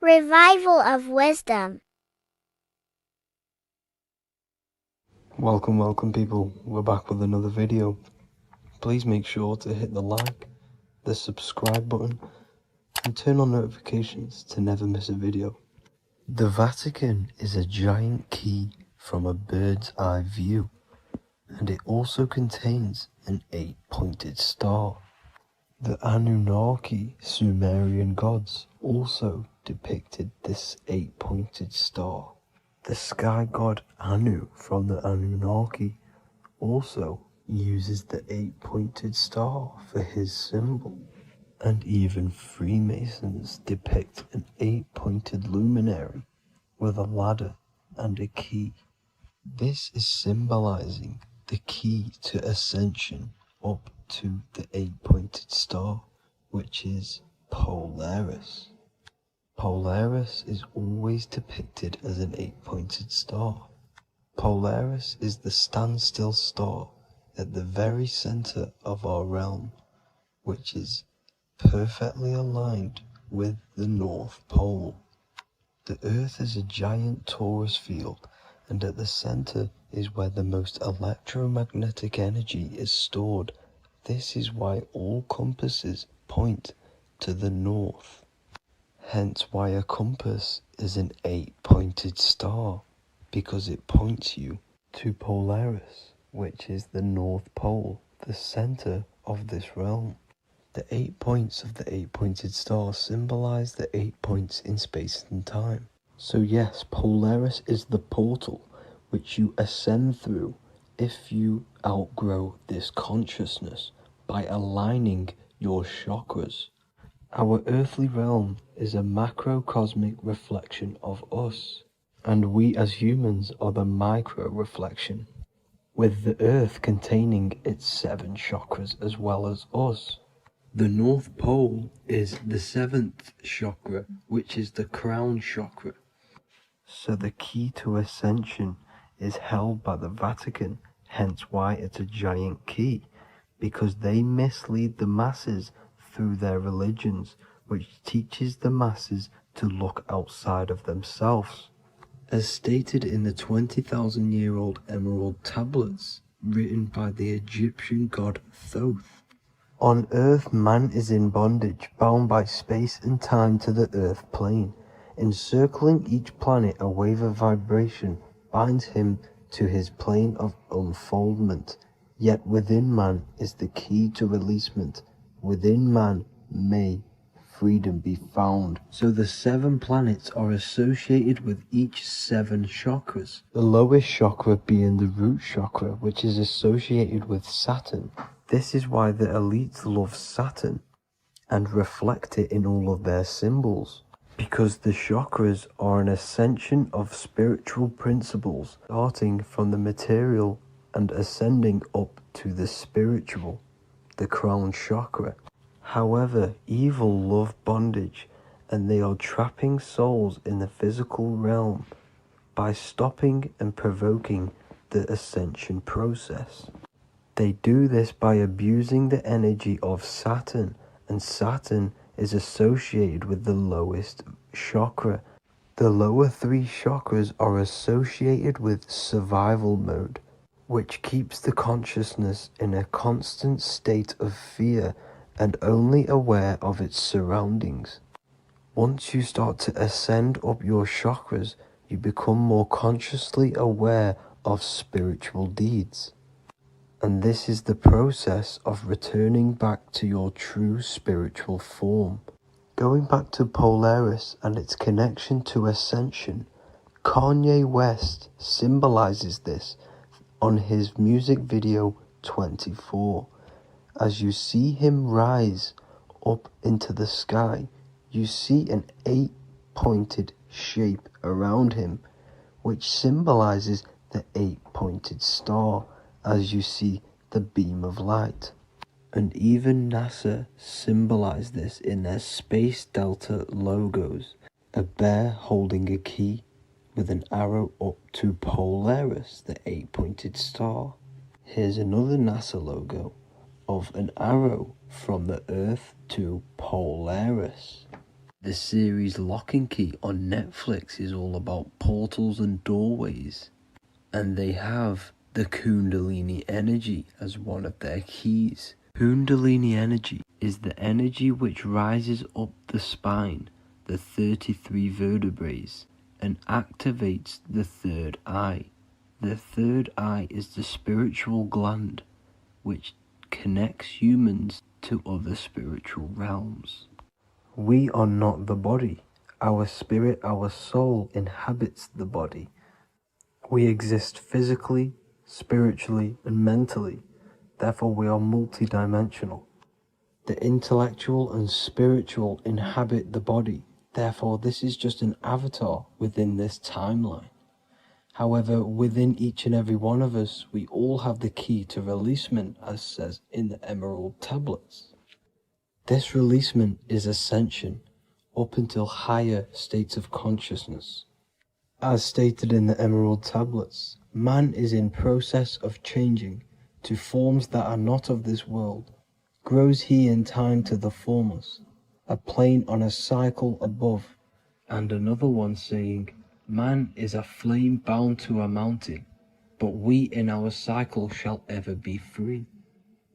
Revival of wisdom. Welcome people, we're back with another video. Please make sure to hit the like, the subscribe button and turn on notifications to never miss a video. The Vatican is a giant key from a bird's eye view, and it also contains an 8-pointed star. The Anunnaki Sumerian gods also depicted this 8-pointed star. The sky god Anu from the Anunnaki also uses the 8-pointed star for his symbol, and even Freemasons depict an 8-pointed luminary with a ladder and a key. This is symbolizing the key to ascension up to the 8-pointed star, which is Polaris. Polaris is always depicted as an 8-pointed star. Polaris is the standstill star at the very center of our realm, which is perfectly aligned with the North Pole. The Earth is a giant torus field, and at the center is where the most electromagnetic energy is stored. This is why all compasses point to the north. Hence why a compass is an 8-pointed star, because it points you to Polaris, which is the North Pole, the center of this realm. The 8 points of the 8-pointed star symbolize the 8 points in space and time. So yes, Polaris is the portal which you ascend through if you outgrow this consciousness by aligning your chakras. Our earthly realm is a macrocosmic reflection of us, and we as humans are the micro reflection, with the earth containing its 7 chakras as well as us. The North Pole is the 7th chakra, which is the crown chakra. So the key to ascension is held by the Vatican, hence why it's a giant key, because they mislead the masses through their religions, which teaches the masses to look outside of themselves. As stated in the 20,000-year-old emerald tablets, written by the Egyptian god Thoth. On Earth, man is in bondage, bound by space and time to the Earth plane. Encircling each planet, a wave of vibration binds him to his plane of unfoldment. Yet within man is the key to releasement. Within man may freedom be found. So the 7 planets are associated with each 7 chakras. The lowest chakra being the root chakra, which is associated with Saturn. This is why the elites love Saturn and reflect it in all of their symbols, because the chakras are an ascension of spiritual principles, starting from the material and ascending up to the spiritual, the crown chakra. However, evil love bondage, and they are trapping souls in the physical realm by stopping and provoking the ascension process. They do this by abusing the energy of Saturn, and Saturn is associated with the lowest chakra. The lower 3 chakras are associated with survival mode, which keeps the consciousness in a constant state of fear and only aware of its surroundings. Once you start to ascend up your chakras, you become more consciously aware of spiritual deeds. And this is the process of returning back to your true spiritual form. Going back to Polaris and its connection to ascension, Kanye West symbolizes this on his music video 24. As you see him rise up into the sky, you see an 8-pointed shape around him, which symbolizes the 8-pointed star, as you see the beam of light. And even NASA symbolize this in their Space Delta logos, a bear holding a key with an arrow up to Polaris, the 8-pointed star. Here's another NASA logo of an arrow from the Earth to Polaris. The series Lock and Key on Netflix is all about portals and doorways, and they have the Kundalini energy as one of their keys. Kundalini energy is the energy which rises up the spine, the 33 vertebrae, and activates the third eye. The third eye is the spiritual gland which connects humans to other spiritual realms. We are not the body. Our spirit, our soul inhabits the body. We exist physically, spiritually, and mentally. Therefore, we are multidimensional. The intellectual and spiritual inhabit the body. Therefore, this is just an avatar within this timeline. However, within each and every one of us, we all have the key to releasement, as says in the Emerald tablets. This releasement is ascension up until higher states of consciousness. As stated in the Emerald tablets, man is in process of changing to forms that are not of this world. Grows he in time to the formless, a plane on a cycle above. And another one saying, man is a flame bound to a mountain, but we in our cycle shall ever be free.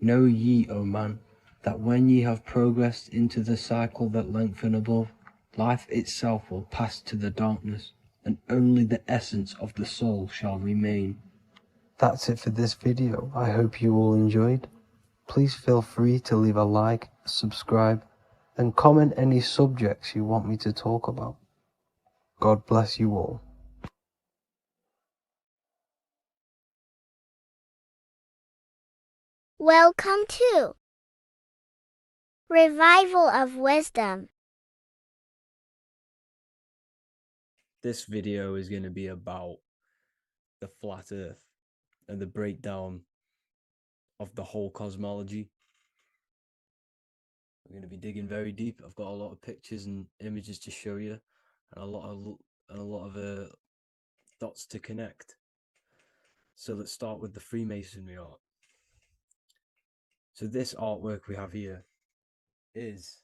Know ye, O man, that when ye have progressed into the cycle that lengthen above, life itself will pass to the darkness, and only the essence of the soul shall remain. That's it for this video. I hope you all enjoyed. Please feel free to leave a like, subscribe, and comment any subjects you want me to talk about. God bless you all. Welcome to Revival of Wisdom. This video is going to be about the flat earth and the breakdown of the whole cosmology. I'm going to be digging very deep. I've got a lot of pictures and images to show you, and a lot of dots to connect. So let's start with the Freemasonry art. So this artwork we have here is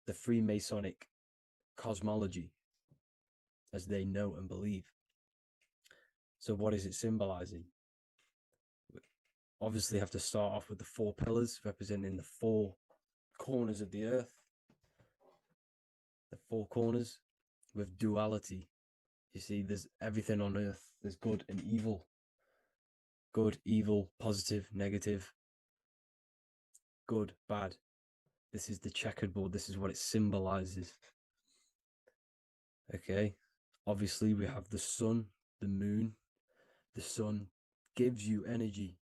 the Freemasonic cosmology as they know and believe. So what is it symbolizing? We obviously have to start off with the 4 pillars representing the 4 corners of the earth. The 4 corners with duality. You see, there's everything on earth. There's good and evil. Good, evil, positive, negative. Good, bad. This is the checkerboard. This is what it symbolizes. Okay. Obviously, we have the sun, the moon. The sun gives you energy.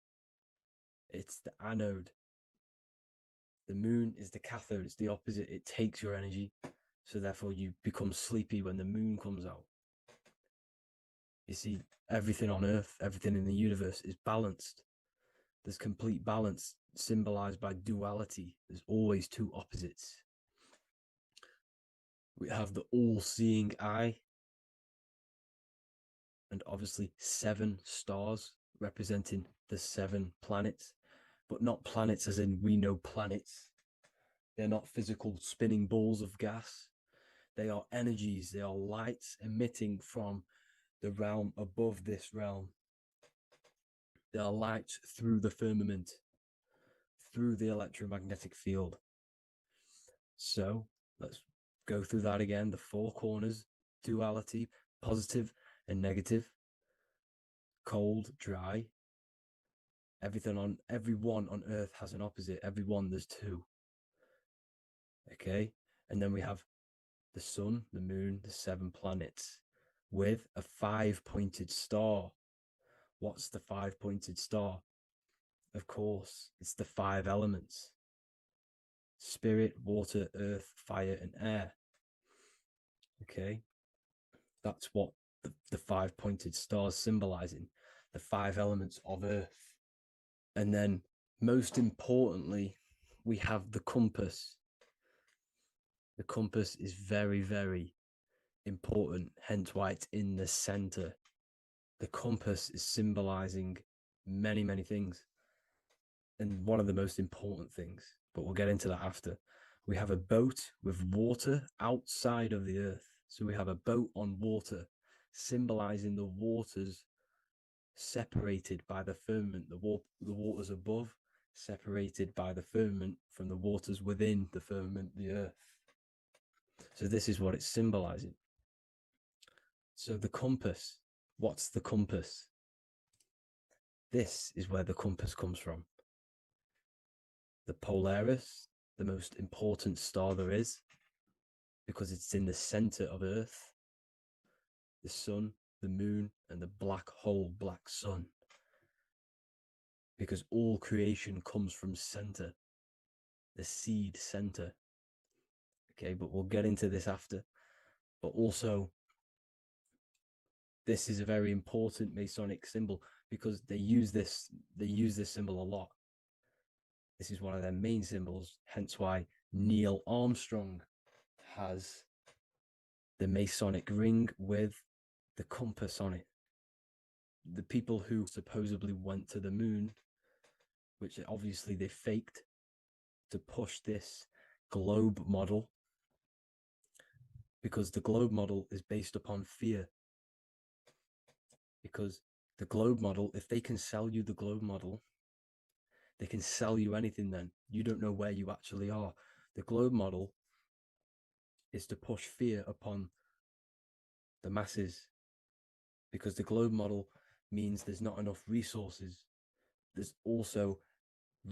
It's the anode. The moon is the cathode. It's the opposite. It takes your energy. So therefore, you become sleepy when the moon comes out. You see, everything on earth, everything in the universe is balanced. There's complete balance symbolized by duality. There's always 2 opposites. We have the all-seeing eye, and obviously 7 stars representing the 7 planets, but not planets as in we know planets. They're not physical spinning balls of gas. They are energies. They are lights emitting from the realm above this realm. They are lights through the firmament, through the electromagnetic field. So let's go through that again. The 4 corners, duality, positive and negative, cold, dry. Everyone on earth has an opposite. Everyone, there's 2. Okay. And then we have the sun, the moon, the 7 planets with a 5-pointed star. What's the 5-pointed star? Of course, it's the 5 elements: spirit, water, earth, fire, and air. Okay, that's what the 5-pointed stars symbolizing, the 5 elements of earth. And then, most importantly, we have the compass. The compass is very, very important, hence why it's in the center. The compass is symbolizing many, many things. And one of the most important things, but we'll get into that after. We have a boat with water outside of the earth. So we have a boat on water, symbolizing the waters separated by the firmament, the waters above, separated by the firmament from the waters within the firmament, the earth. So this is what it's symbolizing. So the compass, what's the compass? This is where the compass comes from. The Polaris, the most important star there is, because it's in the center of Earth, the sun, the moon, and the black hole, black sun. Because all creation comes from center, the seed center. Okay, but we'll get into this after. But also, this is a very important Masonic symbol because they use this symbol a lot. This is one of their main symbols, hence why Neil Armstrong has the Masonic ring with the compass on it. The people who supposedly went to the moon, which obviously they faked to push this globe model, because the globe model is based upon fear. Because the globe model, if they can sell you the globe model, they can sell you anything then. You don't know where you actually are. The globe model is to push fear upon the masses, because the globe model means there's not enough resources. There's also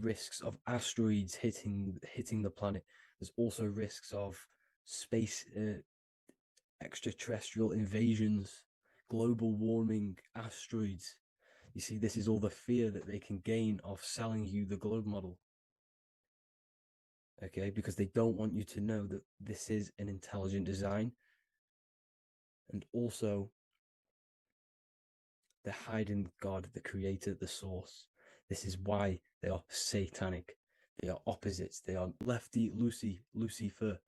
risks of asteroids hitting the planet. There's also risks of space extraterrestrial invasions, global warming, asteroids. You see, this is all the fear that they can gain off selling you the globe model. Okay, because they don't want you to know that this is an intelligent design. And also, they're hiding God, the creator, the source. This is why they are satanic. They are opposites. They are lefty, Lucifer,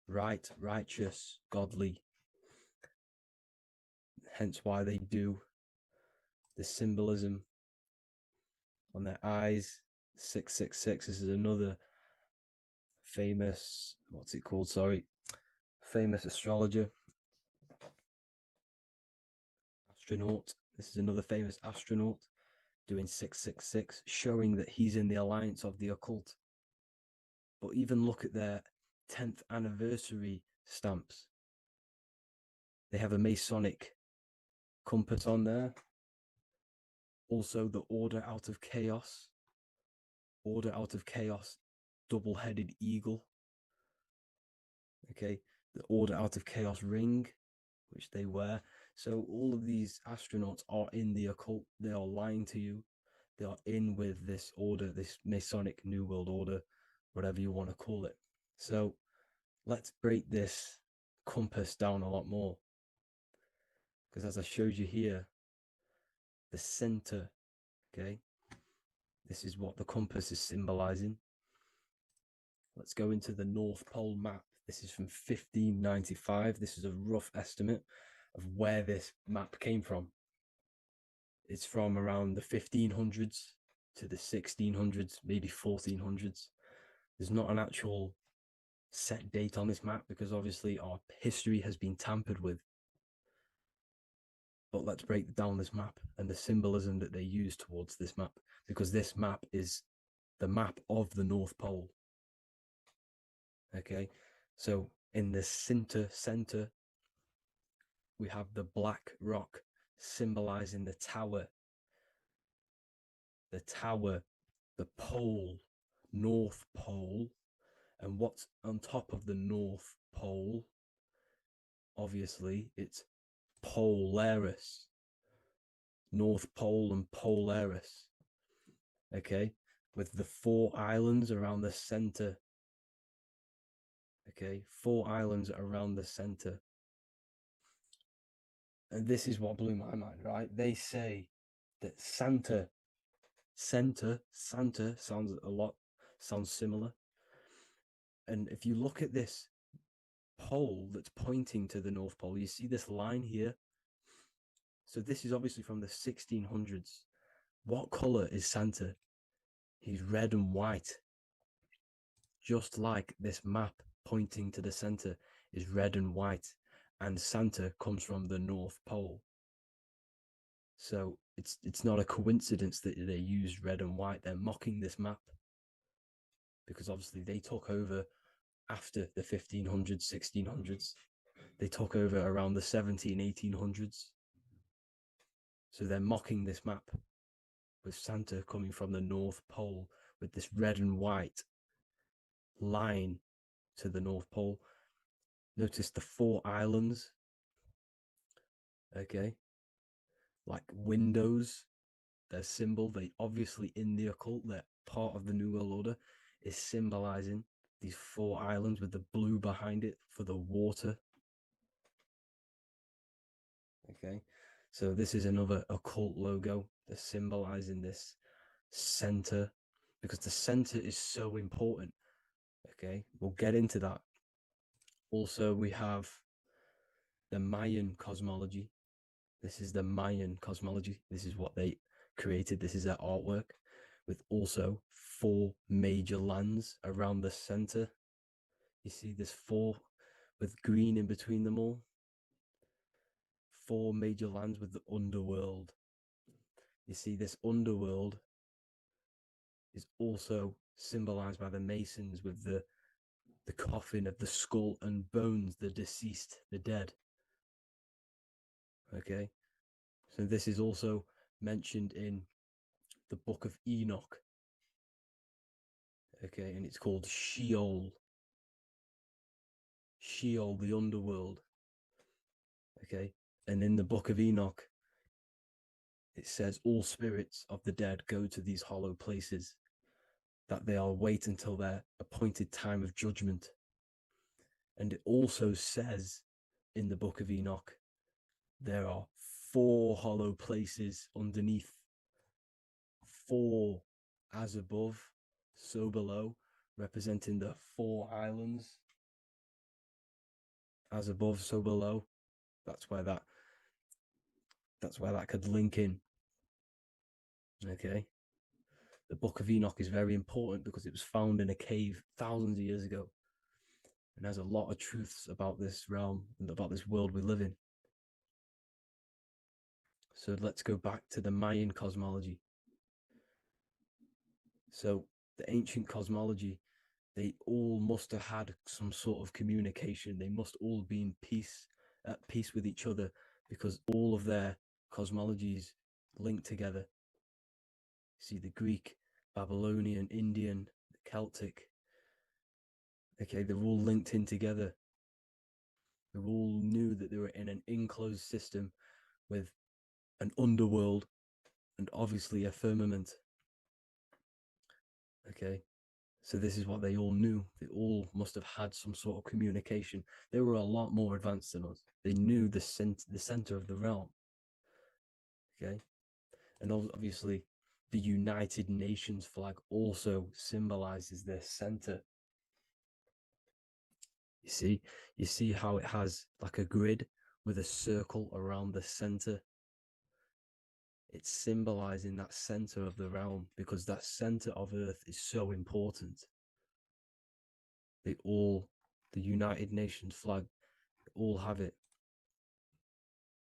right, righteous, godly. Hence why they do the symbolism on their eyes. 666. This is another famous, what's it called? Sorry. Famous astrologer. Astronaut. This is another famous astronaut doing 666, showing that he's in the alliance of the occult. But even look at their 10th anniversary stamps. They have a Masonic compass on there. Also, the Order Out of Chaos. Order Out of Chaos, double-headed eagle. Okay, the Order Out of Chaos ring, which they wear. So all of these astronauts are in the occult. They are lying to you. They are in with this order, this Masonic New World Order, whatever you want to call it. So let's break this compass down a lot more. Because as I showed you here, the center, okay, this is what the compass is symbolizing. Let's go into the North Pole map. This is from 1595. This is a rough estimate of where this map came from. It's from around the 1500s to the 1600s, maybe 1400s. There's not an actual set date on this map because obviously our history has been tampered with. But let's break down this map and the symbolism that they use towards this map, because this map is the map of the North Pole. Okay, so in the center, we have the black rock symbolizing the tower, the pole, North Pole. And what's on top of the North Pole? Obviously, it's Polaris. North Pole and Polaris. Okay, with the 4 islands around the center. Okay, 4 islands around the center. And this is what blew my mind, right? They say that Santa sounds similar. And if you look at this pole that's pointing to the North Pole, you see this line here. So this is obviously from the 1600s. What color is Santa? He's red and white. just like this map pointing to the center is red and white, and Santa comes from the North Pole. So it's not a coincidence that they use red and white. They're mocking this map because obviously they took over after the 1500s, 1600s. They took over around the 17, 1800s. So they're mocking this map with Santa coming from the North Pole with this red and white line to the North Pole. Notice the 4 islands, okay, like windows, their symbol. They obviously, in the occult, they're part of the New World Order, is symbolizing these 4 islands with the blue behind it for the water. Okay, so this is another occult logo. They're symbolizing this center because the center is so important. Okay, we'll get into that. Also, we have the Mayan cosmology. This is the Mayan cosmology. This is what they created. This is their artwork, with also 4 major lands around the center. You see this 4 with green in between them all. 4 major lands with the underworld. You see this underworld is also symbolized by the Masons with the coffin of the skull and bones, the deceased, the dead. Okay, so this is also mentioned in the Book of Enoch. Okay, and it's called Sheol. Sheol, the underworld. Okay, and in the Book of Enoch, it says all spirits of the dead go to these hollow places, that they will wait until their appointed time of judgment. And it also says in the Book of Enoch, there are 4 hollow places underneath. 4 as above, so below, representing the 4 islands. As above, so below. That's where that could link in. Okay. The Book of Enoch is very important because it was found in a cave thousands of years ago. And has a lot of truths about this realm and about this world we live in. So let's go back to the Mayan cosmology. So the ancient cosmology, they all must have had some sort of communication. They must all be at peace with each other, because all of their cosmologies link together. See, the Greek, Babylonian, Indian, Celtic. Okay, they're all linked in together. They all knew that they were in an enclosed system with an underworld and obviously a firmament. Okay, so this is what they all knew. They all must have had some sort of communication. They were a lot more advanced than us. They knew the center of the realm. Okay, and obviously the United Nations flag also symbolizes their center. You see how it has like a grid with a circle around the center. It's symbolizing that center of the realm, because that center of Earth is so important. The United Nations flag, all have it.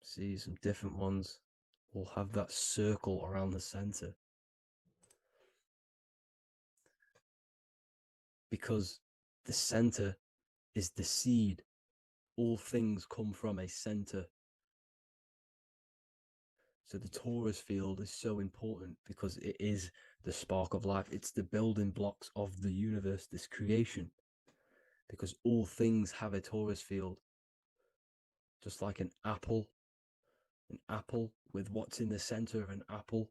See, some different ones all have that circle around the center. Because the center is the seed. All things come from a center. So the torus field is so important because it is the spark of life. It's the building blocks of the universe, this creation. Because all things have a torus field. Just like an apple with what's in the center of an apple,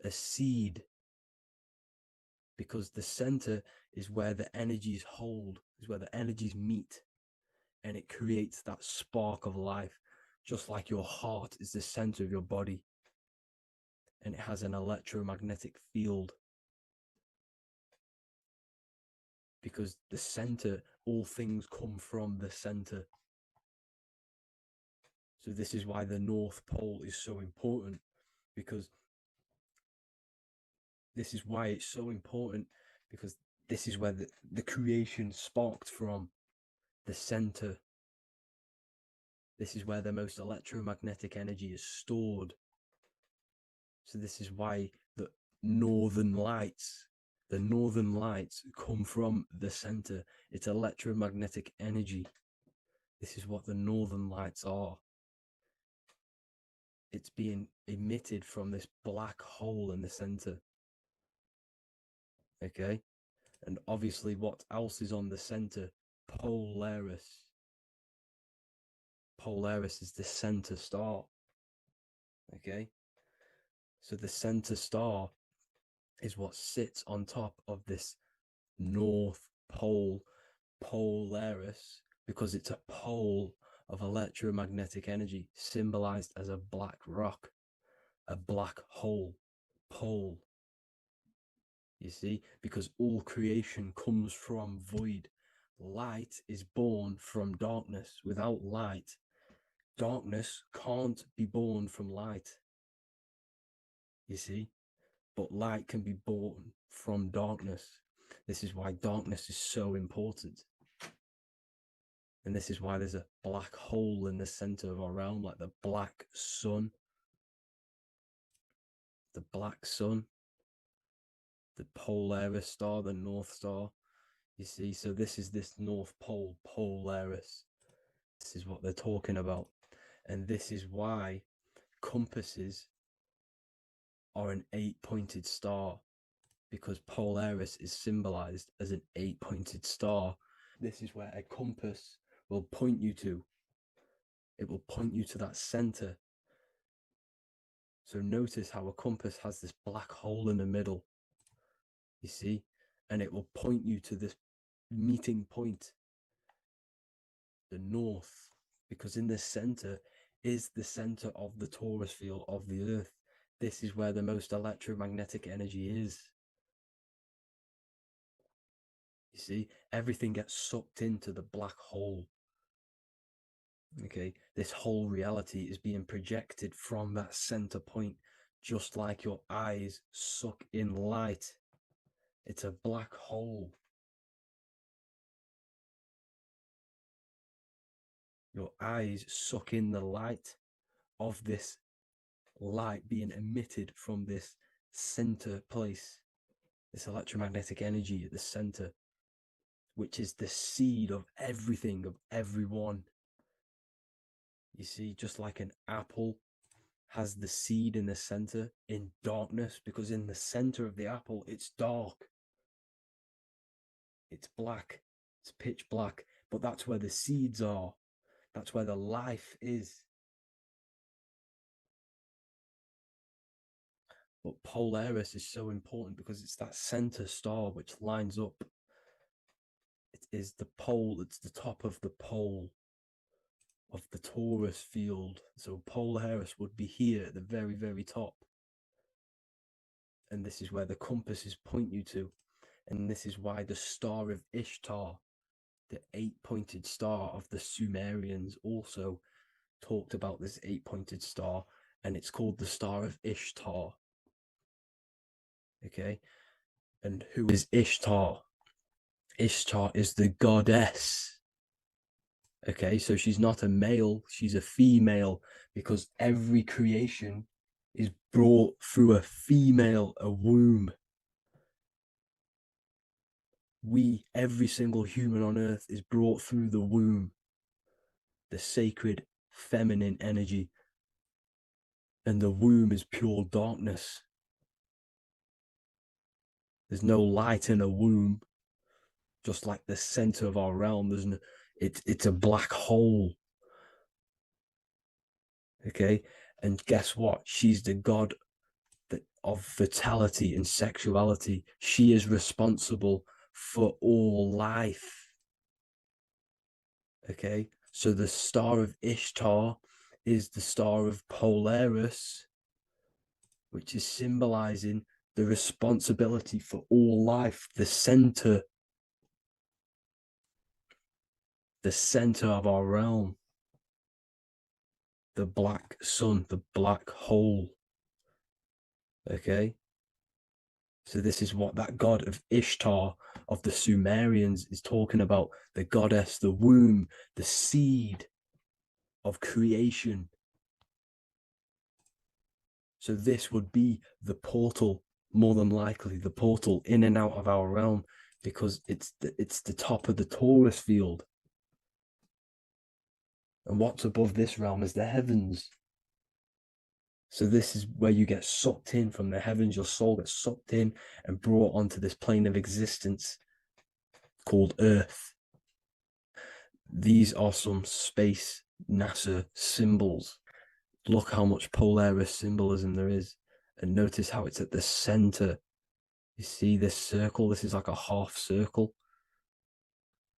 a seed. Because the center is where the energies hold, is where the energies meet. And it creates that spark of life. Just like your heart is the center of your body. And it has an electromagnetic field. Because the center, all things come from the center. So this is why the North Pole is so important, because this is why it's so important, because This is where the creation sparked from, the center. This is where the most electromagnetic energy is stored. So this is why the northern lights come from the center. It's electromagnetic energy. This is what the northern lights are. It's being emitted from this black hole in the center. Okay? And obviously, what else is on the center? Polaris. Polaris is the center star. Okay? So the center star is what sits on top of this North Pole, Polaris, because it's a pole of electromagnetic energy, symbolized as a black rock, a black hole, pole. You see, because all creation comes from void. Light is born from darkness. Without light, darkness can't be born from light. You see, but light can be born from darkness. This is why darkness is so important. And this is why there's a black hole in the center of our realm, like the black sun. The black sun, the Polaris star, the North Star. You see, so this is this North Pole, Polaris. This is what they're talking about. And this is why compasses are an 8-pointed star, because Polaris is symbolized as an 8-pointed star. This is where a compass will point you to. It will point you to that center. So notice how a compass has this black hole in the middle, you see, and it will point you to this meeting point, the north, because in the center is the center of the torus field of the earth. This is where the most electromagnetic energy is. You see, everything gets sucked into the black hole. Okay, this whole reality is being projected from that center point, just like your eyes suck in light. It's a black hole. Your eyes suck in the light of this light being emitted from this center place, this electromagnetic energy at the center, which is the seed of everything, of everyone. You see, just like an apple has the seed in the center in darkness, because in the center of the apple, it's dark. It's black. It's pitch black. But that's where the seeds are. That's where the life is. But Polaris is so important because it's that center star which lines up. It is the pole, it's the top of the pole of the torus field. So Polaris would be here at the very, very top. And this is where the compasses point you to. And this is why the star of Ishtar, the 8-pointed star of the Sumerians, also talked about this 8-pointed star, and it's called the Star of Ishtar. Okay, and who is Ishtar? Ishtar is the goddess. Okay, so she's not a male, she's a female, because every creation is brought through a female, a womb. Every single human on earth is brought through the womb, the sacred feminine energy. And the womb is pure darkness. There's no light in a womb, just like the center of our realm. It's a black hole. Okay, and guess what? She's the god of fertility and sexuality. She is responsible for all life. Okay, so the star of Ishtar is the star of Polaris, which is symbolizing the responsibility for all life, the center of our realm, the black sun, the black hole. Okay, So this is what that god of Ishtar of the Sumerians is talking about. The goddess, the womb, the seed of creation. So this would be the portal, more than likely, the portal in and out of our realm, because it's the top of the Taurus field. And what's above this realm is the heavens. So this is where you get sucked in from the heavens. Your soul gets sucked in and brought onto this plane of existence called Earth. These are some space NASA symbols. Look how much Polaris symbolism there is. And notice how it's at the center. You see this circle? This is like a half circle.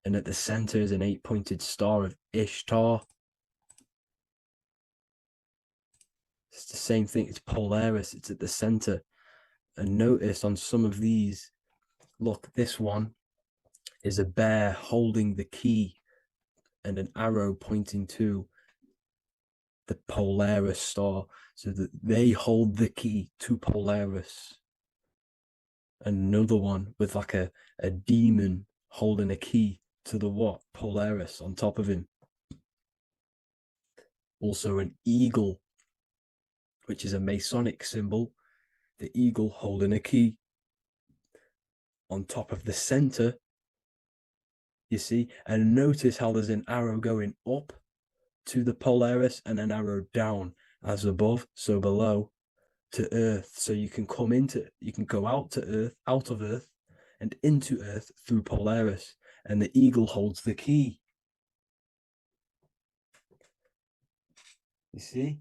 And at the center is an 8-pointed star of Ishtar. It's the same thing. It's Polaris. It's at the center. And notice on some of these, look, this one is a bear holding the key and an arrow pointing to the Polaris star, so that they hold the key to Polaris. Another one with like a demon holding a key to the what? Polaris on top of him. Also an eagle, which is a Masonic symbol. The eagle holding a key on top of the center. You see, and notice how there's an arrow going up to the Polaris and an arrow down, as above, so below, to Earth. So you can go out of Earth and into Earth through Polaris, and the eagle holds the key. You see?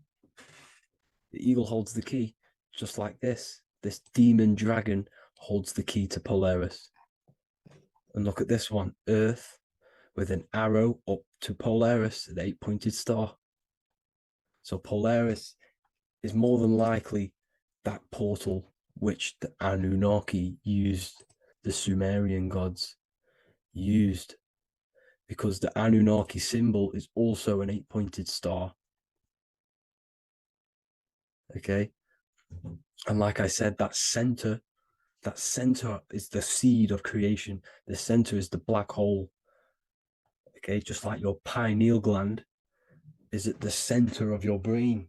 The eagle holds the key, just like this. This demon dragon holds the key to Polaris. And look at this one, Earth, with an arrow up to Polaris, the 8-pointed star. So Polaris is more than likely that portal which the Anunnaki used, the Sumerian gods used, because the Anunnaki symbol is also an 8-pointed star. Okay? And like I said, that center is the seed of creation. The center is the black hole. Okay, just like your pineal gland is at the center of your brain.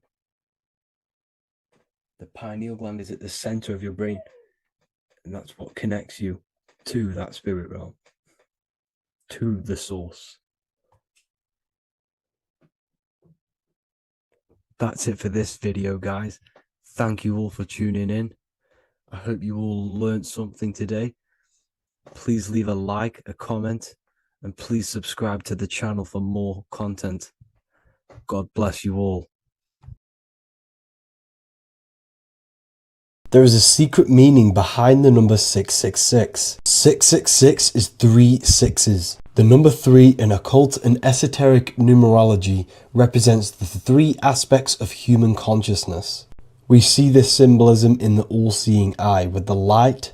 The pineal gland is at the center of your brain. And that's what connects you to that spirit realm, to the source. That's it for this video, guys. Thank you all for tuning in. I hope you all learned something today. Please leave a like, a comment, and please subscribe to the channel for more content. God bless you all. There is a secret meaning behind the number 666. 666 is 3 sixes. The number 3 in occult and esoteric numerology represents the 3 aspects of human consciousness. We see this symbolism in the all-seeing eye with the light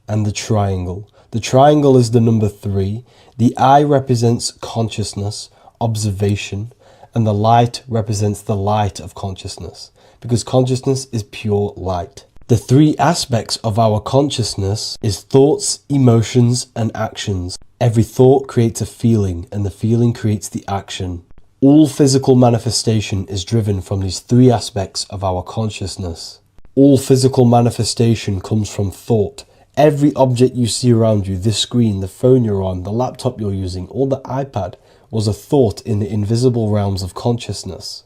and the triangle. The triangle is the number 3. The eye represents consciousness, observation, and the light represents the light of consciousness, because consciousness is pure light. The 3 aspects of our consciousness is thoughts, emotions, and actions. Every thought creates a feeling, and the feeling creates the action. All physical manifestation is driven from these 3 aspects of our consciousness. All physical manifestation comes from thought. Every object you see around you, this screen, the phone you're on, the laptop you're using, or the iPad, was a thought in the invisible realms of consciousness.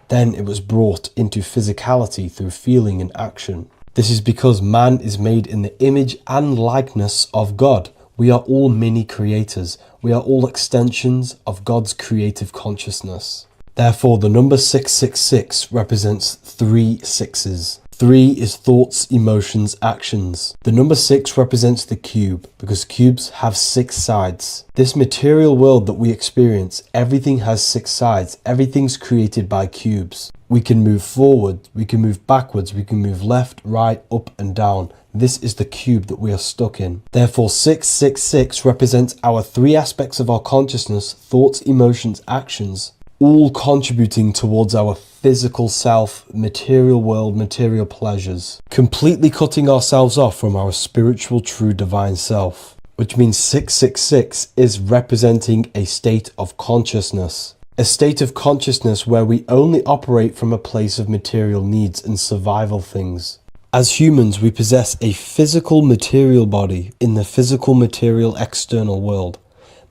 Then it was brought into physicality through feeling and action. This is because man is made in the image and likeness of God. We are all mini creators. We are all extensions of God's creative consciousness. Therefore, the number 666 represents 3 sixes. 3 is thoughts, emotions, actions. The number 6 represents the cube, because cubes have 6 sides. This material world that we experience, everything has 6 sides. Everything's created by cubes. We can move forward, we can move backwards, we can move left, right, up and down. This is the cube that we are stuck in. Therefore, 666 represents our 3 aspects of our consciousness, thoughts, emotions, actions. all contributing towards our physical self, material world, material pleasures, completely cutting ourselves off from our spiritual true divine self, which means 666 is representing a state of consciousness. A state of consciousness where we only operate from a place of material needs and survival things. As humans, we possess a physical material body in the physical material external world,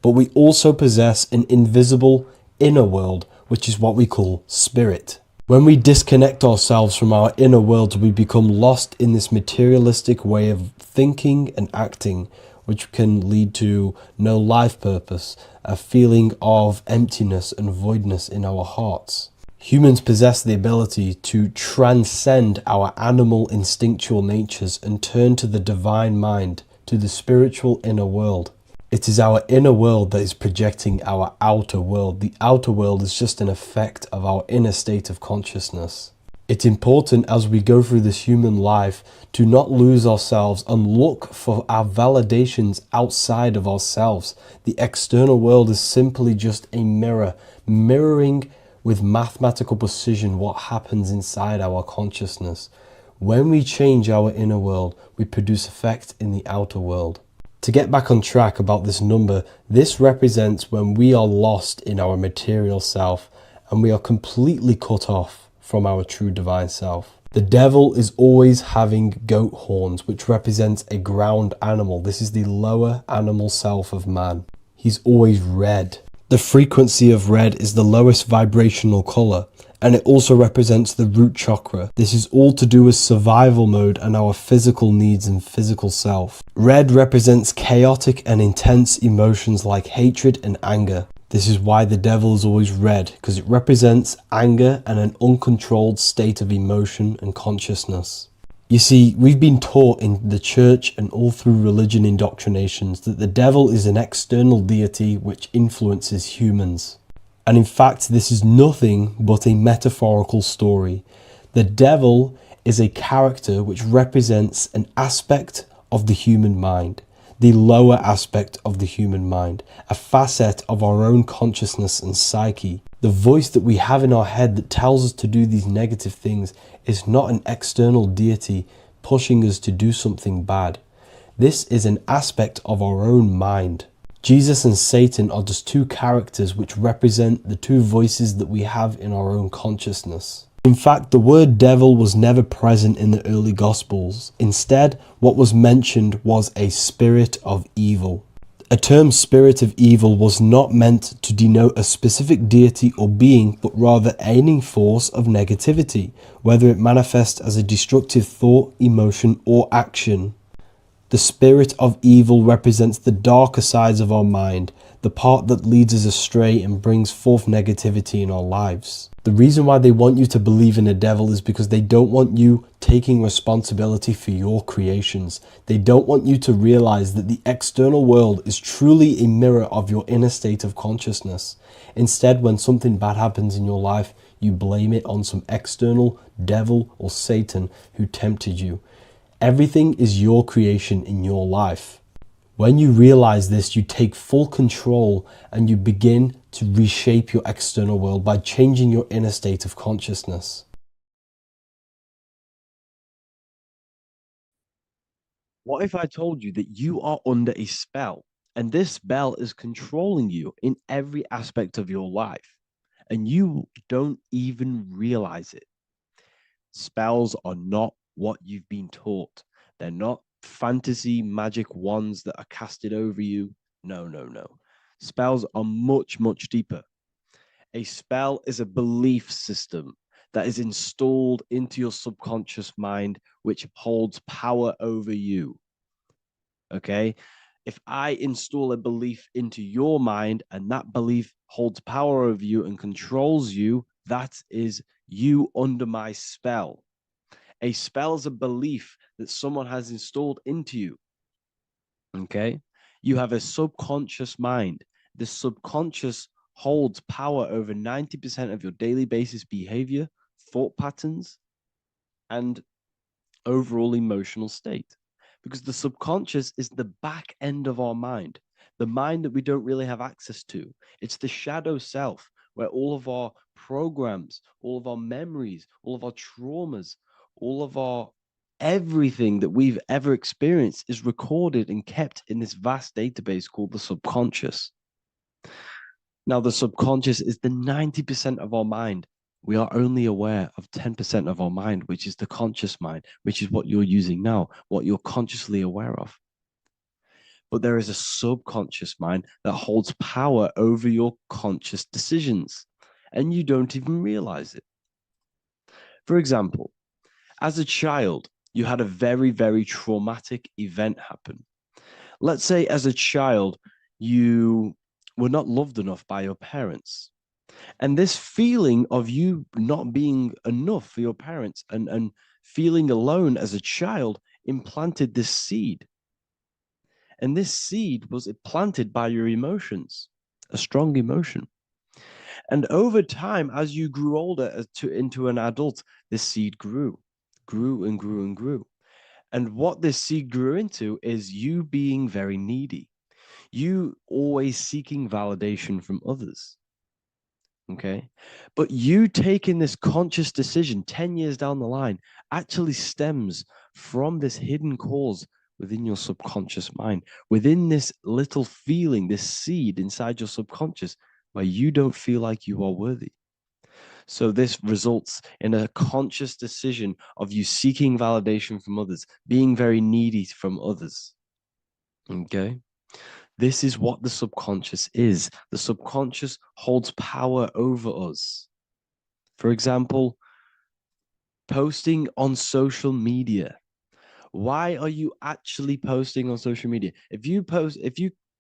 but we also possess an invisible inner world, which is what we call spirit. When we disconnect ourselves from our inner worlds, we become lost in this materialistic way of thinking and acting, which can lead to no life purpose, a feeling of emptiness and voidness in our hearts. Humans possess the ability to transcend our animal instinctual natures and turn to the divine mind, to the spiritual inner world. It is our inner world that is projecting our outer world. The outer world is just an effect of our inner state of consciousness. It's important as we go through this human life to not lose ourselves and look for our validations outside of ourselves. The external world is simply just a mirror, mirroring with mathematical precision what happens inside our consciousness. When we change our inner world, we produce effect in the outer world. To get back on track about this number, this represents when we are lost in our material self and we are completely cut off from our true divine self. The devil is always having goat horns, which represents a ground animal. This is the lower animal self of man. He's always red. The frequency of red is the lowest vibrational color, and it also represents the root chakra. This is all to do with survival mode and our physical needs and physical self. Red represents chaotic and intense emotions like hatred and anger. This is why the devil is always red, because it represents anger and an uncontrolled state of emotion and consciousness. You see, we've been taught in the church and all through religion indoctrinations that the devil is an external deity which influences humans. And in fact, this is nothing but a metaphorical story. The devil is a character which represents an aspect of the human mind, the lower aspect of the human mind, a facet of our own consciousness and psyche. The voice that we have in our head that tells us to do these negative things is not an external deity pushing us to do something bad. This is an aspect of our own mind. Jesus and Satan are just two characters which represent the two voices that we have in our own consciousness. In fact, the word devil was never present in the early Gospels. Instead, what was mentioned was a spirit of evil. A term spirit of evil was not meant to denote a specific deity or being, but rather any force of negativity, whether it manifests as a destructive thought, emotion, or action. The spirit of evil represents the darker sides of our mind, the part that leads us astray and brings forth negativity in our lives. The reason why they want you to believe in a devil is because they don't want you taking responsibility for your creations. They don't want you to realize that the external world is truly a mirror of your inner state of consciousness. Instead, when something bad happens in your life, you blame it on some external devil or Satan who tempted you. Everything is your creation in your life. When you realize this, you take full control and you begin to reshape your external world by changing your inner state of consciousness. What if I told you that you are under a spell and this spell is controlling you in every aspect of your life and you don't even realize it? Spells are not what you've been taught. They're not fantasy magic wands that are casted over you. No, no, no. Spells are much, much deeper. A spell is a belief system that is installed into your subconscious mind, which holds power over you. Okay? If I install a belief into your mind and that belief holds power over you and controls you, that is you under my spell. A spell is a belief that someone has installed into you. Okay? You have a subconscious mind. The subconscious holds power over 90% of your daily basis behavior, thought patterns, and overall emotional state. Because the subconscious is the back end of our mind, the mind that we don't really have access to. It's the shadow self, where all of our programs, all of our memories, all of our traumas, all of our everything that we've ever experienced is recorded and kept in this vast database called the subconscious. Now, the subconscious is the 90% of our mind. We are only aware of 10% of our mind, which is the conscious mind, which is what you're using now, what you're consciously aware of. But there is a subconscious mind that holds power over your conscious decisions, and you don't even realize it. For example, as a child, you had a very, very traumatic event happen. Let's say as a child, you were not loved enough by your parents. And this feeling of you not being enough for your parents and feeling alone as a child implanted this seed. And this seed was planted by your emotions, a strong emotion. And over time, as you grew older into an adult, this seed grew and grew and grew. And what this seed grew into is you being very needy, you always seeking validation from others. Okay. But you taking this conscious decision 10 years down the line actually stems from this hidden cause within your subconscious mind, within this little feeling, this seed inside your subconscious where you don't feel like you are worthy. So this results in a conscious decision of you seeking validation from others, being very needy from others. Okay. This is what the subconscious is. The subconscious holds power over us. For example, posting on social media. Why are you actually posting on social media? If you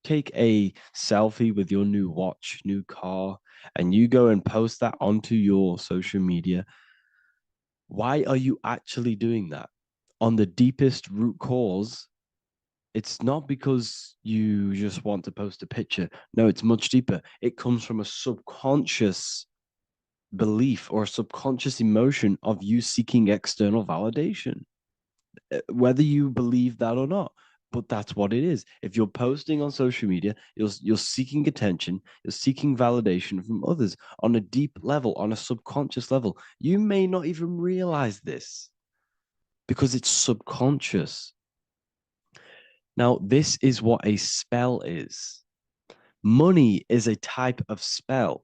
take a selfie with your new watch, new car, and you go and post that onto your social media, why are you actually doing that? On the deepest root cause, it's not because you just want to post a picture. No, it's much deeper. It comes from a subconscious belief or a subconscious emotion of you seeking external validation, whether you believe that or not. But that's what it is. If you're posting on social media, you're seeking attention, you're seeking validation from others on a deep level, on a subconscious level. You may not even realize this because it's subconscious. Now, this is what a spell is. Money is a type of spell.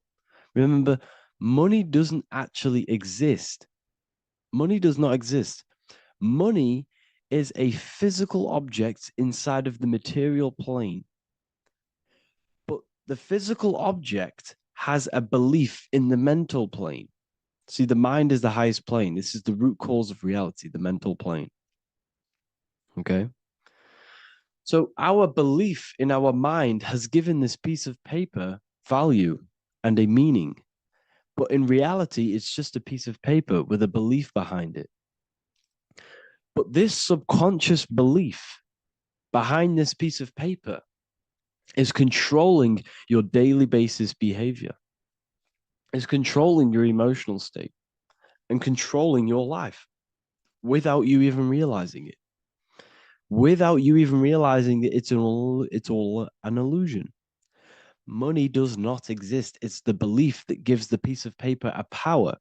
Remember, money doesn't actually exist. Money does not exist. Money is a physical object inside of the material plane. But the physical object has a belief in the mental plane. See, the mind is the highest plane. This is the root cause of reality, the mental plane. Okay? So our belief in our mind has given this piece of paper value and a meaning. But in reality, it's just a piece of paper with a belief behind it. But this subconscious belief behind this piece of paper is controlling your daily basis behavior, is controlling your emotional state and controlling your life without you even realizing it. Without you even realizing that it's all an illusion. Money does not exist. It's the belief that gives the piece of paper a power.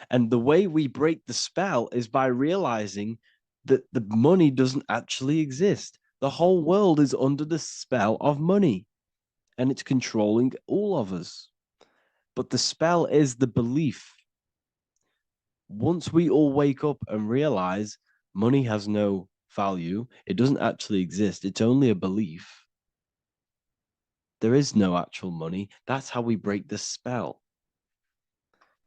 And the way we break the spell is by realizing that the money doesn't actually exist. The whole world is under the spell of money, and it's controlling all of us. But the spell is the belief. Once we all wake up and realize money has no value, it doesn't actually exist, it's only a belief. There is no actual money. That's how we break the spell.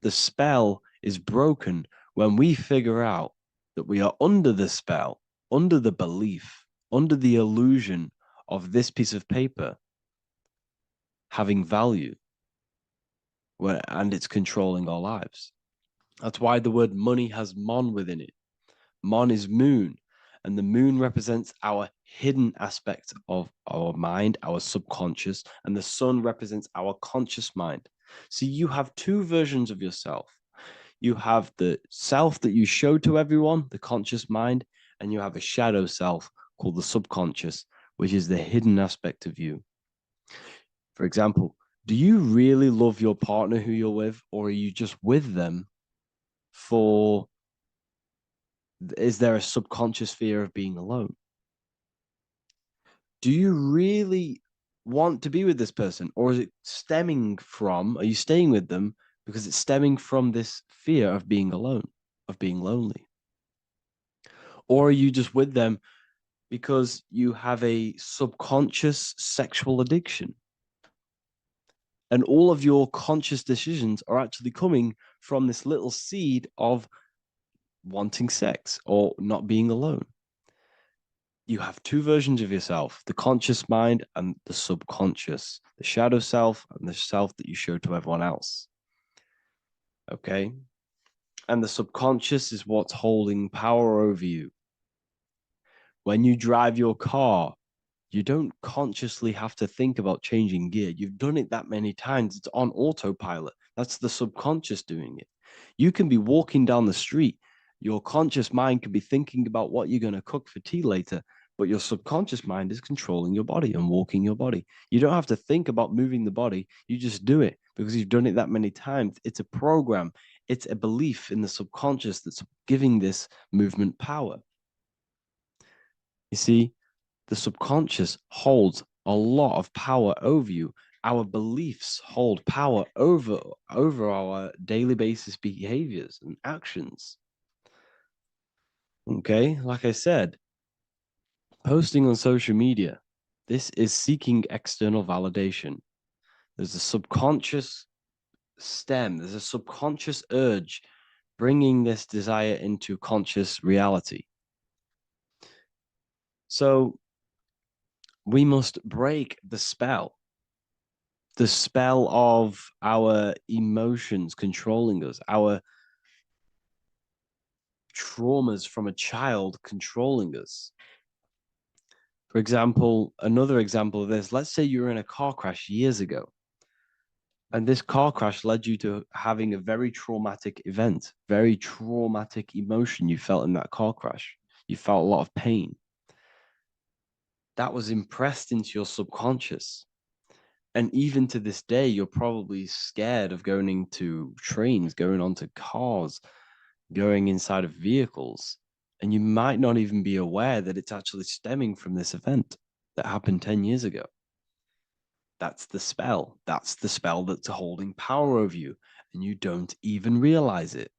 The spell is broken when we figure out that we are under the spell, under the belief, under the illusion of this piece of paper having value, and it's controlling our lives. That's why the word money has mon within it. Mon is moon, and the moon represents our hidden aspect of our mind, our subconscious, and the sun represents our conscious mind. So you have two versions of yourself. You have the self that you show to everyone, the conscious mind, and you have a shadow self called the subconscious, which is the hidden aspect of you. For example, Do you really love your partner who you're with, or are you just with them for, is there a subconscious fear of being alone? Do you really want to be with this person, or is it stemming from, are you staying with them because it's stemming from this fear of being alone, of being lonely? Or are you just with them because you have a subconscious sexual addiction? And all of your conscious decisions are actually coming from this little seed of wanting sex or not being alone. You have two versions of yourself, the conscious mind and the subconscious, the shadow self and the self that you show to everyone else. Okay. And the subconscious is what's holding power over you. When you drive your car, you don't consciously have to think about changing gear. You've done it that many times. It's on autopilot. That's the subconscious doing it. You can be walking down the street. Your conscious mind can be thinking about what you're going to cook for tea later, but your subconscious mind is controlling your body and walking your body. You don't have to think about moving the body. You just do it because you've done it that many times. It's a program. It's a belief in the subconscious that's giving this movement power. You see, the subconscious holds a lot of power over you. Our beliefs hold power over our daily basis behaviors and actions. Okay, like I said, posting on social media, this is seeking external validation. There's a subconscious stem, there's a subconscious urge bringing this desire into conscious reality. So we must break the spell of our emotions controlling us, our traumas from a child controlling us. For example, another example of this, let's say you were in a car crash years ago, and this car crash led you to having a very traumatic event, very traumatic emotion you felt in that car crash. You felt a lot of pain. That was impressed into your subconscious. And even to this day, you're probably scared of going into trains, going onto cars, going inside of vehicles. And you might not even be aware that it's actually stemming from this event that happened 10 years ago. That's the spell. That's the spell that's holding power over you. And you don't even realize it.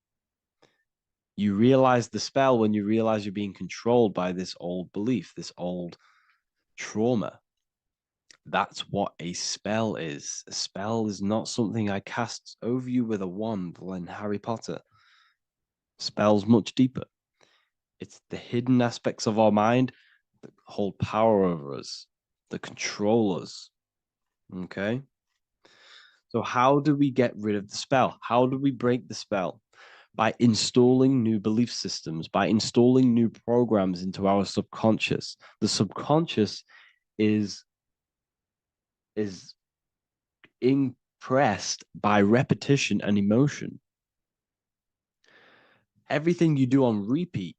You realize the spell when you realize you're being controlled by this old belief, this old trauma. That's what a spell is. A spell is not something I cast over you with a wand like Harry Potter. Spell's much deeper. It's the hidden aspects of our mind that hold power over us, that control us. Okay? So how do we get rid of the spell? How do we break the spell? By installing new belief systems, by installing new programs into our subconscious. The subconscious is impressed by repetition and emotion. Everything you do on repeat,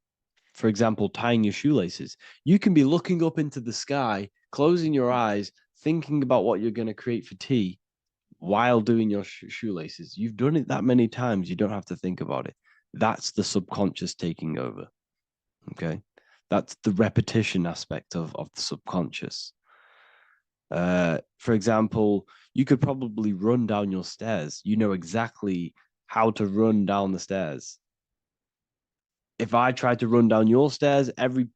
for example, tying your shoelaces, you can be looking up into the sky, closing your eyes, thinking about what you're going to create for tea while doing your shoelaces. You've done it that many times, you don't have to think about it. That's the subconscious taking over. Okay. That's the repetition aspect of the subconscious. For example, you could probably run down your stairs. You know exactly how to run down the stairs. If I tried to run down your stairs, every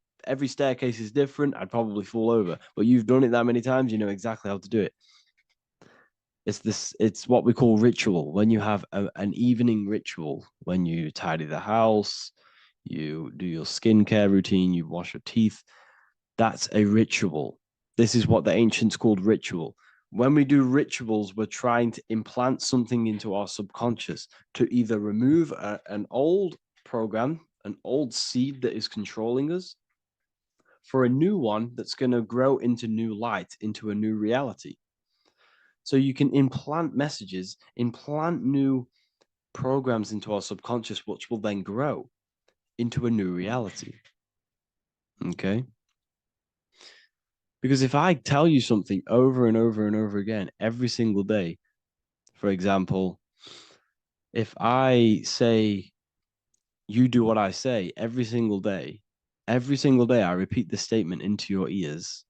staircase is different. I'd probably fall over. But you've done it that many times, you know exactly how to do it. It's what we call ritual. When you have an evening ritual, when you tidy the house, you do your skincare routine, you wash your teeth, that's a ritual. This is what the ancients called ritual. When we do rituals, we're trying to implant something into our subconscious to either remove an old program, an old seed that is controlling us, for a new one that's going to grow into new light, into a new reality. So you can implant messages, implant new programs into our subconscious, which will then grow into a new reality. Okay? Because if I tell you something over and over and over again every single day, For example, if I say, you do what I say every single day I repeat this statement into your ears,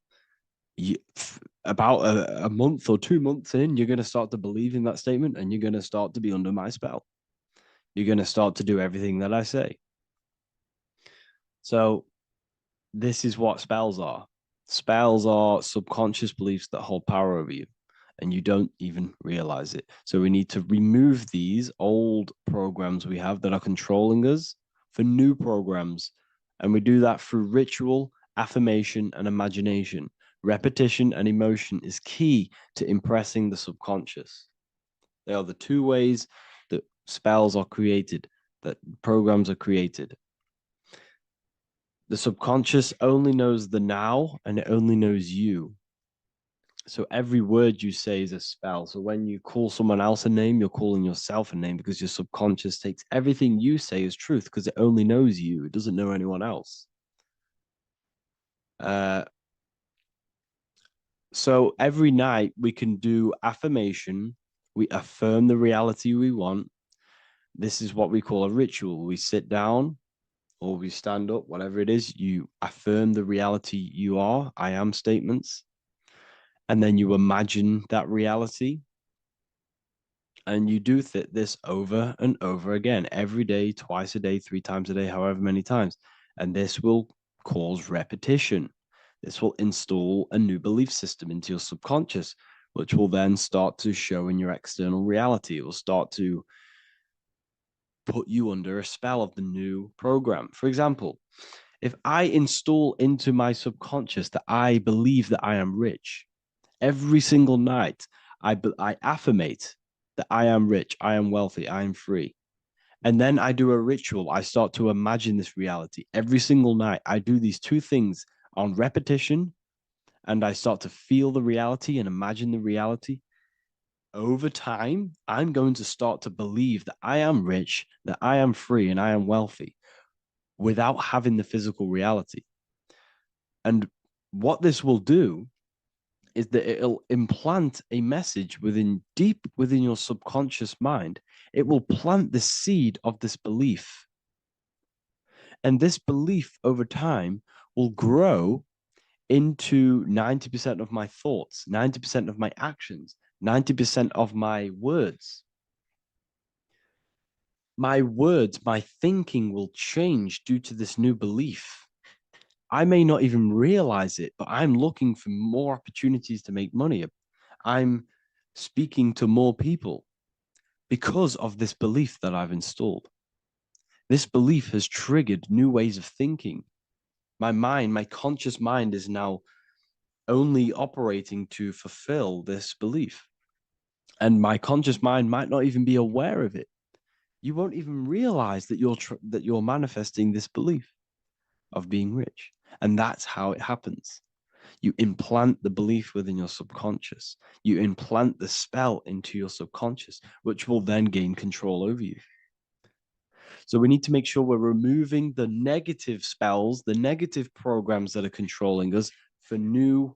about a month or 2 months in, you're going to start to believe in that statement and you're going to start to be under my spell. You're going to start to do everything that I say. So this is what spells are. Spells are subconscious beliefs that hold power over you and you don't even realize it. So we need to remove these old programs we have that are controlling us for new programs. And we do that through ritual, affirmation, and imagination. Repetition and emotion is key to impressing the subconscious. They are the two ways that spells are created, that programs are created. The subconscious only knows the now and it only knows you. So every word you say is a spell. So when you call someone else a name, you're calling yourself a name because your subconscious takes everything you say as truth because it only knows you. It doesn't know anyone else. So every night we can do affirmation. We affirm the reality we want. This is what we call a ritual. We sit down or we stand up, whatever it is, you affirm the reality you are, I am statements. And then you imagine that reality. And you do this over and over again, every day, twice a day, 3 times a day, however many times. And this will cause repetition. This will install a new belief system into your subconscious, which will then start to show in your external reality. It will start to put you under a spell of the new program. For example, if I install into my subconscious that I believe that I am rich, every single night I affirmate that I am rich, I am wealthy, I am free. And then I do a ritual. I start to imagine this reality. Every single night, I do these two things on repetition, and I start to feel the reality and imagine the reality. Over time, I'm going to start to believe that I am rich, that I am free, and I am wealthy without having the physical reality. And what this will do is that it'll implant a message deep within your subconscious mind. It will plant the seed of this belief. And this belief over time will grow into 90% of my thoughts, 90% of my actions, 90% of my words. My words, my thinking will change due to this new belief. I may not even realize it, but I'm looking for more opportunities to make money. I'm speaking to more people because of this belief that I've installed. This belief has triggered new ways of thinking. My mind, my conscious mind is now only operating to fulfill this belief. And my conscious mind might not even be aware of it. You won't even realize that you're manifesting this belief of being rich. And that's how it happens. You implant the belief within your subconscious. You implant the spell into your subconscious, which will then gain control over you. So we need to make sure we're removing the negative spells, the negative programs that are controlling us for new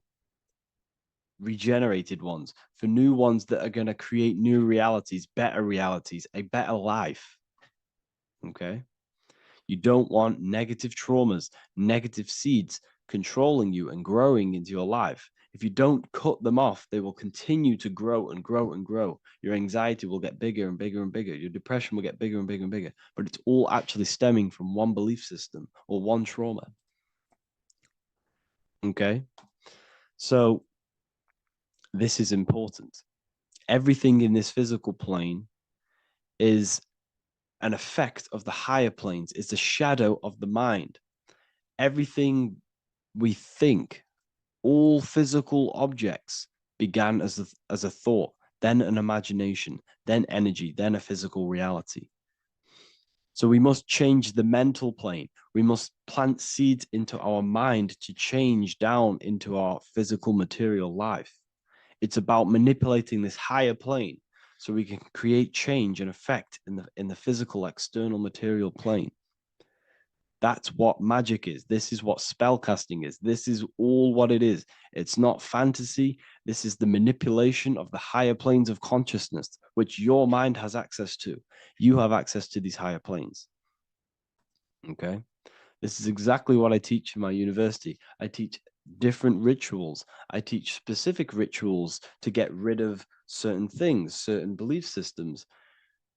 regenerated ones, for new ones that are going to create new realities, a better life. Okay? You don't want negative traumas, negative seeds controlling you and growing into your life. If you don't cut them off, they will continue to grow and grow and grow. Your anxiety will get bigger and bigger and bigger. Your depression will get bigger and bigger and bigger. But it's all actually stemming from one belief system or one trauma. Okay? So this is important. Everything in this physical plane is an effect of the higher planes. It's a shadow of the mind. Everything we think, all physical objects began as a thought, then an imagination, then energy, then a physical reality. So we must change the mental plane. We must plant seeds into our mind to change down into our physical material life. It's about manipulating this higher plane so we can create change and effect in the physical external material plane. That's what magic is. This is what spellcasting is. This is all what it is. It's not fantasy. This is the manipulation of the higher planes of consciousness, which your mind has access to. You have access to these higher planes. Okay. This is exactly what I teach in my university. I teach different rituals. I teach specific rituals to get rid of certain things, certain belief systems.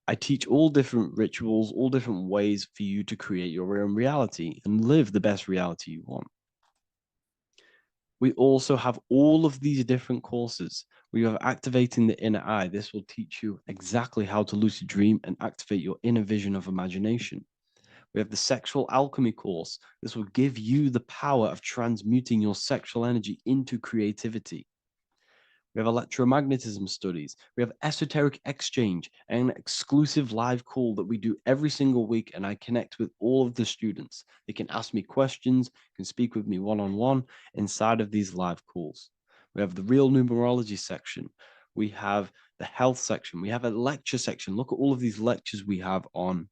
I teach all different rituals, all different ways for you to create your own reality and live the best reality you want. We also have all of these different courses. We have activating the inner eye. This will teach you exactly how to lucid dream and activate your inner vision of imagination. We have the sexual alchemy course. This will give you the power of transmuting your sexual energy into creativity. We have electromagnetism studies. We have esoteric exchange, an exclusive live call that we do every single week. And I connect with all of the students. They can ask me questions, can speak with me one-on-one inside of these live calls. We have the real numerology section. We have the health section. We have a lecture section. Look at all of these lectures we have on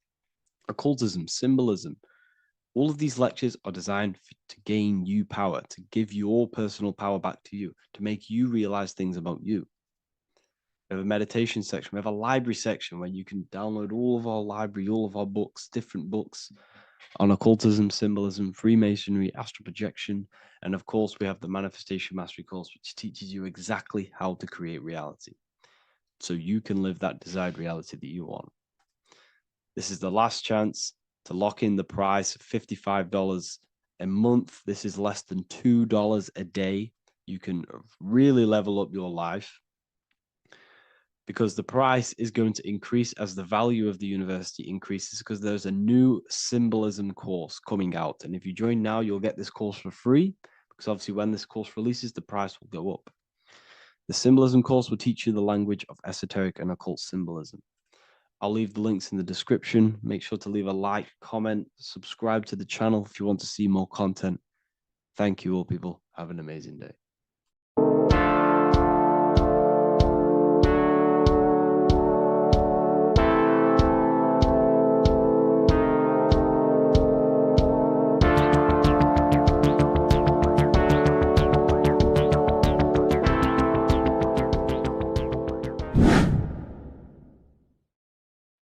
occultism, symbolism. All of these lectures are designed to gain you power, to give your personal power back to you, to make you realize things about you. We have a meditation section. We have a library section where you can download all of our library, all of our books, different books on occultism, symbolism, Freemasonry, astral projection. And of course, we have the Manifestation Mastery course, which teaches you exactly how to create reality so you can live that desired reality that you want. This is the last chance to lock in the price of $55 a month. This is less than $2 a day. You can really level up your life because the price is going to increase as the value of the university increases, because there's a new symbolism course coming out. And if you join now, you'll get this course for free, because obviously when this course releases, the price will go up. The symbolism course will teach you the language of esoteric and occult symbolism. I'll leave the links in the description. Make sure to leave a like, comment, subscribe to the channel if you want to see more content. Thank you all, people. Have an amazing day.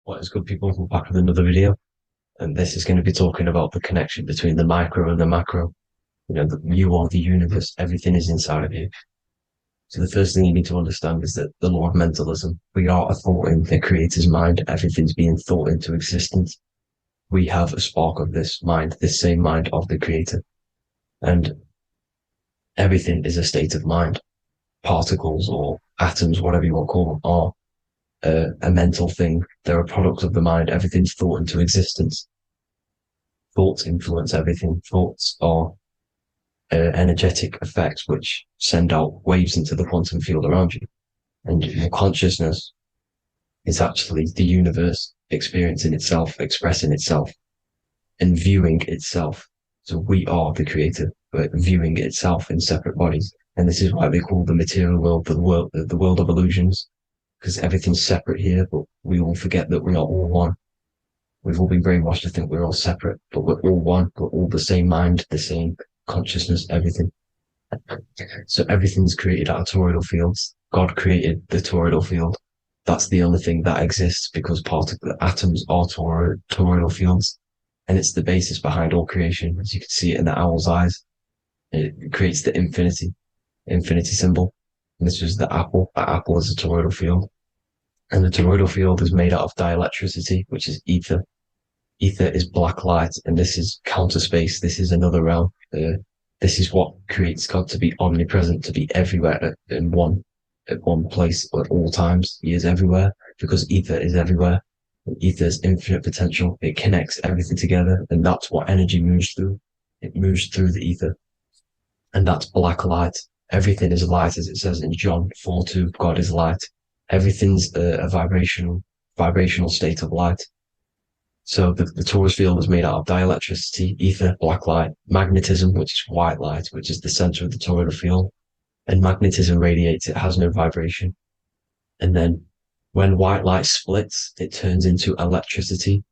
What is good, people? We're back with another video, and this is going to be talking about the connection between the micro and the macro. You know, you are the universe, everything is inside of you. So the first thing you need to understand is that the law of mentalism, we are a thought in the creator's mind, everything's being thought into existence. We have a spark of this mind, this same mind of the creator, and everything is a state of mind. Particles or atoms, whatever you want to call them, are a mental thing. They're a product of the mind. Everything's thought into existence. Thoughts influence everything. Thoughts are energetic effects which send out waves into the quantum field around you. And your consciousness is actually the universe experiencing itself, expressing itself, and viewing itself. So we are the creator, but viewing itself in separate bodies. And this is why they call the material world the world of illusions, because everything's separate here, but we all forget that we are all one. We've all been brainwashed to think we're all separate, but we're all one. We're all the same mind, the same consciousness, everything. So everything's created out of toroidal fields. God created the toroidal field. That's the only thing that exists, because the atoms are toroidal fields, and it's the basis behind all creation. As you can see it in the owl's eyes, it creates the infinity symbol. And this was the apple. That apple is a toroidal field. And the toroidal field is made out of dielectricity, which is ether. Ether is black light, and this is counter space. This is another realm. This is what creates God to be omnipresent, to be everywhere at one place at all times. He is everywhere because ether is everywhere. Ether is infinite potential. It connects everything together, and that's what energy moves through. It moves through the ether, and that's black light. Everything is light, as it says in John 4:2. God is light. Everything's a vibrational state of light. So the torus field is made out of dielectricity, ether, black light, magnetism, which is white light, which is the center of the toroidal field. And magnetism radiates, it has no vibration. And then when white light splits, it turns into electricity.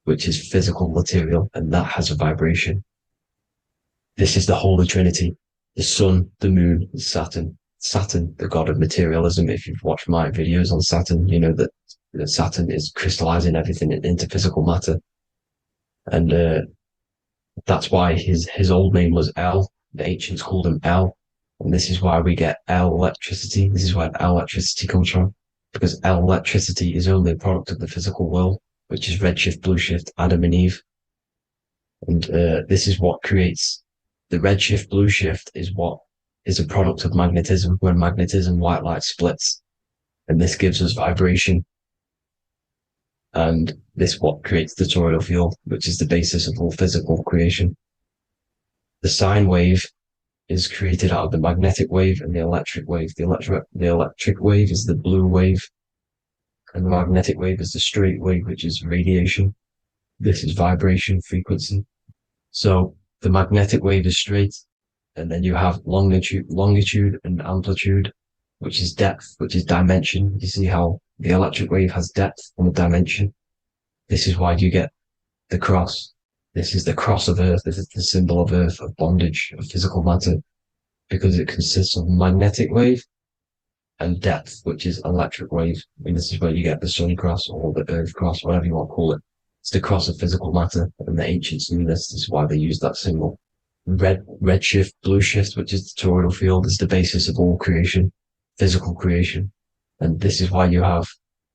which is physical material, and that has a vibration. This is the Holy Trinity: the sun, the moon, and Saturn. Saturn, the god of materialism. If you've watched my videos on Saturn, you know that Saturn is crystallizing everything into physical matter. And that's why his old name was El. The ancients called him El. And this is why we get L electricity. This is where L electricity comes from. Because L electricity is only a product of the physical world, which is redshift, blueshift, Adam and Eve. And this is what creates the redshift, blueshift is what is a product of magnetism. When magnetism, white light splits. And this gives us vibration. And this is what creates the toroidal field, which is the basis of all physical creation. The sine wave is created out of the magnetic wave and the electric wave. The electric wave is the blue wave, and the magnetic wave is the straight wave, which is radiation. This is vibration frequency. So the magnetic wave is straight, and then you have longitude and amplitude, which is depth, which is dimension. You see how the electric wave has depth and a dimension. This is why you get the cross. This is the cross of Earth. This is the symbol of Earth, of bondage, of physical matter, because it consists of magnetic wave and depth, which is electric wave. I mean, this is where you get the sun cross or the earth cross, whatever you want to call it. It's the cross of physical matter, and the ancients knew this. This is why they used that symbol. Redshift, blueshift, which is the toroidal field, is the basis of all creation, physical creation. And this is why you have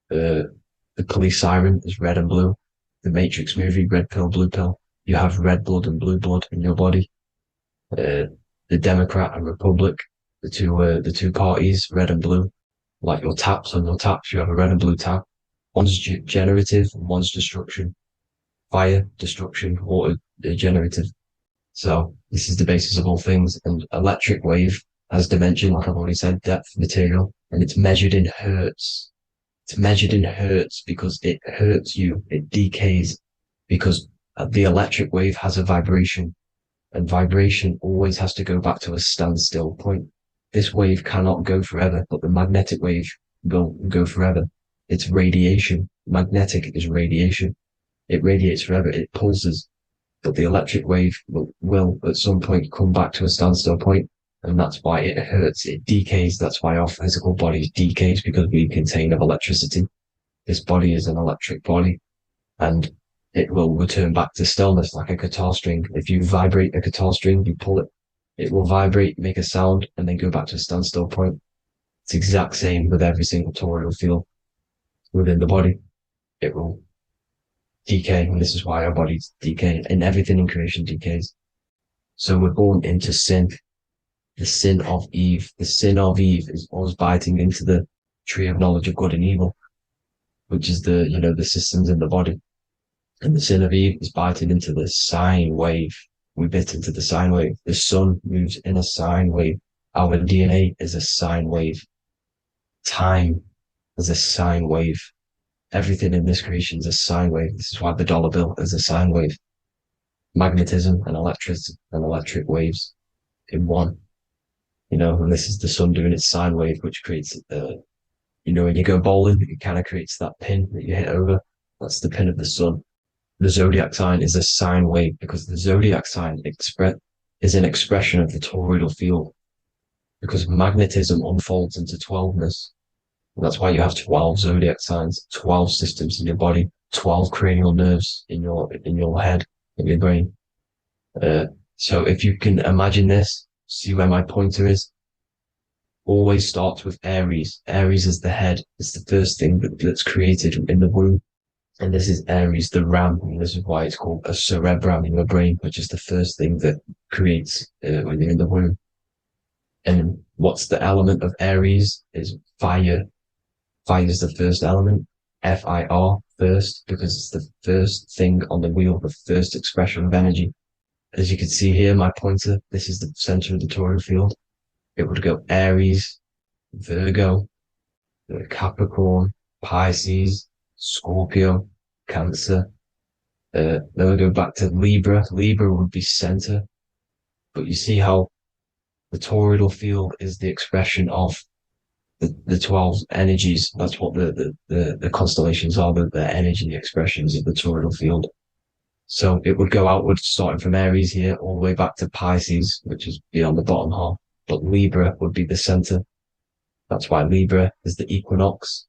the police siren is red and blue. The Matrix movie, red pill, blue pill. You have red blood and blue blood in your body. The Democrat and Republic, the two parties, red and blue. Like your taps on your taps, you have a red and blue tap. One's generative and one's destruction. Fire, destruction, water, generative. So this is the basis of all things. And electric wave has dimension, like I've already said, depth, material, and it's measured in hertz. It's measured in hertz because it hurts you. It decays because the electric wave has a vibration, and vibration always has to go back to a standstill point. This wave cannot go forever, but the magnetic wave will go forever. It's radiation. Magnetic is radiation. It radiates forever. It pulses, but the electric wave will at some point come back to a standstill point. And that's why it hurts, it decays. That's why our physical body decays, because we contain of electricity. This body is an electric body, and it will return back to stillness like a guitar string. If you vibrate a guitar string, you pull it, it will vibrate, make a sound, and then go back to a standstill point. It's the exact same with every single toroidal field within the body. It will decay, and this is why our bodies decay, and everything in creation decays. So we're born into sin. The sin of Eve. The sin of Eve is us biting into the tree of knowledge of good and evil, which is the systems in the body. And the sin of Eve is biting into the sine wave. We bit into the sine wave. The sun moves in a sine wave. Our DNA is a sine wave. Time is a sine wave. Everything in this creation is a sine wave. This is why the dollar bill is a sine wave. Magnetism and electric waves in one. And this is the sun doing its sine wave, which creates, when you go bowling, it kind of creates that pin that you hit over. That's the pin of the sun. The zodiac sign is a sine wave because the zodiac sign is an expression of the toroidal field, because magnetism unfolds into 12ness. And that's why you have 12 zodiac signs, 12 systems in your body, 12 cranial nerves in your head, in your brain. So if you can imagine this, see where my pointer is. Always starts with Aries. Aries is the head. It's the first thing that's created in the womb. And this is Aries, the ram. And this is why it's called a cerebrum in your brain, which is the first thing that creates when you're in the womb. And what's the element of Aries is fire. Fire is the first element. F-I-R, first, because it's the first thing on the wheel, the first expression of energy. As you can see here, my pointer, this is the center of the toroidal field. It would go Aries, Virgo, Capricorn, Pisces, Scorpio, Cancer. Then we go back to Libra. Libra would be center. But you see how the toroidal field is the expression of the 12 energies. That's what the constellations are, the energy expressions of the toroidal field. So it would go outward, starting from Aries here, all the way back to Pisces, which is beyond the bottom half. But Libra would be the center. That's why Libra is the equinox.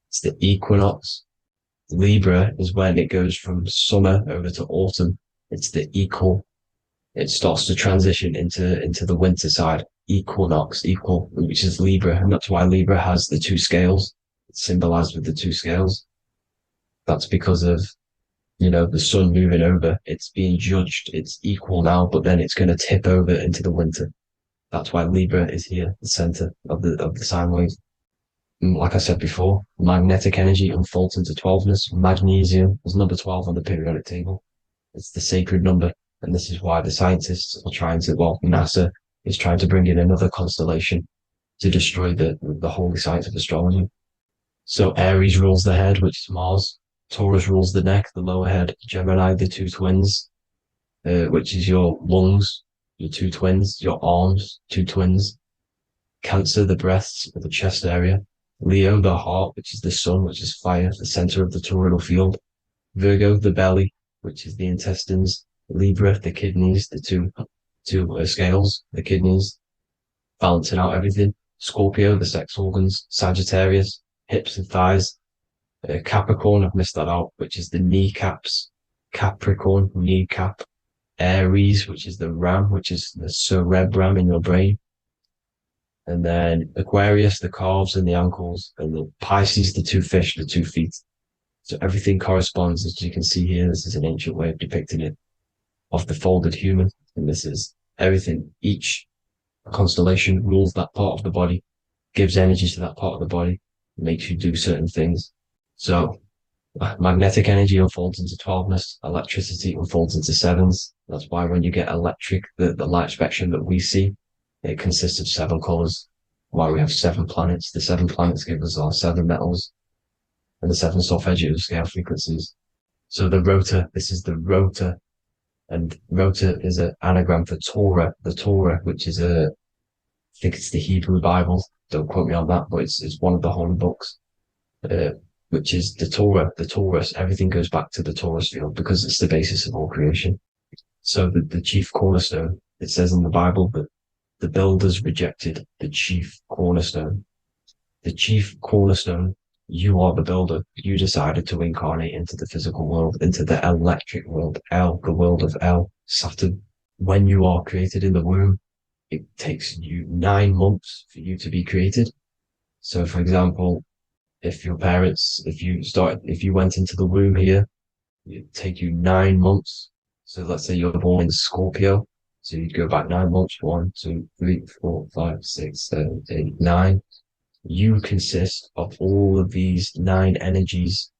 It's the equinox. Libra is when it goes from summer over to autumn. It's the equal. It starts to transition into the winter side. Equinox, equal, which is Libra. And that's why Libra has the two scales. It's symbolized with the two scales. That's because of, the sun moving over. It's being judged. It's equal now, but then it's going to tip over into the winter. That's why Libra is here, the center of the sine wave. And like I said before, magnetic energy unfolds into 12ness. Magnesium is number 12 on the periodic table. It's the sacred number. And this is why the scientists are trying to, NASA is trying to bring in another constellation to destroy the holy science of astrology. So Aries rules the head, which is Mars. Taurus rules the neck, the lower head. Gemini, the two twins, which is your lungs, your two twins, your arms, two twins. Cancer, the breasts, the chest area. Leo, the heart, which is the sun, which is fire, the center of the toroidal field. Virgo, the belly, which is the intestines. Libra, the kidneys, the two scales, the kidneys, balancing out everything. Scorpio, the sex organs. Sagittarius, hips and thighs. Capricorn, I've missed that out, which is the kneecaps. Capricorn, kneecap. Aries, which is the ram, which is the cerebrum in your brain. And then Aquarius, the calves and the ankles. And the Pisces, the two fish, the 2 feet. So everything corresponds, as you can see here. This is an ancient way of depicting it, of the folded human. And this is everything. Each constellation rules that part of the body, gives energy to that part of the body, makes you do certain things. So magnetic energy unfolds into 12ness, electricity unfolds into 7s. That's why when you get electric, the light spectrum that we see, it consists of 7 colors. Why we have 7 planets. The 7 planets give us our 7 metals and the 7 solfeggio scale frequencies. So the rotor, this is the rotor, and rotor is an anagram for Torah, the Torah, which is I think it's the Hebrew Bible. Don't quote me on that, but it's one of the holy books. Which is the Torah, the Taurus. Everything goes back to the Taurus field because it's the basis of all creation. So the chief cornerstone, it says in the Bible that the builders rejected the chief cornerstone. The chief cornerstone, you are the builder. You decided to incarnate into the physical world, into the electric world, the world of Saturn. When you are created in the womb, it takes you 9 months for you to be created. So for example, if you went into the womb here, it'd take you 9 months. So let's say you're born in Scorpio. So you'd go back 9 months, 1, 2, 3, 4, 5, 6, 7, 8, 9. You consist of all of these 9 energies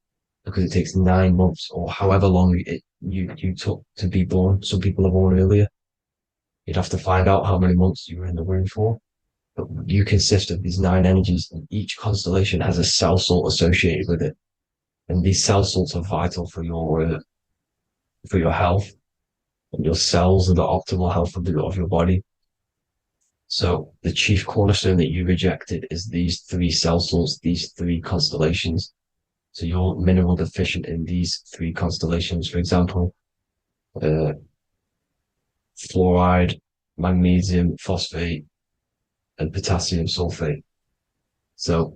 because it takes 9 months or however long you took to be born. Some people are born earlier. You'd have to find out how many months you were in the womb for. But you consist of these 9 energies, and each constellation has a cell salt associated with it. And these cell salts are vital for your health, and your cells are the optimal health of your body. So the chief cornerstone that you rejected is these 3 cell salts, these 3 constellations. So you're mineral deficient in these 3 constellations. For example, fluoride, magnesium, phosphate, and potassium sulfate. So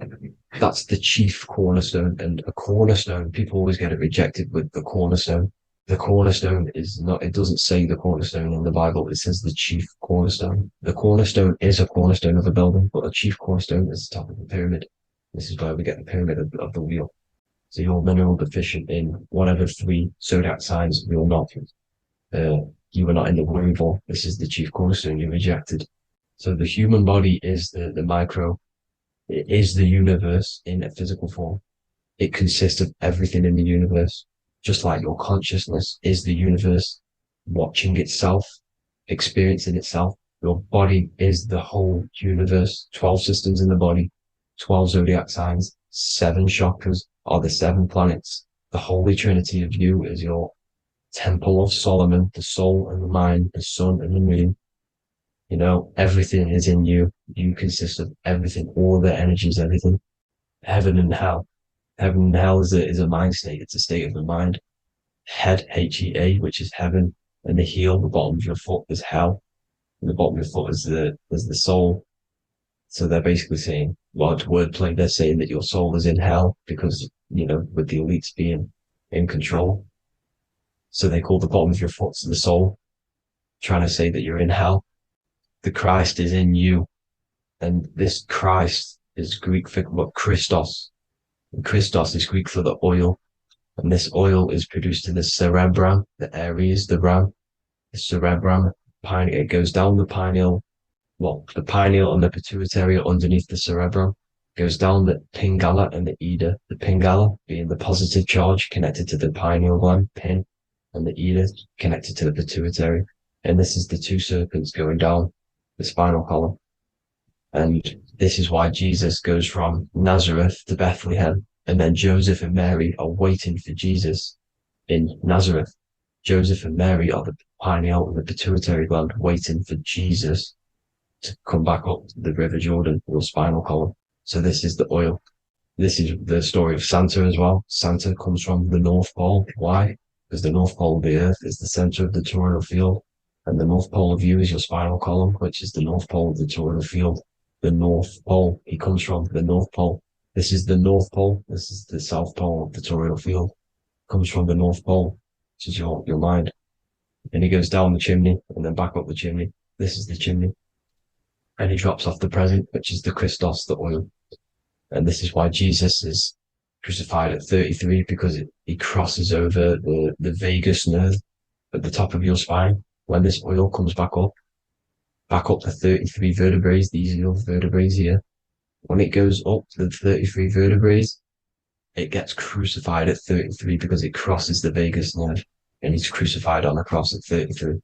that's the chief cornerstone. And a cornerstone, people always get it rejected with the cornerstone. The cornerstone is not, it doesn't say the cornerstone in the Bible. It says the chief cornerstone. The cornerstone is a cornerstone of a building, but a chief cornerstone is the top of the pyramid. This is where we get the pyramid of the wheel. So you're mineral deficient in whatever 3 zodiac signs you're not. You were not in the womb for. This is the chief cornerstone you rejected. So the human body is the micro. It is the universe in a physical form. It consists of everything in the universe. Just like your consciousness is the universe watching itself, experiencing itself. Your body is the whole universe. 12 systems in the body, 12 zodiac signs, 7 chakras are the 7 planets. The Holy Trinity of you is your Temple of Solomon, the soul and the mind, the sun and the moon. You know, everything is in you. You consist of everything, all the energies, everything. Heaven and hell. Heaven and hell is a mind state. It's a state of the mind. Head, Hea, which is heaven, and the heel, the bottom of your foot, is hell. And the bottom of your foot is the soul. So they're basically saying, well, it's wordplay. They're saying that your soul is in hell because, you know, with the elites being in control. So they call the bottom of your foot the soul, trying to say that you're in hell. The Christ is in you. And this Christ is Greek for what? Christos. And Christos is Greek for the oil. And this oil is produced in the cerebrum, the Aries, the ram, the cerebrum. It goes down the pineal. Well, the pineal and the pituitary are underneath the cerebrum. Goes down the pingala and the ida. The pingala being the positive charge connected to the pineal gland, pin, and the ida connected to the pituitary. And this is the two serpents going down the spinal column. And this is why Jesus goes from Nazareth to Bethlehem, and then Joseph and Mary are waiting for Jesus in Nazareth. Joseph and Mary are the pineal and the pituitary gland waiting for Jesus to come back up the River Jordan, or spinal column. So this is the oil. This is the story of Santa as well. Santa comes from the North Pole. Why? Because the North Pole of the Earth is the center of the toroidal field, and the North Pole of you is your spinal column, which is the North Pole of the toroidal field. The North Pole, he comes from the North Pole. This is the North Pole. This is the South Pole of the toroidal field. Comes from the North Pole, which is your mind. And he goes down the chimney and then back up the chimney. This is the chimney. And he drops off the present, which is the Christos, the oil. And this is why Jesus is crucified at 33, because he crosses over the vagus nerve at the top of your spine. When this oil comes back up the 33 vertebrae, these are your vertebrae here. When it goes up to the 33 vertebrae, it gets crucified at 33 because it crosses the vagus nerve, and he's crucified on a cross at 33.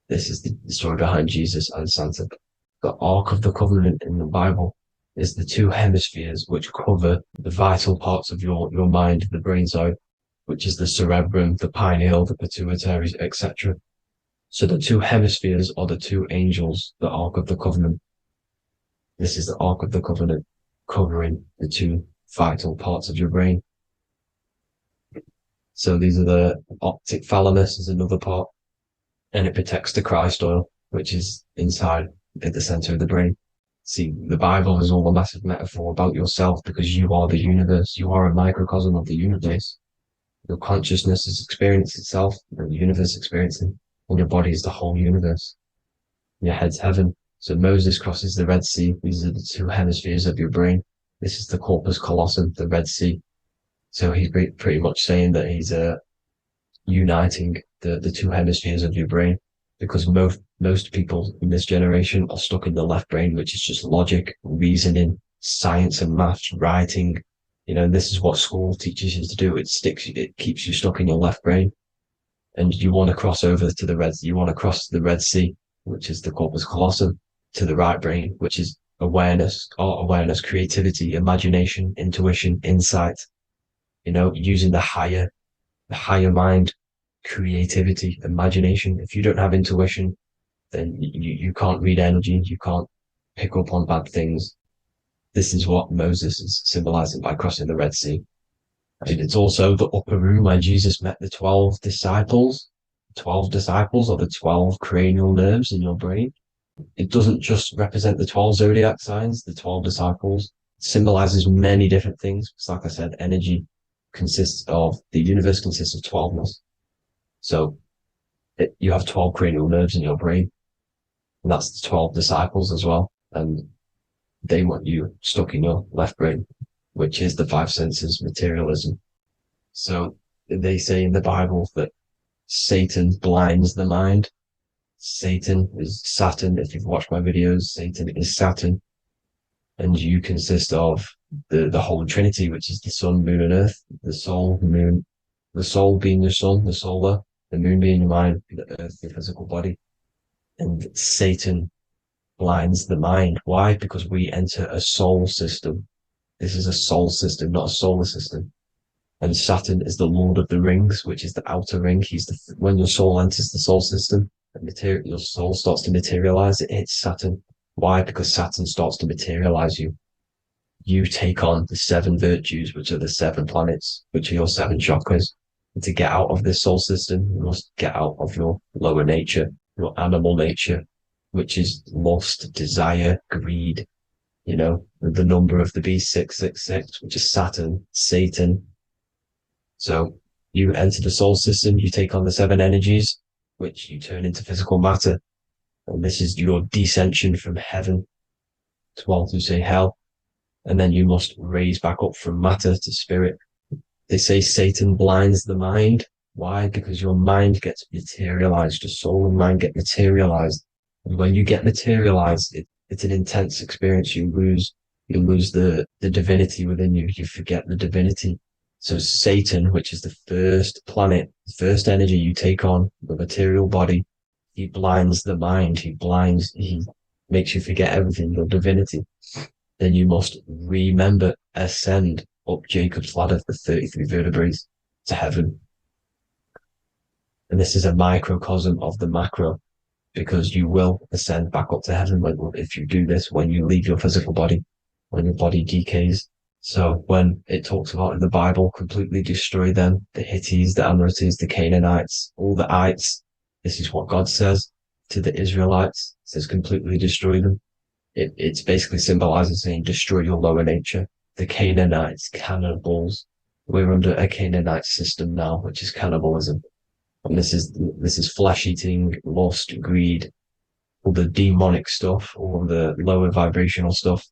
This is the story behind Jesus and Santa. The Ark of the Covenant in the Bible is the two hemispheres which cover the vital parts of your mind, the brain side, which is the cerebrum, the pineal, the pituitary, etc. So the two hemispheres are the two angels, the Ark of the Covenant. This is the Ark of the Covenant covering the two vital parts of your brain. So these are the optic thalamus is another part, and it protects the Christ oil, which is inside at the center of the brain. See, the Bible is all a massive metaphor about yourself because you are the universe. You are a microcosm of the universe. Your consciousness has experienced itself, and the universe experiencing, and your body is the whole universe. Your head's heaven. So Moses crosses the Red Sea. These are the two hemispheres of your brain. This is the corpus callosum, the Red Sea. So he's pretty much saying that he's uniting the two hemispheres of your brain, because most people in this generation are stuck in the left brain, which is just logic, reasoning, science and maths, writing. You know, this is what school teaches you to do. It keeps you stuck in your left brain. And you want to cross over to you want to cross the Red Sea, which is the corpus callosum, to the right brain, which is awareness, art awareness, creativity, imagination, intuition, insight, you know, using the higher mind, creativity, imagination. If you don't have intuition, then you can't read energy, you can't pick up on bad things. This is what Moses is symbolizing by crossing the Red Sea. And it's also the upper room where Jesus met the 12 disciples. 12 disciples are the 12 cranial nerves in your brain. It doesn't just represent the 12 zodiac signs, the 12 disciples. It symbolizes many different things. Because like I said, energy the universe consists of 12ness. So you have 12 cranial nerves in your brain. And that's the 12 disciples as well. And they want you stuck in your left brain, which is the five senses, materialism. So they say in the Bible that Satan blinds the mind. Satan is Saturn. If you've watched my videos, Satan is Saturn. And you consist of the Holy Trinity, which is the sun, moon, and earth, the soul, the moon, the soul being your sun, the solar, the moon being your mind, the earth, your physical body. And Satan blinds the mind. Why? Because we enter a soul system. This is a soul system, not a solar system. And Saturn is the Lord of the Rings, which is the outer ring. When your soul enters the soul system, Your soul starts to materialize. It hits Saturn. Why? Because Saturn starts to materialize you. You take on the 7 virtues, which are the 7 planets, which are your 7 chakras. And to get out of this soul system, you must get out of your lower nature, your animal nature, which is lust, desire, greed. You know, the number of the beast 666, which is Saturn, Satan. So you enter the soul system, you take on the 7 energies, which you turn into physical matter. And this is your descension from heaven to, well, to say hell. And then you must raise back up from matter to spirit. They say Satan blinds the mind. Why? Because your mind gets materialized. Your soul and mind get materialized. And when you get materialized, it's an intense experience. You lose the divinity within you. You forget the divinity. So Satan, which is the first planet, the first energy you take on, the material body, he blinds the mind. He makes you forget everything, your divinity. Then you must remember, ascend up Jacob's ladder, the 33 vertebrae, to heaven. And this is a microcosm of the macro, because you will ascend back up to heaven if you do this, when you leave your physical body, when your body decays. So when it talks about in the Bible, completely destroy them, the Hittites, the Amorites, the Canaanites, all the ites, this is what God says to the Israelites. It says completely destroy them. It's basically symbolizing saying destroy your lower nature. The Canaanites, cannibals. We're under a Canaanite system now, which is cannibalism. And this is flesh eating, lust, greed, all the demonic stuff, all the lower vibrational stuff,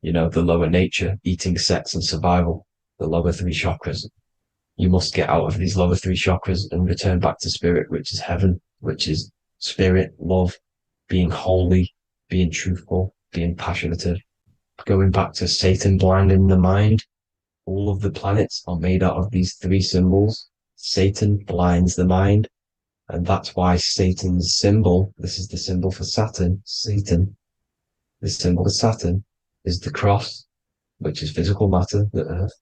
you know, the lower nature, eating, sex, and survival, the lower 3 chakras. You must get out of these lower 3 chakras and return back to spirit, which is heaven, which is spirit, love, being holy, being truthful, being passionate. Going back to Satan blinding the mind, all of the planets are made out of these 3 symbols. Satan blinds the mind, and that's why Satan's symbol, this is the symbol for Saturn, Satan, the symbol of Saturn is the cross, which is physical matter, the earth,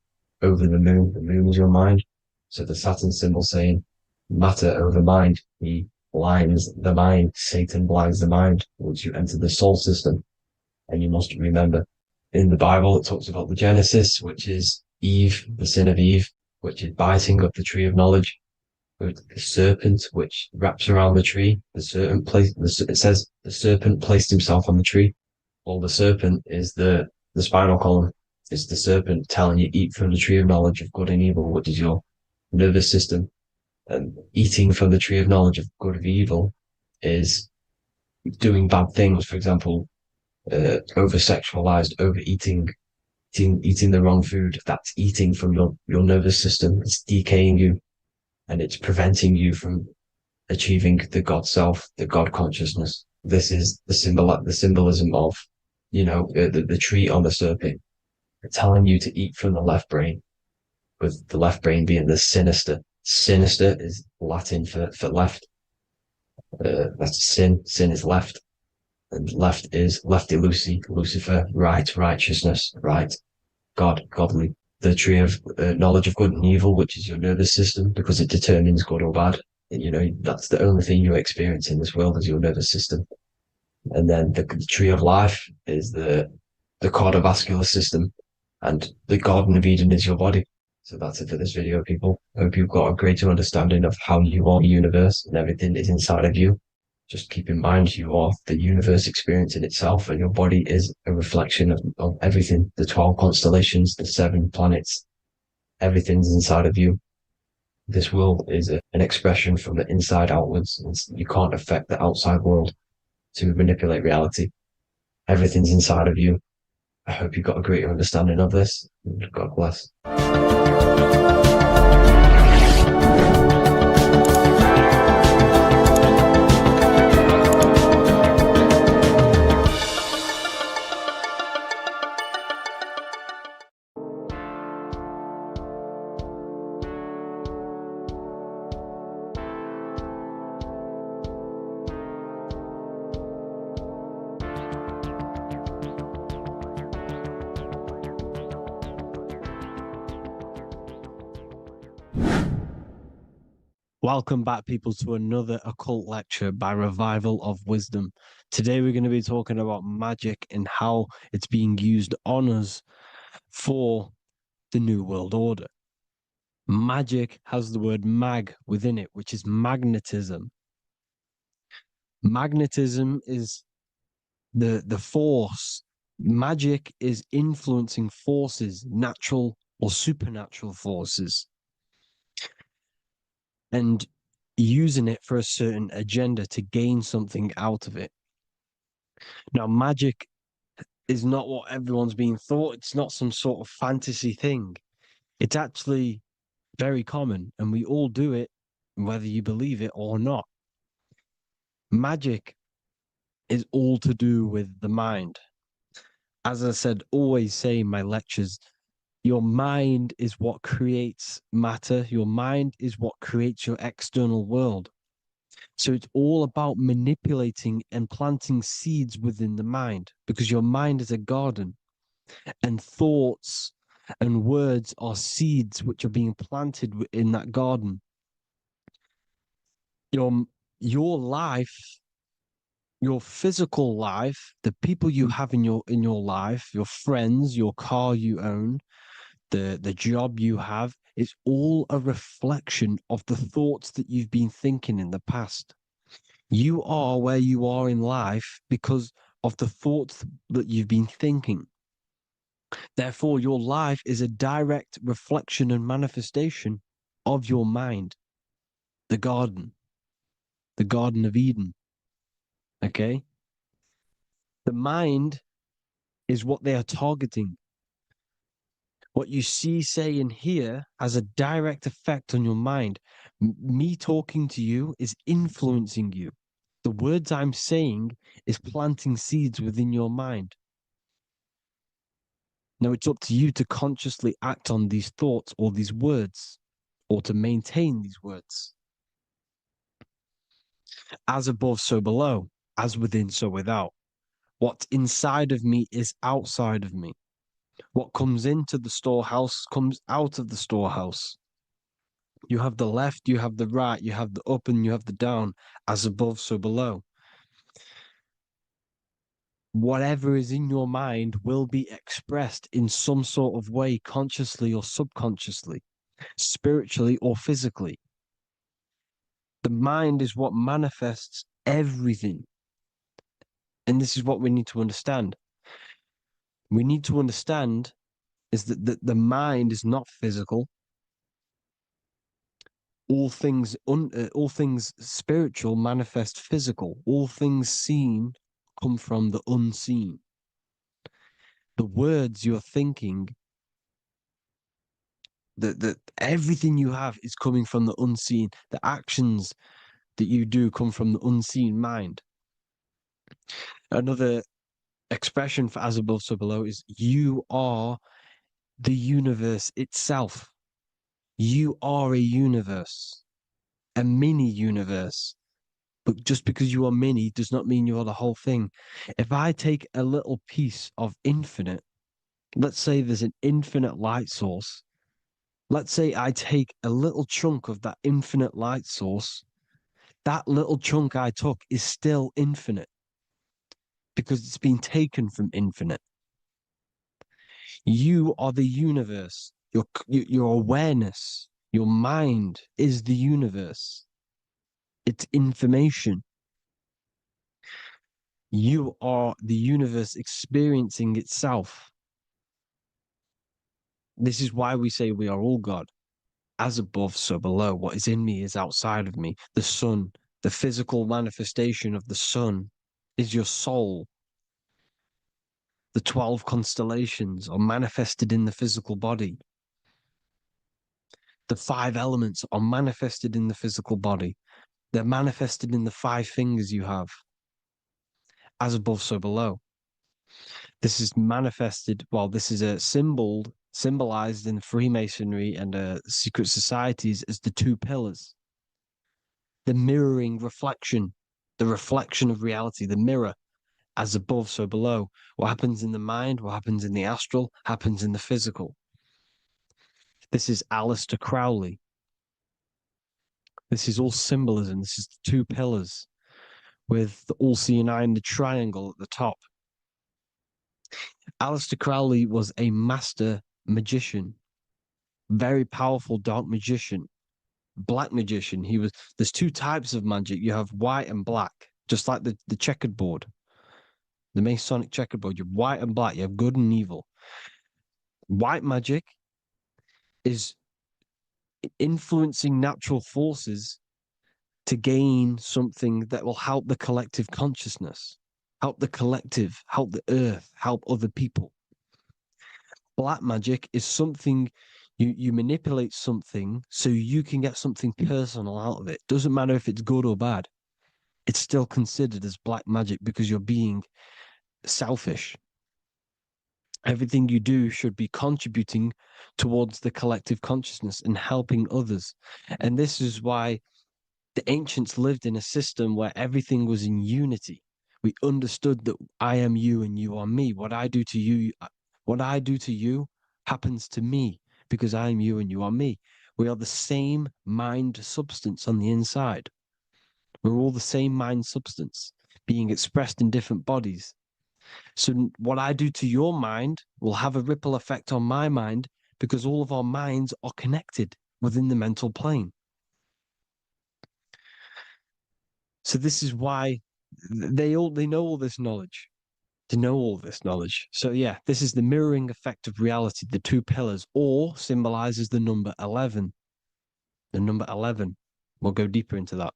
over the moon is your mind. So the Saturn symbol saying matter over mind, he blinds the mind, Satan blinds the mind once you enter the soul system. And you must remember, in the Bible, it talks about the Genesis, which is Eve, the sin of Eve, which is biting of the tree of knowledge, with the serpent, which wraps around the tree. It says the serpent placed himself on the tree. Well, the serpent is the spinal column. It's the serpent telling you eat from the tree of knowledge of good and evil, which is your nervous system. And eating from the tree of knowledge of good and evil is doing bad things. For example, over-sexualized, overeating, eating the wrong food. That's eating from your nervous system. It's decaying you, and it's preventing you from achieving the God self, the God consciousness. This is the symbolism of, you know, the tree on the serpent, telling you to eat from the left brain, with the left brain being the sinister. Sinister is Latin for left. That's sin. Sin is left. And left is lefty Lucy, Lucifer, right, righteousness, right, God, godly. The tree of knowledge of good and evil, which is your nervous system, because it determines good or bad. And, you know, that's the only thing you experience in this world is your nervous system. And then the tree of life is the cardiovascular system, and the Garden of Eden is your body. So that's it for this video, people. I hope you've got a greater understanding of how you are the universe and everything is inside of you. Just keep in mind you are the universe experience in itself, and your body is a reflection of everything. The 12 constellations, the 7 planets, everything's inside of you. This world is an expression from the inside outwards. You can't affect the outside world to manipulate reality. Everything's inside of you. I hope you got a greater understanding of this. God bless. Welcome back, people, to another occult lecture by Revival of Wisdom. Today, we're going to be talking about magic and how it's being used on us for the New World Order. Magic has the word mag within it, which is magnetism. Magnetism is the force. Magic is influencing forces, natural or supernatural forces, and using it for a certain agenda to gain something out of it. Now, magic is not what everyone's being thought. It's not some sort of fantasy thing. It's actually very common, and we all do it, whether you believe it or not. Magic is all to do with the mind. As I said, always say in my lectures, your mind is what creates matter. Your mind is what creates your external world. So it's all about manipulating and planting seeds within the mind, because your mind is a garden, and thoughts and words are seeds which are being planted in that garden. Your life, your physical life, the people you have in your life, your friends, your car you own, the job you have, is all a reflection of the thoughts that you've been thinking in the past. You are where you are in life because of the thoughts that you've been thinking. Therefore, your life is a direct reflection and manifestation of your mind, the Garden of Eden. Okay? The mind is what they are targeting. What you see, say, and hear has a direct effect on your mind. Me talking to you is influencing you. The words I'm saying is planting seeds within your mind. Now it's up to you to consciously act on these thoughts or these words, or to maintain these words. As above, so below, as within, so without. What's inside of me is outside of me. What comes into the storehouse comes out of the storehouse. You have the left, you have the right, you have the up and you have the down, as above, so below. Whatever is in your mind will be expressed in some sort of way, consciously or subconsciously, spiritually or physically. The mind is what manifests everything. And this is what we need to understand. We need to understand is that the mind is not physical. All things spiritual manifest physical. All things seen come from the unseen. The words you're thinking, that everything you have is coming from the unseen. The actions that you do come from the unseen mind. Another expression for as above, so below is you are the universe itself. You are a universe, a mini universe. But just because you are mini does not mean you are the whole thing. If I take a little piece of infinite, let's say there's an infinite light source. Let's say I take a little chunk of that infinite light source. That little chunk I took is still infinite because it's been taken from infinite. You are the universe. Your awareness, your mind is the universe. It's information. You are the universe experiencing itself. This is why we say we are all God. As above, so below. What is in me is outside of me. The sun, the physical manifestation of the sun, is your soul. The 12 constellations are manifested in the physical body. The 5 elements are manifested in the physical body. They're manifested in the 5 fingers you have. As above, so below. This is manifested, well, this is a symbolized in Freemasonry and secret societies as the 2 pillars. The mirroring reflection, the reflection of reality, the mirror, as above, so below. What happens in the mind, what happens in the astral, happens in the physical. This is Aleister Crowley. This is all symbolism. This is the two pillars with the all-seeing eye and the triangle at the top. Aleister Crowley was a master magician, very powerful dark magician, black magician. There's two types of magic. You have white and black, just like the checkerboard, the Masonic checkerboard. You have white and black, you have good and evil. White magic is influencing natural forces to gain something that will help the collective consciousness, help the collective, help the earth, help other people. Black magic is something you manipulate something so you can get something personal out of it. Doesn't matter if it's good or bad. It's still considered as black magic because you're being selfish. Everything you do should be contributing towards the collective consciousness and helping others. And this is why the ancients lived in a system where everything was in unity. We understood that I am you and you are me. What I do to you happens to me because I am you and you are me. We are the same mind substance on the inside. We're all the same mind substance being expressed in different bodies. So what I do to your mind will have a ripple effect on my mind because all of our minds are connected within the mental plane. So this is why they know all this knowledge. They know all this knowledge. So yeah, this is the mirroring effect of reality, the two pillars, or symbolizes the number 11. The number 11. We'll go deeper into that.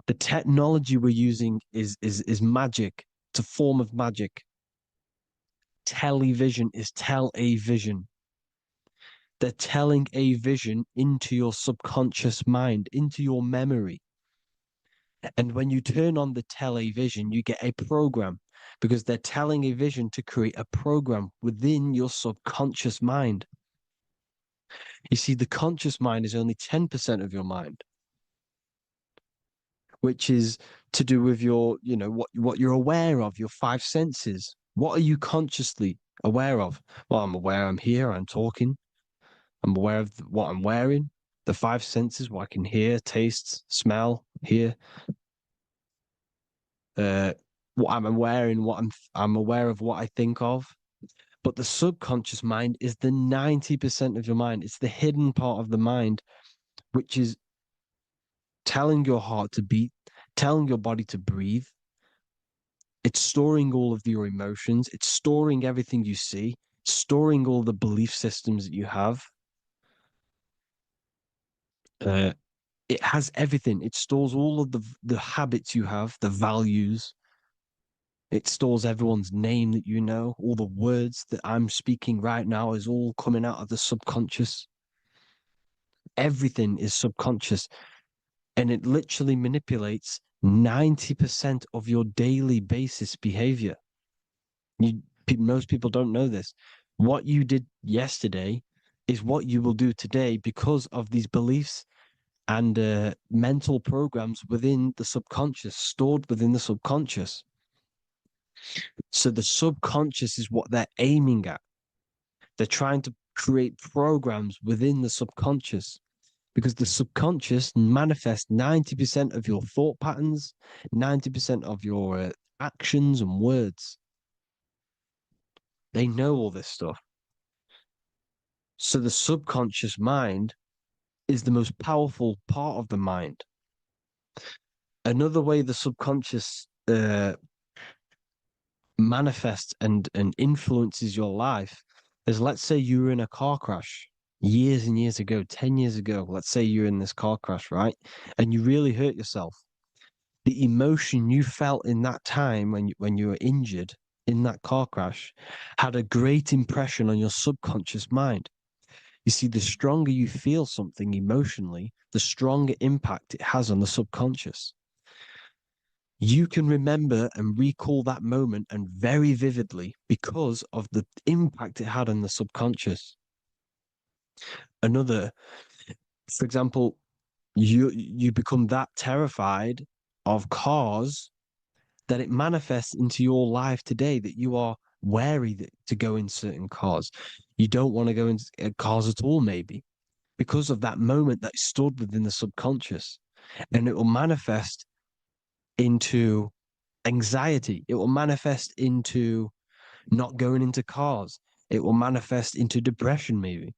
The technology we're using is magic. It's a form of magic. Television is tell a vision. They're telling a vision into your subconscious mind, into your memory. And when you turn on the television, you get a program because they're telling a vision to create a program within your subconscious mind. You see, the conscious mind is only 10% of your mind, which is to do with your, what you're aware of, your five senses. What are you consciously aware of? Well, I'm aware I'm here, I'm talking. I'm aware of what I'm wearing, the five senses, what I can hear, taste, smell, hear. What I'm wearing, I'm aware of what I think of. But the subconscious mind is the 90% of your mind. It's the hidden part of the mind, which is telling your heart to beat, telling your body to breathe. It's storing all of your emotions. It's storing everything you see, storing all the belief systems that you have. It has everything. It stores all of the habits you have, the values. It stores everyone's name that you know. All the words that I'm speaking right now is all coming out of the subconscious. Everything is subconscious. And it literally manipulates 90% of your daily basis behavior. Most people don't know this. What you did yesterday is what you will do today because of these beliefs and mental programs within the subconscious, stored within the subconscious. So the subconscious is what they're aiming at. They're trying to create programs within the subconscious because the subconscious manifests 90% of your thought patterns, 90% of your actions and words. They know all this stuff. So the subconscious mind is the most powerful part of the mind. Another way the subconscious manifests and influences your life is, let's say you were in a car crash years and years ago, 10 years ago. Let's say you're in this car crash, right? And you really hurt yourself. The emotion you felt in that time when you were injured in that car crash had a great impression on your subconscious mind. You see, the stronger you feel something emotionally, the stronger impact it has on the subconscious. You can remember and recall that moment and very vividly because of the impact it had on the subconscious. For example, you become that terrified of cars that it manifests into your life today, that you are wary to go in certain cars. You don't want to go in cars at all, maybe. because of that moment that is stored within the subconscious. And it will manifest into anxiety. It will manifest into not going into cars. It will manifest into depression, maybe.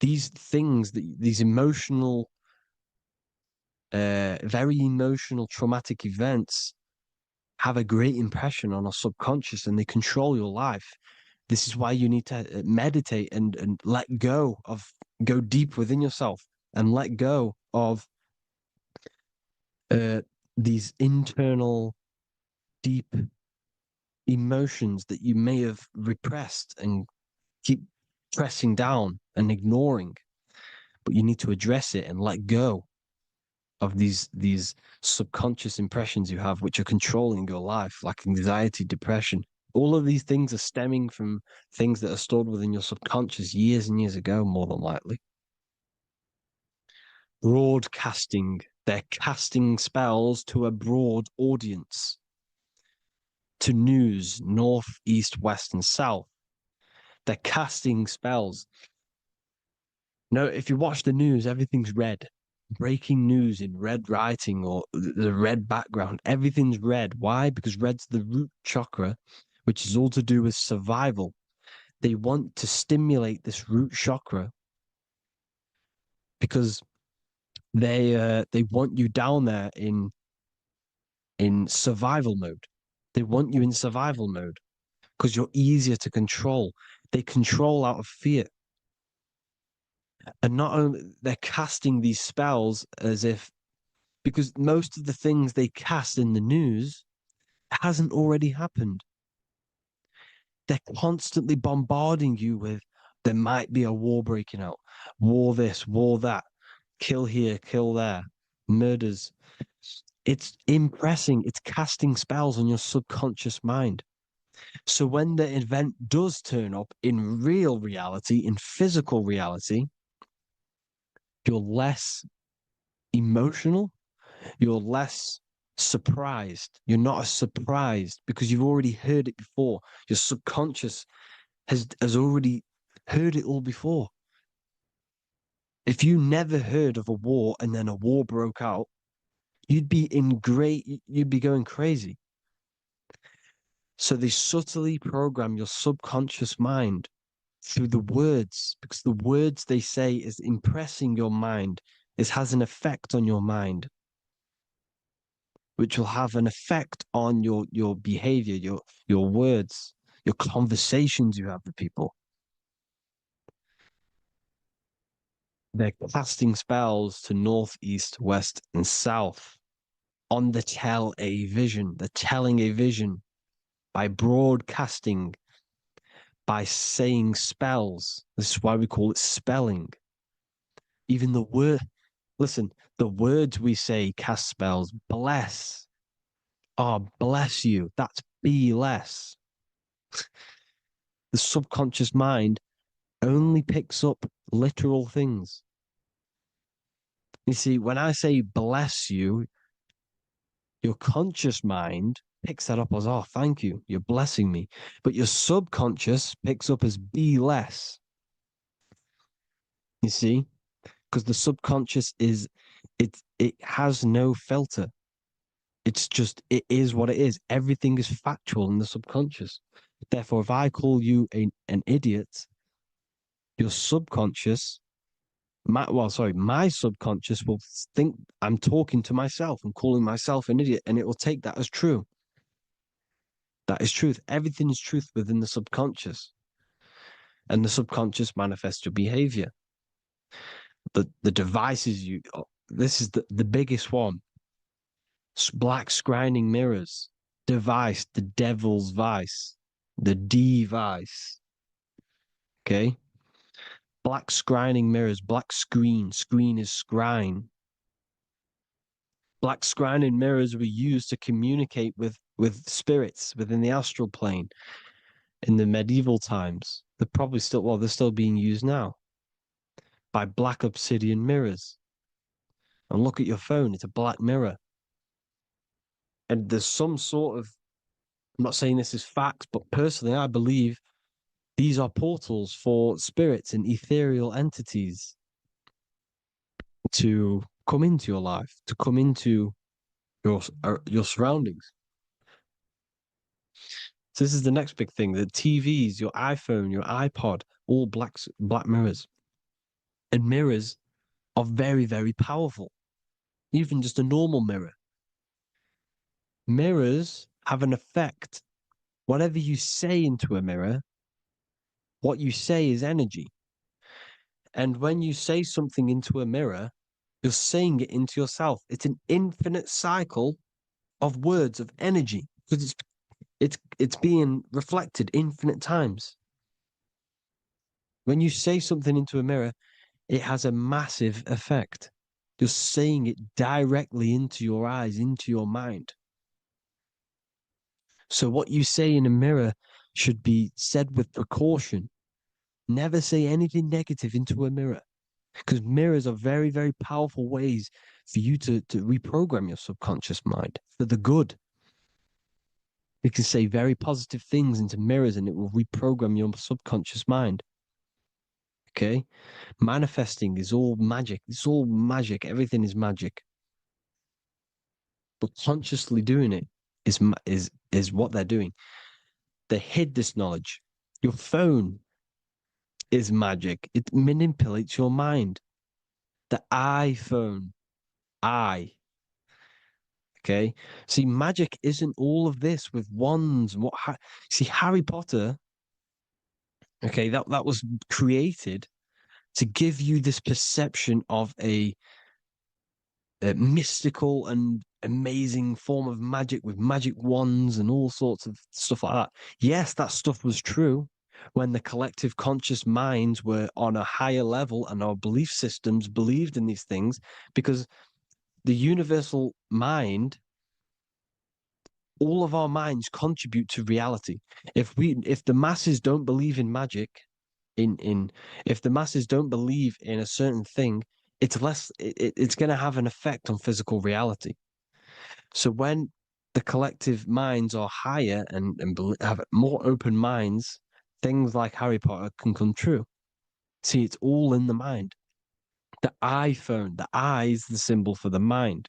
These things, these emotional, very emotional, traumatic events have a great impression on our subconscious, and they control your life. This is why you need to meditate and let go go deep within yourself and let go of these internal, deep emotions that you may have repressed and keep pressing down and ignoring. But you need to address it and let go of these subconscious impressions you have, which are controlling your life, like anxiety, depression. All of these things are stemming from things that are stored within your subconscious years and years ago, more than likely. Broadcasting. They're casting spells to a broad audience, to news, north, east, west, and south. They're casting spells. No, if you watch the news, everything's red. Breaking news in red writing or the red background, everything's red. Why? Because red's the root chakra, which is all to do with survival. They want to stimulate this root chakra because they want you down there in survival mode. They want you in survival mode because you're easier to control. They control out of fear. And not only they're casting these spells as if, because most of the things they cast in the news hasn't already happened. They're constantly bombarding you with there might be a war breaking out, war this, war that, kill here, kill there, murders. It's impressing, it's casting spells on your subconscious mind. So when the event does turn up in real reality, in physical reality, you're less emotional, you're less surprised. You're not as surprised because you've already heard it before. Your subconscious has already heard it all before. If you never heard of a war and then a war broke out, you'd be going crazy. So they subtly program your subconscious mind through the words, because the words they say is impressing your mind. It has an effect on your mind, which will have an effect on your behavior, your words, your conversations you have with people. They're casting spells to north, east, west, and south on the tell a vision. They're telling a vision by broadcasting, by saying spells. This is why we call it spelling. Even the word, listen, the words we say cast spells. Bless. Oh, bless you. That's be less. The subconscious mind only picks up literal things. You see, when I say bless you, your conscious mind picks that up as, oh, thank you, you're blessing me. But your subconscious picks up as be less. You see? Because the subconscious it has no filter. It's just, it is what it is. Everything is factual in the subconscious. Therefore, if I call you an idiot, your subconscious, my subconscious will think I'm talking to myself and calling myself an idiot, and it will take that as true. That is truth. Everything is truth within the subconscious. And the subconscious manifests your behavior. The devices this is the biggest one. Black scrying mirrors, device, the devil's vice, the device. Okay? Black scrying mirrors, black screen is scrying. Black scrying mirrors were used to communicate with spirits within the astral plane in the medieval times. They're still being used now by black obsidian mirrors. And look at your phone, it's a black mirror. And there's some sort of, I'm not saying this is fact, but personally, I believe these are portals for spirits and ethereal entities to come into your life, to come into your surroundings. So this is the next big thing: the TVs, your iPhone, your iPod, all black mirrors, and mirrors are very, very powerful. Even just a normal mirror. Mirrors have an effect. Whatever you say into a mirror, what you say is energy. And when you say something into a mirror, you're saying it into yourself. It's an infinite cycle of words of energy because it's being reflected infinite times. When you say something into a mirror, it has a massive effect. You're saying it directly into your eyes, into your mind. So what you say in a mirror should be said with precaution. Never say anything negative into a mirror, because mirrors are very, very powerful ways for you to reprogram your subconscious mind for the good. You can say very positive things into mirrors and it will reprogram your subconscious mind. Okay? Manifesting is all magic. It's all magic. Everything is magic. But consciously doing it is what they're doing. They hid this knowledge. Your phone is magic. It manipulates your mind. The iPhone, okay. See, magic isn't all of this with wands and see, Harry Potter, okay, that was created to give you this perception of a mystical and amazing form of magic with magic wands and all sorts of stuff like that. Yes, that stuff was true when the collective conscious minds were on a higher level and our belief systems believed in these things, because the universal mind, all of our minds contribute to reality. If the masses don't believe in magic, if the masses don't believe in a certain thing, it's going to have an effect on physical reality. So when the collective minds are higher and have more open minds, things like Harry Potter can come true. See, it's all in the mind. The iPhone, the I is the symbol for the mind,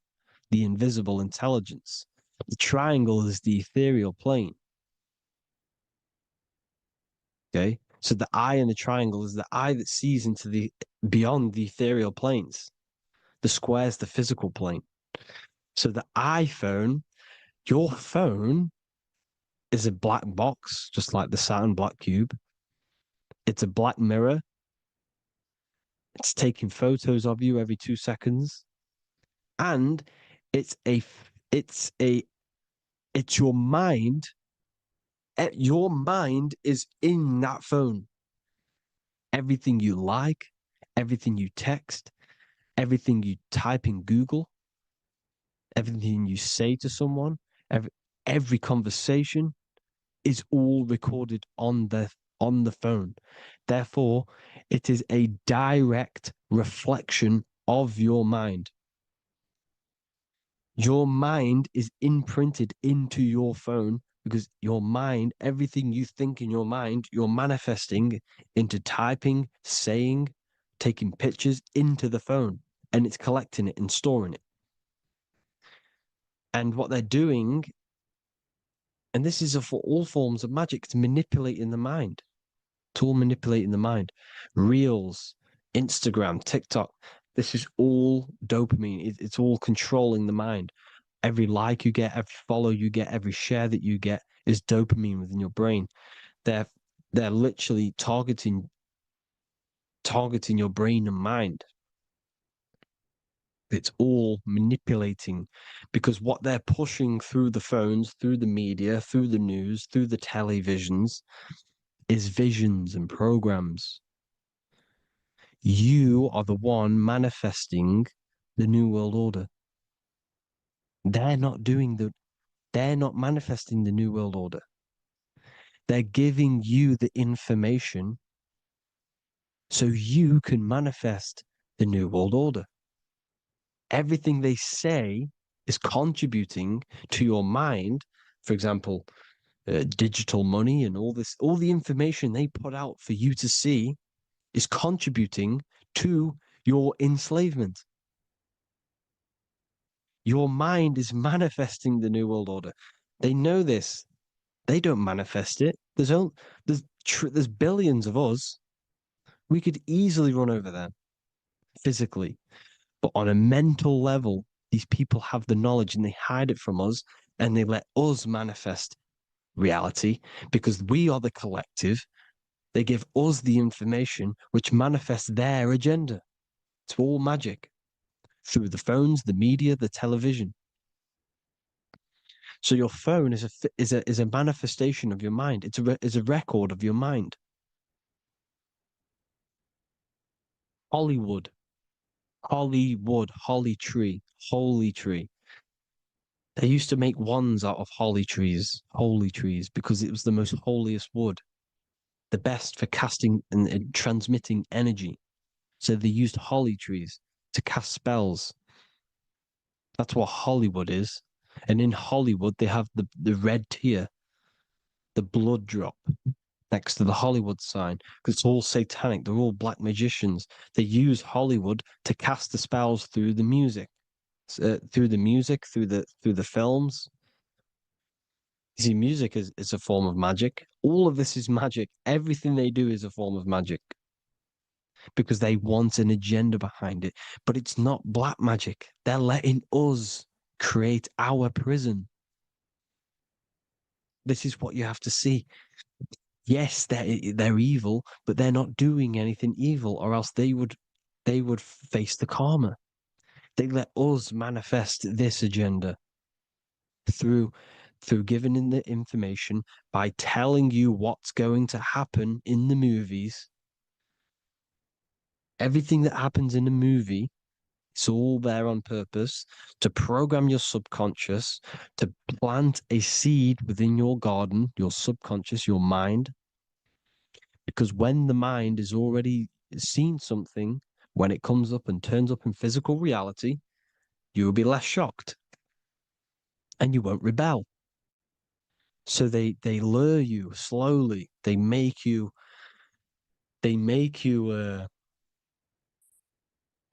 the invisible intelligence. The triangle is the ethereal plane. Okay. So the eye in the triangle is the eye that sees into the beyond the ethereal planes. The square is the physical plane. So the iPhone, your phone is a black box, just like the Saturn black cube. It's a black mirror. It's taking photos of you every 2 seconds. And it's your mind. Your mind is in that phone. Everything you like, everything you text, everything you type in Google, everything you say to someone, every conversation is all recorded on the phone. Therefore, it is a direct reflection of your mind. Your mind is imprinted into your phone because your mind, everything you think in your mind, you're manifesting into typing, saying, taking pictures into the phone, and it's collecting it and storing it. And what they're doing, and this is for all forms of magic, it's manipulating the mind. It's all manipulating the mind. Reels, Instagram, TikTok, this is all dopamine. It's all controlling the mind. Every like you get, every follow you get, every share that you get is dopamine within your brain. They're literally targeting your brain and mind. It's all manipulating, because what they're pushing through the phones, through the media, through the news, through the televisions is visions and programs. You are the one manifesting the New World Order. They're not manifesting the New World Order. They're giving you the information so you can manifest the New World Order. Everything they say is contributing to your mind. For example, digital money and all the information they put out for you to see is contributing to your enslavement. Your mind is manifesting the New World Order. They know this. They don't manifest it. There's billions of us. We could easily run over them physically. But on a mental level, these people have the knowledge and they hide it from us and they let us manifest reality because we are the collective. They give us the information which manifests their agenda. It's all magic through the phones, the media, the television. So your phone is a manifestation of your mind. It's a record of your mind. Hollywood, holly tree, holy tree. They used to make wands out of holy trees, because it was the most holiest wood, the best for casting and transmitting energy. So they used holly trees to cast spells. That's what Hollywood is. And in Hollywood, they have the red tear, the blood drop next to the Hollywood sign, because it's all satanic. They're all black magicians. They use Hollywood to cast the spells through the music, through the films. You see, music is a form of magic. All of this is magic. Everything they do is a form of magic because they want an agenda behind it. But it's not black magic. They're letting us create our prison. This is what you have to see. Yes, they're evil, but they're not doing anything evil, or else they would face the karma. They let us manifest this agenda through giving in the information, by telling you what's going to happen in the movies. Everything that happens in a movie, it's all there on purpose to program your subconscious, to plant a seed within your garden, your subconscious, your mind. Because when the mind is already seen something, when it comes up and turns up in physical reality, you will be less shocked and you won't rebel. So they lure you slowly. They make you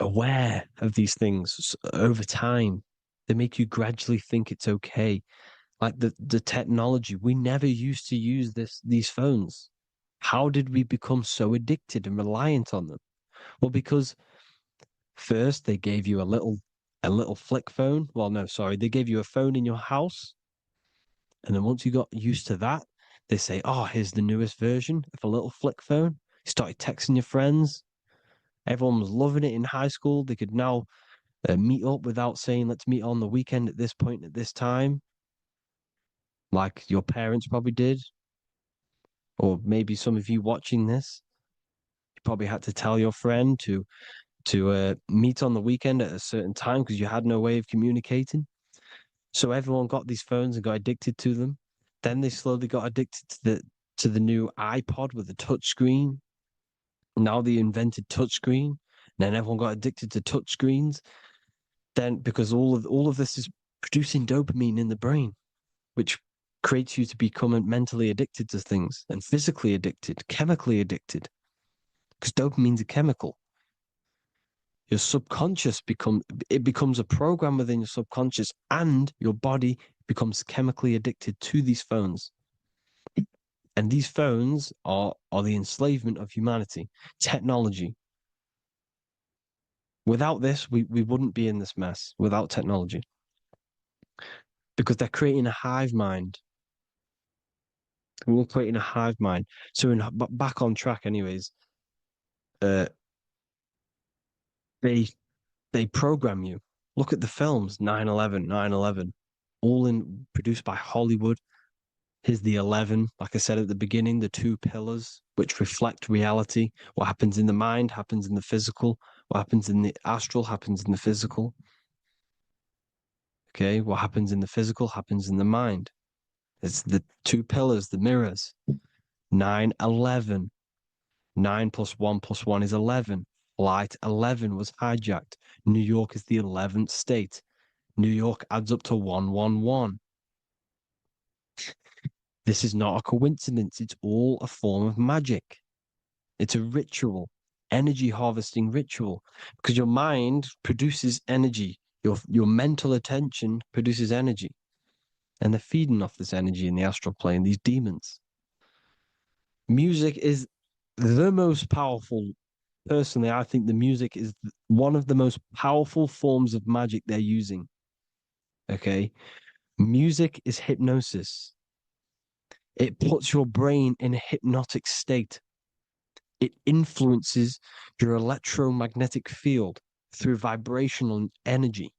aware of these things over time. They make you gradually think it's okay. Like the technology, we never used to use these phones. How did we become so addicted and reliant on them? Well, because first they gave you a little flick phone. Well, no, sorry, they gave you a phone in your house. And then once you got used to that, they say, oh, here's the newest version of a little flick phone. You started texting your friends. Everyone was loving it in high school. They could now meet up without saying, let's meet on the weekend at this point at this time, like your parents probably did. Or maybe some of you watching this, you probably had to tell your friend to meet on the weekend at a certain time because you had no way of communicating. So everyone got these phones and got addicted to them. Then they slowly got addicted to the new iPod with the touch screen. Now they invented touchscreen. Then everyone got addicted to touchscreens. Then because all of this is producing dopamine in the brain, which creates you to become mentally addicted to things and physically addicted, chemically addicted. Because dopamine's a chemical. Your subconscious becomes a program within your subconscious, and your body becomes chemically addicted to these phones. And these phones are the enslavement of humanity, technology. Without this, we wouldn't be in this mess without technology. Because they're creating a hive mind. We're creating a hive mind. So back on track anyways, they program you. Look at the films, 9/11, 9/11, all produced by Hollywood. Here's the 11, like I said at the beginning, the two pillars which reflect reality. What happens in the mind happens in the physical. What happens in the astral happens in the physical. Okay, what happens in the physical happens in the mind. It's the two pillars, the mirrors. 9/11. 9 plus 1 plus 1 is 11. Flight 11 was hijacked. New York is the 11th state. New York adds up to 111. This is not a coincidence. It's all a form of magic. It's a ritual, energy harvesting ritual, because your mind produces energy. Your mental attention produces energy, and they're feeding off this energy in the astral plane, these demons. Music is the most powerful. Personally, I think the music is one of the most powerful forms of magic they're using. Okay. Music is hypnosis. It puts your brain in a hypnotic state. It influences your electromagnetic field through vibrational energy.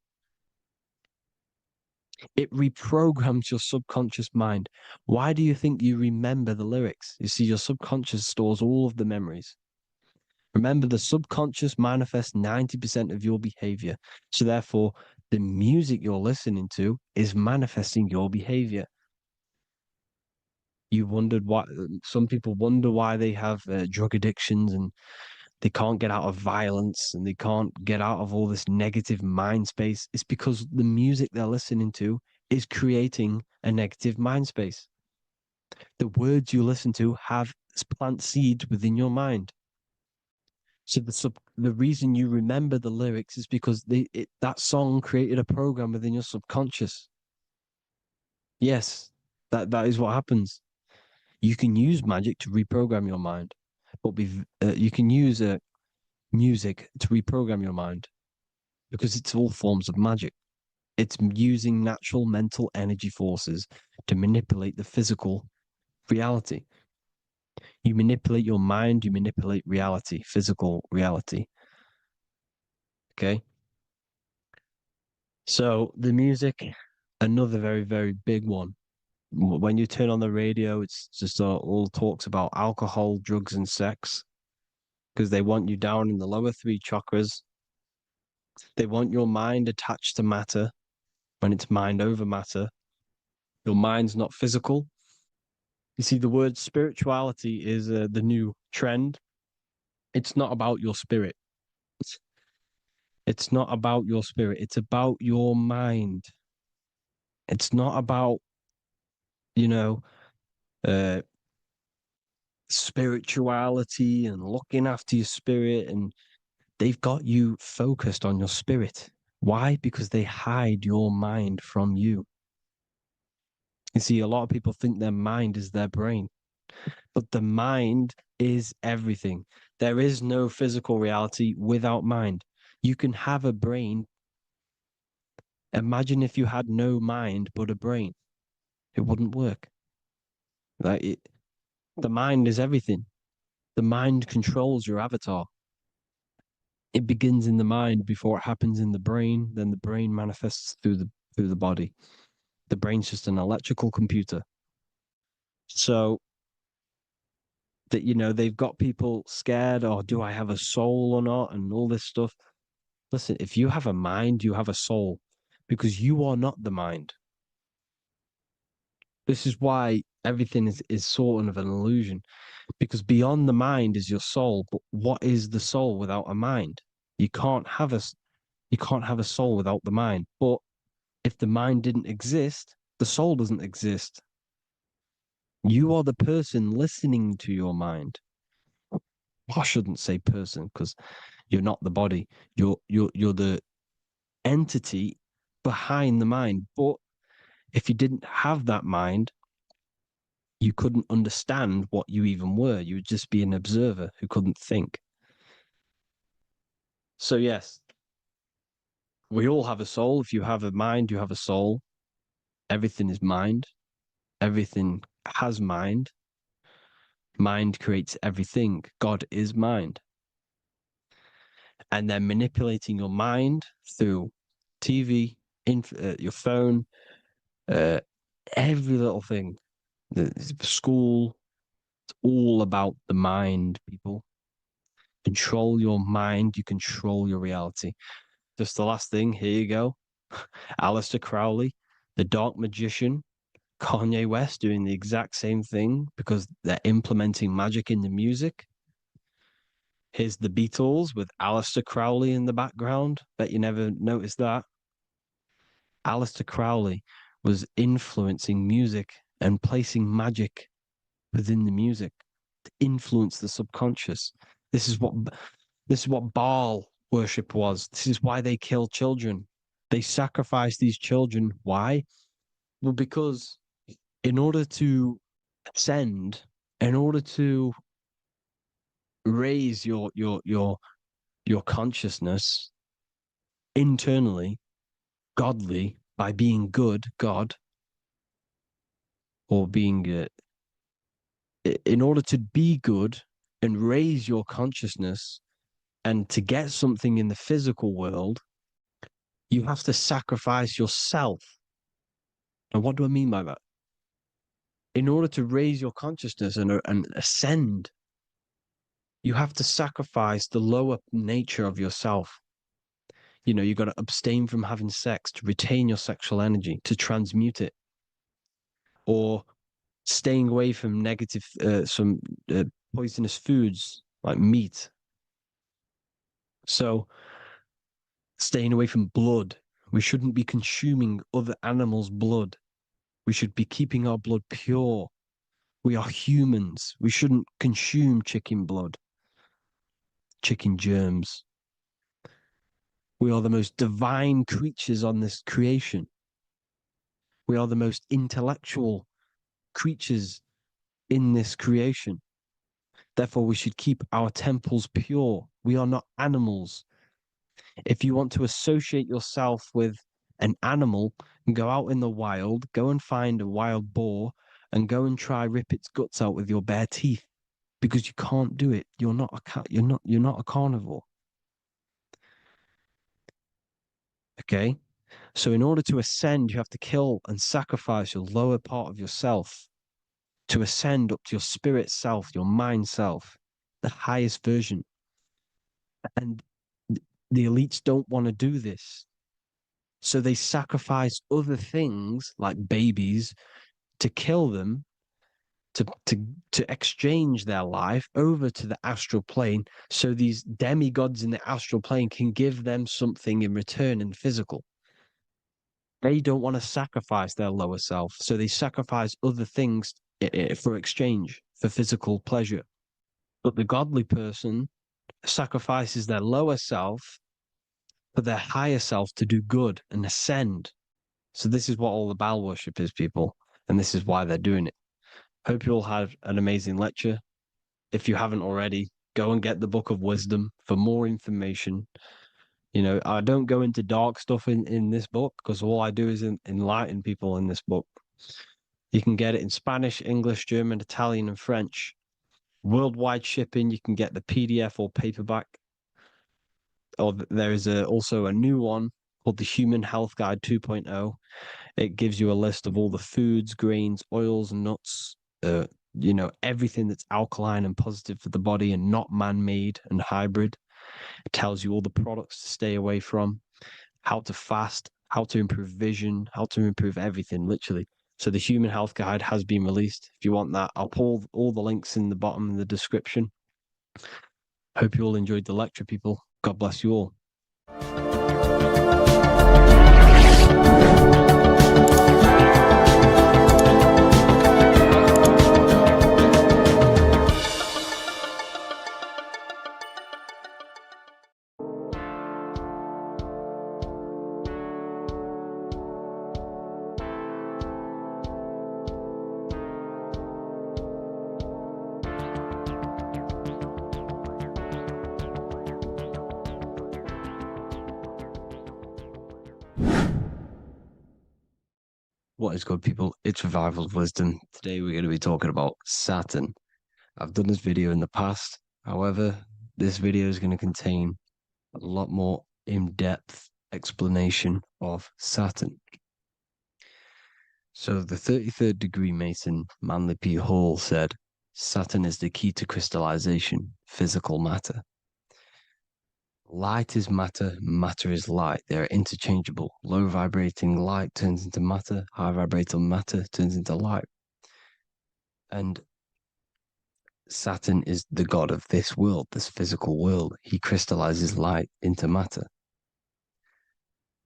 It reprograms your subconscious mind. Why do you think you remember the lyrics? You see, your subconscious stores all of the memories. Remember, the subconscious manifests 90% of your behavior. So therefore, the music you're listening to is manifesting your behavior. You wondered why some people wonder why they have drug addictions and they can't get out of violence and they can't get out of all this negative mind space. It's because the music they're listening to is creating a negative mind space. The words you listen to have plant seeds within your mind. So the reason you remember the lyrics is because that song created a program within your subconscious. Yes, that is what happens. You can use magic to reprogram your mind, but you can use music to reprogram your mind because it's all forms of magic. It's using natural mental energy forces to manipulate the physical reality. You manipulate your mind, you manipulate reality, physical reality. Okay. So the music, another very, very big one. When you turn on the radio, it's just all talks about alcohol, drugs, and sex because they want you down in the lower three chakras. They want your mind attached to matter when it's mind over matter. Your mind's not physical. You see, the word spirituality is the new trend. It's not about your spirit. It's not about your spirit. It's about your mind. It's not about, you know, uh, spirituality and looking after your spirit. And they've got you focused on your spirit. Why? Because they hide your mind from you. You see, a lot of people think their mind is their brain, but the mind is everything. There is no physical reality without mind. You can have a brain. Imagine if you had no mind but a brain. It wouldn't work. The mind is everything. The mind controls your avatar. It begins in the mind before it happens in the brain. Then the brain manifests through the body. The brain's just an electrical computer. So that they've got people scared. Or do I have a soul or not? And all this stuff. Listen, if you have a mind, you have a soul, because you are not the mind. This is why everything is sort of an illusion, because beyond the mind is your soul. But what is the soul without a mind? You can't have a soul without the mind. But if the mind didn't exist, the soul doesn't exist. You are the person listening to your mind. I shouldn't say person because you're not the body. You're the entity behind the mind. But if you didn't have that mind, you couldn't understand what you even were. You would just be an observer who couldn't think. So yes, we all have a soul. If you have a mind, you have a soul. Everything is mind. Everything has mind. Mind creates everything. God is mind. And then manipulating your mind through TV, your phone, every little thing, the school, it's all about the mind, people. Control your mind, you control your reality. Just the last thing, here you go. Aleister Crowley, the dark magician, Kanye West doing the exact same thing because they're implementing magic in the music. Here's the Beatles with Aleister Crowley in the background. Bet you never noticed that. Aleister Crowley was influencing music and placing magic within the music to influence the subconscious. This is what Baal worship was. This is why they kill children. They sacrifice these children. Why? Well, because in order to ascend, in order to raise your consciousness internally, godly, by being good, God, or being in order to be good and raise your consciousness and to get something in the physical world, you have to sacrifice yourself. And what do I mean by that? In order to raise your consciousness and ascend, you have to sacrifice the lower nature of yourself. You've got to abstain from having sex to retain your sexual energy, to transmute it, or staying away from some poisonous foods like meat. So, staying away from blood. We shouldn't be consuming other animals' blood. We should be keeping our blood pure. We are humans. We shouldn't consume chicken blood, chicken germs. We are the most divine creatures on this creation. We are the most intellectual creatures in this creation. Therefore, we should keep our temples pure. We are not animals. If you want to associate yourself with an animal, go out in the wild, go and find a wild boar and go and try rip its guts out with your bare teeth, because you can't do it. You're not a cat. You're not a carnivore. Okay? So in order to ascend, you have to kill and sacrifice your lower part of yourself to ascend up to your spirit self, your mind self, the highest version. And the elites don't want to do this. So they sacrifice other things like babies to kill them, to exchange their life over to the astral plane, so these demigods in the astral plane can give them something in return in physical. They don't want to sacrifice their lower self, so they sacrifice other things for exchange, for physical pleasure. But the godly person sacrifices their lower self for their higher self to do good and ascend. So this is what all the Baal worship is, people, and this is why they're doing it. Hope you all had an amazing lecture. If you haven't already, go and get the Book of Wisdom for more information. I don't go into dark stuff in this book, because all I do is enlighten people in this book. You can get it in Spanish, English, German, Italian, and French. Worldwide shipping. You can get the PDF or paperback. Or there is also a new one called the Human Health Guide 2.0. It gives you a list of all the foods, grains, oils, and nuts, everything that's alkaline and positive for the body and not man-made and hybrid. It tells you all the products to stay away from, how to fast, how to improve vision, how to improve everything, literally. So the Human Health Guide has been released. If you want that, I'll pull all the links in the bottom of the description. Hope you all enjoyed the lecture, people. God bless you all. What is good, people? It's Revival of Wisdom. Today we're going to be talking about Saturn. I've done this video in the past. However, this video is going to contain a lot more in-depth explanation of Saturn. So the 33rd degree Mason, Manly P. Hall, said, Saturn is the key to crystallization, physical matter. Light is matter, matter is light. They are interchangeable. Low vibrating light turns into matter, high vibrating matter turns into light. And Saturn is the god of this world, this physical world. He crystallizes light into matter.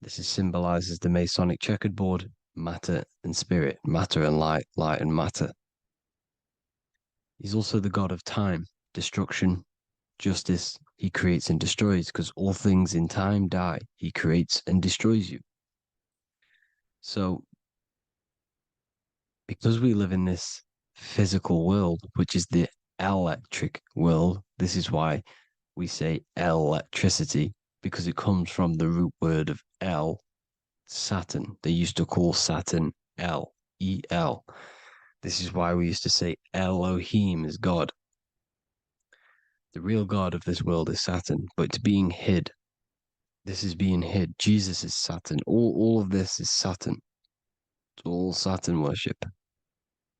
This is symbolized as the Masonic checkerboard, matter and spirit, matter and light, light and matter. He's also the god of time, destruction, justice. He creates and destroys, because all things in time die. He creates and destroys you. So, because we live in this physical world, which is the electric world, this is why we say electricity, because it comes from the root word of El, Saturn. They used to call Saturn El, E-L. This is why we used to say Elohim is God. The real God of this world is Saturn, but it's being hid. This is being hid. Jesus is Saturn. All of this is Saturn. It's all Saturn worship.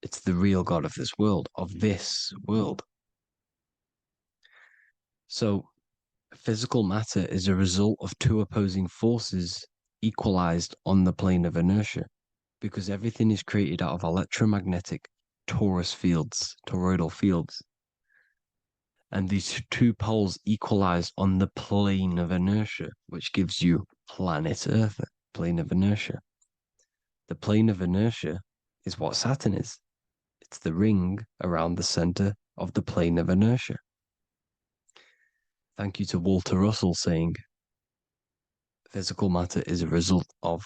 It's the real God of this world, So, physical matter is a result of two opposing forces equalized on the plane of inertia, because everything is created out of electromagnetic toroidal fields. And these two poles equalize on the plane of inertia, which gives you planet Earth, plane of inertia. The plane of inertia is what Saturn is. It's the ring around the center of the plane of inertia. Thank you to Walter Russell saying, physical matter is a result of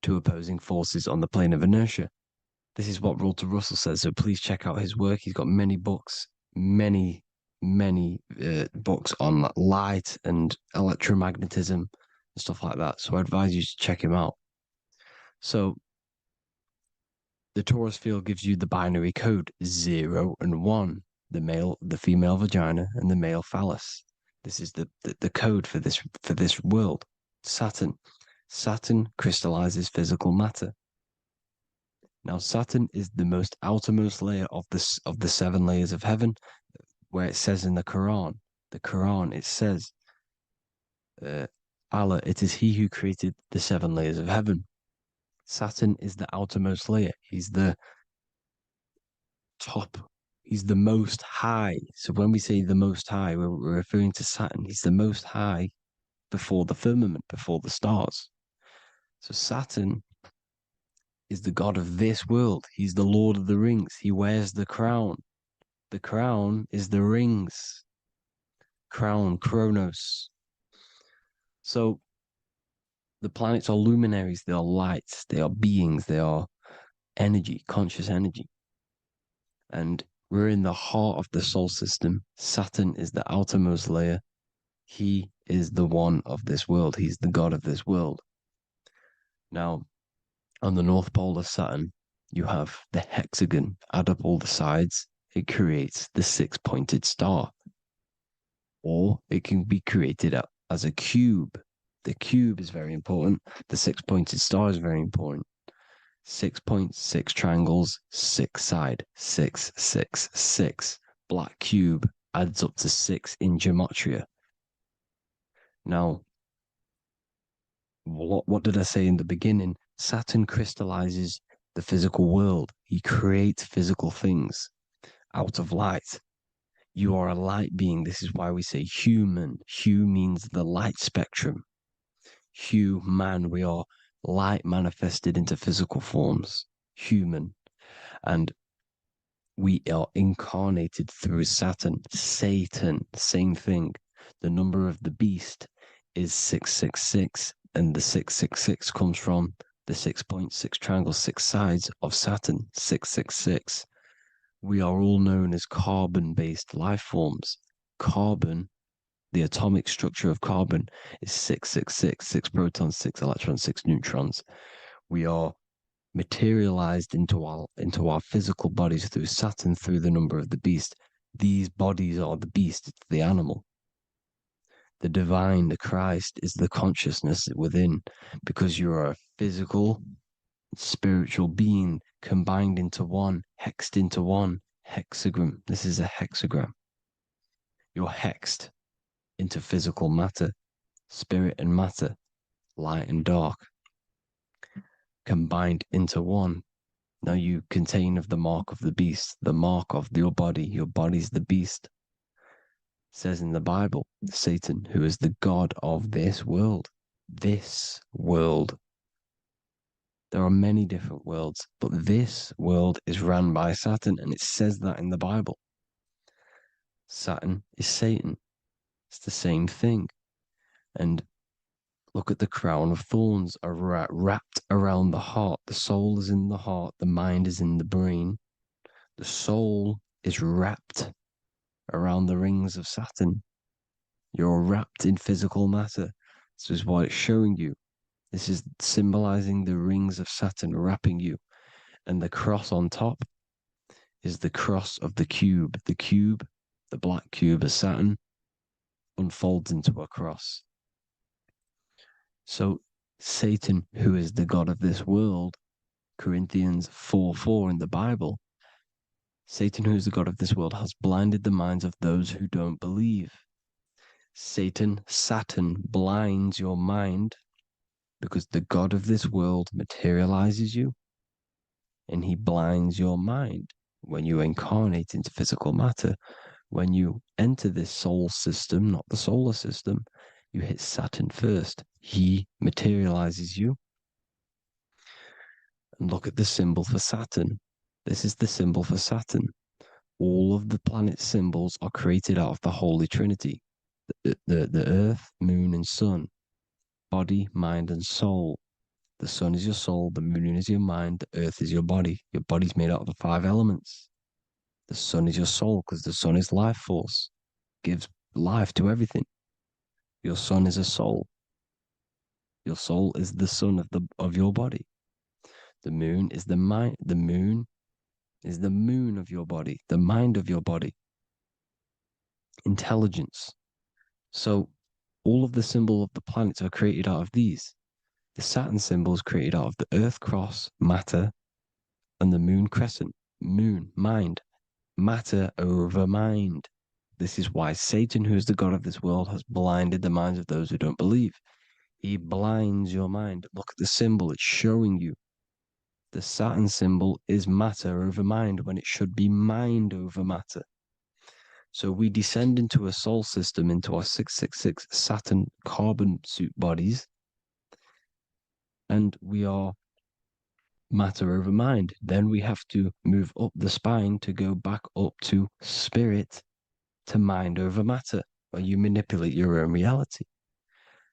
two opposing forces on the plane of inertia. This is what Walter Russell says, so please check out his work. He's got many books, many books on light and electromagnetism and stuff like that. So I advise you to check him out. So the torus field gives you the binary code 0 and 1, the female vagina, and the male phallus. This is the code for this world. Saturn crystallizes physical matter. Now, Saturn is the most outermost layer of the 7 layers of heaven, where it says in the Quran, it says, Allah, it is He who created the 7 layers of heaven. Saturn is the outermost layer. He's the top. He's the most high. So when we say the most high, we're referring to Saturn. He's the most high before the firmament, before the stars. So Saturn is the god of this world. He's the Lord of the Rings. He wears the crown. The crown is the rings. Crown, Kronos. So the planets are luminaries. They are lights. They are beings. They are energy, conscious energy. And we're in the heart of the solar system. Saturn is the outermost layer. He is the one of this world. He's the god of this world. Now, on the North Pole of Saturn, you have the hexagon. Add up all the sides. It creates the 6-pointed star. Or it can be created as a cube. The cube is very important. The 6-pointed star is very important. 6 points, 6 triangles, 6 side, 6, 6, 6. Black cube adds up to 6 in gematria. Now, what did I say in the beginning? Saturn crystallizes the physical world. He creates physical things out of light. You are a light being. This is why we say human. Hue means the light spectrum. Hue, man, we are light manifested into physical forms. Human. And we are incarnated through Saturn. Satan, same thing. The number of the beast is 666, and the 666 comes from the 6.6 triangle, 6 sides of Saturn, 666. We are all known as carbon-based life forms. Carbon, the atomic structure of carbon, is 666, 6 protons, 6 electrons, 6 neutrons. We are materialized into our physical bodies through Saturn, through the number of the beast. These bodies are the beast, it's the animal. The divine, the Christ, is the consciousness within, because you are a physical, spiritual being combined into one, hexed into one. Hexagram. This is a hexagram. You're hexed into physical matter, spirit and matter, light and dark, combined into one. Now you contain of the mark of the beast, the mark of your body's the beast. It says in the Bible, Satan, who is the god of this world. This world. There are many different worlds, but this world is run by Saturn, and it says that in the Bible. Saturn is Satan. It's the same thing. And Look at the crown of thorns are wrapped around the heart. The soul is in the heart. The mind is in the brain. The soul is wrapped around the rings of Saturn. You're wrapped in physical matter. This is what it's showing you. This is symbolizing the rings of Saturn wrapping you. And the cross on top is the cross of the cube. The cube, the black cube of Saturn, unfolds into a cross. So Satan, who is the god of this world, Corinthians 4:4 in the Bible, Satan, who is the god of this world, has blinded the minds of those who don't believe. Satan blinds your mind because the god of this world materializes you and he blinds your mind when you incarnate into physical matter. When you enter this soul system, not the solar system, you hit Saturn first. He materializes you. And look at the symbol for Saturn. This is the symbol for Saturn. All of the planet symbols are created out of the Holy Trinity. The Earth, Moon, and Sun. Body, mind, and soul. The sun is your soul, the moon is your mind, the earth is your body. Your body's made out of the 5 elements. The sun is your soul because the sun is life force, gives life to everything. Your sun is a soul. Your soul is the sun of your body. The moon is the mind. The moon is the moon of your body, the mind of your body. Intelligence. So all of the symbol of the planets are created out of these. The Saturn symbol is created out of the Earth cross, matter, and the moon crescent, moon, mind, matter over mind. This is why Satan, who is the god of this world, has blinded the minds of those who don't believe. He blinds your mind. Look at the symbol, it's showing you. The Saturn symbol is matter over mind when it should be mind over matter. So we descend into a soul system, into our 666 Saturn carbon suit bodies, and we are matter over mind. Then we have to move up the spine to go back up to spirit, to mind over matter, where you manipulate your own reality.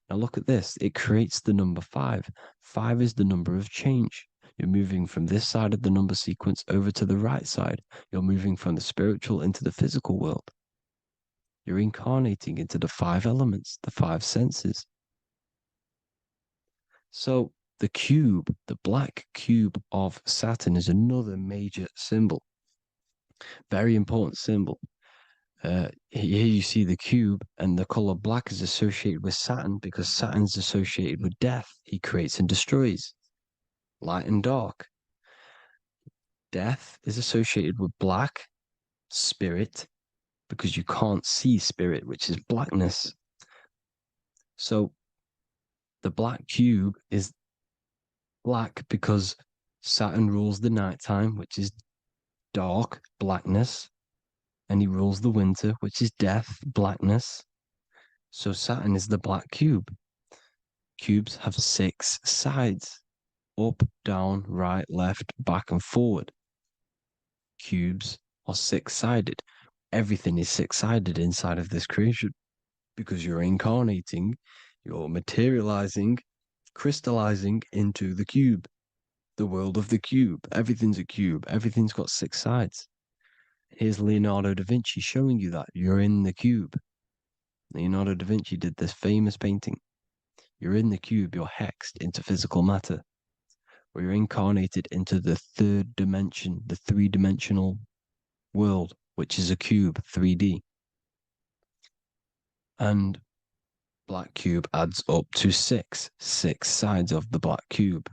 Now look at this. It creates the number 5. 5 is the number of change. You're moving from this side of the number sequence over to the right side. You're moving from the spiritual into the physical world. You're incarnating into the 5 elements, the 5 senses. So the cube, the black cube of Saturn, is another major symbol. Very important symbol. Here you see the cube, and the color black is associated with Saturn because Saturn's associated with death. He creates and destroys, light and dark. Death is associated with black, spirit, because you can't see spirit, which is blackness. So the black cube is black because Saturn rules the nighttime, which is dark, blackness, and he rules the winter, which is death, blackness. So Saturn is the black cube. Cubes have 6 sides: up, down, right, left, back, and forward. Cubes are 6-sided. Everything is 6-sided inside of this creation because you're incarnating, you're materializing, crystallizing into the cube, the world of the cube. Everything's a cube. Everything's got 6 sides. Here's Leonardo da Vinci showing you that you're in the cube. Leonardo da Vinci did this famous painting. You're in the cube, you're hexed into physical matter, or you're incarnated into the 3rd dimension, the 3-dimensional world, which is a cube, 3D. And black cube adds up to 6 sides of the black cube.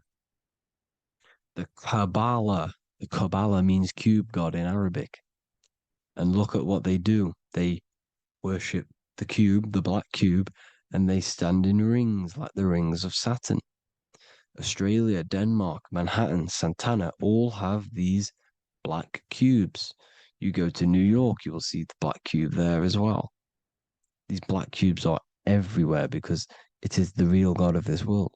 The Kabbalah means cube god in Arabic. And look at what they do. They worship the cube, the black cube, and they stand in rings like the rings of Saturn. Australia, Denmark, Manhattan, Santana all have these black cubes. You go to New York, you will see the black cube there as well. These black cubes are everywhere because it is the real God of this world,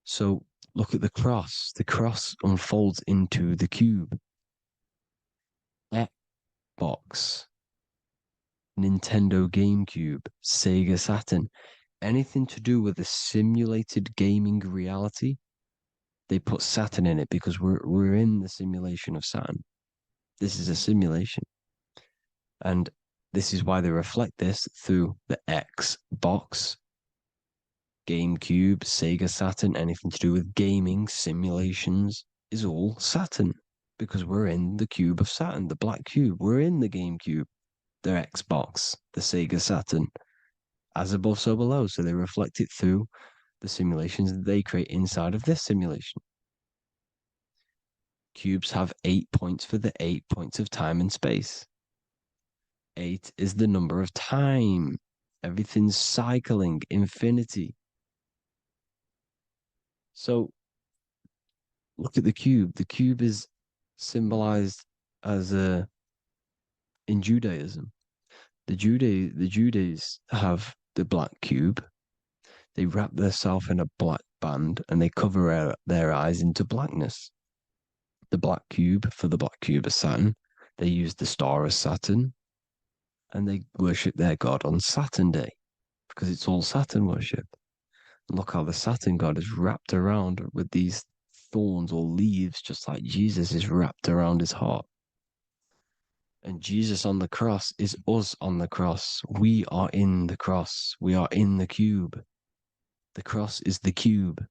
So look at the cross. The cross unfolds into the cube. Box. Nintendo GameCube, Sega Saturn, anything to do with a simulated gaming reality, they put Saturn in it because we're in the simulation of Saturn. This is a simulation. And this is why they reflect this through the Xbox, GameCube, Sega Saturn, anything to do with gaming, simulations, is all Saturn. Because we're in the cube of Saturn, the black cube. We're in the GameCube, the Xbox, the Sega Saturn. As above, so below. So they reflect it through the simulations that they create inside of this simulation. Cubes have 8 points for the 8 points of time and space. 8 is the number of time. Everything's cycling, infinity. So look at the cube. The cube is symbolized as in Judaism. The Judays have the black cube. They wrap themselves in a black band and they cover their eyes into blackness. The black cube for the black cube of Saturn. They use the star of Saturn and they worship their god on Saturn Day because it's all Saturn worship. And look how the Saturn god is wrapped around with these thorns or leaves, just like Jesus is wrapped around his heart. And Jesus on the cross is us on the cross. We are in the cross. We are in the cube. The cross is the cube.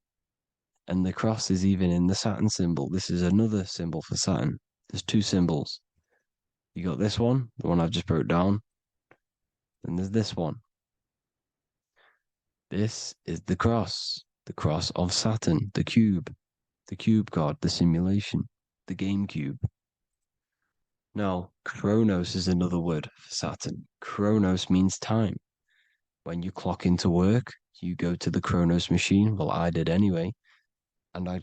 And the cross is even in the Saturn symbol. This is another symbol for Saturn. There's two symbols. You got this one, the one I've just broke down. And there's this one. This is the cross of Saturn, the cube god, the simulation, the game cube. Now, Chronos is another word for Saturn. Chronos means time. When you clock into work, you go to the Chronos machine. Well, I did anyway. And I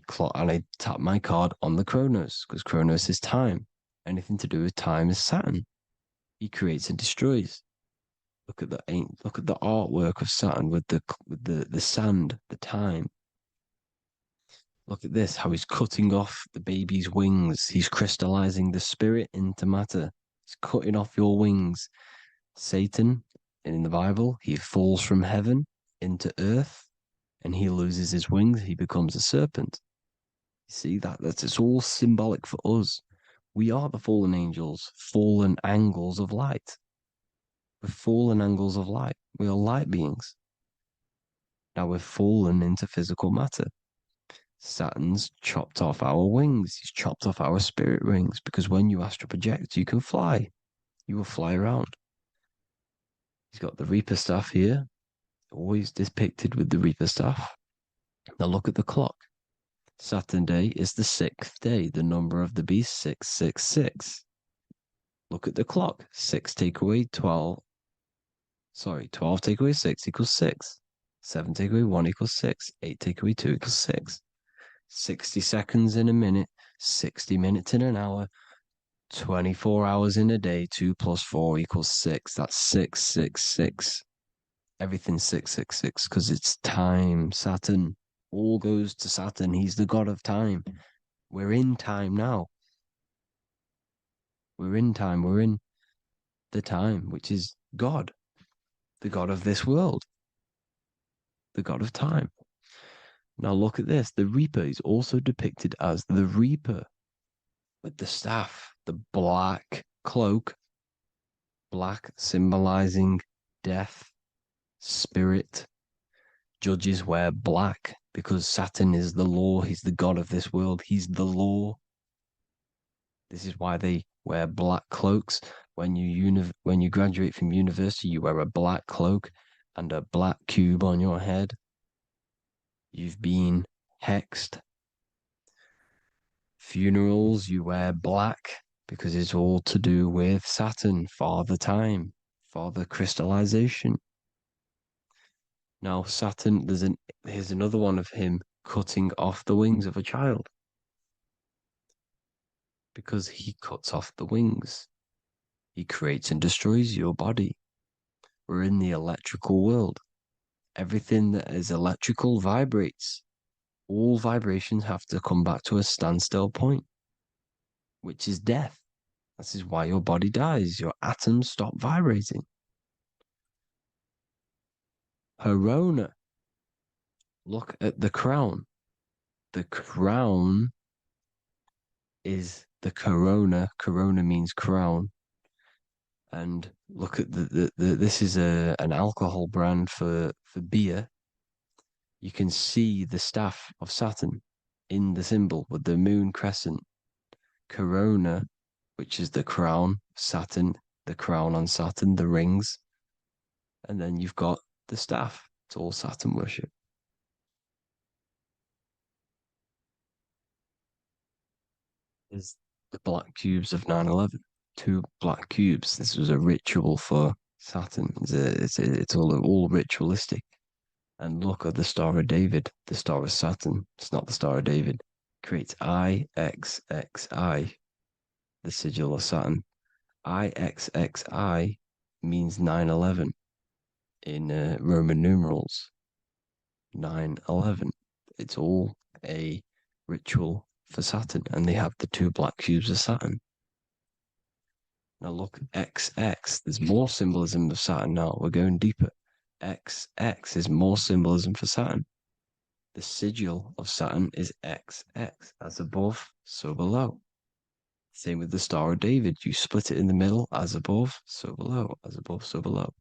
tap my card on the Chronos because Chronos is time. Anything to do with time is Saturn. He creates and destroys. Look at the artwork of Saturn with the sand, the time. Look at this, how he's cutting off the baby's wings. He's crystallizing the spirit into matter. He's cutting off your wings. Satan, in the Bible, he falls from heaven into earth and he loses his wings. He becomes a serpent. You see, it's all symbolic for us. We are the fallen angels, fallen angles of light. We're fallen angles of light. We are light beings. Now we're fallen into physical matter. Saturn's chopped off our wings. He's chopped off our spirit wings because when you astral project, you can fly. You will fly around. He's got the Reaper staff here, always depicted with the Reaper staff. Now look at the clock. Saturn Day is the 6th day, the number of the beast, 666. Look at the clock. 6 take away 12. 12 take away 6 equals 6. 7 take away 1 equals 6. 8 take away 2 equals 6. 60 seconds in a minute, 60 minutes in an hour, 24 hours in a day, 2 plus 4 equals 6. That's 666. Everything's 666 because it's time. Saturn. All goes to Saturn. He's the god of time. We're in time now. We're in time. We're in the time, which is God, the god of this world, the god of time. Now look at this. The Reaper is also depicted as the Reaper with the staff, the black cloak, black symbolizing death, spirit. Judges wear black because Saturn is the law. He's the god of this world. He's the law. This is why they wear black cloaks. When you graduate from university, you wear a black cloak and a black cube on your head. You've been hexed. Funerals, you wear black because it's all to do with Saturn, Father Time, Father Crystallization. Now, Saturn, here's another one of him cutting off the wings of a child because he cuts off the wings. He creates and destroys your body. We're in the electrical world. Everything that is electrical vibrates. All vibrations have to come back to a standstill point, which is death. This is why your body dies. Your atoms stop vibrating. Corona. Look at the crown. The crown is the corona. Corona means crown. And look at this is an alcohol brand for beer. You can see the staff of Saturn in the symbol with the moon crescent. Corona, which is the crown, Saturn, the crown on Saturn, the rings. And then you've got the staff. It's all Saturn worship. Is the black cubes of 9/11. 2 black cubes. This was a ritual for Saturn. It's all ritualistic. And look at the Star of David, the Star of Saturn. It's not the Star of David. Creates IXXI, the sigil of Saturn. IXXI means 9/11 in Roman numerals. 9/11. It's all a ritual for Saturn, and they have the 2 black cubes of Saturn. Now look, XX. There's more symbolism of Saturn now. We're going deeper. XX is more symbolism for Saturn. The sigil of Saturn is XX, as above, so below. Same with the Star of David. You split it in the middle, as above, so below, as above, so below.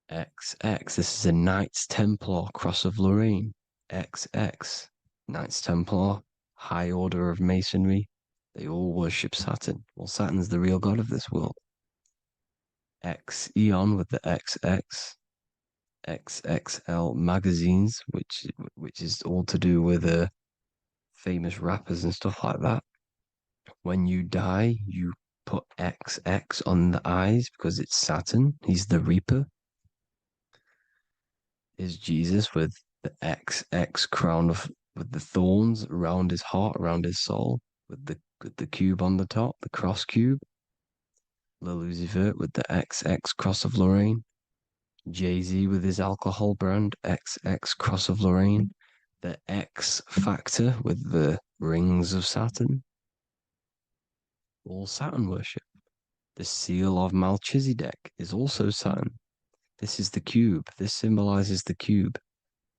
XX, this is a Knights Templar Cross of Lorraine. XX, Knights Templar, High Order of Masonry. They all worship Saturn. Well, Saturn's the real god of this world. X Eon with the XX. XXL magazines, which is all to do with famous rappers and stuff like that. When you die, you put XX on the eyes because it's Saturn. He's the Reaper. Is Jesus with the XX crown with the thorns around his heart, around his soul, with the cube on the top, the cross cube. Le Lucifer with the XX Cross of Lorraine. Jay-Z with his alcohol brand, XX Cross of Lorraine. The X Factor with the rings of Saturn. All Saturn worship. The seal of Melchizedek is also Saturn. This is the cube. This symbolizes the cube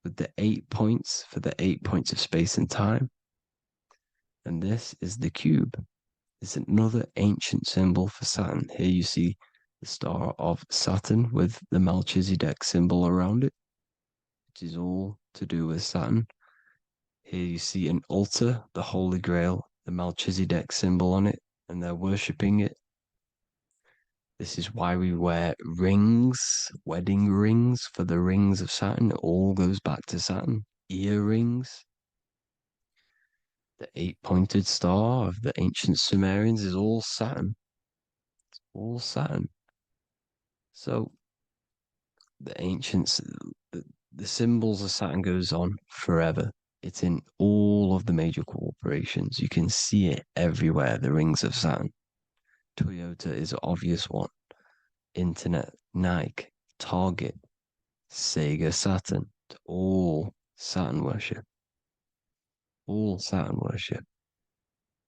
with the 8 points for the 8 points of space and time. And this is the cube. It's another ancient symbol for Saturn. Here you see the star of Saturn with the Melchizedek symbol around it, which is all to do with Saturn. Here you see an altar, the Holy Grail, the Melchizedek symbol on it, and they're worshipping it. This is why we wear rings, wedding rings for the rings of Saturn. It all goes back to Saturn. Earrings. The 8-pointed star of the ancient Sumerians is all Saturn. It's all Saturn. So the ancients, the symbols of Saturn goes on forever. It's in all of the major corporations. You can see it everywhere, the rings of Saturn. Toyota is an obvious one. Internet, Nike, Target, Sega, Saturn. It's all Saturn worship. All Saturn worship.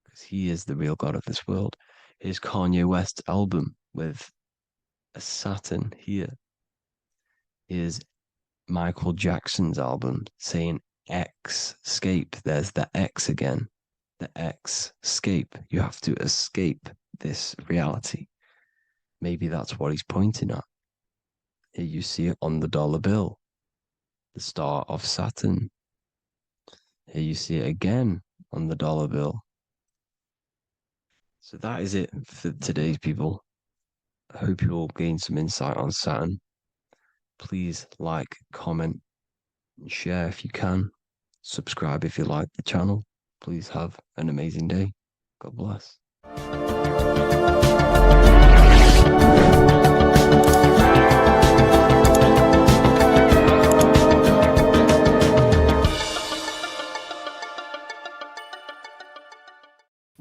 Because he is the real god of this world. Here's Kanye West's album with a Saturn here. Here's Michael Jackson's album saying escape. There's the X again. The escape. You have to escape this reality. Maybe that's what he's pointing at. Here you see it on the dollar bill. The star of Saturn. Here you see it again on the dollar bill. So that is it for today's people. I hope you all gain some insight on Saturn. Please like, comment, and share if you can. Subscribe if you like the channel. Please have an amazing day. God bless.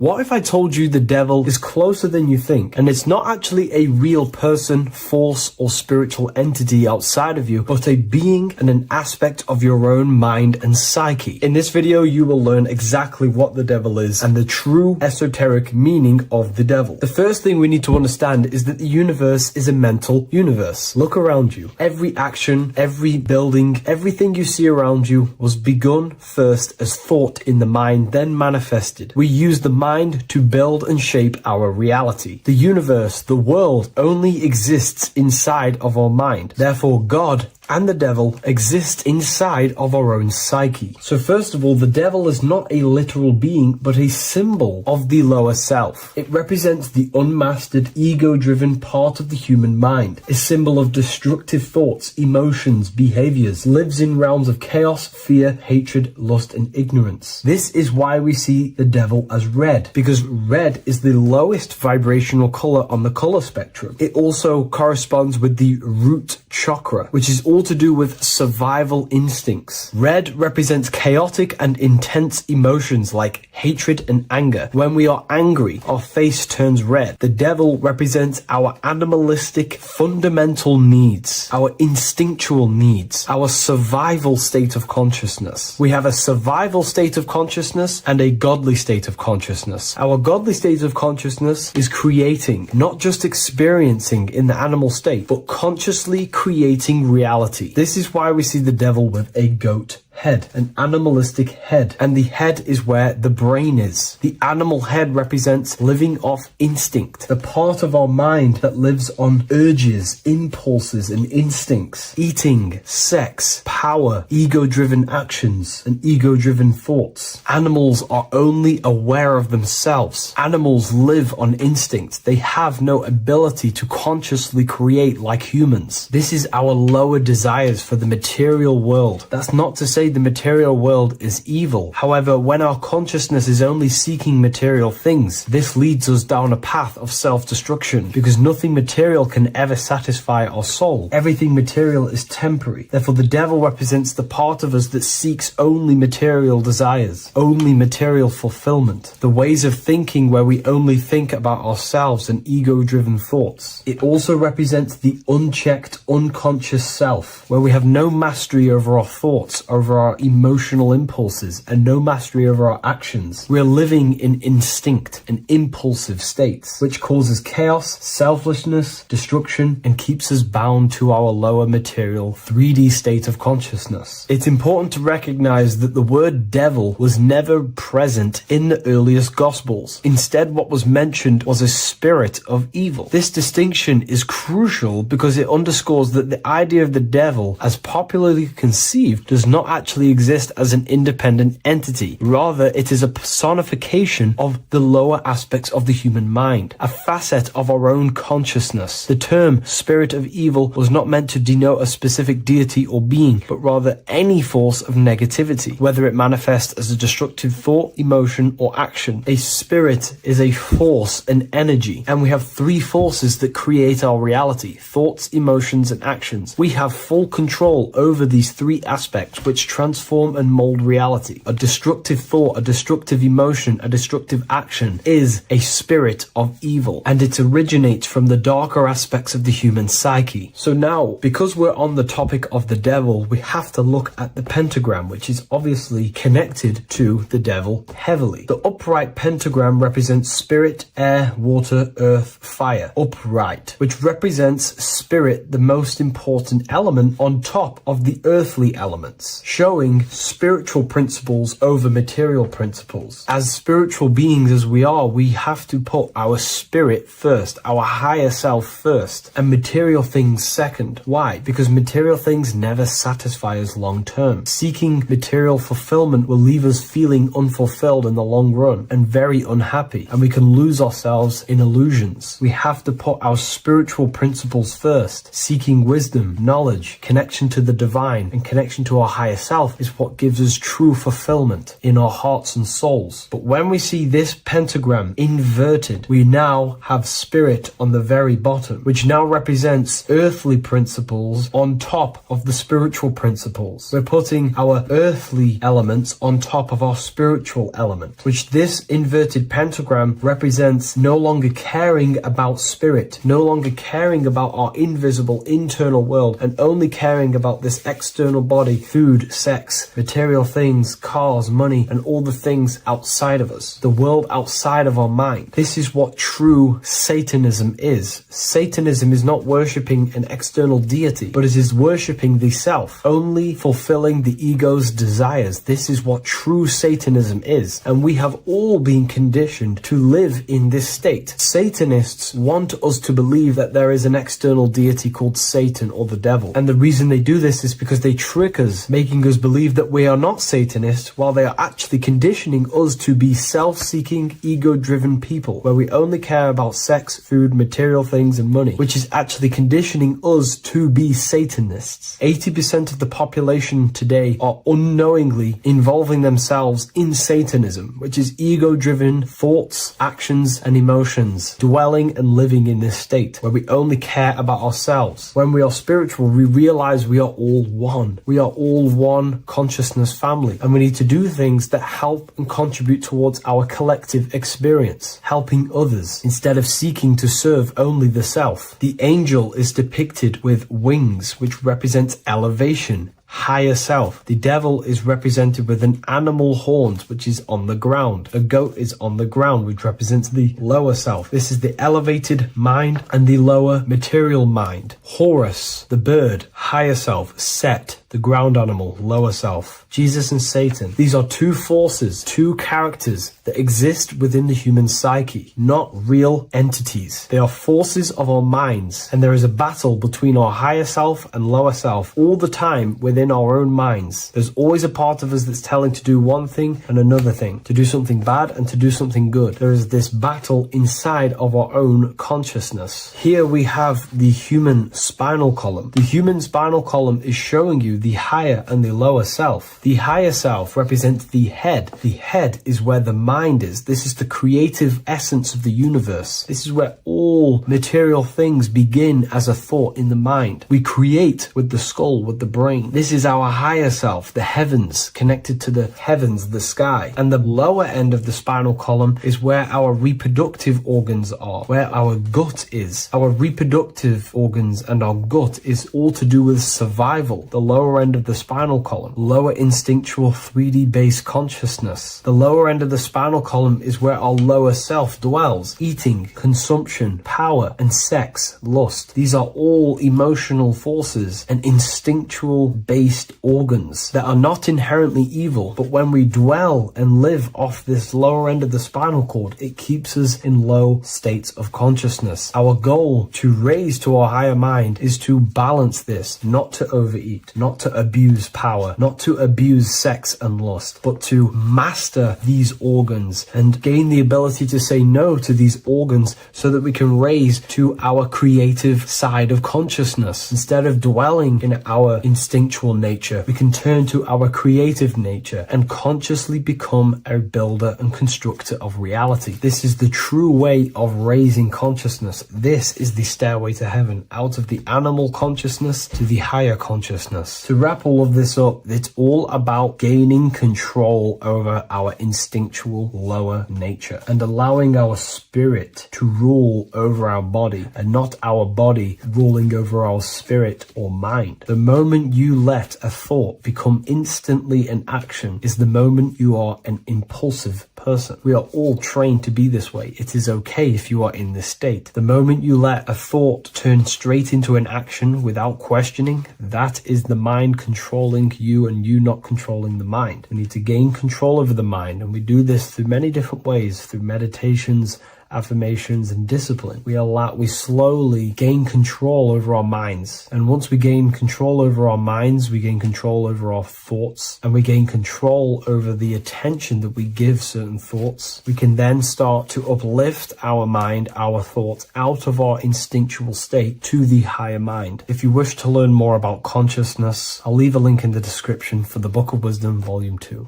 What if I told you the devil is closer than you think, and it's not actually a real person, force, or spiritual entity outside of you, but a being and an aspect of your own mind and psyche? In this video, you will learn exactly what the devil is and the true esoteric meaning of the devil. The first thing we need to understand is that the universe is a mental universe. Look around you. Every action, every building, everything you see around you was begun first as thought in the mind, then manifested. We use the mind to build and shape our reality. The universe, the world, only exists inside of our mind. Therefore, God and the devil exist inside of our own psyche. So first of all, the devil is not a literal being, but a symbol of the lower self. It represents the unmastered, ego-driven part of the human mind, a symbol of destructive thoughts, emotions, behaviors, lives in realms of chaos, fear, hatred, lust, and ignorance. This is why we see the devil as red, because red is the lowest vibrational color on the color spectrum. It also corresponds with the root chakra, which is all to do with survival instincts. Red represents chaotic and intense emotions like hatred and anger. When we are angry, our face turns red. The devil represents our animalistic fundamental needs, our instinctual needs, our survival state of consciousness. We have a survival state of consciousness and a godly state of consciousness. Our godly state of consciousness is creating, not just experiencing in the animal state, but consciously creating reality. This is why we see the devil with a goat head, an animalistic head, and the head is where the brain is. The animal head represents living off instinct, the part of our mind that lives on urges, impulses, and instincts. Eating, sex, power, ego-driven actions, and ego-driven thoughts. Animals are only aware of themselves. Animals live on instinct. They have no ability to consciously create like humans. This is our lower desires for the material world. That's not to say the material world is evil. However, when our consciousness is only seeking material things, this leads us down a path of self-destruction, because nothing material can ever satisfy our soul. Everything material is temporary. Therefore, the devil represents the part of us that seeks only material desires, only material fulfillment, the ways of thinking where we only think about ourselves and ego-driven thoughts. It also represents the unchecked, unconscious self, where we have no mastery over our thoughts, over our emotional impulses, and no mastery over our actions. We're living in instinct and impulsive states, which causes chaos, selflessness, destruction, and keeps us bound to our lower material 3D state of consciousness. It's important to recognize that the word devil was never present in the earliest Gospels. Instead, what was mentioned was a spirit of evil. This distinction is crucial because it underscores that the idea of the devil, as popularly conceived, does not actually exist as an independent entity. Rather, it is a personification of the lower aspects of the human mind, a facet of our own consciousness. The term spirit of evil was not meant to denote a specific deity or being, but rather any force of negativity, whether it manifests as a destructive thought, emotion, or action. A spirit is a force, an energy, and we have three forces that create our reality: thoughts, emotions, and actions. We have full control over these three aspects, which transform and mold reality. A destructive thought, a destructive emotion, a destructive action is a spirit of evil, and it originates from the darker aspects of the human psyche. So now, because we're on the topic of the devil, we have to look at the pentagram, which is obviously connected to the devil heavily. The upright pentagram represents spirit, air, water, earth, fire. Upright, which represents spirit, the most important element on top of the earthly elements, showing spiritual principles over material principles. As spiritual beings as we are, we have to put our spirit first, our higher self first, and material things second. Why? Because material things never satisfy us long term. Seeking material fulfillment will leave us feeling unfulfilled in the long run and very unhappy, and we can lose ourselves in illusions. We have to put our spiritual principles first, seeking wisdom, knowledge, connection to the divine, and connection to our higher self itself is what gives us true fulfillment in our hearts and souls. But when we see this pentagram inverted, we now have spirit on the very bottom, which now represents earthly principles on top of the spiritual principles. We're putting our earthly elements on top of our spiritual element, which this inverted pentagram represents no longer caring about spirit, no longer caring about our invisible internal world, and only caring about this external body, food, sex, material things, cars, money, and all the things outside of us, the world outside of our mind. This is what true Satanism is. Satanism is not worshipping an external deity, but it is worshipping the self, only fulfilling the ego's desires. This is what true Satanism is, and we have all been conditioned to live in this state. Satanists want us to believe that there is an external deity called Satan or the devil, and the reason they do this is because they trick us, making us believe that we are not Satanists, while they are actually conditioning us to be self-seeking, ego-driven people, where we only care about sex, food, material things, and money, which is actually conditioning us to be Satanists. 80% of the population today are unknowingly involving themselves in Satanism, which is ego-driven thoughts, actions, and emotions, dwelling and living in this state where we only care about ourselves. When we are spiritual, we realize we are all one. We are all one consciousness family, and we need to do things that help and contribute towards our collective experience, helping others instead of seeking to serve only the self. The angel is depicted with wings, which represents elevation, higher self. The devil is represented with an animal horns, which is on the ground. A goat is on the ground, which represents the lower self. This is the elevated mind and the lower material mind. Horus, the bird, higher self. Set, the ground animal, lower self. Jesus and Satan. These are two forces, two characters that exist within the human psyche, not real entities. They are forces of our minds, and there is a battle between our higher self and lower self all the time within our own minds. There's always a part of us that's telling to do one thing and another thing, to do something bad and to do something good. There is this battle inside of our own consciousness. Here we have the human spinal column. The human spinal column is showing you the higher and the lower self. The higher self represents the head. The head is where the mind is. This is the creative essence of the universe. This is where all material things begin as a thought in the mind. We create with the skull, with the brain. This is our higher self, the heavens, connected to the heavens, the sky. And the lower end of the spinal column is where our reproductive organs are, where our gut is. Our reproductive organs and our gut is all to do with survival. The lower end of the spinal column, lower instinctual 3D based consciousness. The lower end of the spinal column is where our lower self dwells. Eating, consumption, power, and sex, lust. These are all emotional forces and instinctual based organs that are not inherently evil, but when we dwell and live off this lower end of the spinal cord, it keeps us in low states of consciousness. Our goal to raise to our higher mind is to balance this, not to overeat, not to abuse power, not to abuse sex and lust, but to master these organs and gain the ability to say no to these organs so that we can raise to our creative side of consciousness. Instead of dwelling in our instinctual nature, we can turn to our creative nature and consciously become a builder and constructor of reality. This is the true way of raising consciousness. This is the stairway to heaven, out of the animal consciousness to the higher consciousness. To wrap all of this up, it's all about gaining control over our instinctual lower nature and allowing our spirit to rule over our body and not our body ruling over our spirit or mind. The moment you let a thought become instantly an action is the moment you are an impulsive person. We are all trained to be this way. It is okay if you are in this state. The moment you let a thought turn straight into an action without questioning, that is the mind controlling you and you not controlling the mind. We need to gain control over the mind, and we do this through many different ways, through meditations, affirmations, and discipline, we slowly gain control over our minds. And once we gain control over our minds, we gain control over our thoughts, and we gain control over the attention that we give certain thoughts. We can then start to uplift our mind, our thoughts, out of our instinctual state to the higher mind. If you wish to learn more about consciousness, I'll leave a link in the description for the Book of Wisdom, Volume 2.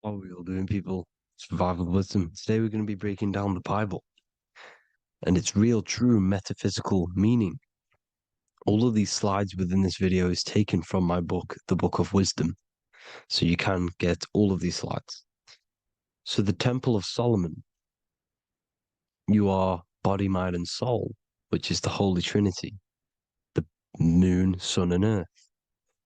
What are we all doing, people? Survival wisdom. Today we're going to be breaking down the Bible and its real, true metaphysical meaning. All of these slides within this video is taken from my book, The Book of Wisdom, so you can get all of these slides. So the Temple of Solomon, you are body, mind, and soul, which is the Holy Trinity, the moon, sun, and earth.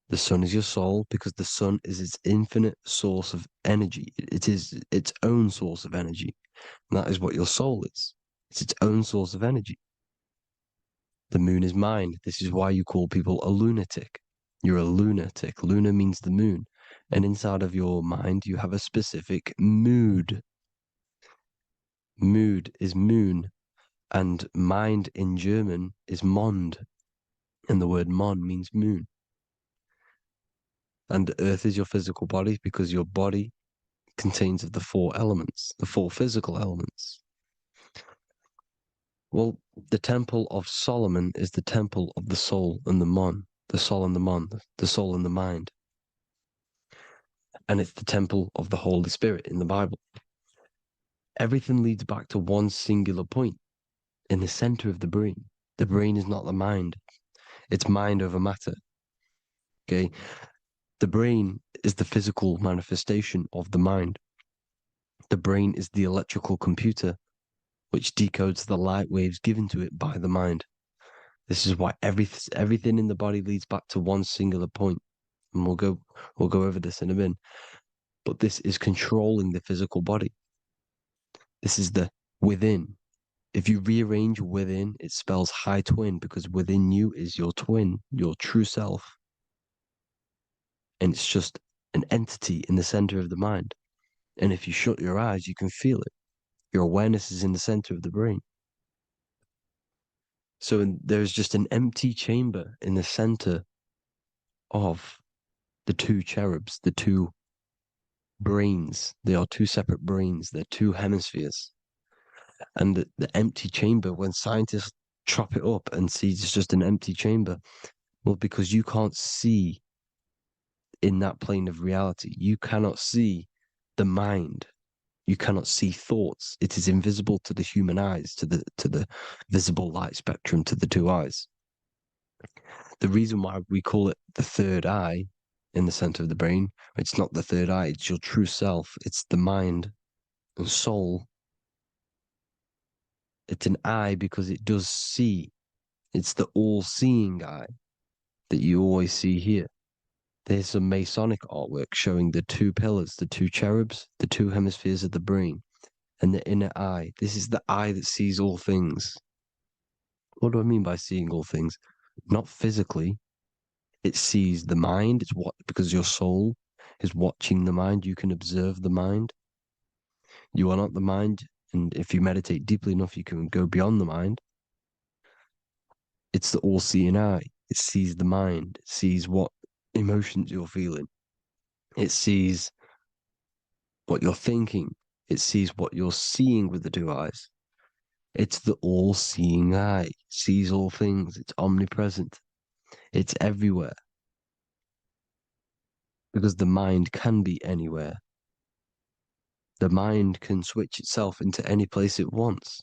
The sun is your soul because the sun is its infinite source of energy. It is its own source of energy. And that is what your soul is. It's its own source of energy. The moon is mind. This is why you call people a lunatic. You're a lunatic. Luna means the moon. And inside of your mind, you have a specific mood. Mood is moon. And mind in German is Mond. And the word Mon means moon. And earth is your physical body because your body contains of the four elements, the four physical elements. Well, the Temple of Solomon is the temple of the soul and the mon, the soul and the mon, the soul and the mind. And it's the temple of the Holy Spirit in the Bible. Everything leads back to one singular point in the center of the brain. The brain is not the mind. It's mind over matter. Okay? The brain is the physical manifestation of the mind. The brain is the electrical computer which decodes the light waves given to it by the mind. This is why everything in the body leads back to one singular point. And we'll go over this in a minute. But this is controlling the physical body. This is the within. If you rearrange within, it spells high twin because within you is your twin, your true self. And it's just an entity in the center of the mind. And if you shut your eyes, you can feel it. Your awareness is in the center of the brain. So there's just an empty chamber in the center of the two cherubs, the two brains. They are two separate brains. They're two hemispheres. And the empty chamber, when scientists chop it up and see it's just an empty chamber, well, because you can't see in that plane of reality. You cannot see the mind. You cannot see thoughts. It is invisible to the human eyes, to the visible light spectrum, to the two eyes. The reason why we call it the third eye in the center of the brain, it's not the third eye, it's your true self. It's the mind and soul. It's an eye because it does see. It's the all-seeing eye that you always see here. There's some Masonic artwork showing the two pillars, the two cherubs, the two hemispheres of the brain, and the inner eye. This is the eye that sees all things. What do I mean by seeing all things? Not physically. It sees the mind. It's what, because your soul is watching the mind. You can observe the mind. You are not the mind. And if you meditate deeply enough, you can go beyond the mind. It's the all-seeing eye. It sees the mind. It sees what emotions you're feeling. It sees what you're thinking. It sees what you're seeing with the two eyes. It's the all-seeing eye. It sees all things. It's omnipresent. It's everywhere. Because the mind can be anywhere. The mind can switch itself into any place it wants.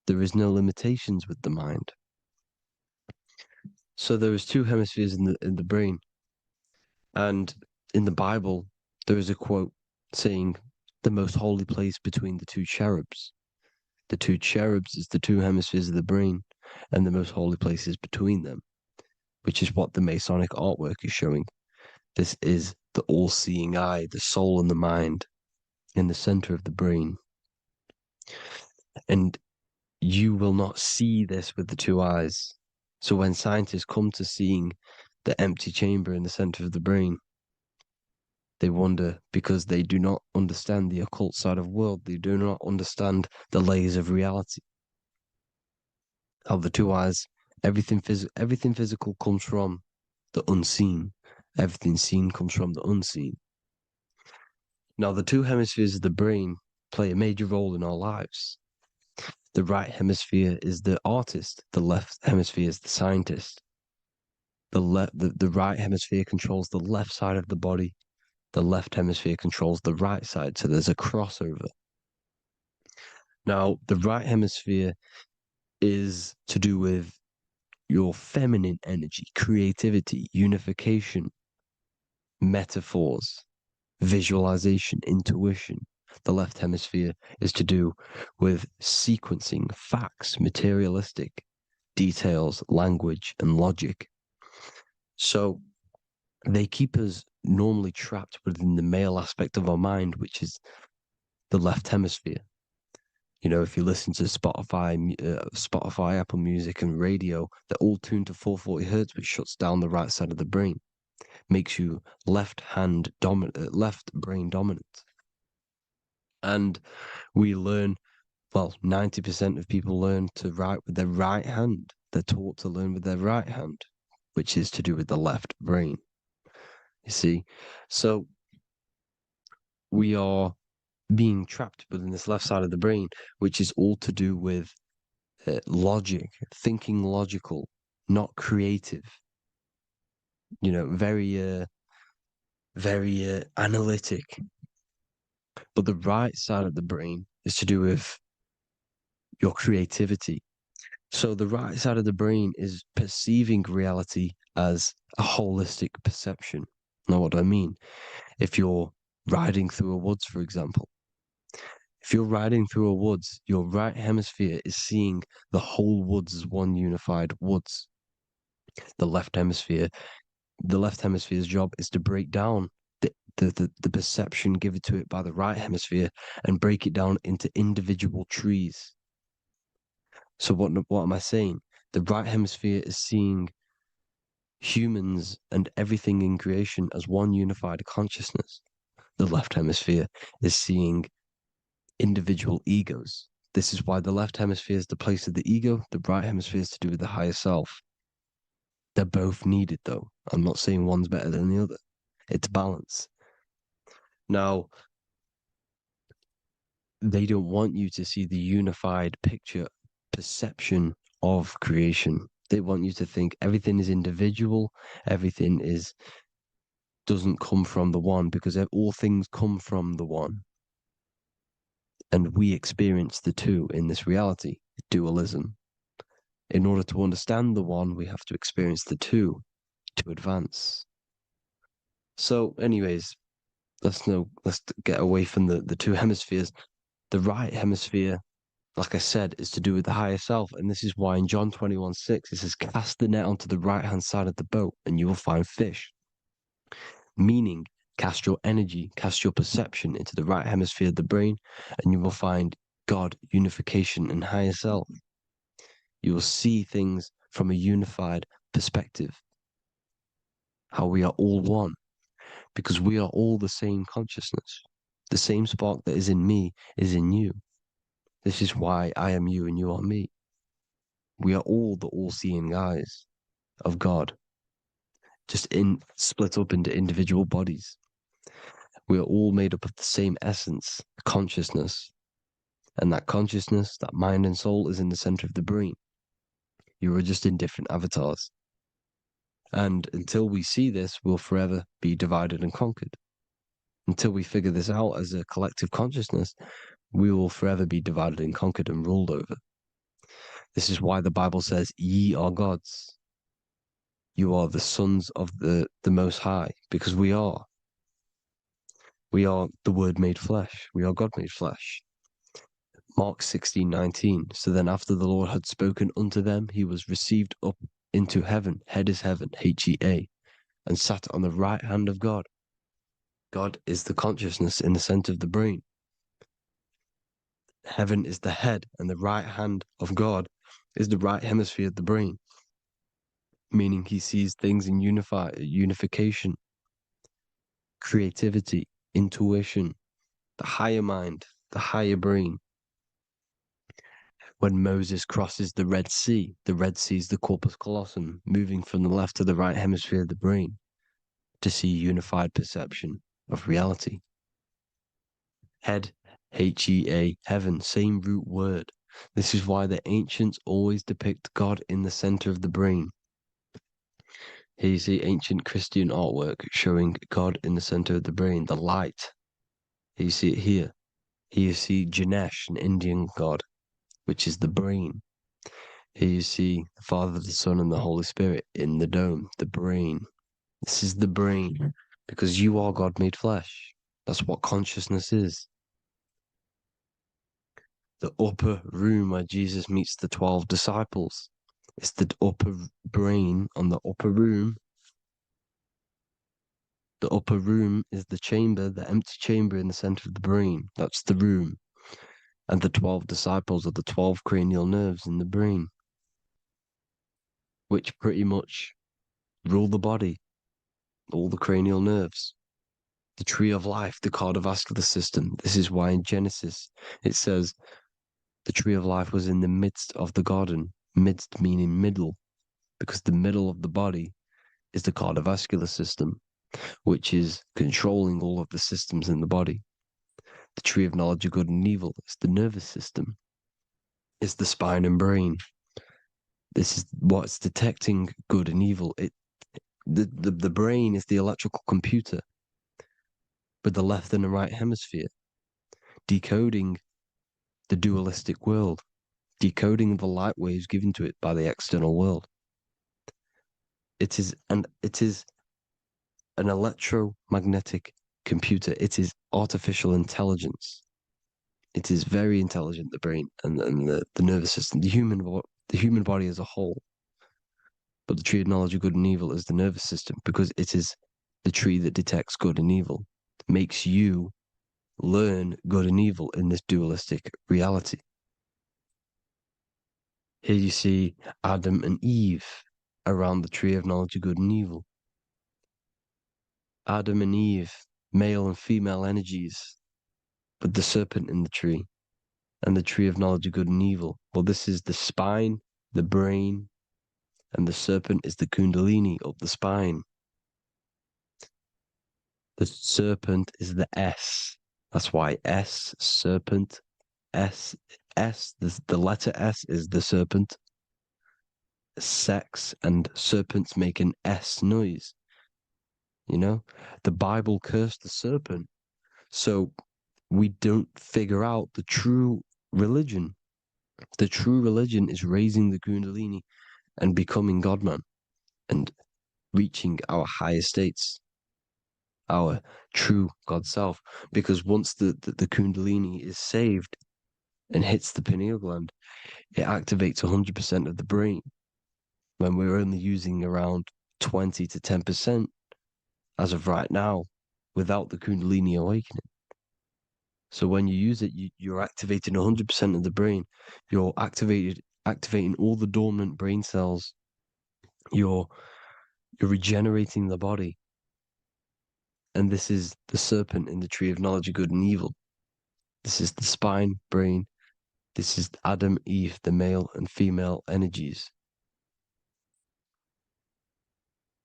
There is no limitations with the mind. So there is two hemispheres in the brain. And in the Bible, there is a quote saying, the most holy place between the two cherubs. The two cherubs is the two hemispheres of the brain, and the most holy place is between them, which is what the Masonic artwork is showing. This is the all-seeing eye, the soul and the mind in the center of the brain. And you will not see this with the two eyes. So when scientists come to seeing the empty chamber in the center of the brain, they wonder because they do not understand the occult side of the world. They do not understand the layers of reality. How the two eyes, everything physical comes from the unseen. Everything seen comes from the unseen. Now, the two hemispheres of the brain play a major role in our lives. The right hemisphere is the artist. The left hemisphere is the scientist. The right hemisphere controls the left side of the body. The left hemisphere controls the right side. So there's a crossover. Now, the right hemisphere is to do with your feminine energy, creativity, unification, metaphors, visualization, intuition. The left hemisphere is to do with sequencing, facts, materialistic details, language, and logic. So they keep us normally trapped within the male aspect of our mind, which is the left hemisphere. You know, if you listen to Spotify, Apple Music, and radio, they're all tuned to 440 hertz, which shuts down the right side of the brain, makes you left brain dominant. And we learn, well, 90% of people learn to write with their right hand. They're taught to learn with their right hand, which is to do with the left brain. You see, so we are being trapped within this left side of the brain, which is all to do with logic, thinking logical, not creative. You know, very analytic. But the right side of the brain is to do with your creativity. So the right side of the brain is perceiving reality as a holistic perception. Now, what do I mean? If you're riding through a woods, for example, if you're riding through a woods, your right hemisphere is seeing the whole woods as one unified woods. The left hemisphere's job is to break down the perception given to it by the right hemisphere and break it down into individual trees. So what am I saying? The right hemisphere is seeing humans and everything in creation as one unified consciousness. The left hemisphere is seeing individual egos. This is why the left hemisphere is the place of the ego, the right hemisphere is to do with the higher self. They're both needed, though. I'm not saying one's better than the other. It's balance. Now, they don't want you to see the unified perception of creation. They want you to think everything is individual, everything doesn't come from the one, because all things come from the one. And we experience the two in this reality, dualism. In order to understand the one, we have to experience the two to advance. So, anyways, let's get away from the two hemispheres. The right hemisphere, like I said, is to do with the higher self. And this is why in John 21:6, it says, cast the net onto the right-hand side of the boat and you will find fish. Meaning, cast your energy, cast your perception into the right hemisphere of the brain and you will find God, unification, and higher self. You will see things from a unified perspective. How we are all one. Because we are all the same consciousness. The same spark that is in me is in you. This is why I am you and you are me. We are all the all-seeing eyes of God, just split up into individual bodies. We are all made up of the same essence, consciousness. And that consciousness, that mind and soul, is in the center of the brain. You are just in different avatars. And until we see this, we'll forever be divided and conquered. Until we figure this out as a collective consciousness, we will forever be divided and conquered and ruled over. This is why the Bible says, ye are gods. You are the sons of the Most High, because we are. We are the Word made flesh. We are God made flesh. Mark 16:19. So then after the Lord had spoken unto them, he was received up into heaven, head is heaven, HEA, and sat on the right hand of God. God is the consciousness in the center of the brain. Heaven is the head, and the right hand of God is the right hemisphere of the brain, meaning he sees things in unification, creativity, intuition, the higher mind, the higher brain. When Moses crosses the Red Sea is the corpus callosum, moving from the left to the right hemisphere of the brain to see unified perception of reality. Head, H-E-A, heaven, same root word. This is why the ancients always depict God in the center of the brain. Here you see ancient Christian artwork showing God in the center of the brain, the light. Here you see it here. Here you see Ganesh, an Indian god, which is the brain. Here you see the Father, the Son, and the Holy Spirit in the dome, the brain. This is the brain, because you are God made flesh. That's what consciousness is. The upper room where Jesus meets the 12 disciples. It's the upper brain on the upper room. The upper room is the chamber, the empty chamber in the center of the brain. That's the room. And the 12 disciples are the 12 cranial nerves in the brain, which pretty much rule the body, all the cranial nerves. The tree of life, the cardiovascular system. This is why in Genesis it says the tree of life was in the midst of the garden. Midst meaning middle, because the middle of the body is the cardiovascular system, which is controlling all of the systems in the body. The tree of knowledge of good and evil is the nervous system. It's the spine and brain. This is what's detecting good and evil. The brain is the electrical computer with the left and the right hemisphere, decoding the dualistic world, decoding the light waves given to it by the external world. It is an electromagnetic computer. It is artificial intelligence. It is very intelligent, the brain and the nervous system, the human body as a whole. But the tree of knowledge of good and evil is the nervous system, because it is the tree that detects good and evil, makes you learn good and evil in this dualistic reality. Here you see Adam and Eve around the tree of knowledge of good and evil. Adam and Eve, male and female energies, with the serpent in the tree, and the tree of knowledge of good and evil. Well, this is the spine, the brain, and the serpent is the kundalini up the spine. The serpent is the S. That's why S, serpent, S, the letter S is the serpent. Sex and serpents make an S noise. You know, the Bible cursed the serpent. So we don't figure out the true religion. The true religion is raising the kundalini and becoming God-man and reaching our higher states, our true God self. Because once the kundalini is saved and hits the pineal gland, it activates 100% of the brain, when we're only using around 20 to 10% as of right now without the kundalini awakening. So when you use it, you're activating 100% of the brain. You're activating all the dormant brain cells. You're regenerating the body. And this is the serpent in the tree of knowledge of good and evil. This is the spine, brain. This is Adam, Eve, the male and female energies.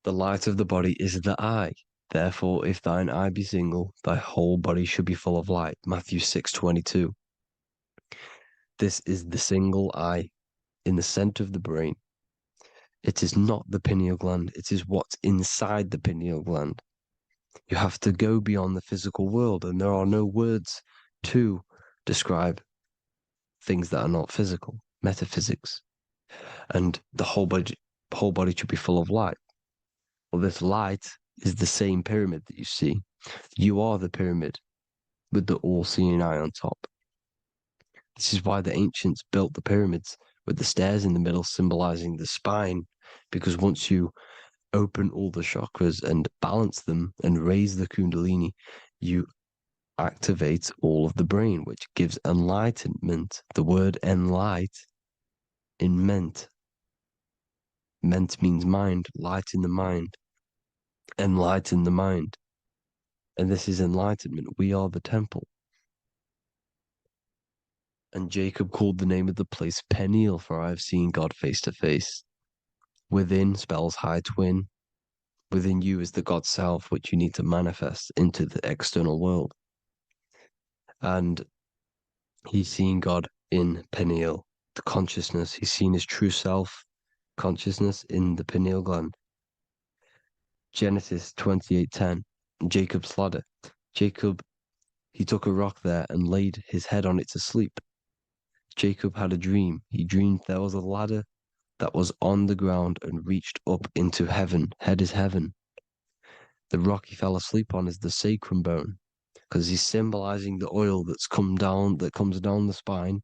The light of the body is the eye. Therefore, if thine eye be single, thy whole body should be full of light. Matthew 6:22. This is the single eye in the center of the brain. It is not the pineal gland. It is what's inside the pineal gland. You have to go beyond the physical world, and there are no words to describe things that are not physical, metaphysics. And the whole body should be full of light. Well, this light is the same pyramid that you see. You are the pyramid with the all-seeing eye on top. This is why the ancients built the pyramids with the stairs in the middle symbolizing the spine, because once you open all the chakras and balance them and raise the kundalini, you activate all of the brain, which gives enlightenment. The word enlight in ment. Ment means mind, light in the mind. Enlighten the mind. And this is enlightenment. We are the temple. And Jacob called the name of the place Peniel, for I have seen God face to face. Within spells high twin. Within you is the God self, which you need to manifest into the external world. And he's seen God in Peniel, the consciousness. He's seen his true self consciousness in the pineal gland. Genesis 28:10, Jacob's ladder. Jacob, he took a rock there and laid his head on it to sleep. Jacob had a dream. He dreamed there was a ladder that was on the ground and reached up into heaven. Head is heaven. The rock he fell asleep on is the sacrum bone, because he's symbolizing the oil that comes down the spine,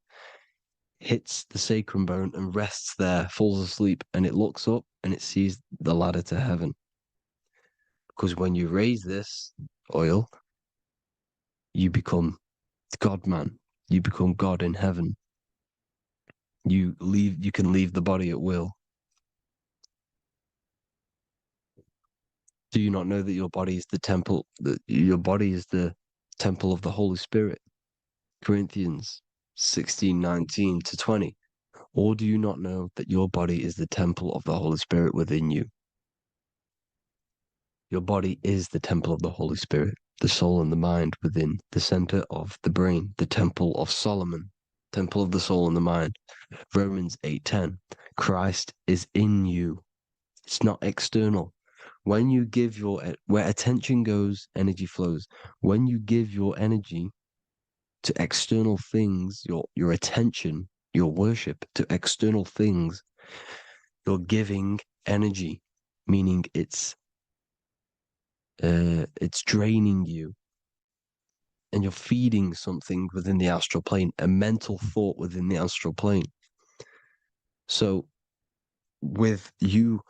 hits the sacrum bone and rests there, falls asleep, and it looks up and it sees the ladder to heaven. Because when you raise this oil, you become God man. You become God in heaven. You can leave the body at will. Do you not know that your body is the temple, that your body is the temple of the Holy Spirit? Corinthians 16:19-20. Or do you not know that your body is the temple of the Holy Spirit within you? Your body is the temple of the Holy Spirit, the soul and the mind within the center of the brain, the temple of Solomon, temple of the soul and the mind. Romans 8:10. Christ is in you. It's not external. When you give where attention goes, energy flows. When you give your energy to external things, your attention, your worship to external things, you're giving energy, meaning it's draining you, and you're feeding something within the astral plane, a mental thought within the astral plane. So with you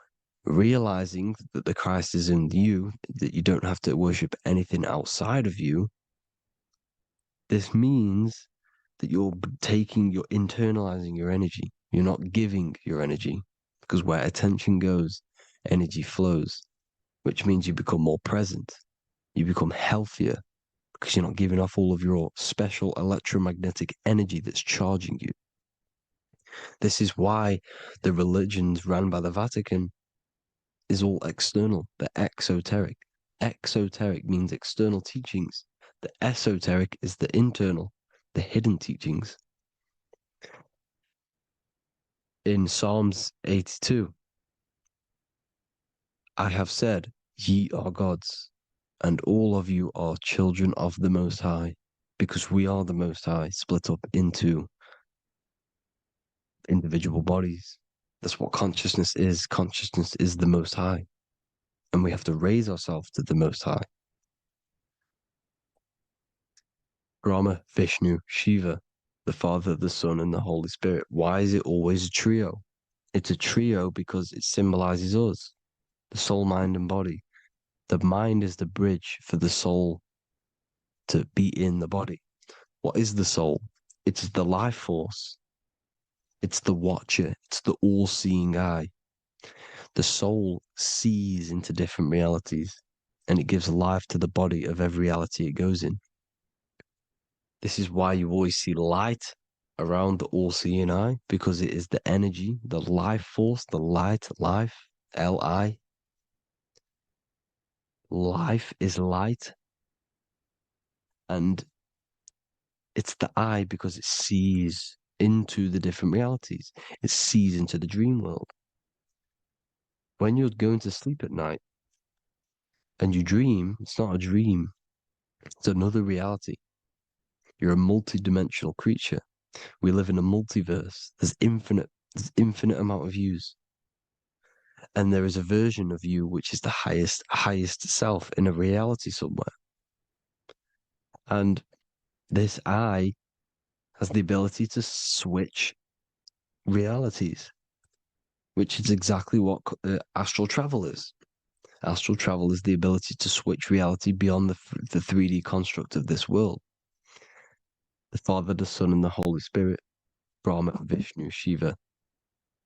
realizing that the Christ is in you, that you don't have to worship anything outside of you, this means that you're internalizing your energy. You're not giving your energy, because where attention goes, energy flows, which means you become more present. You become healthier because you're not giving off all of your special electromagnetic energy that's charging you. This is why the religions run by the Vatican is all external. They're exoteric. Exoteric means external teachings. The esoteric is the internal, the hidden teachings. In Psalms 82, I have said, ye are gods, and all of you are children of the Most High, because we are the Most High, split up into individual bodies. That's what consciousness is. Consciousness is the Most High, and we have to raise ourselves to the Most High. Brahma, Vishnu, Shiva, the Father, the Son, and the Holy Spirit. Why is it always a trio? It's a trio because it symbolizes us, the soul, mind, and body. The mind is the bridge for the soul to be in the body. What is the soul? It's the life force. It's the watcher. It's the all-seeing eye. The soul sees into different realities, and it gives life to the body of every reality it goes in. This is why you always see light around the all-seeing eye, because it is the energy, the life force, the light, life, L-I. Life is light, and it's the eye because it sees into the different realities. It sees into the dream world. When you're going to sleep at night and you dream, it's not a dream. It's another reality. You're a multi-dimensional creature. We live in a multiverse. There's infinite amount of yous. And there is a version of you which is the highest self in a reality somewhere. And this eye has the ability to switch realities, which is exactly what astral travel is. Astral travel is the ability to switch reality beyond the 3D construct of this world. The Father, the Son, and the Holy Spirit, Brahma, Vishnu, Shiva.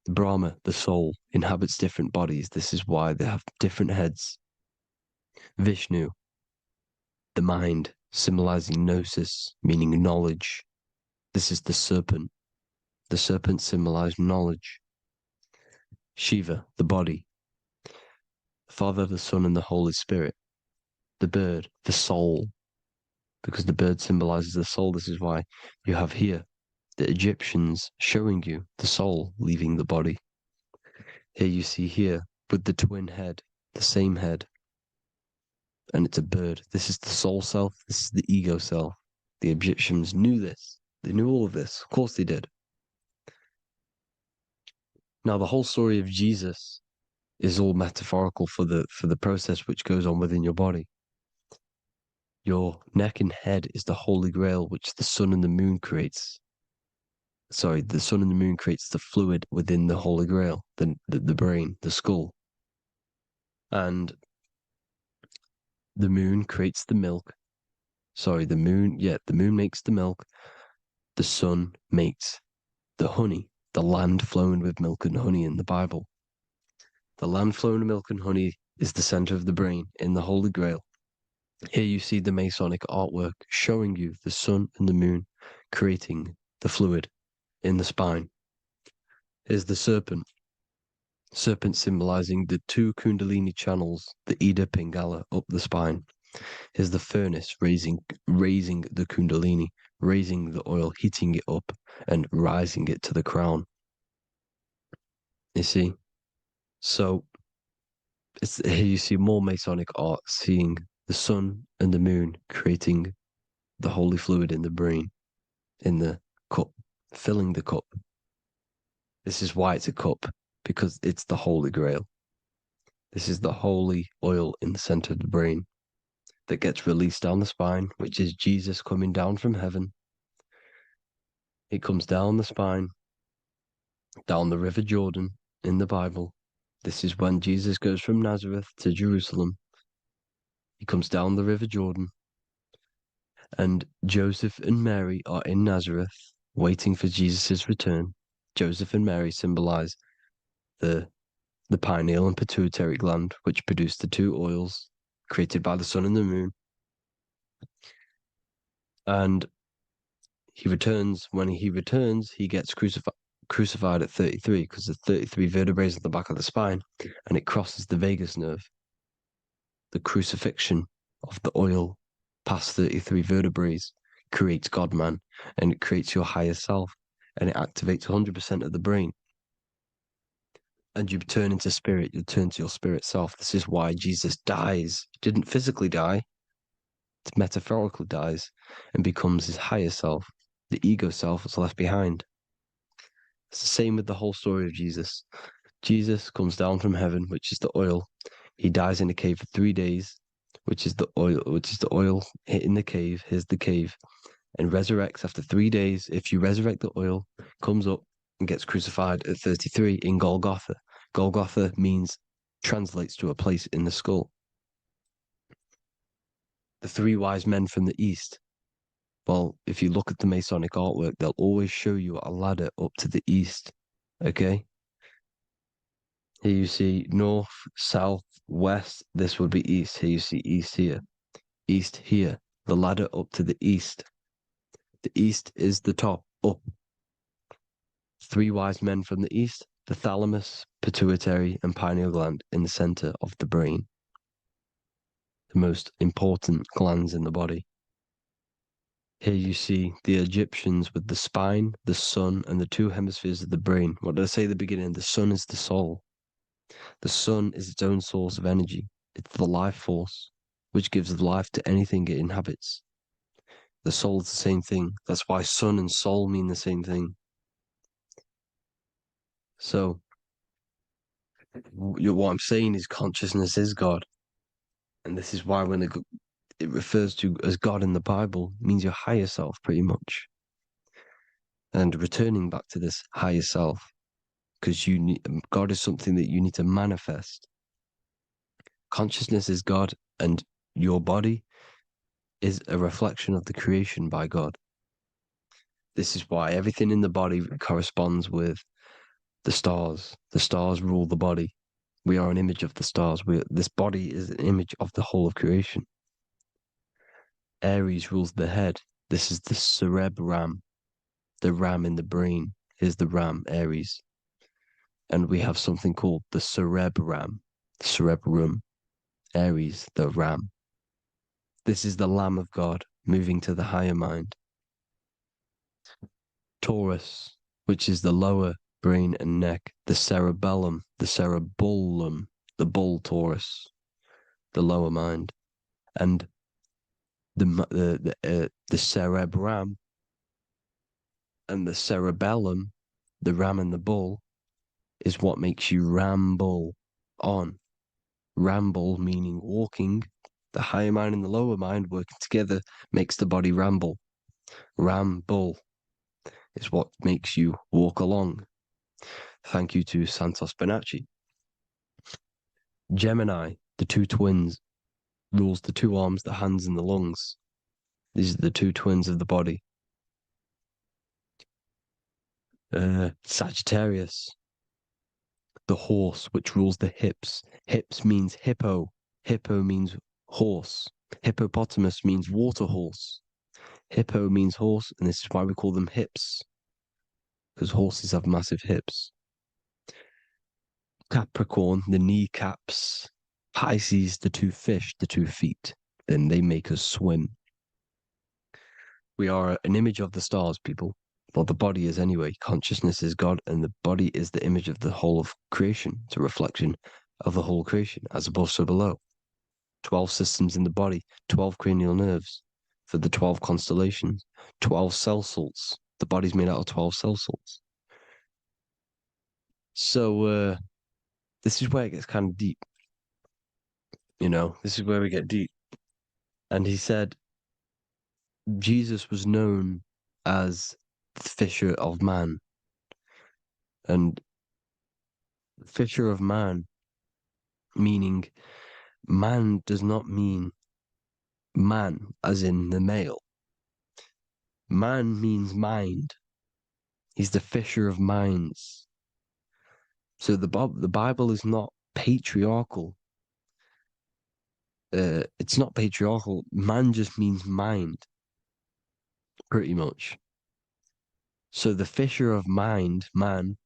Brahma, the soul, inhabits different bodies. This is why they have different heads. Vishnu, the mind, symbolizing gnosis, meaning knowledge. This is the serpent. The serpent symbolized knowledge. Shiva, the body. The Father, the Son, and the Holy Spirit. The bird, the soul, because the bird symbolizes the soul. This is why you have here the Egyptians showing you the soul leaving the body. Here you see here with the twin head, the same head, and it's a bird. This is the soul self. This is the ego self. The Egyptians knew this. They knew all of this. Of course they did. Now the whole story of Jesus is all metaphorical for the process which goes on within your body. Your neck and head is the Holy Grail, which the sun and the moon creates. Sorry, the sun and the moon creates the fluid within the Holy Grail, the brain, the skull. And the moon creates the milk. Sorry, the moon makes the milk. The sun makes the honey, the land flowing with milk and honey in the Bible. The land flowing with milk and honey is the center of the brain in the Holy Grail. Here you see the Masonic artwork showing you the sun and the moon creating the fluid in the spine. Here's the serpent. Serpent symbolizing the two Kundalini channels, the Ida Pingala up the spine. Here's the furnace raising the Kundalini, raising the oil, heating it up, and rising it to the crown. You see? So here you see more Masonic art, seeing the sun and the moon creating the holy fluid in the brain, in the cup, filling the cup. This is why it's a cup, because it's the Holy Grail. This is the holy oil in the center of the brain that gets released down the spine, which is Jesus coming down from heaven. It comes down the spine, down the River Jordan in the Bible. This is when Jesus goes from Nazareth to Jerusalem. He comes down the River Jordan, and Joseph and Mary are in Nazareth waiting for Jesus' return. Joseph and Mary symbolize the pineal and pituitary gland, which produce the two oils created by the sun and the moon. And he returns. When he returns, he gets crucified at 33, because there's 33 vertebrae at the back of the spine, and it crosses the vagus nerve. The crucifixion of the oil past 33 vertebrae creates God-man, and it creates your higher self, and it activates 100% of the brain. And you turn into spirit, you turn to your spirit self. This is why Jesus dies. He didn't physically die, it metaphorically dies, and becomes his higher self. The ego self is left behind. It's the same with the whole story of Jesus. Jesus comes down from heaven, which is the oil. He dies in a cave for 3 days, which is the oil hitting the cave. Here's the cave, and resurrects after 3 days. If you resurrect the oil, comes up and gets crucified at 33 in Golgotha. Golgotha translates to a place in the skull. The three wise men from the east. Well, if you look at the Masonic artwork, they'll always show you a ladder up to the east. Okay? Here you see north, south, west. This would be east. Here you see east here. East here. The ladder up to the east. The east is the top, up. Three wise men from the east. The thalamus, pituitary, and pineal gland in the center of the brain. The most important glands in the body. Here you see the Egyptians with the spine, the sun, and the two hemispheres of the brain. What did I say at the beginning? The sun is the soul. The sun is its own source of energy. It's the life force, which gives life to anything it inhabits. The soul is the same thing. That's why sun and soul mean the same thing. So, what I'm saying is consciousness is God. And this is why when it refers to as God in the Bible, it means your higher self, pretty much. And returning back to this higher self, because God is something that you need to manifest. Consciousness is God, and your body is a reflection of the creation by God. This is why everything in the body corresponds with the stars. The stars rule the body. We are an image of the stars. This body is an image of the whole of creation. Aries rules the head. This is the cerebrum, the ram in the brain. Here's the ram, Aries. And we have something called the cerebrum, Aries, the ram. This is the Lamb of God moving to the higher mind. Taurus, which is the lower brain and neck, the cerebellum, the bull Taurus, the lower mind, and the cerebrum and the cerebellum, the ram and the bull, is what makes you ramble on. Ramble meaning walking. The higher mind and the lower mind working together makes the body ramble. Ramble is what makes you walk along. Thank you to Santos Bonacci. Gemini, the two twins, rules the two arms, the hands, and the lungs. These are the two twins of the body. Sagittarius, the horse, which rules the hips. Hips means hippo. Hippo means horse. Hippopotamus means water horse. Hippo means horse, and this is why we call them hips, because horses have massive hips. Capricorn, the kneecaps. Pisces, the two fish, the 2 feet. Then they make us swim. We are an image of the stars, people. Well, the body is anyway. Consciousness is God, and the body is the image of the whole of creation. It's a reflection of the whole creation, as above, so below. 12 systems in the body, 12 cranial nerves for the 12 constellations, 12 cell salts. The body's made out of 12 cell salts. So, this is where it gets kind of deep. You know, this is where we get deep. And he said Jesus was known as the fisher of man. And fisher of man, meaning man does not mean man as in the male. Man means mind. He's the fisher of minds. So the Bible is not patriarchal. It's not patriarchal. Man just means mind, pretty much. So the fisher of mind, man,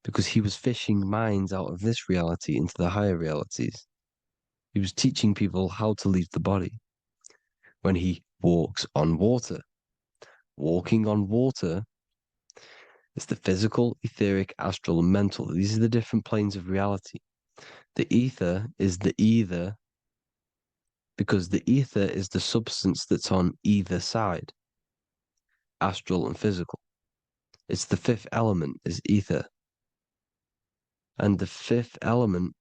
because he was fishing minds out of this reality into the higher realities. He was teaching people how to leave the body when he walks on water. Walking on water is the physical, etheric, astral, and mental. These are the different planes of reality. The ether is the either, because the ether is the substance that's on either side, astral and physical. It's the fifth element, is ether. And the fifth element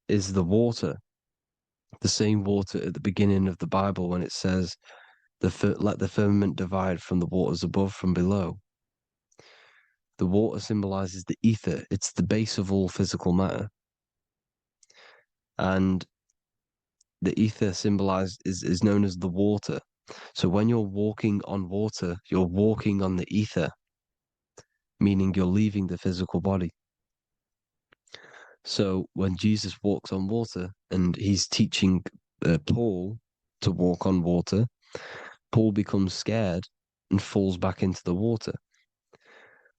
is the water, the same water at the beginning of the Bible when it says, let the firmament divide from the waters above from below. The water symbolizes the ether. It's the base of all physical matter. And the ether symbolized is known as the water. So when you're walking on water, you're walking on the ether, meaning you're leaving the physical body. So when Jesus walks on water and he's teaching Paul to walk on water, Paul becomes scared and falls back into the water.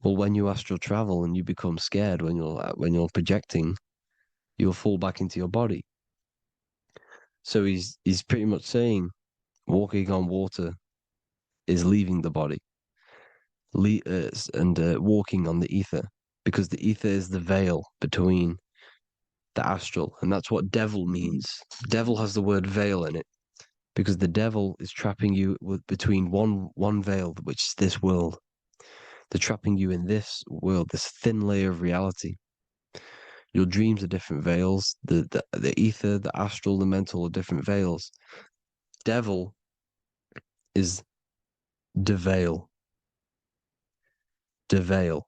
Well, when you astral travel and you become scared when you're projecting, you'll fall back into your body. So he's pretty much saying walking on water is leaving the body, and walking on the ether, because the ether is the veil between the astral, and that's what devil means. Devil has the word veil in it, because the devil is trapping you between one veil, which is this world. They're trapping you in this world, this thin layer of reality. Your dreams are different veils. The ether, the astral, the mental are different veils. Devil is the veil. The veil.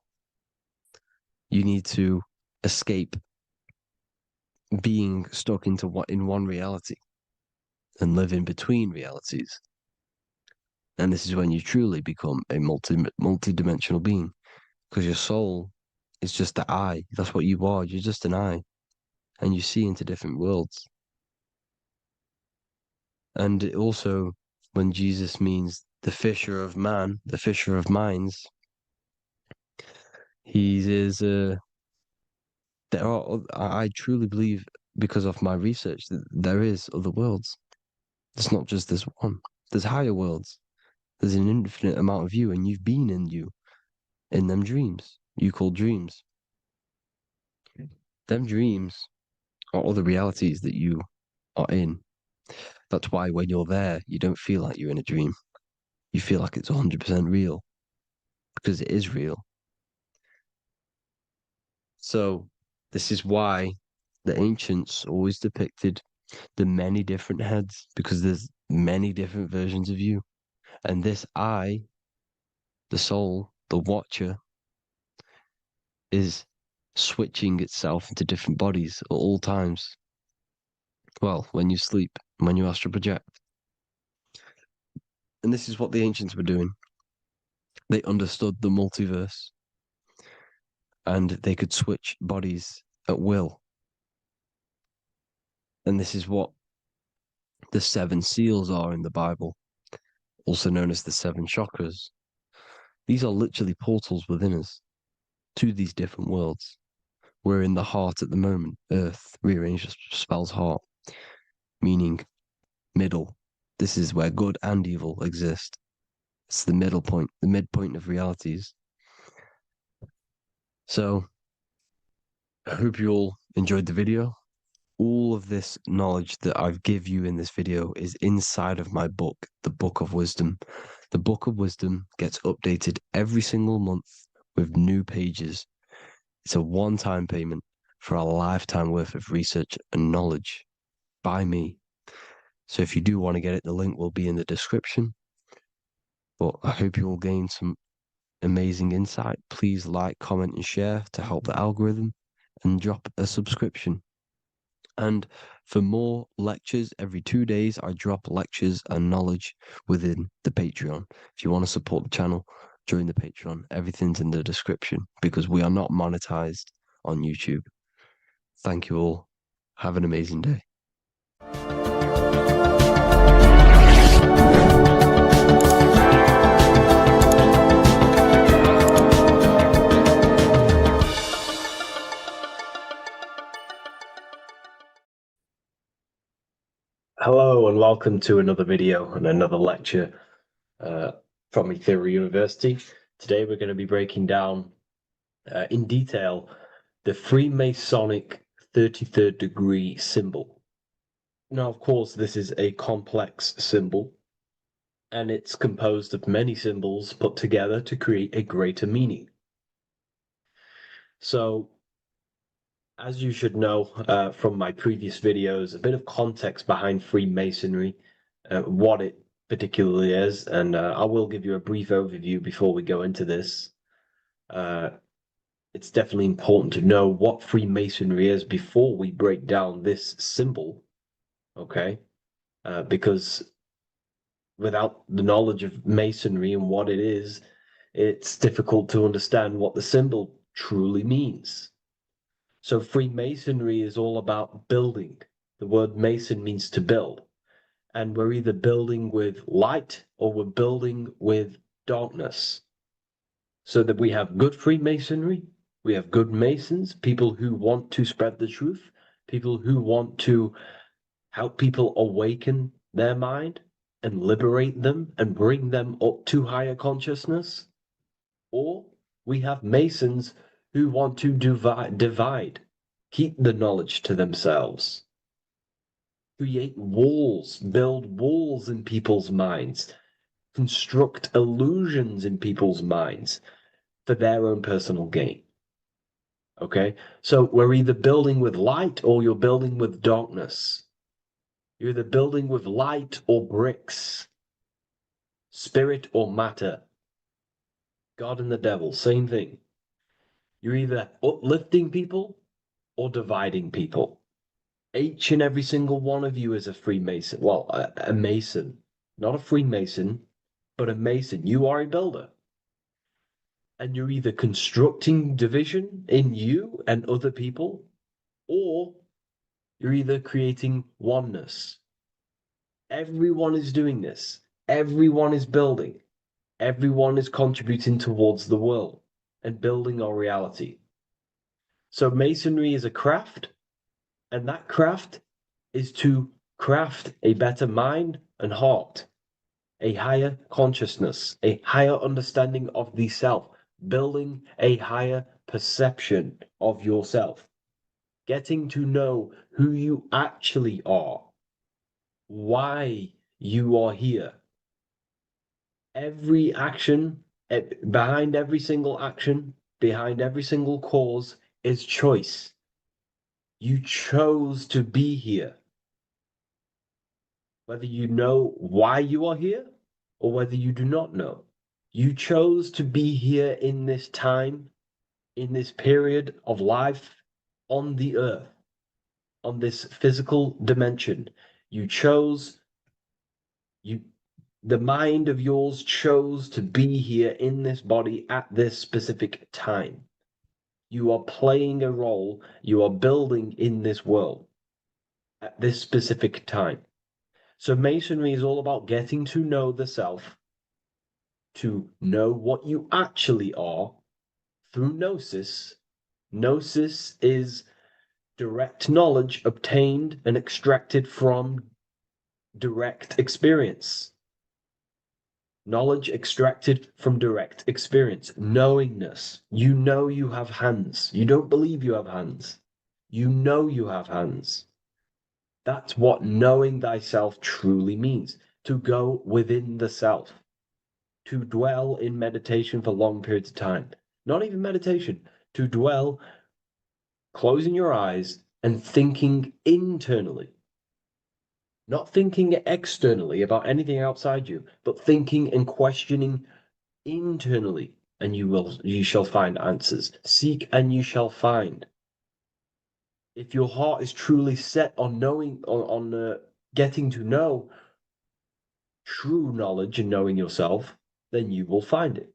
You need to escape being stuck into in one reality and living between realities. And this is when you truly become a multi-dimensional being, because your soul is just the eye. That's what you are. You're just an eye, and you see into different worlds. And it also, when Jesus means the fisher of man, the fisher of minds, he is. I truly believe, because of my research, that there is other worlds. It's not just this one. There's higher worlds. There's an infinite amount of you, and you've been in them dreams you call dreams. Them dreams are other realities that you are in. That's why when you're there, you don't feel like you're in a dream. You feel like it's 100% real, because it is real. So this is why the ancients always depicted the many different heads, because there's many different versions of you. And this I, the soul, the watcher, is switching itself into different bodies at all times. Well, when you sleep, when you astral project. And this is what the ancients were doing. They understood the multiverse, and they could switch bodies at will. And this is what the 7 seals are in the Bible, also known as the 7 chakras. These are literally portals within us to these different worlds. We're in the heart at the moment. Earth, rearranged spells heart, meaning middle. This is where good and evil exist. It's the middle point, the midpoint of realities. So, I hope you all enjoyed the video. All of this knowledge that I've give you in this video is inside of my book, the Book of Wisdom. The Book of Wisdom gets updated every single month with new pages. It's a one-time payment for a lifetime worth of research and knowledge by me. So if you do want to get it, the link will be in the description. But I hope you all gain some amazing insight. Please like, comment, and share to help the algorithm, and drop a subscription. And for more lectures, every 2 days, I drop lectures and knowledge within the Patreon. If you want to support the channel, join the Patreon. Everything's in the description, because we are not monetized on YouTube. Thank you all. Have an amazing day. Hello and welcome to another video and another lecture from Ethereal University. Today we're going to be breaking down in detail the Freemasonic 33rd degree symbol. Now, of course, this is a complex symbol, and it's composed of many symbols put together to create a greater meaning. So, as you should know from my previous videos, a bit of context behind Freemasonry, what it particularly is, and I will give you a brief overview before we go into this. It's definitely important to know what Freemasonry is before we break down this symbol, okay? Because without the knowledge of Masonry and what it is, it's difficult to understand what the symbol truly means. So Freemasonry is all about building. The word mason means to build. And we're either building with light or we're building with darkness. So that we have good Freemasonry, we have good Masons, people who want to spread the truth, people who want to help people awaken their mind and liberate them and bring them up to higher consciousness. Or we have Masons who want to divide, keep the knowledge to themselves, create walls, build walls in people's minds, construct illusions in people's minds for their own personal gain. Okay, so we're either building with light or you're building with darkness. You're either building with light or bricks, spirit or matter. God and the devil, same thing. You're either uplifting people or dividing people. Each and every single one of you is a Freemason. Well, a Mason. Not a Freemason, but a Mason. You are a builder. And you're either constructing division in you and other people, or you're either creating oneness. Everyone is doing this. Everyone is building. Everyone is contributing towards the world and building our reality. So Masonry is a craft, and that craft is to craft a better mind and heart, a higher consciousness, a higher understanding of the self, building a higher perception of yourself, getting to know who you actually are, why you are here. Every action, behind every single action, behind every single cause is choice. You chose to be here. Whether you know why you are here or whether you do not know. You chose to be here in this time, in this period of life on the earth, on this physical dimension. You chose, the mind of yours chose to be here in this body at this specific time. You are playing a role, you are building in this world at this specific time. So Masonry is all about getting to know the self, to know what you actually are through gnosis. Gnosis is direct knowledge obtained and extracted from direct experience. Knowledge extracted from direct experience. Knowingness. You know you have hands. You don't believe you have hands. You know you have hands. That's what knowing thyself truly means. To go within the self. To dwell in meditation for long periods of time. Not even meditation. To dwell, closing your eyes and thinking internally. Not thinking externally about anything outside you, but thinking and questioning internally, and you shall find answers. Seek and you shall find. If your heart is truly set on knowing, on getting to know true knowledge and knowing yourself, then you will find it.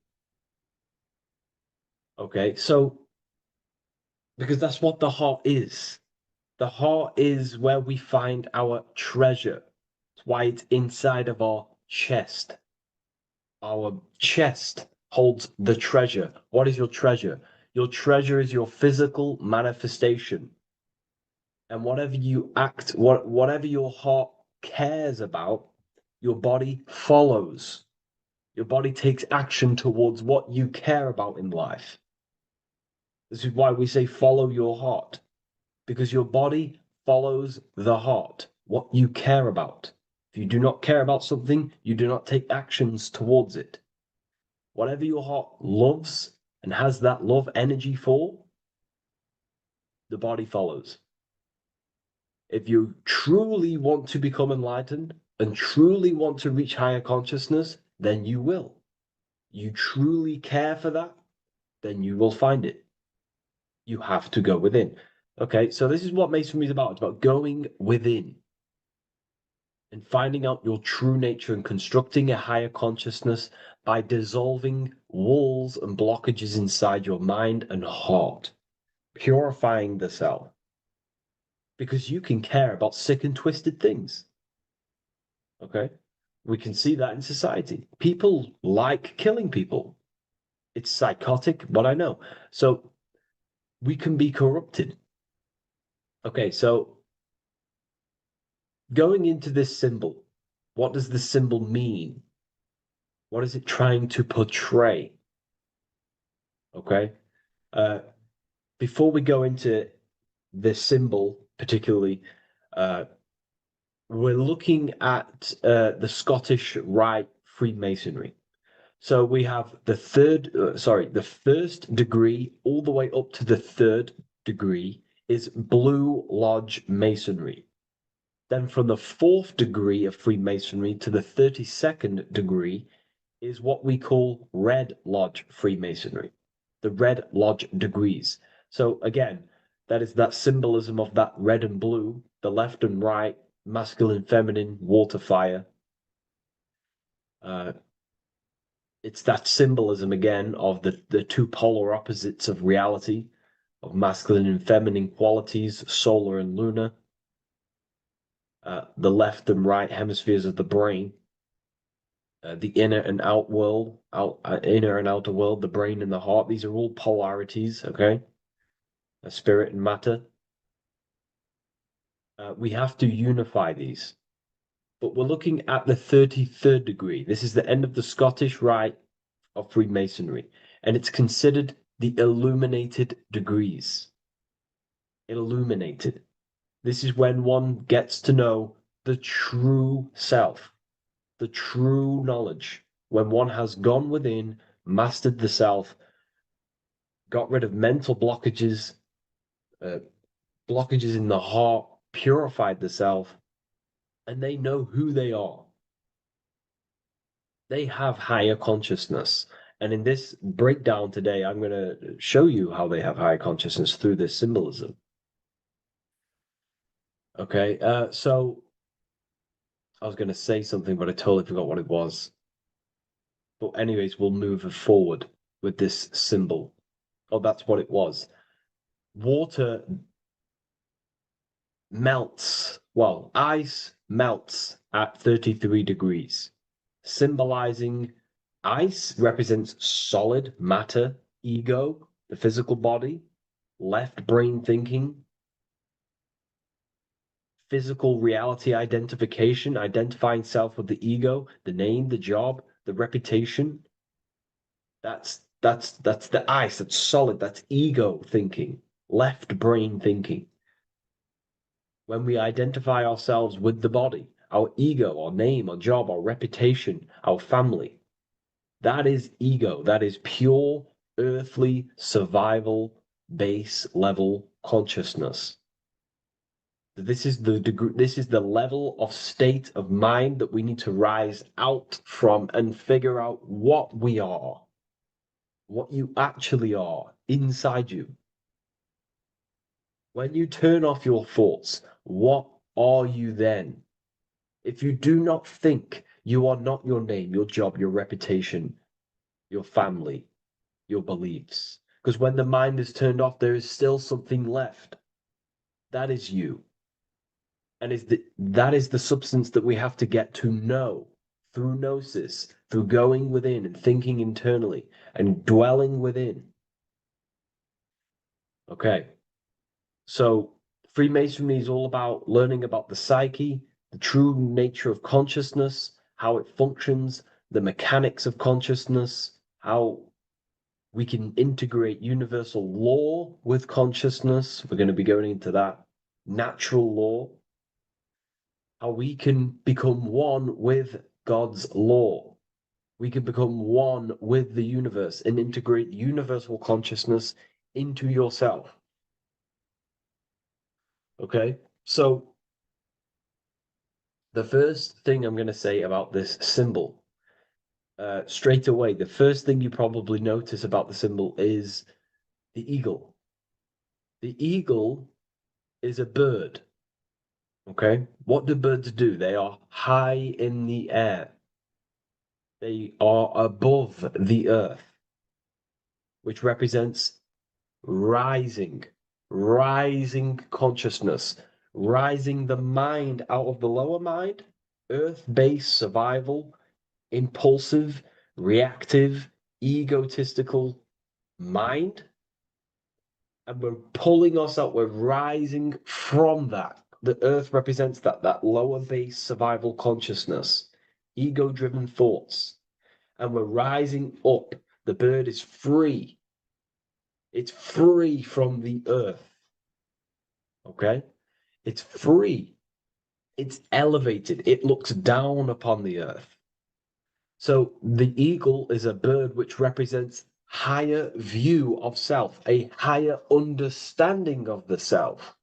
Okay, so because that's what the heart is. The heart is where we find our treasure. That's why it's inside of our chest. Our chest holds the treasure. What is your treasure? Your treasure is your physical manifestation. And whatever you act, whatever your heart cares about, your body follows. Your body takes action towards what you care about in life. This is why we say follow your heart, because your body follows the heart, what you care about. If you do not care about something, you do not take actions towards it. Whatever your heart loves and has that love energy for, the body follows. If you truly want to become enlightened and truly want to reach higher consciousness, then you will. You truly care for that, then you will find it. You have to go within. Okay, so this is what Masonry is about. It's about going within and finding out your true nature and constructing a higher consciousness by dissolving walls and blockages inside your mind and heart, purifying the self. Because you can care about sick and twisted things. Okay? We can see that in society. People like killing people. It's psychotic, but I know. So we can be corrupted. Okay, so going into this symbol, what does this symbol mean? What is it trying to portray? Okay. Before we go into this symbol, particularly, we're looking at the Scottish Rite Freemasonry. So we have the the first degree all the way up to the third degree is Blue Lodge Masonry. Then from the fourth degree of Freemasonry to the 32nd degree is what we call Red Lodge Freemasonry, the Red Lodge degrees. So again, That is that symbolism of that red and blue, the left and right, masculine, feminine, water, fire. It's that symbolism again of the two polar opposites of reality, of masculine and feminine qualities, solar and lunar. The left and right hemispheres of the brain, the inner and inner and outer world, the brain and the heart. These are all polarities, okay? Spirit and matter. We have to unify these. But we're looking at the 33rd degree. This is the end of the Scottish Rite of Freemasonry, and it's considered the illuminated degrees. Illuminated. This is when one gets to know the true self, the true knowledge, when one has gone within, mastered the self, got rid of mental blockages, blockages in the heart, purified the self, and they know who they are. They have higher consciousness. And in this breakdown today, I'm going to show you how they have higher consciousness through this symbolism. Okay, so I was going to say something, but I totally forgot what it was. But anyways, we'll move forward with this symbol. Oh, that's what it was. Water melts. Well, ice melts at 33 degrees, symbolizing ice represents solid matter, ego, the physical body, left brain thinking, physical reality identification, identifying self with the ego, the name, the job, the reputation. That's the ice, that's solid, that's ego thinking, left brain thinking. When we identify ourselves with the body, our ego, our name, our job, our reputation, our family, that is ego. That is pure earthly survival base level consciousness. This is the degree, this is the level of state of mind that we need to rise out from and figure out what we are, what you actually are inside you. When you turn off your thoughts, what are you then? If you do not think, you are not your name, your job, your reputation, your family, your beliefs. Because when the mind is turned off, there is still something left. That is you. And that is the substance that we have to get to know through gnosis, through going within and thinking internally and dwelling within. Okay. So Freemasonry is all about learning about the psyche, the true nature of consciousness, how it functions, the mechanics of consciousness, how we can integrate universal law with consciousness. We're going to be going into that. Natural law. How we can become one with God's law. We can become one with the universe and integrate universal consciousness into yourself. Okay, so the first thing I'm going to say about this symbol, straight away, the first thing you probably notice about the symbol is the eagle. The eagle is a bird. Okay, what do birds do? They are high in the air. They are above the earth, which represents rising, rising consciousness, rising the mind out of the lower mind, earth-based survival, impulsive, reactive, egotistical mind. And we're pulling us out, we're rising from that. The earth represents that lower base survival consciousness, ego-driven thoughts. And we're rising up. The bird is free. It's free from the earth. Okay? It's free. It's elevated. It looks down upon the earth. So the eagle is a bird which represents higher view of self, a higher understanding of the self.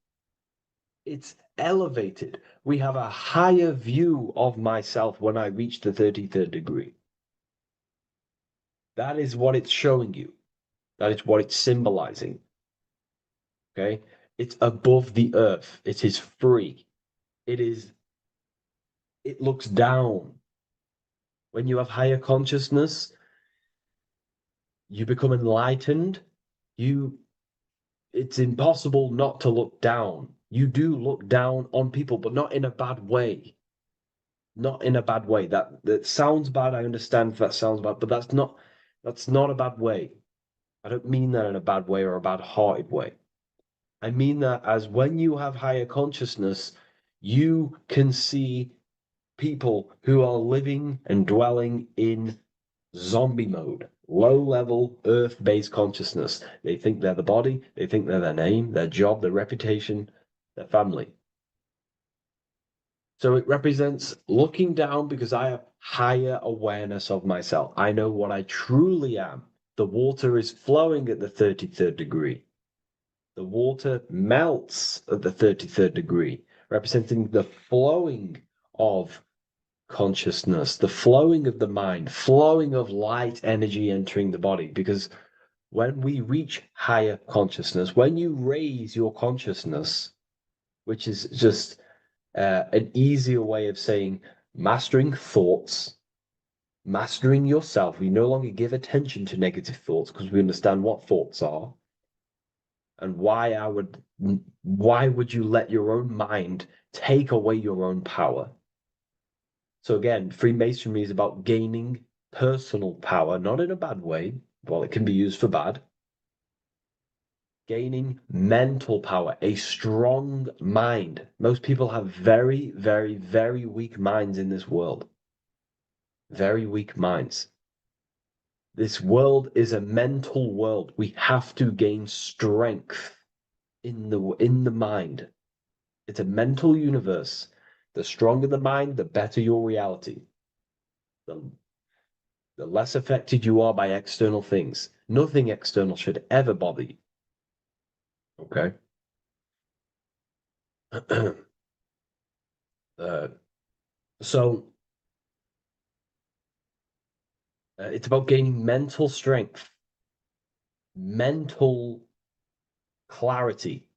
It's elevated. We have a higher view of myself when I reach the 33rd degree. That is what it's showing you. That is what it's symbolizing. Okay? It's above the earth. It is free. It looks down. When you have higher consciousness, you become enlightened. It's impossible not to look down. You do look down on people, but not in a bad way. Not in a bad way. That sounds bad. I understand if that sounds bad, but that's not a bad way. I don't mean that in a bad way or a bad-hearted way. I mean that as when you have higher consciousness, you can see people who are living and dwelling in zombie mode, low level earth based consciousness. They think they're the body, they think they're their name, their job, their reputation, their family. So it represents looking down because I have higher awareness of myself. I know what I truly am. The water is flowing at the 33rd degree. The water melts at the 33rd degree, representing the flowing of consciousness, the flowing of the mind, flowing of light energy entering the body. Because when we reach higher consciousness, when you raise your consciousness, which is just an easier way of saying mastering thoughts, mastering yourself, we no longer give attention to negative thoughts because we understand what thoughts are and why would you let your own mind take away your own power? So again, Freemasonry is about gaining personal power, not in a bad way, well, it can be used for bad. Gaining mental power, a strong mind. Most people have very, very, very weak minds in this world. Very weak minds. This world is a mental world. We have to gain strength in the mind. It's a mental universe. The stronger the mind, the better your reality. The less affected you are by external things. Nothing external should ever bother you. Okay? So it's about gaining mental strength, mental clarity.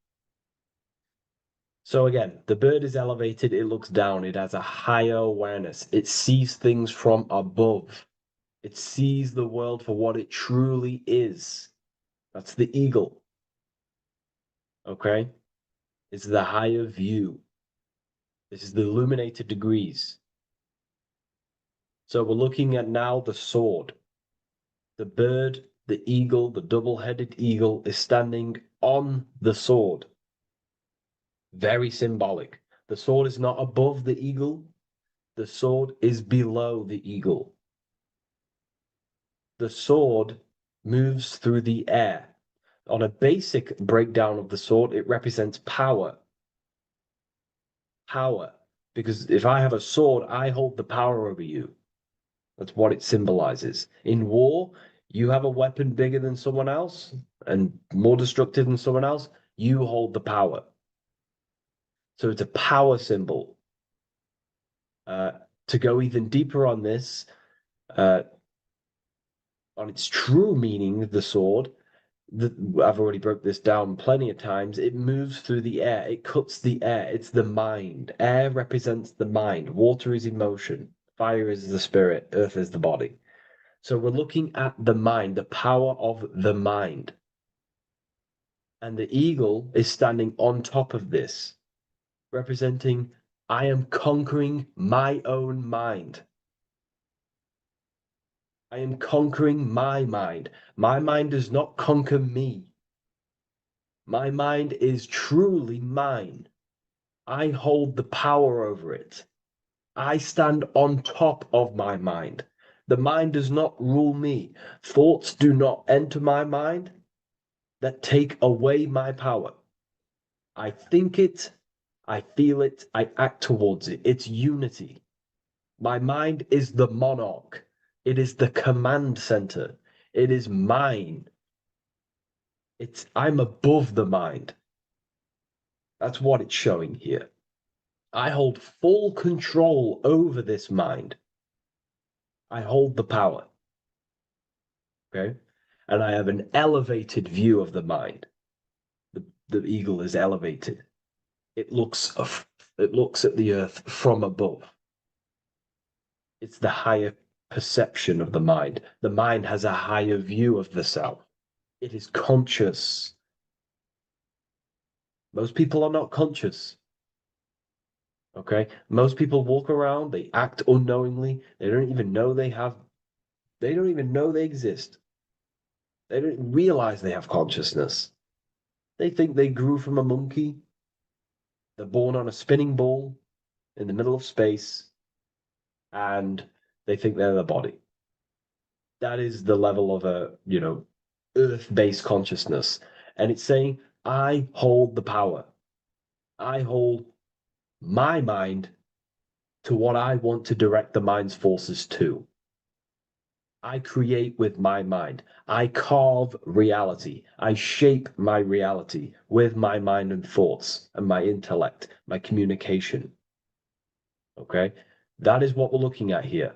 So again, the bird is elevated, it looks down, it has a higher awareness, it sees things from above, it sees the world for what it truly is. That's the eagle. Okay? It's the higher view. This is the illuminated degrees. So we're looking at now the sword. The bird, the eagle, the double-headed eagle is standing on the sword. Very symbolic. The sword is not above the eagle. The sword is below the eagle. The sword moves through the air. On a basic breakdown of the sword, it represents power. Power. Because if I have a sword, I hold the power over you. That's what it symbolizes. In war, you have a weapon bigger than someone else and more destructive than someone else, you hold the power. So it's a power symbol. To go even deeper on this, on its true meaning, the sword, I've already broke this down plenty of times. It moves through the air. It cuts the air. It's the mind. Air represents the mind. Water is emotion. Fire is the spirit. Earth is the body. So we're looking at the mind, the power of the mind. And the eagle is standing on top of this, representing, I am conquering my own mind. I am conquering my mind. My mind does not conquer me. My mind is truly mine. I hold the power over it. I stand on top of my mind. The mind does not rule me. Thoughts do not enter my mind that take away my power. I think it, I feel it, I act towards it. It's unity. My mind is the monarch. It is the command center. It is mine. I'm above the mind. That's what it's showing here. I hold full control over this mind. I hold the power. Okay? And I have an elevated view of the mind. the eagle is elevated. It looks at the earth from above. It's the higher perception of the mind. The mind has a higher view of the self. It is conscious. Most people are not conscious. Okay? Most people walk around, they act unknowingly, they don't even know they exist. They don't realize they have consciousness. They think they grew from a monkey. They're born on a spinning ball in the middle of space, and they think they're the body. That is the level of a, earth-based consciousness. And it's saying, I hold the power. I hold my mind to what I want to direct the mind's forces to. I create with my mind. I carve reality. I shape my reality with my mind and thoughts and my intellect, my communication. Okay? That is what we're looking at here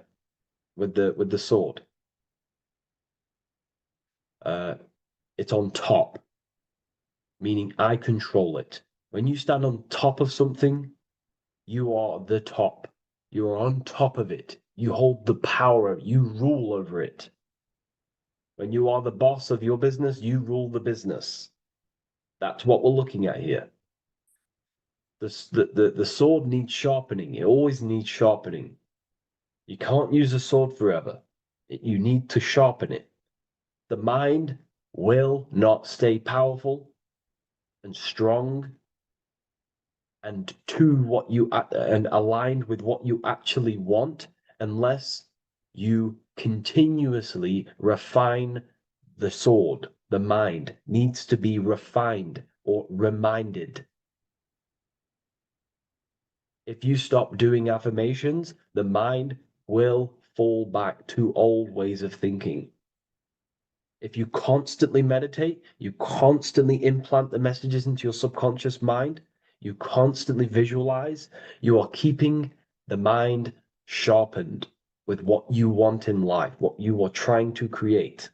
with the sword. It's on top, meaning I control it. When you stand on top of something, you are the top. You are on top of it. You hold the power. You rule over it. When you are the boss of your business, you rule the business. That's what we're looking at here. The sword needs sharpening. It always needs sharpening. You can't use a sword forever. You need to sharpen it. The mind will not stay powerful and strong and and aligned with what you actually want unless you continuously refine the sword. The mind needs to be refined or reminded. If you stop doing affirmations, the mind will fall back to old ways of thinking. If you constantly meditate, you constantly implant the messages into your subconscious mind, you constantly visualize, you are keeping the mind sharpened with what you want in life, what you are trying to create.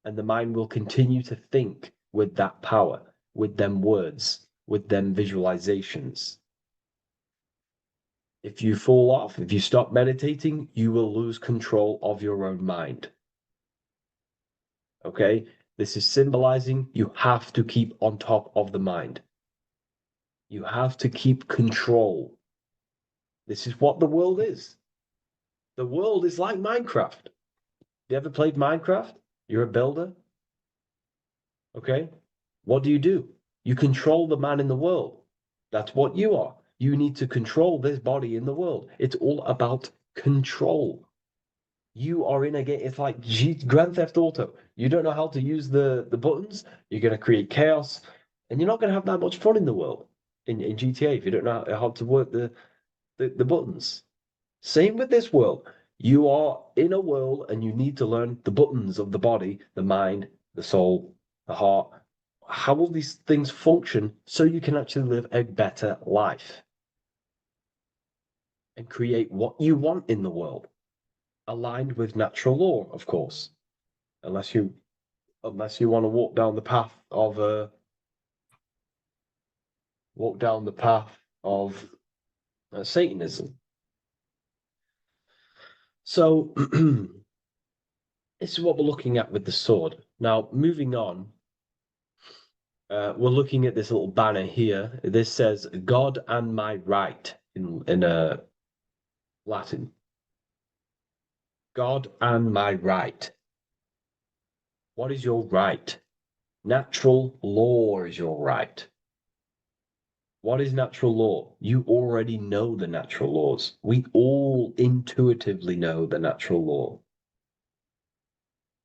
And the mind will continue to think with that power, with them words, with them visualizations. If you fall off, if you stop meditating, you will lose control of your own mind. Okay? This is symbolizing you have to keep on top of the mind. You have to keep control. This is what the world is. The world is like Minecraft. You ever played Minecraft? You're a builder. Okay? What do? You control the man in the world. That's what you are. You need to control this body in the world. It's all about control. You are in a game. It's like Grand Theft Auto. You don't know how to use the buttons. You're going to create chaos, and you're not going to have that much fun in the world in GTA if you don't know how to work the buttons. Same with this world. You are in a world, and you need to learn the buttons of the body, the mind, the soul, the heart. How will these things function so you can actually live a better life and create what you want in the world? Aligned with natural law, of course, unless you want to walk down the path of Satanism. So this is what we're looking at with the sword. Now, moving on, we're looking at this little banner here. This says "God and my right" in Latin. God and my right. What is your right? Natural law is your right. What is natural law? You already know the natural laws. We all intuitively know the natural law.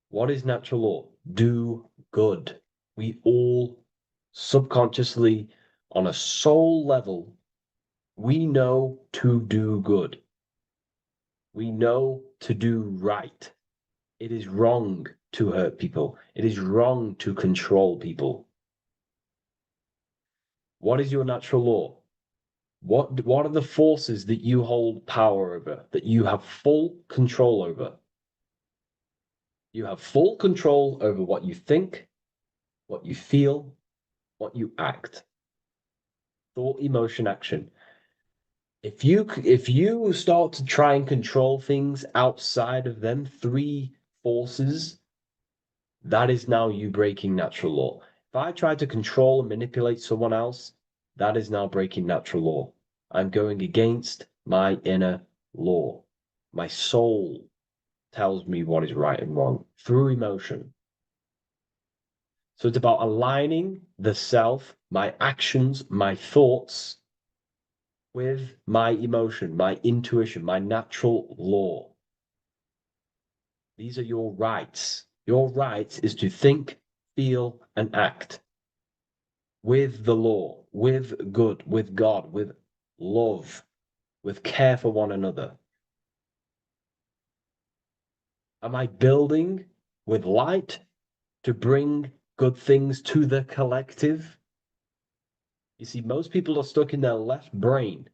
What is natural law? Do good. We all subconsciously, on a soul level, we know to do good. We know to do right. It is wrong to hurt people. It is wrong to control people. What is your natural law? What are the forces that you hold power over, that you have full control over? You have full control over what you think, what you feel, what you act. Thought, emotion, action. If you start to try and control things outside of them three forces, that is now you breaking natural law. If I try to control and manipulate someone else, that is now breaking natural law. I'm going against my inner law. My soul tells me what is right and wrong through emotion. So it's about aligning the self, my actions, my thoughts with my emotion, my intuition, my natural law. These are your rights. Your rights is to think, feel, and act with the law, with good, with God, with love, with care for one another. Am I building with light to bring good things to the collective? You see, most people are stuck in their left brain,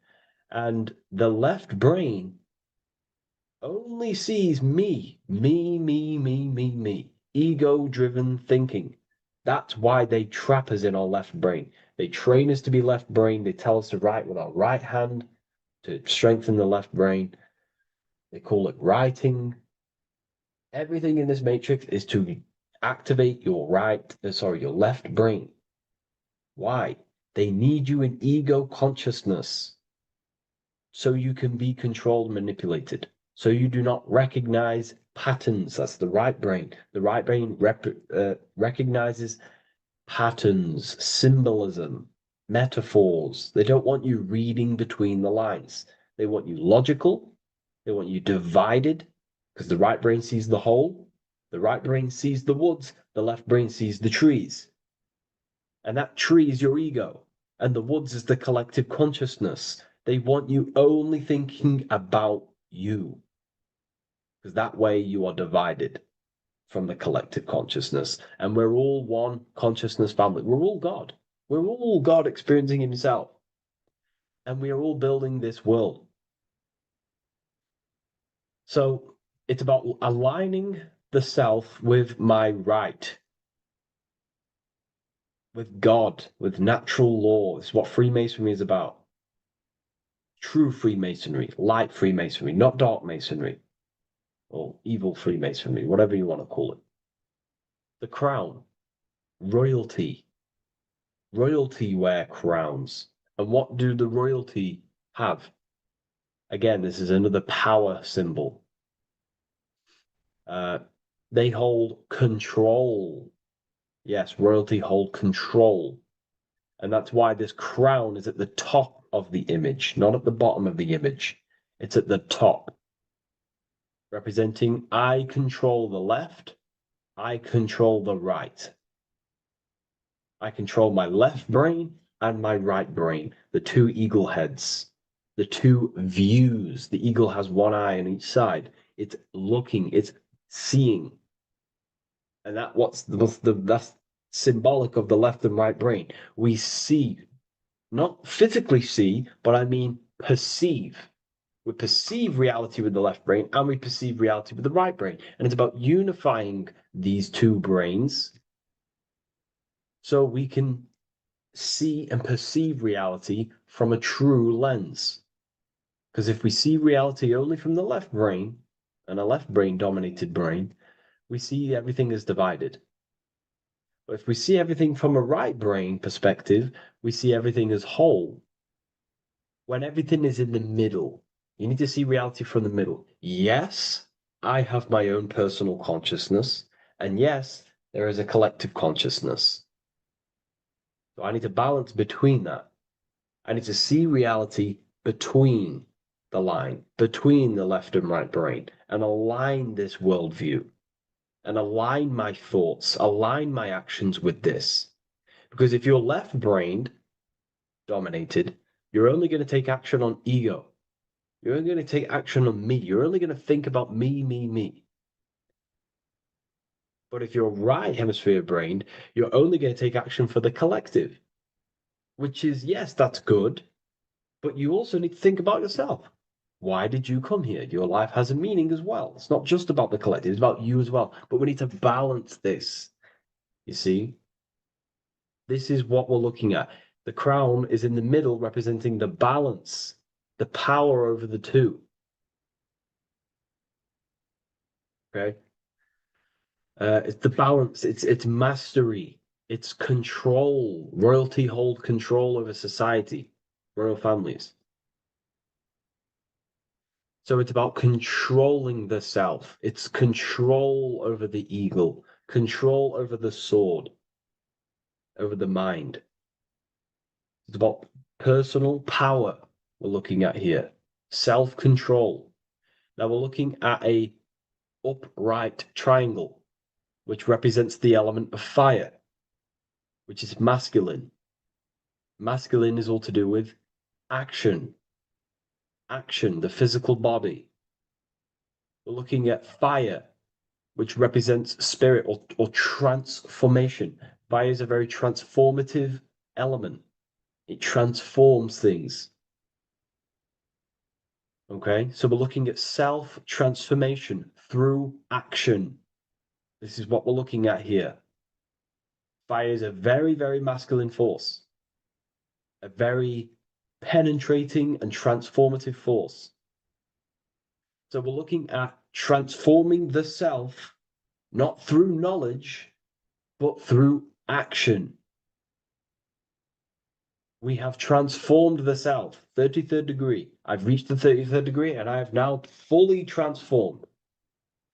and the left brain only sees me, me, ego-driven thinking. That's why they trap us in our left brain. They train us to be left brain. They tell us to write with our right hand to strengthen the left brain. They call it writing. Everything in this matrix is to activate your your left brain. Why? They need you in ego consciousness so you can be controlled and manipulated. So you do not recognize patterns. That's the right brain. The right brain recognizes patterns, symbolism, metaphors. They don't want you reading between the lines. They want you logical. They want you divided, because the right brain sees the whole. The right brain sees the woods. The left brain sees the trees. And that tree is your ego. And the woods is the collective consciousness. They want you only thinking about you. Because that way you are divided from the collective consciousness. And we're all one consciousness family. We're all God. We're all God experiencing himself. And we are all building this world. So it's about aligning the self with my right, with God, with natural law. It's what Freemasonry is about. True Freemasonry, light Freemasonry, not dark Masonry, or evil Freemasonry, whatever you want to call it. The crown, royalty. Royalty wear crowns. And what do the royalty have? Again, this is another power symbol. They hold control. Yes, royalty hold control. And that's why this crown is at the top of the image, not at the bottom of the image. It's at the top, representing I control the left, I control the right. I control my left brain and my right brain, the two eagle heads, the two views. The eagle has one eye on each side. It's looking, it's seeing. And that's symbolic of the left and right brain. We see, not physically see, but I mean perceive. We perceive reality with the left brain and we perceive reality with the right brain. And it's about unifying these two brains so we can see and perceive reality from a true lens. Because if we see reality only from the left brain, and a left brain dominated brain, we see everything as divided. But if we see everything from a right brain perspective, we see everything as whole. When everything is in the middle, you need to see reality from the middle. Yes, I have my own personal consciousness, and yes, there is a collective consciousness. So I need to balance between that. I need to see reality between the line, between the left and right brain, and align this worldview, and align my thoughts, align my actions with this. Because if you're left-brained dominated, you're only going to take action on ego. You're only going to take action on me. You're only going to think about me. But if you're right hemisphere brained, you're only going to take action for the collective, which is, yes, that's good, but you also need to think about yourself. Why did you come here? Your life has a meaning as well. It's not just about the collective, it's about you as well. But we need to balance this, you see? This is what we're looking at. The crown is in the middle, representing the balance, the power over the two. Okay. It's the balance, it's mastery, it's control. Royalty hold control over society, royal families. So it's about controlling the self. It's control over the eagle, control over the sword, over the mind. It's about personal power we're looking at here, self-control. Now we're looking at a upright triangle, which represents the element of fire, which is masculine. Masculine is all to do with action, the physical body. We're looking at fire, which represents spirit or transformation. Fire is a very transformative element. It transforms things. Okay, so we're looking at self-transformation through action. This is what we're looking at here. Fire is a very, very masculine force, a very penetrating and transformative force. So we're looking at transforming the self, not through knowledge, but through action. We have transformed the self, 33rd degree. I've reached the 33rd degree and I have now fully transformed.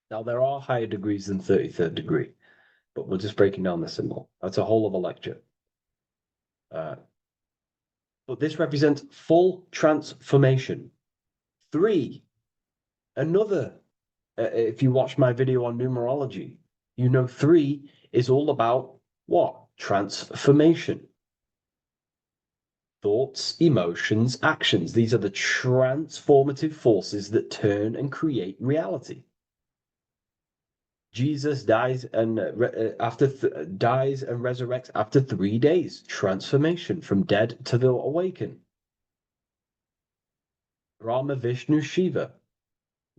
Now, there are higher degrees than 33rd degree, but we're just breaking down the symbol. That's a whole of a lecture. But this represents full transformation. 3, another, if you watch my video on numerology, you know 3 is all about what? Transformation. Thoughts, emotions, actions. These are the transformative forces that turn and create reality. Jesus dies and dies and resurrects after 3 days. Transformation from dead to the awakened. Brahma, Vishnu, Shiva.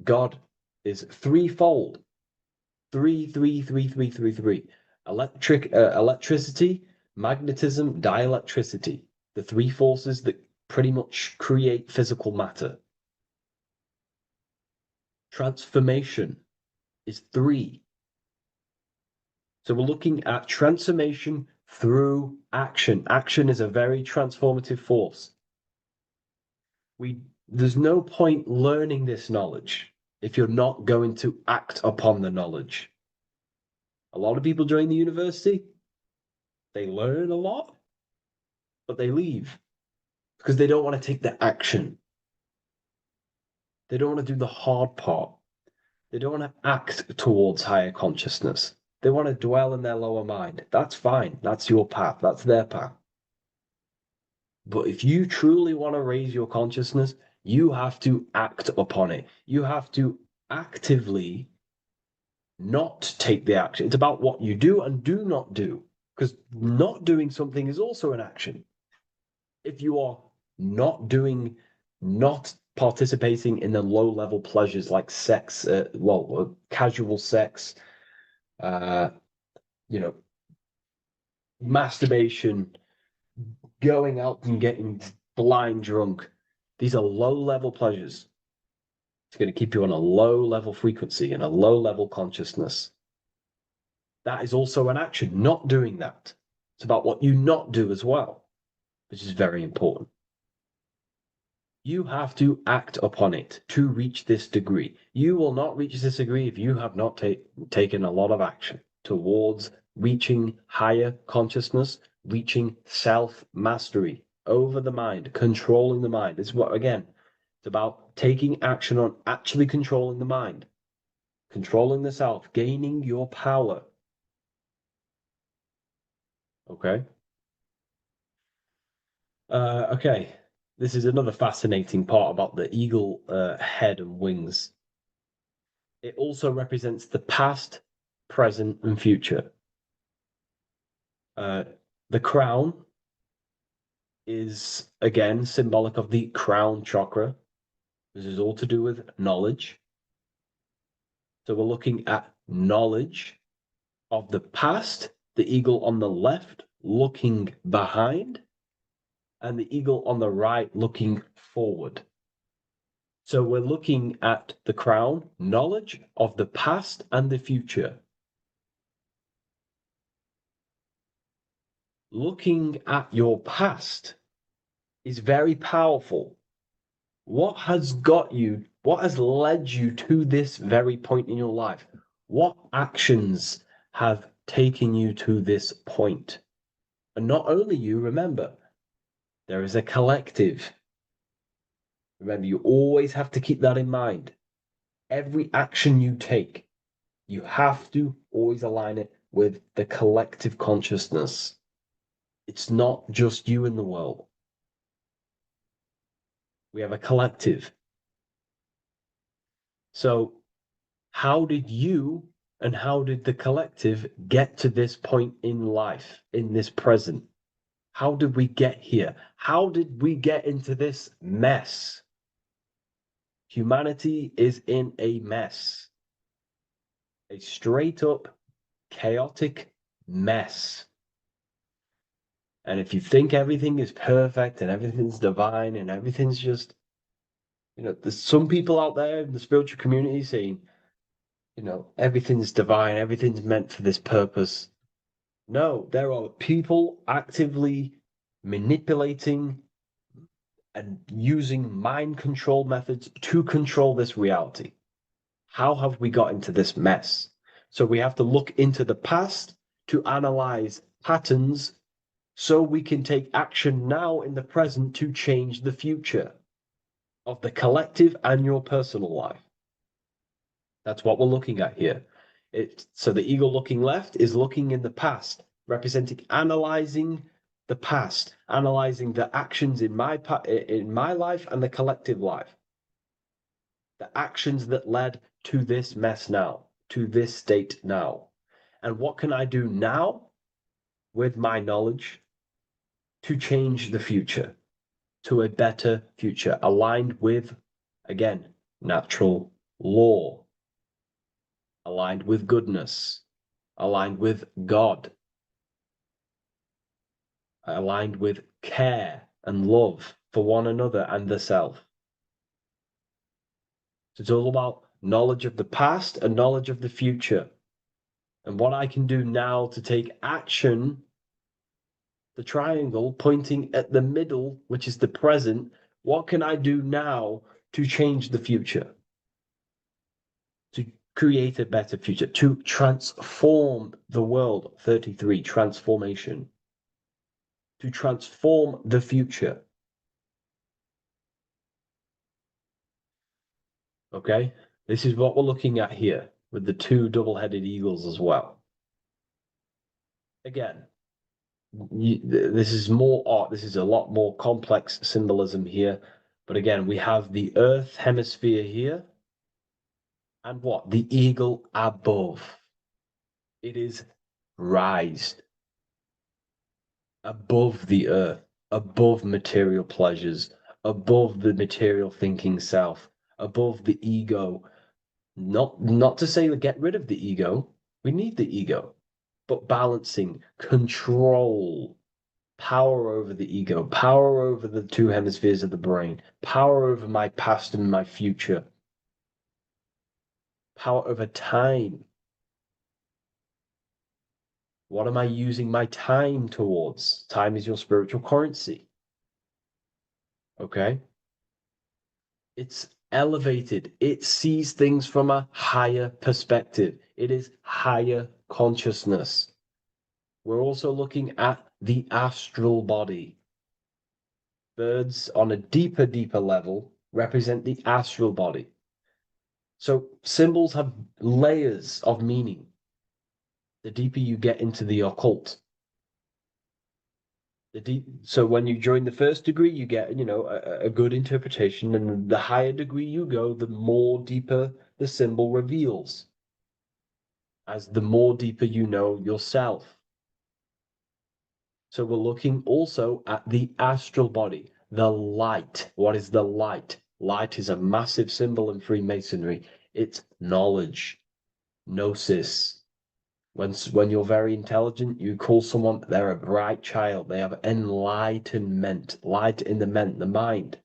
God is threefold. 3, 3, 3, 3, 3, 3. Electricity, magnetism, dielectricity. The 3 forces that pretty much create physical matter. Transformation is 3. So we're looking at transformation through action. Action is a very transformative force. There's no point learning this knowledge if you're not going to act upon the knowledge. A lot of people join the university, they learn a lot, but they leave because they don't want to take the action. They don't want to do the hard part. They don't want to act towards higher consciousness. They want to dwell in their lower mind. That's fine. That's your path. That's their path. But if you truly want to raise your consciousness, you have to act upon it. You have to actively not take the action. It's about what you do and do not do, because not doing something is also an action. If you are not participating in the low-level pleasures like sex, casual sex, masturbation, going out and getting blind drunk. These are low-level pleasures. It's going to keep you on a low-level frequency and a low-level consciousness. That is also an action, not doing that. It's about what you not do as well, which is very important. You have to act upon it to reach this degree. You will not reach this degree if you have not taken a lot of action towards reaching higher consciousness, reaching self-mastery over the mind, controlling the mind. It's what, again, it's about taking action on actually controlling the mind, controlling the self, gaining your power. Okay? Okay. This is another fascinating part about the eagle head and wings. It also represents the past, present, and future. The crown is, again, symbolic of the crown chakra. This is all to do with knowledge. So we're looking at knowledge of the past, the eagle on the left, looking behind, and the eagle on the right looking forward. So we're looking at the crown, knowledge of the past and the future. Looking at your past is very powerful. What has led you to this very point in your life? What actions have taken you to this point? And not only you, remember, there is a collective. Remember, you always have to keep that in mind. Every action you take, you have to always align it with the collective consciousness. It's not just you in the world. We have a collective. So how did you and how did the collective get to this point in life, in this present? How did we get here? How did we get into this mess? Humanity is in a mess. A straight up chaotic mess. And if you think everything is perfect and everything's divine and everything's just, there's some people out there in the spiritual community saying, everything's divine, everything's meant for this purpose. No, there are people actively manipulating and using mind control methods to control this reality. How have we got into this mess? So we have to look into the past to analyze patterns so we can take action now in the present to change the future of the collective and your personal life. That's what we're looking at here. So the eagle looking left is looking in the past, representing analyzing the past, analyzing the actions in my life and the collective life. The actions that led to this mess now, to this state now. And what can I do now with my knowledge to change the future to a better future, aligned with, again, natural law, aligned with goodness, aligned with God, aligned with care and love for one another and the self. So it's all about knowledge of the past and knowledge of the future. And what I can do now to take action, the triangle pointing at the middle, which is the present, what can I do now to change the future? To create a better future, to transform the world. 33, transformation. To transform the future. Okay, this is what we're looking at here with the two double-headed eagles as well. Again, this is more art. This is a lot more complex symbolism here. But again, we have the Earth hemisphere here. And what? The eagle above. It is raised above the earth, above material pleasures, above the material thinking self, above the ego. Not to say to get rid of the ego. We need the ego. But balancing, control, power over the ego, power over the two hemispheres of the brain, power over my past and my future, power over time. What am I using my time towards? Time is your spiritual currency. Okay? It's elevated. It sees things from a higher perspective. It is higher consciousness. We're also looking at the astral body. Birds on a deeper level represent the astral body. So symbols have layers of meaning. The deeper you get into the occult. So when you join the first degree, you get, a good interpretation, and the higher degree you go, the more deeper the symbol reveals. As the more deeper you know yourself. So we're looking also at the astral body, the light. What is the light? Light is a massive symbol in Freemasonry. It's knowledge, gnosis, When you're very intelligent, you call someone, they're a bright child. They have enlightenment, light in the mind.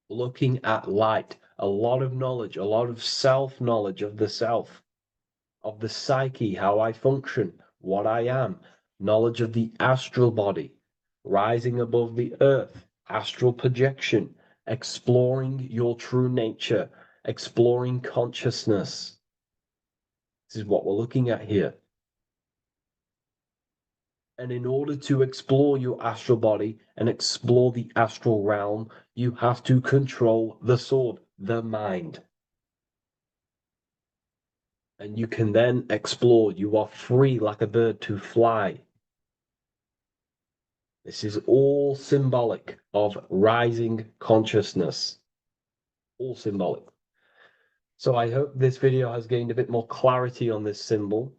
Looking at light, a lot of knowledge, a lot of self-knowledge of the self, of the psyche, how I function, what I am, knowledge of the astral body, rising above the earth, astral projection, exploring your true nature, exploring consciousness. This is what we're looking at here. And in order to explore your astral body and explore the astral realm, you have to control the sword, the mind. And you can then explore. You are free like a bird to fly. This is all symbolic of rising consciousness. All symbolic. So I hope this video has gained a bit more clarity on this symbol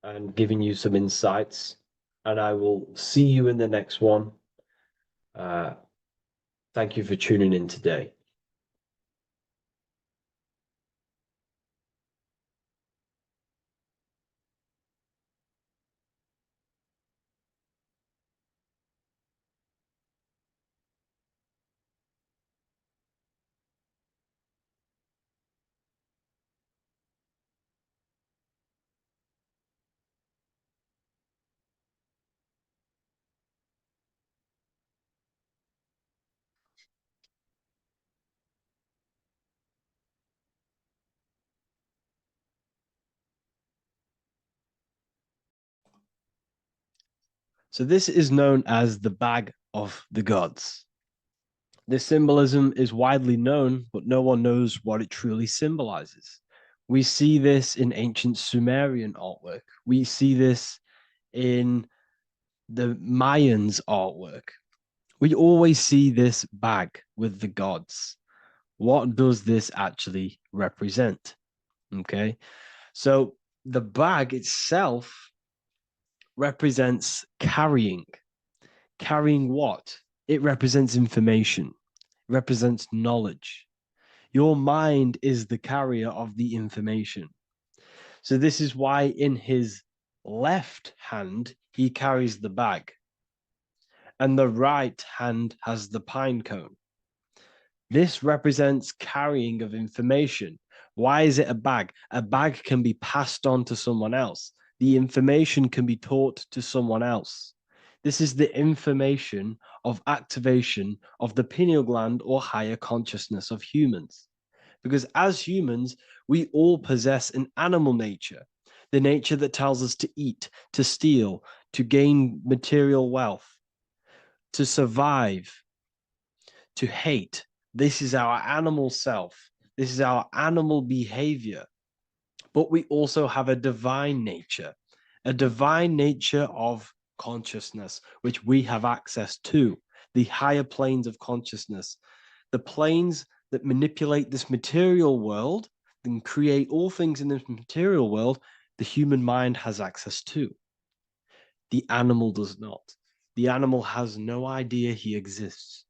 and giving you some insights. And I will see you in the next one. Thank you for tuning in today. So this is known as the bag of the gods. This symbolism is widely known, but no one knows what it truly symbolizes. We see this in ancient Sumerian artwork. We see this in the Mayans' artwork. We always see this bag with the gods. What does this actually represent? Okay, so the bag itself represents carrying. Carrying what? It represents information, it represents knowledge. Your mind is the carrier of the information. So this is why in his left hand, he carries the bag, and the right hand has the pine cone. This represents carrying of information. Why is it a bag? A bag can be passed on to someone else. The information can be taught to someone else. This is the information of activation of the pineal gland or higher consciousness of humans. Because as humans, we all possess an animal nature, the nature that tells us to eat, to steal, to gain material wealth, to survive, to hate. This is our animal self. This is our animal behavior. But we also have a divine nature of consciousness, which we have access to, the higher planes of consciousness, the planes that manipulate this material world and create all things in this material world. The human mind has access to. The animal does not. The animal has no idea he exists.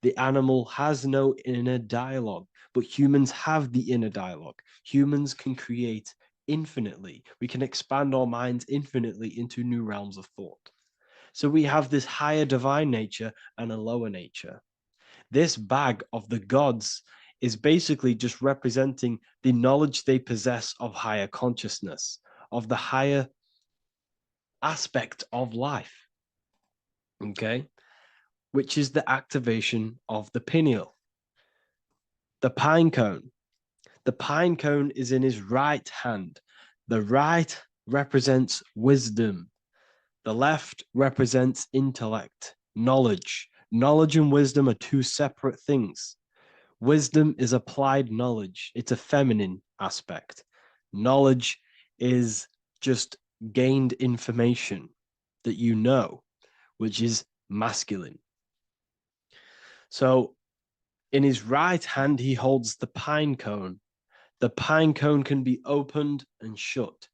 The animal has no inner dialogue, but humans have the inner dialogue. Humans can create infinitely. We can expand our minds infinitely into new realms of thought. So we have this higher divine nature and a lower nature. This bag of the gods is basically just representing the knowledge they possess of higher consciousness, of the higher aspect of life. Okay? Which is the activation of the pineal. The pine cone. The pine cone is in his right hand. The right represents wisdom. The left represents intellect, knowledge. Knowledge and wisdom are two separate things. Wisdom is applied knowledge. It's a feminine aspect. Knowledge is just gained information that you know, which is masculine. So in his right hand, he holds the pine cone. The pine cone can be opened and shut.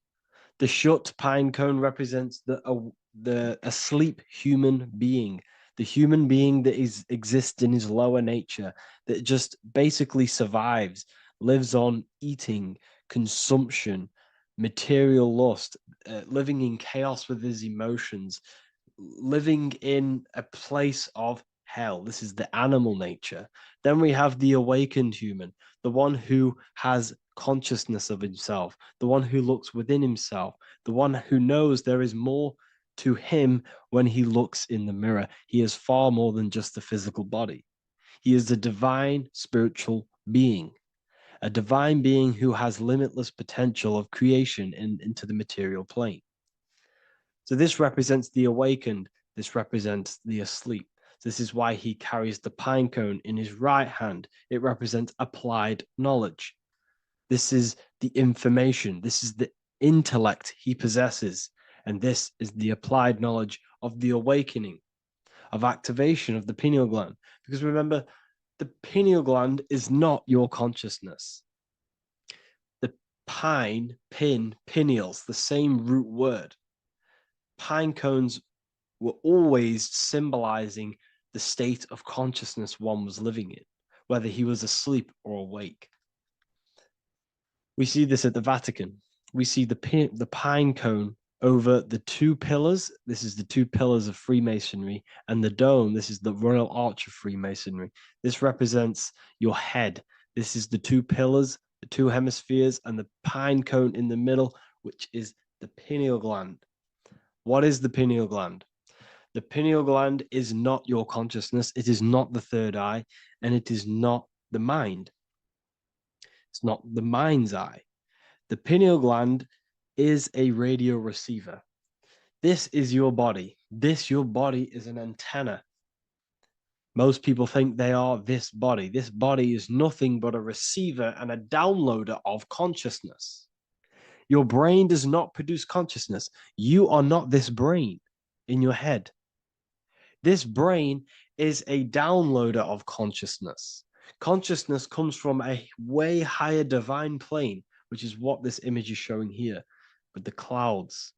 The shut pine cone represents the asleep human being, the human being that exists in his lower nature, that just basically survives, lives on eating, consumption, material lust, living in chaos with his emotions, living in a place of hell. This is the animal nature. Then we have the awakened human, the one who has consciousness of himself, the one who looks within himself, the one who knows there is more to him when he looks in the mirror. He is far more than just the physical body. He is a divine spiritual being, a divine being who has limitless potential of creation into the material plane. So this represents the awakened. This represents the asleep. This is why he carries the pine cone in his right hand. It represents applied knowledge. This is the information. This is the intellect he possesses. And this is the applied knowledge of the awakening, of activation of the pineal gland. Because remember, the pineal gland is not your consciousness. The pineals, the same root word. Pine cones were always symbolizing the state of consciousness one was living in, whether he was asleep or awake. We see this at the Vatican. We see the pine cone over the two pillars. This is the two pillars of Freemasonry, and the dome. This is the Royal Arch of Freemasonry. This represents your head. This is the two pillars, the two hemispheres, and the pine cone in the middle, which is the pineal gland. What is the pineal gland? The pineal gland is not your consciousness. It is not the third eye, and it is not the mind. It's not the mind's eye. The pineal gland is a radio receiver. This is your body. Your body is an antenna. Most people think they are this body. This body is nothing but a receiver and a downloader of consciousness. Your brain does not produce consciousness. You are not this brain in your head. This brain is a downloader of consciousness. Consciousness comes from a way higher divine plane, which is what this image is showing here with the clouds.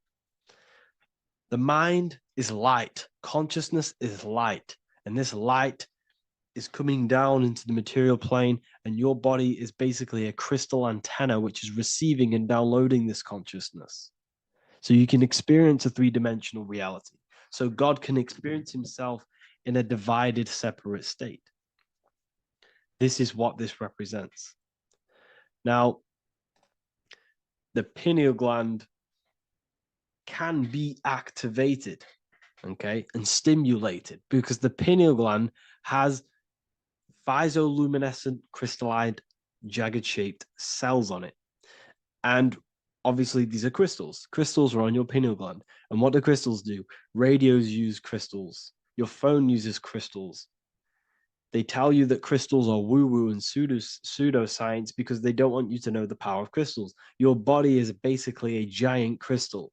The mind is light. Consciousness is light. And this light is coming down into the material plane, and your body is basically a crystal antenna which is receiving and downloading this consciousness. So you can experience a three-dimensional reality. So God can experience himself in a divided, separate state. This is what this represents. Now, the pineal gland can be activated, okay, and stimulated because the pineal gland has phytoluminescent crystallized jagged-shaped cells on it. And obviously, these are crystals. Crystals are on your pineal gland. And what do crystals do? Radios use crystals. Your phone uses crystals. They tell you that crystals are woo-woo and pseudoscience because they don't want you to know the power of crystals. Your body is basically a giant crystal.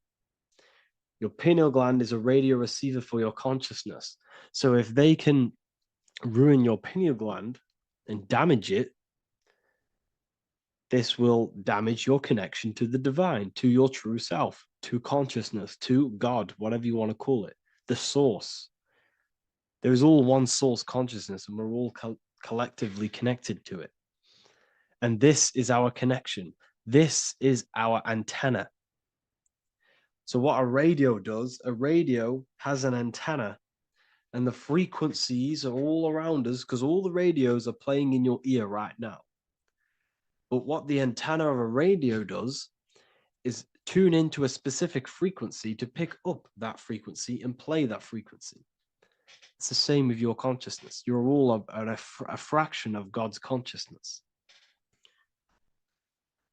Your pineal gland is a radio receiver for your consciousness. So if they can ruin your pineal gland and damage it, this will damage your connection to the divine, to your true self, to consciousness, to God, whatever you want to call it, the source. There is all one source consciousness, and we're all collectively connected to it. And this is our connection. This is our antenna. So what a radio does, a radio has an antenna, and the frequencies are all around us because all the radios are playing in your ear right now. But what the antenna of a radio does is tune into a specific frequency to pick up that frequency and play that frequency. It's the same with your consciousness. You're all a fraction of God's consciousness.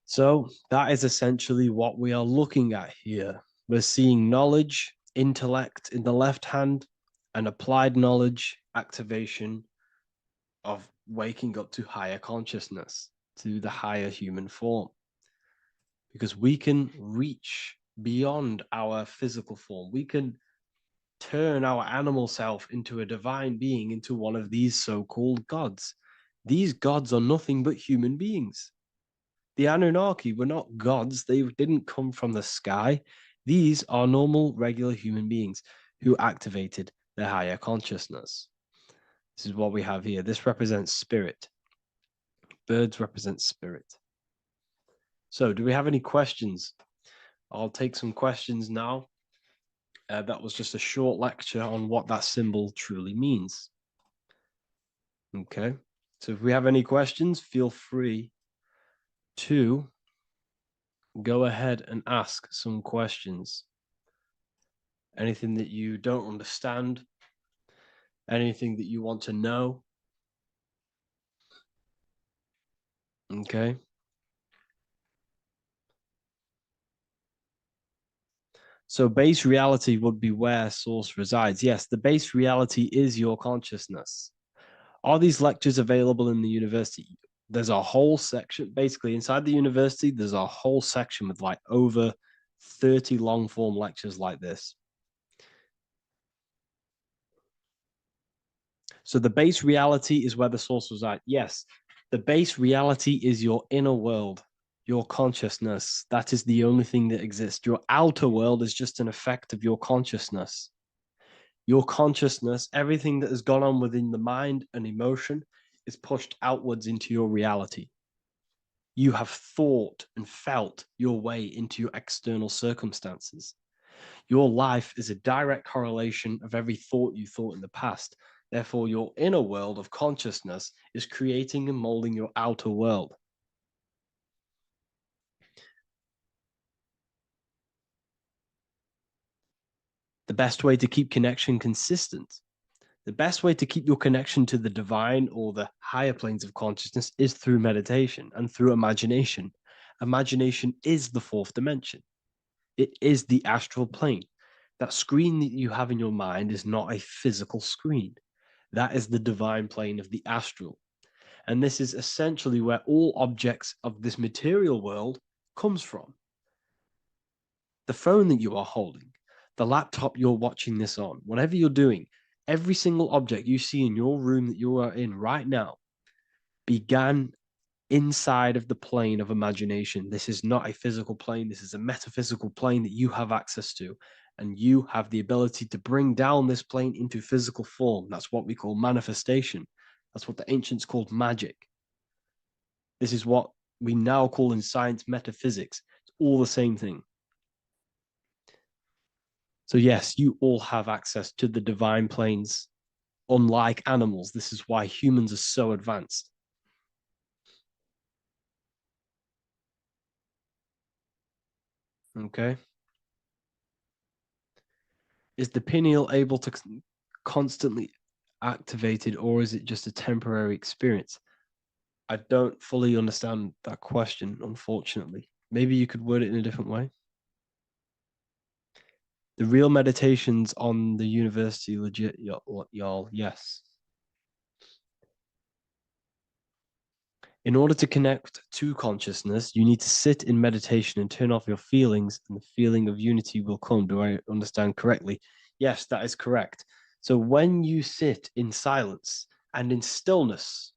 So that is essentially what we are looking at here. We're seeing knowledge, intellect in the left hand, and applied knowledge, activation of waking up to higher consciousness, to the higher human form. Because we can reach beyond our physical form. We can turn our animal self into a divine being, into one of these so-called gods. These gods are nothing but human beings. The Anunnaki were not gods. They didn't come from the sky. These are normal, regular human beings who activated their higher consciousness. This is what we have here. This represents spirit. Birds represent spirit. So do we have any questions? I'll take some questions now. That was just a short lecture on what that symbol truly means. Okay, so if we have any questions, feel free to go ahead and ask some questions. Anything that you don't understand, anything that you want to know. Okay. So base reality would be where source resides. Yes, the base reality is your consciousness. Are these lectures available in the university? There's a whole section, basically inside the university, there's a whole section with like over 30 long form lectures like this. So the base reality is where the source resides. Yes, the base reality is your inner world, your consciousness. That is the only thing that exists. Your outer world is just an effect of your consciousness. Your consciousness, everything that has gone on within the mind and emotion, is pushed outwards into your reality. You have thought and felt your way into your external circumstances. Your life is a direct correlation of every thought you thought in the past. Therefore, your inner world of consciousness is creating and molding your outer world. The best way to keep connection consistent, the best way to keep your connection to the divine or the higher planes of consciousness is through meditation and through imagination. Imagination is the fourth dimension. It is the astral plane. That screen that you have in your mind is not a physical screen. That is the divine plane of the astral. And this is essentially where all objects of this material world comes from. The phone that you are holding, the laptop you're watching this on, whatever you're doing, every single object you see in your room that you are in right now began inside of the plane of imagination. This is not a physical plane. This is a metaphysical plane that you have access to. And you have the ability to bring down this plane into physical form. That's what we call manifestation. That's what the ancients called magic. This is what we now call in science metaphysics. It's all the same thing. So yes, you all have access to the divine planes. Unlike animals, this is why humans are so advanced. Okay. Is the pineal able to constantly activated, or is it just a temporary experience? I don't fully understand that question, unfortunately. Maybe you could word it in a different way. The real meditations on the university, legit, y'all, yes. In order to connect to consciousness, you need to sit in meditation and turn off your feelings, and the feeling of unity will come. Do I understand correctly? Yes, that is correct. So when you sit in silence and in stillness,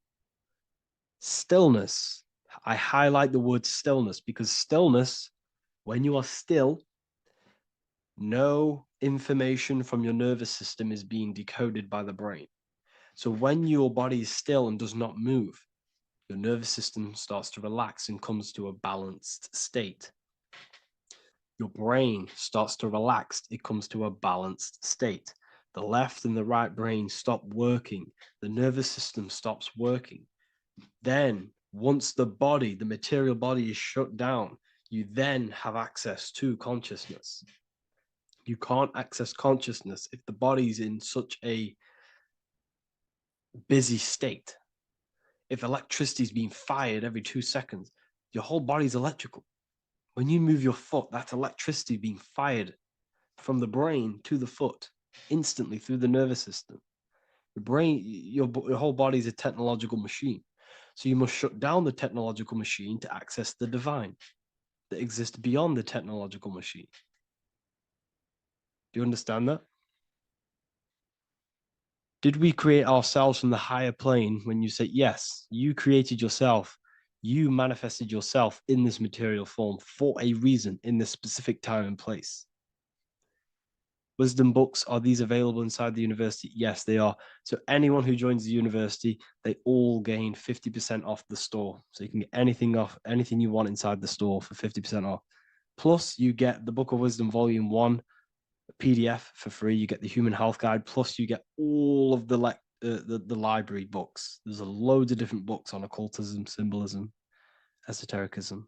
I highlight the word stillness because stillness, when you are still, no information from your nervous system is being decoded by the brain. So when your body is still and does not move, your nervous system starts to relax and comes to a balanced state. Your brain starts to relax, it comes to a balanced state. The left and the right brain stop working, the nervous system stops working. Then, once the body, the material body is shut down, you then have access to consciousness. You can't access consciousness if the body's in such a busy state. If electricity is being fired every 2 seconds, your whole body's electrical. When you move your foot, that's electricity being fired from the brain to the foot instantly through the nervous system. Your brain, your whole body is a technological machine. So you must shut down the technological machine to access the divine that exists beyond the technological machine. Do you understand that? Did we create ourselves from the higher plane? When you say yes, you created yourself, you manifested yourself in this material form for a reason in this specific time and place. Wisdom books, are these available inside the university? Yes, they are. So anyone who joins the university, they all gain 50% off the store. So you can get anything off, anything you want inside the store for 50% off. Plus, you get the Book of Wisdom Volume 1 PDF for free. You get the Human Health Guide. Plus, you get all of the library books. There's a load of different books on occultism, symbolism, esotericism.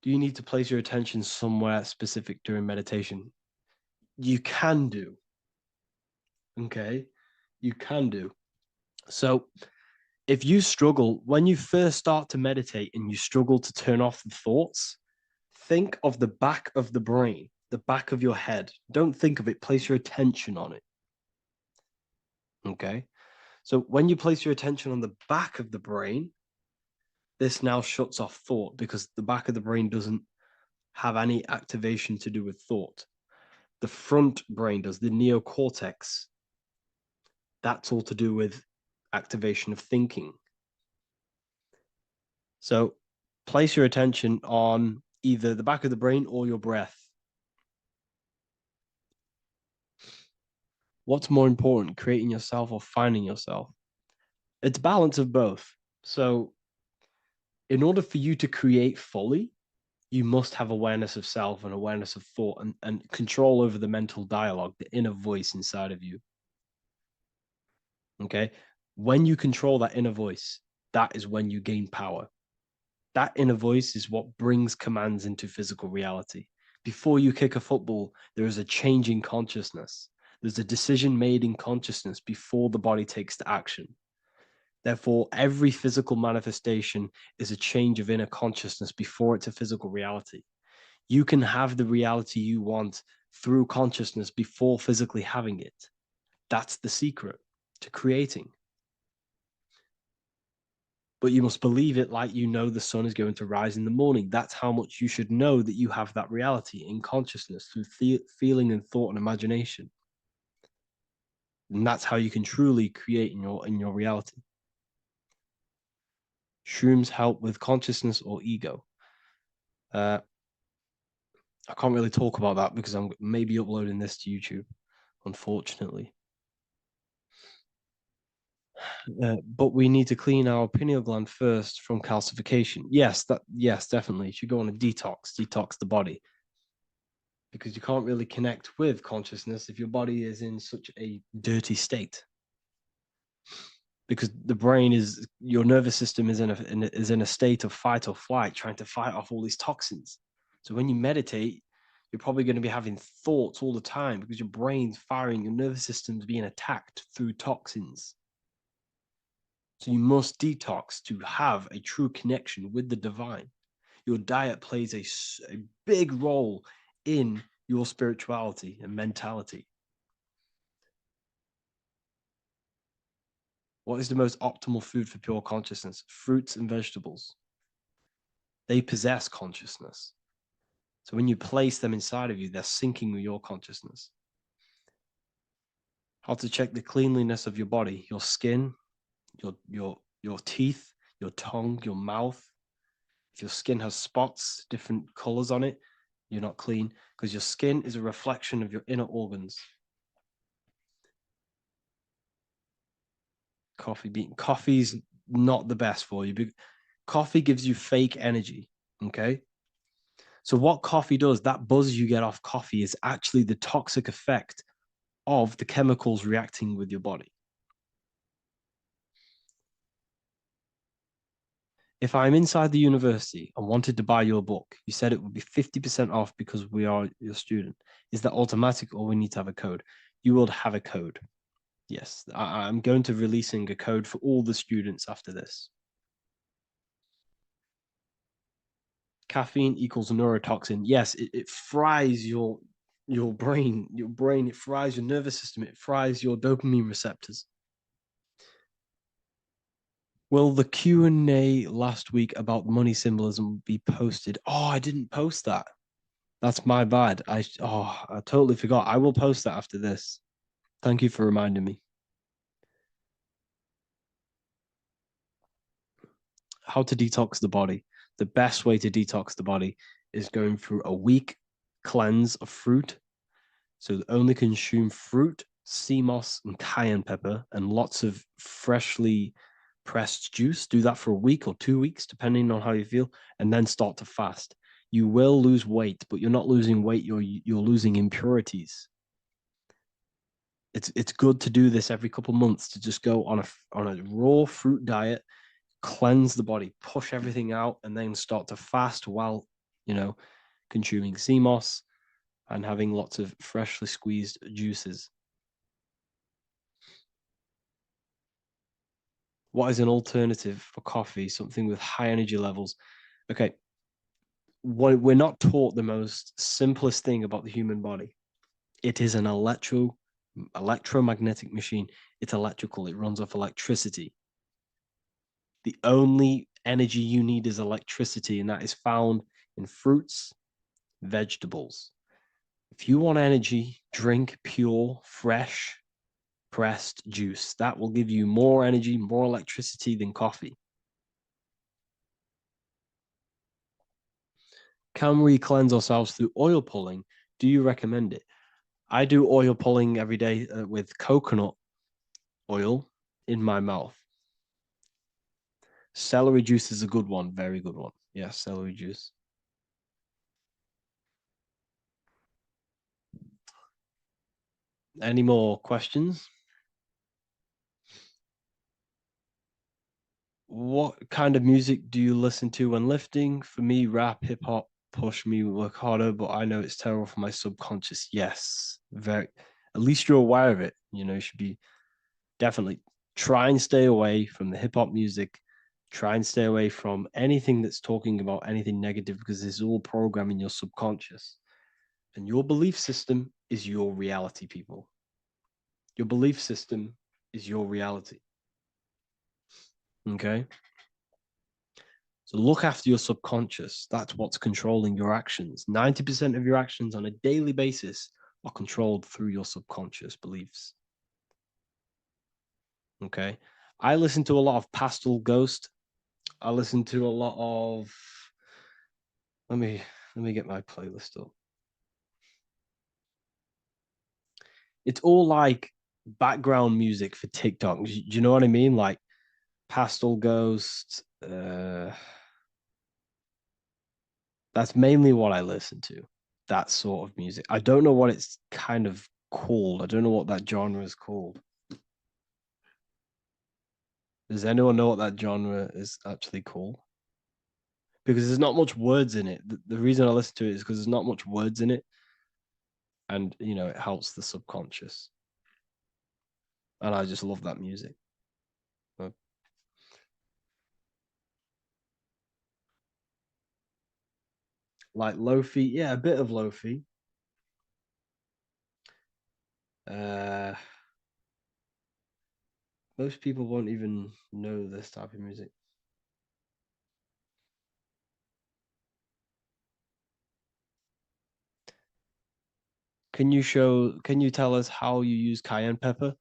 Do you need to place your attention somewhere specific during meditation? You can do. Okay? You can do. So, if you struggle, when you first start to meditate and you struggle to turn off the thoughts, think of the back of the brain, the back of your head. Don't think of it, place your attention on it. Okay? So when you place your attention on the back of the brain, this now shuts off thought because the back of the brain doesn't have any activation to do with thought. The front brain does, the neocortex. That's all to do with activation of thinking. So place your attention on either the back of the brain or your breath. What's more important, creating yourself or finding yourself? It's balance of both. So in order for you to create fully, you must have awareness of self and awareness of thought and control over the mental dialogue, the inner voice inside of you. Okay? When you control that inner voice, that is when you gain power. That inner voice is what brings commands into physical reality. Before you kick a football, there is a change in consciousness. There's a decision made in consciousness before the body takes the action. Therefore, every physical manifestation is a change of inner consciousness before it's a physical reality. You can have the reality you want through consciousness before physically having it. That's the secret to creating. But you must believe it like you know the sun is going to rise in the morning. That's how much you should know that you have that reality in consciousness through feeling and thought and imagination. And that's how you can truly create in your reality. Shrooms help with consciousness or ego. I can't really talk about that because I'm maybe uploading this to YouTube, unfortunately. But we need to clean our pineal gland first from calcification. Yes, definitely. You should go on a detox the body. Because you can't really connect with consciousness if your body is in such a dirty state. Because the brain your nervous system is in a state of fight or flight, trying to fight off all these toxins. So when you meditate, you're probably going to be having thoughts all the time because your brain's firing, your nervous system's being attacked through toxins. So you must detox to have a true connection with the divine. Your diet plays a big role in your spirituality and mentality. What is the most optimal food for pure consciousness? Fruits and vegetables. They possess consciousness. So when you place them inside of you, they're syncing with your consciousness. How to check the cleanliness of your body, your skin, your teeth, your tongue, your mouth. If your skin has spots, different colors on it, you're not clean because your skin is a reflection of your inner organs. Coffee's not the best for you. Coffee gives you fake energy. Okay. So what coffee does, that buzz you get off coffee is actually the toxic effect of the chemicals reacting with your body. If I'm inside the university and wanted to buy your book, you said it would be 50% off because we are your student. Is that automatic or we need to have a code? You will have a code. Yes, I'm going to releasing a code for all the students after this. Caffeine equals neurotoxin. Yes, it fries your brain. It fries your nervous system. It fries your dopamine receptors. Will the Q&A last week about money symbolism be posted? Oh, I didn't post that. That's my bad. I totally forgot. I will post that after this. Thank you for reminding me. How to detox the body. The best way to detox the body is going through a week cleanse of fruit. So only consume fruit, sea moss, and cayenne pepper, and lots of freshly pressed juice. Do that for a week or 2 weeks, depending on how you feel, and then start to fast. You will lose weight, but you're not losing weight. You're losing impurities. It's good to do this every couple months, to just go on a raw fruit diet, cleanse the body, push everything out, and then start to fast while, consuming sea moss and having lots of freshly squeezed juices. What is an alternative for coffee? Something with high energy levels. Okay. We're not taught the most simplest thing about the human body. It is an electromagnetic machine. It's electrical. It runs off electricity. The only energy you need is electricity, and that is found in fruits, vegetables. If you want energy, drink pure, fresh, pressed juice. That will give you more energy, more electricity than coffee. Can we cleanse ourselves through oil pulling? Do you recommend it? I do oil pulling every day with coconut oil in my mouth. Celery juice is a good one, very good one. Yes, celery juice. Any more questions? What kind of music do you listen to when lifting? For me, rap, hip hop push me work harder, but I know it's terrible for my subconscious. Yes, very. At least you're aware of it. You should be definitely try and stay away from the hip hop music. Try and stay away from anything that's talking about anything negative, because it's all programming your subconscious. And your belief system is your reality, people. Your belief system is your reality. Okay? So look after your subconscious. That's what's controlling your actions. 90% of your actions on a daily basis are controlled through your subconscious beliefs. Okay? I listen to a lot of Pastel Ghost. I listen to a lot of let me get my playlist up. It's all like background music for TikTok. Do you know what I mean? Like Pastel Ghost. That's mainly what I listen to. That sort of music. I don't know what it's kind of called. I don't know what that genre is called. Does anyone know what that genre is actually called? Because there's not much words in it. The reason I listen to it is because there's not much words in it. And, it helps the subconscious. And I just love that music. Like lo-fi, yeah, a bit of lo-fi. Most people won't even know this type of music. Can you tell us how you use cayenne pepper?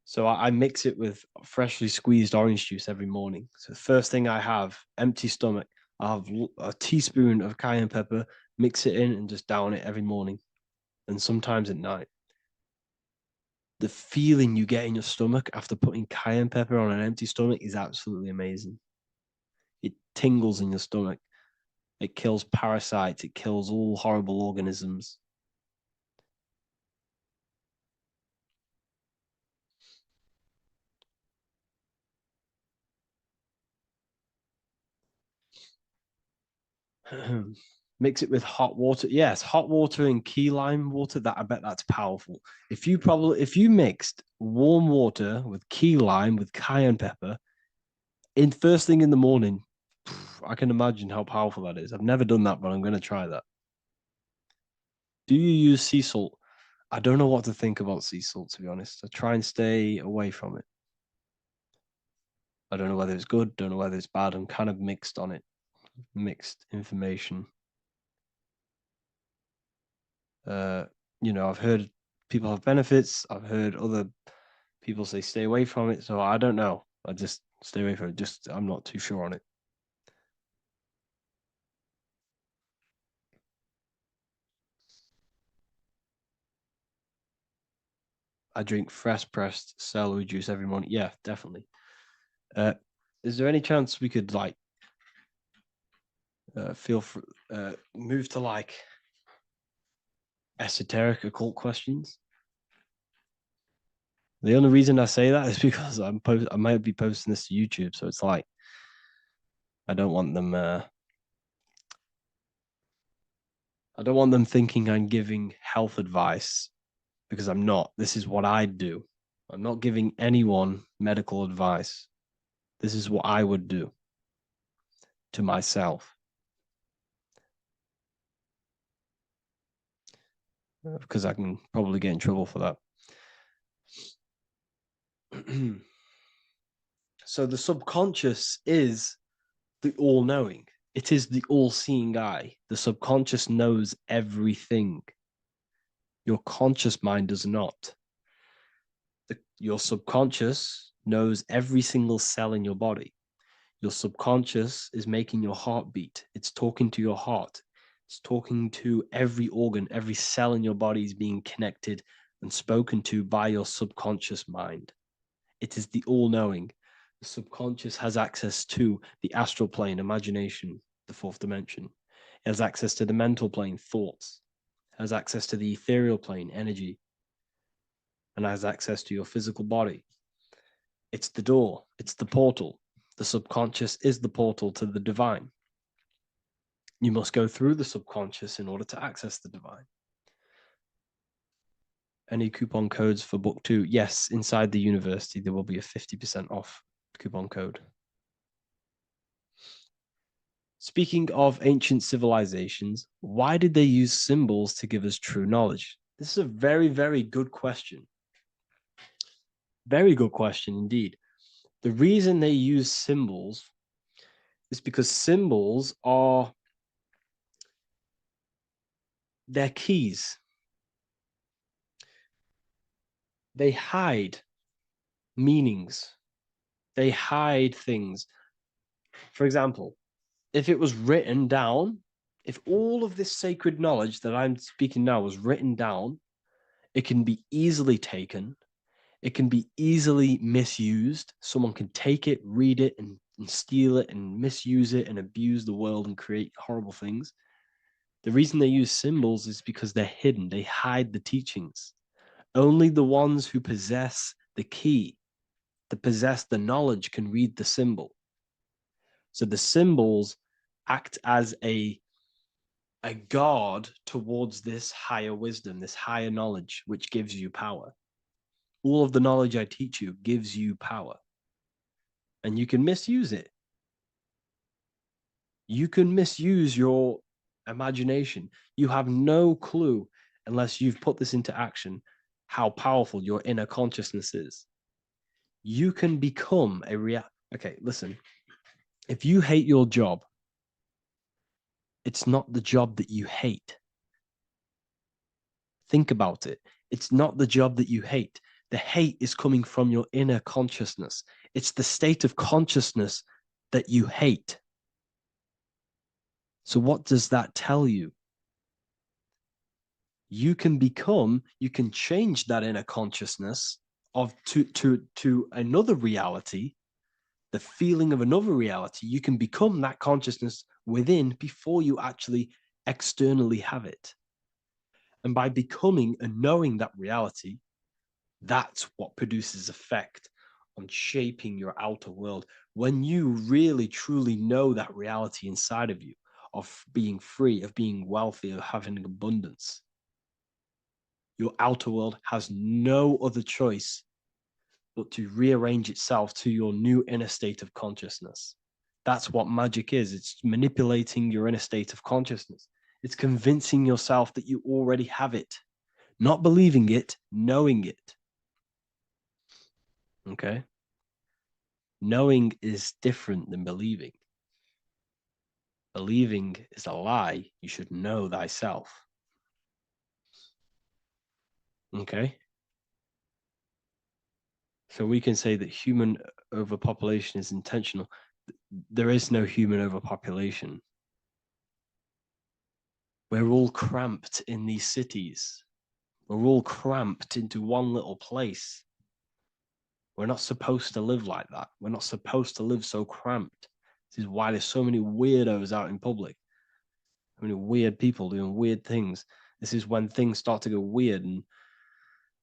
So I mix it with freshly squeezed orange juice every morning. So first thing I have, empty stomach, I have a teaspoon of cayenne pepper, mix it in and just down it every morning. And sometimes at night. The feeling you get in your stomach after putting cayenne pepper on an empty stomach is absolutely amazing. It tingles in your stomach. It kills parasites. It kills all horrible organisms. Mix it with hot water. Yes, hot water and key lime water. That I bet that's powerful. If you mixed warm water with key lime with cayenne pepper in first thing in the morning, I can imagine how powerful that is. I've never done that, but I'm going to try that. Do you use sea salt? I don't know what to think about sea salt, to be honest. I try and stay away from it. I don't know whether it's good, don't know whether it's bad. I'm kind of mixed on it. Mixed information. I've heard people have benefits. I've heard other people say stay away from it. So I don't know. I just stay away from it. I'm not too sure on it. I drink fresh pressed celery juice every morning. Yeah, definitely. Is there any chance we could feel free, move to like esoteric occult questions. The only reason I say that is because I might be posting this to YouTube, so it's like I don't want them thinking I'm giving health advice, because I'm not. This is what I do. I'm not giving anyone medical advice. This is what I would do to myself. Because I can probably get in trouble for that. So the subconscious is the all-knowing. It is the all-seeing eye. The subconscious knows everything. Your conscious mind does not. Your subconscious knows every single cell in your body. Your subconscious is making your heart beat. It's talking to your heart. It's talking to every organ, every cell in your body is being connected and spoken to by your subconscious mind. It is the all-knowing. The subconscious has access to the astral plane, imagination, the fourth dimension. It has access to the mental plane, thoughts. It has access to the ethereal plane, energy. And has access to your physical body. It's the door. It's the portal. The subconscious is the portal to the divine. You must go through the subconscious in order to access the divine. Any coupon codes for book 2? Yes, inside the university, there will be a 50% off coupon code. Speaking of ancient civilizations, why did they use symbols to give us true knowledge? This is a very, very good question. Very good question indeed. The reason they use symbols is because symbols are their keys. They hide meanings. They hide things. For example, if it was written down, if all of this sacred knowledge that I'm speaking now was written down, it can be easily taken. It can be easily misused. Someone can take it, read it, and steal it and misuse it and abuse the world and create horrible things. The reason they use symbols is because they're hidden. They hide the teachings. Only the ones who possess the key, that possess the knowledge, can read the symbol. So the symbols act as a guard towards this higher wisdom, this higher knowledge, which gives you power. All of the knowledge I teach you gives you power. And you can misuse it. You can misuse your imagination. You have no clue, unless you've put this into action, how powerful your inner consciousness is. You can become a Okay, listen. If you hate your job, it's not the job that you hate. Think about it. It's not the job that you hate. The hate is coming from your inner consciousness. It's the state of consciousness that you hate. So what does that tell you? You can change that inner consciousness to another reality, the feeling of another reality. You can become that consciousness within before you actually externally have it. And by becoming and knowing that reality, that's what produces effect on shaping your outer world. When you really, truly know that reality inside of you, of being free, of being wealthy, of having abundance, your outer world has no other choice but to rearrange itself to your new inner state of consciousness. That's what magic is. It's manipulating your inner state of consciousness. It's convincing yourself that you already have it. Not believing it, knowing it. Okay? Knowing is different than believing. Believing is a lie. You should know thyself. Okay? So we can say that human overpopulation is intentional. There is no human overpopulation. We're all cramped in these cities. We're all cramped into one little place. We're not supposed to live like that. We're not supposed to live so cramped. This is why there's so many weirdos out in public. How many weird people doing weird things? This is when things start to go weird, and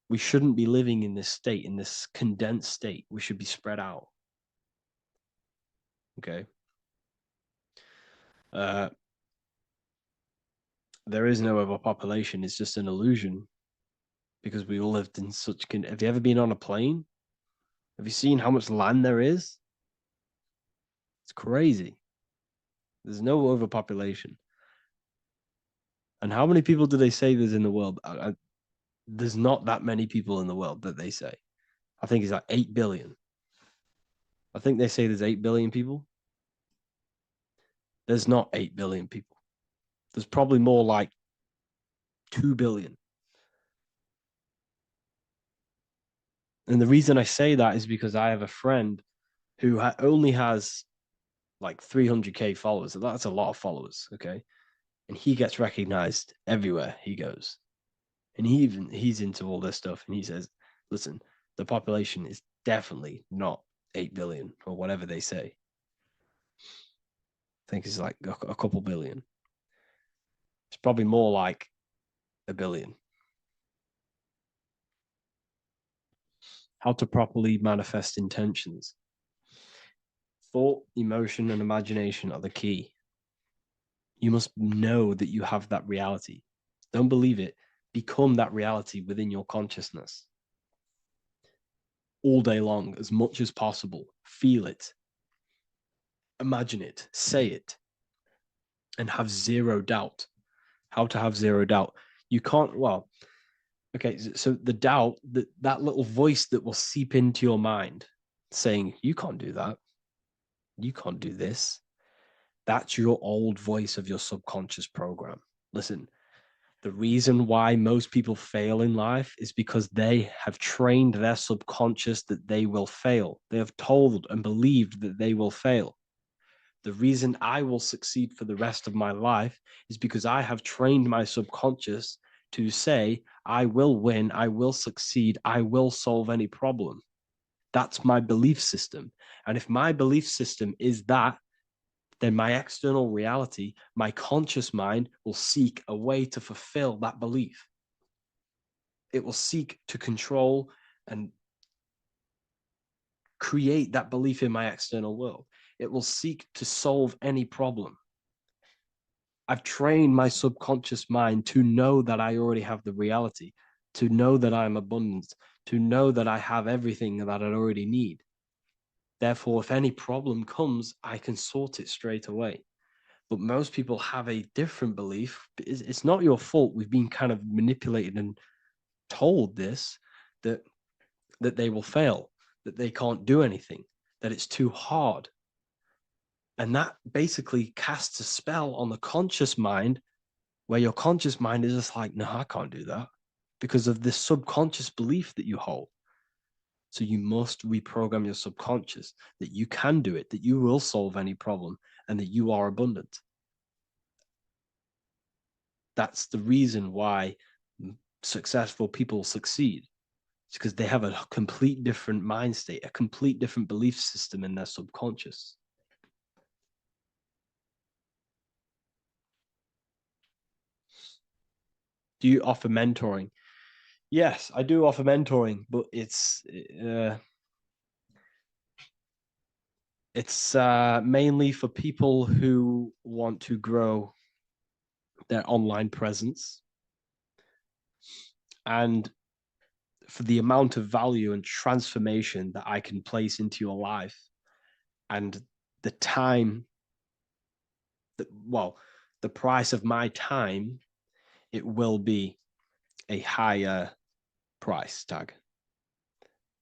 we shouldn't be living in this state, in this condensed state. We should be spread out. Okay. There is no overpopulation. It's just an illusion because we all lived in such. Have you ever been on a plane? Have you seen how much land there is? It's crazy. There's no overpopulation. And how many people do they say there's in the world? There's not that many people in the world that they say. I think it's like 8 billion. I think they say there's 8 billion people. There's not 8 billion people. There's probably more like 2 billion. And the reason I say that is because I have a friend who only has like 300K followers. That's a lot of followers, okay? And he gets recognized everywhere he goes. And he's into all this stuff. And he says, listen, the population is definitely not 8 billion or whatever they say. I think it's like a couple billion. It's probably more like a billion. How to properly manifest intentions. Thought, emotion, and imagination are the key. You must know that you have that reality. Don't believe it. Become that reality within your consciousness. All day long, as much as possible. Feel it. Imagine it. Say it. And have zero doubt. How to have zero doubt. You can't, well, okay, so the doubt, that little voice that will seep into your mind saying, you can't do that. You can't do this. That's your old voice of your subconscious program. Listen, the reason why most people fail in life is because they have trained their subconscious that they will fail. They have told and believed that they will fail. The reason I will succeed for the rest of my life is because I have trained my subconscious to say, I will win, I will succeed, I will solve any problem. That's my belief system. And if my belief system is that, then my external reality, my conscious mind will seek a way to fulfill that belief. It will seek to control and create that belief in my external world. It will seek to solve any problem. I've trained my subconscious mind to know that I already have the reality, to know that I'm abundant, to know that I have everything that I already need. Therefore, if any problem comes, I can sort it straight away. But most people have a different belief. It's not your fault. We've been kind of manipulated and told this, that they will fail, that they can't do anything, that it's too hard. And that basically casts a spell on the conscious mind, where your conscious mind is just like, no, I can't do that, because of this subconscious belief that you hold. So you must reprogram your subconscious that you can do it, that you will solve any problem, and that you are abundant. That's the reason why successful people succeed. It's because they have a complete different mind state, a complete different belief system in their subconscious. Do you offer mentoring? Yes, I do offer mentoring, but it's mainly for people who want to grow their online presence, and for the amount of value and transformation that I can place into your life, and the time that, well, the price of my time, it will be a higher price tag,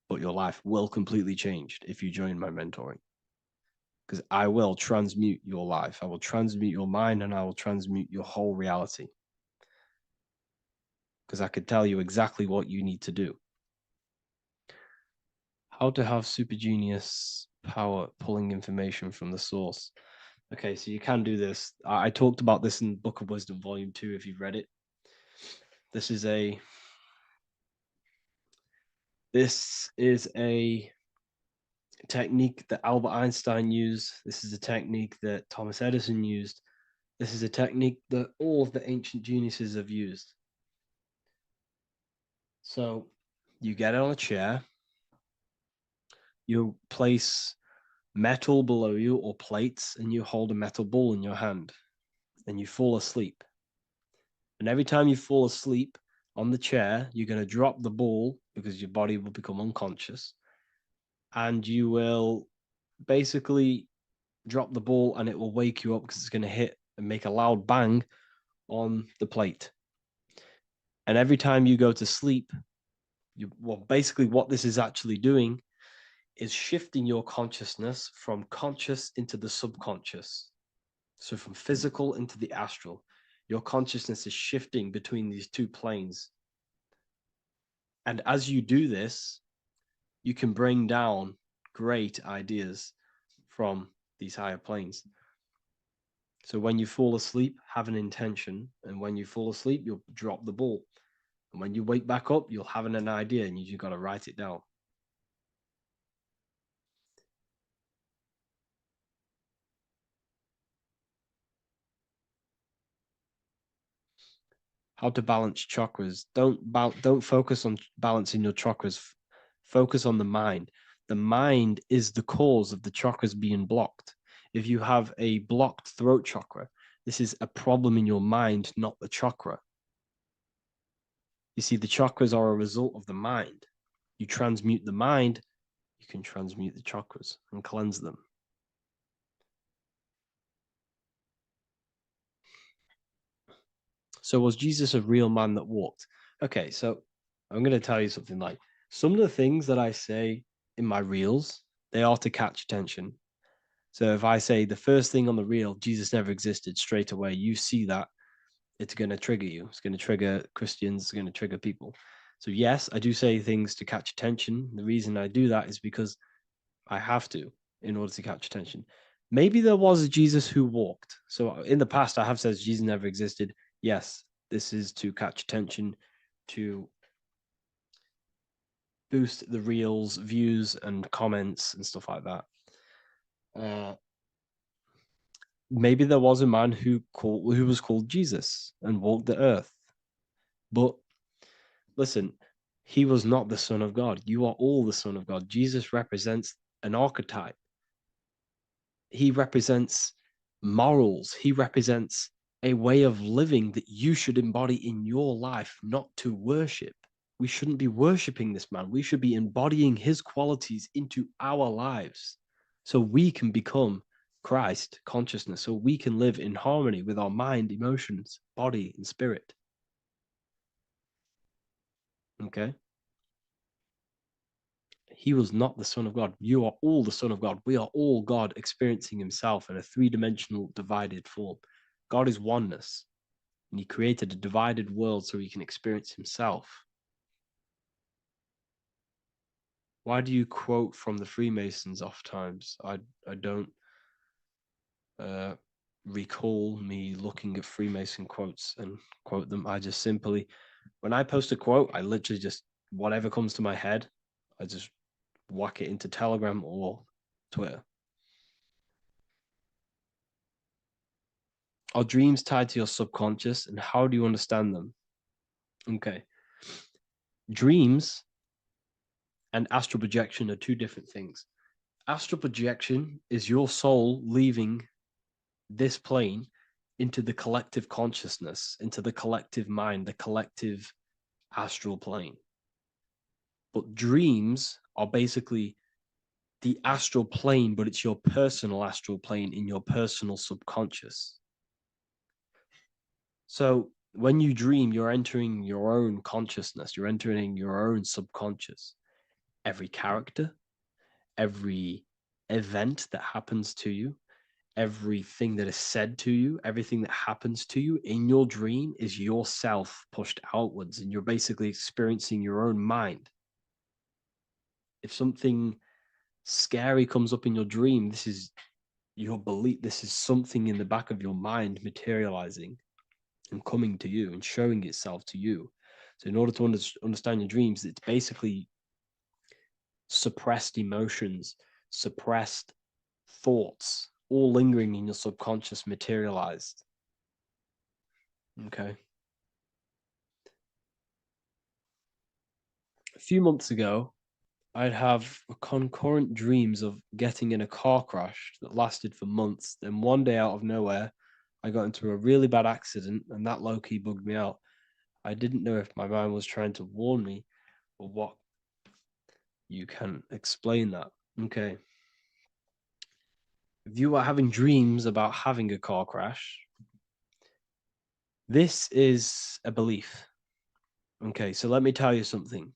but your life will completely change if you join my mentoring, because I will transmute your life. I will transmute your mind, and I will transmute your whole reality, because I could tell you exactly what you need to do. How to have super genius power pulling information from the source. Okay, so you can do this. I talked about this in Book of Wisdom, Volume 2, if you've read it. This is a technique that Albert Einstein used. This is a technique that Thomas Edison used. This is a technique that all of the ancient geniuses have used. So you get on a chair, you place metal below you or plates, and you hold a metal ball in your hand, and you fall asleep. And every time you fall asleep on the chair, you're going to drop the ball because your body will become unconscious. And you will basically drop the ball and it will wake you up because it's going to hit and make a loud bang on the plate. And every time you go to sleep, basically what this is actually doing is shifting your consciousness from conscious into the subconscious. So from physical into the astral. Your consciousness is shifting between these two planes. And as you do this, you can bring down great ideas from these higher planes. So when you fall asleep, have an intention. And when you fall asleep, you'll drop the ball. And when you wake back up, you'll have an idea and you just got to write it down. How to balance chakras. Don't focus on balancing your chakras. Focus on the mind. The mind is the cause of the chakras being blocked. If you have a blocked throat chakra, this is a problem in your mind, not the chakra. You see, the chakras are a result of the mind. You transmute the mind, you can transmute the chakras and cleanse them. So was Jesus a real man that walked? Okay, so I'm going to tell you something. Like, some of the things that I say in my reels, they are to catch attention. So if I say the first thing on the reel, Jesus never existed, straight away, you see that, it's going to trigger you. It's going to trigger Christians. It's going to trigger people. So yes, I do say things to catch attention. The reason I do that is because I have to in order to catch attention. Maybe there was a Jesus who walked. So in the past, I have said Jesus never existed. Yes, this is to catch attention, to boost the reels, views, and comments and stuff like that. Maybe there was a man who was called Jesus and walked the earth. But listen, he was not the Son of God. You are all the Son of God. Jesus represents an archetype. He represents morals. He represents a way of living that you should embody in your life, not to worship. We shouldn't be worshiping this man. We should be embodying his qualities into our lives so we can become Christ consciousness, so we can live in harmony with our mind, emotions, body, and spirit. Okay? He was not the Son of God. You are all the Son of God. We are all God experiencing himself in a three-dimensional divided form. God is oneness, and he created a divided world so he can experience himself. Why do you quote from the Freemasons oft times? I don't recall me looking at Freemason quotes and quote them. I just simply, when I post a quote, I literally just, whatever comes to my head, I just whack it into Telegram or Twitter. Are dreams tied to your subconscious, and how do you understand them? Okay. Dreams and astral projection are two different things. Astral projection is your soul leaving this plane into the collective consciousness, into the collective mind, the collective astral plane. But dreams are basically the astral plane, but it's your personal astral plane in your personal subconscious. So when you dream, you're entering your own consciousness, you're entering your own subconscious. Every character, every event that happens to you, everything that is said to you, everything that happens to you in your dream is yourself pushed outwards, and you're basically experiencing your own mind. If something scary comes up in your dream, this is your belief, this is something in the back of your mind materializing and coming to you and showing itself to you. So in order to understand your dreams, it's basically suppressed emotions, suppressed thoughts, all lingering in your subconscious materialized. Okay. A few months ago, I'd have concurrent dreams of getting in a car crash that lasted for months. Then one day, out of nowhere, I got into a really bad accident, and that low-key bugged me out. I didn't know if my mind was trying to warn me or what. You can explain that. Okay. If you are having dreams about having a car crash, this is a belief. Okay, so let me tell you something.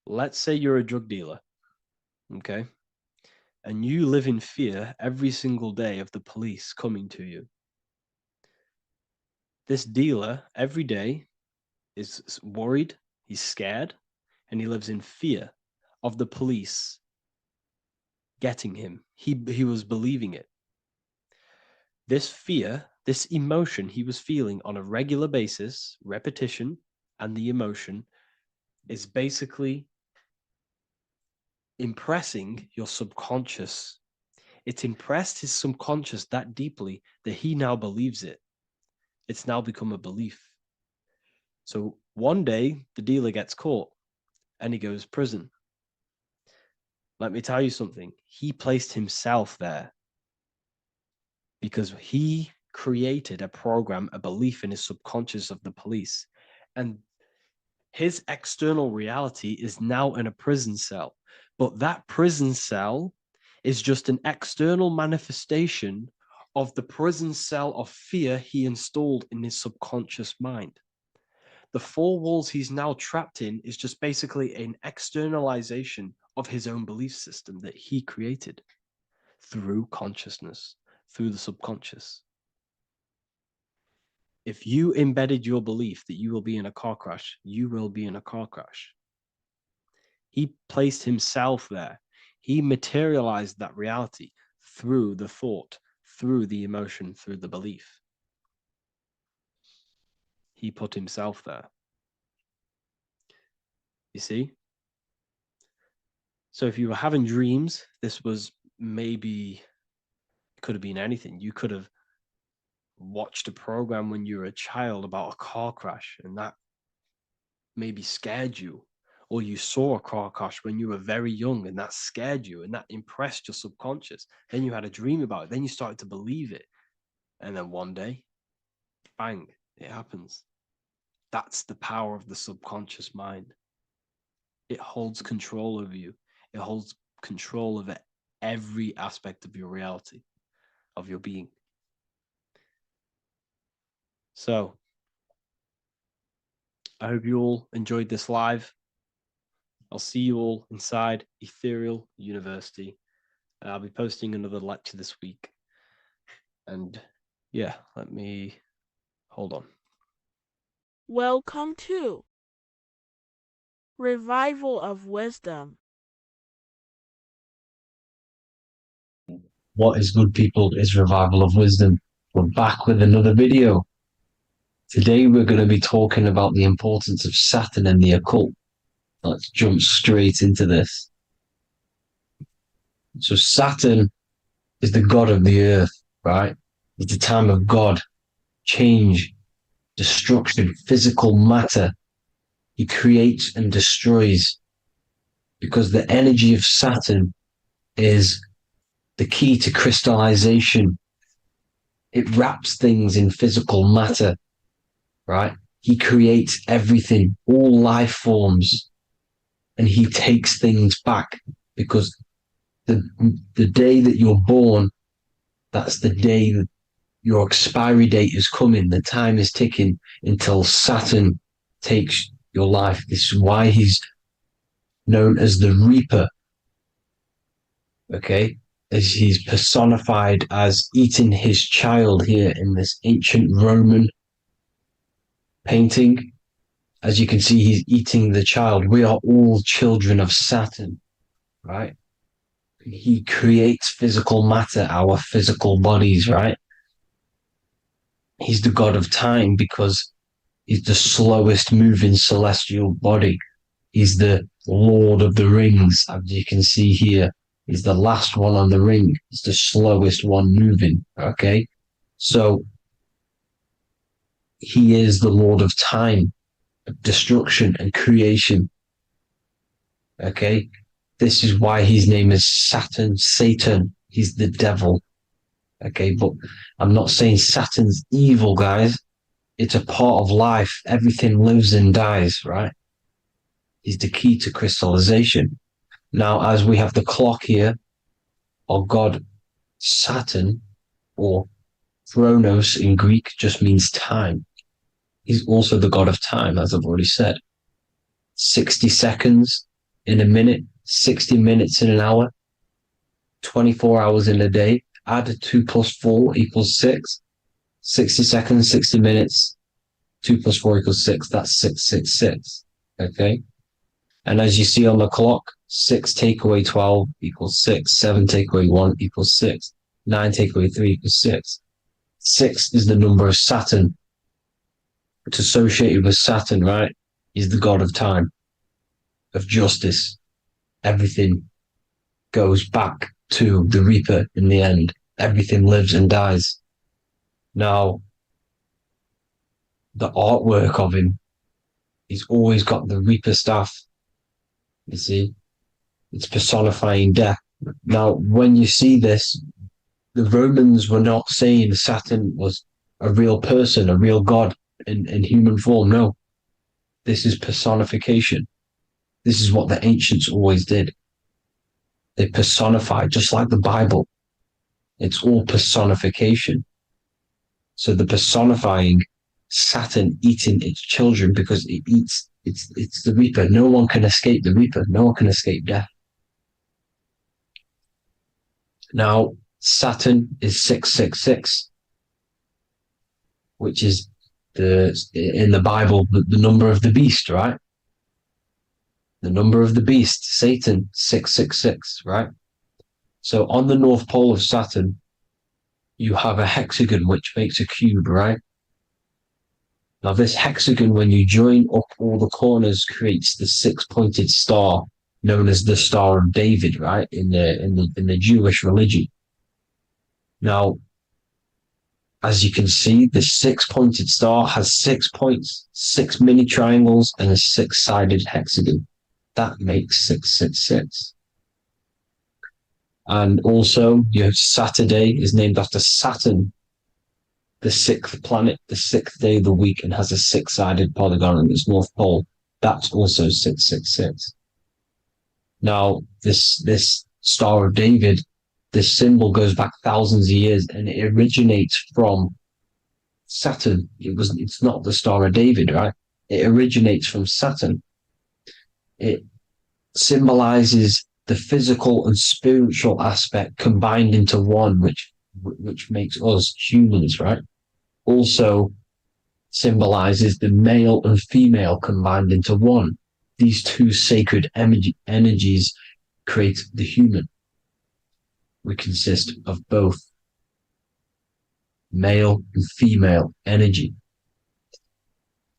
Let's say you're a drug dealer, okay? And you live in fear every single day of the police coming to you. This dealer every day is worried, he's scared, and he lives in fear of the police getting him. He was believing it. This fear, this emotion he was feeling on a regular basis, repetition, and the emotion is basically impressing your subconscious. It's impressed his subconscious that deeply that he now believes it. It's now become a belief. So one day the dealer gets caught and he goes to prison. Let me tell you something. He placed himself there because he created a program, a belief in his subconscious of the police. And his external reality is now in a prison cell. But that prison cell is just an external manifestation of the prison cell of fear he installed in his subconscious mind. The four walls he's now trapped in is just basically an externalization of his own belief system that he created through consciousness, through the subconscious. If you embedded your belief that you will be in a car crash, you will be in a car crash. He placed himself there. He materialized that reality through the thought, through the emotion, through the belief. He put himself there. You see? So if you were having dreams, this was maybe, it could have been anything. You could have watched a program when you were a child about a car crash and that maybe scared you. Or you saw a car crash when you were very young and that scared you and that impressed your subconscious. Then you had a dream about it. Then you started to believe it. And then one day, bang, it happens. That's the power of the subconscious mind. It holds control over you. It holds control over every aspect of your reality, of your being. So, I hope you all enjoyed this live. I'll see you all inside Ethereal University. I'll be posting another lecture this week. And yeah, let me hold on. Welcome to Revival of Wisdom. What is good, people, is Revival of Wisdom. We're back with another video. Today we're going to be talking about the importance of Saturn and the occult. Let's jump straight into this. So Saturn is the god of the earth, right? It's the time of God, change, destruction, physical matter. He creates and destroys because the energy of Saturn is the key to crystallization. It wraps things in physical matter, right? He creates everything, all life forms, and he takes things back because the day that you're born, that's the day that your expiry date is coming. The time is ticking until Saturn takes your life. This is why he's known as the Reaper. Okay? As he's personified as eating his child here in this ancient Roman painting. As you can see, he's eating the child. We are all children of Saturn, right? He creates physical matter, our physical bodies, right? He's the god of time because he's the slowest moving celestial body. He's the Lord of the Rings, as you can see here. He's the last one on the ring. He's the slowest one moving, okay? So he is the Lord of time, of destruction and creation. Okay? This is why his name is Satan. He's the devil. Okay, but I'm not saying Saturn's evil, guys. It's a part of life. Everything lives and dies, right? He's the key to crystallization. Now, as we have the clock here, our god Saturn, or Chronos in Greek, just means time. He's also the god of time, as I've already said. 60 seconds in a minute, 60 minutes in an hour, 24 hours in a day. Add 2 plus 4 equals 6. 60 seconds, 60 minutes, 2 plus 4 equals 6. That's 666. Okay? And as you see on the clock, 6 take away 12 equals 6. 7 take away 1 equals 6. 9 take away 3 equals 6. 6 is the number of Saturn. It's associated with Saturn, right? He's the god of time, of justice. Everything goes back to the Reaper in the end. Everything lives and dies. Now, the artwork of him, he's always got the Reaper staff. You see, it's personifying death. Now, when you see this, the Romans were not saying Saturn was a real person, a real god in human form. No, this is personification. This is what the ancients always did. They personified, just like the Bible. It's all personification. So the personifying Saturn eating its children because it eats, it's the Reaper. No one can escape the Reaper. No one can escape death. Now, Saturn is 666, which is in the Bible, the number of the beast, right? The number of the beast, Satan, 666, right? So on the North Pole of Saturn, you have a hexagon, which makes a cube, right? Now this hexagon, when you join up all the corners, creates the 6-pointed star, known as the Star of David, right? In the Jewish religion. Now, as you can see, the 6-pointed star has 6 points, 6 mini triangles, and a 6-sided hexagon. That makes 666. And also, you have Saturday is named after Saturn, the 6th planet, the 6th day of the week, and has a 6-sided polygon in its North Pole. That's also 666. Now, this Star of David, this symbol goes back thousands of years, and it originates from Saturn. It's not the Star of David, right? It originates from Saturn. It symbolizes the physical and spiritual aspect combined into one, which makes us humans, right? Also symbolizes the male and female combined into one. These two sacred energies create the human. We consist of both male and female energy,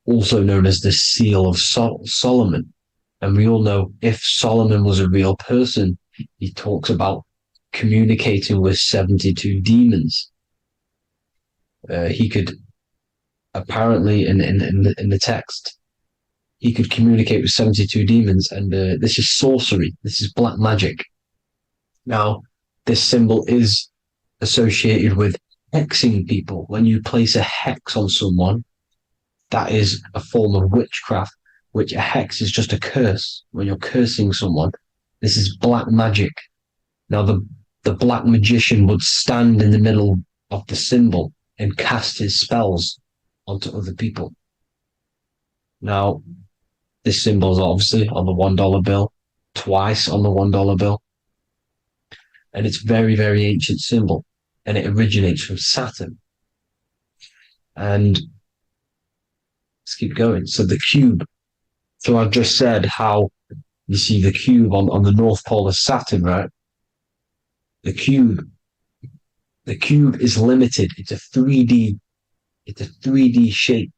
also known as the Seal of Solomon. And we all know if Solomon was a real person, he talks about communicating with 72 demons. He could apparently in the text, he could communicate with 72 demons, and this is sorcery. This is black magic. Now, this symbol is associated with hexing people. When you place a hex on someone, that is a form of witchcraft, which a hex is just a curse. When you're cursing someone, this is black magic. Now, the black magician would stand in the middle of the symbol and cast his spells onto other people. Now, this symbol is obviously on the $1 bill, twice on the $1 bill. And it's very, very ancient symbol. And it originates from Saturn. And let's keep going. So the cube. So I've just said how you see the cube on the North Pole of Saturn, right? The cube is limited. It's a 3D shape.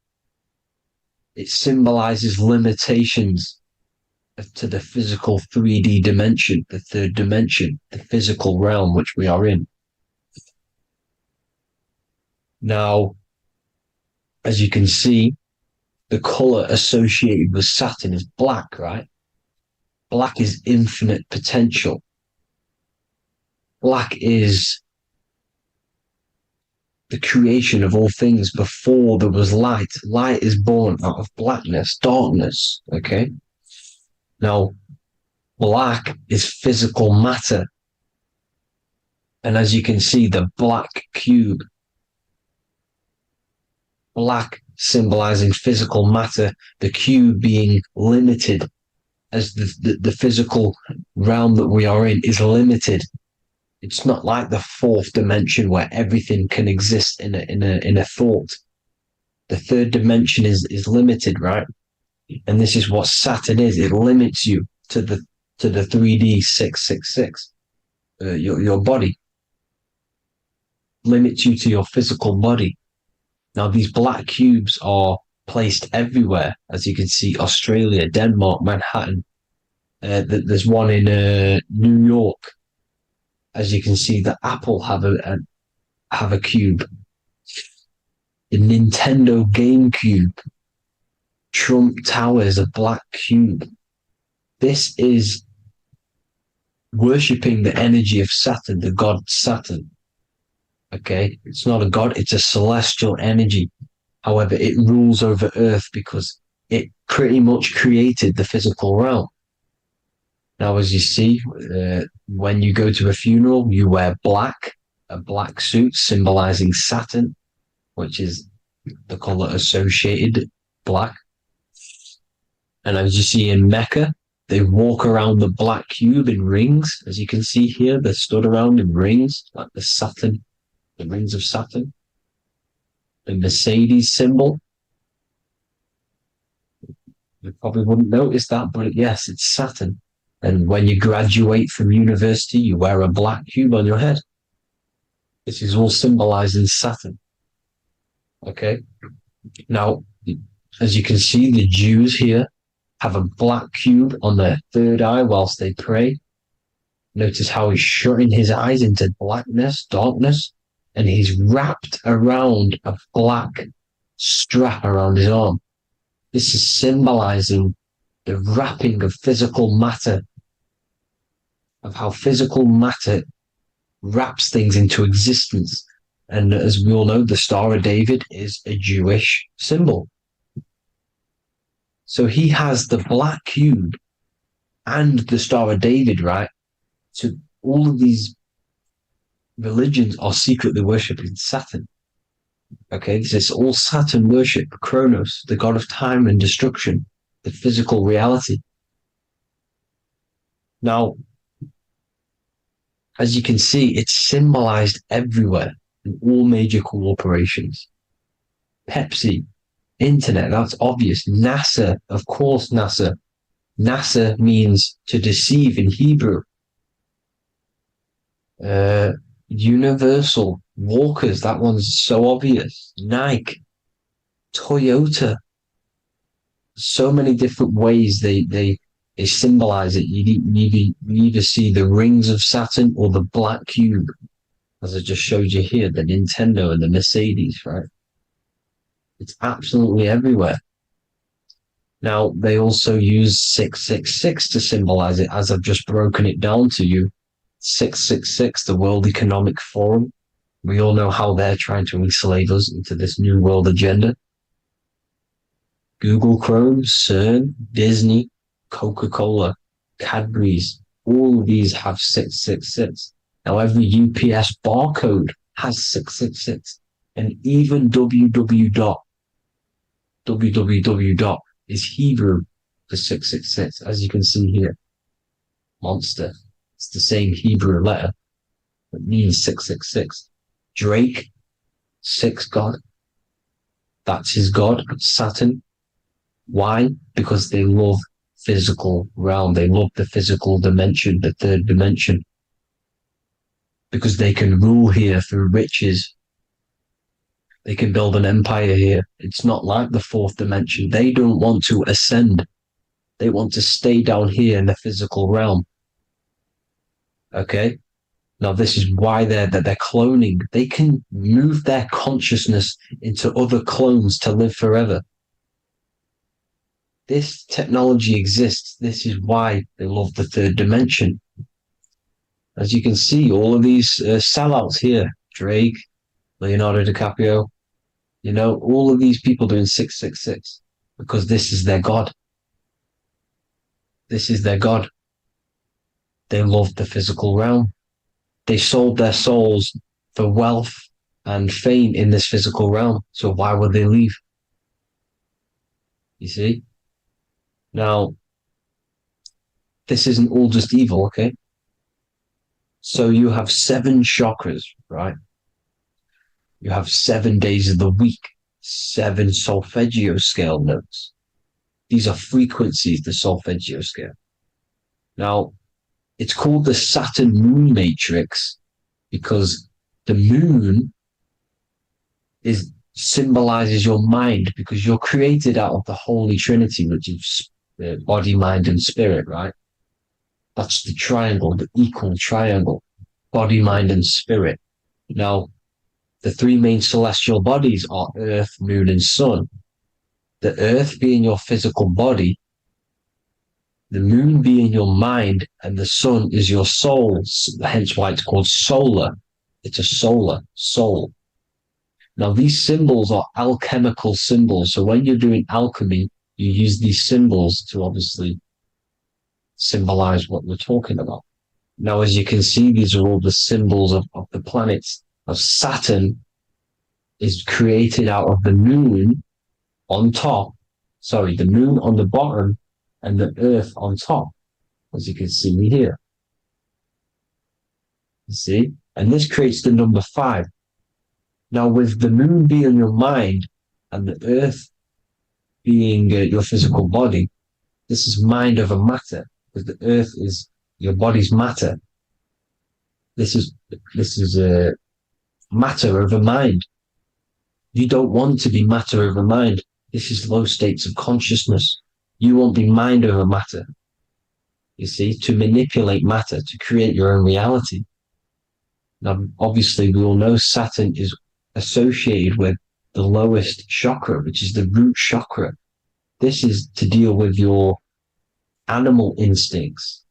It symbolizes limitations to the physical 3D dimension, the third dimension, the physical realm which we are in. Now, as you can see, the color associated with Saturn is black, right? Black is infinite potential. Black is the creation of all things before there was light. Light is born out of blackness, darkness, okay? Now, black is physical matter. And as you can see, the black cube, black symbolizing physical matter, the cube being limited, as the physical realm that we are in is limited. It's not like the fourth dimension where everything can exist in a thought. The third dimension is limited, right? And this is what Saturn is. It limits you to the 3D 666. Your body limits you to your physical body. Now these black cubes are placed everywhere, as you can see: Australia, Denmark, Manhattan. There's one in New York. As you can see, the Apple have a cube. The Nintendo GameCube. Trump Tower is a black cube. This is worshipping the energy of Saturn, the god Saturn. Okay, it's not a god, it's a celestial energy. However, it rules over Earth because it pretty much created the physical realm. Now, as you see, when you go to a funeral, you wear black, a black suit symbolizing Saturn, which is the color associated, black. And as you see in Mecca, they walk around the black cube in rings. As you can see here, they're stood around in rings, like the Saturn, the rings of Saturn. The Mercedes symbol. You probably wouldn't notice that, but yes, it's Saturn. And when you graduate from university, you wear a black cube on your head. This is all symbolizing Saturn. Okay. Now, as you can see, the Jews here have a black cube on their third eye whilst they pray. Notice how he's shutting his eyes into blackness, darkness, and he's wrapped around a black strap around his arm. This is symbolizing the wrapping of physical matter, of how physical matter wraps things into existence. And as we all know, the Star of David is a Jewish symbol. So he has the black cube and the Star of David, right? So all of these religions are secretly worshipping Saturn. Okay, this is all Saturn worship, Kronos, the god of time and destruction, the physical reality. Now, as you can see, it's symbolized everywhere in all major corporations. Pepsi, internet, that's obvious. NASA, of course, NASA. NASA means to deceive in Hebrew. Universal, Walkers, that one's so obvious. Nike, Toyota. So many different ways they symbolize it. You either see the rings of Saturn or the black cube, as I just showed you here, the Nintendo and the Mercedes, right? It's absolutely everywhere. Now, they also use 666 to symbolize it, as I've just broken it down to you. 666, the World Economic Forum. We all know how they're trying to enslave us into this new world agenda. Google Chrome, CERN, Disney, Coca-Cola, Cadbury's, all of these have 666. Now, every UPS barcode has 666. And even www. Is Hebrew for 666, as you can see here. Monster. It's the same Hebrew letter that means 666. Drake, 6 God. That's his God, Saturn. Why? Because they love physical realm. They love the physical dimension, the third dimension. Because they can rule here through riches. They can build an empire here. It's not like the fourth dimension. They don't want to ascend. They want to stay down here in the physical realm. Okay? Now, this is why they're cloning. They can move their consciousness into other clones to live forever. This technology exists. This is why they love the third dimension. As you can see, all of these sellouts here, Drake, Leonardo DiCaprio, you know, all of these people doing 666 because this is their God. This is their God. They love the physical realm. They sold their souls for wealth and fame in this physical realm. So why would they leave? You see? Now, this isn't all just evil, okay? So you have 7 chakras, right? You have 7 days of the week, 7 solfeggio scale notes. These are frequencies, the solfeggio scale. Now, it's called the Saturn moon matrix because the moon symbolizes your mind, because you're created out of the Holy Trinity, which is body, mind, and spirit, right? That's the triangle, the equal triangle, body, mind, and spirit. Now, the 3 main celestial bodies are Earth, Moon, and Sun. The Earth being your physical body, the Moon being your mind, and the Sun is your soul, hence why it's called solar. It's a solar soul. Now, these symbols are alchemical symbols. So when you're doing alchemy, you use these symbols to obviously symbolize what we're talking about. Now, as you can see, these are all the symbols of the planets. Of Saturn is created out of the moon on top, the moon on the bottom and the earth on top, as you can see here. You see? And this creates the number 5. Now, with the moon being your mind and the earth being your physical body, this is mind over matter, because the earth is your body's matter. This is matter over mind. You don't want to be matter over mind. This is low states of consciousness. You won't be mind over matter. You see, to manipulate matter, to create your own reality. Now, obviously, we all know Saturn is associated with the lowest chakra, which is the root chakra. This is to deal with your animal instincts.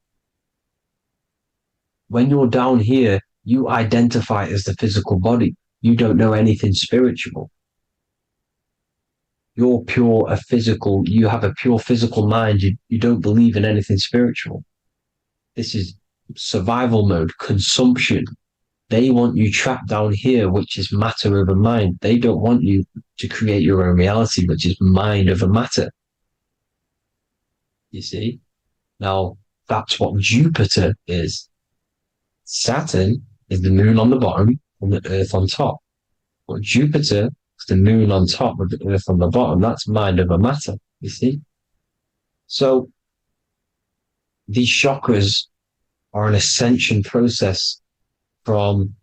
When you're down here, you identify as the physical body. You don't know anything spiritual. You have a pure physical mind. You don't believe in anything spiritual. This is survival mode, consumption. They want you trapped down here, which is matter over mind. They don't want you to create your own reality, which is mind over matter. You see? Now, that's what Jupiter is. Saturn is the moon on the bottom and the earth on top. But Jupiter is the moon on top with the earth on the bottom. That's mind over matter, you see? So these chakras are an ascension process from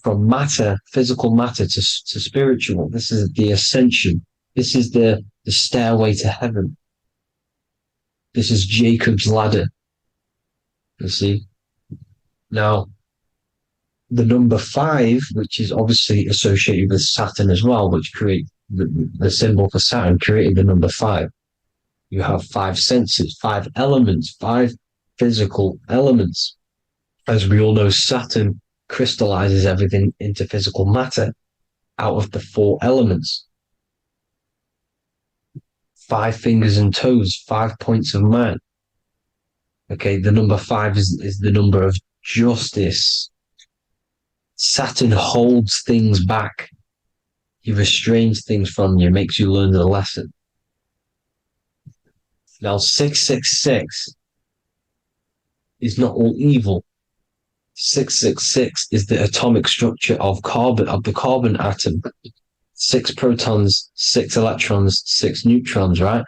matter, physical matter to spiritual. This is the ascension. This is the stairway to heaven. This is Jacob's ladder. You see? Now, the number 5, which is obviously associated with Saturn as well, which create the symbol for Saturn, created the number 5. You have 5 senses, 5 elements, 5 physical elements. As we all know, Saturn crystallizes everything into physical matter out of the 4 elements. 5 fingers and toes, 5 points of man. Okay, the number 5 is the number of justice. Saturn holds things back. He restrains things from you, makes you learn the lesson. Now, 666 is not all evil. 666 is the atomic structure of the carbon atom. 6 protons, 6 electrons, 6 neutrons, right?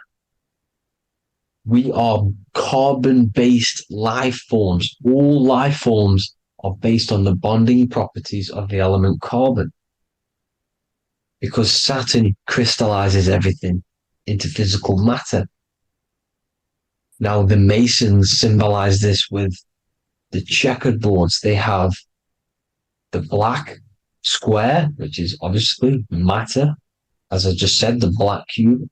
We are carbon-based life forms. All life forms are based on the bonding properties of the element carbon. Because Saturn crystallizes everything into physical matter. Now, the Masons symbolize this with the checkered boards, they have the black square, which is obviously matter, as I just said, the black cube,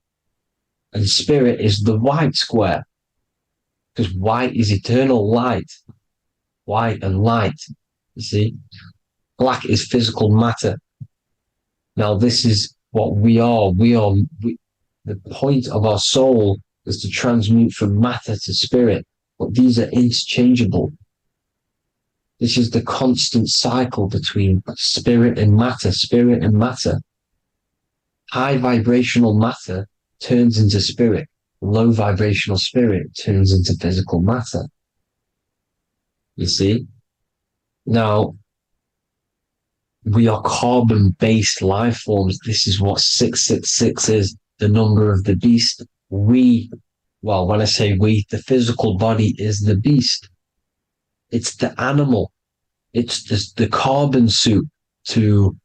and spirit is the white square, because white is eternal light. White and light, you see. Black is physical matter. Now, this is what we are. The point of our soul is to transmute from matter to spirit, but these are interchangeable. This is the constant cycle between spirit and matter, spirit and matter. High vibrational matter turns into spirit. Low vibrational spirit turns into physical matter. You see? Now, we are carbon-based life forms. This is what 666 is, the number of the beast. Well, when I say we, the physical body is the beast. It's the animal. It's the carbon suit to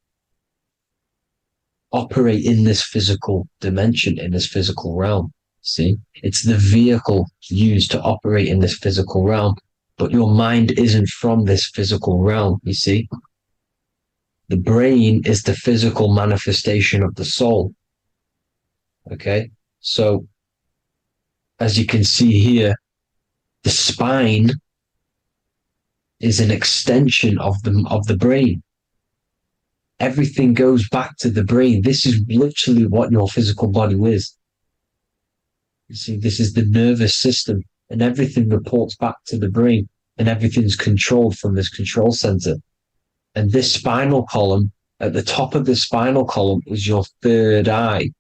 operate in this physical dimension, in this physical realm. See? It's the vehicle used to operate in this physical realm. But your mind isn't from this physical realm, you see? The brain is the physical manifestation of the soul. Okay? So, as you can see here, the spine is an extension of the brain. Everything goes back to the brain. This is literally what your physical body is. You see, this is the nervous system, and everything reports back to the brain, and everything's controlled from this control center. And this spinal column, at the top of the spinal column, is your third eye,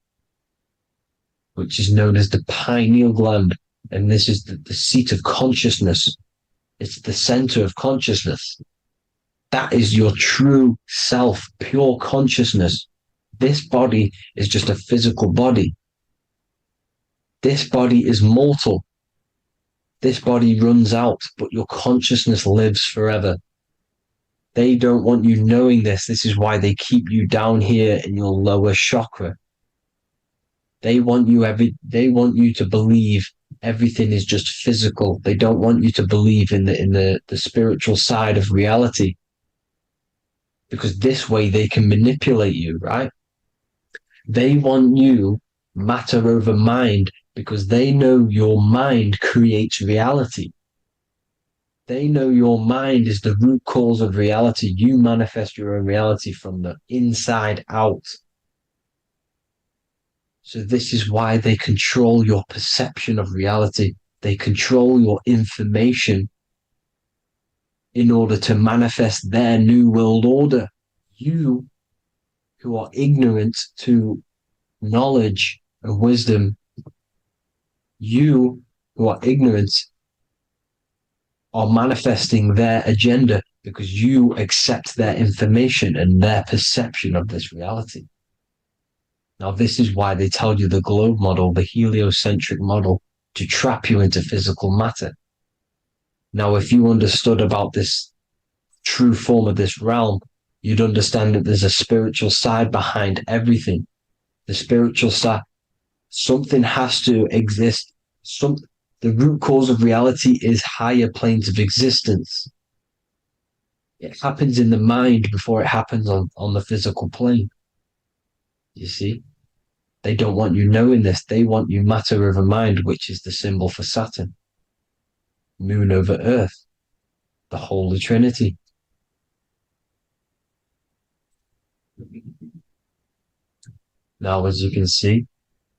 which is known as the pineal gland. And this is the seat of consciousness. It's the center of consciousness. That is your true self, pure consciousness. This body is just a physical body. This body is mortal. This body runs out, but your consciousness lives forever. They don't want you knowing this. This is why they keep you down here in your lower chakra. They want you to believe everything is just physical. They don't want you to believe in the spiritual side of reality. Because this way they can manipulate you, right? They want you matter over mind because they know your mind creates reality. They know your mind is the root cause of reality. You manifest your own reality from the inside out. So this is why they control your perception of reality. They control your information in order to manifest their new world order. You, who are ignorant to knowledge and wisdom, you who are ignorant are manifesting their agenda because you accept their information and their perception of this reality. Now, this is why they tell you the globe model, the heliocentric model, to trap you into physical matter. Now, if you understood about this true form of this realm, you'd understand that there's a spiritual side behind everything. The spiritual side, something has to exist. The root cause of reality is higher planes of existence. It happens in the mind before it happens on the physical plane. You see? They don't want you knowing this. They want you matter over mind, which is the symbol for Saturn. Moon over Earth. The Holy Trinity. Now, as you can see,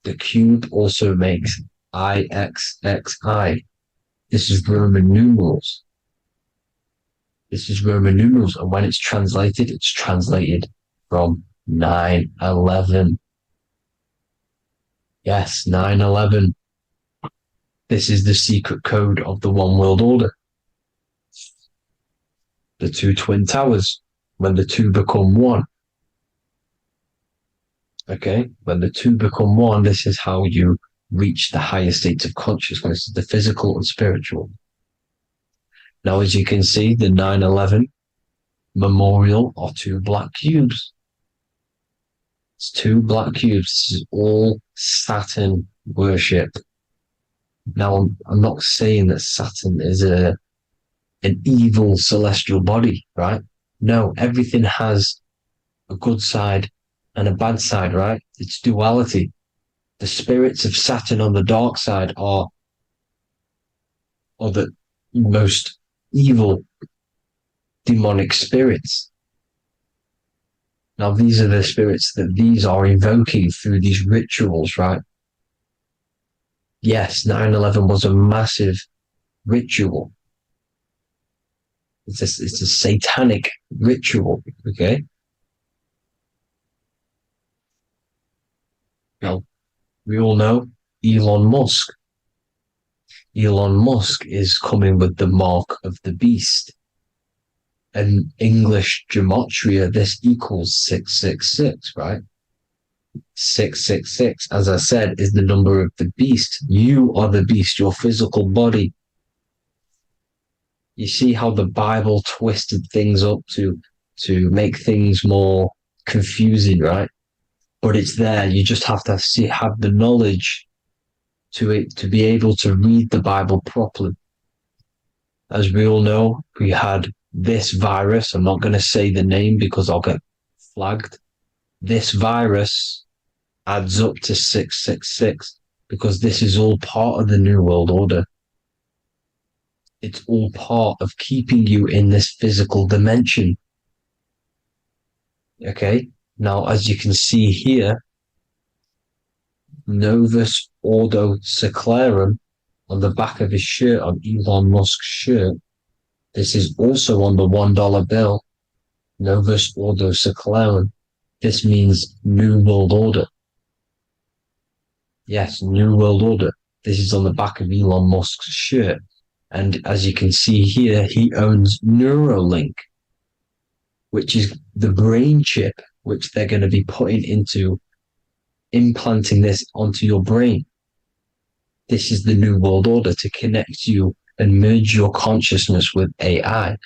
the cube also makes IXXI. This is Roman numerals. This is Roman numerals, and when it's translated from 911. Yes, 911. This is the secret code of the One World Order. The two twin towers, when the two become one. Okay, when the two become one, this is how you reach the higher states of consciousness, the physical and spiritual. Now, as you can see, the 9/11 memorial are two black cubes. It's two black cubes. This is all Saturn worship. Now, I'm not saying that Saturn is a an evil celestial body, right? No, everything has a good side and a bad side, right? It's duality. The spirits of Saturn on the dark side are the most evil demonic spirits. Now, these are the spirits that these are invoking through these rituals, right? Yes, 9/11 was a massive ritual. It's a satanic ritual, okay? Now, we all know Elon Musk. Elon Musk is coming with the mark of the beast. In English gematria, this equals 666, right? 666, as I said, is the number of the beast. You are the beast, your physical body. You see how the Bible twisted things up to make things more confusing, right? But it's there. You just have to have the knowledge to be able to read the Bible properly. As we all know, we had this virus. I'm not going to say the name because I'll get flagged. This virus adds up to 666 because this is all part of the New World Order. It's all part of keeping you in this physical dimension. Okay? Now, as you can see here, Novus Ordo Seclorum on the back of his shirt, on Elon Musk's shirt, this is also on the $1 bill, Novus Ordo Seclorum. This means New World Order. Yes, New World Order. This is on the back of Elon Musk's shirt. And as you can see here, he owns Neuralink, which is the brain chip which they're going to be putting into implanting this onto your brain. This is the New World Order to connect you and merge your consciousness with AI.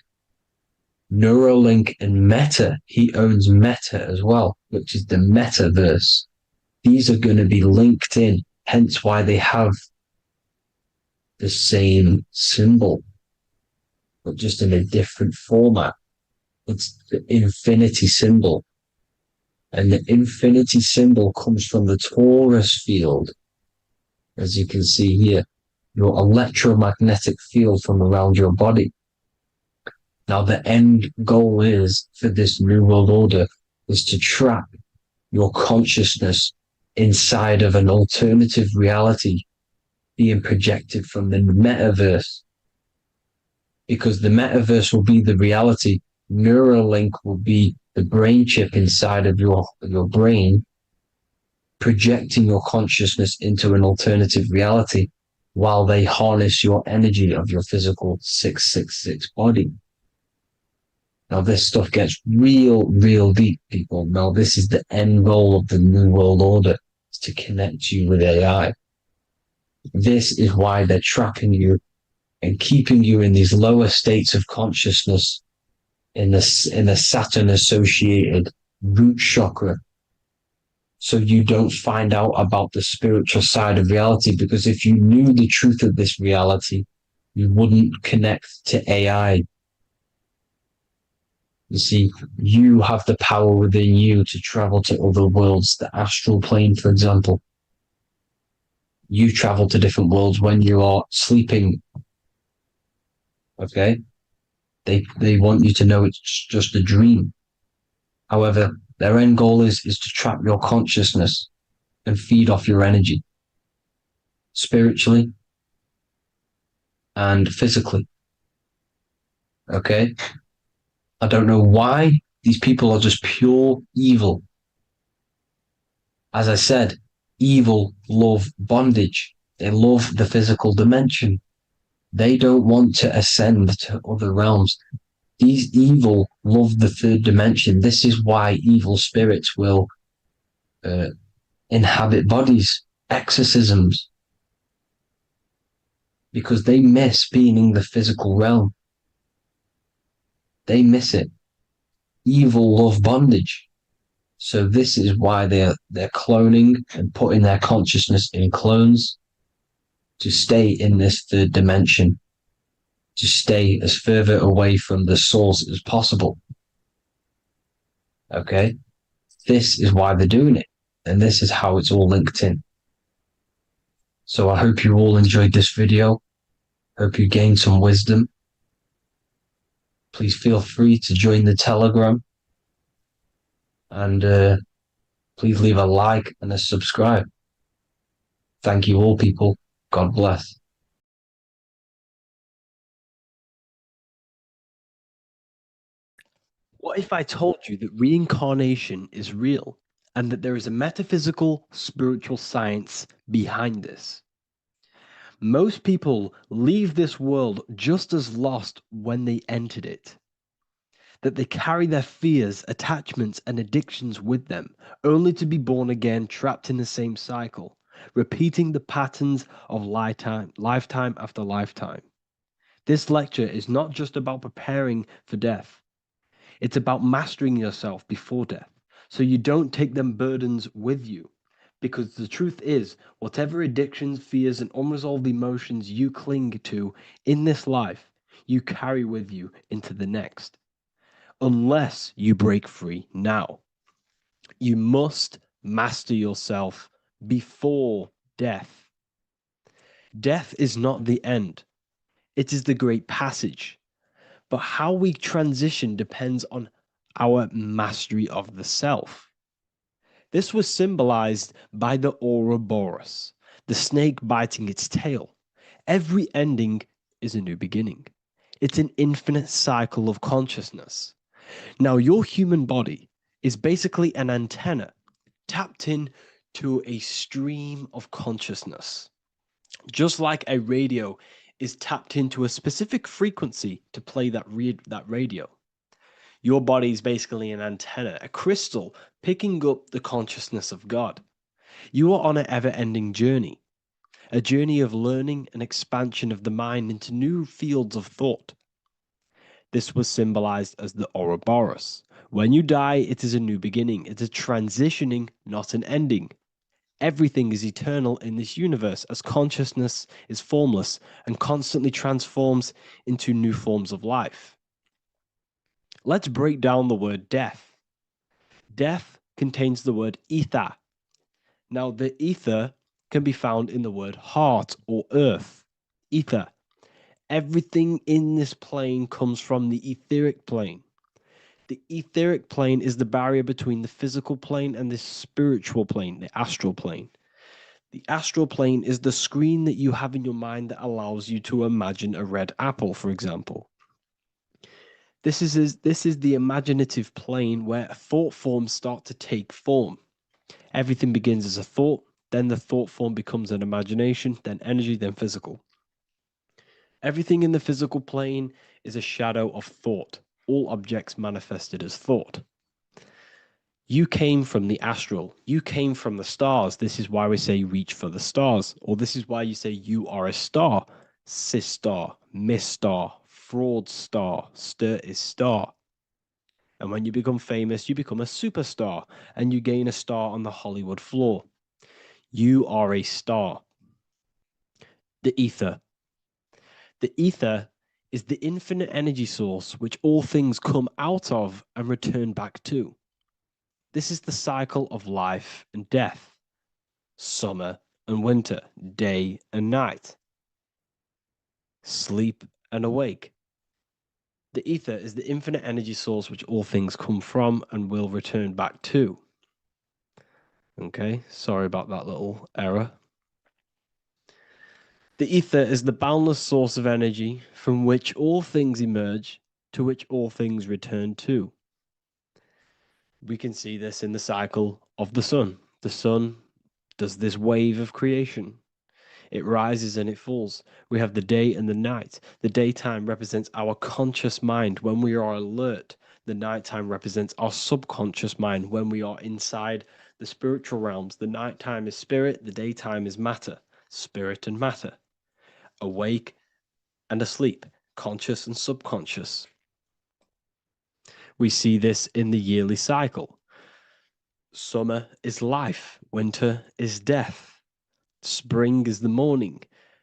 Neuralink and Meta, he owns Meta as well, which is the metaverse. These are going to be linked in, hence why they have the same symbol, but just in a different format. It's the infinity symbol. And the infinity symbol comes from the torus field, as you can see here, your electromagnetic field from around your body. Now, the end goal is for this New World Order is to trap your consciousness inside of an alternative reality being projected from the metaverse. Because the metaverse will be the reality, Neuralink will be the brain chip inside of your brain, projecting your consciousness into an alternative reality while they harness your energy of your physical 666 body. Now, this stuff gets real deep, people. Now, this is the end goal of the New World Order, is to connect you with AI. This is why they're trapping you and keeping you in these lower states of consciousness in the Saturn-associated root chakra, so you don't find out about the spiritual side of reality. Because if you knew the truth of this reality, you wouldn't connect to AI. You see, you have the power within you to travel to other worlds, the astral plane, for example. You travel to different worlds when you are sleeping. Okay? They want you to know it's just a dream. However, their end goal is to trap your consciousness and feed off your energy, spiritually and physically. Okay? I don't know why these people are just pure evil. As I said, evil love bondage. They love the physical dimension. They don't want to ascend to other realms. These evil love the third dimension. This is why evil spirits will inhabit bodies, exorcisms, because they miss being in the physical realm. They miss it. Evil love bondage. So this is why they're cloning and putting their consciousness in clones to stay in this third dimension, to stay as further away from the source as possible. Okay? This is why they're doing it. And this is how it's all linked in. So I hope you all enjoyed this video. Hope you gained some wisdom. Please feel free to join the Telegram. And please leave a like and a subscribe. Thank you all, people. God bless. What if I told you that reincarnation is real and that there is a metaphysical, spiritual science behind this? Most people leave this world just as lost when they entered it. That they carry their fears, attachments, and addictions with them, only to be born again, trapped in the same cycle, repeating the patterns of lifetime after lifetime. This lecture is not just about preparing for death. It's about mastering yourself before death, so you don't take them burdens with you. Because the truth is, whatever addictions, fears, and unresolved emotions you cling to in this life, you carry with you into the next. Unless you break free now. You must master yourself before death. Death is not the end. It is the great passage. But how we transition depends on our mastery of the self. This was symbolized by the Ouroboros, the snake biting its tail. Every ending is a new beginning. It's an infinite cycle of consciousness. Now, your human body is basically an antenna tapped in to a stream of consciousness. Just like a radio is tapped into a specific frequency to play that radio. Your body is basically an antenna, a crystal picking up the consciousness of God. You are on an ever-ending journey, a journey of learning and expansion of the mind into new fields of thought. This was symbolized as the Ouroboros. When you die, it is a new beginning. It's a transitioning, not an ending. Everything is eternal in this universe as consciousness is formless and constantly transforms into new forms of life. Let's break down the word death. Death contains the word ether. Now, the ether can be found in the word heart or earth. Ether. Everything in this plane comes from the etheric plane. The etheric plane is the barrier between the physical plane and the spiritual plane, the astral plane. The astral plane is the screen that you have in your mind that allows you to imagine a red apple, for example. This is the imaginative plane where thought forms start to take form. Everything begins as a thought, then the thought form becomes an imagination, then energy, then physical. Everything in the physical plane is a shadow of thought, all objects manifested as thought. You came from the astral, you came from the stars. This is why we say reach for the stars, or this is why you say you are a star. Cis star, miss star, fraud star, stir is star. And when you become famous, you become a superstar, and you gain a star on the Hollywood floor. You are a star. The ether. The ether is the infinite energy source which all things come out of and return back to. This is the cycle of life and death, summer and winter, day and night, sleep and awake. The ether is the infinite energy source which all things come from and will return back to. Okay, sorry about that little error. The ether is the boundless source of energy from which all things emerge, to which all things return to. We can see this in the cycle of the sun. The sun does this wave of creation. It rises and it falls. We have the day and the night. The daytime represents our conscious mind when we are alert. The nighttime represents our subconscious mind when we are inside the spiritual realms. The nighttime is spirit, the daytime is matter, spirit and matter. Awake and asleep, conscious and subconscious. We see this in the yearly cycle. Summer is life, winter is death, spring is the morning,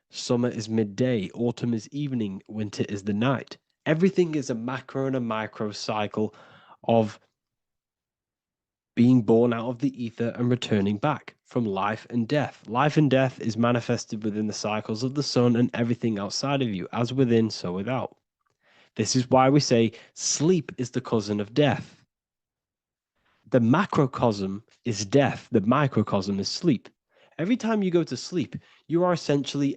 Summer is midday, autumn is evening, winter is the night. Everything is a macro and a micro cycle of being born out of the ether and returning back from life and death. Life and death is manifested within the cycles of the sun and everything outside of you, as within, so without. This is why we say sleep is the cousin of death. The macrocosm is death, the microcosm is sleep. Every time you go to sleep, you are essentially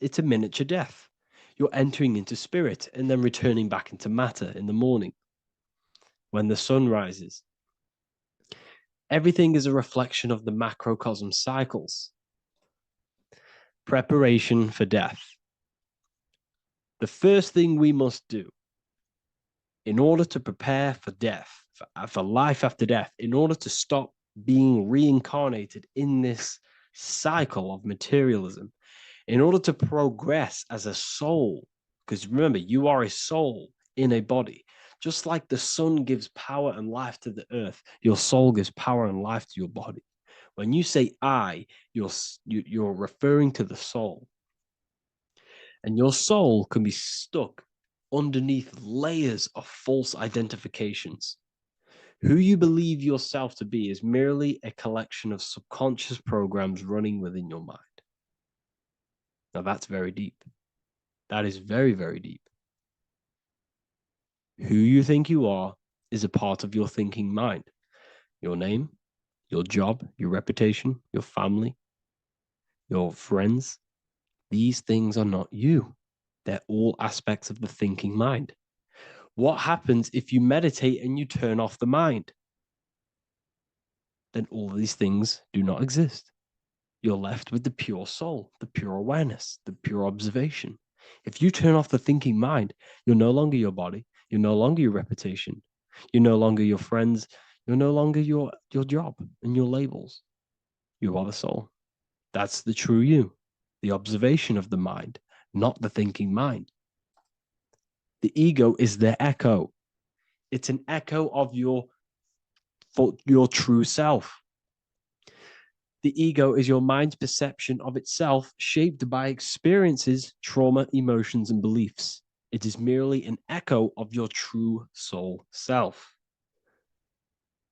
it's a miniature death. You're entering into spirit and then returning back into matter in the morning when the sun rises. Everything is a reflection of the macrocosm cycles. Preparation for death. The first thing we must do in order to prepare for death, for life after death, in order to stop being reincarnated in this cycle of materialism, in order to progress as a soul, because remember, you are a soul in a body. Just like the sun gives power and life to the earth, your soul gives power and life to your body. When you say I, you're referring to the soul. And your soul can be stuck underneath layers of false identifications. Who you believe yourself to be is merely a collection of subconscious programs running within your mind. Now that's very deep. That is very, very deep. Who you think you are is a part of your thinking mind. Your name, your job, your reputation, your family, your friends. These things are not you. They're all aspects of the thinking mind. What happens if you meditate and you turn off the mind? Then all these things do not exist. You're left with the pure soul, the pure awareness, the pure observation. If you turn off the thinking mind, you're no longer your body, you're no longer your reputation, you're no longer your friends, you're no longer your job and your labels. You are the soul. That's the true you, the observation of the mind, not the thinking mind. The ego is the echo. It's an echo of your true self. The ego is your mind's perception of itself shaped by experiences, trauma, emotions, and beliefs. It is merely an echo of your true soul self.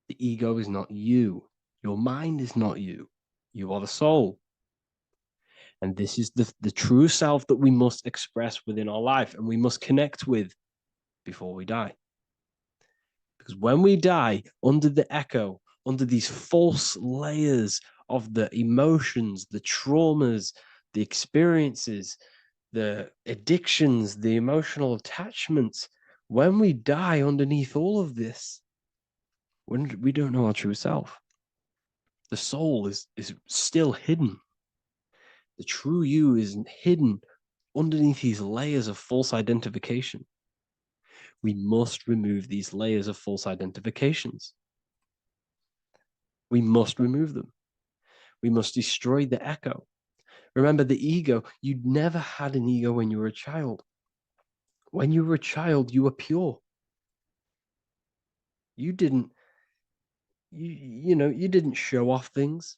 The ego is not you. Your mind is not you. You are the soul. And this is the true self that we must express within our life and we must connect with before we die. Because when we die under the echo, under these false layers of the emotions, the traumas, the experiences, the addictions, the emotional attachments, when we die underneath all of this, when we don't know our true self, the soul is still hidden. The true you is hidden underneath these layers of false identification. We must remove these layers of false identifications. We must remove them. We must destroy the echo. Remember the ego, you never had an ego when you were a child. When you were a child, you were pure. You didn't, you didn't show off things.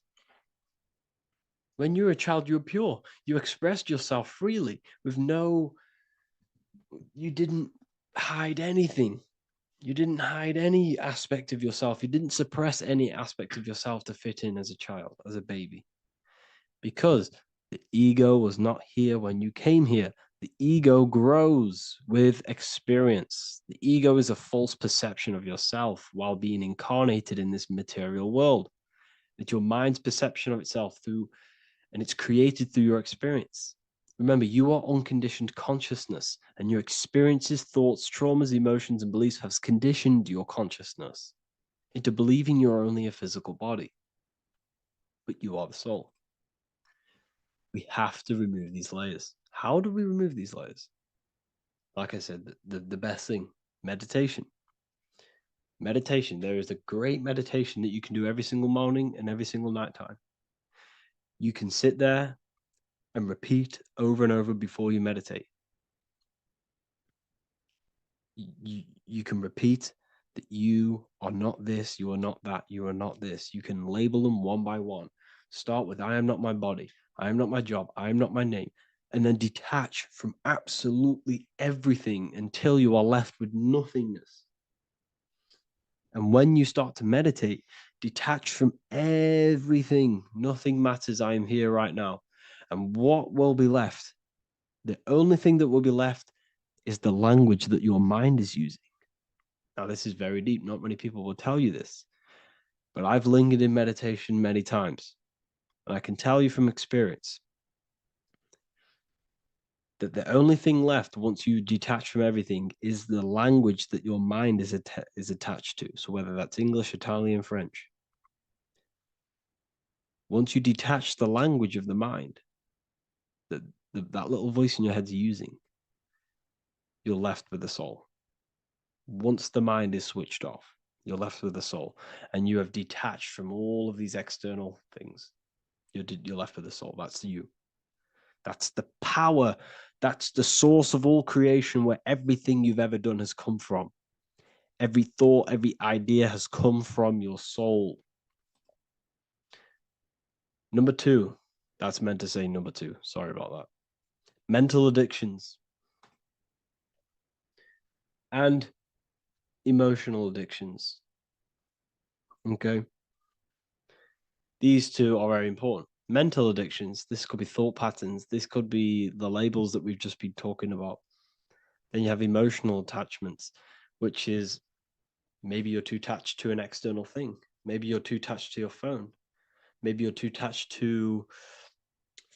When you were a child, you were pure. You expressed yourself freely with you didn't hide anything. You didn't hide any aspect of yourself. You didn't suppress any aspect of yourself to fit in as a child, as a baby. Because the ego was not here when you came here. The ego grows with experience. The ego is a false perception of yourself while being incarnated in this material world. It's your mind's perception of itself and it's created through your experience. Remember, you are unconditioned consciousness, and your experiences, thoughts, traumas, emotions, and beliefs have conditioned your consciousness into believing you're only a physical body, but you are the soul. We have to remove these layers. How do we remove these layers? Like I said, the best thing, meditation. Meditation. There is a great meditation that you can do every single morning and every single nighttime. You can sit there and repeat over and over before you meditate. You can repeat that you are not this, you are not that, you are not this. You can label them one by one. Start with I am not my body, I am not my job, I am not my name. and then detach from absolutely everything until you are left with nothingness. And when you start to meditate, detach from everything. Nothing matters. I am here right now. And what will be left? The only thing that will be left is the language that your mind is using. Now, this is very deep. Not many people will tell you this, but I've lingered in meditation many times. And I can tell you from experience that the only thing left once you detach from everything is the language that your mind is attached to. So whether that's English, Italian, French. Once you detach the language of the mind that that little voice in your head's using, you're left with the soul. Once the mind is switched off, you're left with the soul, and you have detached from all of these external things. You're left with the soul. That's you. That's the power. That's the source of all creation, where everything you've ever done has come from. Every thought, every idea has come from your soul. Number two, that's meant to say number two. Sorry about that. Mental addictions and emotional addictions. Okay. These two are very important. Mental addictions, this could be thought patterns. This could be the labels that we've just been talking about. Then you have emotional attachments, which is maybe you're too attached to an external thing. Maybe you're too attached to your phone. Maybe you're too attached to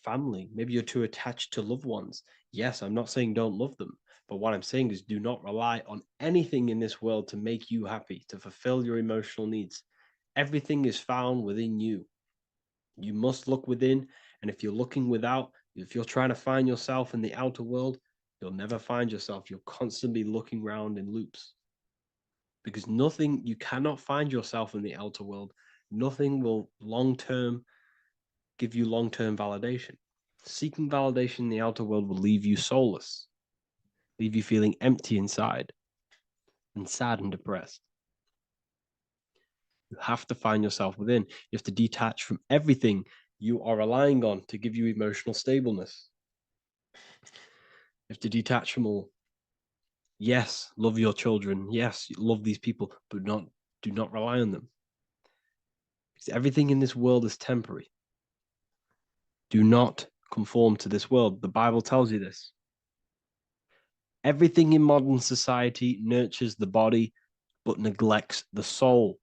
family. Maybe you're too attached to loved ones. Yes, I'm not saying don't love them, but what I'm saying is do not rely on anything in this world to make you happy, to fulfill your emotional needs. Everything is found within you. You must look within, and if you're looking without, if you're trying to find yourself in the outer world, you'll never find yourself. You'll constantly be looking around in loops. Because nothing, you cannot find yourself in the outer world. Nothing will long-term give you long-term validation. Seeking validation in the outer world will leave you soulless, leave you feeling empty inside and sad and depressed. You have to find yourself within. You have to detach from everything you are relying on to give you emotional stableness. You have to detach from all. Yes, love your children. Yes, love these people, but do not rely on them. Because everything in this world is temporary. Do not conform to this world. The Bible tells you this. Everything in modern society nurtures the body, but neglects the soul.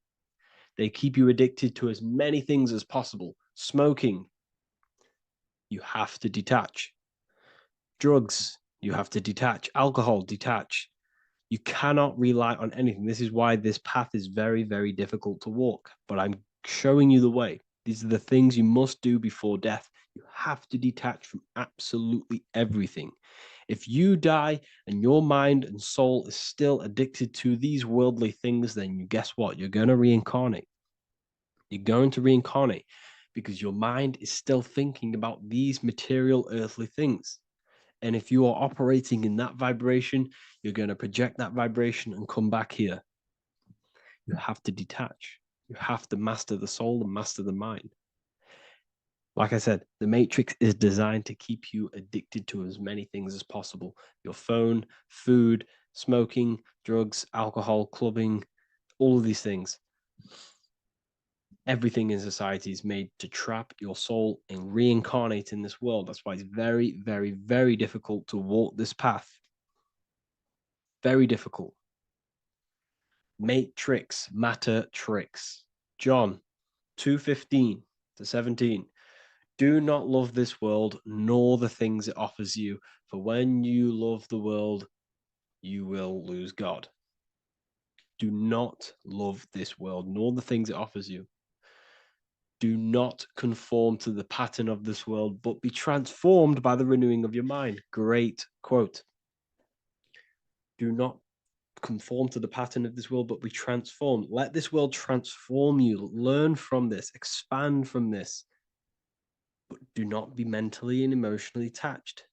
They keep you addicted to as many things as possible. Smoking, you have to detach. Drugs, you have to detach. Alcohol, detach. You cannot rely on anything. This is why this path is very, very difficult to walk. But I'm showing you the way. These are the things you must do before death. You have to detach from absolutely everything. If you die and your mind and soul is still addicted to these worldly things, then guess what? You're going to reincarnate. You're going to reincarnate because your mind is still thinking about these material earthly things. And if you are operating in that vibration, you're going to project that vibration and come back here. You have to detach. You have to master the soul and master the mind. Like I said, the matrix is designed to keep you addicted to as many things as possible. Your phone, food, smoking, drugs, alcohol, clubbing, all of these things. Everything in society is made to trap your soul and reincarnate in this world. That's why it's very, very, very difficult to walk this path. Very difficult. Matrix, matter tricks. John 2:15 to 17. Do not love this world, nor the things it offers you. For when you love the world, you will lose God. Do not love this world, nor the things it offers you. Do not conform to the pattern of this world, but be transformed by the renewing of your mind. Great quote. Do not conform to the pattern of this world, but be transformed. Let this world transform you. Learn from this, expand from this, but do not be mentally and emotionally attached.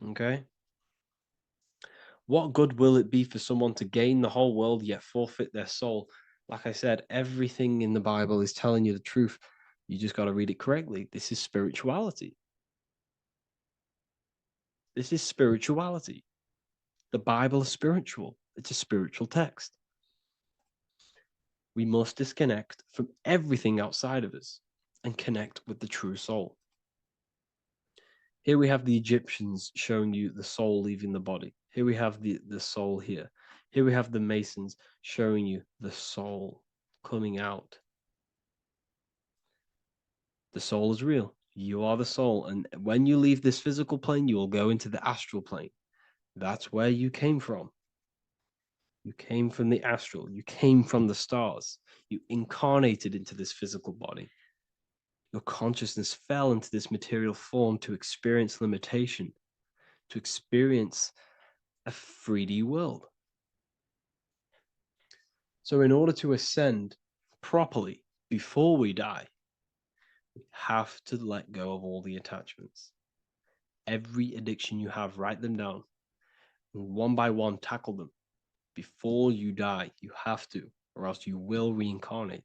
Okay? What good will it be for someone to gain the whole world yet forfeit their soul? Like I said, everything in the Bible is telling you the truth. You just got to read it correctly. This is spirituality. This is spirituality. The Bible is spiritual. It's a spiritual text. We must disconnect from everything outside of us and connect with the true soul. Here we have the Egyptians showing you the soul leaving the body. Here we have the soul here. Here we have the Masons showing you the soul coming out. The soul is real. You are the soul. And when you leave this physical plane, you will go into the astral plane. That's where you came from. You came from the astral. You came from the stars. You incarnated into this physical body. Your consciousness fell into this material form to experience limitation, to experience a 3D world. So in order to ascend properly before we die, we have to let go of all the attachments. Every addiction you have, write them down. And one by one, tackle them. Before you die, you have to, or else you will reincarnate.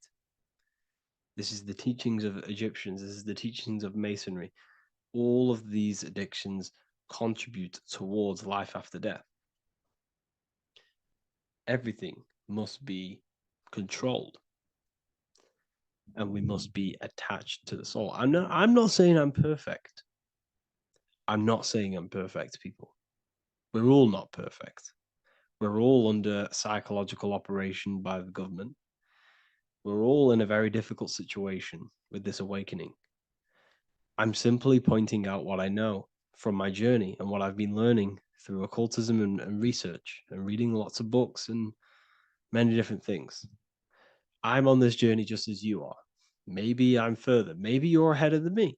This is the teachings of Egyptians. This is the teachings of Masonry. All of these addictions contribute towards life after death. Everything must be controlled. And we must be attached to the soul. I'm not saying I'm perfect. I'm not saying I'm perfect, people. We're all not perfect. We're all under psychological operation by the government. We're all in a very difficult situation with this awakening. I'm simply pointing out what I know from my journey and what I've been learning through occultism and research and reading lots of books and many different things. I'm on this journey just as you are. Maybe I'm further. Maybe you're ahead of me.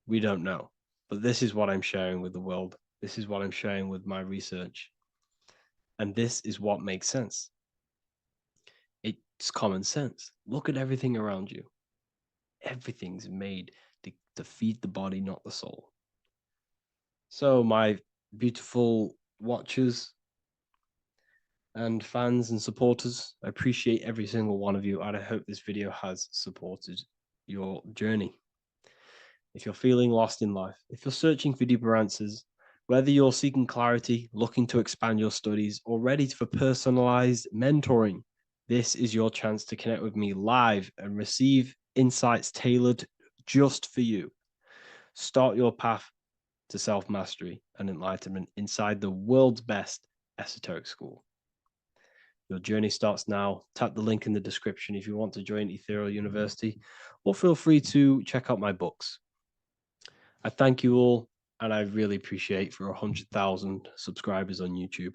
We don't know. But this is what I'm sharing with the world. This is what I'm sharing with my research. And this is what makes sense. It's common sense. Look at everything around you. Everything's made to feed the body, not the soul. So my beautiful watchers and fans and supporters, I appreciate every single one of you, and I hope this video has supported your journey. If you're feeling lost in life, if you're searching for deeper answers, whether you're seeking clarity, looking to expand your studies, or ready for personalized mentoring, this is your chance to connect with me live and receive insights tailored just for you. Start your path to self-mastery and enlightenment inside the world's best esoteric school. Your journey starts now. Tap the link in the description if you want to join Ethereal University, or feel free to check out my books. I thank you all, and I really appreciate for 100,000 subscribers on YouTube.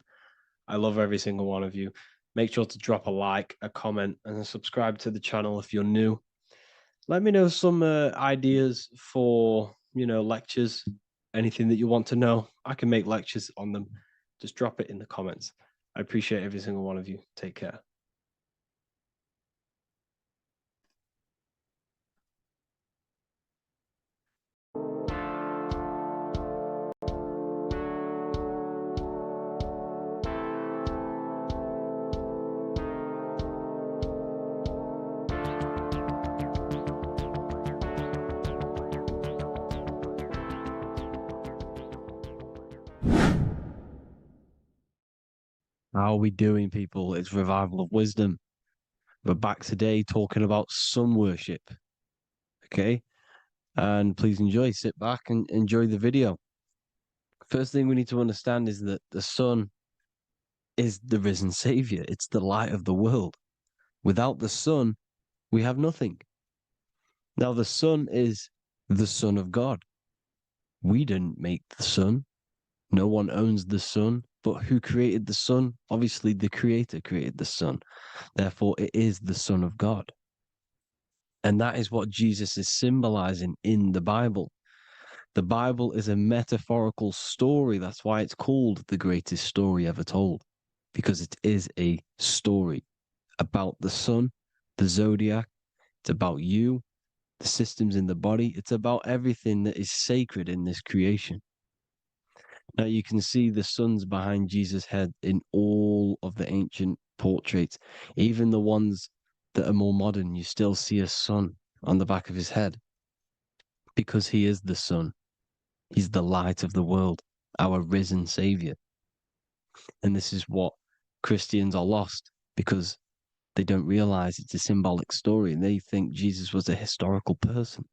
I love every single one of you. Make sure to drop a like, a comment, and subscribe to the channel if you're new. Let me know some ideas for, lectures, anything that you want to know. I can make lectures on them. Just drop it in the comments. I appreciate every single one of you. Take care. How are we doing, people? It's Revival of Wisdom. We're back today talking about sun worship. Okay? And please enjoy. Sit back and enjoy the video. First thing we need to understand is that the sun is the risen savior. It's the light of the world. Without the sun, we have nothing. Now, the sun is the Son of God. We didn't make the sun. No one owns the sun. But who created the sun? Obviously, the Creator created the sun. Therefore, it is the Son of God. And that is what Jesus is symbolizing in the Bible. The Bible is a metaphorical story. That's why it's called the greatest story ever told, because it is a story about the sun, the zodiac. It's about you, the systems in the body. It's about everything that is sacred in this creation. Now you can see the suns behind Jesus' head in all of the ancient portraits, even the ones that are more modern. You still see a sun on the back of his head because he is the sun. He's the light of the world. our risen Savior. And this is what Christians are lost because they don't realize it's a symbolic story and they think Jesus was a historical person.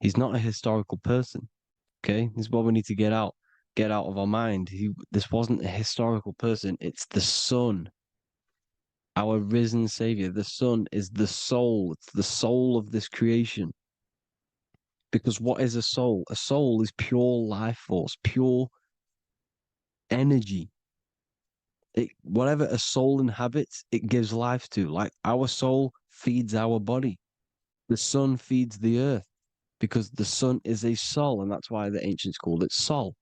He's not a historical person. Okay, this is what we need to get out of our mind. This wasn't a historical person. It's the Son, our risen Savior. The Son is the soul. It's the soul of this creation. Because what is a soul? A soul is pure life force, pure energy. Whatever a soul inhabits, it gives life to. Like our soul feeds our body. The sun feeds the earth because the sun is a soul, and that's why the ancients called it Sol,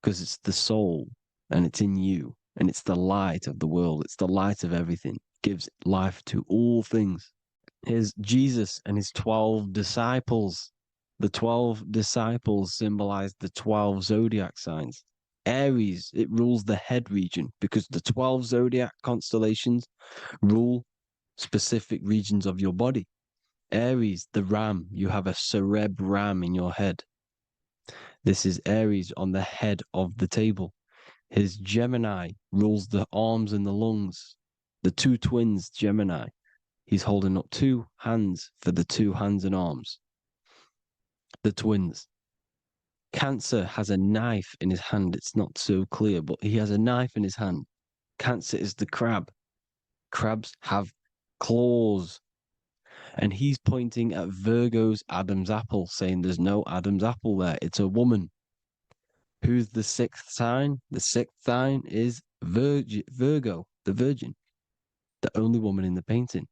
because it's the soul and it's in you, and it's the light of the world. It's the light of everything. It gives life to all things. Here's Jesus and his 12 disciples. The 12 disciples symbolize the 12 zodiac signs. Aries, it rules the head region because the 12 zodiac constellations rule specific regions of your body. Aries, the ram, you have a cerebrum in your head. This is Aries on the head of the table. His Gemini rules the arms and the lungs. The two twins, Gemini. He's holding up two hands for the two hands and arms. The twins. Cancer has a knife in his hand. It's not so clear, but he has a knife in his hand. Cancer is the crab. Crabs have claws. And he's pointing at Virgo's Adam's apple, saying there's no Adam's apple there. It's a woman. Who's the sixth sign? The sixth sign is Virgo, the Virgin, the only woman in the painting.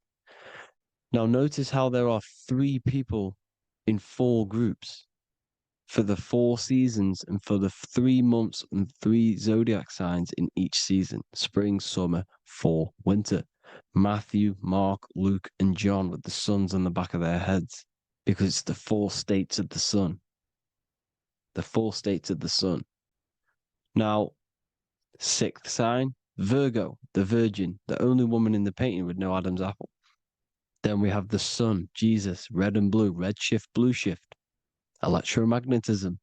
Now notice how there are 3 people in 4 groups for the 4 seasons and for the 3 months and 3 zodiac signs in each season: spring, summer, fall, winter. Matthew, Mark, Luke, and John with the suns on the back of their heads, because it's the 4 states of the sun. The 4 states of the sun. Now, 6th sign, Virgo, the Virgin, the only woman in the painting with no Adam's apple. Then we have the sun, Jesus, red and blue, red shift, blue shift. Electromagnetism.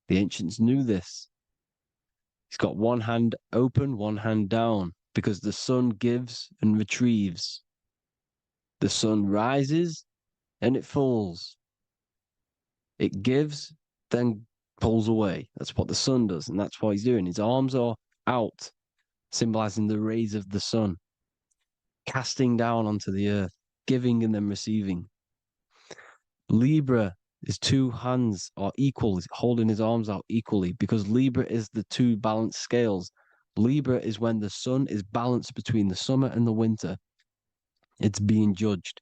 The ancients knew this. He's got one hand open, one hand down, because the sun gives and retrieves. The sun rises and it falls. It gives, then pulls away. That's what the sun does, and that's what he's doing. His arms are out, symbolizing the rays of the sun, casting down onto the earth, giving and then receiving. Libra, his 2 hands are equal. He's holding his arms out equally because Libra is the 2 balanced scales. Libra is when the sun is balanced between the summer and the winter. It's being judged.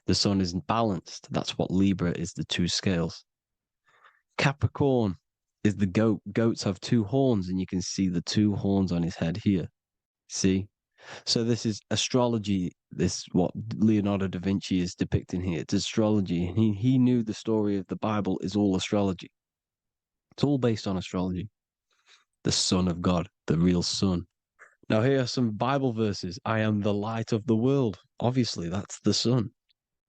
The sun isn't balanced. That's what Libra is, the 2 scales. Capricorn is the goat. Goats have 2 horns, and you can see the 2 horns on his head here. See? So this is astrology. This is what Leonardo da Vinci is depicting here. It's astrology. He knew the story of the Bible is all astrology. It's all based on astrology. The Son of God, the real Son. Now here are some Bible verses. I am the light of the world. Obviously, that's the sun.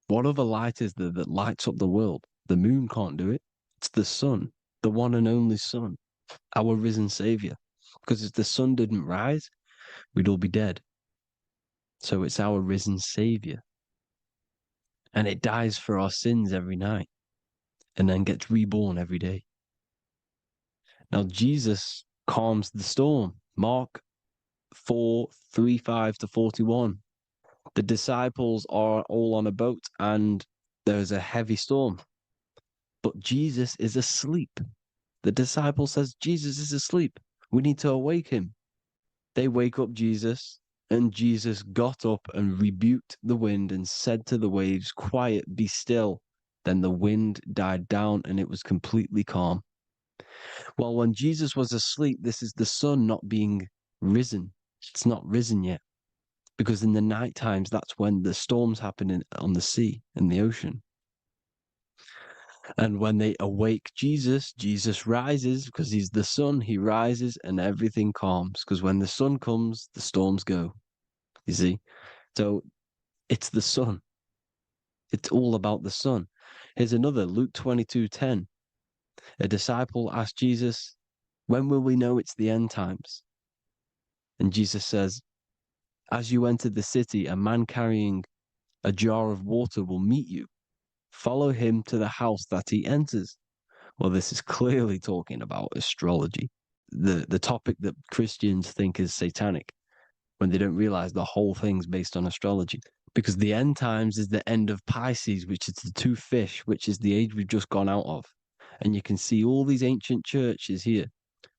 What other light is there that lights up the world? The moon can't do it. It's the sun, the one and only Son, our risen Savior. Because if the sun didn't rise, we'd all be dead. So it's our risen Savior. And it dies for our sins every night and then gets reborn every day. Now, Jesus calms the storm. Mark 4:35-41. The disciples are all on a boat and there's a heavy storm. But Jesus is asleep. The disciple says, Jesus is asleep. We need to awake him. They wake up Jesus, and Jesus got up and rebuked the wind and said to the waves, quiet, be still. Then the wind died down and it was completely calm. Well, when Jesus was asleep, this is the sun not being risen. It's not risen yet. Because in the night times, that's when the storms happen on the sea, in the ocean. And when they awake Jesus, Jesus rises because he's the sun. He rises and everything calms. Because when the sun comes, the storms go. You see? So it's the sun. It's all about the sun. Here's another, Luke 22:10. A disciple asked Jesus, when will we know it's the end times? And Jesus says, as you enter the city, a man carrying a jar of water will meet you. Follow him to the house that he enters. Well, this is clearly talking about astrology, the topic that Christians think is satanic, when they don't realize the whole thing's based on astrology. Because the end times is the end of Pisces, which is the two fish, which is the age we've just gone out of. And you can see all these ancient churches here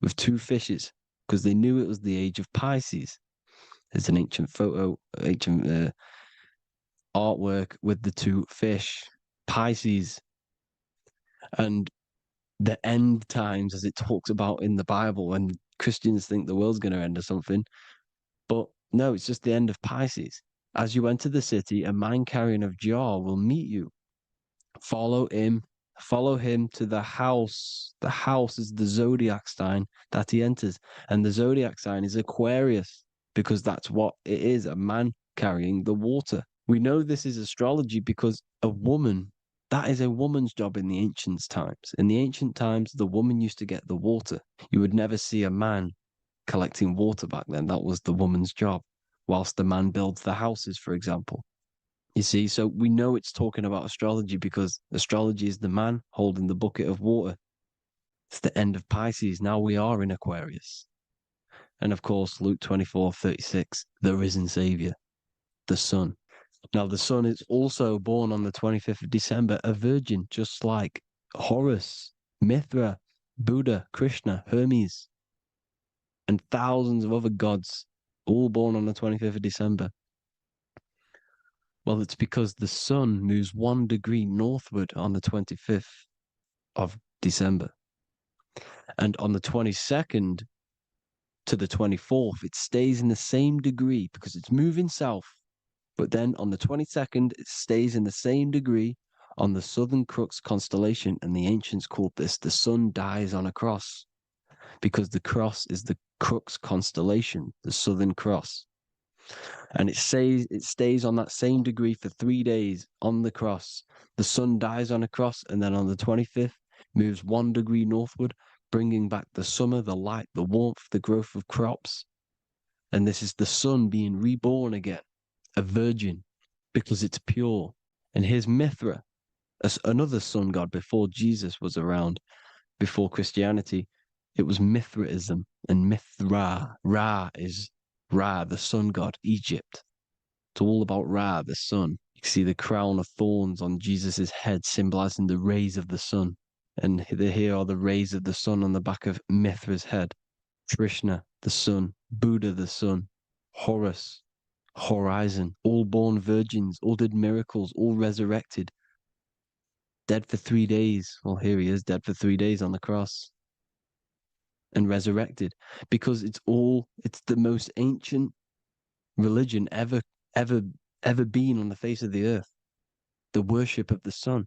with two fishes, because they knew it was the age of Pisces. There's an ancient photo, ancient artwork with the two fish, Pisces. And the end times, as it talks about in the Bible, and Christians think the world's going to end or something. But no, it's just the end of Pisces. As you enter the city, a man carrying a jar will meet you. Follow him to the house. The house is the zodiac sign that he enters. And the zodiac sign is Aquarius, because that's what it is, a man carrying the water. We know this is astrology because a woman, that is a woman's job in the ancient times. In the ancient times, the woman used to get the water. You would never see a man collecting water back then. That was the woman's job, whilst the man builds the houses, for example. You see, so we know it's talking about astrology because astrology is the man holding the bucket of water. It's the end of Pisces. Now we are in Aquarius. And of course, Luke 24:36, the risen Savior, the Son. Now, the Son is also born on the 25th of December, a virgin, just like Horus, Mithra, Buddha, Krishna, Hermes, and thousands of other gods, all born on the 25th of December. Well, it's because the sun moves 1 degree northward on the 25th of December. And on the 22nd to the 24th, it stays in the same degree because it's moving south. But then on the 22nd, it stays in the same degree on the Southern Crux constellation. And the ancients called this the sun dies on a cross, because the cross is the Crux constellation, the Southern Cross. And it stays on that same degree for 3 days on the cross. The sun dies on a cross, and then on the 25th, moves 1 degree northward, bringing back the summer, the light, the warmth, the growth of crops. And this is the sun being reborn again, a virgin, because it's pure. And here's Mithra, another sun god before Jesus was around, before Christianity. It was Mithraism, and Mithra, Ra is Ra, the sun god, Egypt. It's all about Ra, the sun. You see the crown of thorns on Jesus' head, symbolizing the rays of the sun. And here are the rays of the sun on the back of Mithra's head. Krishna, the sun. Buddha, the sun. Horus, horizon. All born virgins, all did miracles, all resurrected. Dead for 3 days. Well, here he is, dead for 3 days on the cross. And resurrected. Because it's the most ancient religion ever been on the face of the earth. The worship of the sun.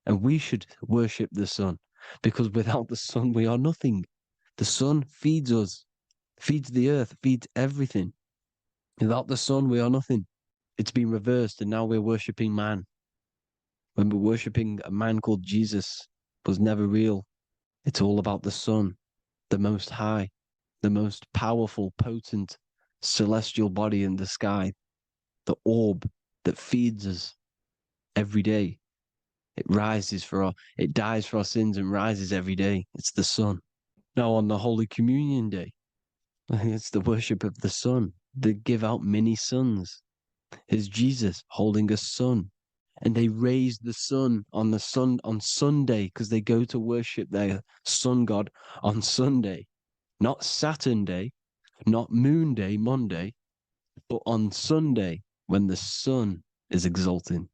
And we should worship the sun, because without the sun, we are nothing. The sun feeds us, feeds the earth, feeds everything. Without the sun, we are nothing. It's been reversed, and now we're worshipping man. When we're worshipping a man called Jesus, was never real. It's all about the sun, the most high, the most powerful, potent, celestial body in the sky, the orb that feeds us every day. It dies for our sins and rises every day. It's the sun. Now on the Holy Communion Day, it's the worship of the sun. They give out many suns. Here's Jesus holding a sun. And they raise the sun on Sunday, because they go to worship their sun god on Sunday. Not Saturn Day, not Moon Day, Monday, but on Sunday when the sun is exalting.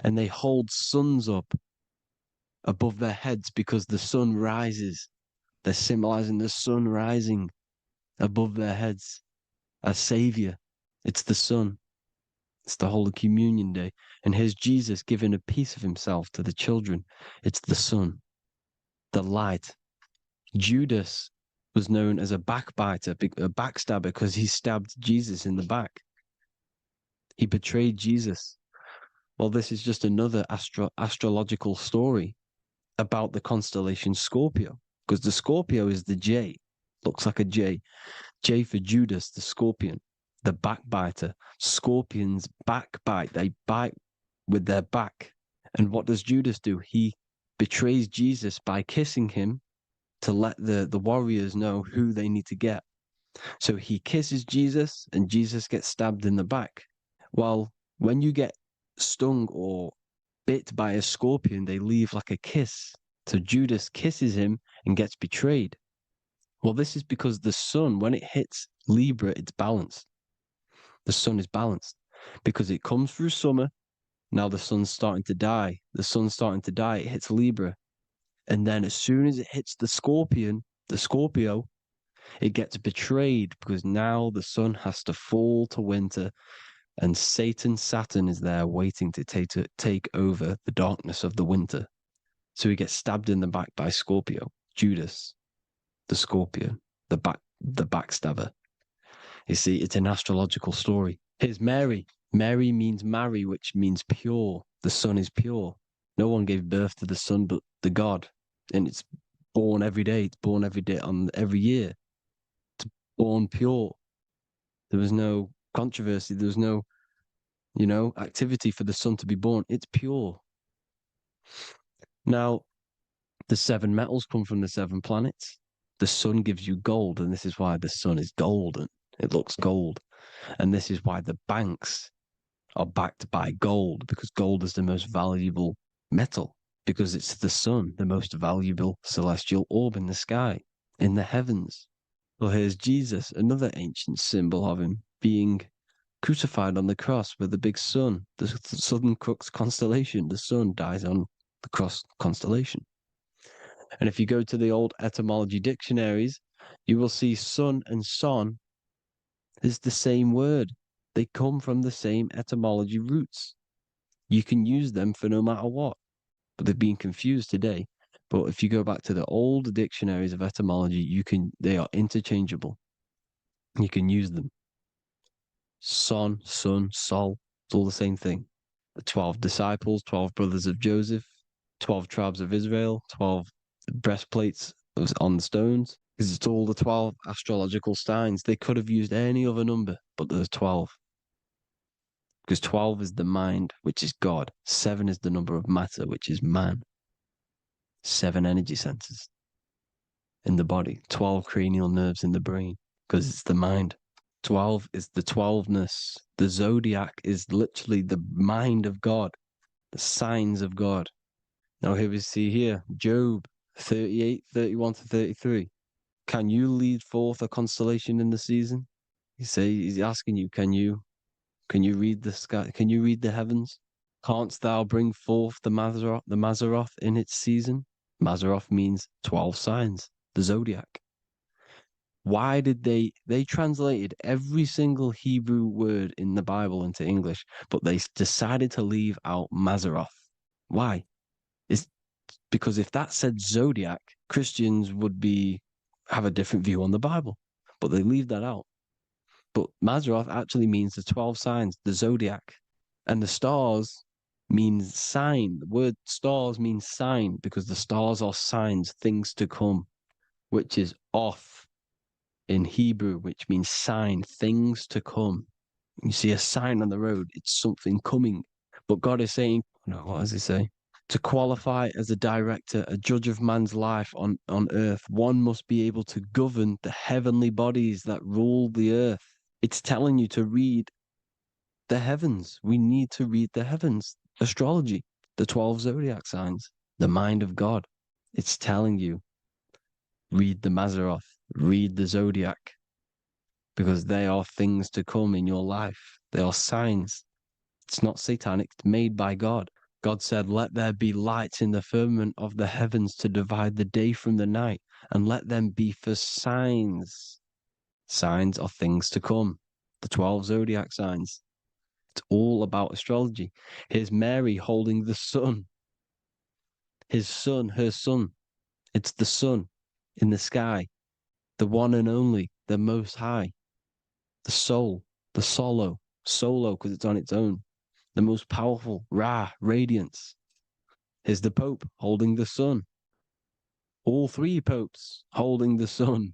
And they hold suns up above their heads because the sun rises. They're symbolizing the sun rising above their heads as Savior. It's the sun. It's the Holy Communion Day. And here's Jesus giving a piece of himself to the children. It's the sun, the light. Judas was known as a backbiter, a backstabber, because he stabbed Jesus in the back. He betrayed Jesus. Well, this is just another astrological story about the constellation Scorpio, because the Scorpio is the J, looks like a J. J for Judas, the scorpion, the backbiter. Scorpions backbite, they bite with their back. And what does Judas do? He betrays Jesus by kissing him to let the warriors know who they need to get. So he kisses Jesus, and Jesus gets stabbed in the back. Well, when you get stung or bit by a scorpion, they leave like a kiss. So Judas kisses him and gets betrayed. Well, this is because the sun, when it hits Libra, it's balanced. The sun is balanced because it comes through summer. Now the sun's starting to die. The sun's starting to die. It hits Libra. And then as soon as it hits the Scorpio, it gets betrayed because now the sun has to fall to winter, and Saturn is there waiting to take over the darkness of the winter. So he gets stabbed in the back by Scorpio, Judas, the scorpion, the backstabber. You see, it's an astrological story. Here's Mary. Mary means marry, which means pure. The sun is pure. No one gave birth to the sun but the God. And it's born every day. It's born every day on every year. It's born pure. There was no controversy. There was no, activity for the sun to be born. It's pure. Now, the 7 metals come from the 7 planets. The sun gives you gold, and this is why the sun is golden. It looks gold. And this is why the banks are backed by gold, because gold is the most valuable metal, because it's the sun, the most valuable celestial orb in the sky, in the heavens. Well, here's Jesus, another ancient symbol of him being crucified on the cross with the big sun, the Southern Crux constellation. The sun dies on the cross constellation. And if you go to the old etymology dictionaries, you will see sun and son is the same word. They come from the same etymology roots. You can use them for no matter what, but they've been confused today. But if you go back to the old dictionaries of etymology, they are interchangeable. You can use them. Son, sun, sol, it's all the same thing. The 12 disciples, 12 brothers of Joseph, 12 tribes of Israel, 12 breastplates on the stones, because it's all the 12 astrological signs. They could have used any other number, but there's 12. Because 12 is the mind, which is God. 7 is the number of matter, which is man. 7 energy centers in the body. 12 cranial nerves in the brain, because it's the mind. 12 is the 12ness. The zodiac is literally the mind of God, the signs of God. Now here we see here, Job 38, 31 to 33. Can you lead forth a constellation in the season? He's asking you, can you read the sky? Can you read the heavens? Canst thou bring forth the Mazzaroth in its season? Mazzaroth means 12 signs, the zodiac. Why did they translated every single Hebrew word in the Bible into English, but they decided to leave out Mazzaroth? Why? It's because if that said zodiac, Christians would have a different view on the Bible, but they leave that out. But Mazzaroth actually means the 12 signs, the zodiac, and the stars means sign. The word stars means sign because the stars are signs, things to come, which is off in Hebrew, which means sign, things to come. You see a sign on the road, it's something coming. But God is saying, what does he say? To qualify as a director, a judge of man's life on earth, one must be able to govern the heavenly bodies that rule the earth. It's telling you to read the heavens. We need to read the heavens. Astrology, the 12 zodiac signs, the mind of God. It's telling you, read the Mazzaroth, read the zodiac, because they are things to come in your life. They are signs. It's not satanic, it's made by God. God said, let there be lights in the firmament of the heavens to divide the day from the night, and let them be for signs. Signs are things to come. The 12 zodiac signs. It's all about astrology. Here's Mary holding the sun. His son, her son. It's the sun in the sky. The one and only, the most high. The soul, the solo because it's on its own. The most powerful, Ra, radiance. Here's the Pope holding the sun. All three popes holding the sun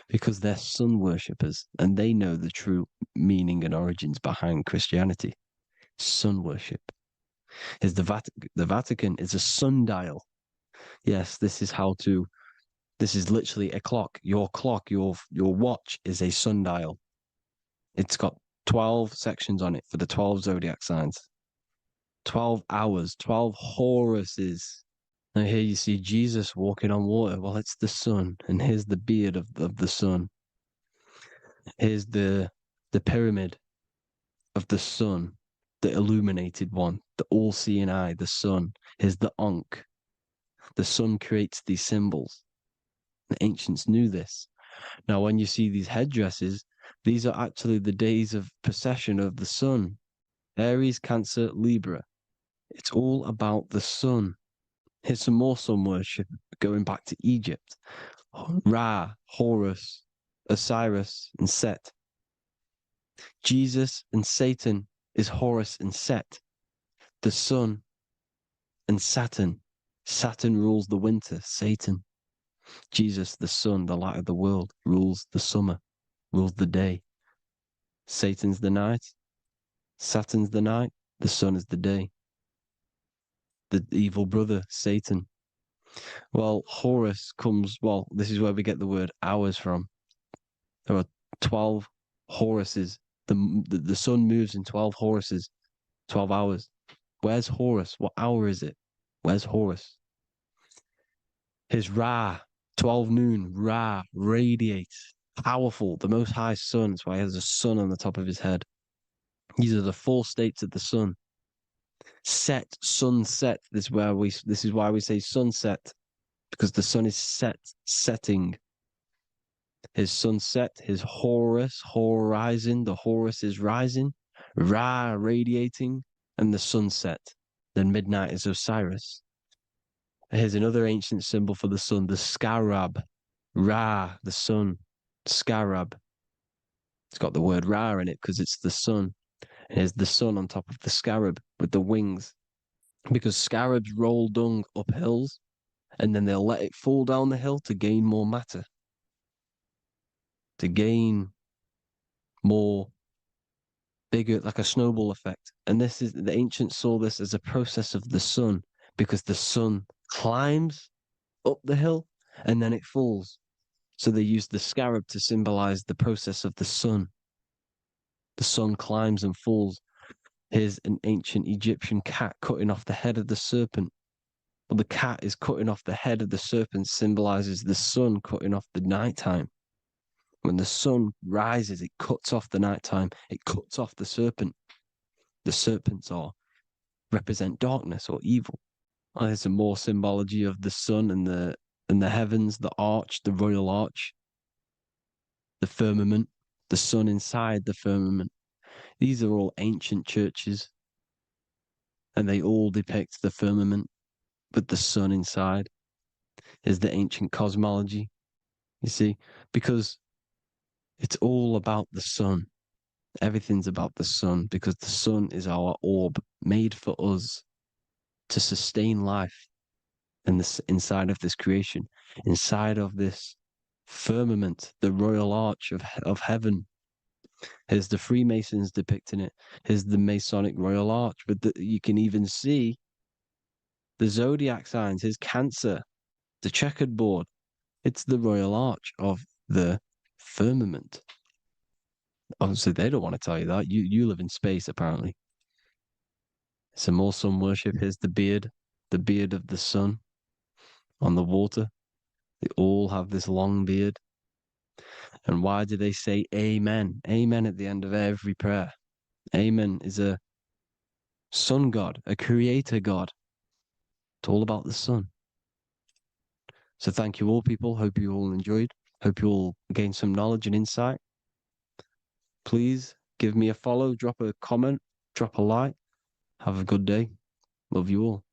because they're sun worshippers and they know the true meaning and origins behind Christianity. Sun worship. Here's the Vatican. The Vatican is a sundial. Yes, this is literally a clock. Your watch is a sundial. It's got 12 sections on it for the 12 zodiac signs. 12 hours, 12 Horuses. Now here you see Jesus walking on water. Well, it's the sun, and here's the beard of the sun. Here's the pyramid of the sun, the illuminated one, the all-seeing eye, the sun. Here's the Ankh. The sun creates these symbols. The ancients knew this. Now, when you see these headdresses, these are actually the days of procession of the sun. Aries, Cancer, Libra. It's all about the sun. Here's some more sun worship going back to Egypt. Ra, Horus, Osiris, and Set. Jesus and Satan is Horus and Set. The sun and Saturn. Saturn rules the winter, Satan. Jesus, the sun, the light of the world, rules the summer, rules the day. Satan's the night, Saturn's the night, the sun is the day. The evil brother, Satan. Well, Horus comes, this is where we get the word hours from. There are 12 Horuses. The sun moves in 12 Horuses, 12 hours. Where's Horus? What hour is it? Where's Horus? His Ra, 12 noon, Ra, radiates, powerful, the most high sun. That's why he has a sun on the top of his head. These are the 4 states of the sun. Set, sunset. This is why we say sunset, because the sun is setting. His sunset, his Horus, horizon, the Horus is rising, Ra radiating, and the sunset. Then midnight is Osiris. Here's another ancient symbol for the sun, the scarab. Ra, the sun, scarab. It's got the word Ra in it because it's the sun. And here's the sun on top of the scarab with the wings. Because scarabs roll dung up hills, and then they'll let it fall down the hill to gain more matter. To gain more bigger, like a snowball effect. And the ancients saw this as a process of the sun, because the sun climbs up the hill and then it falls. So they used the scarab to symbolize the process of the sun. The sun climbs and falls. Here's an ancient Egyptian cat cutting off the head of the serpent. Well, the cat is cutting off the head of the serpent, symbolizes the sun cutting off the nighttime. When the sun rises, it cuts off the nighttime. It cuts off the serpent. The serpents represent darkness or evil. Oh, there's some more symbology of the sun and the heavens, the arch, the royal arch, the firmament, the sun inside the firmament. These are all ancient churches, and they all depict the firmament with the sun inside. Is the ancient cosmology, you see, because it's all about the sun. Everything's about the sun, because the sun is our orb made for us to sustain life and this inside of this creation, inside of this firmament, the royal arch of heaven. Here's the Freemasons depicting it. Here's the Masonic royal arch. But you can even see the zodiac signs. Here's Cancer, the checkered board. It's the royal arch of the firmament. Obviously, they don't want to tell you that. You live in space, apparently. Some more sun worship. Here's the beard of the sun on the water. They all have this long beard. And why do they say amen? Amen at the end of every prayer. Amen is a sun god, a creator god. It's all about the sun. So thank you all, people. Hope you all enjoyed. Hope you all gained some knowledge and insight. Please give me a follow, drop a comment, drop a like. Have a good day. Love you all.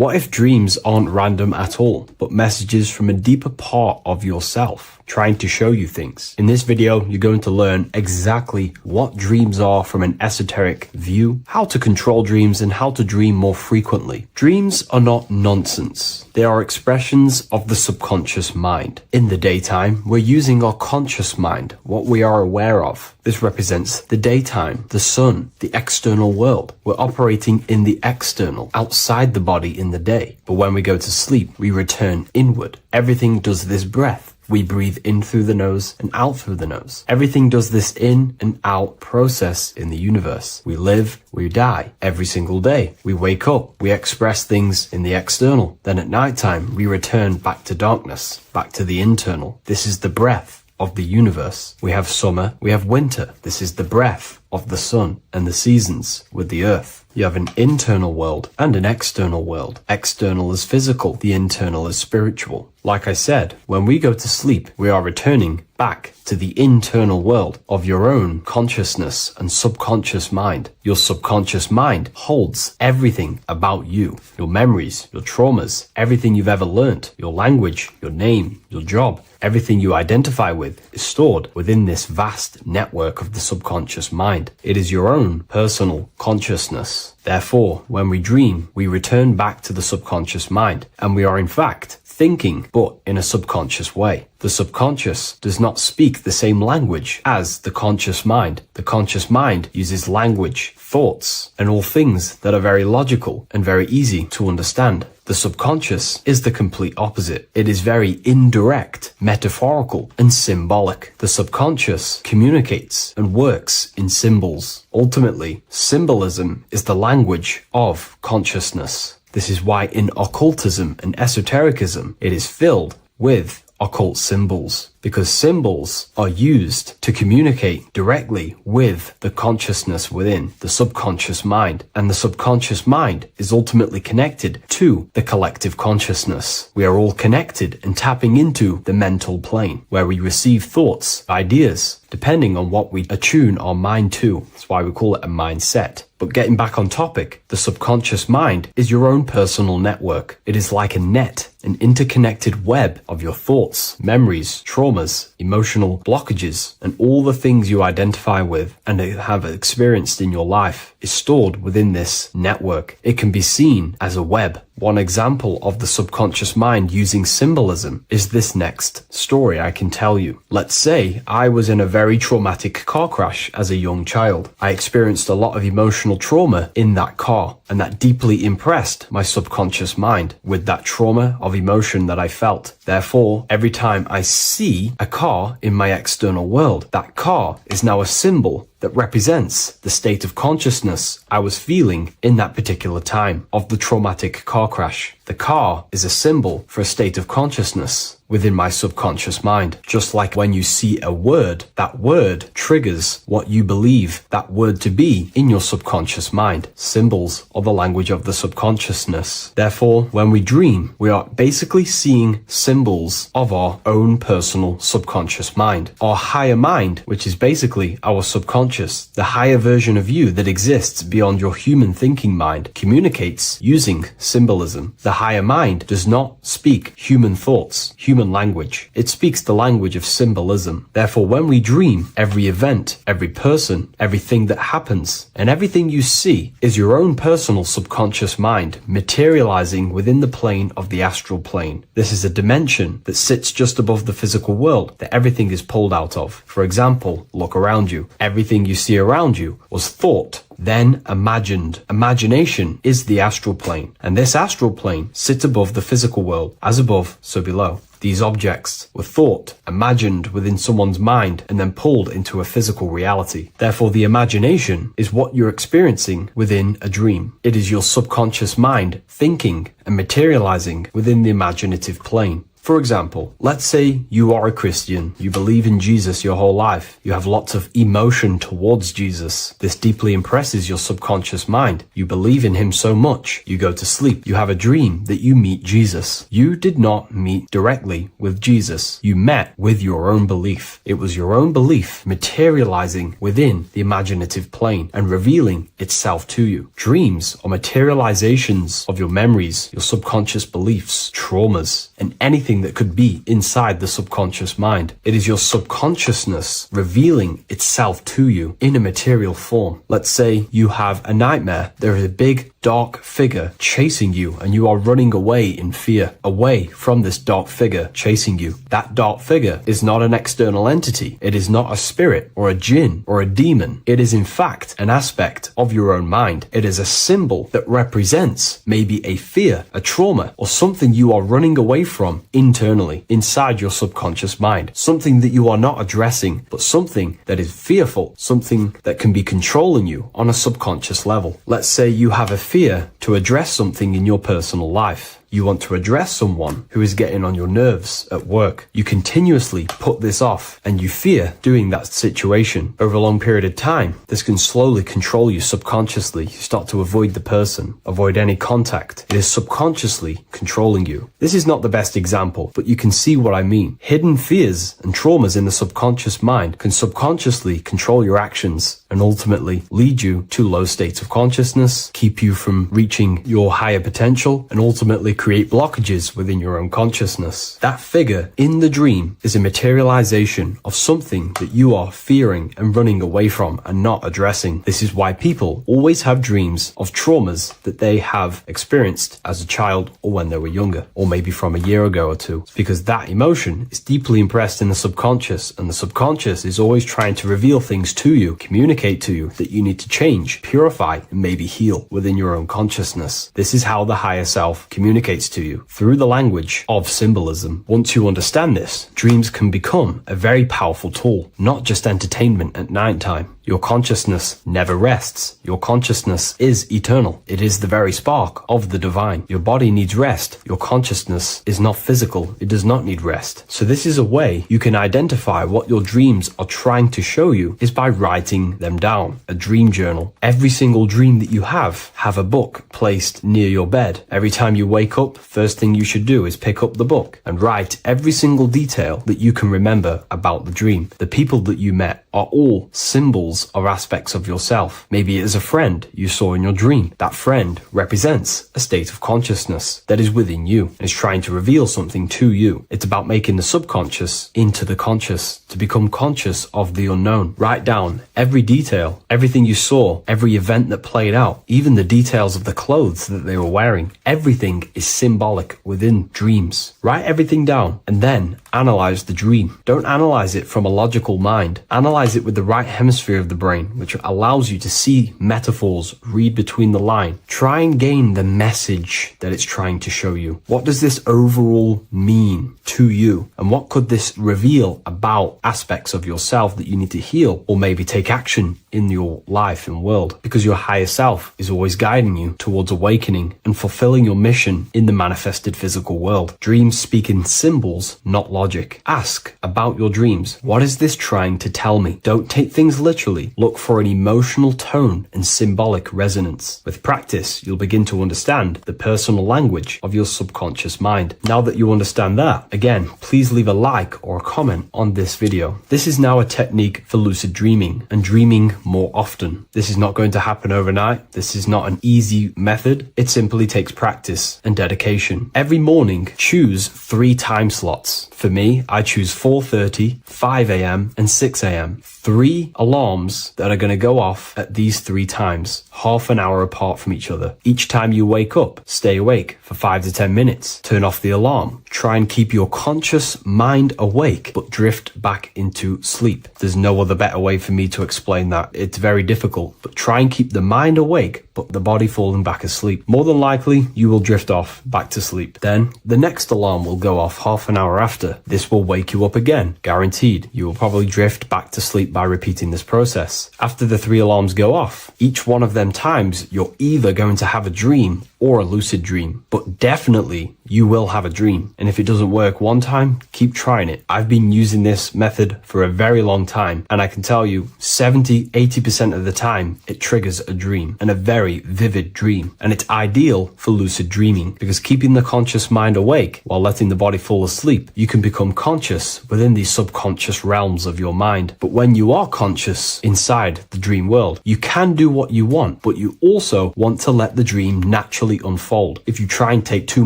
What if dreams aren't random at all, but messages from a deeper part of yourself, trying to show you things? In this video, you're going to learn exactly what dreams are from an esoteric view, how to control dreams, and how to dream more frequently. Dreams are not nonsense. They are expressions of the subconscious mind. In the daytime, we're using our conscious mind, what we are aware of. This represents the daytime, the sun, the external world. We're operating in the external, outside the body in the day. But when we go to sleep, we return inward. Everything does this breath. We breathe in through the nose and out through the nose. Everything does this in and out process in the universe. We live, we die every single day. We wake up, we express things in the external. Then at nighttime, we return back to darkness, back to the internal. This is the breath of the universe. We have summer, we have winter. This is the breath of the sun and the seasons with the earth. You have an internal world and an external world. External is physical, the internal is spiritual. Like I said, when we go to sleep, we are returning back to the internal world of your own consciousness and subconscious mind. Your subconscious mind holds everything about you, your memories, your traumas, everything you've ever learnt, your language, your name, your job. Everything you identify with is stored within this vast network of the subconscious mind. It is your own personal consciousness. Therefore, when we dream, we return back to the subconscious mind, and we are in fact thinking, but in a subconscious way. The subconscious does not speak the same language as the conscious mind. The conscious mind uses language, thoughts, and all things that are very logical and very easy to understand. The subconscious is the complete opposite. It is very indirect, metaphorical, and symbolic. The subconscious communicates and works in symbols. Ultimately, symbolism is the language of consciousness. This is why in occultism and esotericism, it is filled with occult symbols, because symbols are used to communicate directly with the consciousness within the subconscious mind, and the subconscious mind is ultimately connected to the collective consciousness. We are all connected and tapping into the mental plane, where we receive thoughts, ideas, depending on what we attune our mind to. That's why we call it a mindset. But getting back on topic, the subconscious mind is your own personal network. It is like a net, an interconnected web of your thoughts, memories, traumas, emotional blockages, and all the things you identify with and have experienced in your life is stored within this network. It can be seen as a web. One example of the subconscious mind using symbolism is this next story I can tell you. Let's say I was in a very traumatic car crash as a young child. I experienced a lot of emotional trauma in that car, and that deeply impressed my subconscious mind with that trauma of emotion that I felt. Therefore, every time I see a car in my external world, that car is now a symbol that represents the state of consciousness I was feeling in that particular time of the traumatic car crash. The car is a symbol for a state of consciousness within my subconscious mind. Just like when you see a word, that word triggers what you believe that word to be in your subconscious mind. Symbols are the language of the subconsciousness. Therefore, when we dream, we are basically seeing symbols of our own personal subconscious mind. Our higher mind, which is basically our subconscious, the higher version of you that exists beyond your human thinking mind, communicates using symbolism. The higher mind does not speak human thoughts, human language. It speaks the language of symbolism. Therefore, when we dream, every event, every person, everything that happens, and everything you see is your own personal subconscious mind materializing within the plane of the astral plane. This is a dimension that sits just above the physical world that everything is pulled out of. For example, look around you. Everything you see around you was thought, then imagined. Imagination is the astral plane, and this astral plane sits above the physical world. As above, so below. These objects were thought, imagined within someone's mind, and then pulled into a physical reality. Therefore, the imagination is what you're experiencing within a dream. It is your subconscious mind thinking and materializing within the imaginative plane. For example, let's say you are a Christian, you believe in Jesus your whole life, you have lots of emotion towards Jesus. This deeply impresses your subconscious mind. You believe in him so much, you go to sleep, you have a dream that you meet Jesus. You did not meet directly with Jesus. You met with your own belief. It was your own belief materializing within the imaginative plane and revealing itself to you. Dreams are materializations of your memories, your subconscious beliefs, traumas, and anything that could be inside the subconscious mind. It is your subconsciousness revealing itself to you in a material form. Let's say you have a nightmare. There is a big dark figure chasing you and you are running away in fear, away from this dark figure chasing you. That dark figure is not an external entity. It is not a spirit or a jinn or a demon. It is in fact an aspect of your own mind. It is a symbol that represents maybe a fear, a trauma, or something you are running away from internally, inside your subconscious mind. Something that you are not addressing, but something that is fearful, something that can be controlling you on a subconscious level. Let's say you have a fear to address something in your personal life. You want to address someone who is getting on your nerves at work. You continuously put this off and you fear doing that situation. Over a long period of time, this can slowly control you subconsciously. You start to avoid the person, avoid any contact. It is subconsciously controlling you. This is not the best example, but you can see what I mean. Hidden fears and traumas in the subconscious mind can subconsciously control your actions and ultimately lead you to low states of consciousness, keep you from reaching your higher potential, and ultimately create blockages within your own consciousness. That figure in the dream is a materialization of something that you are fearing and running away from and not addressing. This is why people always have dreams of traumas that they have experienced as a child or when they were younger, or maybe from a year ago or two. It's because that emotion is deeply impressed in the subconscious, and the subconscious is always trying to reveal things to you, communicate to you that you need to change, purify, and maybe heal within your own consciousness. This is how the higher self communicates to you through the language of symbolism. Once you understand this, dreams can become a very powerful tool, not just entertainment at nighttime. Your consciousness never rests. Your consciousness is eternal. It is the very spark of the divine. Your body needs rest. Your consciousness is not physical. It does not need rest. So this is a way you can identify what your dreams are trying to show you is by writing them down. A dream journal. Every single dream that you have a book placed near your bed. Every time you wake up, first thing you should do is pick up the book and write every single detail that you can remember about the dream. The people that you met are all symbols or aspects of yourself. Maybe it is a friend you saw in your dream. That friend represents a state of consciousness that is within you and is trying to reveal something to you. It's about making the subconscious into the conscious, to become conscious of the unknown. Write down every detail, everything you saw, every event that played out, even the details of the clothes that they were wearing. Everything is symbolic within dreams. Write everything down and then analyze the dream. Don't analyze it from a logical mind. Analyze it with the right hemisphere of the brain, which allows you to see metaphors, read between the line. Try and gain the message that it's trying to show you. What does this overall mean to you? And what could this reveal about aspects of yourself that you need to heal or maybe take action in your life and world? Because your higher self is always guiding you towards awakening and fulfilling your mission in the manifested physical world. Dreams speak in symbols, not logic. Ask about your dreams. What is this trying to tell me? Don't take things literally. Look for an emotional tone and symbolic resonance. With practice, you'll begin to understand the personal language of your subconscious mind. Now that you understand that, again, please leave a like or a comment on this video. This is now a technique for lucid dreaming and dreaming more often. This is not going to happen overnight. This is not an easy method. It simply takes practice and dedication. Every morning, choose 3 time slots. For me, I choose 4:30, 5 a.m. and 6 a.m. 3 alarms that are going to go off at these 3 times, half an hour apart from each other. Each time you wake up, stay awake for 5 to 10 minutes. Turn off the alarm. Try and keep your conscious mind awake, but drift back into sleep. There's no other better way for me to explain that. It's very difficult, but try and keep the mind awake, but the body falling back asleep. More than likely, you will drift off back to sleep. Then the next alarm will go off half an hour after. This will wake you up again. Guaranteed. You will probably drift back to sleep by repeating this process. After the 3 alarms go off, each one of them times, you're either going to have a dream or a lucid dream, but definitely you will have a dream. And if it doesn't work one time, keep trying it. I've been using this method for a very long time, and I can tell you 70-80% of the time it triggers a dream, and a very vivid dream. And it's ideal for lucid dreaming because keeping the conscious mind awake while letting the body fall asleep, you can become conscious within these subconscious realms of your mind. But when you are conscious inside the dream world, you can do what you want, but you also want to let the dream naturally unfold. If you try and take too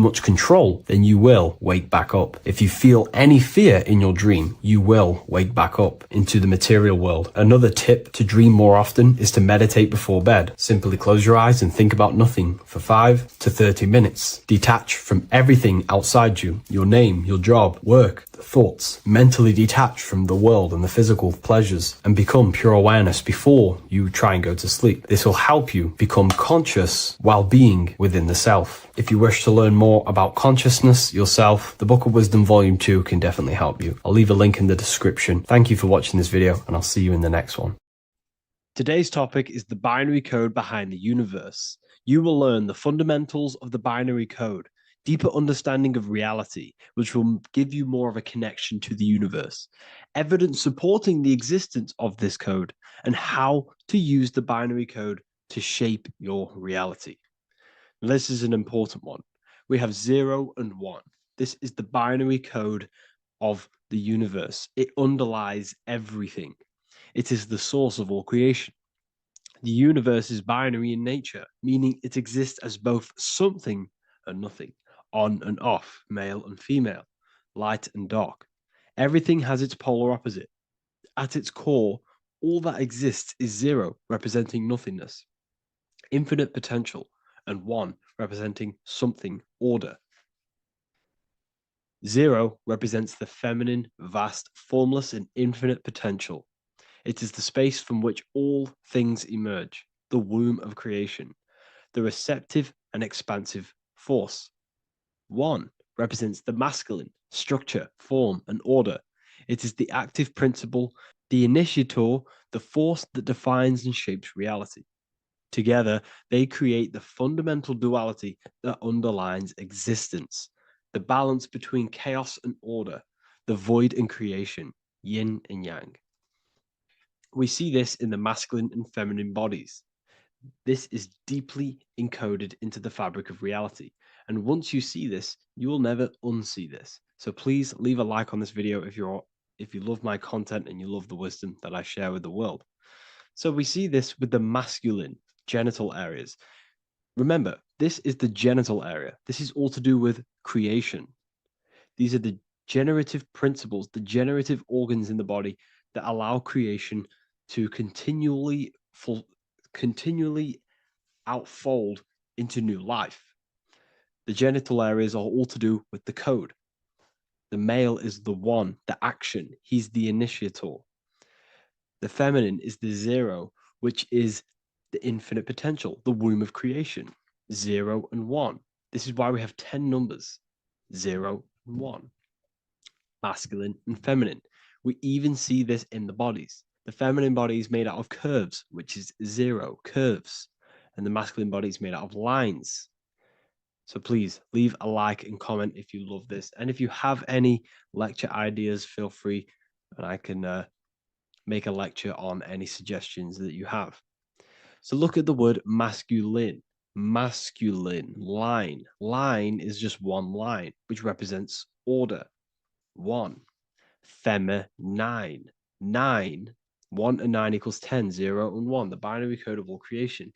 much control, then you will wake back up. If you feel any fear in your dream, you will wake back up into the material world. Another tip to dream more often is to meditate before bed. Simply close your eyes and think about nothing for 5 to 30 minutes. Detach from everything outside you, your name, your job, work, the thoughts. Mentally detach from the world and the physical pleasures and become pure awareness before you try and go to sleep. This will help you become conscious while being within the self. If you wish to learn more about consciousness yourself, the Book of Wisdom Volume 2 can definitely help you. I'll leave a link in the description. Thank you for watching this video, and I'll see you in the next one. Today's topic is the binary code behind the universe. You will learn the fundamentals of the binary code, deeper understanding of reality, which will give you more of a connection to the universe, evidence supporting the existence of this code, and how to use the binary code to shape your reality. Now, this is an important one. We have 0 and 1. This is the binary code of the universe. It underlies everything. It is the source of all creation. The universe is binary in nature, meaning it exists as both something and nothing, on and off, male and female, light and dark. Everything has its polar opposite. At its core, all that exists is 0, representing nothingness, infinite potential, and 1, representing something, order. 0 represents the feminine, vast, formless, and infinite potential. It is the space from which all things emerge, the womb of creation, the receptive and expansive force. 1 represents the masculine, structure, form, and order. It is the active principle, the initiator, the force that defines and shapes reality. Together, they create the fundamental duality that underlines existence, the balance between chaos and order, the void and creation, yin and yang. We see this in the masculine and feminine bodies. This is deeply encoded into the fabric of reality. And once you see this, you will never unsee this. So please leave a like on this video if you love my content and you love the wisdom that I share with the world. So we see this with the masculine genital areas. Remember, this is the genital area. This is all to do with creation. These are the generative principles, the generative organs in the body that allow creation to continually outfold into new life. The genital areas are all to do with the code. The male is the 1, the action. He's the initiator. The feminine is the 0, which is the infinite potential, the womb of creation. 0 and 1. This is why we have 10 numbers. 0 and 1. Masculine and feminine. We even see this in the bodies. The feminine body is made out of curves, which is 0, curves. And the masculine body is made out of lines. So please leave a like and comment if you love this. And if you have any lecture ideas, feel free, and I can make a lecture on any suggestions that you have. So look at the word masculine. Masculine, line. Line is just one line, which represents order. 1. Feminine. 9. 1 and 9 equals 10. 0 and 1. The binary code of all creation.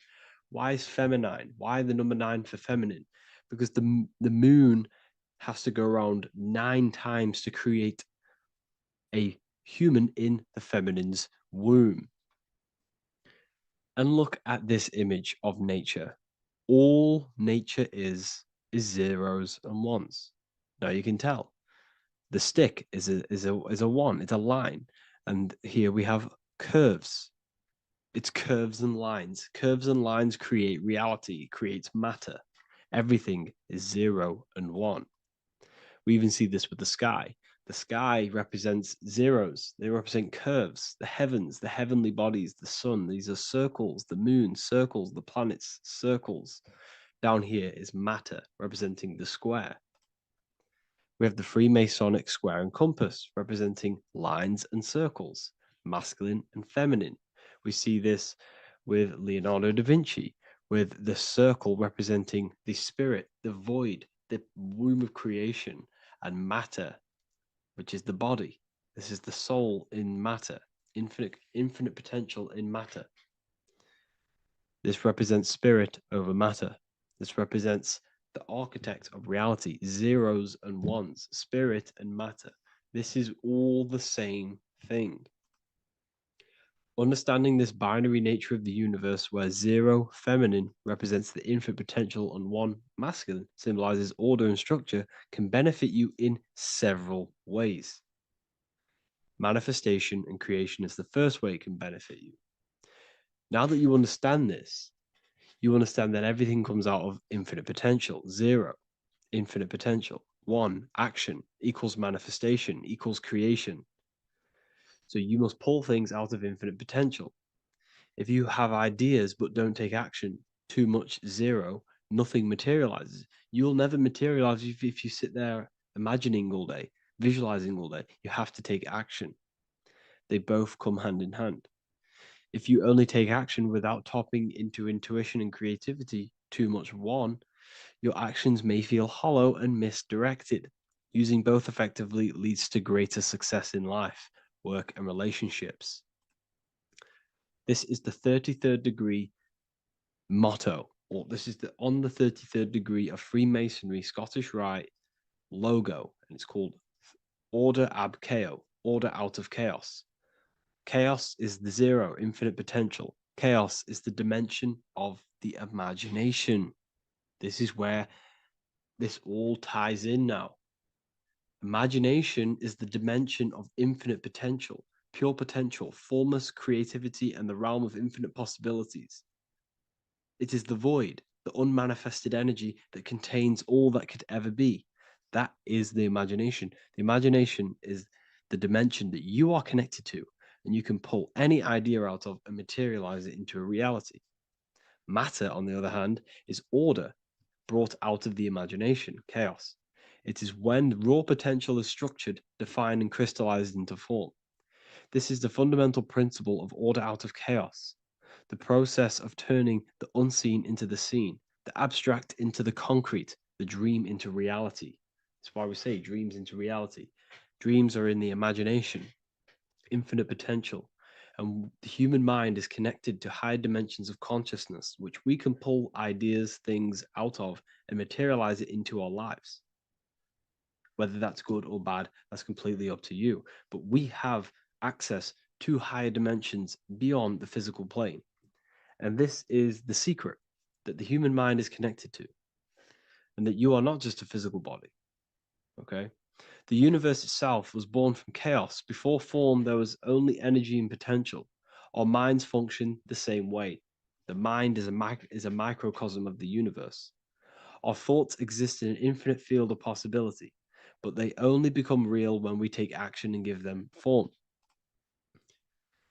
Why is feminine? Why the number 9 for feminine? Because the moon has to go around 9 times to create a human in the feminine's womb. And look at this image of nature. All nature is zeros and ones. Now you can tell the stick is a 1. It's a line, and here we have curves. It's curves and lines. Curves and lines create reality, creates matter. Everything is 0 and 1. We even see this with the sky. The sky represents zeros. They represent curves, the heavens, the heavenly bodies, the sun. These are circles, the moon, circles, the planets, circles. Down here is matter, representing the square. We have the Freemasonic square and compass, representing lines and circles, masculine and feminine. We see this with Leonardo da Vinci, with the circle representing the spirit, the void, the womb of creation, and matter, which is the body. This is the soul in matter, infinite potential in matter. This represents spirit over matter. This represents the architect of reality, zeros and ones, spirit and matter. This is all the same thing. Understanding this binary nature of the universe, where 0, feminine, represents the infinite potential and 1, masculine, symbolizes order and structure, can benefit you in several ways. Manifestation and creation is the first way it can benefit you. Now that you understand this, you understand that everything comes out of infinite potential. 0, infinite potential. 1, action equals manifestation equals creation. So you must pull things out of infinite potential. If you have ideas but don't take action, too much 0, nothing materializes. You'll never materialize if you sit there imagining all day, visualizing all day. You have to take action. They both come hand in hand. If you only take action without tapping into intuition and creativity, too much 1, your actions may feel hollow and misdirected. Using both effectively leads to greater success in life, work, and relationships. This is the 33rd degree motto, or this is on the 33rd degree of Freemasonry Scottish Rite logo, and it's called Order ab Chaos, order out of chaos. Chaos is the 0, infinite potential. Chaos is the dimension of the imagination. This is where this all ties in now. Imagination is the dimension of infinite potential, pure potential, formless creativity, and the realm of infinite possibilities. It is the void, the unmanifested energy that contains all that could ever be. That is the imagination. The imagination is the dimension that you are connected to, and you can pull any idea out of and materialize it into a reality. Matter, on the other hand, is order brought out of the imagination, chaos. It is when raw potential is structured, defined, and crystallized into form. This is the fundamental principle of order out of chaos, the process of turning the unseen into the seen, the abstract into the concrete, the dream into reality. That's why we say dreams into reality. Dreams are in the imagination, infinite potential, and the human mind is connected to high dimensions of consciousness, which we can pull ideas, things out of and materialize it into our lives. Whether that's good or bad, that's completely up to you. But we have access to higher dimensions beyond the physical plane. And this is the secret that the human mind is connected to, and that you are not just a physical body. Okay? The universe itself was born from chaos. Before form, there was only energy and potential. Our minds function the same way. The mind is a microcosm of the universe. Our thoughts exist in an infinite field of possibility, but they only become real when we take action and give them form.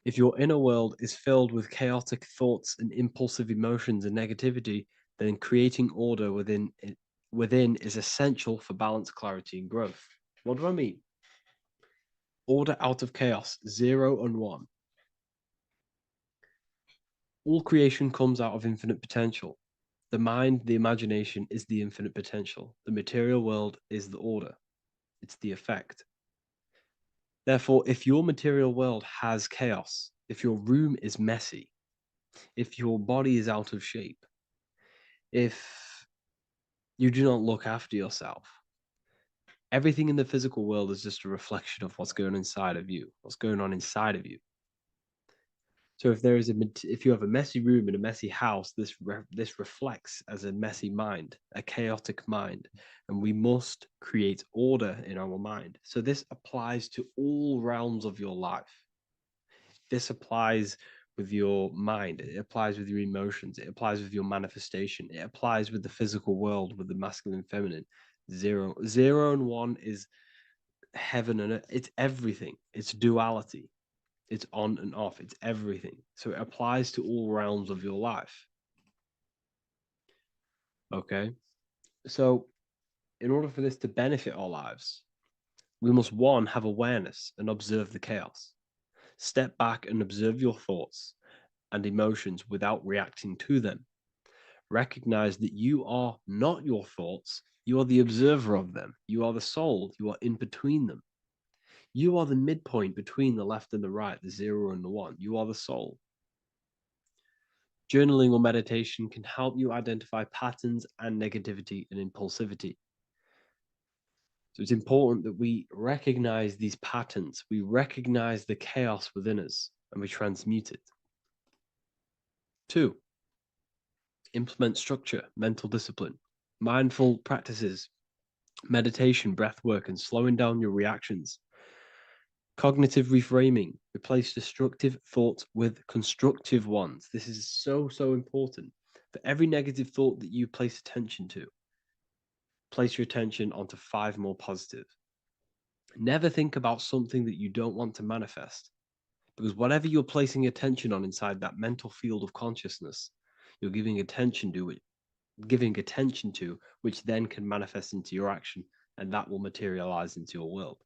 If your inner world is filled with chaotic thoughts and impulsive emotions and negativity, then creating order within is essential for balance, clarity, and growth. What do I mean? Order out of chaos, 0 and 1. All creation comes out of infinite potential. The mind, the imagination, is the infinite potential. The material world is the order. It's the effect. Therefore, if your material world has chaos, if your room is messy, if your body is out of shape, if you do not look after yourself, everything in the physical world is just a reflection of what's going on inside of you, what's going on inside of you. So if you have a messy room in a messy house, this reflects as a messy mind, a chaotic mind, and we must create order in our mind. So this applies to all realms of your life. This applies with your mind. It applies with your emotions. It applies with your manifestation. It applies with the physical world, with the masculine and feminine. 0 and 1 is heaven and earth. It's everything. It's duality. It's on and off. It's everything. So it applies to all realms of your life. Okay. So, in order for this to benefit our lives, we must, one, have awareness and observe the chaos. Step back and observe your thoughts and emotions without reacting to them. Recognize that you are not your thoughts, you are the observer of them. You are the soul, you are in between them. You are the midpoint between the left and the right, the 0 and the 1. You are the soul. Journaling or meditation can help you identify patterns and negativity and impulsivity. So it's important that we recognize these patterns, we recognize the chaos within us, and we transmute it. 2, implement structure, mental discipline, mindful practices, meditation, breath work, and slowing down your reactions. Cognitive reframing, replace destructive thoughts with constructive ones. This is so, so important. For every negative thought that you place attention to, place your attention onto 5 more positive. Never think about something that you don't want to manifest, because whatever you're placing attention on inside that mental field of consciousness, you're giving attention to it, which then can manifest into your action, and that will materialize into your world.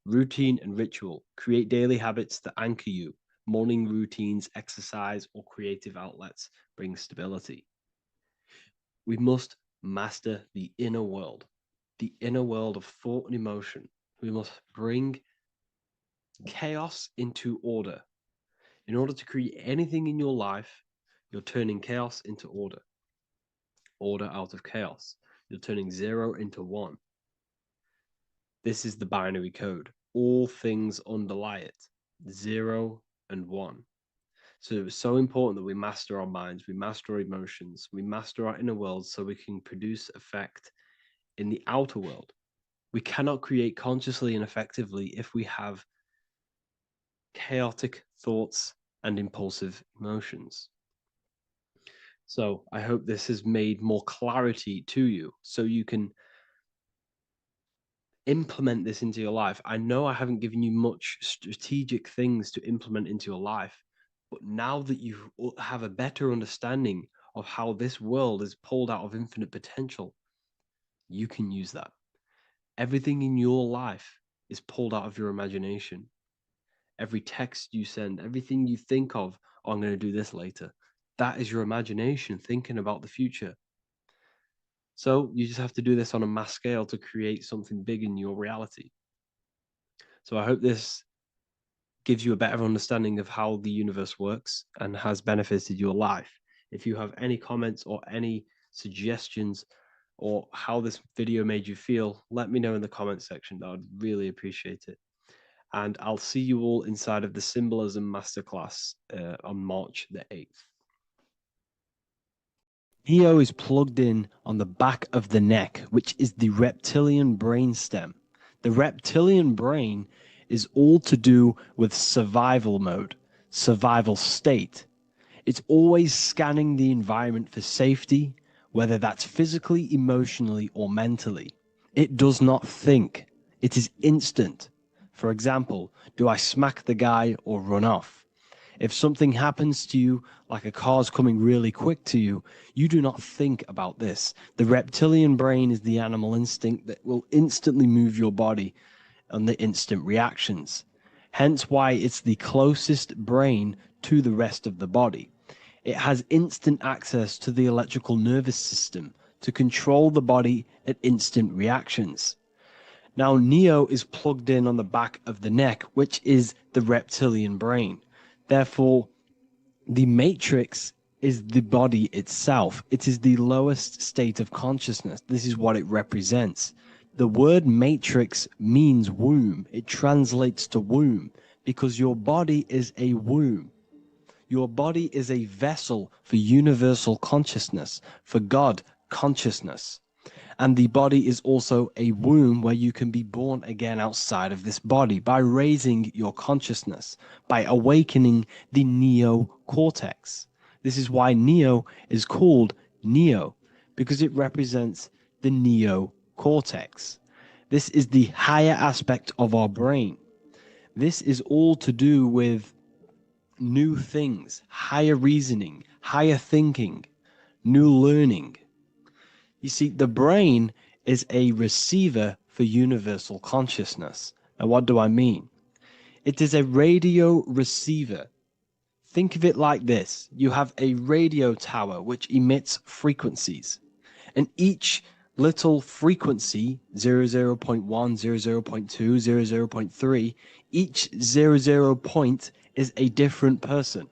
Routine and ritual. Create daily habits that anchor you. Morning routines, exercise, or creative outlets bring stability. We must master the inner world of thought and emotion. We must bring chaos into order. In order to create anything in your life, you're turning chaos into order. Order out of chaos. You're turning 0 into 1. This is the binary code. All things underlie it. 0 and 1. So it's so important that we master our minds, we master our emotions, we master our inner world so we can produce effect in the outer world. We cannot create consciously and effectively if we have chaotic thoughts and impulsive emotions. So I hope this has made more clarity to you so you can implement this into your life. I know I haven't given you much strategic things to implement into your life, but now that you have a better understanding of how this world is pulled out of infinite potential, you can use that. Everything in your life is pulled out of your imagination. Every text you send, everything you think of, oh, I'm going to do this later, that is your imagination thinking about the future. So you just have to do this on a mass scale to create something big in your reality. So I hope this gives you a better understanding of how the universe works and has benefited your life. If you have any comments or any suggestions or how this video made you feel, let me know in the comment section. I would really appreciate it. And I'll see you all inside of the Symbolism Masterclass on March the 8th. Neo is plugged in on the back of the neck, which is the reptilian brain stem. The reptilian brain is all to do with survival mode, survival state. It's always scanning the environment for safety, whether that's physically, emotionally, or mentally. It does not think. It is instant. For example, do I smack the guy or run off? If something happens to you, like a car's coming really quick to you, you do not think about this. The reptilian brain is the animal instinct that will instantly move your body on the instant reactions. Hence why it's the closest brain to the rest of the body. It has instant access to the electrical nervous system to control the body at instant reactions. Now, Neo is plugged in on the back of the neck, which is the reptilian brain. Therefore, the matrix is the body itself. It is the lowest state of consciousness. This is what it represents. The word matrix means womb. It translates to womb because your body is a womb. Your body is a vessel for universal consciousness, for God consciousness. And the body is also a womb where you can be born again outside of this body by raising your consciousness, by awakening the neocortex. This is why Neo is called Neo, because it represents the neocortex. This is the higher aspect of our brain. This is all to do with new things, higher reasoning, higher thinking, new learning. You see, the brain is a receiver for universal consciousness. And what do I mean? It is a radio receiver. Think of it like this. You have a radio tower which emits frequencies. And each little frequency, 00.1, 00.2, 00.3, each 00 point is a different person.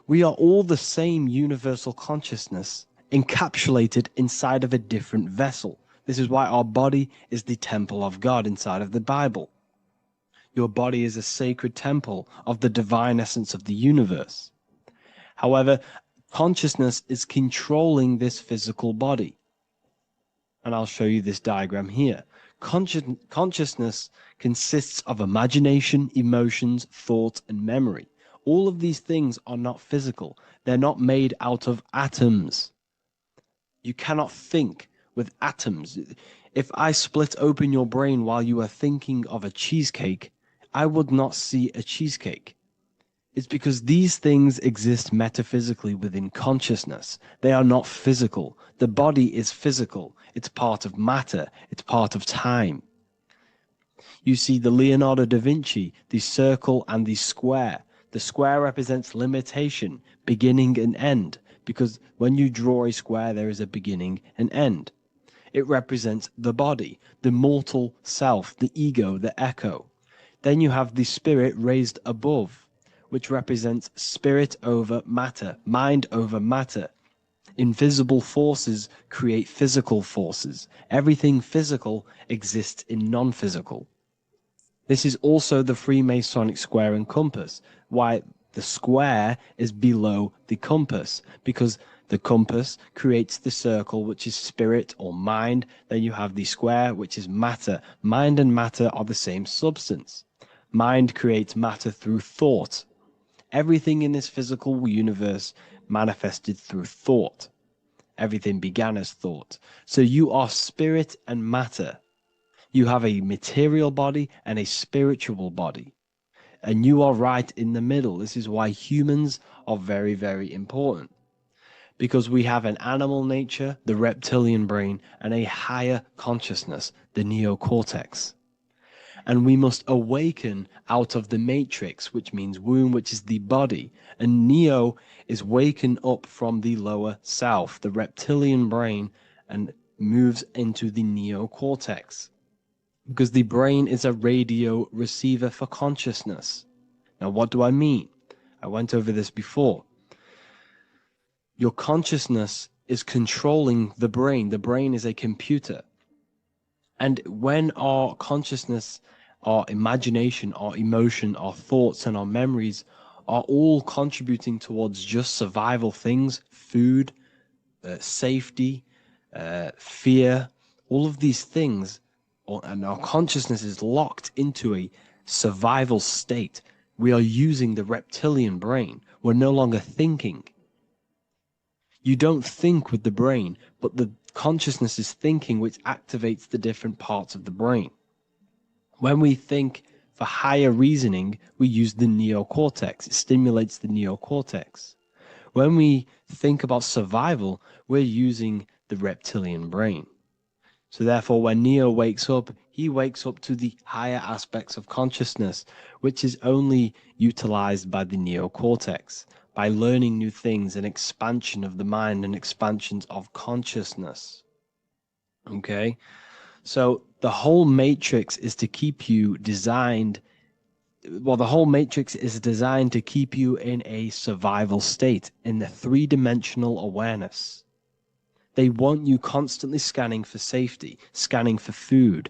We are all the same universal consciousness encapsulated inside of a different vessel. This is why our body is the temple of God inside of the Bible. Your body is a sacred temple of the divine essence of the universe. However, consciousness is controlling this physical body. And I'll show you this diagram here. Consciousness consists of imagination, emotions, thought, and memory. All of these things are not physical. They're not made out of atoms. You cannot think with atoms. If I split open your brain while you are thinking of a cheesecake, I would not see a cheesecake. It's because these things exist metaphysically within consciousness. They are not physical. The body is physical. It's part of matter. It's part of time. You see the Leonardo da Vinci, the circle and the square. The square represents limitation, beginning and end, because when you draw a square, there is a beginning and end. It represents the body, the mortal self, the ego, the echo. Then you have the spirit raised above, which represents spirit over matter, mind over matter. Invisible forces create physical forces. Everything physical exists in non-physical. This is also the Freemasonic square and compass, why the square is below the compass, because the compass creates the circle, which is spirit or mind. Then you have the square, which is matter. Mind and matter are the same substance. Mind creates matter through thought. Everything in this physical universe manifested through thought. Everything began as thought. So you are spirit and matter. You have a material body and a spiritual body. And you are right in the middle. This is why humans are very, very important. Because we have an animal nature, the reptilian brain, and a higher consciousness, the neocortex. And we must awaken out of the matrix, which means womb, which is the body. And Neo is waken up from the lower self, the reptilian brain, and moves into the neocortex. Because the brain is a radio receiver for consciousness. Now, what do I mean? I went over this before. Your consciousness is controlling the brain. The brain is a computer. And when our consciousness, our imagination, our emotion, our thoughts, and our memories are all contributing towards just survival things, food, safety, fear, all of these things, and our consciousness is locked into a survival state, we are using the reptilian brain. We're no longer thinking. You don't think with the brain, but the consciousness is thinking, which activates the different parts of the brain. When we think for higher reasoning, we use the neocortex. It stimulates the neocortex. When we think about survival, we're using the reptilian brain. So therefore, when Neo wakes up, he wakes up to the higher aspects of consciousness, which is only utilized by the neocortex, by learning new things and expansion of the mind and expansions of consciousness. Okay? So the whole matrix is to keep you designed, well, the whole matrix is designed to keep you in a survival state, in the three-dimensional awareness. They want you constantly scanning for safety, scanning for food,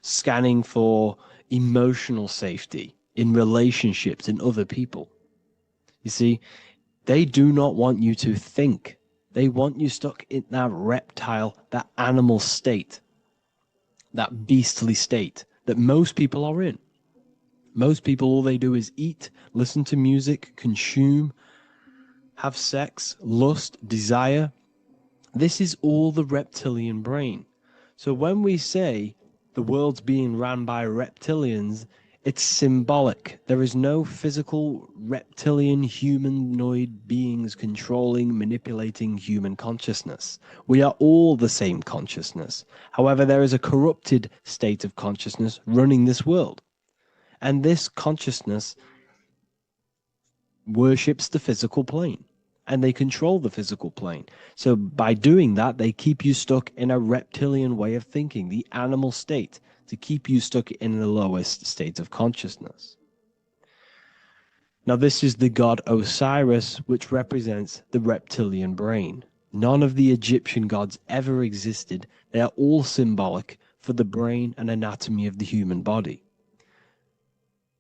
scanning for emotional safety in relationships, in other people. You see, they do not want you to think. They want you stuck in that reptile, that animal state, that beastly state that most people are in. Most people, all they do is eat, listen to music, consume, have sex, lust, desire. This is all the reptilian brain. So when we say the world's being ran by reptilians, It's symbolic. There is no physical reptilian humanoid beings controlling, manipulating human consciousness. We are all the same consciousness. However, there is a corrupted state of consciousness running this world. And this consciousness worships the physical plane, and they control the physical plane. So by doing that, they keep you stuck in a reptilian way of thinking, the animal state, to keep you stuck in the lowest state of consciousness. Now, this is the god Osiris, which represents the reptilian brain. None of the Egyptian gods ever existed. They are all symbolic for the brain and anatomy of the human body.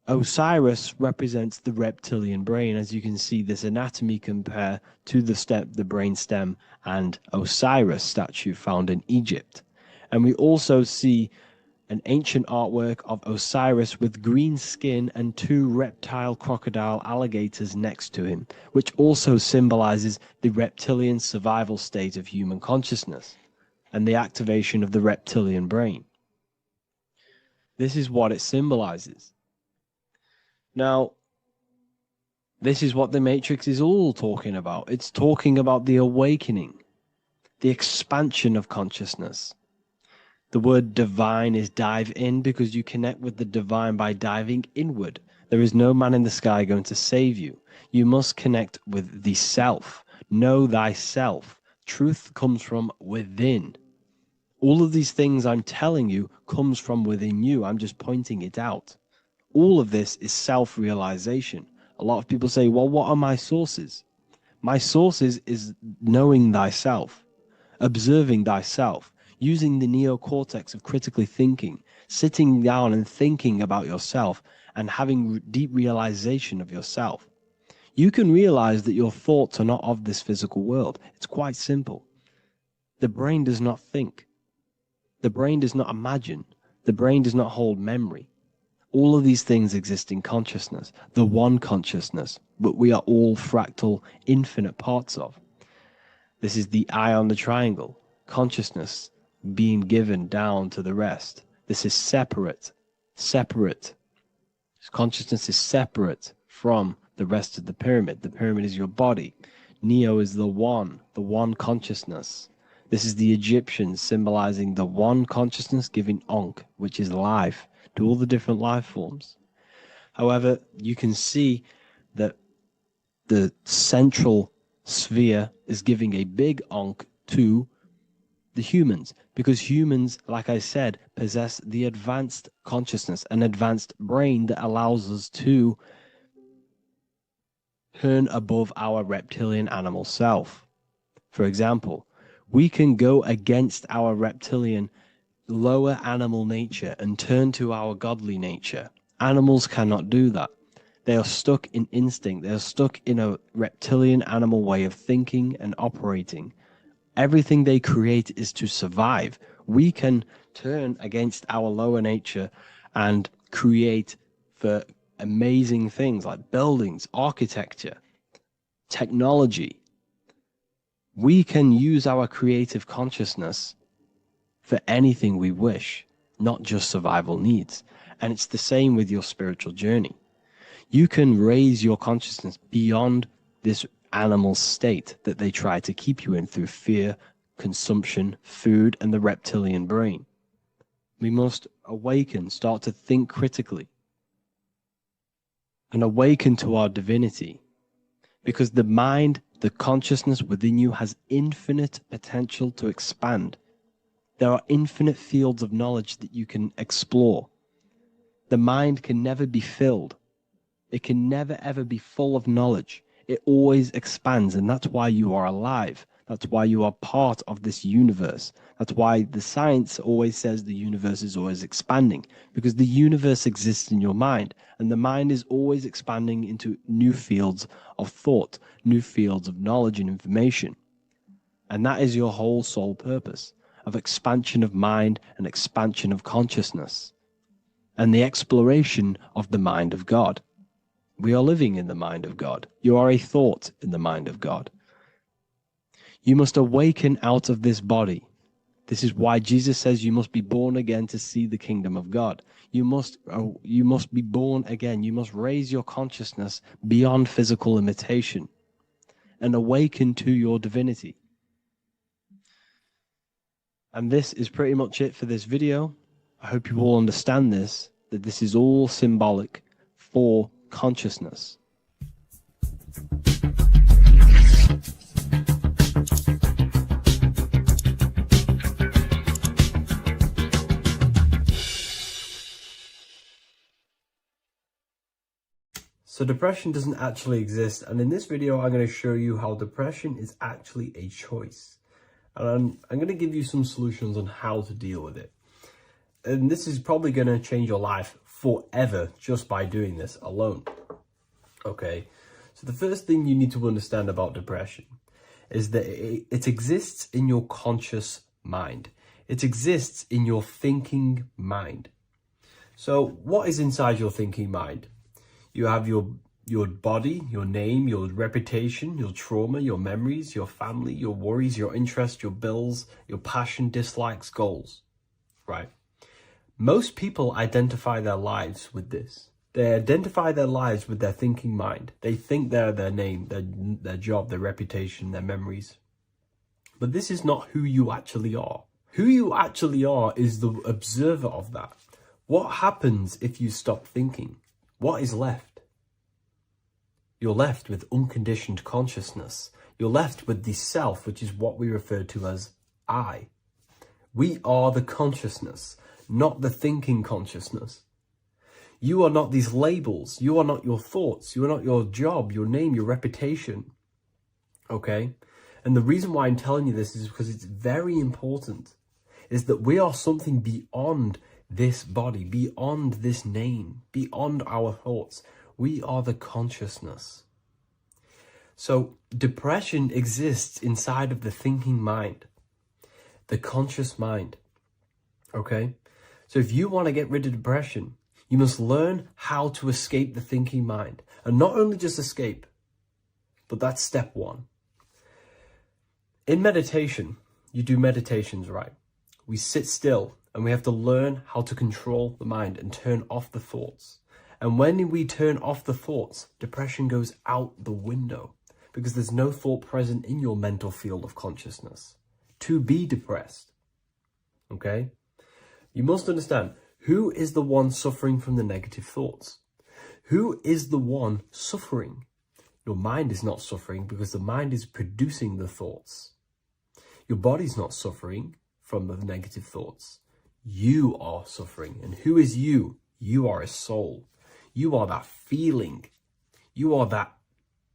Osiris represents the reptilian brain. As you can see, this anatomy compare to the brain stem and Osiris statue found in Egypt. And we also see an ancient artwork of Osiris with green skin and two reptile crocodile alligators next to him, which also symbolizes the reptilian survival state of human consciousness and the activation of the reptilian brain. This is what it symbolizes. Now, this is what the Matrix is all talking about. It's talking about the awakening, the expansion of consciousness. The word divine is dive in because you connect with the divine by diving inward. There is no man in the sky going to save you. You must connect with the self. Know thyself. Truth comes from within. All of these things I'm telling you comes from within you. I'm just pointing it out. All of this is self-realization. A lot of people say, well, what are my sources? My sources is knowing thyself, observing thyself, using the neocortex of critically thinking, sitting down and thinking about yourself and having deep realization of yourself. You can realize that your thoughts are not of this physical world. It's quite simple. The brain does not think. The brain does not imagine. The brain does not hold memory. All of these things exist in consciousness, the one consciousness, but we are all fractal, infinite parts of. This is the eye on the triangle, consciousness being given down to the rest. This is separate. Consciousness is separate from the rest of the pyramid. The pyramid is your body. Neo is the one consciousness. This is the Egyptians symbolizing the one consciousness giving Ankh, which is life, to all the different life forms. However, you can see that the central sphere is giving a big Ankh to the humans, because humans, like I said, possess the advanced consciousness, an advanced brain that allows us to turn above our reptilian animal self. For example, we can go against our reptilian lower animal nature and turn to our godly nature. Animals cannot do that. They are stuck in instinct. They are stuck in a reptilian animal way of thinking and operating. Everything they create is to survive. We can turn against our lower nature and create for amazing things like buildings, architecture, technology. We can use our creative consciousness for anything we wish, not just survival needs. And it's the same with your spiritual journey. You can raise your consciousness beyond this animal state that they try to keep you in through fear, consumption, food, and the reptilian brain. We must awaken, start to think critically, and awaken to our divinity, because the mind, the consciousness within you has infinite potential to expand. There are infinite fields of knowledge that you can explore. The mind can never be filled. It can never ever be full of knowledge. It always expands, and that's why you are alive. That's why you are part of this universe. That's why the science always says the universe is always expanding, because the universe exists in your mind, and the mind is always expanding into new fields of thought, new fields of knowledge and information. And that is your whole sole purpose, of expansion of mind and expansion of consciousness, and the exploration of the mind of God. We are living in the mind of God. You are a thought in the mind of God. You must awaken out of this body This is why Jesus says you must be born again to see the kingdom of God. You must be born again. You must raise your consciousness beyond physical limitation and awaken to your divinity. And this is pretty much it for this video. I hope you all understand this, that this is all symbolic for consciousness. So depression doesn't actually exist, and in this video I'm going to show you how depression is actually a choice. And I'm going to give you some solutions on how to deal with it. And this is probably going to change your life forever just by doing this alone. Okay, so the first thing you need to understand about depression is that it exists in your conscious mind. It exists in your thinking mind. So what is inside your thinking mind? You have your body, your name, your reputation, your trauma, your memories, your family, your worries, your interests, your bills, your passion, dislikes, goals, right? Most people identify their lives with this. They identify their lives with their thinking mind. They think they're their name, their job, their reputation, their memories. But this is not who you actually are. Who you actually are is the observer of that. What happens if you stop thinking? What is left? You're left with unconditioned consciousness. You're left with the self, which is what we refer to as I. We are the consciousness, not the thinking consciousness. You are not these labels. You are not your thoughts. You are not your job, your name, your reputation. Okay? And the reason why I'm telling you this is because it's very important, is that we are something beyond this body, beyond this name, beyond our thoughts. We are the consciousness. So depression exists inside of the thinking mind, the conscious mind. Okay? So if you want to get rid of depression, you must learn how to escape the thinking mind. And not only just escape, but that's step one. In meditation, you do meditations, right? We sit still and we have to learn how to control the mind and turn off the thoughts. And when we turn off the thoughts, depression goes out the window because there's no thought present in your mental field of consciousness to be depressed. Okay? You must understand, who is the one suffering from the negative thoughts? Who is the one suffering? Your mind is not suffering because the mind is producing the thoughts. Your body's not suffering from the negative thoughts. You are suffering. And who is you? You are a soul. You are that feeling. You are that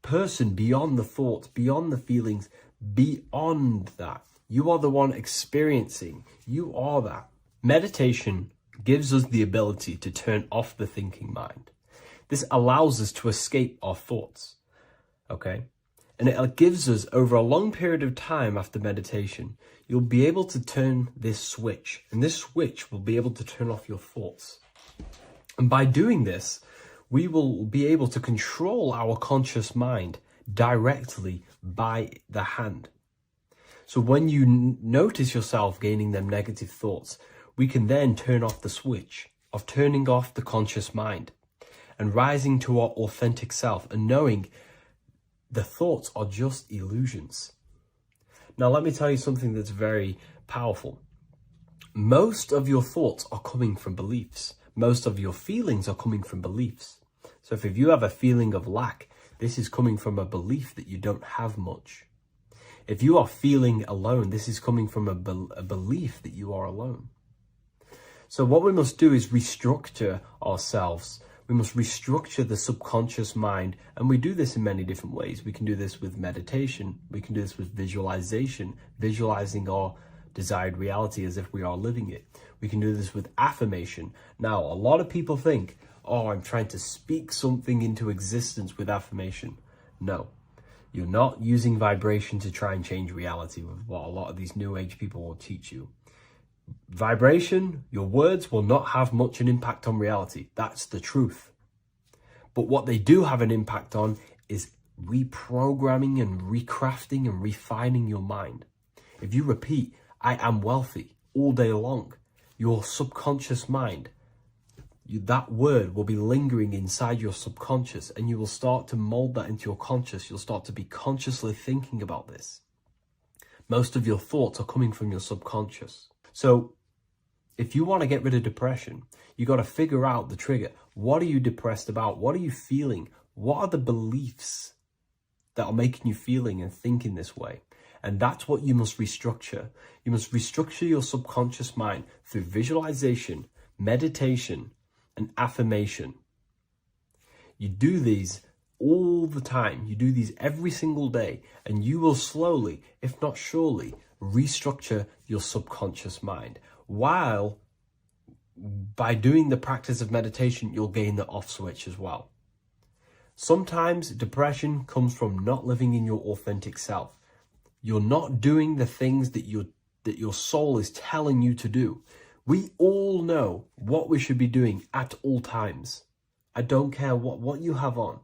person beyond the thoughts, beyond the feelings, beyond that. You are the one experiencing. You are that. Meditation gives us the ability to turn off the thinking mind. This allows us to escape our thoughts. Okay? And it gives us, over a long period of time after meditation, you'll be able to turn this switch. And this switch will be able to turn off your thoughts. And by doing this, we will be able to control our conscious mind directly by the hand. So when you notice yourself gaining them negative thoughts, we can then turn off the switch of turning off the conscious mind and rising to our authentic self and knowing the thoughts are just illusions. Now, let me tell you something that's very powerful. Most of your thoughts are coming from beliefs. Most of your feelings are coming from beliefs. So if you have a feeling of lack, this is coming from a belief that you don't have much. If you are feeling alone, this is coming from a belief that you are alone. So what we must do is restructure ourselves. We must restructure the subconscious mind. And we do this in many different ways. We can do this with meditation. We can do this with visualization, visualizing our desired reality as if we are living it. We can do this with affirmation. Now, a lot of people think, oh, I'm trying to speak something into existence with affirmation. No, you're not using vibration to try and change reality with what a lot of these new age people will teach you. Vibration, your words will not have much an impact on reality. That's the truth. But what they do have an impact on is reprogramming and recrafting and refining your mind. If you repeat, I am wealthy all day long. Your subconscious mind, that word will be lingering inside your subconscious, and you will start to mold that into your conscious. You'll start to be consciously thinking about this. Most of your thoughts are coming from your subconscious. So if you want to get rid of depression, you got to figure out the trigger. What are you depressed about? What are you feeling? What are the beliefs that are making you feeling and thinking this way? And that's what you must restructure. You must restructure your subconscious mind through visualization, meditation, and affirmation. You do these all the time. You do these every single day, and you will slowly, if not surely, restructure your subconscious mind. While by doing the practice of meditation, you'll gain the off switch as well. Sometimes depression comes from not living in your authentic self. You're not doing the things that your soul is telling you to do. We all know what we should be doing at all times. I don't care what you have on.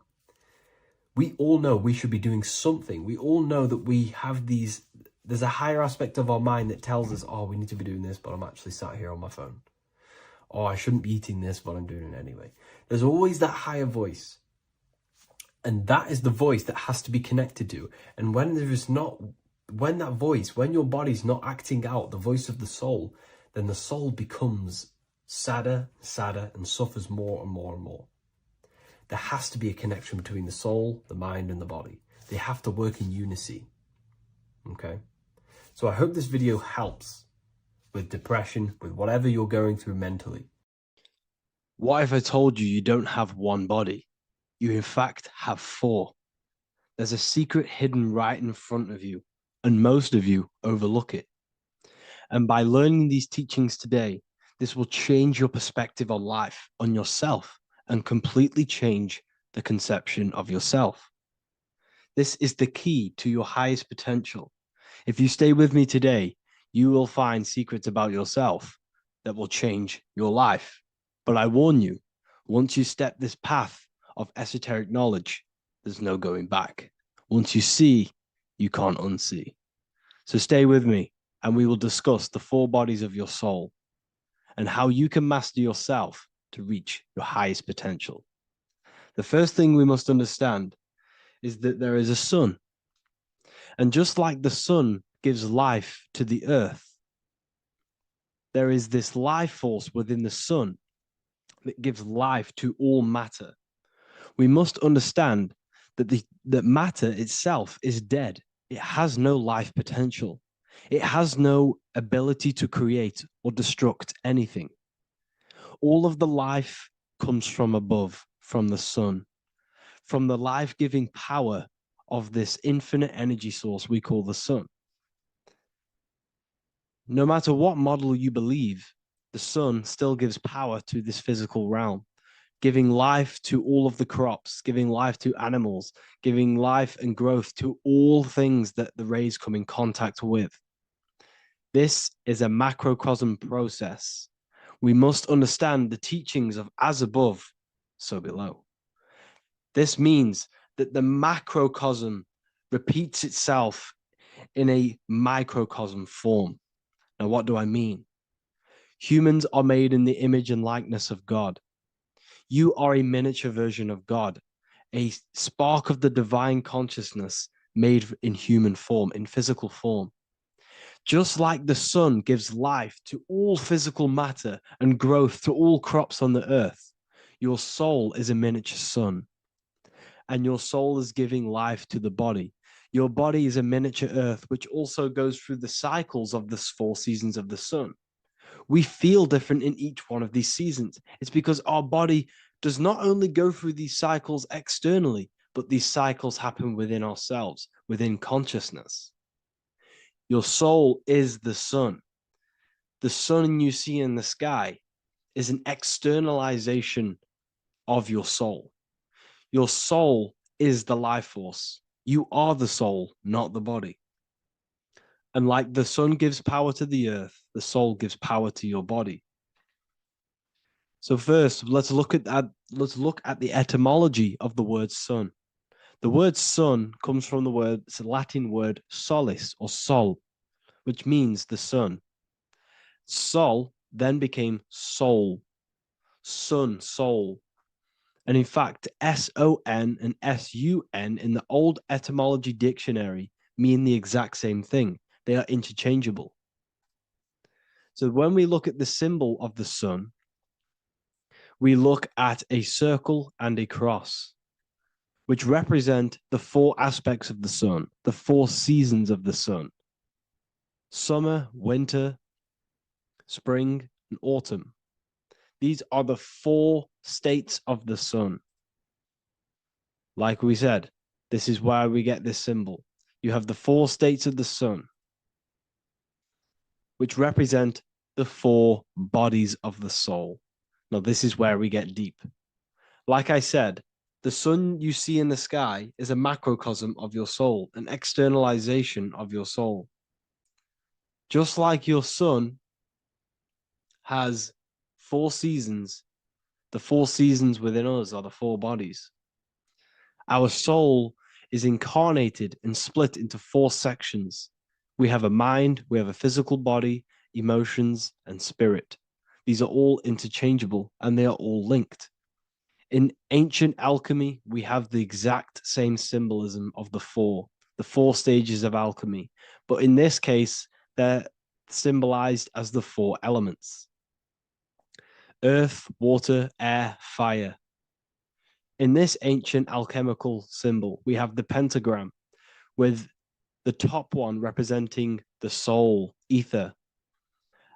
We all know we should be doing something. We all know that we have there's a higher aspect of our mind that tells us, oh, we need to be doing this, but I'm actually sat here on my phone. Oh, I shouldn't be eating this, but I'm doing it anyway. There's always that higher voice. And that is the voice that has to be connected to. And when your body's not acting out the voice of the soul, then the soul becomes sadder, and suffers more and more and more. There has to be a connection between the soul, the mind, and the body. They have to work in unity. Okay? So I hope this video helps with depression, with whatever you're going through mentally. What if I told you you don't have one body? You in fact have four. There's a secret hidden right in front of you, and most of you overlook it. And by learning these teachings today, this will change your perspective on life, on yourself, and completely change the conception of yourself. This is the key to your highest potential. If you stay with me today, you will find secrets about yourself that will change your life. But I warn you, once you step this path of esoteric knowledge, there's no going back. Once you see, you can't unsee. So stay with me, and we will discuss the four bodies of your soul and how you can master yourself to reach your highest potential. The first thing we must understand is that there is a sun. And just like the sun gives life to the earth, there is this life force within the sun that gives life to all matter. We must understand that matter itself is dead. It has no life potential. It has no ability to create or destruct anything. All of the life comes from above, from the sun, from the life-giving power of this infinite energy source we call the sun. No matter what model you believe, the sun still gives power to this physical realm, giving life to all of the crops, giving life to animals, giving life and growth to all things that the rays come in contact with. This is a macrocosm process. We must understand the teachings of as above, so below. This means that the macrocosm repeats itself in a microcosm form. Now, what do I mean? Humans are made in the image and likeness of God. You are a miniature version of God, a spark of the divine consciousness made in human form, in physical form. Just like the sun gives life to all physical matter and growth to all crops on the earth, your soul is a miniature sun. And your soul is giving life to the body. Your body is a miniature earth, which also goes through the cycles of the 4 seasons of the sun. We feel different in each one of these seasons. It's because our body does not only go through these cycles externally, but these cycles happen within ourselves, within consciousness. Your soul is the sun. The sun you see in the sky is an externalization of your soul. Your soul is the life force. You are the soul, not the body. And like the sun gives power to the earth, the soul gives power to your body. So first, let's look at the etymology of the word sun. The word sun comes from it's a Latin word solis or sol. which means the sun. Sol then became soul, sun, soul. And in fact, S-O-N and S-U-N in the old etymology dictionary mean the exact same thing. They are interchangeable. So when we look at the symbol of the sun, we look at a circle and a cross, which represent the four aspects of the sun, the four seasons of the sun: summer, winter, spring, and autumn. These are the four states of the sun. Like we said, this is where we get this symbol. You have the four states of the sun, which represent the four bodies of the soul. Now, this is where we get deep. Like I said, the sun you see in the sky is a macrocosm of your soul, an externalization of your soul. Just like your sun has four seasons, the four seasons within us are the four bodies. Our soul is incarnated and split into four sections. We have a mind, we have a physical body, emotions, and spirit. These are all interchangeable and they are all linked. In ancient alchemy, we have the exact same symbolism of the four stages of alchemy. But in this case, they're symbolized as the four elements: earth, water, air, fire. In this ancient alchemical symbol, we have the pentagram with the top one representing the soul, ether.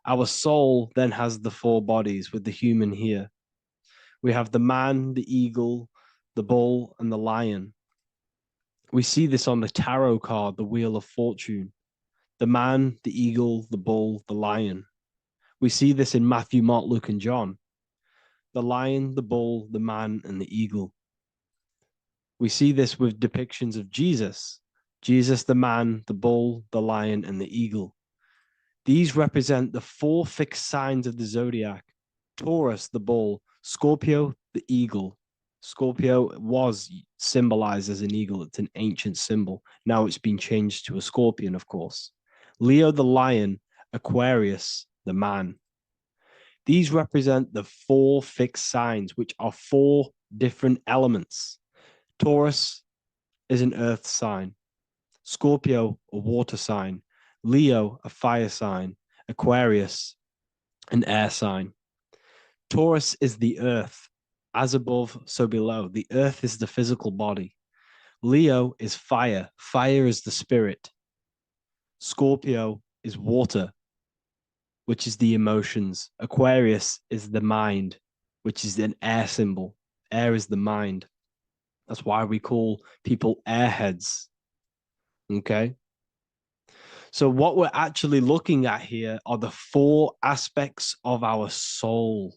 Our soul then has the four bodies with the human here. We have the man, the eagle, the bull, and the lion. We see this on the tarot card, the Wheel of Fortune. The man, the eagle, the bull, the lion. We see this in Matthew, Mark, Luke, and John. The lion, the bull, the man, and the eagle. We see this with depictions of Jesus. Jesus, the man, the bull, the lion, and the eagle. These represent the four fixed signs of the zodiac: Taurus, the bull; Scorpio, the eagle. Scorpio was symbolized as an eagle. It's an ancient symbol. Now it's been changed to a scorpion, of course. Leo, the lion; Aquarius, the man. These represent the four fixed signs, which are four different elements. Taurus is an earth sign. Scorpio, a water sign. Leo, a fire sign. Aquarius, an air sign. Taurus is the earth. As above, so below. The earth is the physical body. Leo is fire. Fire is the spirit. Scorpio is water, which is the emotions. Aquarius is the mind, which is an air symbol. Air is the mind. That's why we call people airheads. Okay? So what we're actually looking at here are the four aspects of our soul.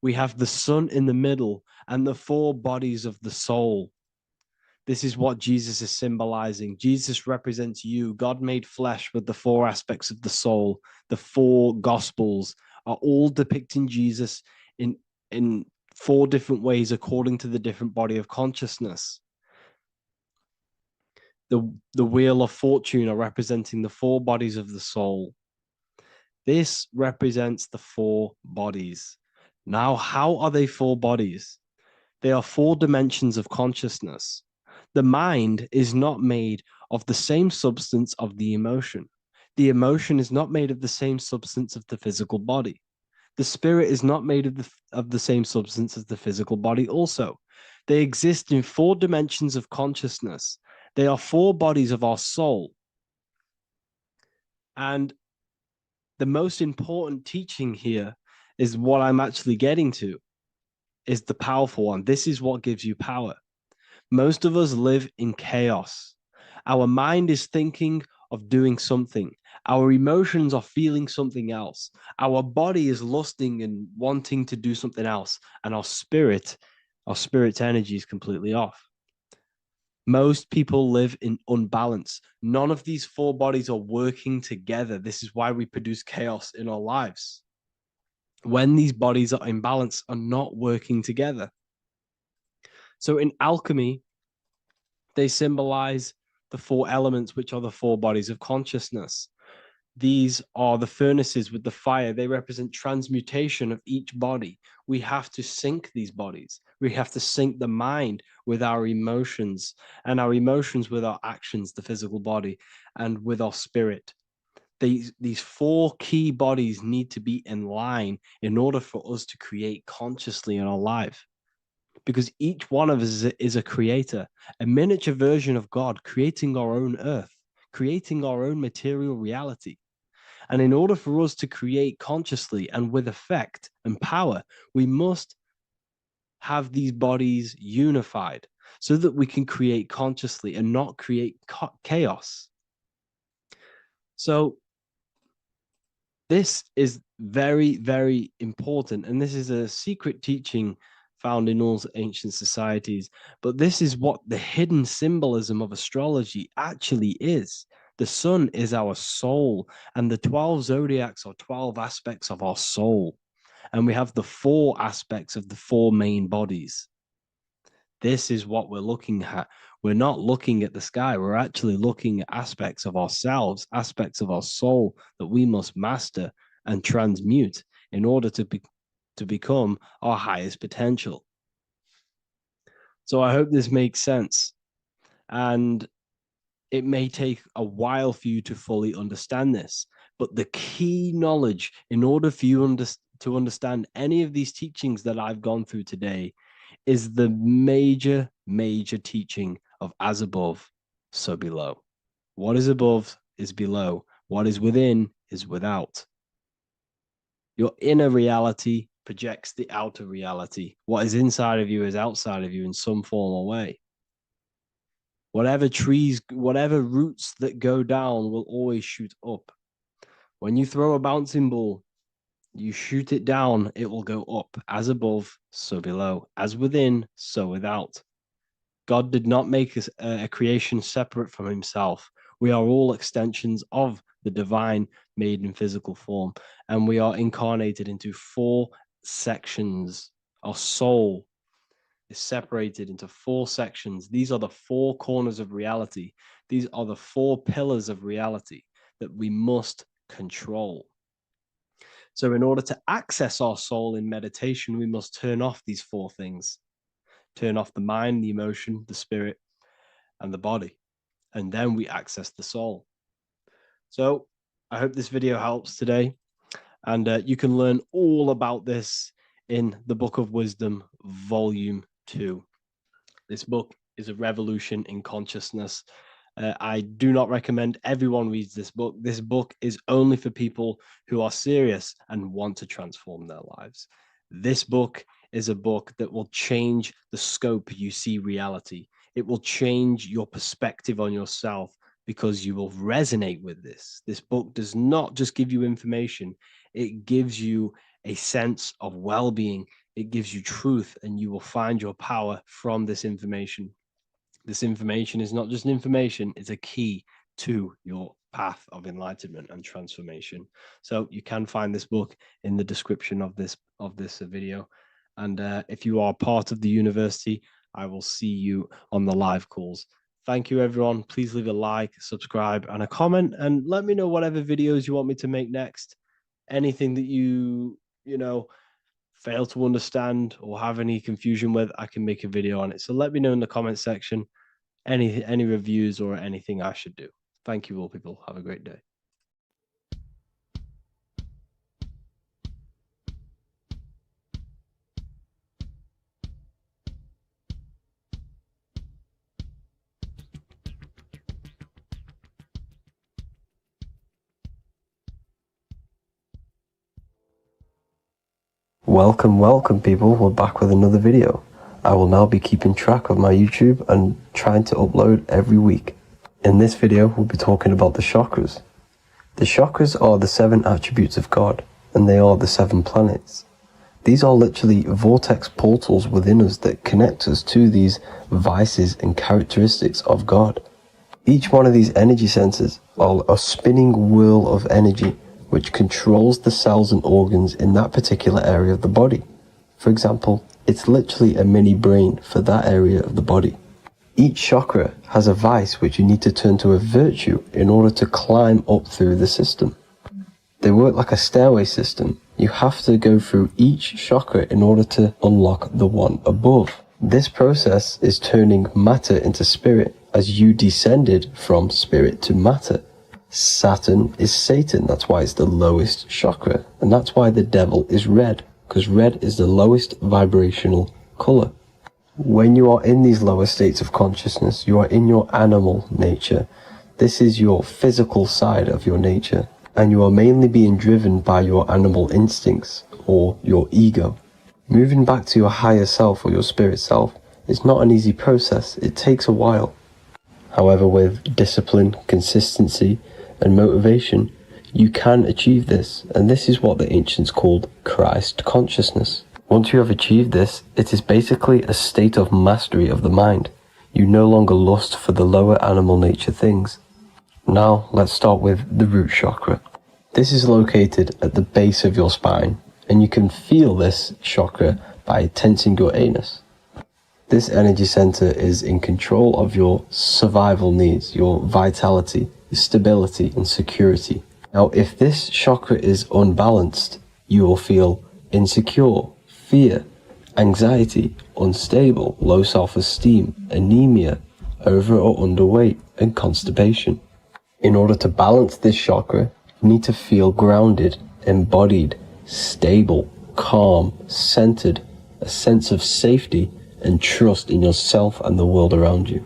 We have the sun in the middle and the four bodies of the soul. This is what Jesus is symbolizing. Jesus represents you. God made flesh with the four aspects of the soul. The four gospels are all depicting Jesus in four different ways according to the different body of consciousness. The Wheel of Fortune are representing the four bodies of the soul. This represents the four bodies. Now, how are they four bodies? They are four dimensions of consciousness. The mind is not made of the same substance of the emotion. The emotion is not made of the same substance of the physical body. The spirit is not made of the same substance as the physical body also. They exist in four dimensions of consciousness. They are four bodies of our soul. And the most important teaching here is what I'm actually getting to, is the powerful one. This is what gives you power. Most of us live in chaos. Our mind is thinking of doing something. Our emotions are feeling something else. Our body is lusting and wanting to do something else. And our spirit's energy is completely off. Most people live in unbalance. None of these four bodies are working together. This is why we produce chaos in our lives. When these bodies are in balance, are not working together. So in alchemy, they symbolize the four elements, which are the four bodies of consciousness. These are the furnaces with the fire. They represent transmutation of each body. We have to sync these bodies. We have to sync the mind with our emotions, and our emotions with our actions, the physical body, and with our spirit. These four key bodies need to be in line in order for us to create consciously in our life. Because each one of us is a creator, a miniature version of God, creating our own earth, creating our own material reality. And in order for us to create consciously and with effect and power, we must have these bodies unified so that we can create consciously and not create chaos. So this is very, very important. And this is a secret teaching found in all ancient societies. But this is what the hidden symbolism of astrology actually is. The sun is our soul, and the 12 zodiacs are 12 aspects of our soul. And we have the 4 aspects of the 4 main bodies. This is what we're looking at. We're not looking at the sky. We're actually looking at aspects of ourselves, aspects of our soul that we must master and transmute in order to become our highest potential. So I hope this makes sense. And it may take a while for you to fully understand this, but the key knowledge in order for you to understand any of these teachings that I've gone through today is the major teaching of as above, so below. What is above is below. What is within is without. Your inner reality projects the outer reality. What is inside of you is outside of you in some form or way. Whatever trees, whatever roots that go down will always shoot up. When you throw a bouncing ball, you shoot it down, it will go up. As above, so below. As within, so without. God did not make a creation separate from himself. We are all extensions of the divine made in physical form. And we are incarnated into 4 sections. Our soul is separated into 4 sections. These are the 4 corners of reality. These are the 4 pillars of reality that we must control. So in order to access our soul in meditation, we must turn off these 4 things. Turn off the mind, the emotion, the spirit, and the body. And then we access the soul. So I hope this video helps today. And you can learn all about this in the Book of Wisdom, Volume 2. This book is a revolution in consciousness. I do not recommend everyone reads this book. This book is only for people who are serious and want to transform their lives. This book is a book that will change the scope you see reality. It will change your perspective on yourself because you will resonate with this. This book does not just give you information. It gives you a sense of well-being. It gives you truth, and you will find your power from this information. This information is not just information, it's a key to your path of enlightenment and transformation. So you can find this book in the description of this video. And if you are part of the university, I will see you on the live calls. Thank you, everyone. Please leave a like, subscribe, and a comment, and let me know whatever videos you want me to make next. Anything that you fail to understand or have any confusion with, I can make a video on it. So let me know in the comment section any reviews or anything I should do. Thank you all, people. Have a great day. Welcome people, we're back with another video. I will now be keeping track of my YouTube and trying to upload every week. In this video, we'll be talking about the chakras. The chakras are the 7 attributes of God, and they are the 7 planets. These are literally vortex portals within us that connect us to these vices and characteristics of God. Each one of these energy centers are a spinning wheel of energy which controls the cells and organs in that particular area of the body. For example, it's literally a mini brain for that area of the body. Each chakra has a vice which you need to turn to a virtue in order to climb up through the system. They work like a stairway system. You have to go through each chakra in order to unlock the one above. This process is turning matter into spirit as you descended from spirit to matter. Saturn is Satan, that's why it's the lowest chakra, and that's why the devil is red, because red is the lowest vibrational color. When you are in these lower states of consciousness, you are in your animal nature. This is your physical side of your nature, and you are mainly being driven by your animal instincts or your ego. Moving back to your higher self or your spirit self is not an easy process. It takes a while. However, with discipline, consistency, and motivation, you can achieve this, and this is what the ancients called Christ consciousness. Once you have achieved this, it is basically a state of mastery of the mind. You no longer lust for the lower animal nature things. Now, let's start with the root chakra. This is located at the base of your spine, and you can feel this chakra by tensing your anus. This energy center is in control of your survival needs, your vitality, stability, and security. Now, if this chakra is unbalanced, you will feel insecure, fear, anxiety, unstable, low self-esteem, anemia, over or underweight, and constipation. In order to balance this chakra, you need to feel grounded, embodied, stable, calm, centered, a sense of safety, and trust in yourself and the world around you.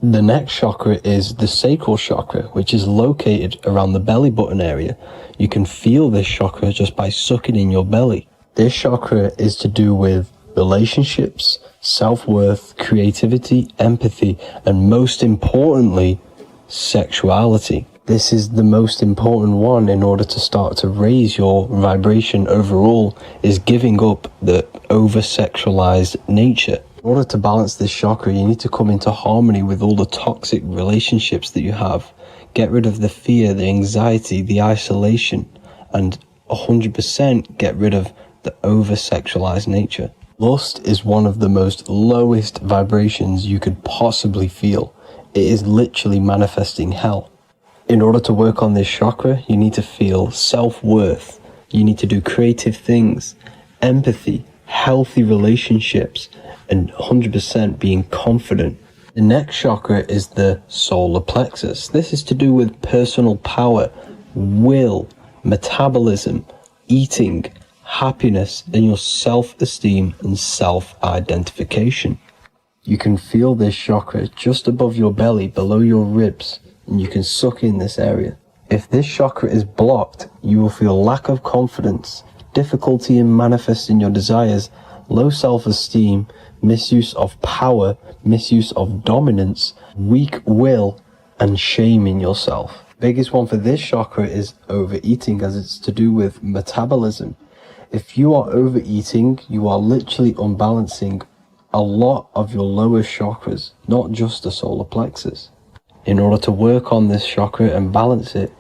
The next chakra is the sacral chakra, which is located around the belly button area. You can feel this chakra just by sucking in your belly. This chakra is to do with relationships, self-worth, creativity, empathy, and most importantly, sexuality. This is the most important one in order to start to raise your vibration overall, is giving up the over-sexualized nature. In order to balance this chakra, you need to come into harmony with all the toxic relationships that you have. Get rid of the fear, the anxiety, the isolation, and 100% get rid of the over-sexualized nature. Lust is one of the most lowest vibrations you could possibly feel. It is literally manifesting hell. In order to work on this chakra, you need to feel self-worth. You need to do creative things, empathy, healthy relationships, and 100% being confident. The next chakra is the solar plexus. This is to do with personal power, will, metabolism, eating, happiness, and your self-esteem and self-identification. You can feel this chakra just above your belly, below your ribs, and you can suck in this area. If this chakra is blocked, you will feel lack of confidence, difficulty in manifesting your desires, low self-esteem, misuse of power, misuse of dominance, weak will, and shame in yourself. Biggest one for this chakra is overeating, as it's to do with metabolism. If you are overeating, you are literally unbalancing a lot of your lower chakras, not just the solar plexus. In order to work on this chakra and balance it,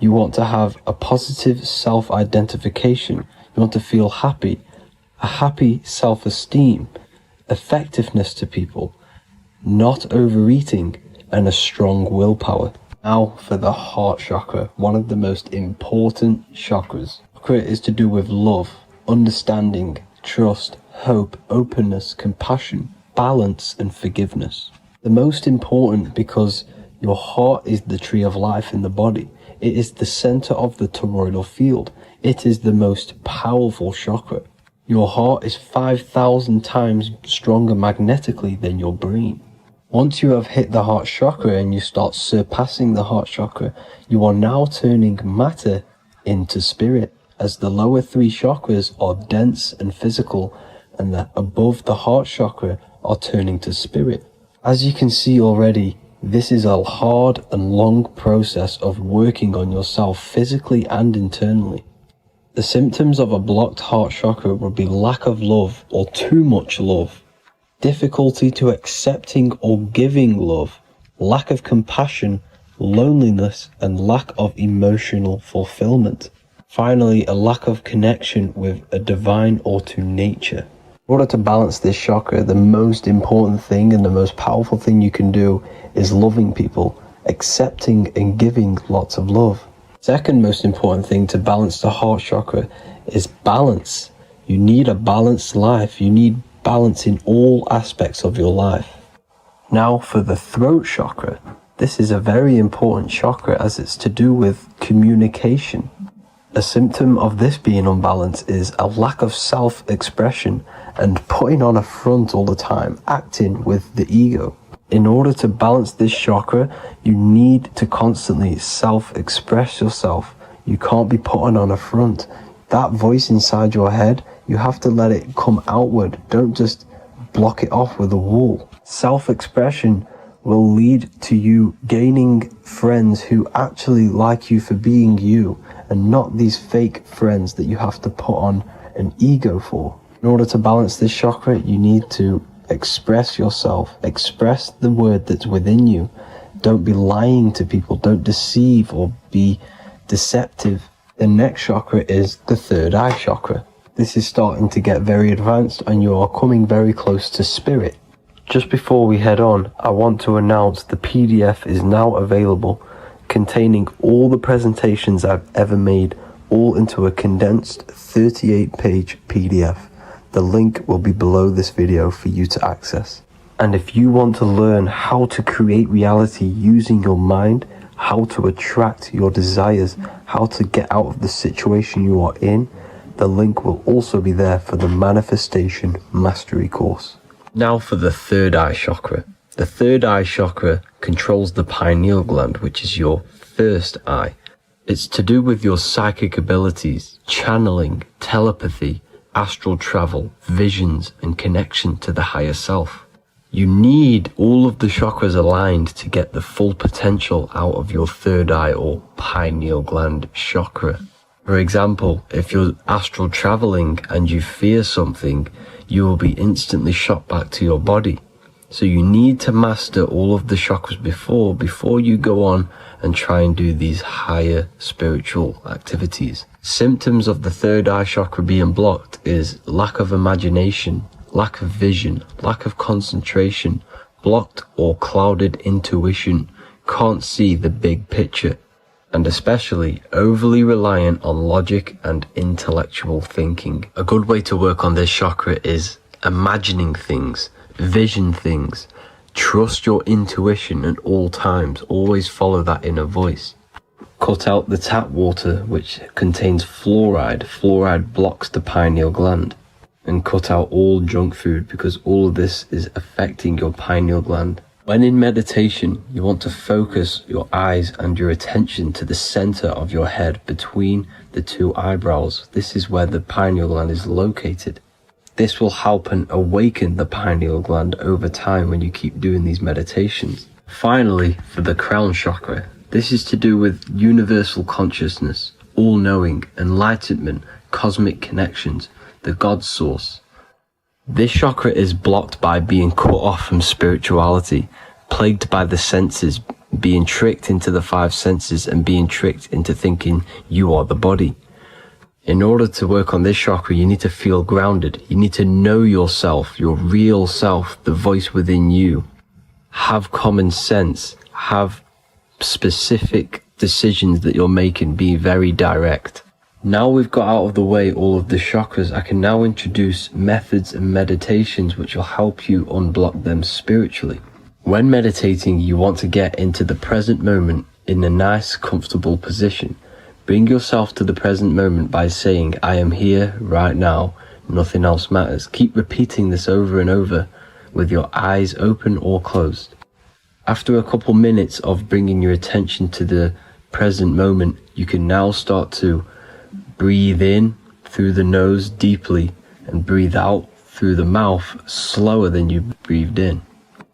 you want to have a positive self-identification. You want to feel happy, a happy self-esteem, effectiveness to people, not overeating, and a strong willpower. Now for the heart chakra, one of the most important chakras. Chakra is to do with love, understanding, trust, hope, openness, compassion, balance, and forgiveness. The most important because your heart is the tree of life in the body. It is the center of the toroidal field. It is the most powerful chakra. Your heart is 5,000 times stronger magnetically than your brain. Once you have hit the heart chakra and you start surpassing the heart chakra, you are now turning matter into spirit, as the lower three chakras are dense and physical, and the above the heart chakra are turning to spirit. As you can see already, this is a hard and long process of working on yourself physically and internally. The symptoms of a blocked heart chakra would be lack of love or too much love, difficulty to accepting or giving love, lack of compassion, loneliness, and lack of emotional fulfillment. Finally, a lack of connection with a divine or to nature. In order to balance this chakra, the most important thing and the most powerful thing you can do is loving people, accepting and giving lots of love. Second most important thing to balance the heart chakra is balance. You need a balanced life. You need balance in all aspects of your life. Now for the throat chakra. This is a very important chakra as it's to do with communication. A symptom of this being unbalanced is a lack of self-expression and putting on a front all the time, acting with the ego. In order to balance this chakra, you need to constantly self-express yourself. You can't be putting on a front. That voice inside your head, you have to let it come outward. Don't just block it off with a wall. Self-expression will lead to you gaining friends who actually like you for being you and not these fake friends that you have to put on an ego for. In order to balance this chakra, you need to express yourself, express the word that's within you. Don't be lying to people, don't deceive or be deceptive. The next chakra is the third eye chakra. This is starting to get very advanced and you are coming very close to spirit. Just before we head on, I want to announce the PDF is now available, containing all the presentations I've ever made, all into a condensed 38-page PDF. The link will be below this video for you to access. And if you want to learn how to create reality using your mind, how to attract your desires, how to get out of the situation you are in, the link will also be there for the Manifestation Mastery course. Now for the third eye chakra. The third eye chakra controls the pineal gland, which is your first eye. It's to do with your psychic abilities, channeling, telepathy, astral travel, visions, and connection to the higher self. You need all of the chakras aligned to get the full potential out of your third eye or pineal gland chakra. For example, if you're astral traveling and you fear something, you will be instantly shot back to your body. So you need to master all of the chakras before you go on and try and do these higher spiritual activities. Symptoms of the third eye chakra being blocked is lack of imagination, lack of vision, lack of concentration, blocked or clouded intuition, can't see the big picture, and especially overly reliant on logic and intellectual thinking. A good way to work on this chakra is imagining things, vision things. Trust your intuition at all times. Always follow that inner voice. Cut out the tap water which contains fluoride. Fluoride blocks the pineal gland. And cut out all junk food because all of this is affecting your pineal gland. When in meditation, you want to focus your eyes and your attention to the center of your head between the two eyebrows. This is where the pineal gland is located. This will help and awaken the pineal gland over time when you keep doing these meditations. Finally, for the crown chakra, this is to do with universal consciousness, all-knowing, enlightenment, cosmic connections, the God source. This chakra is blocked by being cut off from spirituality, plagued by the senses, being tricked into the five senses and being tricked into thinking you are the body. In order to work on this chakra, you need to feel grounded. You need to know yourself, your real self, the voice within you. Have common sense, have specific decisions that you're making, be very direct. Now we've got out of the way all of the chakras, I can now introduce methods and meditations which will help you unblock them spiritually. When meditating, you want to get into the present moment in a nice, comfortable position. Bring yourself to the present moment by saying, I am here right now, nothing else matters. Keep repeating this over and over with your eyes open or closed. After a couple minutes of bringing your attention to the present moment, you can now start to breathe in through the nose deeply and breathe out through the mouth slower than you breathed in.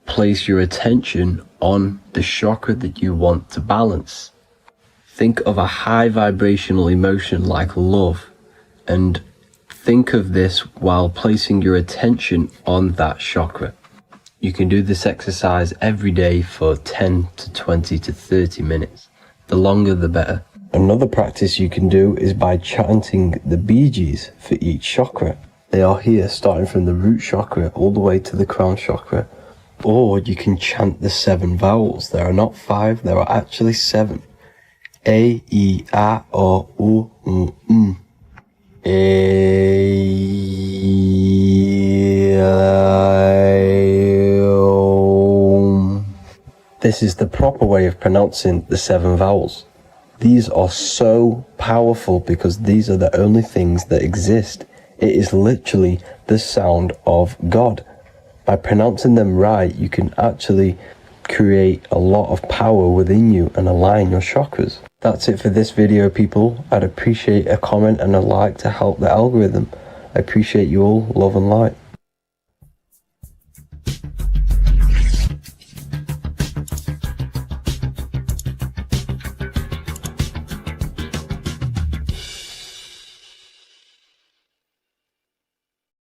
Place your attention on the chakra that you want to balance. Think of a high vibrational emotion like love and think of this while placing your attention on that chakra. You can do this exercise every day for 10 to 20 to 30 minutes. The longer the better. Another practice you can do is by chanting the Bee Gees for each chakra. They are here starting from the root chakra all the way to the crown chakra. Or you can chant the 7 vowels. There are not 5, there are actually 7. A, E, I, O, U, M. This is the proper way of pronouncing the 7 vowels. These are so powerful because these are the only things that exist. It is literally the sound of God. By pronouncing them right, you can actually create a lot of power within you and align your chakras. That's it for this video, people. I'd appreciate a comment and a like to help the algorithm. I appreciate you all. Love and light.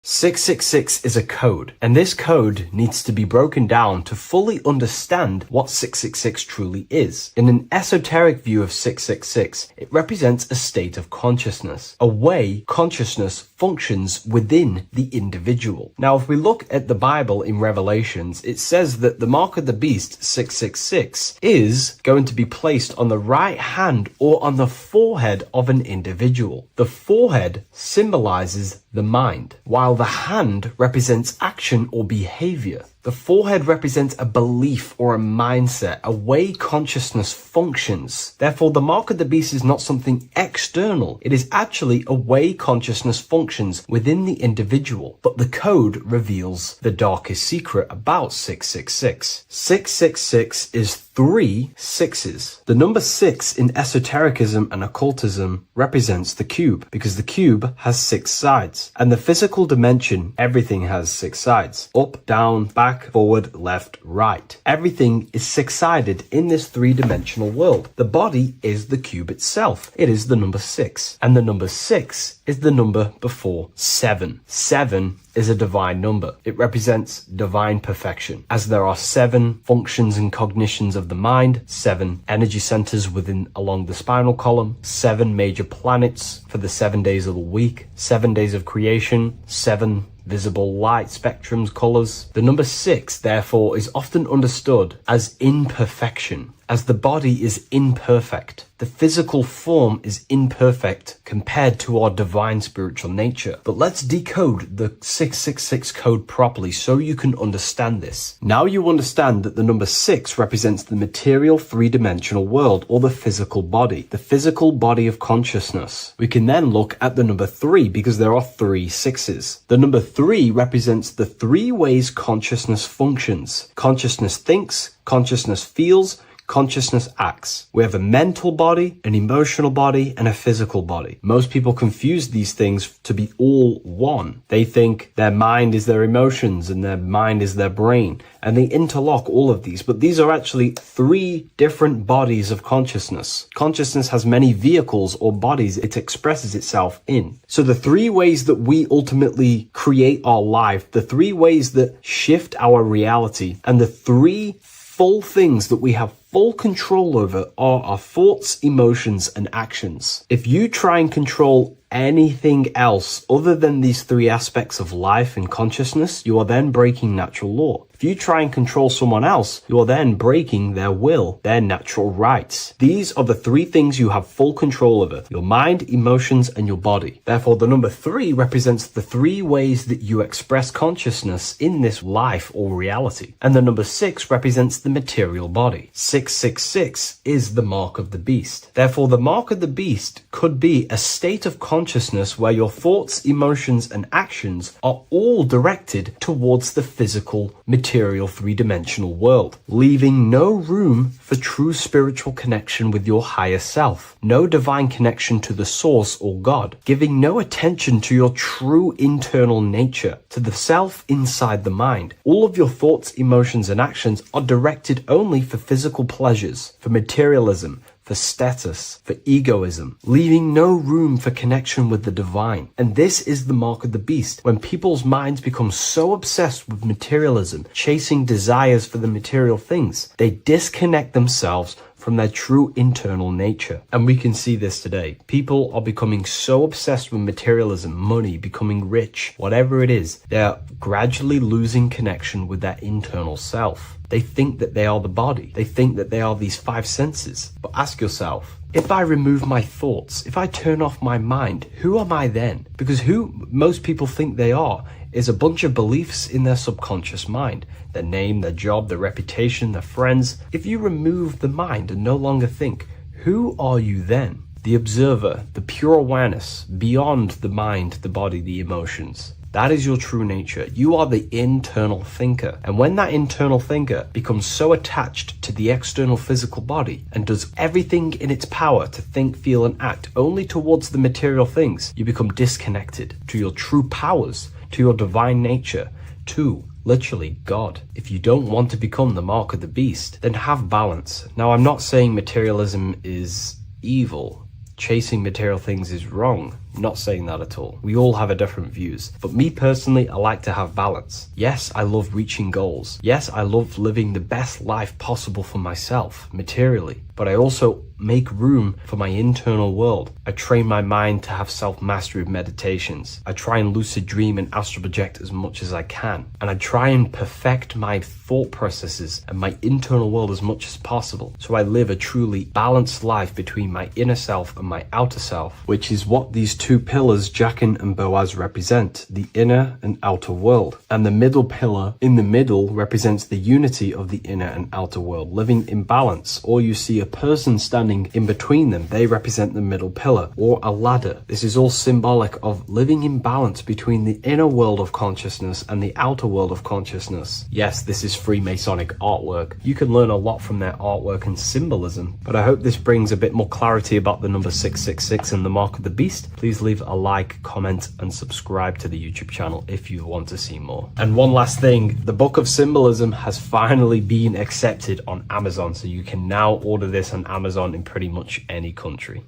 "666 is a code, and this code needs to be broken down to fully understand what 666 truly is. In an esoteric view of 666, it represents a state of consciousness, a way consciousness functions within the individual. Now, if we look at the Bible in Revelations, it says that the mark of the beast, 666, is going to be placed on the right hand or on the forehead of an individual. The forehead symbolizes the mind, while the hand represents action or behavior. The forehead represents a belief or a mindset, a way consciousness functions. Therefore, the mark of the beast is not something external. It is actually a way consciousness functions within the individual. But the code reveals the darkest secret about 666. 666 is 3 sixes. The number 6 in esotericism and occultism represents the cube, because the cube has 6 sides. And the physical dimension, everything has 6 sides. Up, down, back, forward, left, right. Everything is 6-sided in this 3-dimensional world. The body is the cube itself. It is the number 6. And the number 6 is the number before 7. 7 is a divine number. It represents divine perfection, as there are 7 functions and cognitions of the mind, 7 energy centers along the spinal column, 7 major planets for the 7 days of the week, 7 days of creation, 7 visible light spectrums, colors. The number 6, therefore, is often understood as imperfection, as the body is imperfect. The physical form is imperfect compared to our divine spiritual nature. But let's decode the 666 code properly so you can understand this. Now you understand that the number 6 represents the material 3-dimensional world, or the physical body of consciousness. We can then look at the number 3 because there are 3 6s. The number 3 represents the 3 ways consciousness functions. Consciousness thinks, consciousness feels, consciousness acts. We have a mental body, an emotional body, and a physical body. Most people confuse these things to be all one. They think their mind is their emotions and their mind is their brain, and they interlock all of these, but these are actually 3 different bodies of consciousness. Consciousness has many vehicles or bodies it expresses itself in. So the 3 ways that we ultimately create our life, the 3 ways that shift our reality, and the 3 full things that we have full control over are our thoughts, emotions, and actions. If you try and control anything else other than these 3 aspects of life and consciousness, you are then breaking natural law. If you try and control someone else, you are then breaking their will, their natural rights. These are the 3 things you have full control over: your mind, emotions, and your body. Therefore, the number 3 represents the 3 ways that you express consciousness in this life or reality. And the number 6 represents the material body. 666 is the mark of the beast. Therefore, the mark of the beast could be a state of consciousness where your thoughts, emotions, and actions are all directed towards the physical, material 3-dimensional world, leaving no room for true spiritual connection with your higher self, no divine connection to the source or God, giving no attention to your true internal nature, to the self inside the mind. All of your thoughts, emotions, and actions are directed only for physical pleasures, for materialism, for status, for egoism, leaving no room for connection with the divine. And this is the mark of the beast. When people's minds become so obsessed with materialism, chasing desires for the material things, they disconnect themselves from their true internal nature. And we can see this today. People are becoming so obsessed with materialism, money, becoming rich, whatever it is, they're gradually losing connection with their internal self. They think that they are the body. They think that they are these five senses. But ask yourself, if I remove my thoughts, if I turn off my mind, who am I then? Because who most people think they are is a bunch of beliefs in their subconscious mind. Their name, their job, their reputation, their friends. If you remove the mind and no longer think, who are you then? The observer, the pure awareness, beyond the mind, the body, the emotions. That is your true nature. You are the internal thinker. And when that internal thinker becomes so attached to the external physical body and does everything in its power to think, feel, and act only towards the material things, you become disconnected to your true powers, to your divine nature, to literally God. If you don't want to become the mark of the beast, then have balance. Now, I'm not saying materialism is evil. Chasing material things is wrong. I'm not saying that at all. We all have a different views. But me personally, I like to have balance. Yes, I love reaching goals. Yes, I love living the best life possible for myself, materially. But I also make room for my internal world. I train my mind to have self-mastery of meditations. I try and lucid dream and astral project as much as I can. And I try and perfect my thought processes and my internal world as much as possible. So I live a truly balanced life between my inner self and my outer self, which is what these two pillars, Jachin and Boaz, represent, the inner and outer world. And the middle pillar in the middle represents the unity of the inner and outer world, living in balance. Or you see a person standing in between them, they represent the middle pillar, or a ladder. This is all symbolic of living in balance between the inner world of consciousness and the outer world of consciousness. Yes, this is Freemasonic artwork. You can learn a lot from their artwork and symbolism, but I hope this brings a bit more clarity about the number 666 and the mark of the beast. Please leave a like, comment, and subscribe to the YouTube channel if you want to see more. And one last thing, the Book of Symbolism has finally been accepted on Amazon, so you can now order this on Amazon in pretty much any country.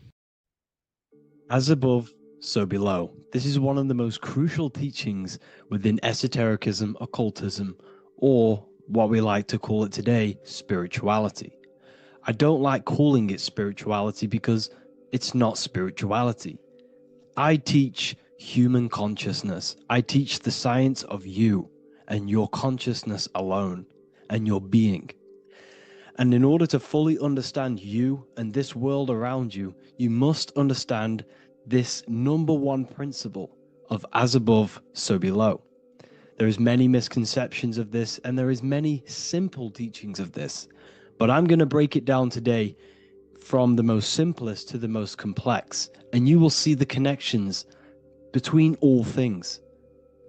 As above, so below. This is one of the most crucial teachings within esotericism, occultism, or what we like to call it today, spirituality. I don't like calling it spirituality because it's not spirituality. I teach human consciousness. I teach the science of you and your consciousness alone and your being. And in order to fully understand you and this world around you, you must understand this number one principle of as above, so below. There is many misconceptions of this, and there is many simple teachings of this. But I'm going to break it down today from the most simplest to the most complex, and you will see the connections between all things.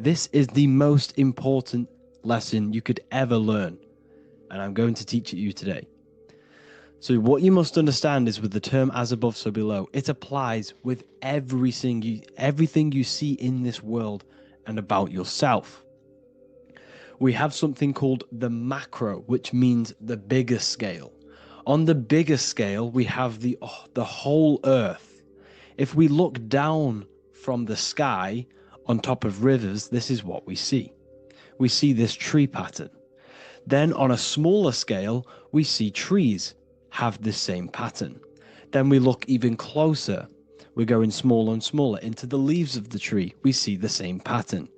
This is the most important lesson you could ever learn, and I'm going to teach it you today. So what you must understand is with the term as above, so below, it applies with everything you see in this world and about yourself. We have something called the macro, which means the bigger scale. On the bigger scale, we have the whole earth. If we look down from the sky on top of rivers, this is what we see. We see this tree pattern. Then on a smaller scale, we see trees have this same pattern. Then we look even closer. We're going smaller and smaller into the leaves of the tree. We see the same pattern.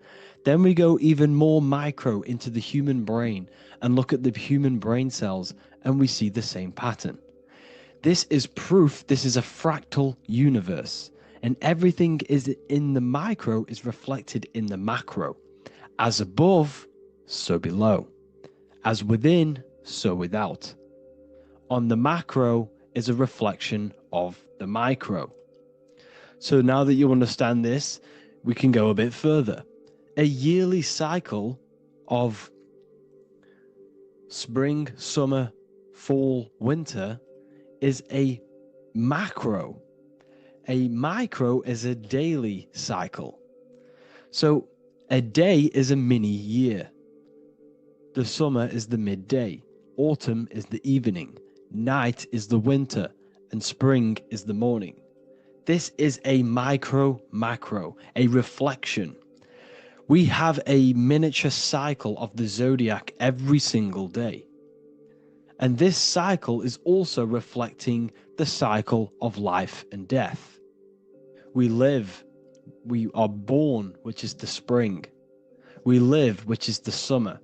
Then we go even more micro into the human brain and look at the human brain cells, and we see the same pattern. This is proof this is a fractal universe, and everything is in the micro is reflected in the macro. As above, so below. As within, so without. On the macro is a reflection of the micro. So now that you understand this, we can go a bit further. A yearly cycle of spring, summer, fall, winter is a macro. A micro is a daily cycle. So a day is a mini year. The summer is the midday. Autumn is the evening. Night is the winter. And spring is the morning. This is a macro, a reflection. We have a miniature cycle of the zodiac every single day. And this cycle is also reflecting the cycle of life and death. We live, we are born, which is the spring. We live, which is the summer.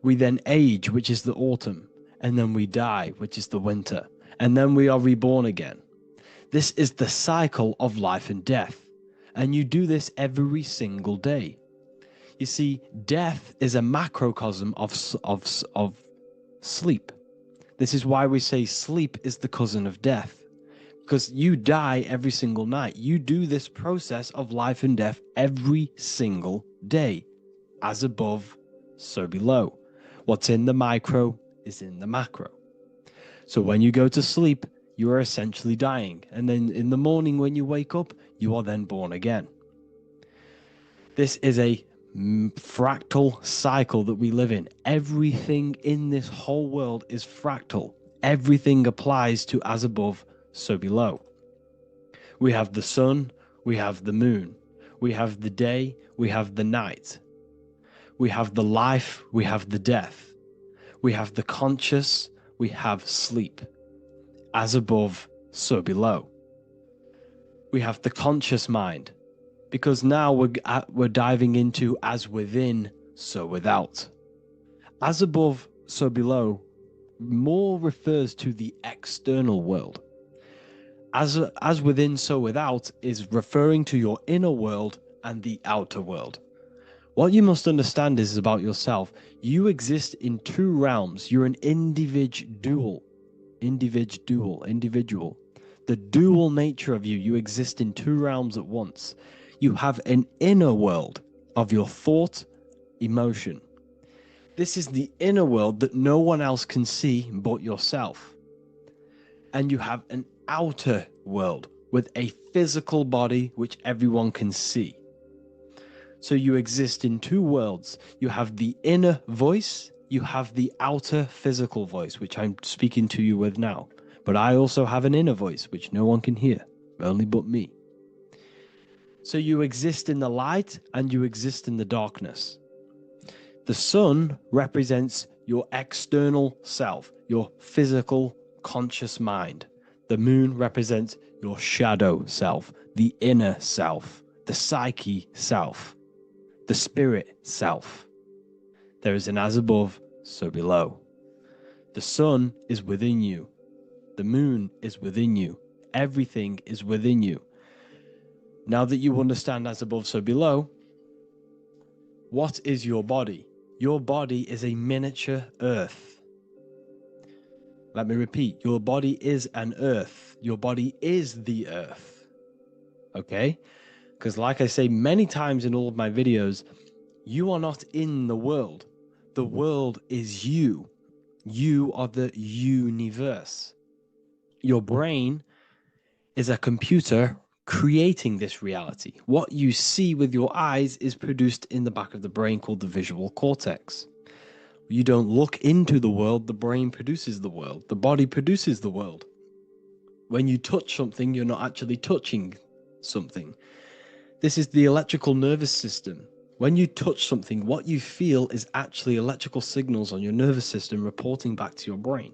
We then age, which is the autumn, and then we die, which is the winter, and then we are reborn again. This is the cycle of life and death, and you do this every single day. You see, death is a macrocosm of sleep. This is why we say sleep is the cousin of death, because you die every single night. You do this process of life and death every single day. As above, so below. What's in the micro is in the macro. So when you go to sleep, you are essentially dying. And then in the morning when you wake up, you are then born again. This is a fractal cycle that we live in. Everything in this whole world is fractal. Everything applies to as above, so below. We have the sun, we have the moon, we have the day, we have the night. We have the life, we have the death. We have the conscious, we have sleep. As above, so below. We have the conscious mind, because now we're diving into as within, so without. As above, so below more refers to the external world. As within, so without is referring to your inner world and the outer world. What you must understand is about yourself. You exist in two realms. You're an individual. The dual nature of you. You exist in two realms at once. You have an inner world of your thought, emotion. This is the inner world that no one else can see but yourself. And you have an outer world with a physical body which everyone can see. So you exist in two worlds. You have the inner voice, you have the outer physical voice, which I'm speaking to you with now. But I also have an inner voice, which no one can hear, only but me. So you exist in the light and you exist in the darkness. The sun represents your external self, your physical, conscious mind. The moon represents your shadow self, the inner self, the psyche self, the spirit self. There is an as above, so below. The sun is within you. The moon is within you. Everything is within you. Now that you understand as above, so below, what is your body? Your body is a miniature earth. Let me repeat, your body is an earth. Your body is the earth. Okay? Because like I say many times in all of my videos, you are not in the world. The world is you. You are the universe. Your brain is a computer creating this reality. What you see with your eyes is produced in the back of the brain called the visual cortex. You don't look into the world, the brain produces the world. The body produces the world. When you touch something, you're not actually touching something. This is the electrical nervous system. When you touch something, what you feel is actually electrical signals on your nervous system reporting back to your brain.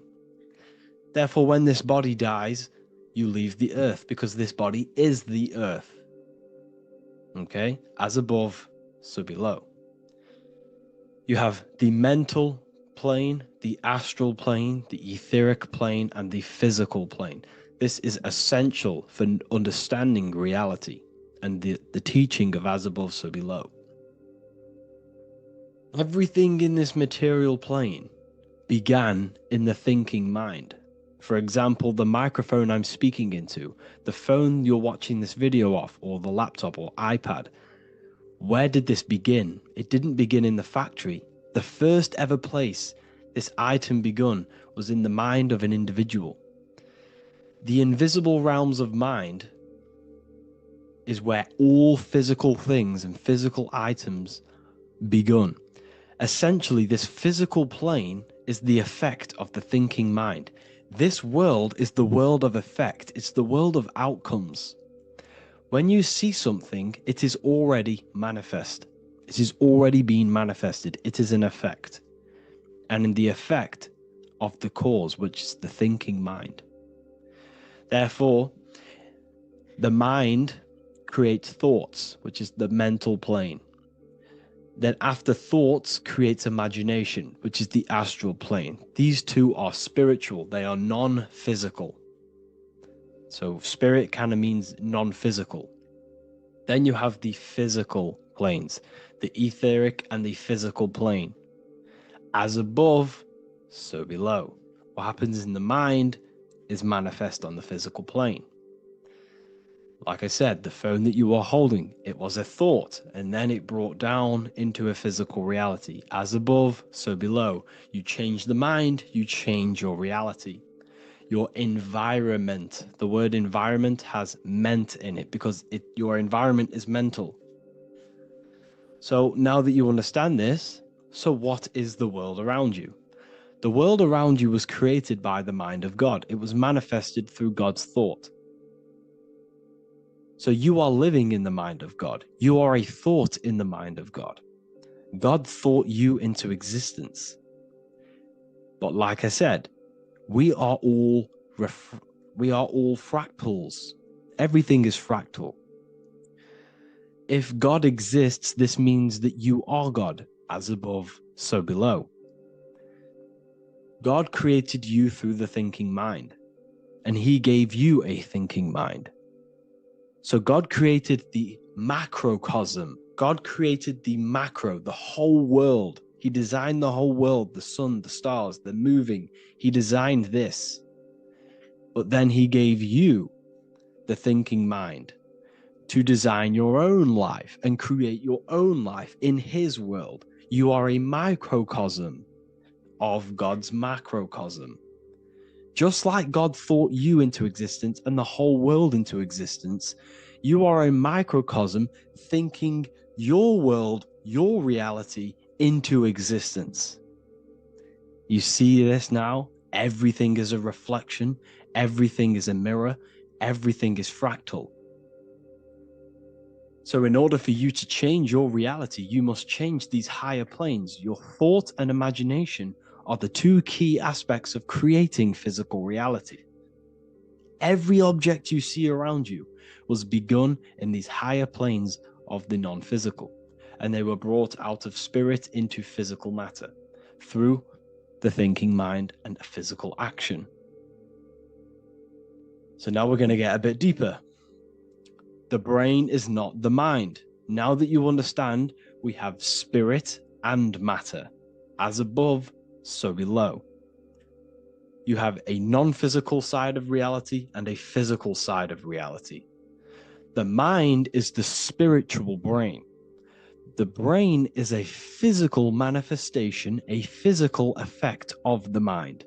Therefore, when this body dies, you leave the earth because this body is the earth. Okay? As above, so below. You have the mental plane, the astral plane, the etheric plane, and the physical plane. This is essential for understanding reality and the teaching of as above, so below. Everything in this material plane began in the thinking mind. For example, the microphone I'm speaking into, the phone you're watching this video off, or the laptop or iPad. Where did this begin? It didn't begin in the factory. The first ever place this item begun was in the mind of an individual. The invisible realms of mind is where all physical things and physical items begun. Essentially, this physical plane is the effect of the thinking mind. This world is the world of effect. It's the world of outcomes. When you see something, it is already manifest. It is already being manifested. It is an effect. And in the effect of the cause, which is the thinking mind. Therefore, the mind creates thoughts, which is the mental plane. Then after thoughts creates imagination, which is the astral plane. These two are spiritual. They are non-physical. So spirit kind of means non-physical. Then you have the physical planes, the etheric and the physical plane. As above, so below. What happens in the mind is manifest on the physical plane. Like I said, the phone that you are holding, it was a thought, and then it brought down into a physical reality. As above, so below. You change the mind, you change your reality. Your environment, the word environment has ment in it because your environment is mental. So now that you understand this, so what is the world around you? The world around you was created by the mind of God. It was manifested through God's thought. So you are living in the mind of God. You are a thought in the mind of God. God thought you into existence. But like I said, we are all fractals. Everything is fractal. If God exists, this means that you are God, as above, so below. God created you through the thinking mind, and he gave you a thinking mind. So God created the macrocosm. God created the macro, the whole world. He designed the whole world, the sun, the stars, the moving. He designed this. But then he gave you the thinking mind to design your own life and create your own life in his world. You are a microcosm of God's macrocosm. Just like God thought you into existence and the whole world into existence, you are a microcosm thinking your world, your reality into existence. You see this now? Everything is a reflection. Everything is a mirror. Everything is fractal. So in order for you to change your reality, you must change these higher planes. Your thought and imagination are the two key aspects of creating physical reality. Every object you see around you was begun in these higher planes of the non-physical, and they were brought out of spirit into physical matter through the thinking mind and physical action. So now we're going to get a bit deeper. The brain is not the mind. Now that you understand, we have spirit and matter. As above, so below. You have a non-physical side of reality and a physical side of reality. The mind is the spiritual brain. The brain is a physical manifestation, a physical effect of the mind.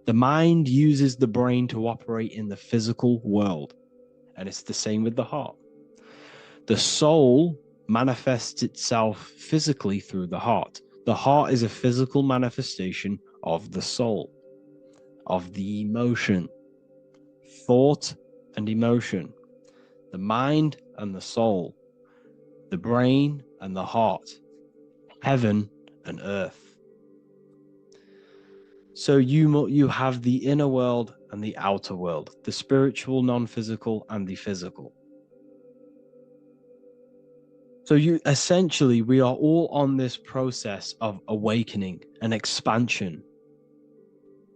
The mind uses the brain to operate in the physical world, and it's the same with the heart. The soul manifests itself physically through the heart. The heart is a physical manifestation of the soul, of the emotion, thought and emotion, the mind and the soul, the brain and the heart, heaven and earth. So you have the inner world and the outer world, the spiritual, non-physical, and the physical. So we are all on this process of awakening, an expansion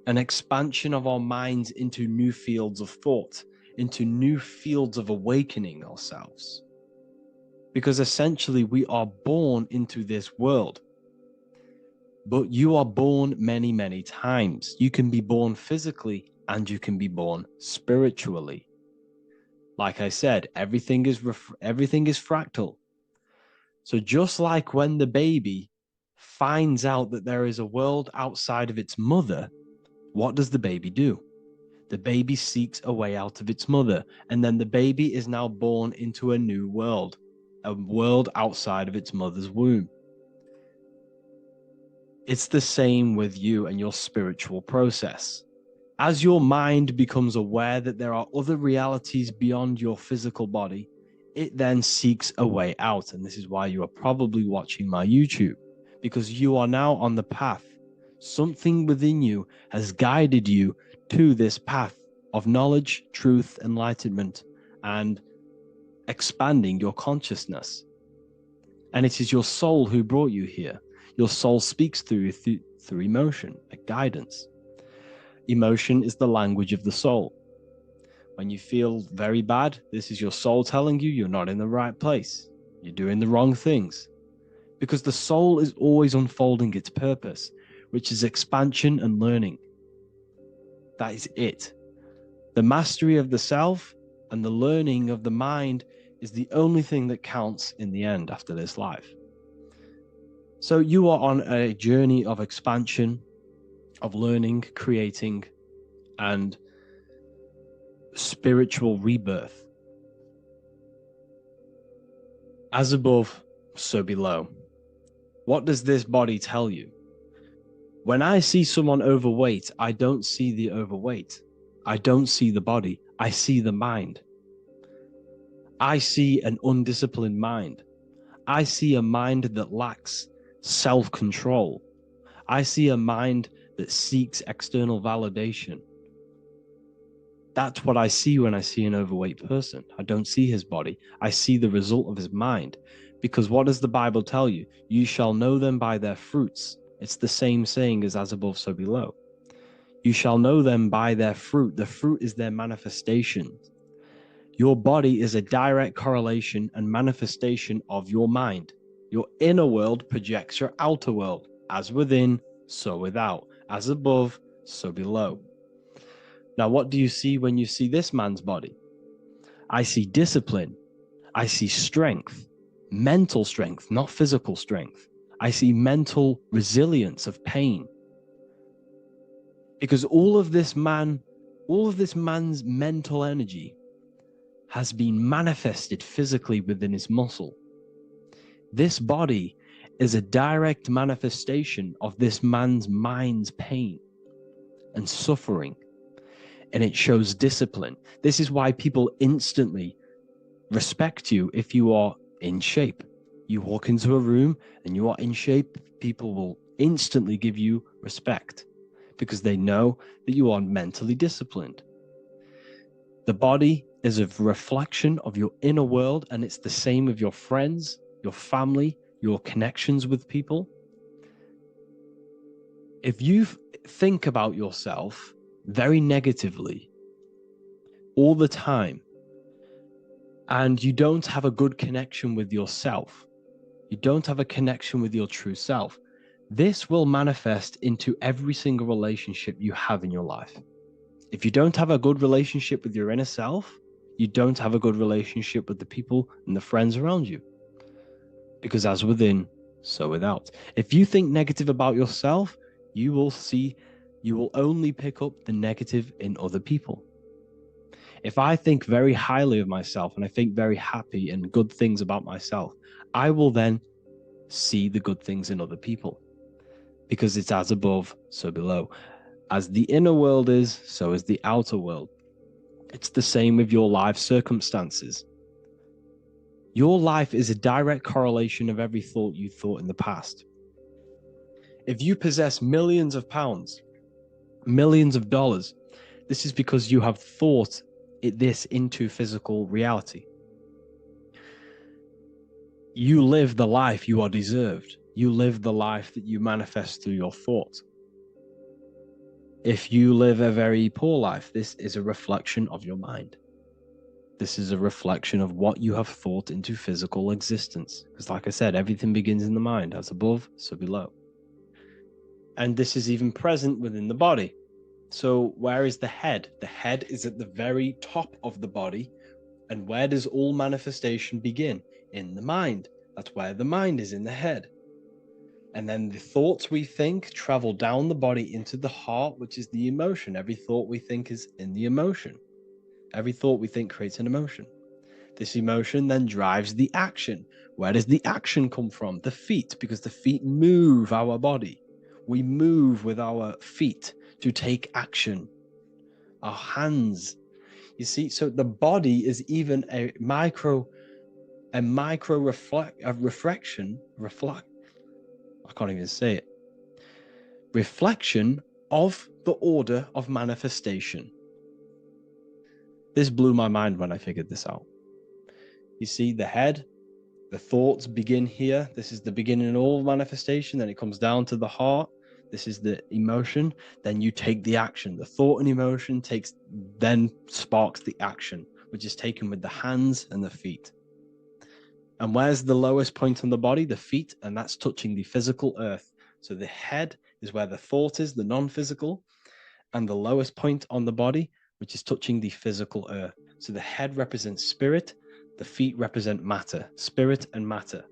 of our minds into new fields of thought, into new fields of awakening ourselves. Because essentially we are born into this world, but you are born many, many times. You can be born physically and you can be born spiritually. Like I said, everything is fractal. So just like when the baby finds out that there is a world outside of its mother, what does the baby do? The baby seeks a way out of its mother, and then the baby is now born into a new world, a world outside of its mother's womb. It's the same with you and your spiritual process. As your mind becomes aware that there are other realities beyond your physical body, it then seeks a way out. And this is why you are probably watching my YouTube, because you are now on the path. Something within you has guided you to this path of knowledge, truth, enlightenment, and expanding your consciousness. And it is your soul who brought you here. Your soul speaks through emotion, a guidance. Emotion is the language of the soul. When you feel very bad, this is your soul telling you you're not in the right place. You're doing the wrong things. Because the soul is always unfolding its purpose, which is expansion and learning. That is it. The mastery of the self and the learning of the mind is the only thing that counts in the end after this life. So you are on a journey of expansion, of learning, creating, and spiritual rebirth. As above, so below. What does this body tell you? When I see someone overweight, I don't see the overweight. I don't see the body. I see the mind. I see an undisciplined mind. I see a mind that lacks self-control. I see a mind that seeks external validation. That's what I see when I see an overweight person. I don't see his body. I see the result of his mind. Because what does the Bible tell you? You shall know them by their fruits. It's the same saying as above, so below. You shall know them by their fruit. The fruit is their manifestation. Your body is a direct correlation and manifestation of your mind. Your inner world projects your outer world. As within, so without. As above, so below. Now, what do you see when you see this man's body? I see discipline. I see strength. Mental strength, not physical strength. I see mental resilience of pain. Because all of this man's mental energy has been manifested physically within his muscle. This body is a direct manifestation of this man's mind's pain and suffering, and it shows discipline. This is why people instantly respect you if you are in shape. You walk into a room and you are in shape, people will instantly give you respect because they know that you are mentally disciplined. The body is a reflection of your inner world, and it's the same with your friends, your family, your connections with people. If you think about yourself very negatively all the time, and you don't have a good connection with yourself, you don't have a connection with your true self, this will manifest into every single relationship you have in your life. If you don't have a good relationship with your inner self, you don't have a good relationship with the people and the friends around you. Because as within, so without. If you think negative about yourself, you will only pick up the negative in other people. If I think very highly of myself and I think very happy and good things about myself, I will then see the good things in other people. Because it's as above, so below. As the inner world is, so is the outer world. It's the same with your life circumstances. Your life is a direct correlation of every thought you thought in the past. If you possess millions of pounds, millions of dollars, this is because you have thought this into physical reality. You live the life you are deserved. You live the life that you manifest through your thought. If you live a very poor life, this is a reflection of your mind. This is a reflection of what you have thought into physical existence. Because like I said, everything begins in the mind. As above, so below. And this is even present within the body. So where is the head? The head is at the very top of the body. And where does all manifestation begin? In the mind. That's where the mind is, in the head. And then the thoughts we think travel down the body into the heart, which is the emotion. Every thought we think is in the emotion. Every thought we think creates an emotion. This emotion then drives the action. Where does the action come from? The feet, because the feet move our body. We move with our feet to take action. Our hands. You see, so the body is even a reflection. I can't even say it. Reflection of the order of manifestation. This blew my mind when I figured this out. You see, the head The thoughts begin here. This is the beginning of all manifestation. Then it comes down to the heart. This is the emotion. Then you take the action. The thought and emotion then sparks the action, which is taken with the hands and the feet. And where's the lowest point on the body? The feet, and that's touching the physical earth. So the head is where the thought is, the non-physical, and the lowest point on the body, which is touching the physical earth. So the head represents spirit, the feet represent matter, spirit and matter.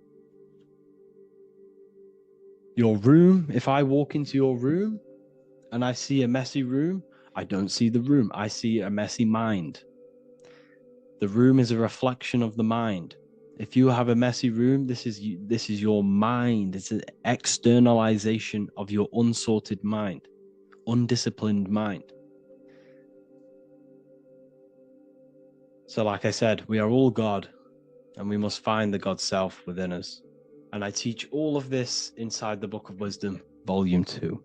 Your room, if I walk into your room and I see a messy room, I don't see the room, I see a messy mind. The room is a reflection of the mind. If you have a messy room, this is your mind. It's an externalization of your unsorted mind, undisciplined mind. So like I said, we are all God, and we must find the God self within us. And I teach all of this inside the Book of Wisdom, Volume 2.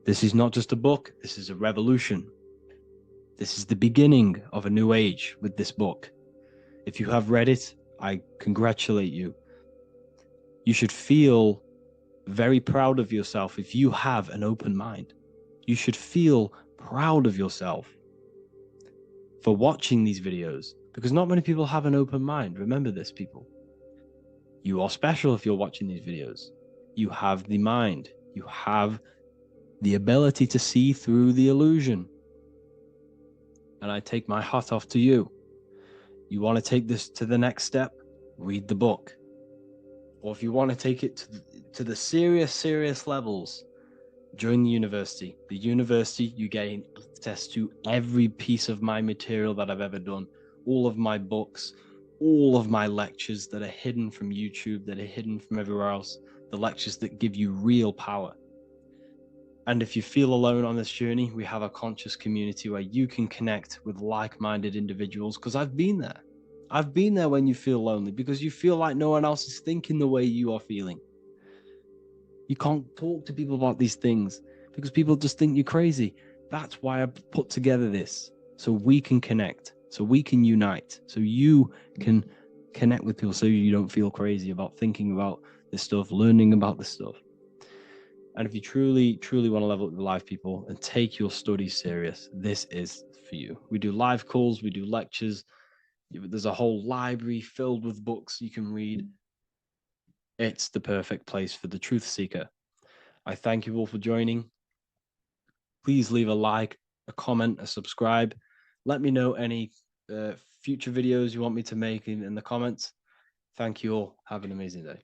This is not just a book, this is a revolution. This is the beginning of a new age with this book. If you have read it, I congratulate you. You should feel very proud of yourself if you have an open mind. You should feel proud of yourself for watching these videos, because not many people have an open mind. Remember this, people. You are special if you're watching these videos. You have the mind. You have the ability to see through the illusion. And I take my hat off to you. You want to take this to the next step? Read the book. Or if you want to take it to the serious levels, join the university. The university, you gain access to every piece of my material that I've ever done, all of my books, all of my lectures that are hidden from YouTube, that are hidden from everywhere else, the lectures that give you real power. And if you feel alone on this journey, we have a conscious community where you can connect with like-minded individuals, because I've been there. I've been there when you feel lonely, because you feel like no one else is thinking the way you are feeling. You can't talk to people about these things because people just think you're crazy. That's why I put together this, so we can connect, so we can unite, so you can connect with people, so you don't feel crazy about thinking about this stuff, learning about this stuff. And if you truly want to level up your life, people, and take your studies serious, this is for you. We do live calls, we do lectures. There's a whole library filled with books you can read. It's the perfect place for the truth seeker. I thank you all for joining. Please leave a like, a comment, a subscribe. Let me know any future videos you want me to make in the comments. Thank you all. Have an amazing day.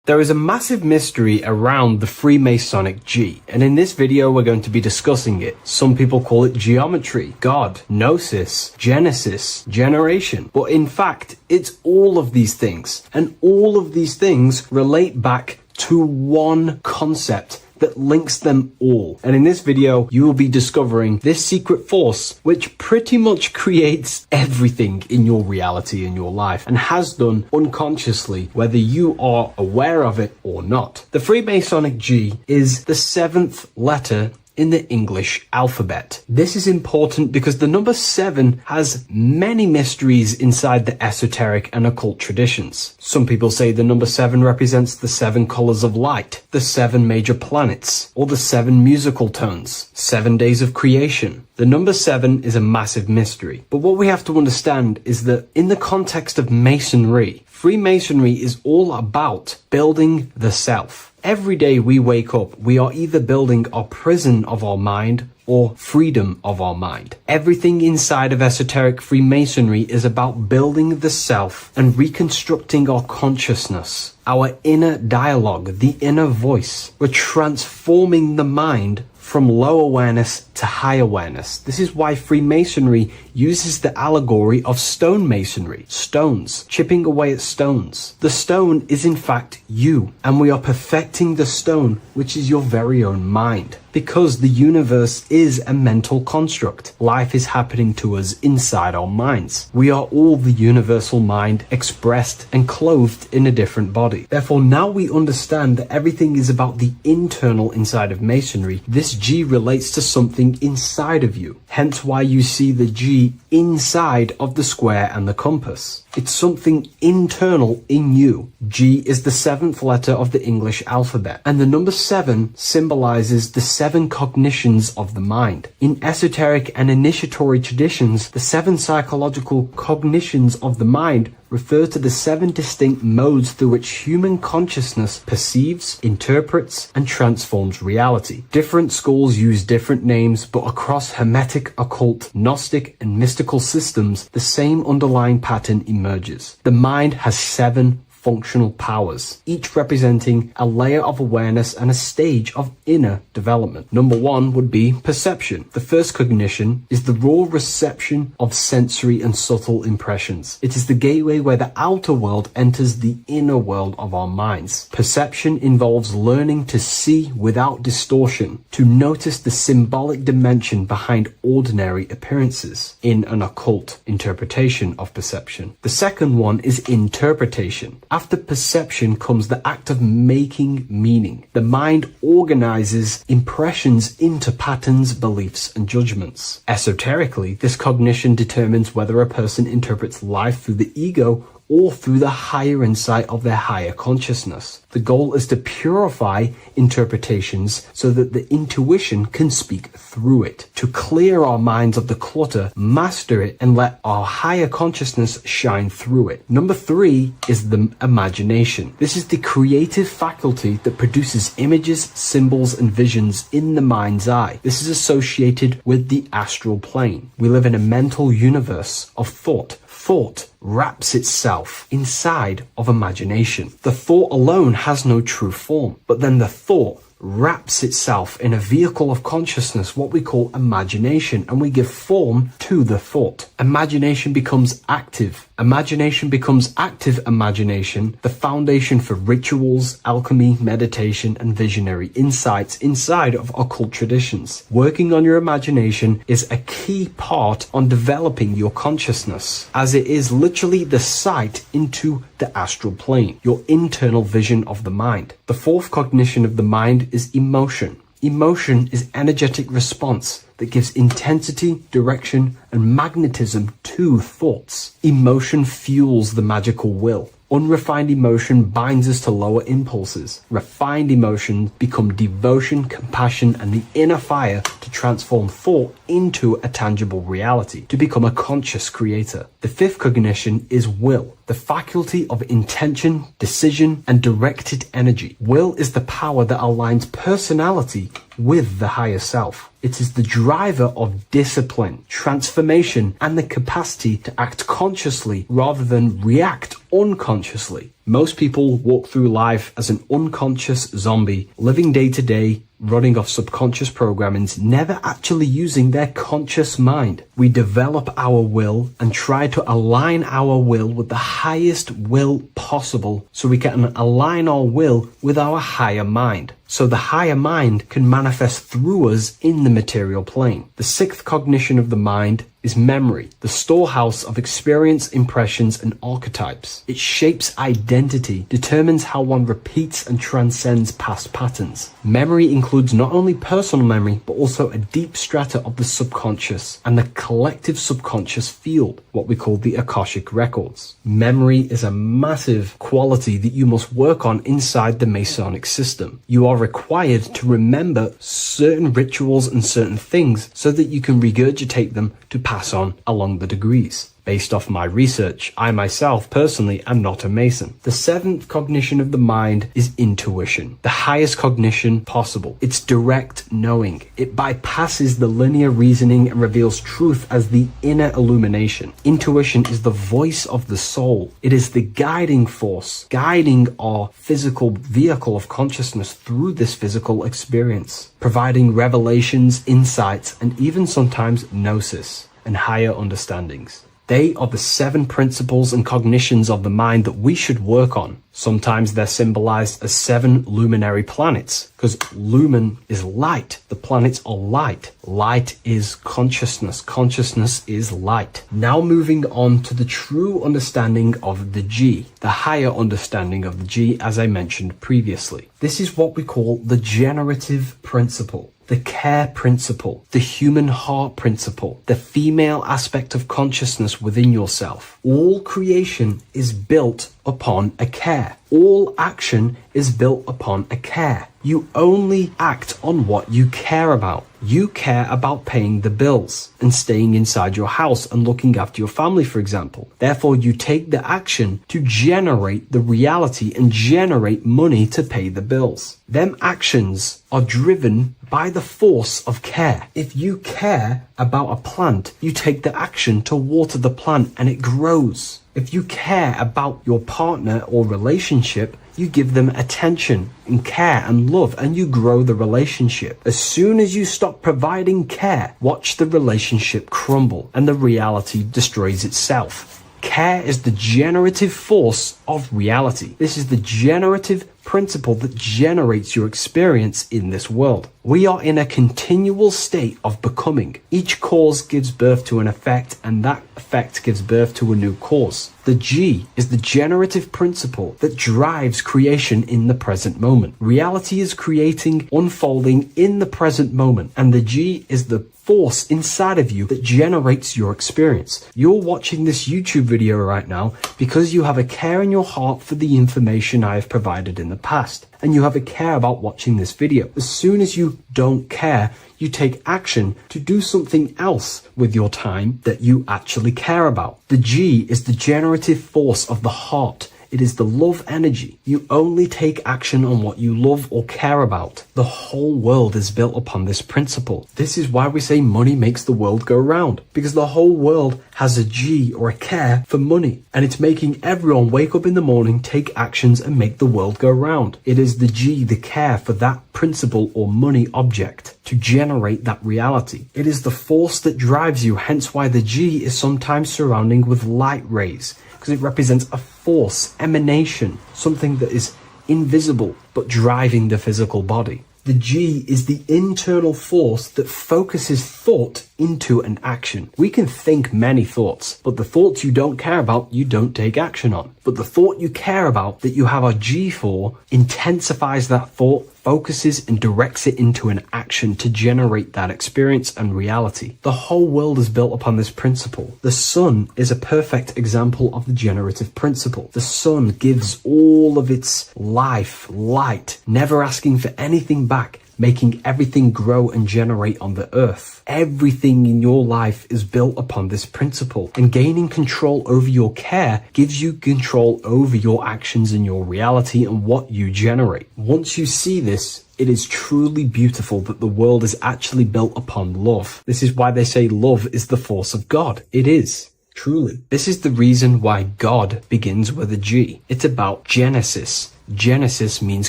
There is a massive mystery around the Freemasonic G, and in this video we're going to be discussing it. Some people call it geometry, God, gnosis, genesis, generation, but in fact it's all of these things, and all of these things relate back to one concept that links them all. And in this video, you will be discovering this secret force, which pretty much creates everything in your reality, in your life, and has done unconsciously, whether you are aware of it or not. The Freemasonic G is the 7th letter in the English alphabet. This is important because the number 7 has many mysteries inside the esoteric and occult traditions. Some people say the number 7 represents the 7 colors of light, the 7 major planets, or the 7 musical tones, 7 days of creation. The number 7 is a massive mystery. But what we have to understand is that in the context of Masonry, Freemasonry is all about building the self. Every day we wake up, we are either building our prison of our mind or freedom of our mind. Everything inside of esoteric Freemasonry is about building the self and reconstructing our consciousness, our inner dialogue, the inner voice. We're transforming the mind from low awareness to high awareness. This is why Freemasonry uses the allegory of stone masonry, stones, chipping away at stones. The stone is in fact you, and we are perfecting the stone, which is your very own mind. Because the universe is a mental construct. Life is happening to us inside our minds. We are all the universal mind expressed and clothed in a different body. Therefore, now we understand that everything is about the internal inside of Masonry. This G relates to something inside of you. Hence why you see the G inside of the square and the compass. It's something internal in you. G is the 7th letter of the English alphabet, and the number 7 symbolizes the 7 cognitions of the mind. In esoteric and initiatory traditions, the 7 psychological cognitions of the mind refer to the 7 distinct modes through which human consciousness perceives, interprets, and transforms reality. Different schools use different names, but across Hermetic, occult, Gnostic, and mystical systems, the same underlying pattern emerges. The mind has 7 functional powers, each representing a layer of awareness and a stage of inner development. Number 1 would be perception. The first cognition is the raw reception of sensory and subtle impressions. It is the gateway where the outer world enters the inner world of our minds. Perception involves learning to see without distortion, to notice the symbolic dimension behind ordinary appearances in an occult interpretation of perception. The second one is interpretation. After perception comes the act of making meaning. The mind organizes impressions into patterns, beliefs, and judgments. Esoterically, this cognition determines whether a person interprets life through the ego or through the higher insight of their higher consciousness. The goal is to purify interpretations so that the intuition can speak through it, to clear our minds of the clutter, master it, and let our higher consciousness shine through it. Number 3 is the imagination. This is the creative faculty that produces images, symbols, and visions in the mind's eye. This is associated with the astral plane. We live in a mental universe of thought. Thought wraps itself inside of imagination. The thought alone has no true form, but then the thought wraps itself in a vehicle of consciousness, what we call imagination, and we give form to the thought. Imagination becomes active. Imagination becomes active imagination, the foundation for rituals, alchemy, meditation, and visionary insights inside of occult traditions. Working on your imagination is a key part on developing your consciousness, as it is literally the sight into the astral plane, your internal vision of the mind. The fourth cognition of the mind is emotion. Emotion is energetic response that gives intensity, direction, and magnetism to thoughts. Emotion fuels the magical will. Unrefined emotion binds us to lower impulses. Refined emotions become devotion, compassion, and the inner fire to transform thought into a tangible reality, to become a conscious creator. The fifth cognition is will, the faculty of intention, decision, and directed energy. Will is the power that aligns personality with the higher self. It is the driver of discipline, transformation, and the capacity to act consciously rather than react unconsciously. Most people walk through life as an unconscious zombie, living day to day, running off subconscious programmings, never actually using their conscious mind. We develop our will and try to align our will with the highest will possible so we can align our will with our higher mind. So the higher mind can manifest through us in the material plane. The sixth cognition of the mind is memory, the storehouse of experience, impressions, and archetypes. It shapes identity, determines how one repeats and transcends past patterns. Memory includes not only personal memory, but also a deep strata of the subconscious and the collective subconscious field, what we call the Akashic records. Memory is a massive quality that you must work on inside the Masonic system. You are required to remember certain rituals and certain things so that you can regurgitate them to pass on along the degrees. based off my research. I myself, personally, am not a Mason. The seventh cognition of the mind is intuition, the highest cognition possible. It's direct knowing. It bypasses the linear reasoning and reveals truth as the inner illumination. Intuition is the voice of the soul. It is the guiding force, guiding our physical vehicle of consciousness through this physical experience, providing revelations, insights, and even sometimes gnosis and higher understandings. They are the seven principles and cognitions of the mind that we should work on. Sometimes they're symbolized as seven luminary planets, because lumen is light. The planets are light. Light is consciousness. Consciousness is light. Now moving on to the true understanding of the G, the higher understanding of the G, as I mentioned previously. This is what we call the generative principle, the care principle, the human heart principle, the female aspect of consciousness within yourself. All creation is built upon a care. All action is built upon a care. You only act on what you care about. You care about paying the bills and staying inside your house and looking after your family, for example. Therefore, you take the action to generate the reality and generate money to pay the bills. Them actions are driven by the force of care. If you care about a plant, you take the action to water the plant and it grows. If you care about your partner or relationship, you give them attention and care and love, and you grow the relationship. As soon as you stop providing care, watch the relationship crumble and the reality destroys itself. Care is the generative force of reality. This is the generative principle that generates your experience in this world. We are in a continual state of becoming. Each cause gives birth to an effect, and that effect gives birth to a new cause. The G is the generative principle that drives creation in the present moment. Reality is creating, unfolding in the present moment, and the G is the force inside of you that generates your experience. You're watching this YouTube video right now because you have a care in your heart for the information I have provided in the past, and you have a care about watching this video. As soon as you don't care, you take action to do something else with your time that you actually care about. The G is the generative force of the heart. It is the love energy. You only take action on what you love or care about. The whole world is built upon this principle. This is why we say money makes the world go round, because the whole world has a G or a care for money, and it's making everyone wake up in the morning, take actions, and make the world go round. It is the G, the care for that principle or money object to generate that reality. It is the force that drives you, hence why the G is sometimes surrounding with light rays, because it represents a force, emanation, something that is invisible but driving the physical body. The G is the internal force that focuses thought into an action. We can think many thoughts, but the thoughts you don't care about, you don't take action on. But the thought you care about, that you have a G for, intensifies that thought, focuses and directs it into an action to generate that experience and reality. The whole world is built upon this principle. The sun is a perfect example of the generative principle. The sun gives all of its life, light, never asking for anything back, making everything grow and generate on the earth. Everything in your life is built upon this principle, and gaining control over your care gives you control over your actions and your reality and what you generate. Once you see this, it is truly beautiful that the world is actually built upon love. This is why they say love is the force of God. It is. Truly. This is the reason why God begins with a G. It's about Genesis. Genesis means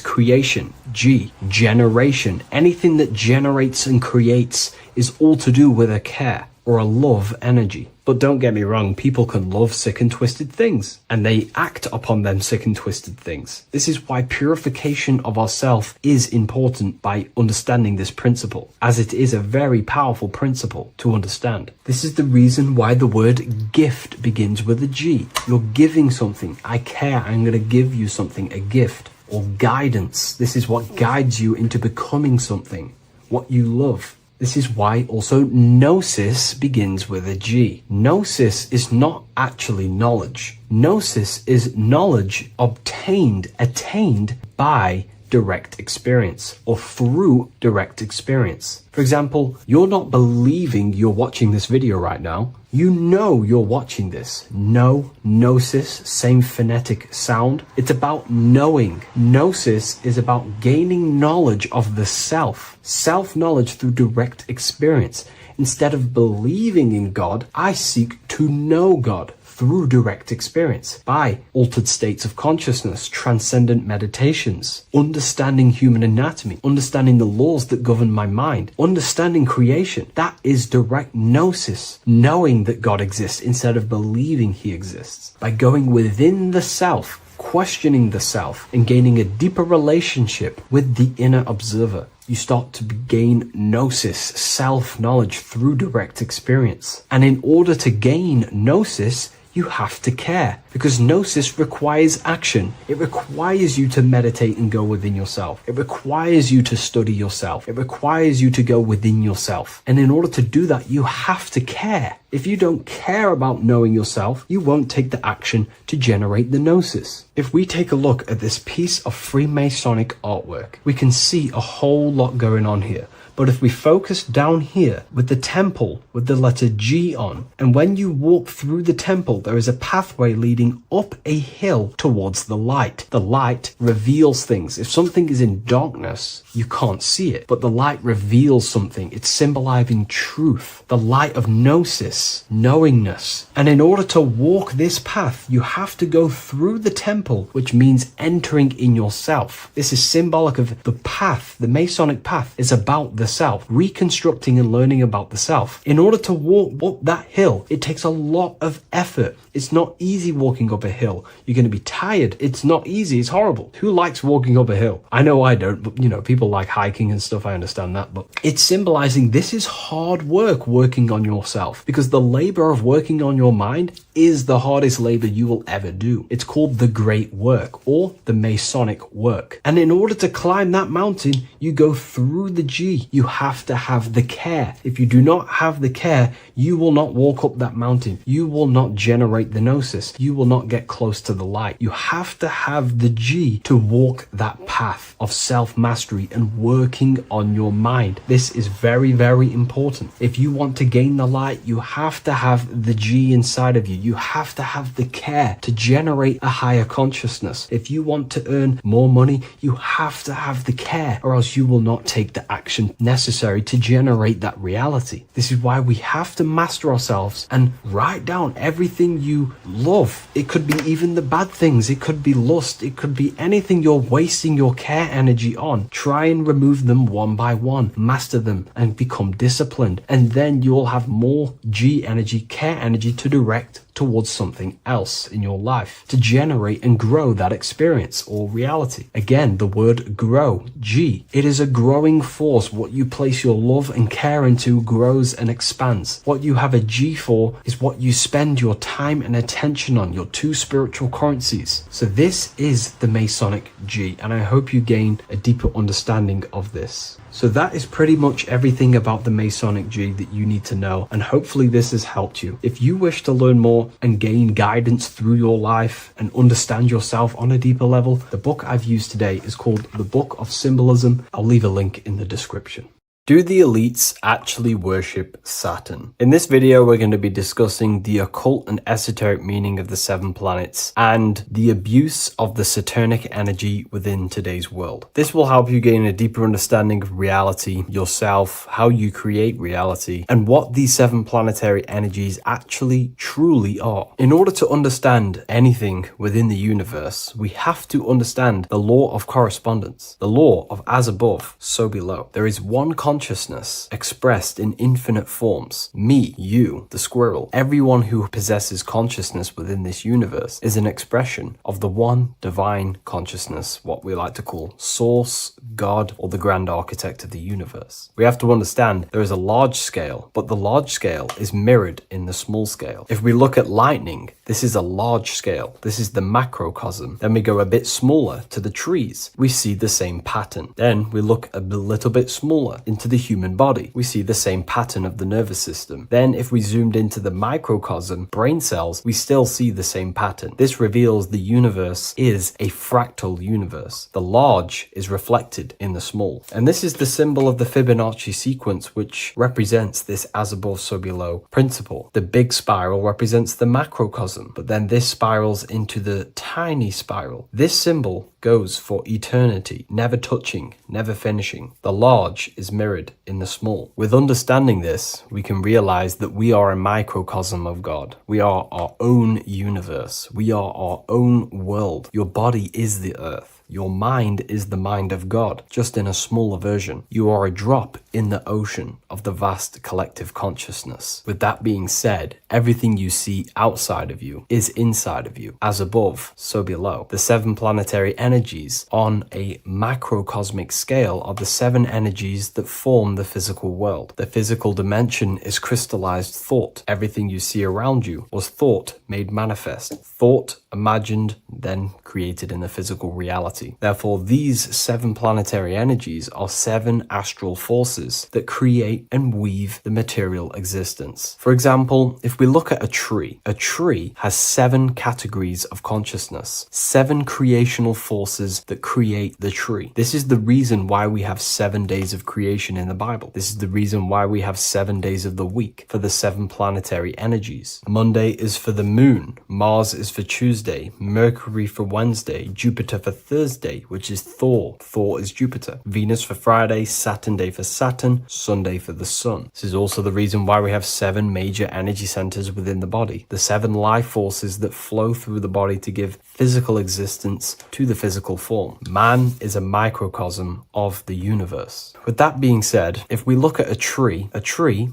creation. G, generation. Anything that generates and creates is all to do with a care or a love energy. But don't get me wrong, people can love sick and twisted things, and they act upon them sick and twisted things. This is why purification of ourself is important by understanding this principle, as it is a very powerful principle to understand. This is the reason why the word gift begins with a G. You're giving something. I care, I'm going to give you something, a gift. Or guidance. This is what guides you into becoming something, what you love. This is why also gnosis begins with a G. Gnosis is not actually knowledge. Gnosis is knowledge obtained, attained by direct experience or through direct experience. For example, you're not believing you're watching this video right now. You know you're watching this. Know, gnosis, same phonetic sound. It's about knowing. Gnosis is about gaining knowledge of the self. Self-knowledge through direct experience. Instead of believing in God, I seek to know God through direct experience by altered states of consciousness, transcendent meditations, understanding human anatomy, understanding the laws that govern my mind, understanding creation. That is direct gnosis, knowing that God exists instead of believing he exists. By going within the self, questioning the self, and gaining a deeper relationship with the inner observer, you start to gain gnosis, self-knowledge through direct experience. And in order to gain gnosis, you have to care, because gnosis requires action. It requires you to meditate and go within yourself. It requires you to study yourself. It requires you to go within yourself. And in order to do that, you have to care. If you don't care about knowing yourself, you won't take the action to generate the gnosis. If we take a look at this piece of Freemasonic artwork, we can see a whole lot going on here. But if we focus down here with the temple with the letter G on, and when you walk through the temple, there is a pathway leading up a hill towards the light. The light reveals things. If something is in darkness, you can't see it, but the light reveals something. It's symbolizing truth, the light of gnosis, knowingness. And in order to walk this path, you have to go through the temple, which means entering in yourself. This is symbolic of the path. The Masonic path is about the self, reconstructing and learning about the self. In order to walk up that hill, it takes a lot of effort. It's not easy walking up a hill. You're going to be tired. It's not easy. It's horrible. Who likes walking up a hill? I know I don't, but people like hiking and stuff. I understand that, but it's symbolizing this is hard work, working on yourself, because the labor of working on your mind is the hardest labor you will ever do. It's called the great work or the Masonic work. And in order to climb that mountain, you go through the G. You have to have the care. If you do not have the care, you will not walk up that mountain. You will not generate the gnosis. You will not get close to the light. You have to have the G to walk that path of self-mastery and working on your mind. This is very, very important. If you want to gain the light, you have to have the G inside of you. You have to have the care to generate a higher consciousness. If you want to earn more money, you have to have the care, or else you will not take the action necessary to generate that reality. This is why we have to master ourselves and write down everything you love. It could be even the bad things. It could be lust. It could be anything you're wasting your care energy on. Try and remove them one by one. Master them and become disciplined. And then you'll have more G energy, care energy to direct towards something else in your life to generate and grow that experience or reality. Again, the word grow, G. It is a growing force. What you place your love and care into grows and expands. What you have a G for is what you spend your time and attention on, your two spiritual currencies. So this is the Masonic G, and I hope you gain a deeper understanding of this. So that is pretty much everything about the Masonic G that you need to know, and hopefully this has helped you. If you wish to learn more and gain guidance through your life and understand yourself on a deeper level, the book I've used today is called The Book of Symbolism. I'll leave a link in the description. Do the elites actually worship Saturn? In this video, we're going to be discussing the occult and esoteric meaning of the 7 planets and the abuse of the Saturnic energy within today's world. This will help you gain a deeper understanding of reality, yourself, how you create reality, and what these 7 planetary energies actually truly are. In order to understand anything within the universe, we have to understand the law of correspondence, the law of as above, so below. There is one consciousness expressed in infinite forms. Me, you, the squirrel, everyone who possesses consciousness within this universe is an expression of the one divine consciousness, what we like to call Source, God, or the grand architect of the universe. We have to understand there is a large scale, but the large scale is mirrored in the small scale. If we look at lightning, this is a large scale. This is the macrocosm. Then we go a bit smaller to the trees. We see the same pattern. Then we look a little bit smaller into to the human body. We see the same pattern of the nervous system. Then if we zoomed into the microcosm, brain cells, we still see the same pattern. This reveals the universe is a fractal universe. The large is reflected in the small. And this is the symbol of the Fibonacci sequence, which represents this as above, so below principle. The big spiral represents the macrocosm, but then this spirals into the tiny spiral. This symbol goes for eternity, never touching, never finishing. The large is mirrored in the small. With understanding this, we can realize that we are a microcosm of God. We are our own universe. We are our own world. Your body is the earth. Your mind is the mind of God, just in a smaller version. You are a drop in the ocean of the vast collective consciousness. With that being said, everything you see outside of you is inside of you. As above, so below. The 7 planetary energies on a macrocosmic scale are the 7 energies that form the physical world. The physical dimension is crystallized thought. Everything you see around you was thought made manifest. Thought imagined, then created in the physical reality. Therefore, these 7 planetary energies are 7 astral forces that create and weave the material existence. For example, if we look at a tree has 7 categories of consciousness, 7 creational forces that create the tree. This is the reason why we have 7 days of creation in the Bible. This is the reason why we have 7 days of the week for the 7 planetary energies. Monday is for the moon, Mars is for Tuesday, Mercury for Wednesday, Jupiter for Thursday, which is Thor. Thor is Jupiter. Venus for Friday, Saturn day for Saturn, Sunday for the sun. This is also the reason why we have 7 major energy centers within the body. The 7 life forces that flow through the body to give physical existence to the physical form. Man is a microcosm of the universe. With that being said, if we look at a tree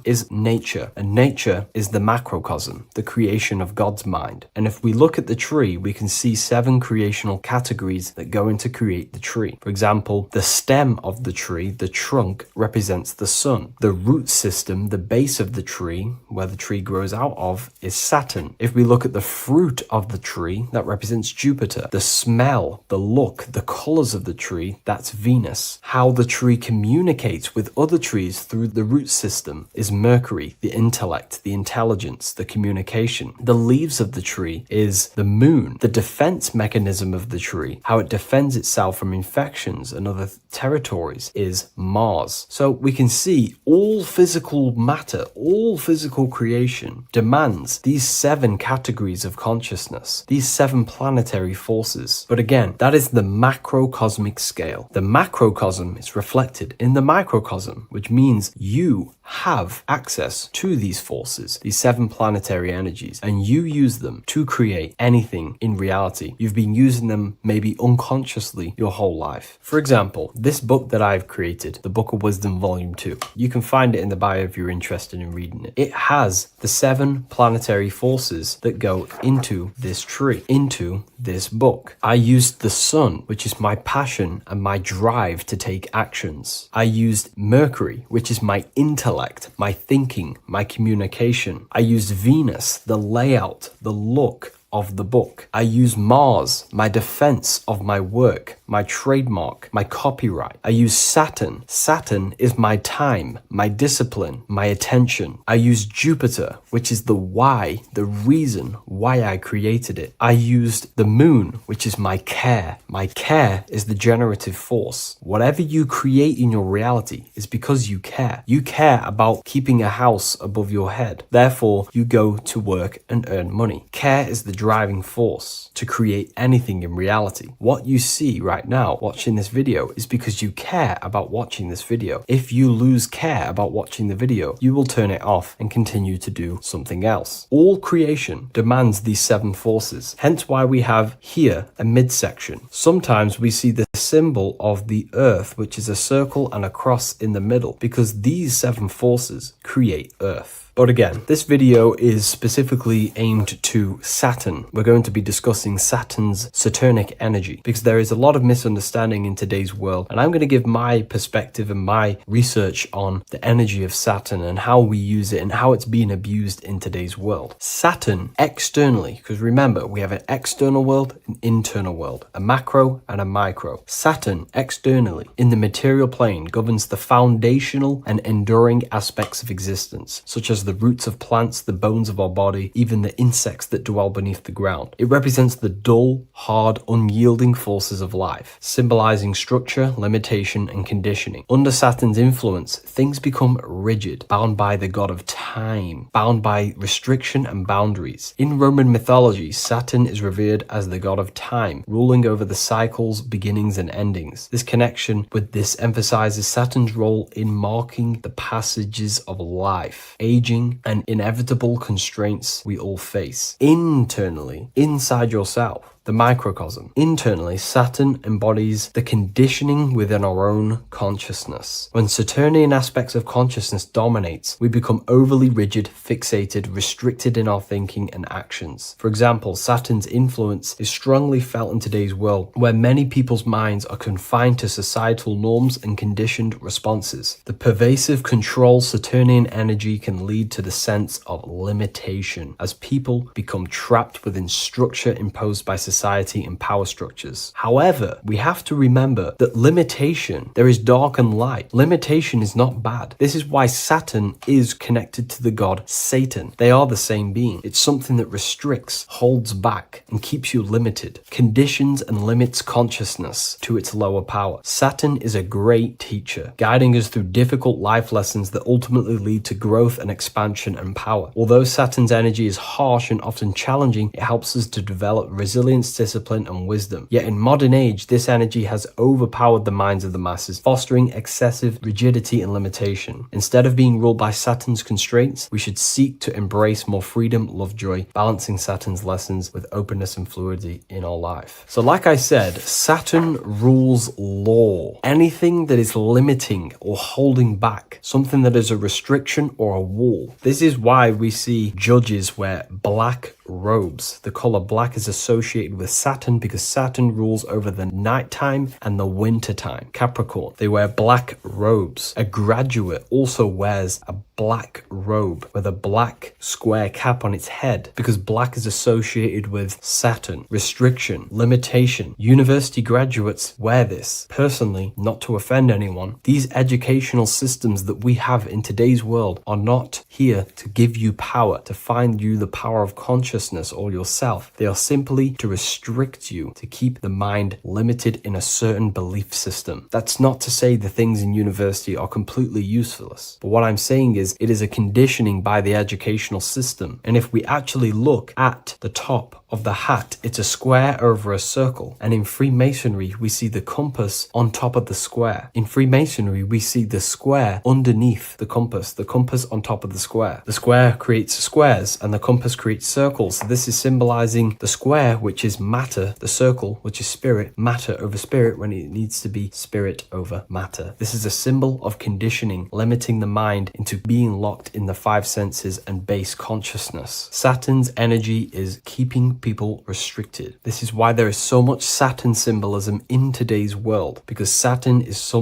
is nature, and nature is the macrocosm, the creation of God's mind. And if we look at the tree, we can see 7 creational categories that go into create the tree. For example, the stem of the tree, the trunk, represents the sun. The root system, the base of the tree, where the tree grows out of, is Saturn. If we look at the fruit of the tree, that represents Jupiter. The smell, the look, the colors of the tree, that's Venus. How the tree communicates with other trees through the root system is Mercury, the intellect, the intelligence, the communication. The leaves of the tree is the moon. The defense mechanism of the tree, how it defends itself from infections and other territories, is Mars. So we can see all physical matter, all physical creation demands these 7 categories of consciousness, these 7 planetary forces. But again, that is the macrocosmic scale. The macrocosm is reflected in the microcosm, which means you have access to these forces, these 7 planetary energies, and you use them to create anything in reality. You've been using them maybe unconsciously your whole life. For example, this book that I've created, the Book of Wisdom Volume 2, you can find it in the bio if you're interested in reading it. It has the 7 planetary forces that go into this tree, into this book. I used the sun, which is my passion and my drive to take actions. I used Mercury, which is my intellect, my thinking, my communication. I used Venus, the layout, the look of the book. I use Mars, my defense of my work, my trademark, my copyright. I use Saturn. Saturn is my time, my discipline, my attention. I use Jupiter, which is the why, the reason why I created it. I used the moon, which is my care. My care is the generative force. Whatever you create in your reality is because you care. You care about keeping a house above your head. Therefore, you go to work and earn money. Care is the driving force to create anything in reality. What you see right now watching this video is because you care about watching this video. If you lose care about watching the video, you will turn it off and continue to do something else. All creation demands these 7 forces, hence why we have here a midsection. Sometimes we see the symbol of the earth, which is a circle and a cross in the middle, because these 7 forces create earth. But again, this video is specifically aimed to Saturn. We're going to be discussing Saturn's Saturnic energy because there is a lot of misunderstanding in today's world, and I'm going to give my perspective and my research on the energy of Saturn and how we use it and how it's being abused in today's world. Saturn externally, because remember, we have an external world, an internal world, a macro and a micro. Saturn externally in the material plane governs the foundational and enduring aspects of existence, such as the roots of plants, the bones of our body, even the insects that dwell beneath the ground. It represents the dull, hard, unyielding forces of life, symbolizing structure, limitation, and conditioning. Under Saturn's influence, things become rigid, bound by the god of time, bound by restriction and boundaries. In Roman mythology, Saturn is revered as the god of time, ruling over the cycles, beginnings, and endings. This connection with this emphasizes Saturn's role in marking the passages of life, aging, and inevitable constraints we all face. Internally, inside yourself, the microcosm. Internally, Saturn embodies the conditioning within our own consciousness. When Saturnian aspects of consciousness dominates, we become overly rigid, fixated, restricted in our thinking and actions. For example, Saturn's influence is strongly felt in today's world, where many people's minds are confined to societal norms and conditioned responses. The pervasive control Saturnian energy can lead to the sense of limitation, as people become trapped within structure imposed by society and power structures. However, we have to remember that limitation, there is dark and light. Limitation is not bad. This is why Saturn is connected to the god Satan. They are the same being. It's something that restricts, holds back, and keeps you limited, conditions and limits consciousness to its lower power. Saturn is a great teacher, guiding us through difficult life lessons that ultimately lead to growth and expansion and power. Although Saturn's energy is harsh and often challenging, it helps us to develop resilience, discipline, and wisdom. Yet in modern age, this energy has overpowered the minds of the masses, fostering excessive rigidity and limitation. Instead of being ruled by Saturn's constraints, we should seek to embrace more freedom, love, joy, balancing Saturn's lessons with openness and fluidity in our life. So like I said, Saturn rules law. Anything that is limiting or holding back, something that is a restriction or a wall. This is why we see judges wear black robes. The color black is associated with Saturn because Saturn rules over the nighttime and the winter time. Capricorn, they wear black robes. A graduate also wears a black robe with a black square cap on its head because black is associated with Saturn, restriction, limitation. University graduates wear this. Personally, not to offend anyone, these educational systems that we have in today's world are not here to give you power, to find you the power of consciousness or yourself. They are simply to restrict you, to keep the mind limited in a certain belief system. That's not to say the things in university are completely useless, but what I'm saying is it is a conditioning by the educational system. And if we actually look at the top of the hat, it's a square over a circle. And in Freemasonry, we see the compass on top of the square. In Freemasonry, we see the square underneath the compass on top of the square. The square creates squares and the compass creates circles. So this is symbolizing the square, which is matter, the circle, which is spirit, matter over spirit when it needs to be spirit over matter. This is a symbol of conditioning, limiting the mind into being locked in the five senses and base consciousness. Saturn's energy is keeping people restricted. This is why there is so much Saturn symbolism in today's world, because Saturn is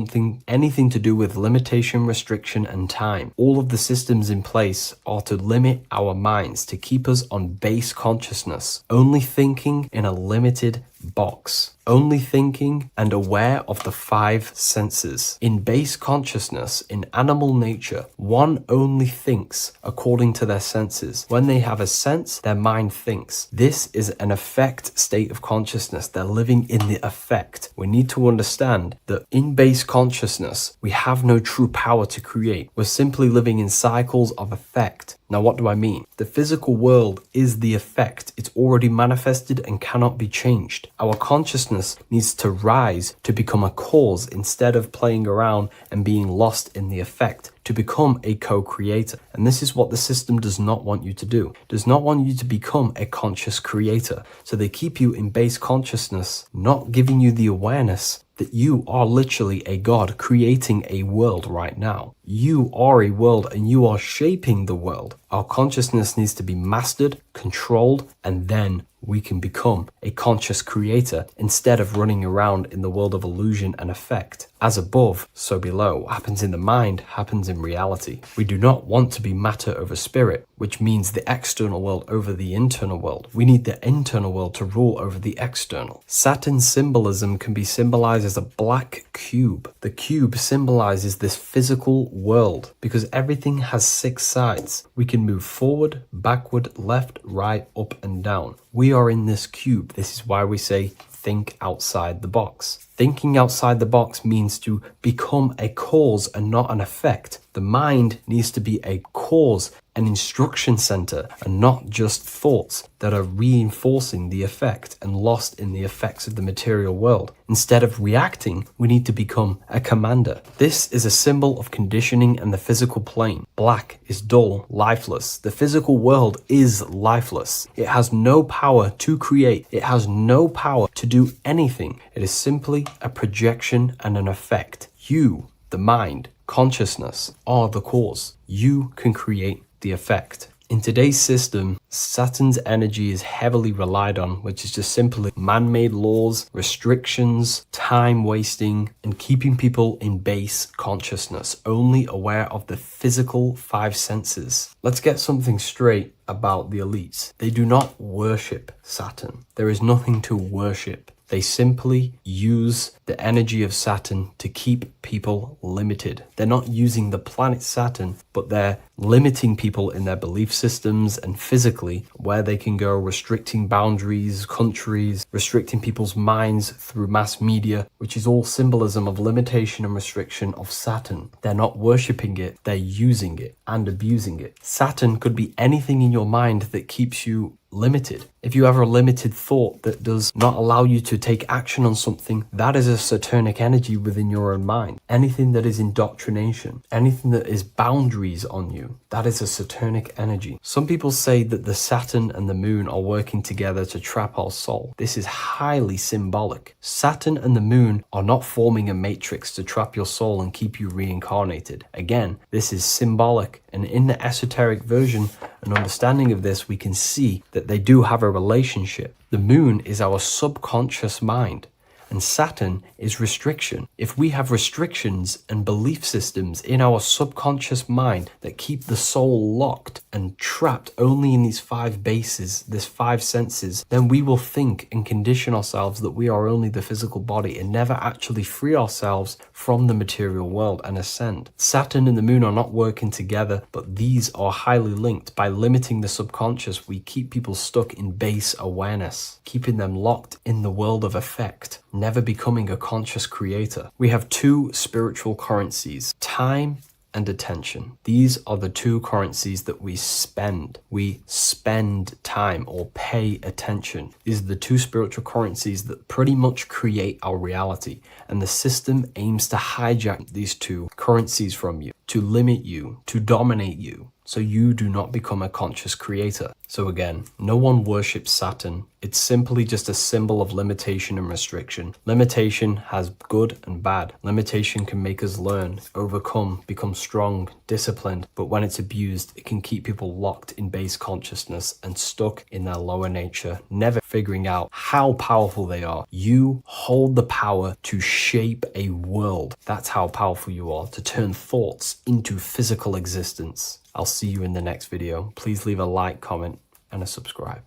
anything to do with limitation, restriction, and time. All of the systems in place are to limit our minds, to keep us on base consciousness, only thinking in a limited box. Only thinking and aware of the five senses. In base consciousness, in animal nature, one only thinks according to their senses. When they have a sense, their mind thinks. This is an affect state of consciousness. They're living in the affect. We need to understand that in base consciousness, we have no true power to create. We're simply living in cycles of affect. Now, what do I mean? The physical world is the effect. It's already manifested and cannot be changed. Our consciousness needs to rise to become a cause instead of playing around and being lost in the effect, to become a co-creator. And this is what the system does not want you to do. It does not want you to become a conscious creator. So they keep you in base consciousness, not giving you the awareness that you are literally a god creating a world right now. You are a world and you are shaping the world. Our consciousness needs to be mastered, controlled, and then we can become a conscious creator instead of running around in the world of illusion and effect. As above, so below. What happens in the mind happens in reality. We do not want to be matter over spirit, which means the external world over the internal world. We need the internal world to rule over the external. Saturn's symbolism can be symbolized as a black cube. The cube symbolizes this physical world because everything has 6 sides. We can move forward, backward, left, right, up, and down. We are in this cube. This is why we say think outside the box. Thinking outside the box means to become a cause and not an effect. The mind needs to be a cause, an instruction center, and not just thoughts that are reinforcing the effect and lost in the effects of the material world. Instead of reacting, we need to become a commander. This is a symbol of conditioning and the physical plane. Black is dull, lifeless. The physical world is lifeless. It has no power to create. It has no power to do anything. It is simply a projection and an effect. You, the mind, consciousness, are the cause. You can create the effect. In today's system, Saturn's energy is heavily relied on, which is just simply man-made laws, restrictions, time wasting, and keeping people in base consciousness, only aware of the physical 5 senses. Let's get something straight about the elites. They do not worship Saturn. There is nothing to worship. They simply use the energy of Saturn to keep people limited. They're not using the planet Saturn, but they're limiting people in their belief systems and physically where they can go, restricting boundaries, countries, restricting people's minds through mass media, which is all symbolism of limitation and restriction of Saturn. They're not worshipping it, they're using it and abusing it. Saturn could be anything in your mind that keeps you limited. If you have a limited thought that does not allow you to take action on something, that is a Saturnic energy within your own mind. Anything that is indoctrination, anything that is boundaries on you, that is a Saturnic energy. Some people say that the Saturn and the moon are working together to trap our soul. This is highly symbolic. Saturn and the moon are not forming a matrix to trap your soul and keep you reincarnated. Again, this is symbolic, and in the esoteric version and understanding of this, we can see that they do have a relationship. The moon is our subconscious mind, and Saturn is restriction. If we have restrictions and belief systems in our subconscious mind that keep the soul locked and trapped only in these 5 bases, this 5 senses, then we will think and condition ourselves that we are only the physical body and never actually free ourselves from the material world and ascend. Saturn and the moon are not working together, but these are highly linked. By limiting the subconscious, we keep people stuck in base awareness, keeping them locked in the world of effect, never becoming a conscious creator. We have 2 spiritual currencies, time and attention. These are the 2 currencies that we spend. We spend time or pay attention. These are the 2 spiritual currencies that pretty much create our reality. And the system aims to hijack these 2 currencies from you, to limit you, to dominate you, so you do not become a conscious creator. So again, no one worships Saturn. It's simply just a symbol of limitation and restriction. Limitation has good and bad. Limitation can make us learn, overcome, become strong, disciplined, but when it's abused, it can keep people locked in base consciousness and stuck in their lower nature, never figuring out how powerful they are. You hold the power to shape a world. That's how powerful you are, to turn thoughts into physical existence. I'll see you in the next video. Please leave a like, comment, and a subscribe.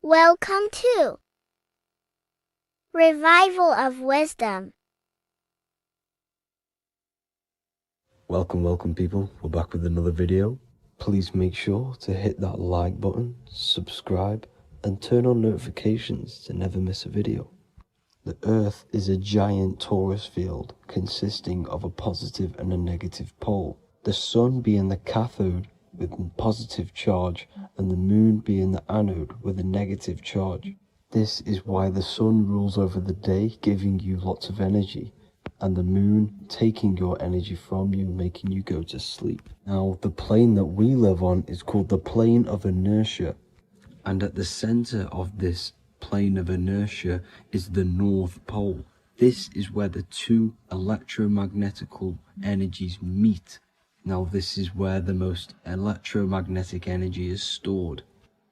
Welcome to Revival of Wisdom. Welcome people. We're back with another video. Please make sure to hit that like button, subscribe, and turn on notifications to never miss a video. The Earth is a giant torus field consisting of a positive and a negative pole. The sun being the cathode with a positive charge and the moon being the anode with a negative charge. This is why the sun rules over the day, giving you lots of energy, and the moon taking your energy from you, making you go to sleep. Now, the plane that we live on is called the plane of inertia, and at the center of this plane of inertia is the North Pole. This is where the two electromagnetical energies meet. Now this is where the most electromagnetic energy is stored.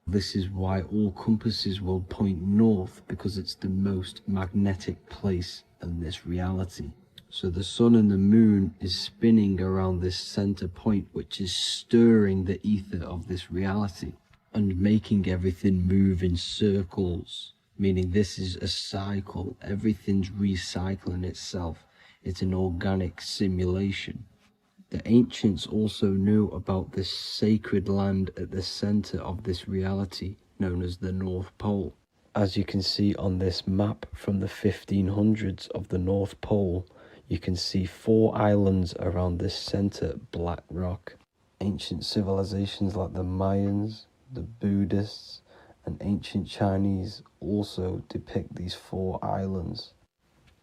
This is why all compasses will point north, because it's the most magnetic place in this reality. So the sun and the moon is spinning around this center point, which is stirring the ether of this reality and making everything move in circles, meaning this is a cycle. Everything's recycling itself. It's an organic simulation. The ancients also knew about this sacred land at the center of this reality, known as the North Pole. As you can see on this map from the 1500s of the North Pole, you can see 4 islands around this center black rock. Ancient civilizations like the Mayans, the Buddhists, and ancient Chinese also depict these 4 islands.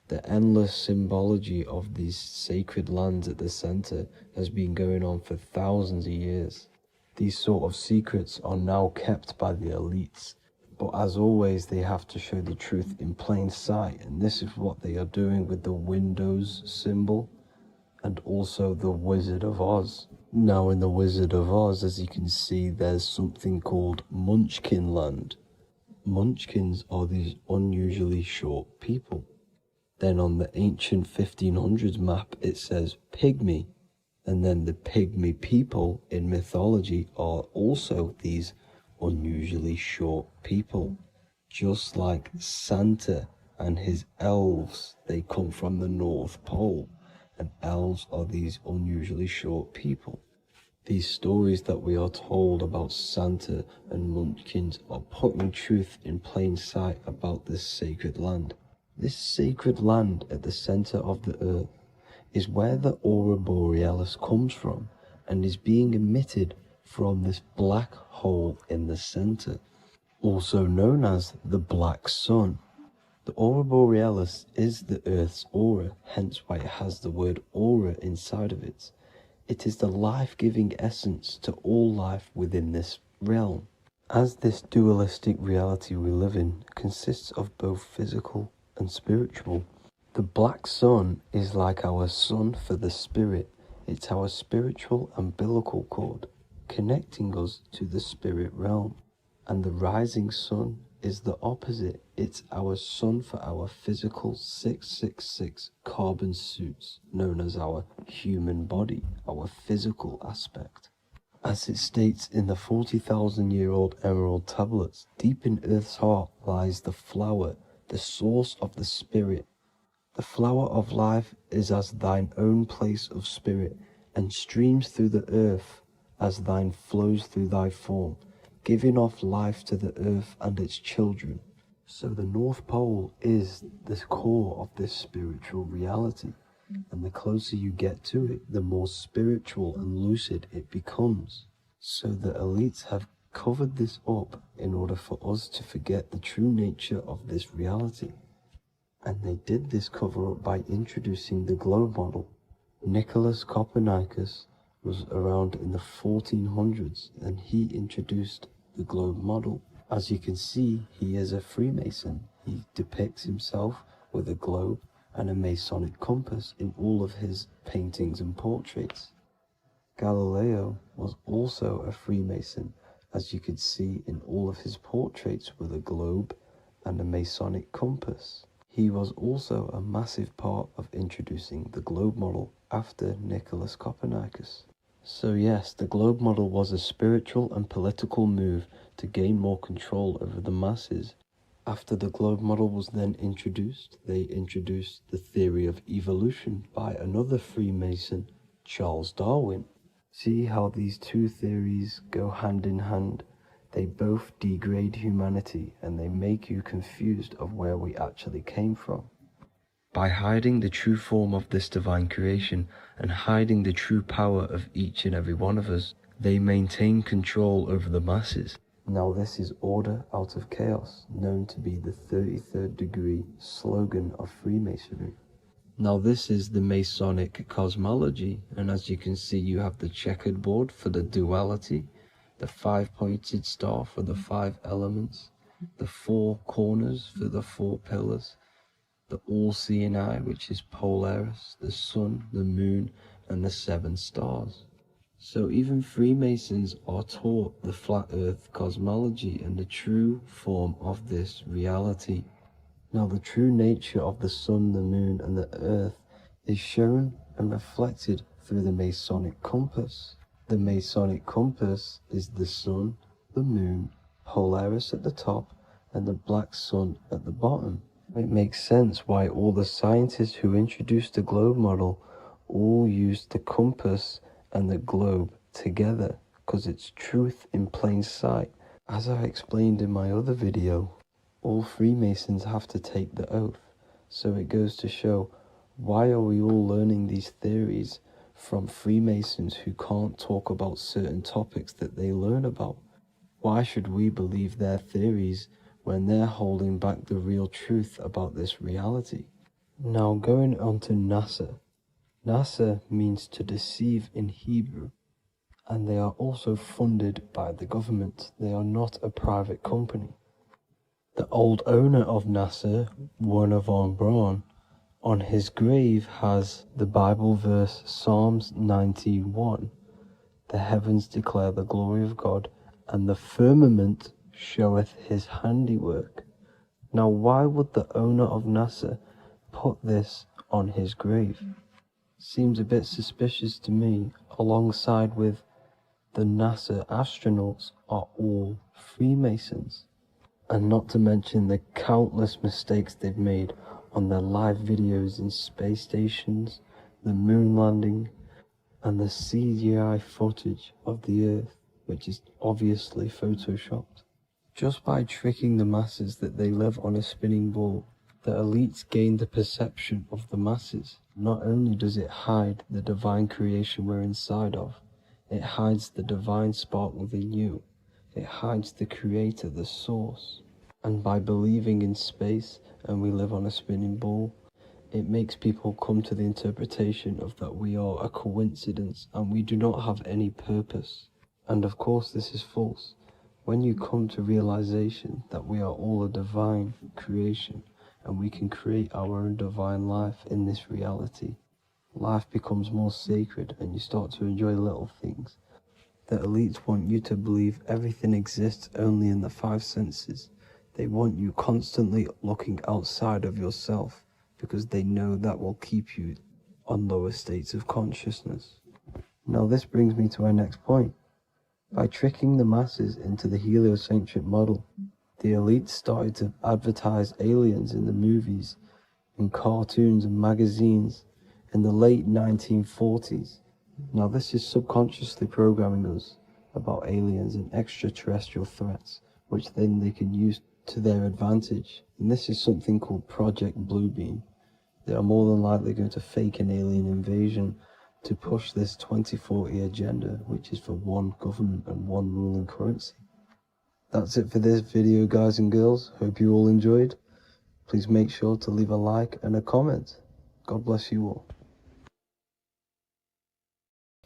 The endless symbology of these sacred lands at the center has been going on for thousands of years. These sort of secrets are now kept by the elites, but as always they have to show the truth in plain sight, and this is what they are doing with the Windows symbol and also the Wizard of Oz. Now in the Wizard of Oz, as you can see, there's something called Munchkin Land. Munchkins are these unusually short people. Then on the ancient 1500s map, it says pygmy. And then the pygmy people in mythology are also these unusually short people. Just like Santa and his elves, they come from the North Pole. And elves are these unusually short people. These stories that we are told about Santa and Munchkins are putting truth in plain sight about this sacred land. This sacred land at the center of the earth is where the aurora borealis comes from and is being emitted from this black hole in the center, also known as the black sun. The aurora borealis is the earth's aura, hence why it has the word aura inside of it. It is the life-giving essence to all life within this realm. As this dualistic reality we live in consists of both physical and spiritual, the black sun is like our sun for the spirit. It's our spiritual umbilical cord, connecting us to the spirit realm. And the rising sun is the opposite. It's our sun for our physical 666 carbon suits, known as our human body, our physical aspect. As it states in the 40,000-year-old emerald tablets, deep in Earth's heart lies the flower, the source of the spirit. The flower of life is as thine own place of spirit, and streams through the earth as thine flows through thy form, giving off life to the earth and its children. So the North Pole is the core of this spiritual reality, and the closer you get to it, the more spiritual and lucid it becomes. So the elites have covered this up in order for us to forget the true nature of this reality. And they did this cover up by introducing the globe model. Nicholas Copernicus was around in the 1400s, and he introduced the globe model. As you can see, he is a Freemason. He depicts himself with a globe and a Masonic compass in all of his paintings and portraits. Galileo was also a Freemason, as you could see in all of his portraits with a globe and a Masonic compass. He was also a massive part of introducing the globe model after Nicholas Copernicus. So yes, the globe model was a spiritual and political move to gain more control over the masses. After the globe model was then introduced, they introduced the theory of evolution by another Freemason, Charles Darwin. See how these two theories go hand in hand? They both degrade humanity, and they make you confused of where we actually came from. By hiding the true form of this divine creation and hiding the true power of each and every one of us, they maintain control over the masses. Now this is order out of chaos, known to be the 33rd degree slogan of Freemasonry. Now this is the Masonic cosmology, and as you can see, you have the checkered board for the duality, the 5-pointed star for the 5 elements, the 4 corners for the 4 pillars, the all-seeing eye, which is Polaris, the sun, the moon, and the 7 stars. So even Freemasons are taught the flat earth cosmology and the true form of this reality. Now the true nature of the sun, the moon, and the earth is shown and reflected through the Masonic compass. The Masonic compass is the sun, the moon, Polaris at the top, and the black sun at the bottom. It makes sense why all the scientists who introduced the globe model all used the compass and the globe together, because it's truth in plain sight. As I explained in my other video, all Freemasons have to take the oath, so it goes to show, why are we all learning these theories from Freemasons who can't talk about certain topics that they learn about? Why should we believe their theories when they're holding back the real truth about this reality? Now going on to NASA. NASA means to deceive in Hebrew, and they are also funded by the government. They are not a private company. The old owner of NASA, Werner von Braun, on his grave has the Bible verse Psalms 91. The heavens declare the glory of God, and the firmament showeth his handiwork. Now why would the owner of NASA put this on his grave? Seems a bit suspicious to me, alongside with the NASA astronauts are all Freemasons. And not to mention the countless mistakes they've made on their live videos in space stations, the moon landing, and the CGI footage of the Earth, which is obviously photoshopped. Just by tricking the masses that they live on a spinning ball, the elites gain the perception of the masses. Not only does it hide the divine creation we're inside of, it hides the divine spark within you. It hides the creator, the source. And by believing in space and we live on a spinning ball, it makes people come to the interpretation of that we are a coincidence and we do not have any purpose. And of course this is false. When you come to realization that we are all a divine creation and we can create our own divine life in this reality, life becomes more sacred and you start to enjoy little things. The elites want you to believe everything exists only in the 5 senses. They want you constantly looking outside of yourself because they know that will keep you on lower states of consciousness. Now this brings me to our next point. By tricking the masses into the heliocentric model, the elites started to advertise aliens in the movies, in cartoons and magazines in the late 1940s. Now this is subconsciously programming us about aliens and extraterrestrial threats, which then they can use to their advantage. And this is something called Project Bluebeam. They are more than likely going to fake an alien invasion to push this 2040 agenda, which is for one government and one ruling currency. That's it for this video, guys and girls. Hope you all enjoyed. Please make sure to leave a like and a comment. God bless you all.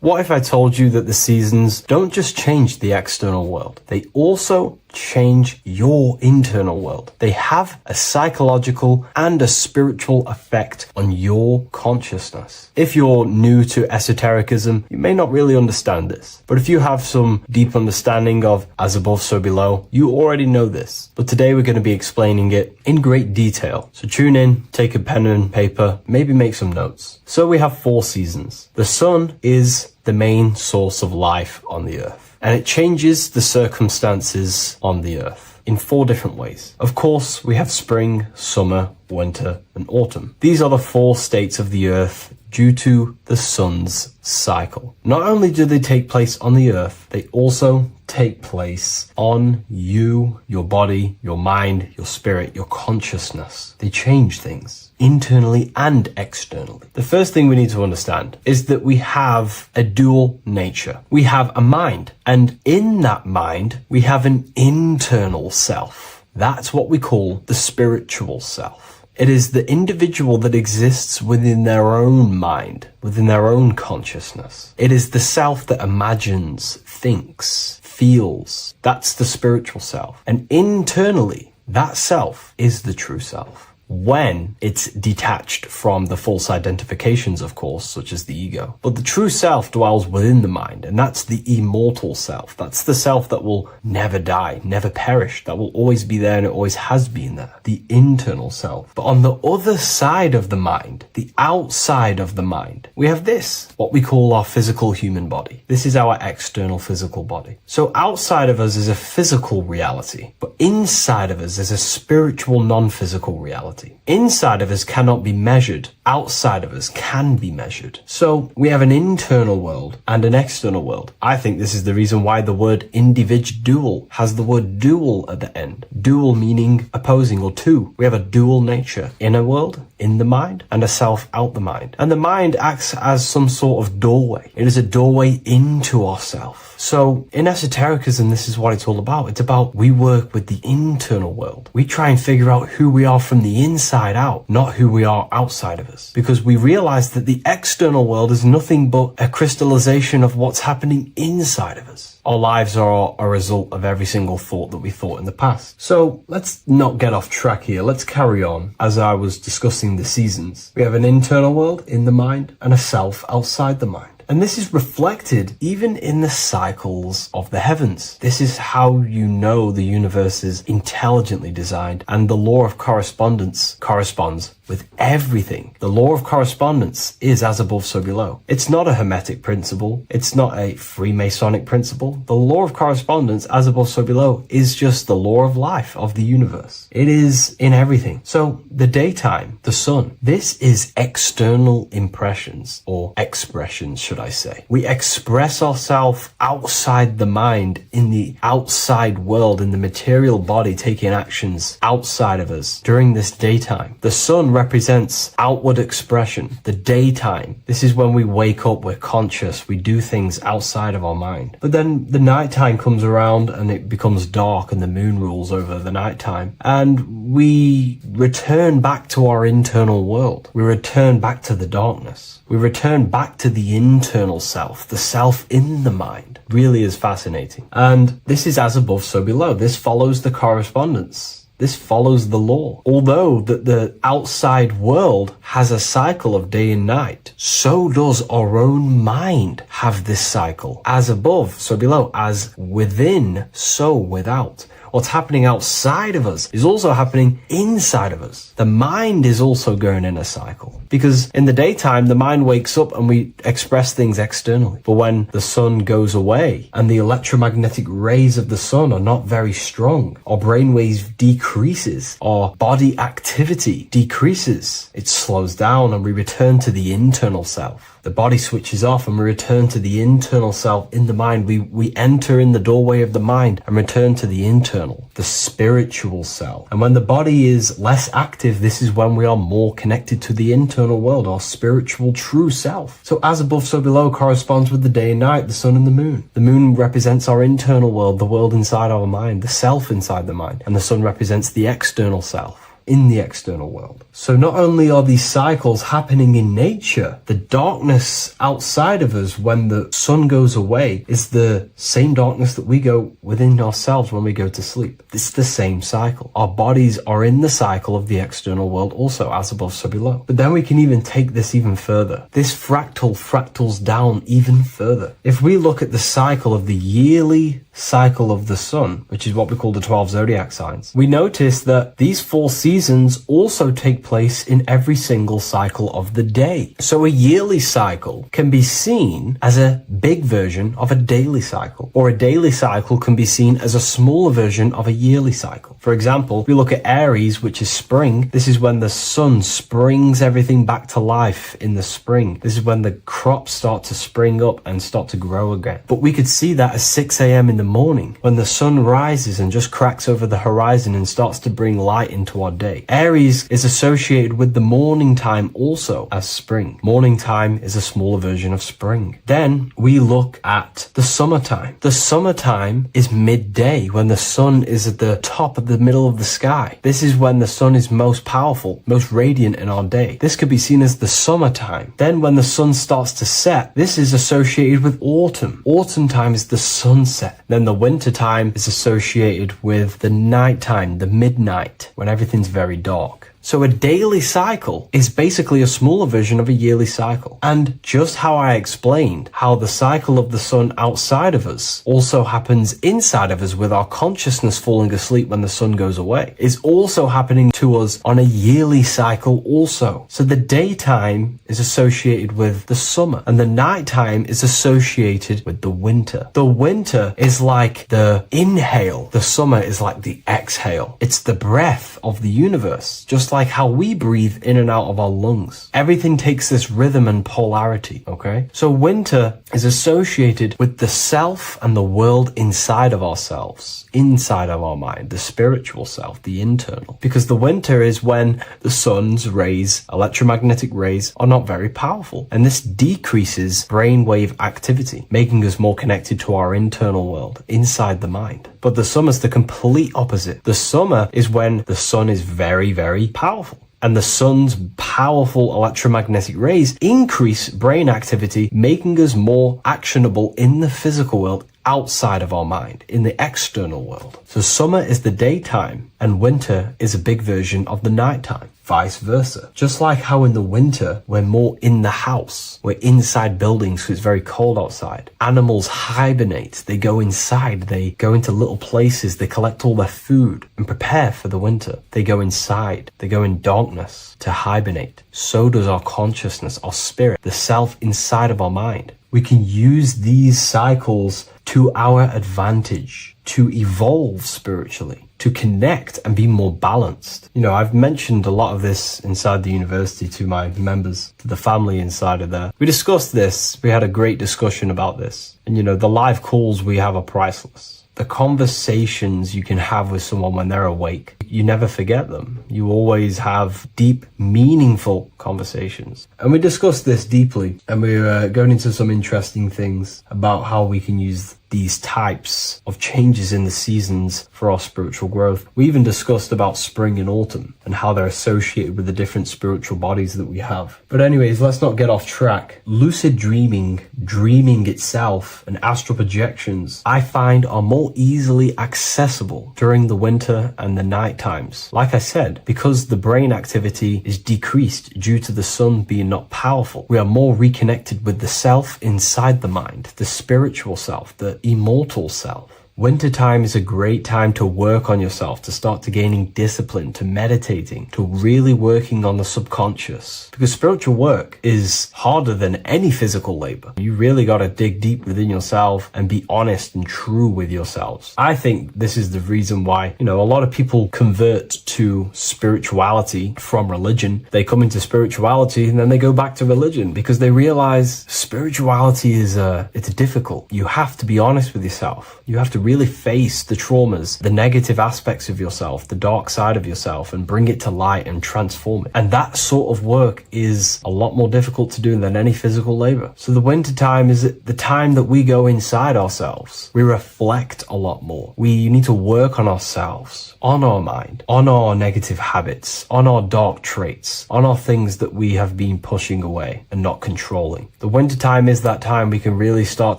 What if I told you that the seasons don't just change the external world, they also change your internal world? They have a psychological and a spiritual effect on your consciousness. If you're new to esotericism, you may not really understand this, but if you have some deep understanding of as above, so below, you already know this. But today we're going to be explaining it in great detail. So tune in, take a pen and paper, maybe make some notes. So we have 4 seasons. The sun is the main source of life on the earth, and it changes the circumstances on the earth in 4 different ways. Of course, we have spring, summer, winter, and autumn. These are the 4 states of the earth due to the sun's cycle. Not only do they take place on the earth, they also take place on you, your body, your mind, your spirit, your consciousness. They change things internally and externally. The first thing we need to understand is that we have a dual nature. We have a mind, and in that mind, we have an internal self. That's what we call the spiritual self. It is the individual that exists within their own mind, within their own consciousness. It is the self that imagines, thinks, feels. That's the spiritual self. And internally, that self is the true self. when it's detached from the false identifications, of course, such as the ego. But the true self dwells within the mind, and that's the immortal self. That's the self that will never die, never perish, that will always be there and it always has been there. The internal self. But on the other side of the mind, the outside of the mind, we have this, what we call our physical human body. This is our external physical body. So outside of us is a physical reality, but inside of us is a spiritual non-physical reality. Inside of us cannot be measured. Outside of us can be measured. So we have an internal world and an external world. I think this is the reason why the word individual has the word dual at the end. Dual meaning opposing or two. We have a dual nature. Inner world, in the mind, and a self out the mind. And the mind acts as some sort of doorway. It is a doorway into ourself. So in esotericism, this is what it's all about. It's about we work with the internal world. We try and figure out who we are from the inside out, not who we are outside of us. Because we realize that the external world is nothing but a crystallization of what's happening inside of us. Our lives are a result of every single thought that we thought in the past. So let's not get off track here. Let's carry on. As I was discussing the seasons, we have an internal world in the mind and a self outside the mind. And this is reflected even in the cycles of the heavens. This is how you know the universe is intelligently designed, and the law of correspondence corresponds with everything. The law of correspondence is as above, so below. It's not a Hermetic principle. It's not a Freemasonic principle. The law of correspondence, as above, so below, is just the law of life of the universe. It is in everything. So the daytime, the sun, this is external impressions or expressions, should I say. We express ourselves outside the mind, in the outside world, in the material body, taking actions outside of us during this daytime. The sun represents outward expression, the daytime. This is when we wake up, we're conscious, we do things outside of our mind. But then the nighttime comes around and it becomes dark and the moon rules over the nighttime. And we return back to our internal world. We return back to the darkness. We return back to the internal self, the self in the mind. Really is fascinating. And this is as above, so below. This follows the correspondence. This follows the law. Although that the outside world has a cycle of day and night, so does our own mind have this cycle. As above, so below. As within, so without. What's happening outside of us is also happening inside of us. The mind is also going in a cycle. Because in the daytime, the mind wakes up and we express things externally. But when the sun goes away and the electromagnetic rays of the sun are not very strong, our brainwave decreases, our body activity decreases. It slows down and we return to the internal self. The body switches off and we return to the internal self in the mind. We enter in the doorway of the mind and return to the internal, the spiritual self. And when the body is less active, this is when we are more connected to the internal world, our spiritual true self. So as above, so below corresponds with the day and night, the sun and the moon. The moon represents our internal world, the world inside our mind, the self inside the mind. And the sun represents the external self in the external world. So not only are these cycles happening in nature, the darkness outside of us when the sun goes away is the same darkness that we go within ourselves when we go to sleep. It's the same cycle. Our bodies are in the cycle of the external world also, as above, so below. But then we can even take this even further. This fractals down even further. If we look at the cycle of the yearly cycle of the sun, which is what we call the 12 zodiac signs, we notice that these 4 seasons also take place in every single cycle of the day. So a yearly cycle can be seen as a big version of a daily cycle, or a daily cycle can be seen as a smaller version of a yearly cycle. For example, we look at Aries, which is spring. This is when the sun springs everything back to life in the spring. This is when the crops start to spring up and start to grow again. But we could see that at 6 a.m. in the morning, when the sun rises and just cracks over the horizon and starts to bring light into our day. Aries is associated with the morning time also as spring. Morning time is a smaller version of spring. Then we look at the summertime. The summertime is midday, when the sun is at the top of the middle of the sky. This is when the sun is most powerful, most radiant in our day. This could be seen as the summertime. Then when the sun starts to set, this is associated with autumn. Autumn time is the sunset. Then the winter time is associated with the nighttime, the midnight, when everything's very dark. So a daily cycle is basically a smaller version of a yearly cycle. And just how I explained how the cycle of the sun outside of us also happens inside of us with our consciousness falling asleep when the sun goes away, is also happening to us on a yearly cycle also. So the daytime is associated with the summer and the nighttime is associated with the winter. The winter is like the inhale. The summer is like the exhale. It's the breath of the universe, just like how we breathe in and out of our lungs. Everything takes this rhythm and polarity, okay? So winter is associated with the self and the world inside of ourselves, inside of our mind, the spiritual self, the internal. Because the winter is when the sun's rays, electromagnetic rays, are not very powerful. And this decreases brainwave activity, making us more connected to our internal world, inside the mind. But the summer's the complete opposite. The summer is when the sun is very, very powerful. And the sun's powerful electromagnetic rays increase brain activity, making us more actionable in the physical world outside of our mind, in the external world. So summer is the daytime and winter is a big version of the nighttime. Vice versa. Just like how in the winter, we're more in the house. We're inside buildings because it's very cold outside. Animals hibernate. They go inside. They go into little places. They collect all their food and prepare for the winter. They go inside. They go in darkness to hibernate. So does our consciousness, our spirit, the self inside of our mind. We can use these cycles to our advantage, to evolve spiritually, to connect and be more balanced. You know, I've mentioned a lot of this inside the university to my members, to the family inside of there. We discussed this. We had a great discussion about this. And, you know, the live calls we have are priceless. The conversations you can have with someone when they're awake, you never forget them. You always have deep, meaningful conversations. And we discussed this deeply, and we were going into some interesting things about how we can use these types of changes in the seasons for our spiritual growth. We even discussed about spring and autumn and how they're associated with the different spiritual bodies that we have. But anyways, let's not get off track. Lucid dreaming, dreaming itself, and astral projections, I find are more easily accessible during the winter and the night times. Like I said, because the brain activity is decreased due to the sun being not powerful, we are more reconnected with the self inside the mind, the spiritual self, the immortal self. Wintertime is a great time to work on yourself, to start to gaining discipline, to meditating, to really working on the subconscious. Because spiritual work is harder than any physical labor. You really got to dig deep within yourself and be honest and true with yourselves. I think this is the reason why, you know, a lot of people convert to spirituality from religion. They come into spirituality and then they go back to religion because they realize spirituality is it's difficult. You have to be honest with yourself. You have to really face the traumas, the negative aspects of yourself, the dark side of yourself, and bring it to light and transform it. And that sort of work is a lot more difficult to do than any physical labor. So the winter time is the time that we go inside ourselves. We reflect a lot more. We need to work on ourselves, on our mind, on our negative habits, on our dark traits, on our things that we have been pushing away and not controlling. The winter time is that time we can really start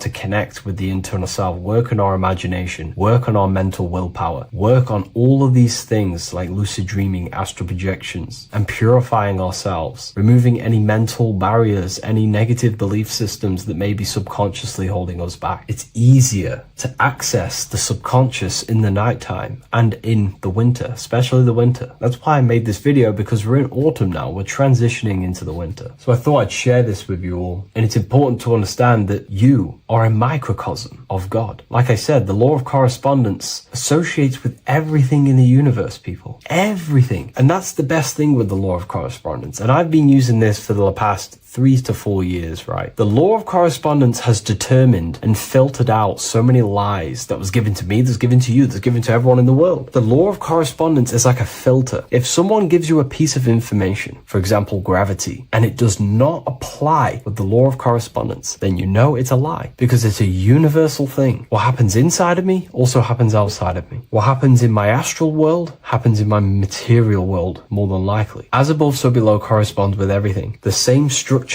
to connect with the internal self, work on our imagination, work on our mental willpower, work on all of these things like lucid dreaming, astral projections, and purifying ourselves, removing any mental barriers, any negative belief systems that may be subconsciously holding us back. It's easier to access the subconscious in the nighttime and in the winter, especially the winter. That's why I made this video, because we're in autumn now. We're transitioning into the winter. So I thought I'd share this with you all. And it's important to understand that you are a microcosm of God. Like I said, the law of correspondence associates with everything in the universe, people. Everything. And that's the best thing with the law of correspondence. And I've been using this for the past 3 to 4 years, right? The law of correspondence has determined and filtered out so many lies that was given to me, that's given to you, that's given to everyone in the world. The law of correspondence is like a filter. If someone gives you a piece of information, for example, gravity, and it does not apply with the law of correspondence, then you know it's a lie, because it's a universal thing. What happens inside of me also happens outside of me. What happens in my astral world happens in my material world, more than likely. As above, so below corresponds with everything. The same structure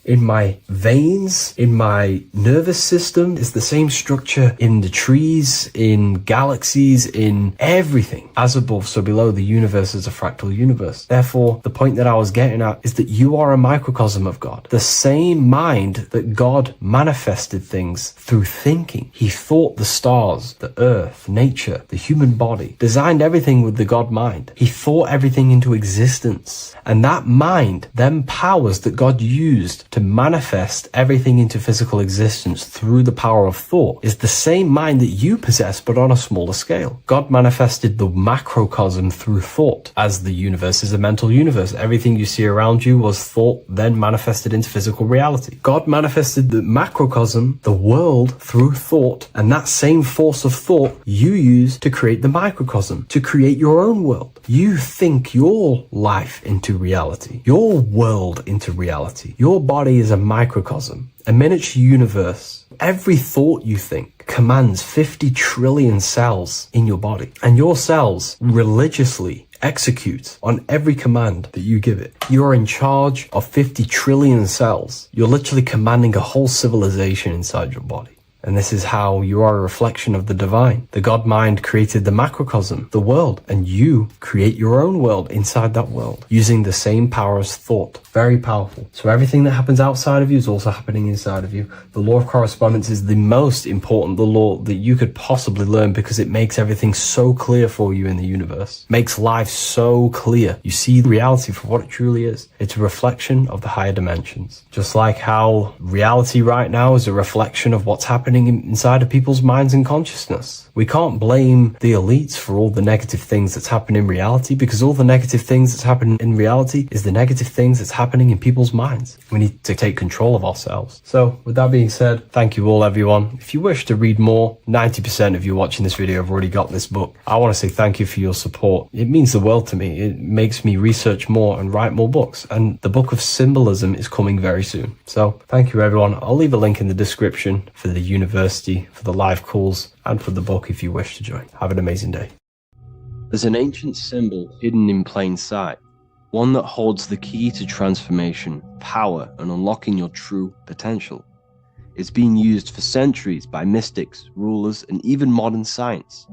in my veins, in my nervous system. It's the same structure in the trees, in galaxies, in everything. As above, so below, the universe is a fractal universe. Therefore, the point that I was getting at is that you are a microcosm of God. The same mind that God manifested things through thinking. He thought the stars, the earth, nature, the human body, designed everything with the God mind. He thought everything into existence. And that mind, them powers that God used to manifest everything into physical existence through the power of thought, is the same mind that you possess, but on a smaller scale. God manifested the macrocosm through thought, as the universe is a mental universe. Everything you see around you was thought, then manifested into physical reality. God manifested the macrocosm, the world, through thought, and that same force of thought you use to create the microcosm, to create your own world. You think your life into reality, your world into reality. Your body is a microcosm, a miniature universe. Every thought you think commands 50 trillion cells in your body, and your cells religiously execute on every command that you give it. You're in charge of 50 trillion cells. You're literally commanding a whole civilization inside your body. And this is how you are a reflection of the divine. The God mind created the macrocosm, the world, and you create your own world inside that world using the same power as thought. Very powerful. So everything that happens outside of you is also happening inside of you. The law of correspondence is the most important, the law that you could possibly learn, because it makes everything so clear for you in the universe. Makes life so clear. You see reality for what it truly is. It's a reflection of the higher dimensions. Just like how reality right now is a reflection of what's happening inside of people's minds and consciousness. We can't blame the elites for all the negative things that's happening in reality, because all the negative things that's happening in reality is the negative things that's happening in people's minds. We need to take control of ourselves. So with that being said, thank you all, everyone. If you wish to read more, 90% of you watching this video have already got this book. I want to say thank you for your support. It means the world to me. It makes me research more and write more books. And the book of symbolism is coming very soon. So thank you, everyone. I'll leave a link in the description for the university, for the live calls, and for the book if you wish to join. Have an amazing day. There's an ancient symbol hidden in plain sight, one that holds the key to transformation, power, and unlocking your true potential. It's been used for centuries by mystics, rulers, and even modern science,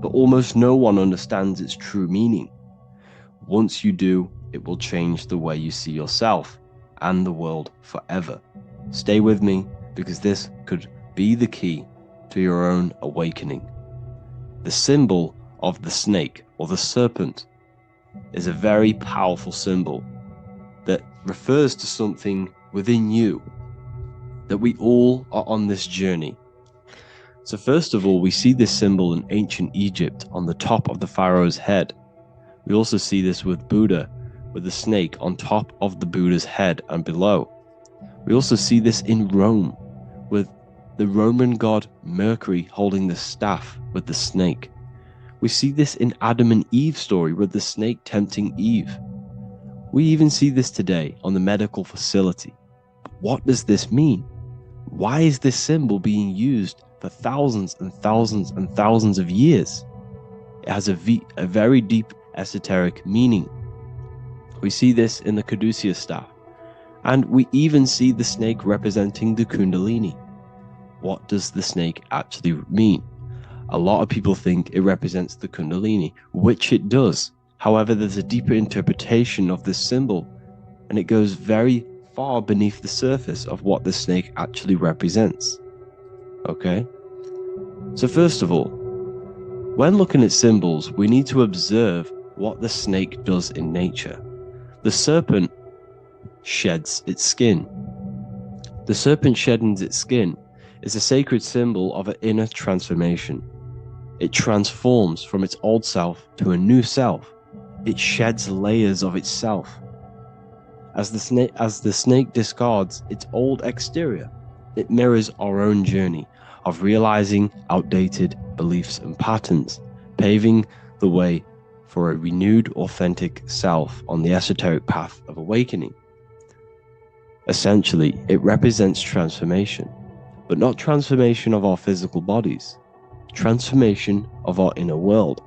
but almost no one understands its true meaning. Once you do, it will change the way you see yourself and the world forever. Stay with me, because this could be the key to your own awakening. The symbol of the snake, or the serpent, is a very powerful symbol that refers to something within you, that we all are on this journey. So first of all, we see this symbol in ancient Egypt on the top of the pharaoh's head. We also see this with Buddha, with the snake on top of the Buddha's head and below. We also see this in Rome, with the Roman god Mercury holding the staff with the snake. We see this in Adam and Eve's story, with the snake tempting Eve. We even see this today on the medical facility. What does this mean? Why is this symbol being used for thousands and thousands and thousands of years? It has a very deep esoteric meaning. We see this in the Caduceus staff, and we even see the snake representing the Kundalini. What does the snake actually mean? A lot of people think it represents the Kundalini, which it does. However, there's a deeper interpretation of this symbol, and it goes very far beneath the surface of what the snake actually represents. Okay? So first of all, when looking at symbols, we need to observe what the snake does in nature. The serpent sheds its skin. The serpent shedding its skin is a sacred symbol of an inner transformation. It transforms from its old self to a new self. It sheds layers of itself. As the snake discards its old exterior, it mirrors our own journey of realizing outdated beliefs and patterns, paving the way for a renewed, authentic self on the esoteric path of awakening. Essentially, it represents transformation, but not transformation of our physical bodies, transformation of our inner world.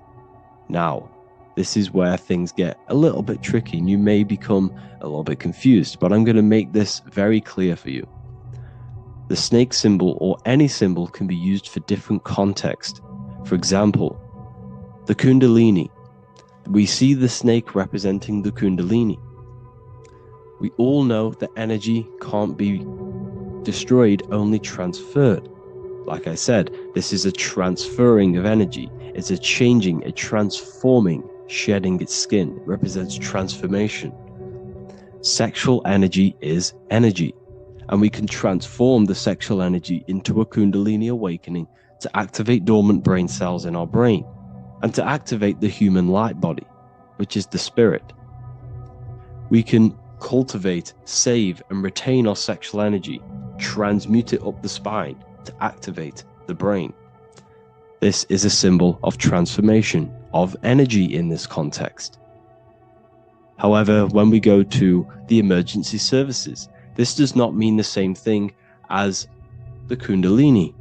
Now, This is where things get a little bit tricky and you may become a little bit confused, but I'm going to make this very clear for you. The snake symbol or any symbol can be used for different context. For example, the Kundalini. We see the snake representing the Kundalini. We all know that energy can't be destroyed, only transferred. Like I said, this is a transferring of energy. It's a changing, a transforming, shedding its skin. It represents transformation. Sexual energy is energy, and we can transform the sexual energy into a Kundalini awakening to activate dormant brain cells in our brain and to activate the human light body, which is the spirit. We can cultivate, save, and retain our sexual energy, transmute it up the spine to activate the brain. This is a symbol of transformation, of energy in this context. However, when we go to the emergency services, this does not mean the same thing as the Kundalini.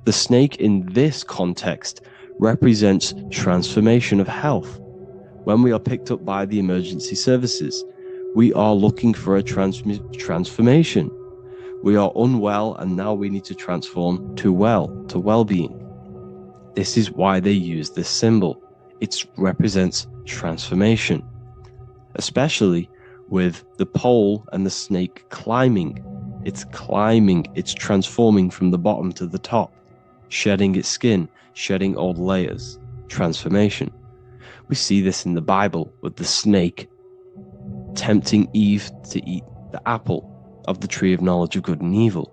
The snake in this context represents transformation of health. When we are picked up by the emergency services, we are looking for a transformation. We are unwell and now we need to transform to well-being. This is why they use this symbol. It represents transformation, especially with the pole and the snake climbing. It's climbing, it's transforming from the bottom to the top, shedding its skin, shedding old layers, transformation. We see this in the Bible with the snake tempting Eve to eat the apple of the tree of knowledge of good and evil.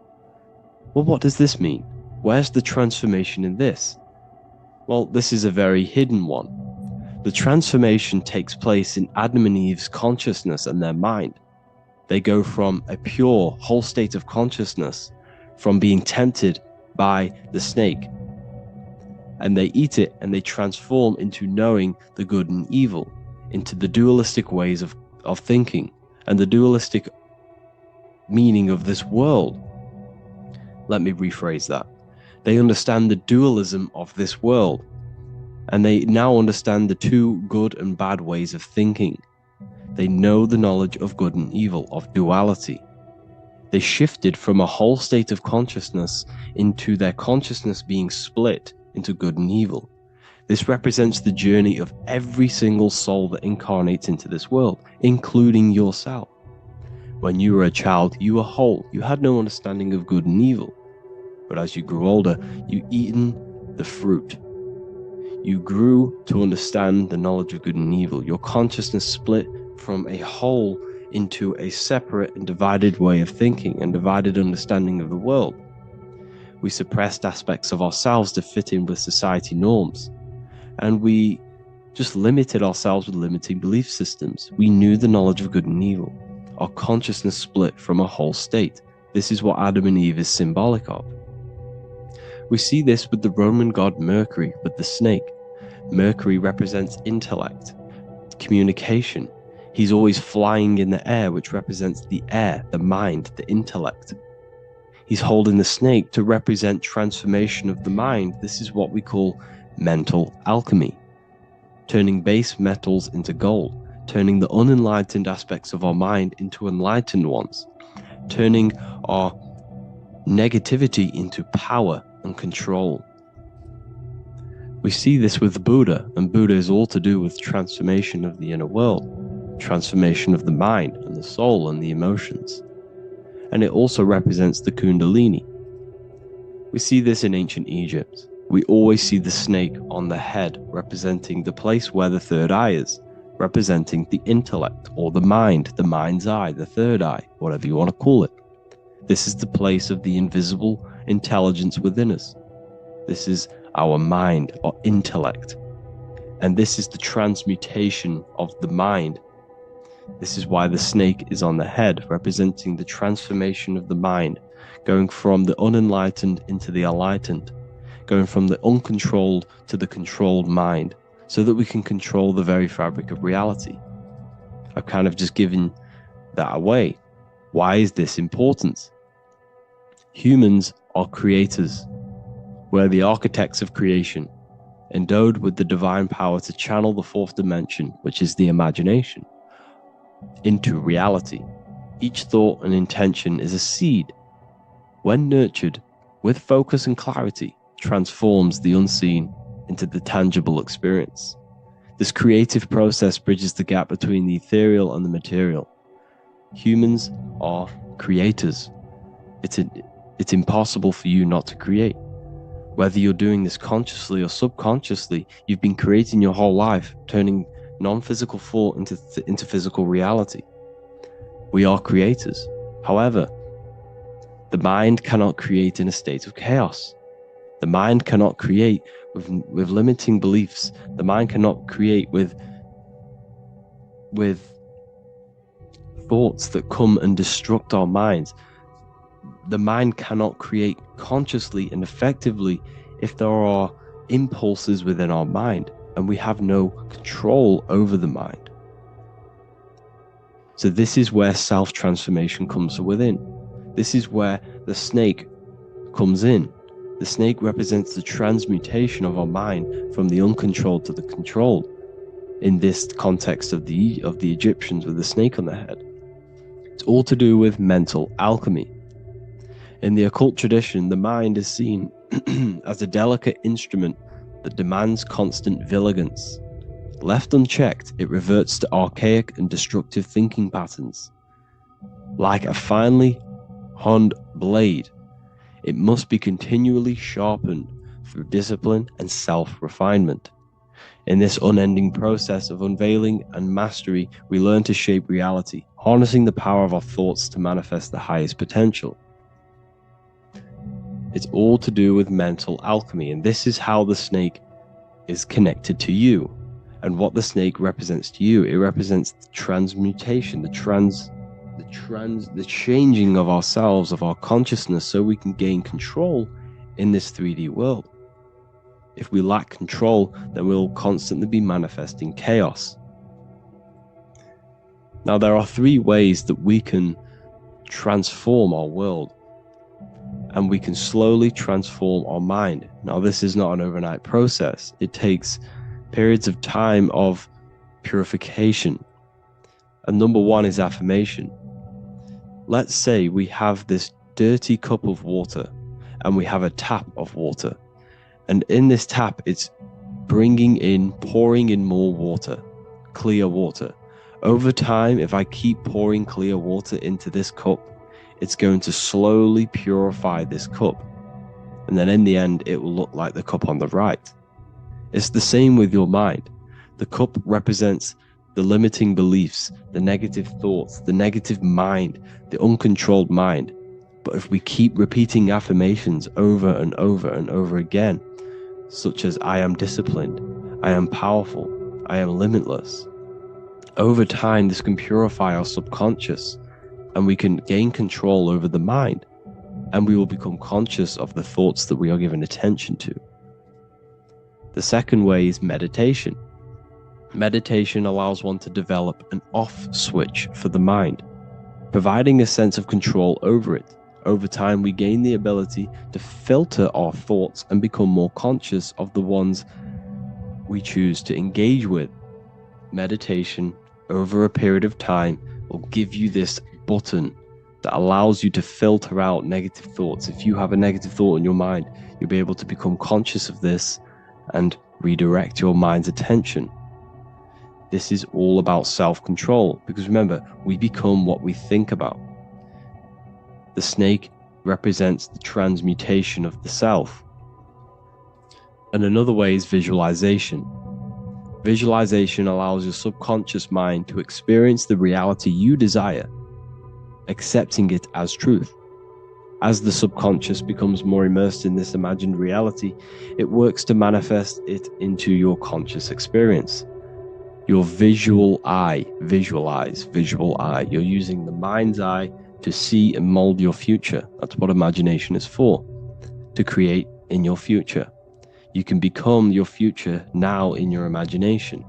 Well, what does this mean? Where's the transformation in this? Well, this is a very hidden one. The transformation takes place in Adam and Eve's consciousness and their mind. They go from a pure, whole state of consciousness, from being tempted by the snake, and they eat it and they transform into knowing the good and evil, into the dualistic ways of thinking and the dualistic meaning of this world. Let me rephrase that. They understand the dualism of this world, and they now understand the two good and bad ways of thinking. They know the knowledge of good and evil, of duality. They shifted from a whole state of consciousness into their consciousness being split into good and evil. This represents the journey of every single soul that incarnates into this world, including yourself. When you were a child, you were whole. You had no understanding of good and evil. But as you grew older, you eaten the fruit. You grew to understand the knowledge of good and evil. Your consciousness split from a whole into a separate and divided way of thinking and divided understanding of the world. We suppressed aspects of ourselves to fit in with society norms. And we just limited ourselves with limiting belief systems. We knew the knowledge of good and evil. Our consciousness split from a whole state. This is what Adam and Eve is symbolic of. We see this with the Roman god Mercury, with the snake. Mercury represents intellect, communication. He's always flying in the air, which represents the air, the mind, the intellect. He's holding the snake to represent transformation of the mind. This is what we call mental alchemy, turning base metals into gold, turning the unenlightened aspects of our mind into enlightened ones, turning our negativity into power and control. We see this with Buddha, and Buddha is all to do with transformation of the inner world, transformation of the mind and the soul and the emotions. And it also represents the Kundalini. We see this in ancient Egypt. We always see the snake on the head, representing the place where the third eye is, representing the intellect or the mind, the mind's eye, the third eye, whatever you want to call it. This is the place of the invisible intelligence within us. This is our mind, our intellect. And this is the transmutation of the mind. This is why the snake is on the head, representing the transformation of the mind, going from the unenlightened into the enlightened, going from the uncontrolled to the controlled mind, so that we can control the very fabric of reality. I've kind of just given that away. Why is this important? Humans are creators. We're the architects of creation. endowed with the divine power to channel the fourth dimension, which is the imagination, into reality. Each thought and intention is a seed. When nurtured with focus and clarity, transforms the unseen into the tangible experience. This creative process bridges the gap between the ethereal and the material. Humans are creators. It's impossible for you not to create. Whether you're doing this consciously or subconsciously, you've been creating your whole life, turning non-physical thought into physical reality. We are creators. However, the mind cannot create in a state of chaos. The mind cannot create with limiting beliefs. The mind cannot create with thoughts that come and destruct our minds. The mind cannot create consciously and effectively if there are impulses within our mind and we have no control over the mind. So this is where self-transformation comes within. This is where the snake comes in. The snake represents the transmutation of our mind from the uncontrolled to the controlled. In this context of the Egyptians with the snake on their head. It's all to do with mental alchemy. In the occult tradition, the mind is seen as a delicate instrument that demands constant vigilance. Left unchecked, it reverts to archaic and destructive thinking patterns. Like a finely honed blade, it must be continually sharpened through discipline and self-refinement. In this unending process of unveiling and mastery, we learn to shape reality, harnessing the power of our thoughts to manifest the highest potential. It's all to do with mental alchemy, and this is how the snake is connected to you. And what the snake represents to you, it represents the transmutation, the changing of ourselves, of our consciousness, so we can gain control in this 3D world. If we lack control, then we'll constantly be manifesting chaos. Now, there are 3 ways that we can transform our world, and we can slowly transform our mind. Now, this is not an overnight process. It takes periods of time of purification. And number 1 is affirmation. Let's say we have this dirty cup of water and we have a tap of water. And in this tap, it's pouring in more water, clear water. Over time, if I keep pouring clear water into this cup, it's going to slowly purify this cup. And then in the end, it will look like the cup on the right. It's the same with your mind. The cup represents the limiting beliefs, the negative thoughts, the negative mind, the uncontrolled mind. But if we keep repeating affirmations over and over and over again, such as I am disciplined, I am powerful, I am limitless, over time this can purify our subconscious and we can gain control over the mind, and we will become conscious of the thoughts that we are giving attention to. The second way is meditation. Meditation allows one to develop an off switch for the mind, providing a sense of control over it. Over time, we gain the ability to filter our thoughts and become more conscious of the ones we choose to engage with. Meditation, over a period of time, will give you this button that allows you to filter out negative thoughts. If you have a negative thought in your mind, you'll be able to become conscious of this and redirect your mind's attention. This is all about self-control, because remember, we become what we think about. The snake represents the transmutation of the self. And another way is visualization. Visualization allows your subconscious mind to experience the reality you desire, accepting it as truth. As the subconscious becomes more immersed in this imagined reality, it works to manifest it into your conscious experience. Your visual eye, visual eye. You're using the mind's eye to see and mold your future. That's what imagination is for, to create in your future. You can become your future now in your imagination.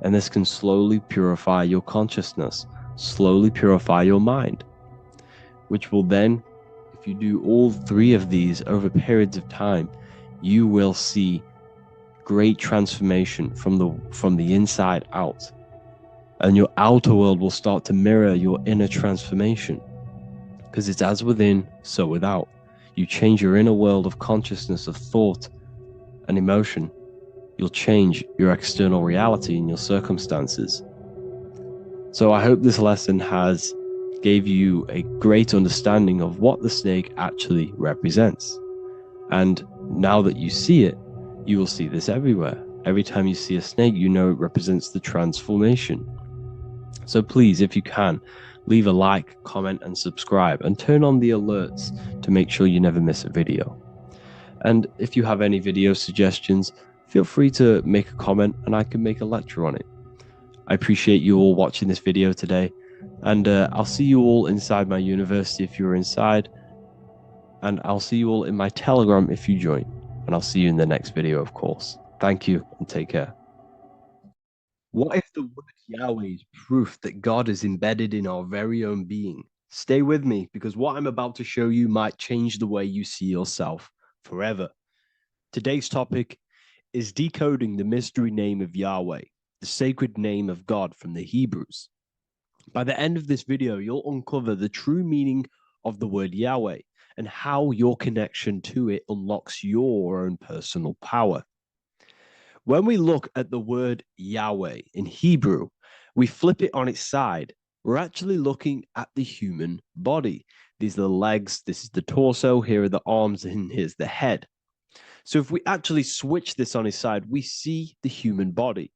And this can slowly purify your consciousness, slowly purify your mind, which will then, if you do all 3 of these over periods of time, you will see great transformation from the inside out. And your outer world will start to mirror your inner transformation, because it's as within, so without. You change your inner world of consciousness, of thought and emotion, you'll change your external reality and your circumstances. So I hope this lesson has gave you a great understanding of what the snake actually represents. And now that you see it, you will see this everywhere. Every time you see a snake, you know it represents the transformation. So please, if you can, leave a like, comment, and subscribe, and turn on the alerts to make sure you never miss a video. And if you have any video suggestions, feel free to make a comment and I can make a lecture on it. I appreciate you all watching this video today, and I'll see you all inside my university if you're inside, and I'll see you all in my Telegram if you join, and I'll see you in the next video, of course. Thank you and take care. What if the word Yahweh is proof that God is embedded in our very own being? Stay with me, because what I'm about to show you might change the way you see yourself forever. Today's topic is decoding the mystery name of Yahweh, the sacred name of God from the Hebrews. By the end of this video, you'll uncover the true meaning of the word Yahweh and how your connection to it unlocks your own personal power. When we look at the word Yahweh in Hebrew, we flip it on its side. We're actually looking at the human body. These are the legs, this is the torso, here are the arms, and here's the head. So if we actually switch this on its side, we see the human body.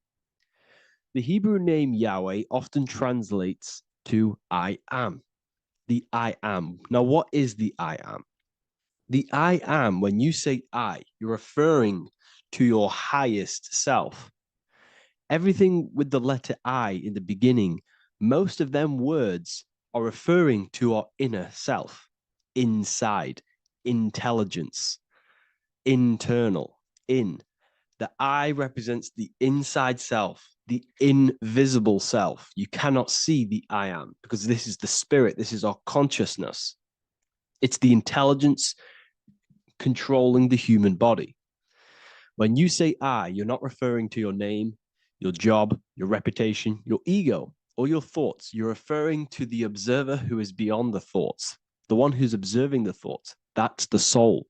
The Hebrew name Yahweh often translates to I am, the I am. Now, what is the I am? The I am, when you say I, you're referring to your highest self. Everything with the letter I in the beginning, most of them words are referring to our inner self, inside, intelligence, internal, in. The I represents the inside self, the invisible self. You cannot see the I am because this is the spirit, this is our consciousness. It's the intelligence controlling the human body. When you say I, you're not referring to your name, your job, your reputation, your ego, or your thoughts. You're referring to the observer who is beyond the thoughts, the one who's observing the thoughts. That's the soul.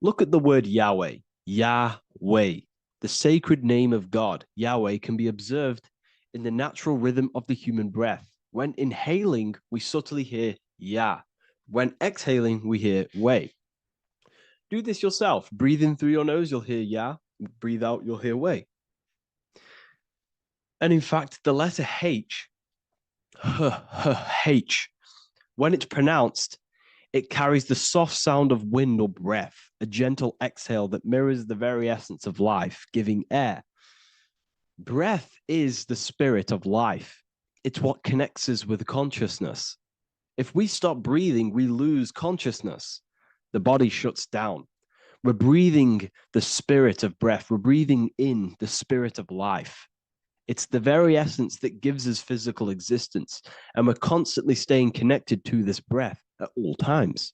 Look at the word Yahweh, Yahweh, the sacred name of God. Yahweh can be observed in the natural rhythm of the human breath. When inhaling, we subtly hear Yah. When exhaling, we hear Way. Do this yourself. Breathe in through your nose, you'll hear Yah. Breathe out, you'll hear Way. And in fact, the letter H, H, when it's pronounced, it carries the soft sound of wind or breath, a gentle exhale that mirrors the very essence of life, giving air. Breath is the spirit of life. It's what connects us with consciousness. If we stop breathing, we lose consciousness. The body shuts down. We're breathing the spirit of breath. We're breathing in the spirit of life. It's the very essence that gives us physical existence, and we're constantly staying connected to this breath at all times.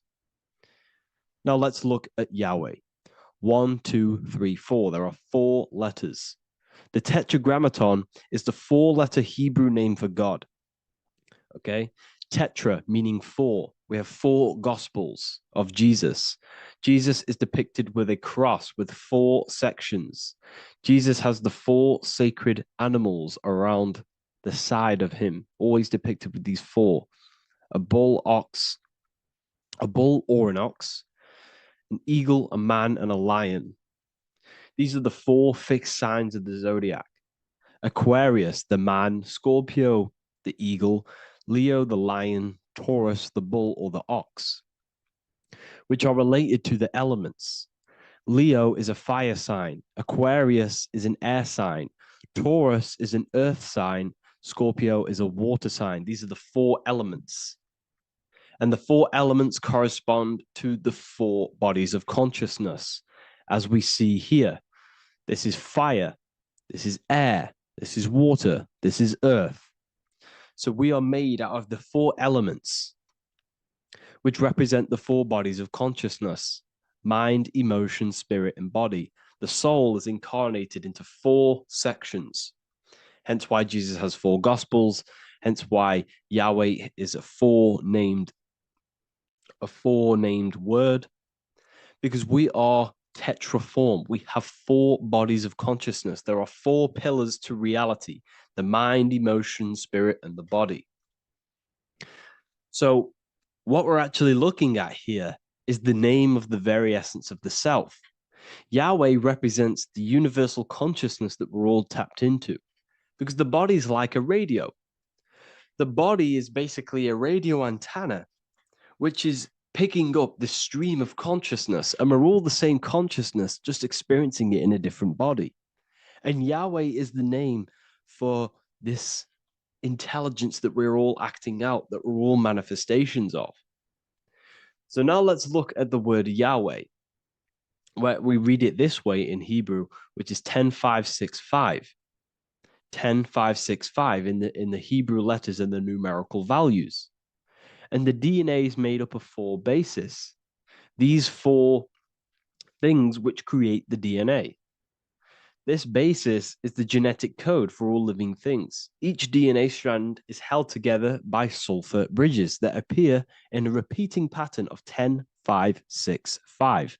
Now let's look at Yahweh. 1, 2, 3, 4. There are 4 letters. The Tetragrammaton is the 4-letter Hebrew name for God. Okay? Tetra meaning 4. We have 4 gospels of Jesus. Jesus is depicted with a cross with 4 sections. Jesus has the 4 sacred animals around the side of him, always depicted with these 4. A bull or an ox, an eagle, a man, and a lion. These are the 4 fixed signs of the zodiac. Aquarius, the man, Scorpio, the eagle, Leo, the lion, Taurus, the bull or the ox, which are related to the elements. Leo is a fire sign. Aquarius is an air sign. Taurus is an earth sign. Scorpio is a water sign. These are the 4 elements. And the 4 elements correspond to the 4 bodies of consciousness, as we see here. This is fire. This is air. This is water. This is earth. So we are made out of the 4 elements, which represent the 4 bodies of consciousness: mind, emotion, spirit, and body. The soul is incarnated into 4 sections. Hence why Jesus has 4 gospels. Hence why Yahweh is a four-named word, because we are tetraform. We have 4 bodies of consciousness. There are 4 pillars to reality: the mind, emotion, spirit, and the body. So what we're actually looking at here is the name of the very essence of the self. Yahweh represents the universal consciousness that we're all tapped into, because the body is like a radio. The body is basically a radio antenna, which is picking up the stream of consciousness, and we're all the same consciousness, just experiencing it in a different body. And Yahweh is the name for this intelligence that we're all acting out, that we're all manifestations of. So now let's look at the word Yahweh, where we read it this way in Hebrew, which is 10565. 10565 in the Hebrew letters and the numerical values. And the DNA is made up of 4 bases. These 4 things which create the DNA. This basis is the genetic code for all living things. Each DNA strand is held together by sulfur bridges that appear in a repeating pattern of 10565.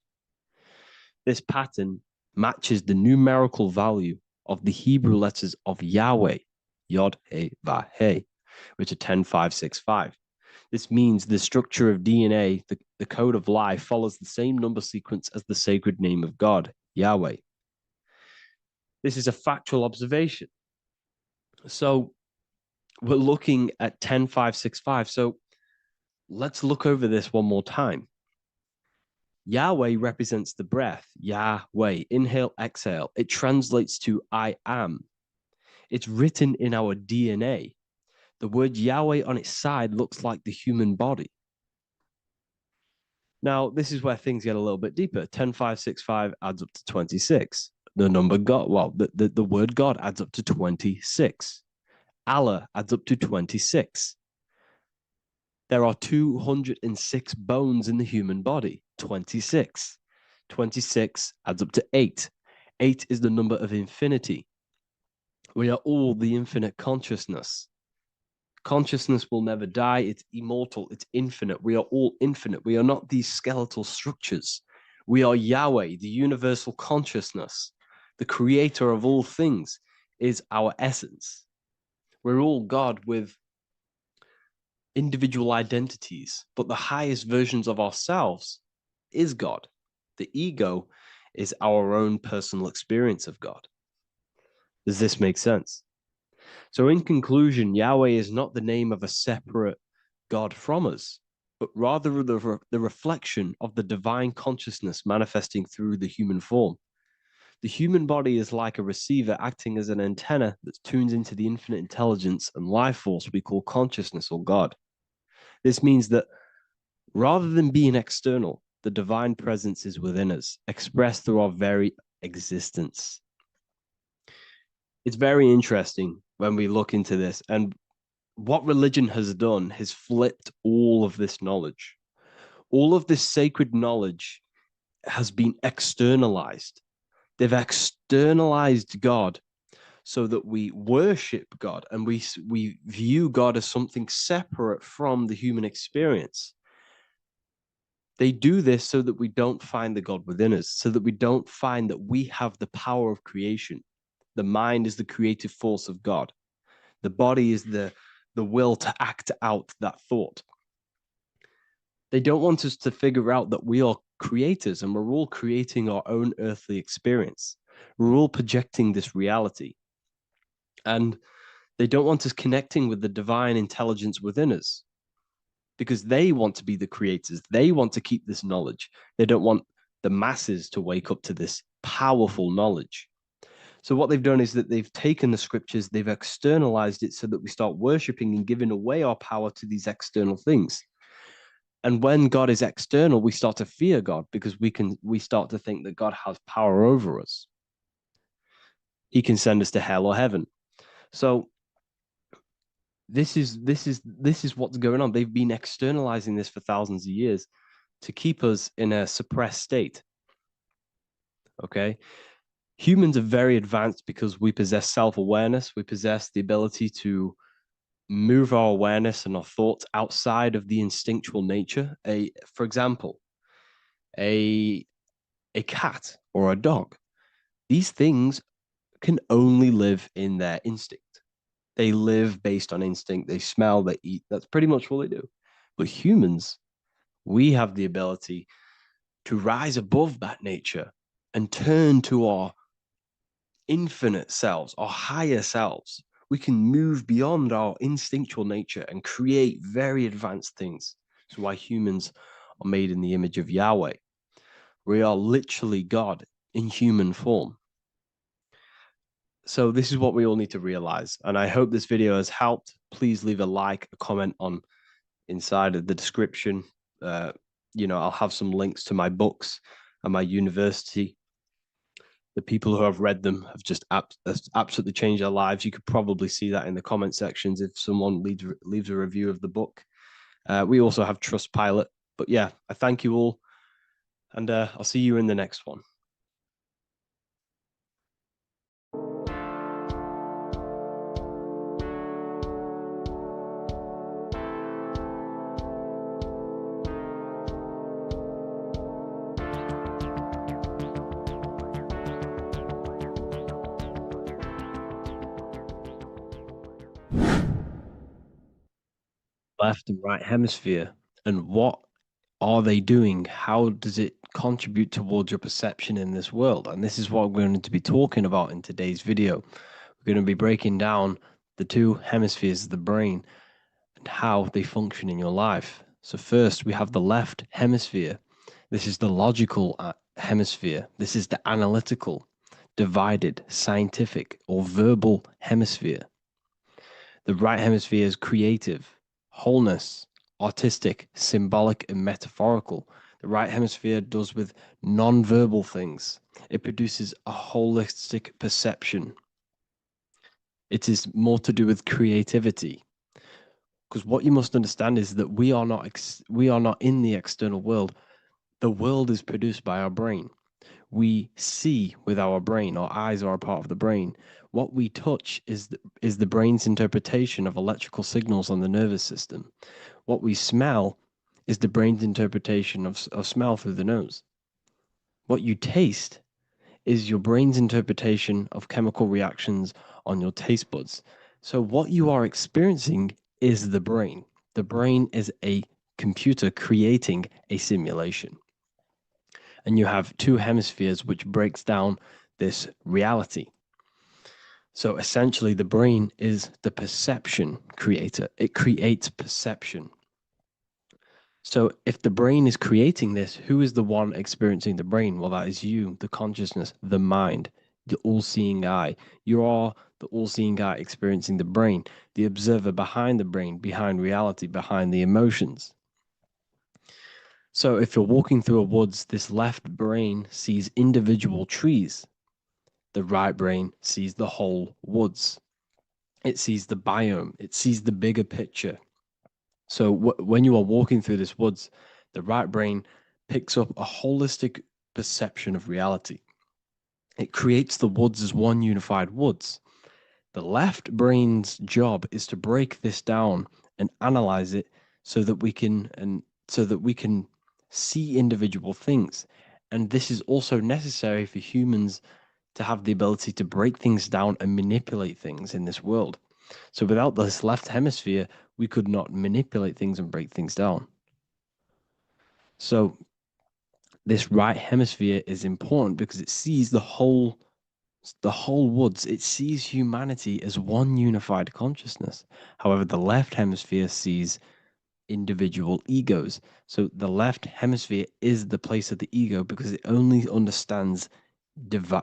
This pattern matches the numerical value of the Hebrew letters of Yahweh, Yod, He, Vah, He, which are 10565. This means the structure of DNA, the code of life, follows the same number sequence as the sacred name of God, Yahweh. This is a factual observation. So we're looking at 10565. So let's look over this one more time. Yahweh represents the breath, Yahweh, inhale, exhale. It translates to I am. It's written in our DNA. The word Yahweh on its side looks like the human body. Now, this is where things get a little bit deeper. 10565 adds up to 26. The number God, well, the word God adds up to 26. Allah adds up to 26. There are 206 bones in the human body, 26. 26 adds up to 8. 8 is the number of infinity. We are all the infinite consciousness. Consciousness will never die. It's immortal. It's infinite. We are all infinite. We are not these skeletal structures. We are Yahweh, the universal consciousness. The creator of all things is our essence. We're all God with individual identities, but the highest versions of ourselves is God. The ego is our own personal experience of God. Does this make sense? So in conclusion, Yahweh is not the name of a separate God from us, but rather the reflection of the divine consciousness manifesting through the human form. The human body is like a receiver acting as an antenna that tunes into the infinite intelligence and life force we call consciousness or God. This means that rather than being external, the divine presence is within us, expressed through our very existence. It's very interesting when we look into this, and what religion has done is flipped all of this knowledge. All of this sacred knowledge has been externalized. They've externalized God so that we worship God and we view God as something separate from the human experience. They do this so that we don't find the God within us, so that we don't find that we have the power of creation. The mind is the creative force of God. The body is the will to act out that thought. They don't want us to figure out that we are creators and we're all creating our own earthly experience. We're all projecting this reality. And they don't want us connecting with the divine intelligence within us because they want to be the creators. They want to keep this knowledge. They don't want the masses to wake up to this powerful knowledge. So what they've done is that they've taken the scriptures, they've externalized it so that we start worshiping and giving away our power to these external things. And when God is external, we start to fear God because we start to think that God has power over us. He can send us to hell or heaven. So this is what's going on. They've been externalizing this for thousands of years to keep us in a suppressed state. Okay. Humans are very advanced because we possess self-awareness. We possess the ability to move our awareness and our thoughts outside of the instinctual nature. For example, a cat or a dog. These things can only live in their instinct. They live based on instinct. They smell, they eat. That's pretty much what they do. But humans, we have the ability to rise above that nature and turn to our infinite selves, our higher selves. We can move beyond our instinctual nature and create very advanced things. That's why humans are made in the image of Yahweh. We are literally God in human form. So this is what we all need to realize. And I hope this video has helped. Please leave a like, a comment on inside of the description. I'll have some links to my books and my university. The people who have read them have just absolutely changed their lives. You could probably see that in the comment sections if someone leaves a review of the book. We also have Trustpilot. But yeah, I thank you all. And I'll see you in the next one. Left and right hemisphere, and what are they doing? How does it contribute towards your perception in this world? And this is what we're going to be talking about in today's video. We're going to be breaking down the two hemispheres of the brain and how they function in your life. So first, we have the left hemisphere. This is the logical hemisphere. This is the analytical, divided, scientific, or verbal hemisphere. The right hemisphere is creative, wholeness, artistic, symbolic, and metaphorical. The right hemisphere does with non-verbal things. It produces a holistic perception. It is more to do with creativity. Because what you must understand is that we are not in the external world. The world is produced by our brain. We see with our brain. Our eyes are a part of the brain. What we touch is the brain's interpretation of electrical signals on the nervous system. What we smell is the brain's interpretation of smell through the nose. What you taste is your brain's interpretation of chemical reactions on your taste buds. So what you are experiencing is the brain. The brain is a computer creating a simulation. And you have two hemispheres which breaks down this reality. So essentially, the brain is the perception creator. It creates perception. So if the brain is creating this, who is the one experiencing the brain? Well, that is you, the consciousness, the mind, the all-seeing eye. You are the all-seeing eye experiencing the brain, the observer behind the brain, behind reality, behind the emotions. So if you're walking through a woods, this left brain sees individual trees. The right brain sees the whole woods. It sees the biome. It sees the bigger picture. So when you are walking through this woods, the right brain picks up a holistic perception of reality. It creates the woods as one unified woods. The left brain's job is to break this down and analyze it so that we can see individual things. And this is also necessary for humans to have the ability to break things down and manipulate things in this world. So without this left hemisphere, we could not manipulate things and break things down. So this right hemisphere is important because it sees the whole woods. It sees humanity as one unified consciousness. However, the left hemisphere sees individual egos. So the left hemisphere is the place of the ego because it only understands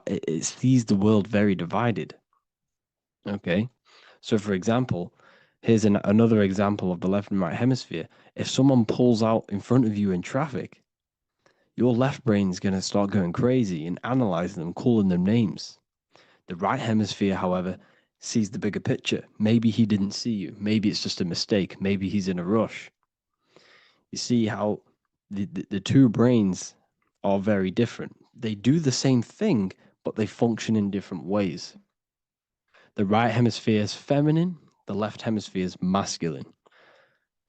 it sees the world very divided. Okay, so for example, here's another example of the left and right hemisphere. If someone pulls out in front of you in traffic, your left brain is going to start going crazy and analyzing them, calling them names. The right hemisphere, however, sees the bigger picture. Maybe he didn't see you. Maybe it's just a mistake. Maybe he's in a rush. You see how the two brains are very different. They do the same thing, but they function in different ways. The right hemisphere is feminine, the left hemisphere is masculine.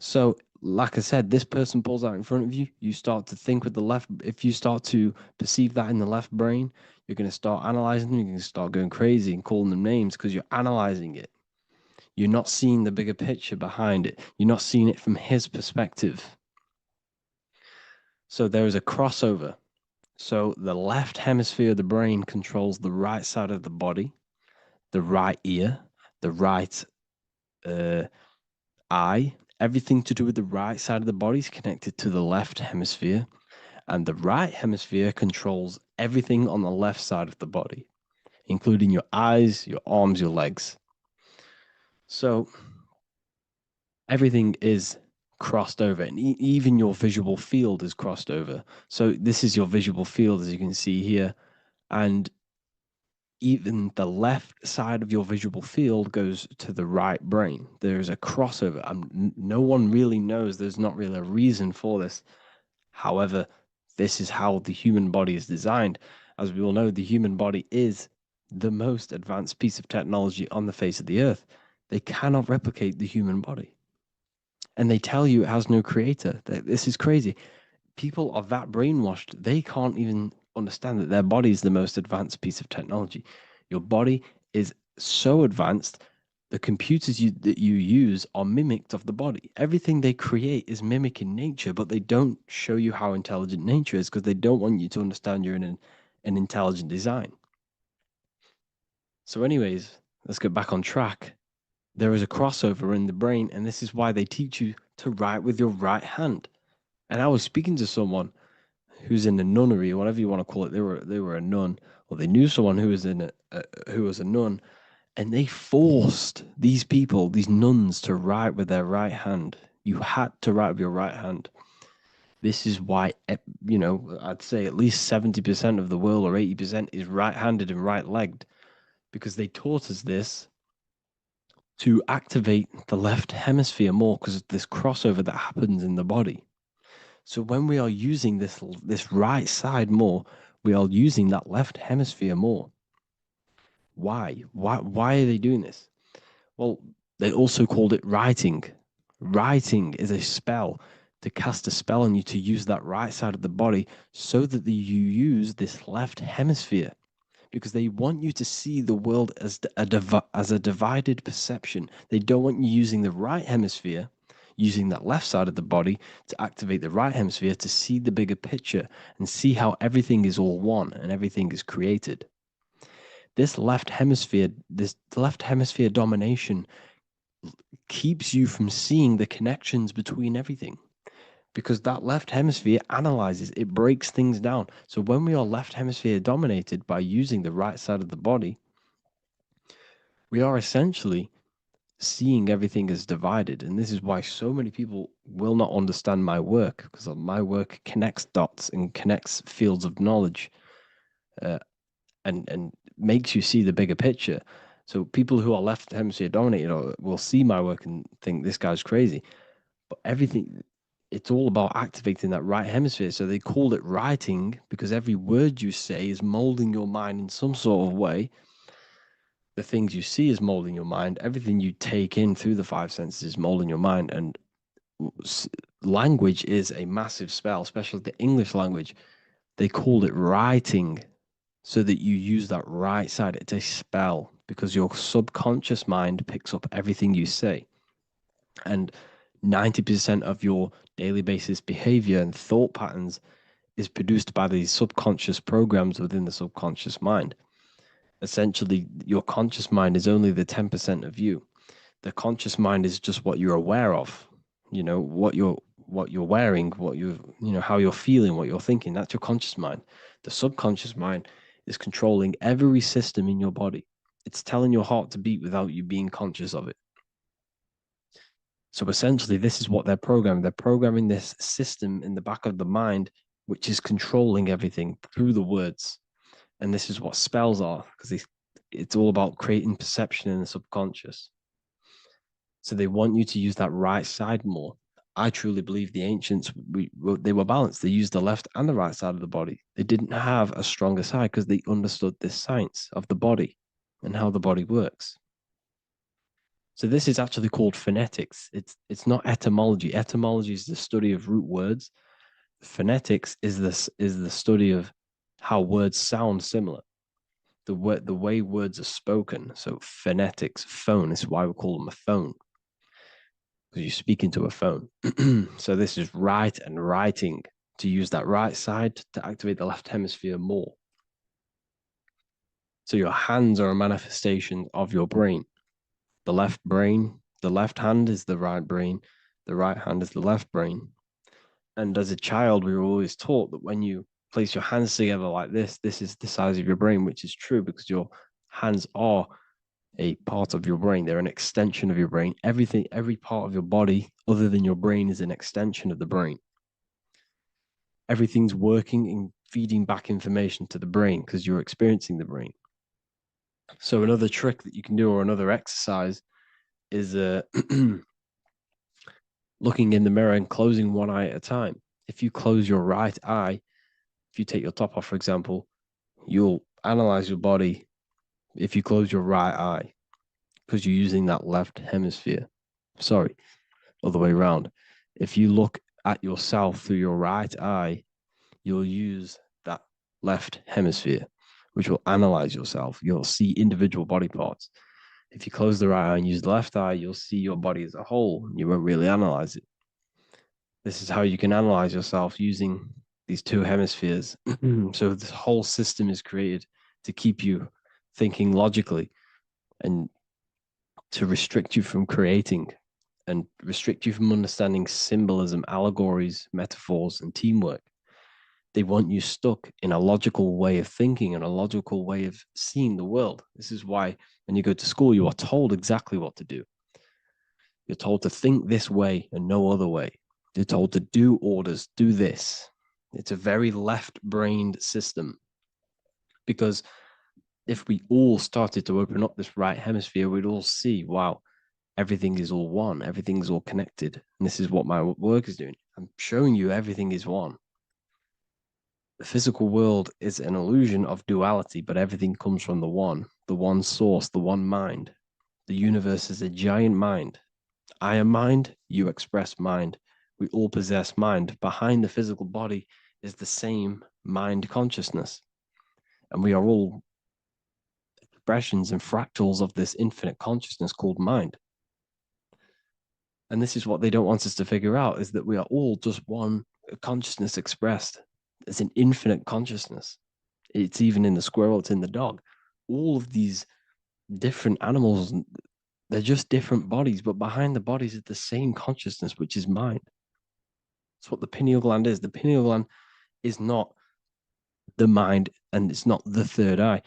So, like I said, this person pulls out in front of you, you start to think with the left. If you start to perceive that in the left brain, you're going to start analyzing them, you're going to start going crazy and calling them names because you're analyzing it. You're not seeing the bigger picture behind it. You're not seeing it from his perspective. So there is a crossover. So the left hemisphere of the brain controls the right side of the body, the right ear, the right eye. Everything to do with the right side of the body is connected to the left hemisphere, and the right hemisphere controls everything on the left side of the body, including your eyes, your arms, your legs. So everything is crossed over, and even your visual field is crossed over. So this is your visual field, as you can see here, and even the left side of your visual field goes to the right brain. There's a crossover. No one really knows. There's not really a reason for this. However, this is how the human body is designed. As we all know, the human body is the most advanced piece of technology on the face of the earth. They cannot replicate the human body. And they tell you it has no creator. This is crazy. People are that brainwashed, they can't even understand that their body is the most advanced piece of technology. Your body is so advanced, the computers that you use are mimicked of the body. Everything they create is mimicking nature, but they don't show you how intelligent nature is because they don't want you to understand you're in an intelligent design. So anyways, let's get back on track. There is a crossover in the brain, and this is why they teach you to write with your right hand. And I was speaking to someone who's in a nunnery, or whatever you want to call it. They were a nun, or they knew someone who was who was a nun, and they forced these people, these nuns, to write with their right hand. You had to write with your right hand. This is why, I'd say at least 70% of the world, or 80%, is right-handed and right-legged, because they taught us this to activate the left hemisphere more because of this crossover that happens in the body. So when we are using this right side more, we are using that left hemisphere more. Why? Why are they doing this? Well, they also called it writing. Writing is a spell, to cast a spell on you to use that right side of the body so that you use this left hemisphere, because they want you to see the world as a divided perception. They don't want you using the right hemisphere, using that left side of the body to activate the right hemisphere to see the bigger picture and see how everything is all one and everything is created. This left hemisphere domination keeps you from seeing the connections between everything, because that left hemisphere analyzes, it breaks things down. So when we are left hemisphere dominated by using the right side of the body, we are essentially seeing everything as divided. And this is why so many people will not understand my work, because my work connects dots and connects fields of knowledge, and makes you see the bigger picture. So people who are left hemisphere dominated will see my work and think this guy's crazy. But it's all about activating that right hemisphere. So they called it writing because every word you say is molding your mind in some sort of way. The things you see is molding your mind. Everything you take in through the five senses is molding your mind. And language is a massive spell, especially the English language. They called it writing so that you use that right side. It's a spell because your subconscious mind picks up everything you say. And 90% of your daily basis behavior and thought patterns is produced by these subconscious programs within the subconscious mind. Essentially, your conscious mind is only the 10% of you. The conscious mind is just what you're aware of, what you're wearing, how you're feeling, what you're thinking. That's your conscious mind. The subconscious mind is controlling every system in your body. It's telling your heart to beat without you being conscious of it. So essentially, this is what they're programming. They're programming this system in the back of the mind, which is controlling everything through the words. And this is what spells are, because it's all about creating perception in the subconscious. So they want you to use that right side more. I truly believe the ancients, they were balanced. They used the left and the right side of the body. They didn't have a stronger side because they understood this science of the body and how the body works. So this is actually called phonetics. It's not etymology. Etymology is the study of root words. Phonetics is the study of how words sound similar. The way words are spoken. So phonetics, phone is why we call them a phone, because you speak into a phone. So this is write and writing, to use that right side to activate the left hemisphere more. So your hands are a manifestation of your brain. The left hand is the right brain, the right hand is the left brain. And as a child, we were always taught that when you place your hands together like this is the size of your brain, which is true because your hands are a part of your brain. They're an extension of your brain. Every part of your body other than your brain is an extension of the brain. Everything's working and feeding back information to the brain because you're experiencing the brain. So another trick that you can do, or another exercise, is looking in the mirror and closing one eye at a time. If you close your right eye, if you take your top off, for example, you'll analyze your body if you close your right eye because you're using that left hemisphere. Sorry, other way around. If you look at yourself through your right eye, you'll use that left hemisphere, which will analyze yourself. You'll see individual body parts. If you close the right eye and use the left eye, you'll see your body as a whole. You won't really analyze it. This is how you can analyze yourself using these two hemispheres. So this whole system is created to keep you thinking logically and to restrict you from creating and restrict you from understanding symbolism, allegories, metaphors, and teamwork. They want you stuck in a logical way of thinking and a logical way of seeing the world. This is why when you go to school, you are told exactly what to do. You're told to think this way and no other way. You're told to do orders, do this. It's a very left-brained system because if we all started to open up this right hemisphere, we'd all see, wow, everything is all one, everything's all connected. And this is what my work is doing. I'm showing you everything is one. The physical world is an illusion of duality, but everything comes from the one source, the one mind. The universe is a giant mind. I am mind, you express mind. We all possess mind. Behind the physical body is the same mind consciousness. And we are all expressions and fractals of this infinite consciousness called mind. And this is what they don't want us to figure out, is that we are all just one consciousness expressed. It's an infinite consciousness. It's even in the squirrel, it's in the dog. All of these different animals, they're just different bodies, but behind the bodies is the same consciousness, which is mind. That's what the pineal gland is. The pineal gland is not the mind, and it's not the third eye.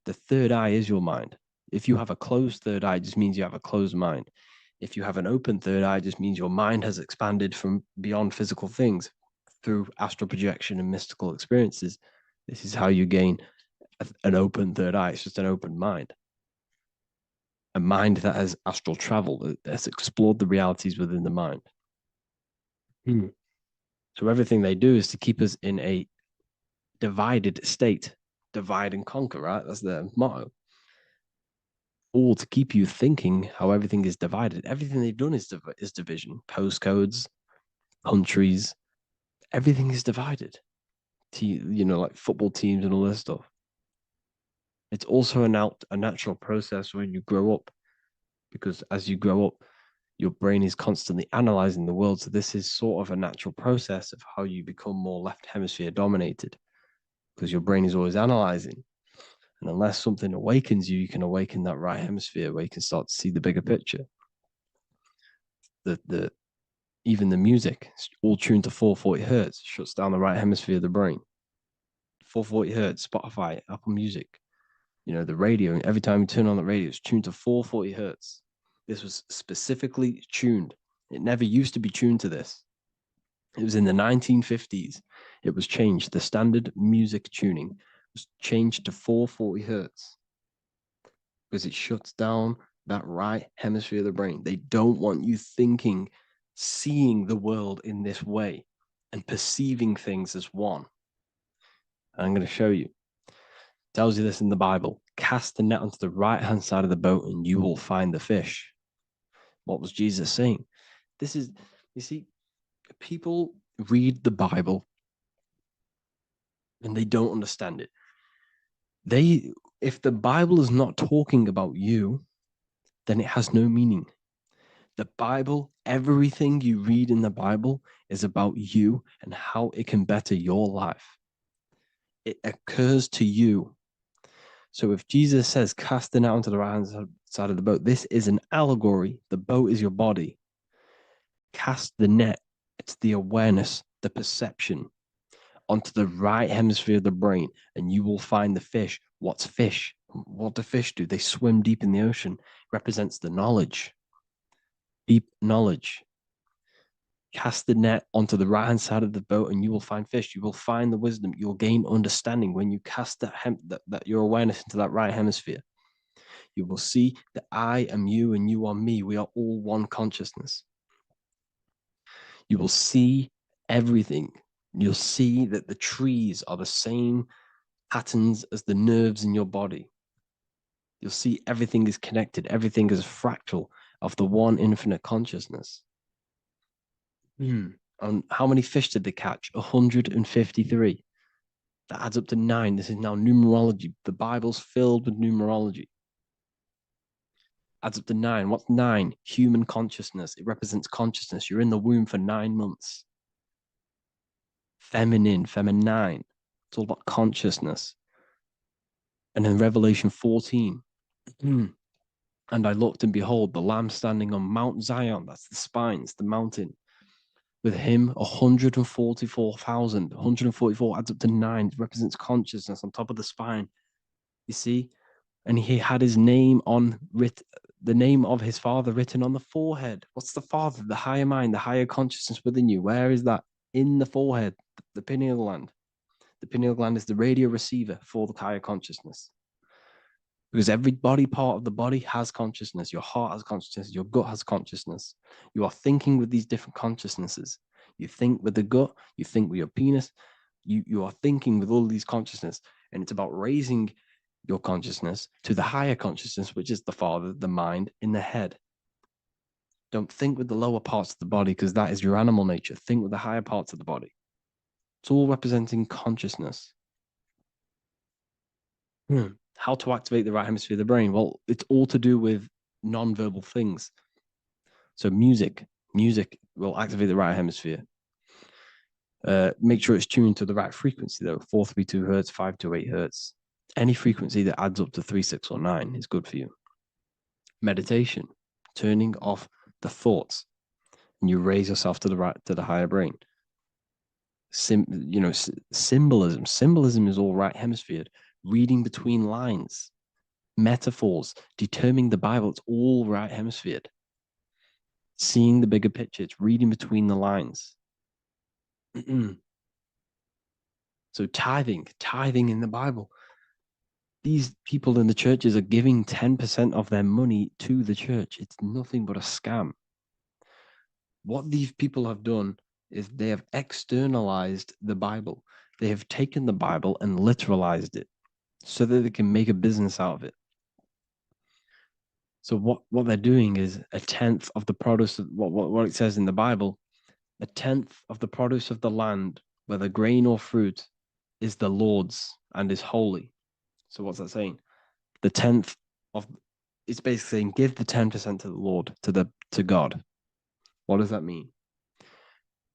The third eye is your mind. If you have a closed third eye, it just means you have a closed mind. If you have an open third eye, it just means your mind has expanded from beyond physical things through astral projection and mystical experiences. This is how you gain an open third eye. It's just an open mind. A mind that has astral traveled, that has explored the realities within the mind. So everything they do is to keep us in a divided state. Divide and conquer, right? That's their motto. All to keep you thinking how everything is divided. Everything they've done is division. Postcodes, countries, everything is divided. Like football teams and all this stuff. It's also a natural process when you grow up, because as you grow up, your brain is constantly analyzing the world. So this is sort of a natural process of how you become more left hemisphere dominated, because your brain is always analyzing. And unless something awakens you, you can awaken that right hemisphere where you can start to see the bigger picture. Even the music, all tuned to 440 hertz, shuts down the right hemisphere of the brain. 440 hertz, Spotify, Apple Music, the radio. Every time you turn on the radio, it's tuned to 440 hertz. This was specifically tuned. It never used to be tuned to this. It was in the 1950s. It was changed. The standard music tuning was changed to 440 hertz because it shuts down that right hemisphere of the brain. They don't want you thinking seeing the world in this way and perceiving things as one. And I'm going to show you. It tells you this in the Bible. Cast the net onto the right-hand side of the boat and you will find the fish. What was Jesus saying? This is, you see, people read the Bible and they don't understand it. If the Bible is not talking about you, then it has no meaning. The Bible, everything you read in the Bible is about you and how it can better your life. It occurs to you. So if Jesus says, cast the net onto the right-hand side of the boat, this is an allegory. The boat is your body. Cast the net. It's the awareness, the perception onto the right hemisphere of the brain, and you will find the fish. What's fish? What do fish do? They swim deep in the ocean. It represents the knowledge, deep knowledge. Cast the net onto the right-hand side of the boat and you will find fish. You will find the wisdom. You'll gain understanding when you cast that your awareness into that right hemisphere. You will see that I am you and you are me. We are all one consciousness. You will see everything. You'll see that the trees are the same patterns as the nerves in your body. You'll see everything is connected. Everything is a fractal of the one infinite consciousness. And how many fish did they catch? 153. That adds up to 9. This is now numerology. The Bible's filled with numerology. Adds up to 9. What's 9? Human consciousness. It represents consciousness. You're in the womb for 9 months. Feminine. It's all about consciousness. And in Revelation 14, and I looked and behold, the Lamb standing on Mount Zion. That's the spines, the mountain. With him, 144,000. 144 adds up to 9. It represents consciousness on top of the spine. You see? And he had his name the name of his Father written on the forehead. What's the Father? The higher mind, the higher consciousness within you. Where is that? In the forehead, the pineal gland. The pineal gland is the radio receiver for the higher consciousness. Because every body part of the body has consciousness. Your heart has consciousness. Your gut has consciousness. You are thinking with these different consciousnesses. You think with the gut. You think with your penis. You are thinking with all these consciousness. And it's about raising your consciousness to the higher consciousness, which is the Father, the mind in the head. Don't think with the lower parts of the body because that is your animal nature. Think with the higher parts of the body. It's all representing consciousness. How to activate the right hemisphere of the brain? Well, it's all to do with non-verbal things. So music will activate the right hemisphere. Make sure it's tuned to the right frequency though, 432 hertz, 528 hertz. Any frequency that adds up to 3, 6, or 9 is good for you. Meditation, turning off the thoughts, and you raise yourself to the higher brain. Symbolism. Symbolism is all right hemisphered. Reading between lines, metaphors, determining the Bible, it's all right hemisphered. Seeing the bigger picture, it's reading between the lines. So tithing in the Bible. These people in the churches are giving 10% of their money to the church. It's nothing but a scam. What these people have done is they have externalized the Bible. They have taken the Bible and literalized it so that they can make a business out of it. So what they're doing is 1/10 of the produce of what it says in the Bible, 1/10 of the produce of the land, whether grain or fruit, is the Lord's and is holy. So what's that saying? The 10th of it's basically saying give the 10% to the Lord, to God. What does that mean?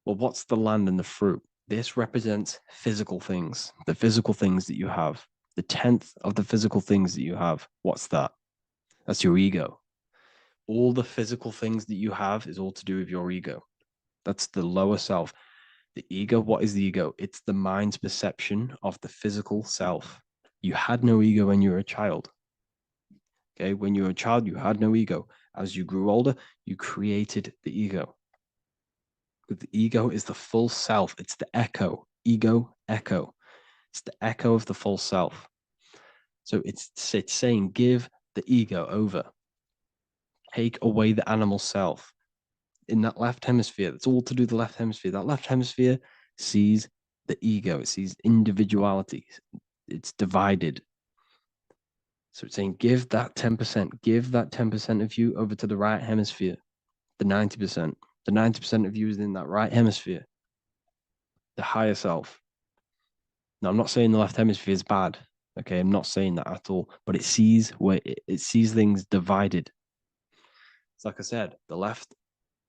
Well, what's the land and the fruit? This represents physical things, the physical things that you have. The 10th of the physical things that you have. What's that? That's your ego. All the physical things that you have is all to do with your ego. That's the lower self. The ego, what is the ego? It's the mind's perception of the physical self. You had no ego when you were a child. Okay, when you were a child, you had no ego. As you grew older, you created the ego. But the ego is the full self. It's the echo. Ego, echo. It's the echo of the full self. So it's saying give the ego over. Take away the animal self. in that left hemisphere. That's all to do with the left hemisphere. That left hemisphere sees the ego. It sees individuality. It's divided. So it's saying, give that 10% of you over to the right hemisphere, the 90%. The 90% of you is in that right hemisphere, the higher self. Now, I'm not saying the left hemisphere is bad. Okay, I'm not saying that at all. But it sees it sees things divided. It's like I said, the left,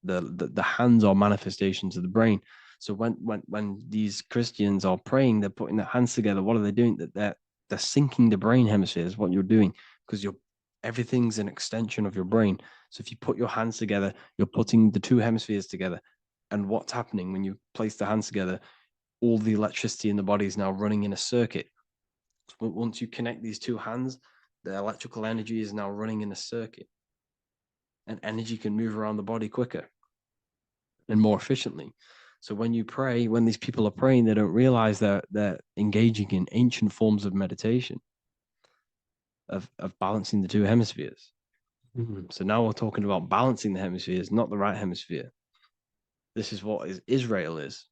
the hands are manifestations of the brain. So when these Christians are praying, they're putting their hands together. What are they doing? They're syncing the brain hemispheres. What you're doing, because everything's an extension of your brain. So if you put your hands together, you're putting the two hemispheres together. And what's happening when you place the hands together? All the electricity in the body is now running in a circuit. So once you connect these two hands, the electrical energy is now running in a circuit. And energy can move around the body quicker and more efficiently. So when you pray, when these people are praying, they don't realize that they're engaging in ancient forms of meditation, of balancing the two hemispheres. So now we're talking about balancing the hemispheres, not the right hemisphere. This is what Israel is.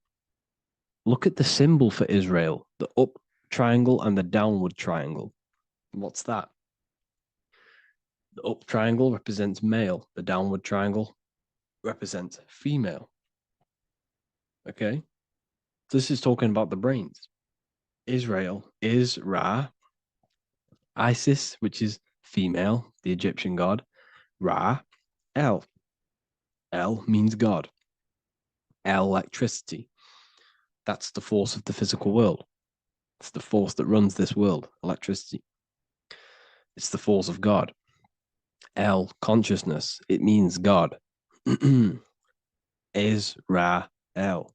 Look at the symbol for Israel, the up triangle and the downward triangle. What's that? The up triangle represents male. The downward triangle represents female. Okay? This is talking about the brains. Israel is Ra. Isis, which is female, the Egyptian god. Ra, El. El means God. El, electricity. That's the force of the physical world. It's the force that runs this world, electricity. It's the force of God. El, consciousness. It means God. Is Ra, El.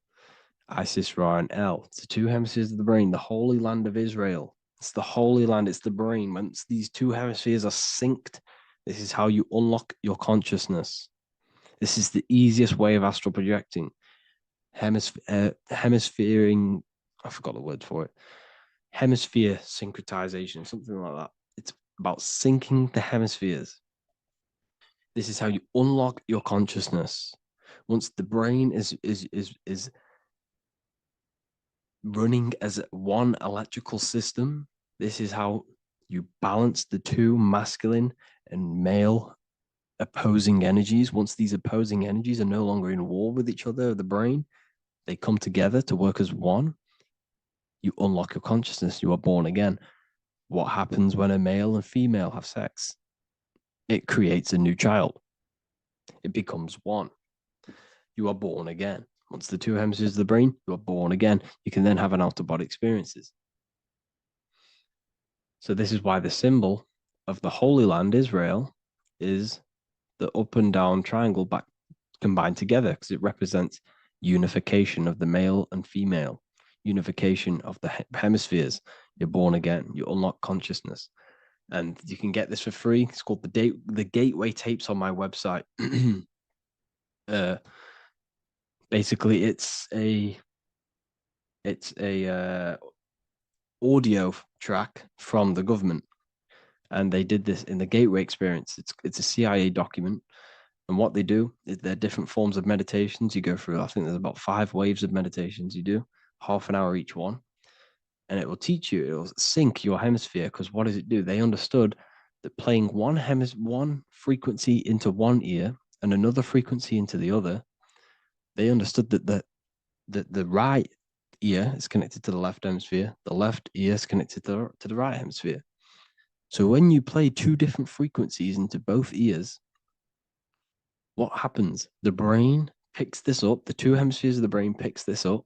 Isis, Ra, and El. It's the two hemispheres of the brain, the holy land of Israel. It's the holy land, it's the brain. Once these two hemispheres are synced, this is how you unlock your consciousness. This is the easiest way of astral projecting. Hemisphering, I forgot the word for it. Hemisphere syncretization, something like that. It's about syncing the hemispheres. This is how you unlock your consciousness. Once the brain is running as one electrical system, this is how you balance the two masculine and male opposing energies. Once these opposing energies are no longer in war with each other, the brain, they come together to work as one. You unlock your consciousness. You are born again. What happens when a male and female have sex? It creates a new child. It becomes one. You are born again. Once the two hemispheres of the brain, you are born again. You can then have an out-of-body experiences. So this is why the symbol of the Holy Land, Israel, is the up and down triangle back combined together, because it represents unification of the male and female, unification of the hemispheres. You're born again. You unlock consciousness. And you can get this for free. It's called the Gateway Tapes on my website. Basically, it's a audio track from the government, and they did this in the Gateway Experience. It's a CIA document, and what they do is there are different forms of meditations you go through. I think there's about 5 waves of meditations you do, half an hour each one, and it will teach you. It will sync your hemisphere, because what does it do? They understood that playing one frequency into one ear and another frequency into the other, they understood that the right ear is connected to the left hemisphere, the left ear is connected to the right hemisphere. So when you play 2 different frequencies into both ears, what happens? The brain picks this up, the 2 hemispheres of the brain picks this up,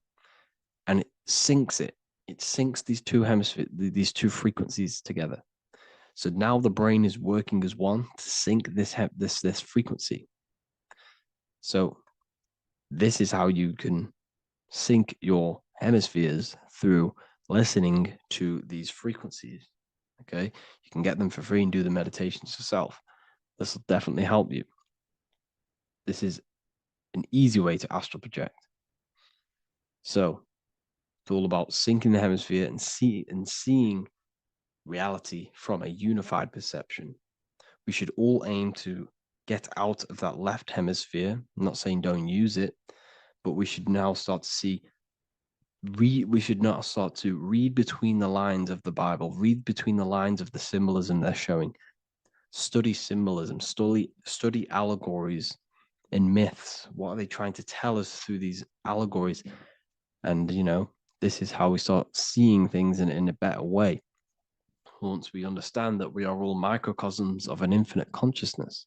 and it syncs it. It syncs these 2 hemispheres, these 2 frequencies together. So now the brain is working as one to sync this frequency. So this is how you can sync your hemispheres, through listening to these frequencies. Okay, you can get them for free and do the meditations yourself. This will definitely help you. This is an easy way to astral project. So it's all about syncing the hemisphere and seeing reality from a unified perception. We should all aim to get out of that left hemisphere. I'm not saying don't use it, but we should now start to see, we should now start to read between the lines of the Bible, read between the lines of the symbolism they're showing. Study symbolism, study allegories and myths. What are they trying to tell us through these allegories? And, you know, this is how we start seeing things in a better way. Once we understand that we are all microcosms of an infinite consciousness,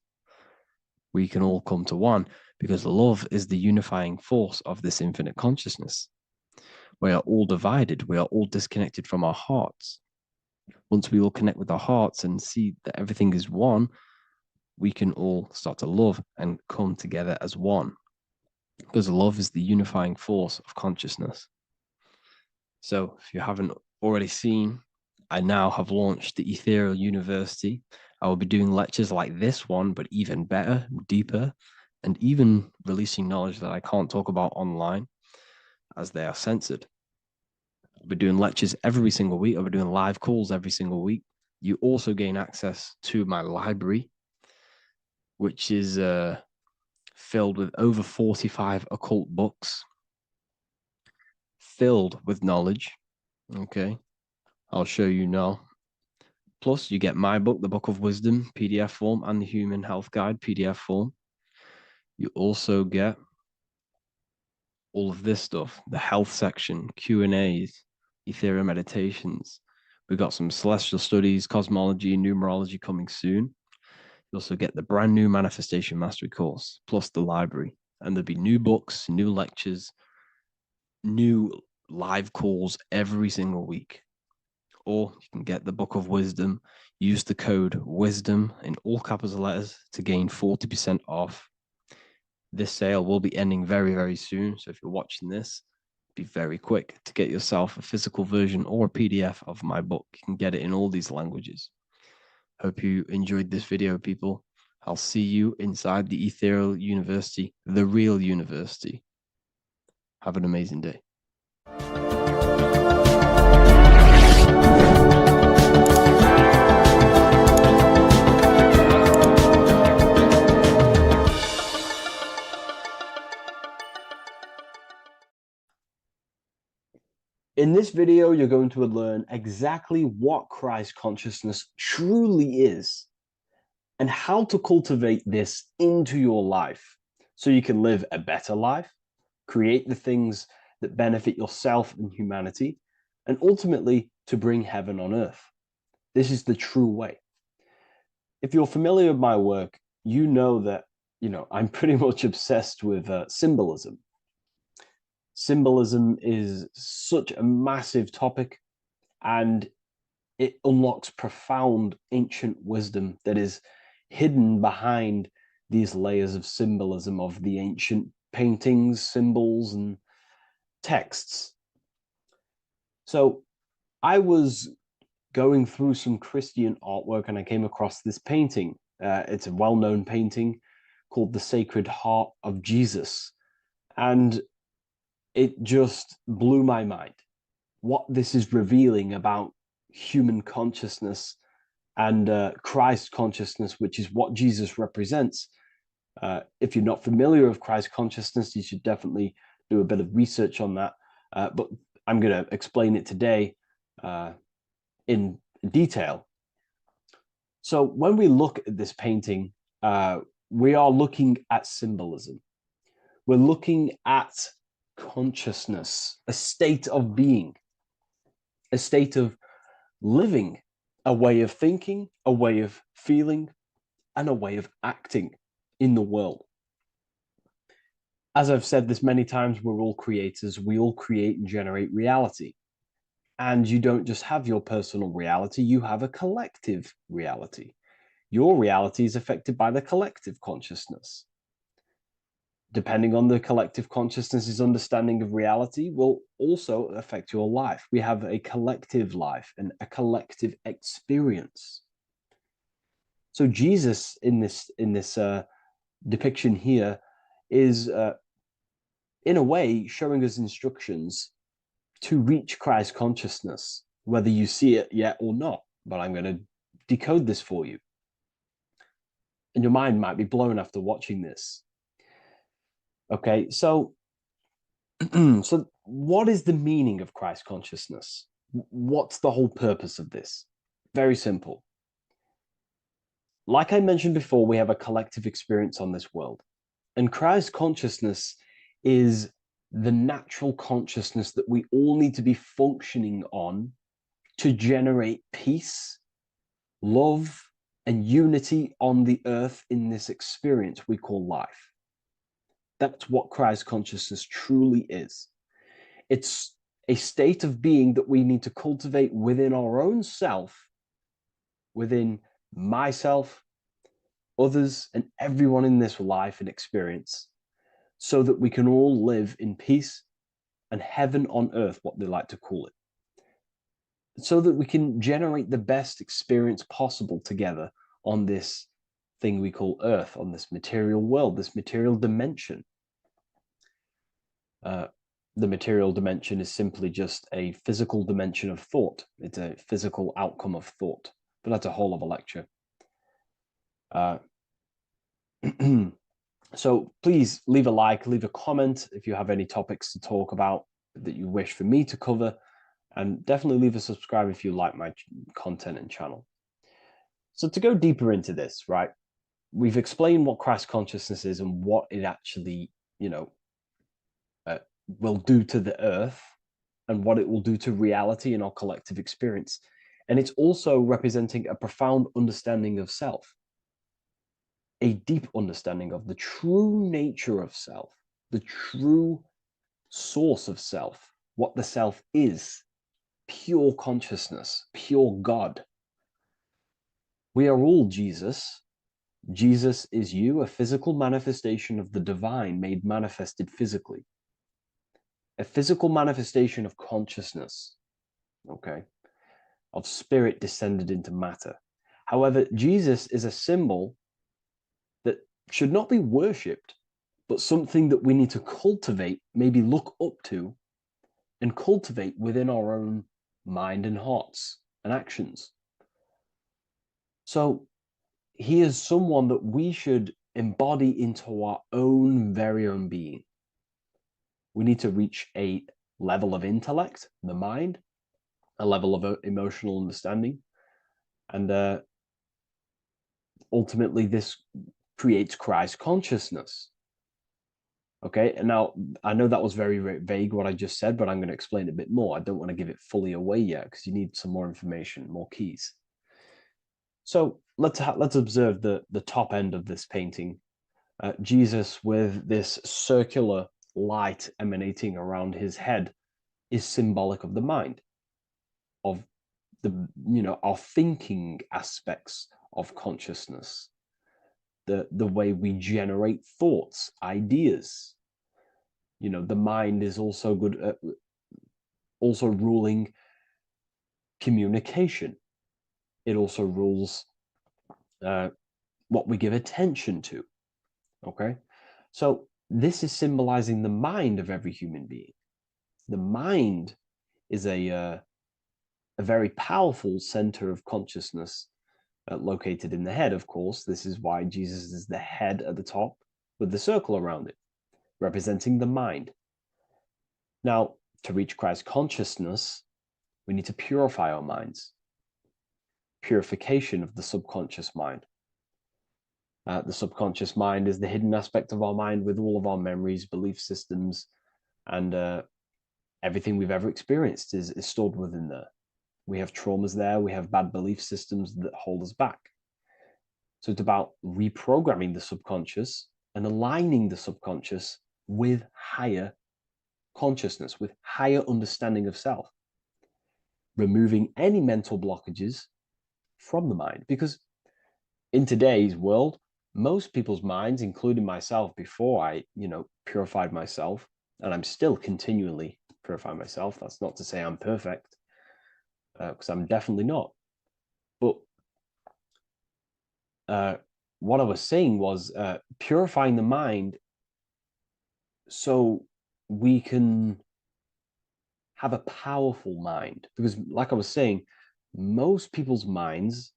we can all come to one, because love is the unifying force of this infinite consciousness. We are all divided. We are all disconnected from our hearts. Once we all connect with our hearts and see that everything is one, we can all start to love and come together as one, because love is the unifying force of consciousness. So if you haven't already seen, I now have launched the Ethereal University. I will be doing lectures like this one, but even better, deeper, and even releasing knowledge that I can't talk about online as they are censored. I'll be doing lectures every single week. I'll be doing live calls every single week. You also gain access to my library, which is filled with over 45 occult books, filled with knowledge. Okay, I'll show you now. Plus, you get my book, The Book of Wisdom, PDF form, and the Human Health Guide, PDF form. You also get all of this stuff, the health section, Q&As, Ethereal meditations. We've got some celestial studies, cosmology, numerology coming soon. You also get the brand new Manifestation Mastery course, plus the library. And there'll be new books, new lectures, new live calls every single week. Or you can get the Book of Wisdom, use the code WISDOM in all capital letters to gain 40% off. This sale will be ending very, very soon. So if you're watching this, be very quick to get yourself a physical version or a PDF of my book. You can get it in all these languages. Hope you enjoyed this video, people. I'll see you inside the Ethereal University, the real university. Have an amazing day. In this video, you're going to learn exactly what Christ consciousness truly is and how to cultivate this into your life so you can live a better life, create the things that benefit yourself and humanity, and ultimately to bring heaven on earth. This is the true way. If you're familiar with my work, you know that, I'm pretty much obsessed with symbolism. Symbolism is such a massive topic, and it unlocks profound ancient wisdom that is hidden behind these layers of symbolism of the ancient paintings, symbols, and texts. So I was going through some Christian artwork and I came across this painting. It's a well-known painting called The Sacred Heart of Jesus. And it just blew my mind what this is revealing about human consciousness and Christ consciousness, which is what Jesus represents. If you're not familiar with Christ consciousness, you should definitely do a bit of research on that. But I'm going to explain it today in detail. So when we look at this painting, we are looking at symbolism. We're looking at consciousness, a state of being, a state of living, a way of thinking, a way of feeling, and a way of acting in the world. As I've said this many times, we're all creators. We all create and generate reality. And you don't just have your personal reality, you have a collective reality. Your reality is affected by the collective consciousness. Depending on the collective consciousness's understanding of reality will also affect your life. We have a collective life and a collective experience. So Jesus in this depiction here is in a way showing us instructions to reach Christ consciousness, whether you see it yet or not. But I'm going to decode this for you. and your mind might be blown after watching this. Okay, so so what is the meaning of Christ consciousness? What's the whole purpose of this? Very simple. Like I mentioned before, we have a collective experience on this world. And Christ consciousness is the natural consciousness that we all need to be functioning on to generate peace, love, and unity on the earth in this experience we call life. That's what Christ consciousness truly is. It's a state of being that we need to cultivate within our own self, within myself, others, and everyone in this life and experience, so that we can all live in peace and heaven on earth, what they like to call it, so that we can generate the best experience possible together on this thing we call earth, on this material world, this material dimension. The material dimension is simply just a physical dimension of thought. It's a physical outcome of thought, but that's a whole other lecture. So please leave a like, leave a comment if you have any topics to talk about that you wish for me to cover, and definitely leave a subscribe if you like my content and channel. So to go deeper into this, right, we've explained what Christ consciousness is and what it actually, will do to the earth and what it will do to reality in our collective experience. And it's also representing a profound understanding of self, a deep understanding of the true nature of self, the true source of self, what the self is, pure consciousness, pure God. We are all Jesus. Jesus is you, a physical manifestation of the divine made manifested physically. A physical manifestation of consciousness, okay, of spirit descended into matter. However, Jesus is a symbol that should not be worshipped, but something that we need to cultivate, maybe look up to, and cultivate within our own mind and hearts and actions. So he is someone that we should embody into our own very own being. We need to reach a level of intellect, the mind, a level of emotional understanding, and ultimately this creates Christ consciousness. Okay, and now I know that was very, very vague what I just said, but I'm going to explain it a bit more. I don't want to give it fully away yet because you need some more information, more keys. So let's observe the top end of this painting. Jesus with this circular light emanating around his head is symbolic of the mind, of the our thinking aspects of consciousness, the way we generate thoughts, ideas. The mind is also good at also ruling communication. It also rules what we give attention to. Okay, so this is symbolizing the mind of every human being. The mind is a very powerful center of consciousness located in the head, of course. This is why Jesus is the head at the top with the circle around it, representing the mind. Now, to reach Christ consciousness, we need to purify our minds. Purification of the subconscious mind. The subconscious mind is the hidden aspect of our mind with all of our memories, belief systems, and everything we've ever experienced is stored within there. We have traumas there. We have bad belief systems that hold us back. So it's about reprogramming the subconscious and aligning the subconscious with higher consciousness, with higher understanding of self, removing any mental blockages from the mind. Because in today's world, most people's minds, including myself, before I, purified myself, and I'm still continually purifying myself. That's not to say I'm perfect, because I'm definitely not. But what I was saying was purifying the mind so we can have a powerful mind. Because like I was saying, most people's minds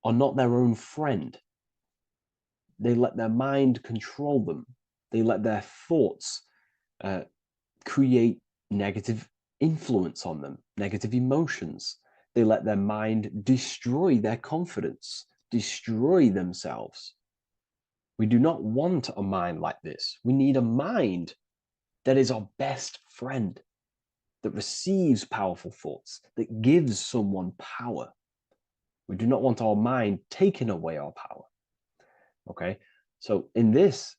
are not their own friend. they let their mind control them. They let their thoughts create negative influence on them, negative emotions. They let their mind destroy their confidence, destroy themselves. We do not want a mind like this. We need a mind that is our best friend, that receives powerful thoughts, that gives someone power. We do not want our mind taking away our power. Okay, so in this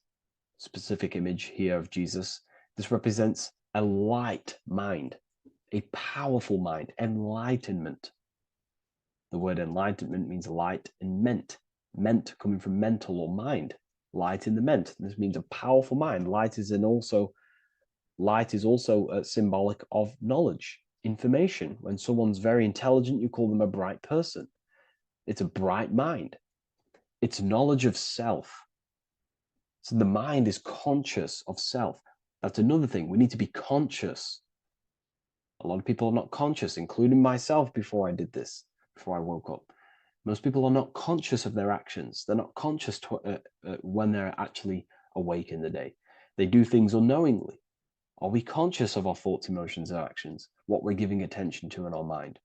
specific image here of Jesus, this represents a light mind, a powerful mind, enlightenment. The word enlightenment means light and ment coming from mental or mind, light in the ment. This means a powerful mind. Light is also symbolic of knowledge, information. When someone's very intelligent, you call them a bright person. It's a bright mind. It's knowledge of self. So the mind is conscious of self. That's another thing. We need to be conscious. A lot of people are not conscious, including myself before I did this, before I woke up. Most people are not conscious of their actions. They're not conscious when they're actually awake in the day. They do things unknowingly. Are we conscious of our thoughts, emotions, and actions, what we're giving attention to in our mind?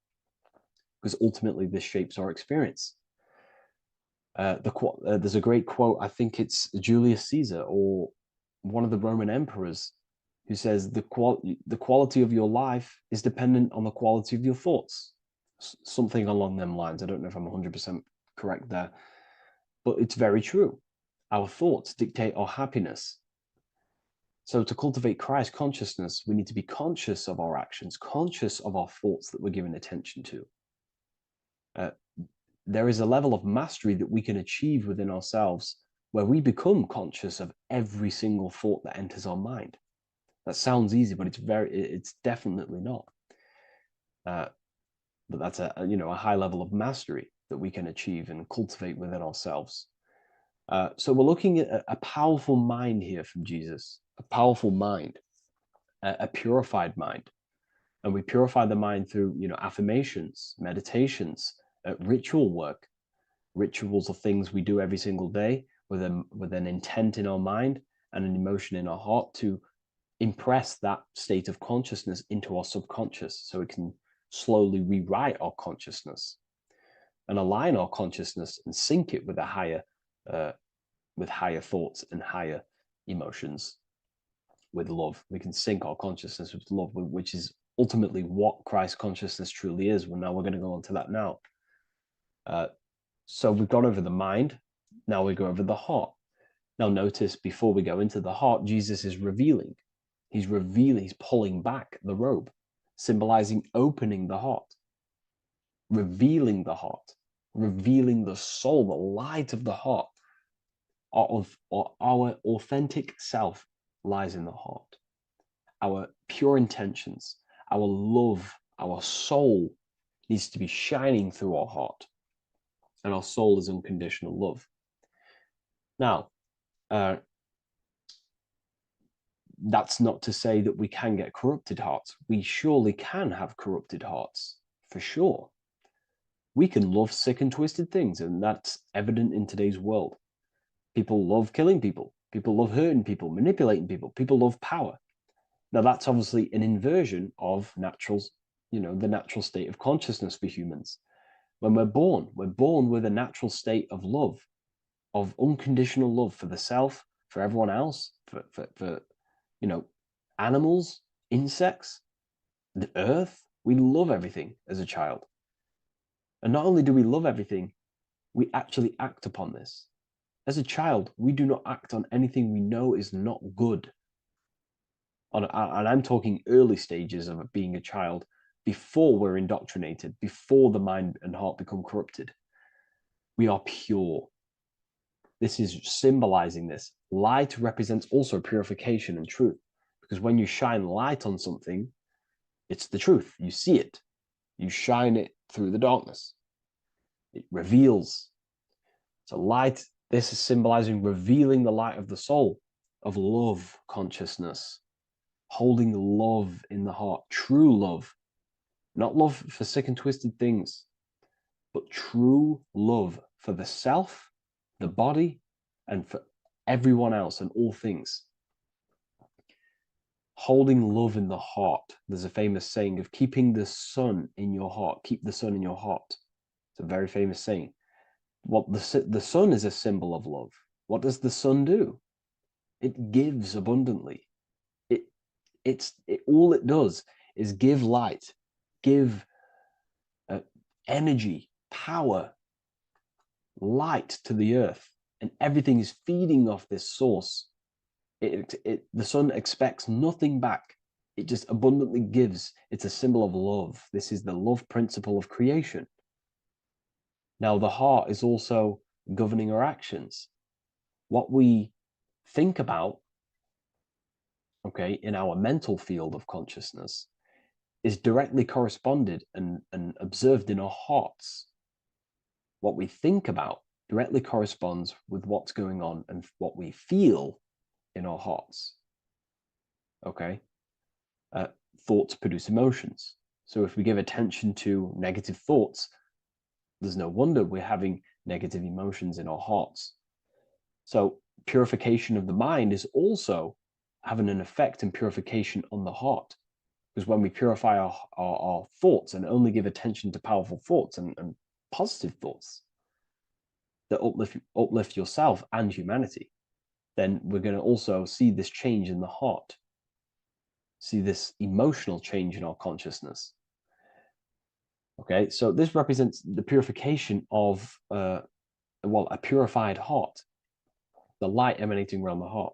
Because ultimately this shapes our experience. There's a great quote, I think it's Julius Caesar or one of the Roman emperors, who says the quality of your life is dependent on the quality of your thoughts. Something along them lines. I don't know if I'm 100% correct there, but it's very true. Our thoughts dictate our happiness. So to cultivate Christ consciousness, we need to be conscious of our actions, conscious of our thoughts that we're giving attention to. There is a level of mastery that we can achieve within ourselves where we become conscious of every single thought that enters our mind. That sounds easy, but it's definitely not. But that's a high level of mastery that we can achieve and cultivate within ourselves. So we're looking at a powerful mind here from Jesus, a powerful mind, a purified mind. And we purify the mind through, affirmations, meditations, ritual work. Rituals are things we do every single day with an intent in our mind and an emotion in our heart to impress that state of consciousness into our subconscious, so it can slowly rewrite our consciousness and align our consciousness and sync it with higher thoughts and higher emotions with love. We can sync our consciousness with love, which is ultimately what Christ consciousness truly is. Well, now we're going to go on to that now. So we've gone over the mind. Now we go over the heart. Now notice, before we go into the heart, Jesus is revealing. He's pulling back the robe, symbolizing opening the heart, revealing the heart, revealing the soul, the light of the heart. Our authentic self lies in the heart. Our pure intentions, our love, our soul needs to be shining through our heart. And our soul is unconditional love. Now, that's not to say that we can get corrupted hearts. We surely can have corrupted hearts, for sure. We can love sick and twisted things, and that's evident in today's world. People love killing people. People love hurting people, manipulating people. People love power. Now, that's obviously an inversion of the natural state of consciousness for humans. When we're born with a natural state of love, of unconditional love for the self, for everyone else, for animals, insects, the earth. We love everything as a child. And not only do we love everything, we actually act upon this. As a child, we do not act on anything we know is not good. And I'm talking early stages of being a child, before we're indoctrinated, before the mind and heart become corrupted. We are pure. This is symbolizing this. Light represents also purification and truth, because when you shine light on something, it's the truth. You see it. You shine it through the darkness. It reveals. So light, this is symbolizing revealing the light of the soul, of love consciousness, holding love in the heart, true love. Not love for sick and twisted things, but true love for the self, the body, and for everyone else and all things. Holding love in the heart. There's a famous saying of keeping the sun in your heart. Keep the sun in your heart. It's a very famous saying. What the sun is a symbol of love. What does the sun do? It gives abundantly. All it does is give light, give energy, power, light to the earth, and everything is feeding off this source. The sun expects nothing back. It just abundantly gives. It's a symbol of love. This is the love principle of creation. Now, the heart is also governing our actions. What we think about, okay, in our mental field of consciousness is directly corresponded and observed in our hearts. What we think about directly corresponds with what's going on and what we feel in our hearts. Okay? Thoughts produce emotions. So if we give attention to negative thoughts, there's no wonder we're having negative emotions in our hearts. So purification of the mind is also having an effect in purification on the heart. Because when we purify our thoughts and only give attention to powerful thoughts and positive thoughts that uplift yourself and humanity, then we're going to also see this change in the heart, see this emotional change in our consciousness. Okay, so this represents the purification of, a purified heart, the light emanating around the heart.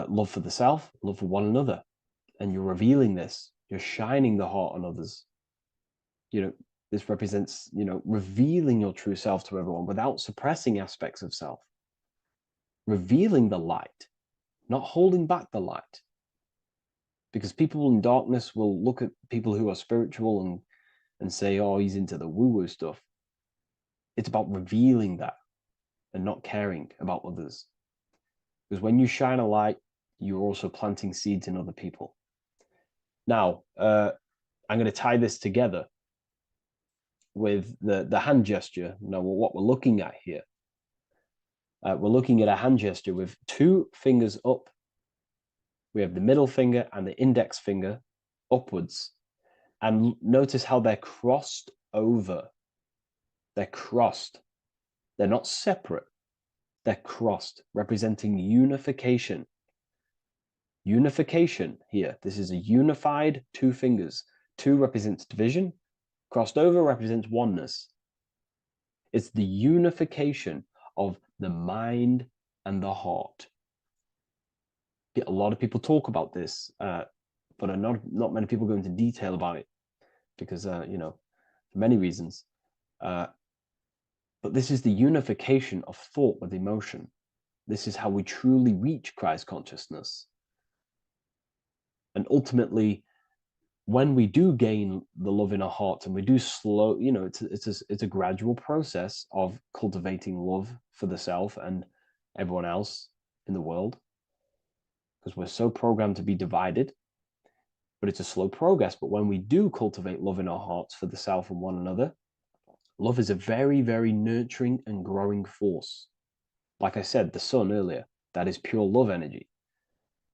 Love for the self, love for one another. And you're revealing this, you're shining the heart on others. This represents, revealing your true self to everyone without suppressing aspects of self. Revealing the light, not holding back the light. Because people in darkness will look at people who are spiritual and say, oh, he's into the woo-woo stuff. It's about revealing that and not caring about others. Because when you shine a light, you're also planting seeds in other people. Now, I'm going to tie this together with the hand gesture. Now, what we're looking at here, we're looking at a hand gesture with two fingers up. We have the middle finger and the index finger upwards. And notice how they're crossed over. They're crossed. They're not separate. They're crossed, representing unification. Unification here. This is a unified two fingers. Two represents division. Crossed over represents oneness. It's the unification of the mind and the heart. A lot of people talk about this, but not many people go into detail about it because, for many reasons. But this is the unification of thought with emotion. This is how we truly reach Christ consciousness. And ultimately, when we do gain the love in our hearts and we do slow, it's a gradual process of cultivating love for the self and everyone else in the world, because we're so programmed to be divided. But it's a slow progress. But when we do cultivate love in our hearts for the self and one another, love is a very, very nurturing and growing force. Like I said, the sun earlier, that is pure love energy.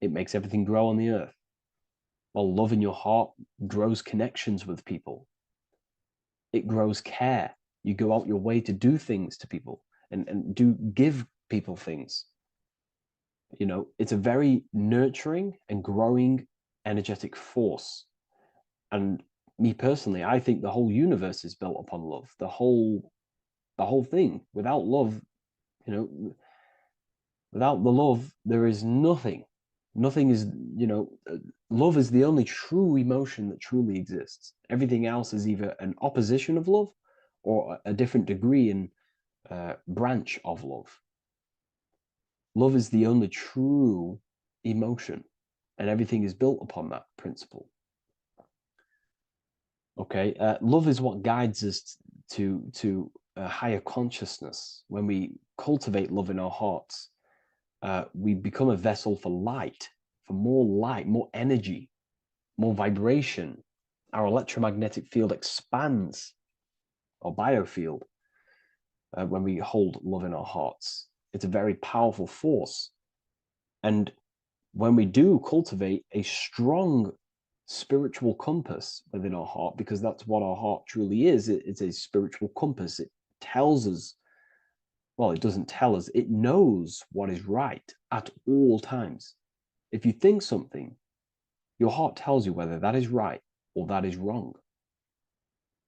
It makes everything grow on the earth. While love in your heart grows connections with people. It grows care. You go out your way to do things to people and give people things. It's a very nurturing and growing energetic force. And me personally, I think the whole universe is built upon love. The whole thing. Without love, without the love, there is nothing. Nothing is, love is the only true emotion that truly exists. Everything else is either an opposition of love or a different degree and branch of love. Love is the only true emotion, and everything is built upon that principle. Okay, love is what guides us to a higher consciousness. When we cultivate love in our hearts, we become a vessel for light, more energy, more vibration. Our electromagnetic field expands, our biofield, when we hold love in our hearts. It's a very powerful force. And when we do cultivate a strong spiritual compass within our heart, because that's what our heart truly is, it's a spiritual compass. It tells us, well, it doesn't tell us, it knows what is right at all times. If you think something, your heart tells you whether that is right or that is wrong,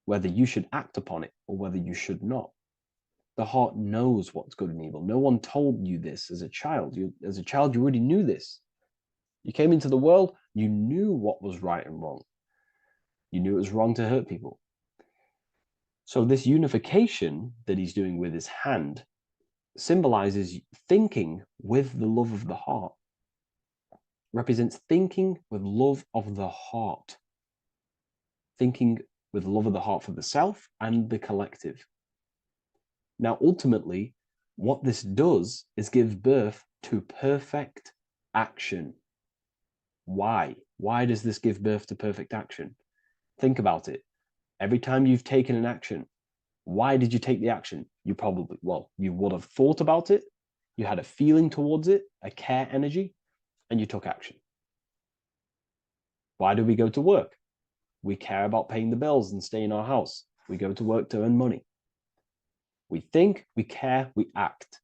whether you should act upon it or whether you should not. The heart knows what's good and evil. No one told you this as a child. As a child, you already knew this. You came into the world, you knew what was right and wrong. You knew it was wrong to hurt people. So this unification that he's doing with his hand symbolizes thinking with the love of the heart, represents thinking with love of the heart, thinking with love of the heart for the self and the collective. Now, ultimately, what this does is give birth to perfect action. Why? Why does this give birth to perfect action? Think about it. Every time you've taken an action, why did you take the action? You probably, well, you would have thought about it, you had a feeling towards it, a care energy, and you took action. Why do we go to work? We care about paying the bills and staying in our house. We go to work to earn money. We think, we care, we act.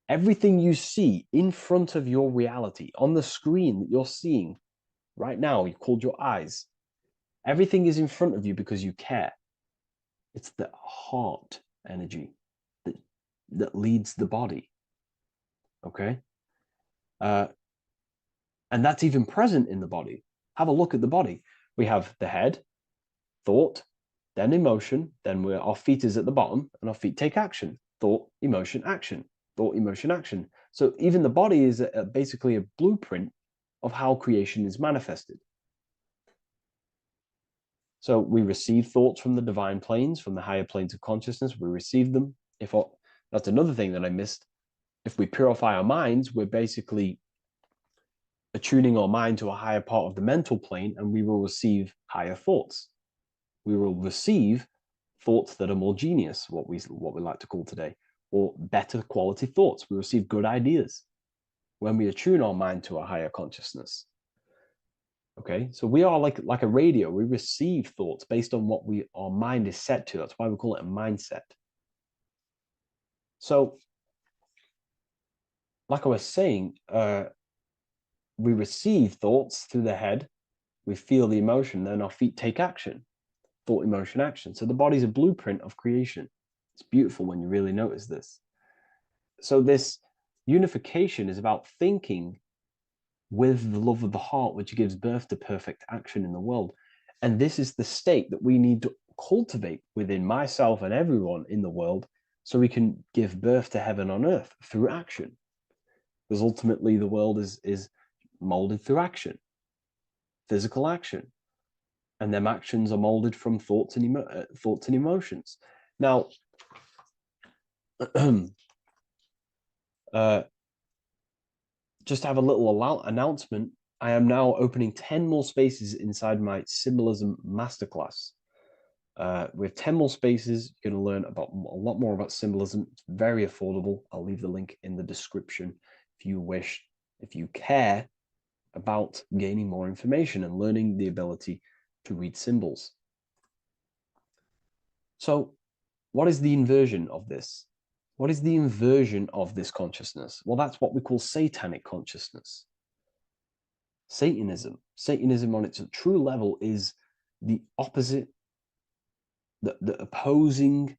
Everything you see in front of your reality, on the screen that you're seeing right now, you called your eyes, everything is in front of you because you care. It's the heart energy that leads the body, okay? And that's even present in the body. Have a look at the body. We have the head, thought, then emotion, then our feet is at the bottom, and our feet take action. Thought, emotion, action. Thought, emotion, action. So even the body is basically a blueprint of how creation is manifested. So we receive thoughts from the divine planes, from the higher planes of consciousness. We receive them. That's another thing that I missed. If we purify our minds, we're basically attuning our mind to a higher part of the mental plane, and we will receive higher thoughts. We will receive thoughts that are more genius, what we like to call today, or better quality thoughts. We receive good ideas when we attune our mind to a higher consciousness. Okay, so we are like a radio. We receive thoughts based on what our mind is set to. That's why we call it a mindset. So, like I was saying, we receive thoughts through the head. We feel the emotion, then our feet take action. Thought, emotion, action. So the body's a blueprint of creation. It's beautiful when you really notice this. So this unification is about thinking with the love of the heart, which gives birth to perfect action in the world. And this is the state that we need to cultivate within myself and everyone in the world so we can give birth to heaven on earth through action. Because ultimately the world is molded through action, physical action. And them actions are molded from thoughts and emotions. Now, just to have a little announcement, I am now opening 10 more spaces inside my symbolism masterclass. With 10 more spaces, you're going to learn about a lot more about symbolism. It's very affordable. I'll leave the link in the description if you wish, if you care about gaining more information and learning the ability to read symbols. So what is the inversion of this? What is the inversion of this consciousness? Well, that's what we call satanic consciousness. Satanism. Satanism on its true level is the opposite, the opposing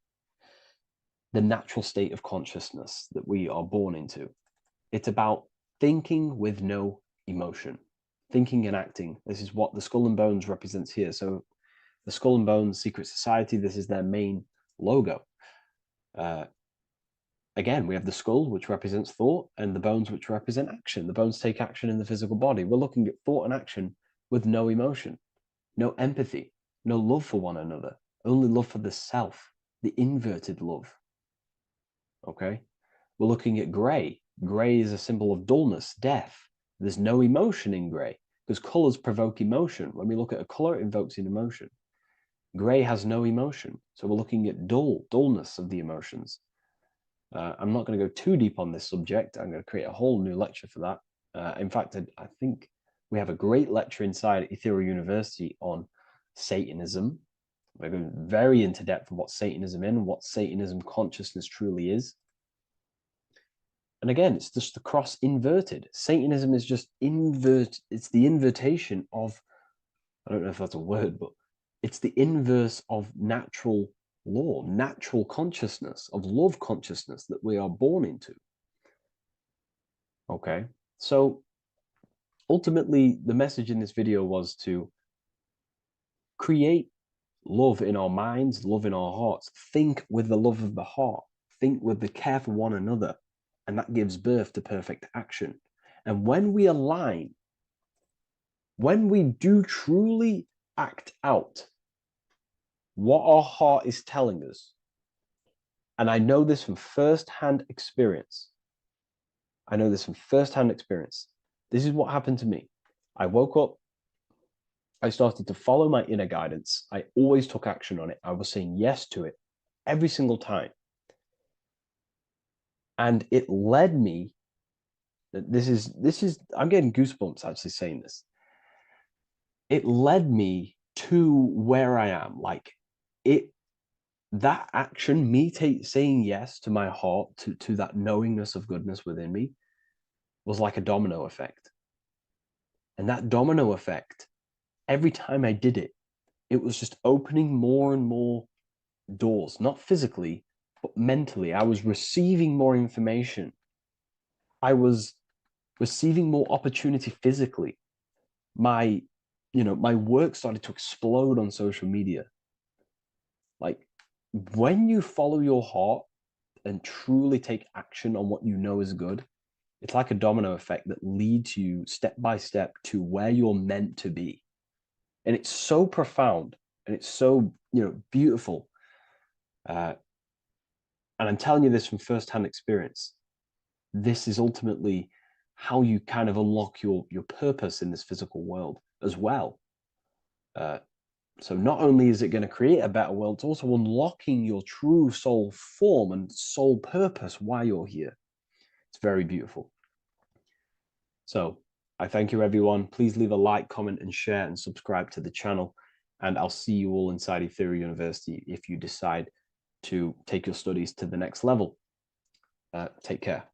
the natural state of consciousness that we are born into. It's about thinking with no emotion, thinking and acting. This is what the Skull and Bones represents here. So the Skull and Bones Secret Society, this is their main logo. Again, we have the skull, which represents thought, and the bones, which represent action. The bones take action in the physical body. We're looking at thought and action with no emotion, no empathy, no love for one another, only love for the self, the inverted love. Okay? We're looking at gray. Gray is a symbol of dullness, death. There's no emotion in gray because colors provoke emotion. When we look at a color, it invokes an emotion. Gray has no emotion. So we're looking at dullness of the emotions. I'm not going to go too deep on this subject. I'm going to create a whole new lecture for that. In fact, I think we have a great lecture inside Ethereal University on Satanism. We're going very into depth of what Satanism is and what Satanism consciousness truly is. And again, it's just the cross inverted. Satanism is just it's the invertation of, I don't know if that's a word, but it's the inverse of natural law, natural consciousness, of love consciousness that we are born into. Okay, so ultimately the message in this video was to create love in our minds, love in our hearts, think with the love of the heart, think with the care for one another, and that gives birth to perfect action. And when we align, when we do truly act out what our heart is telling us, and I know this from first-hand experience. This is what happened to me. I woke up, I started to follow my inner guidance. I always took action on it. I was saying yes to it every single time. And it led me, I'm getting goosebumps actually saying this. It led me to where I am. Like that action, me saying yes to my heart, to that knowingness of goodness within me, was like a domino effect. And that domino effect, every time I did it, it was just opening more and more doors, not physically, but mentally. I was receiving more information. I was receiving more opportunity physically. My work started to explode on social media. Like, when you follow your heart and truly take action on what you know is good, it's like a domino effect that leads you step by step to where you're meant to be. And it's so profound and it's so, beautiful. And I'm telling you this from firsthand experience. This is ultimately how you kind of unlock your purpose in this physical world as well. So not only is it going to create a better world, it's also unlocking your true soul form and soul purpose while you're here. It's very beautiful. So I thank you, everyone. Please leave a like, comment, and share, and subscribe to the channel. And I'll see you all inside Ethereal University if you decide to take your studies to the next level. Take care.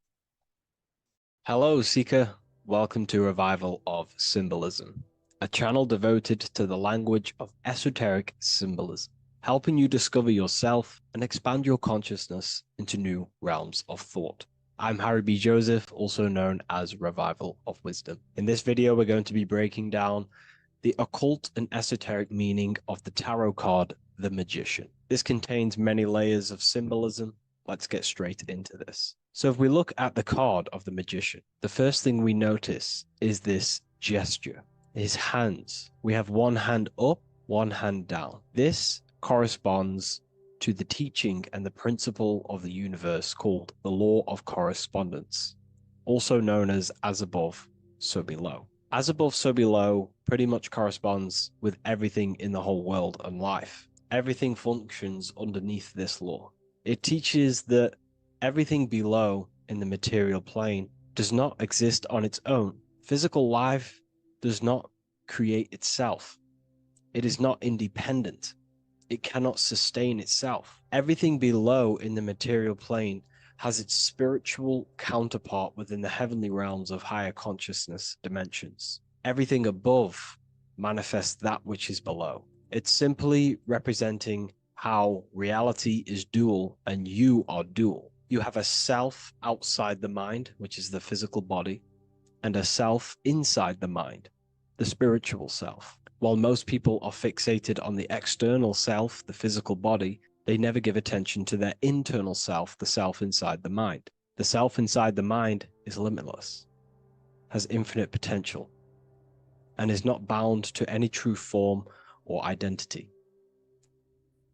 Hello, Seeker. Welcome to Revival of Symbolism, a channel devoted to the language of esoteric symbolism, helping you discover yourself and expand your consciousness into new realms of thought. I'm Harry B. Joseph, also known as Revival of Wisdom. In this video, we're going to be breaking down the occult and esoteric meaning of the tarot card, the Magician. This contains many layers of symbolism. Let's get straight into this. So if we look at the card of the Magician, the first thing we notice is this gesture, his hands. We have one hand up, one hand down. This corresponds to the teaching and the principle of the universe called the law of correspondence, also known as above, so below. As above, so below pretty much corresponds with everything in the whole world and life. Everything functions underneath this law. It teaches that everything below in the material plane does not exist on its own. Physical life does not create itself. It is not independent. It cannot sustain itself. Everything below in the material plane has its spiritual counterpart within the heavenly realms of higher consciousness dimensions. Everything above manifests that which is below. It's simply representing how reality is dual and you are dual. You have a self outside the mind, which is the physical body, and a self inside the mind, the spiritual self. While most people are fixated on the external self, the physical body, they never give attention to their internal self, the self inside the mind. The self inside the mind is limitless, has infinite potential, and is not bound to any true form or identity.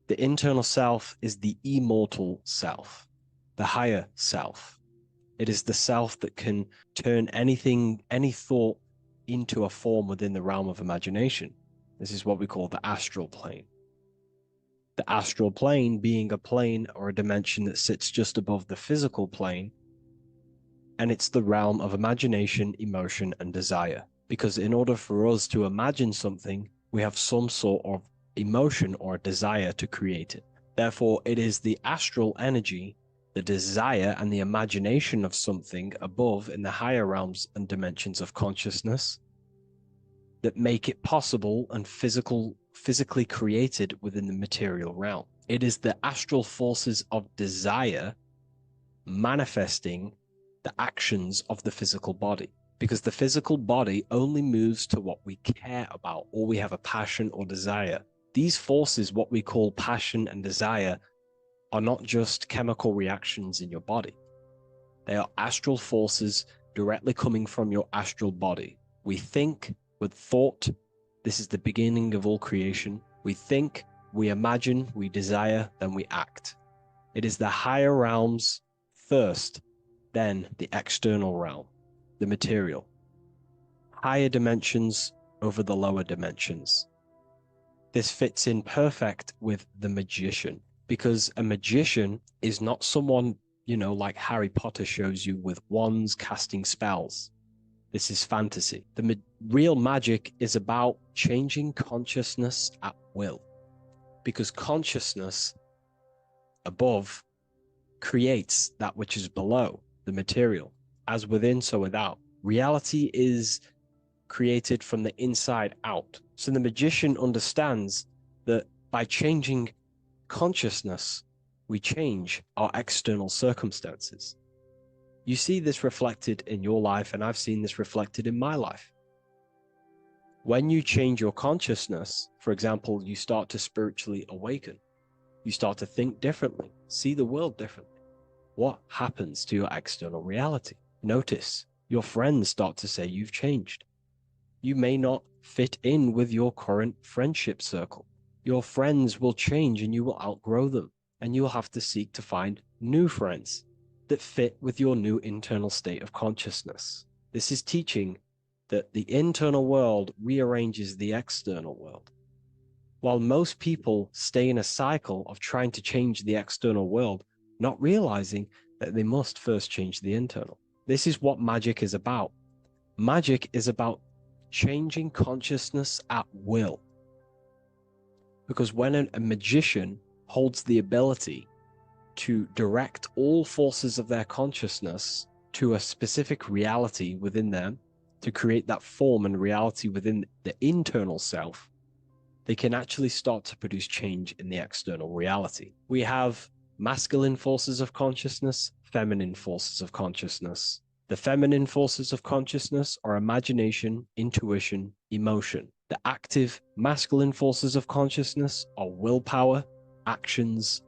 The internal self is the immortal self, the higher self. It is the self that can turn anything, any thought, into a form within the realm of imagination. This is what we call the astral plane. The astral plane being a plane or a dimension that sits just above the physical plane, and it's the realm of imagination, emotion, and desire. Because in order for us to imagine something, we have some sort of emotion or desire to create it. Therefore, it is the astral energy, the desire and the imagination of something above in the higher realms and dimensions of consciousness that make it possible and physically created within the material realm. It is the astral forces of desire manifesting the actions of the physical body, because the physical body only moves to what we care about or we have a passion or desire. These forces, what we call passion and desire, are not just chemical reactions in your body. They are astral forces directly coming from your astral body. We think with thought. This is the beginning of all creation. We think, we imagine, we desire, then we act. It is the higher realms first, then the external realm, the material. Higher dimensions over the lower dimensions. This fits in perfect with the magician, because a magician is not someone, like Harry Potter shows you with wands casting spells. This is fantasy. The real magic is about changing consciousness at will, because consciousness above creates that which is below, the material, as within, so without. Reality is created from the inside out. So the magician understands that by changing consciousness, we change our external circumstances. You see this reflected in your life, and I've seen this reflected in my life. When you change your consciousness, for example, you start to spiritually awaken. You start to think differently, see the world differently. What happens to your external reality? Notice your friends start to say you've changed. You may not fit in with your current friendship circle. Your friends will change and you will outgrow them, and you will have to seek to find new friends that fit with your new internal state of consciousness. This is teaching that the internal world rearranges the external world. While most people stay in a cycle of trying to change the external world, not realizing that they must first change the internal. This is what magic is about. Magic is about changing consciousness at will. Because when a magician holds the ability to direct all forces of their consciousness to a specific reality within them, to create that form and reality within the internal self, they can actually start to produce change in the external reality. We have masculine forces of consciousness, feminine forces of consciousness. The feminine forces of consciousness are imagination, intuition, emotion. The active masculine forces of consciousness are willpower, actions,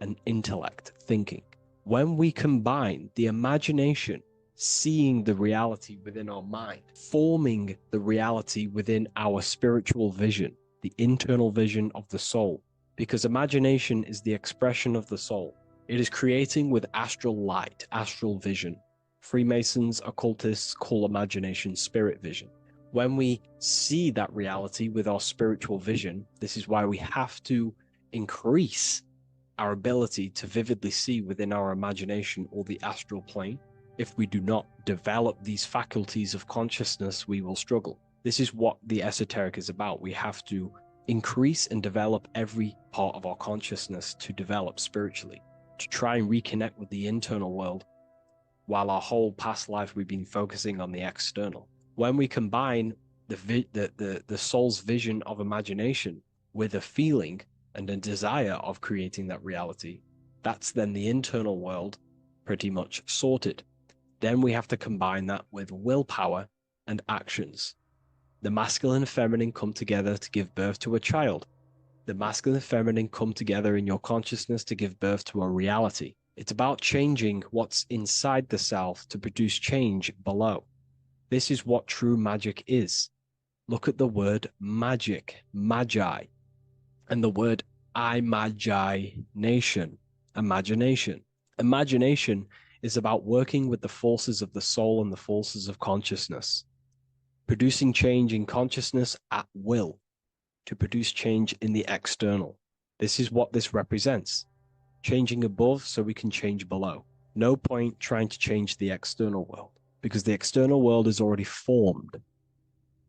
and intellect, thinking. When we combine the imagination, seeing the reality within our mind, forming the reality within our spiritual vision, the internal vision of the soul, because imagination is the expression of the soul. It is creating with astral light, astral vision. Freemasons, occultists call imagination spirit vision. When we see that reality with our spiritual vision, this is why we have to increase our ability to vividly see within our imagination or the astral plane. If we do not develop these faculties of consciousness, we will struggle. This is what the esoteric is about. We have to increase and develop every part of our consciousness to develop spiritually, to try and reconnect with the internal world, while our whole past life we've been focusing on the external. When we combine the soul's vision of imagination with a feeling and a desire of creating that reality, that's then the internal world pretty much sorted. Then we have to combine that with willpower and actions. The masculine and feminine come together to give birth to a child. The masculine and feminine come together in your consciousness to give birth to a reality. It's about changing what's inside the self to produce change below. This is what true magic is. Look at the word magic, magi, and the word imagination, imagination. Imagination is about working with the forces of the soul and the forces of consciousness, producing change in consciousness at will to produce change in the external. This is what this represents. Changing above so we can change below. No point trying to change the external world, because the external world is already formed.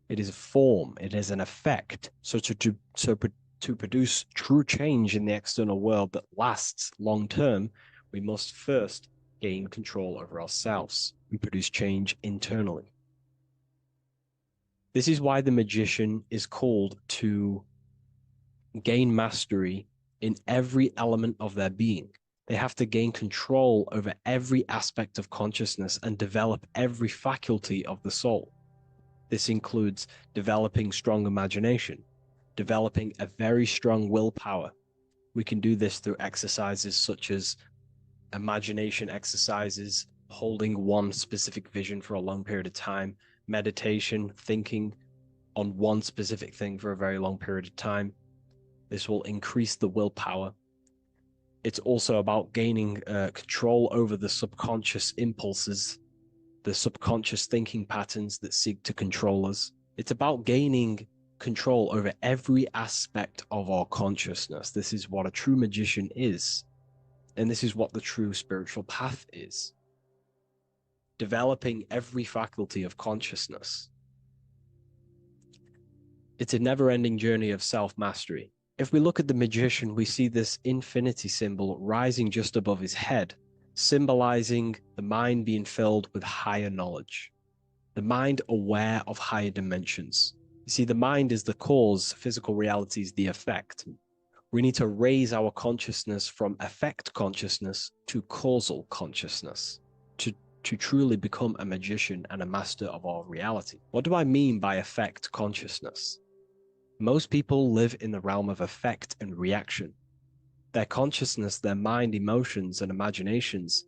It is a form, it is an effect. So to produce true change in the external world that lasts long term, we must first gain control over ourselves. We produce change internally. This is why the magician is called to gain mastery in every element of their being. They have to gain control over every aspect of consciousness and develop every faculty of the soul. This includes developing strong imagination, developing a very strong willpower. We can do this through exercises such as imagination exercises, holding one specific vision for a long period of time, meditation, thinking on one specific thing for a very long period of time. This will increase the willpower. It's also about gaining control over the subconscious impulses, the subconscious thinking patterns that seek to control us. It's about gaining control over every aspect of our consciousness. This is what a true magician is. And this is what the true spiritual path is. Developing every faculty of consciousness. It's a never-ending journey of self-mastery. If we look at the magician, we see this infinity symbol rising just above his head, symbolizing the mind being filled with higher knowledge, the mind aware of higher dimensions. You see, the mind is the cause, physical reality is the effect. We need to raise our consciousness from effect consciousness to causal consciousness, to truly become a magician and a master of our reality. What do I mean by effect consciousness? Most people live in the realm of effect and reaction. Their consciousness, their mind, emotions, and imaginations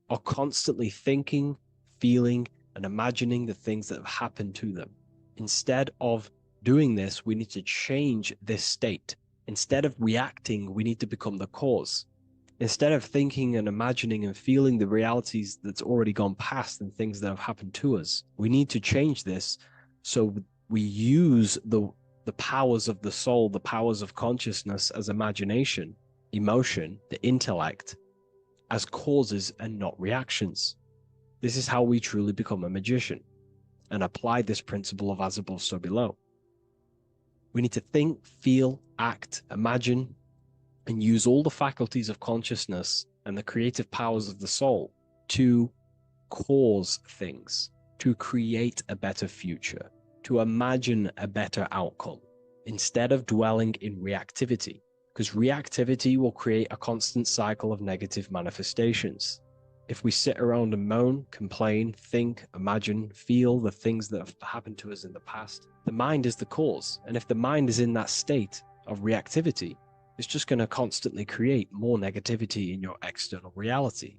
are constantly thinking, feeling, and imagining the things that have happened to them. Instead of doing this, we need to change this state. Instead of reacting, we need to become the cause. Instead of thinking and imagining and feeling the realities that's already gone past and things that have happened to us, we need to change this so we use the powers of the soul, the powers of consciousness as imagination, emotion, the intellect, as causes and not reactions. This is how we truly become a magician and apply this principle of as above, so below. We need to think, feel, act, imagine, and use all the faculties of consciousness and the creative powers of the soul to cause things, to create a better future, to imagine a better outcome, instead of dwelling in reactivity, because reactivity will create a constant cycle of negative manifestations. If we sit around and moan, complain, think, imagine, feel the things that have happened to us in the past, the mind is the cause. And if the mind is in that state of reactivity, it's just going to constantly create more negativity in your external reality.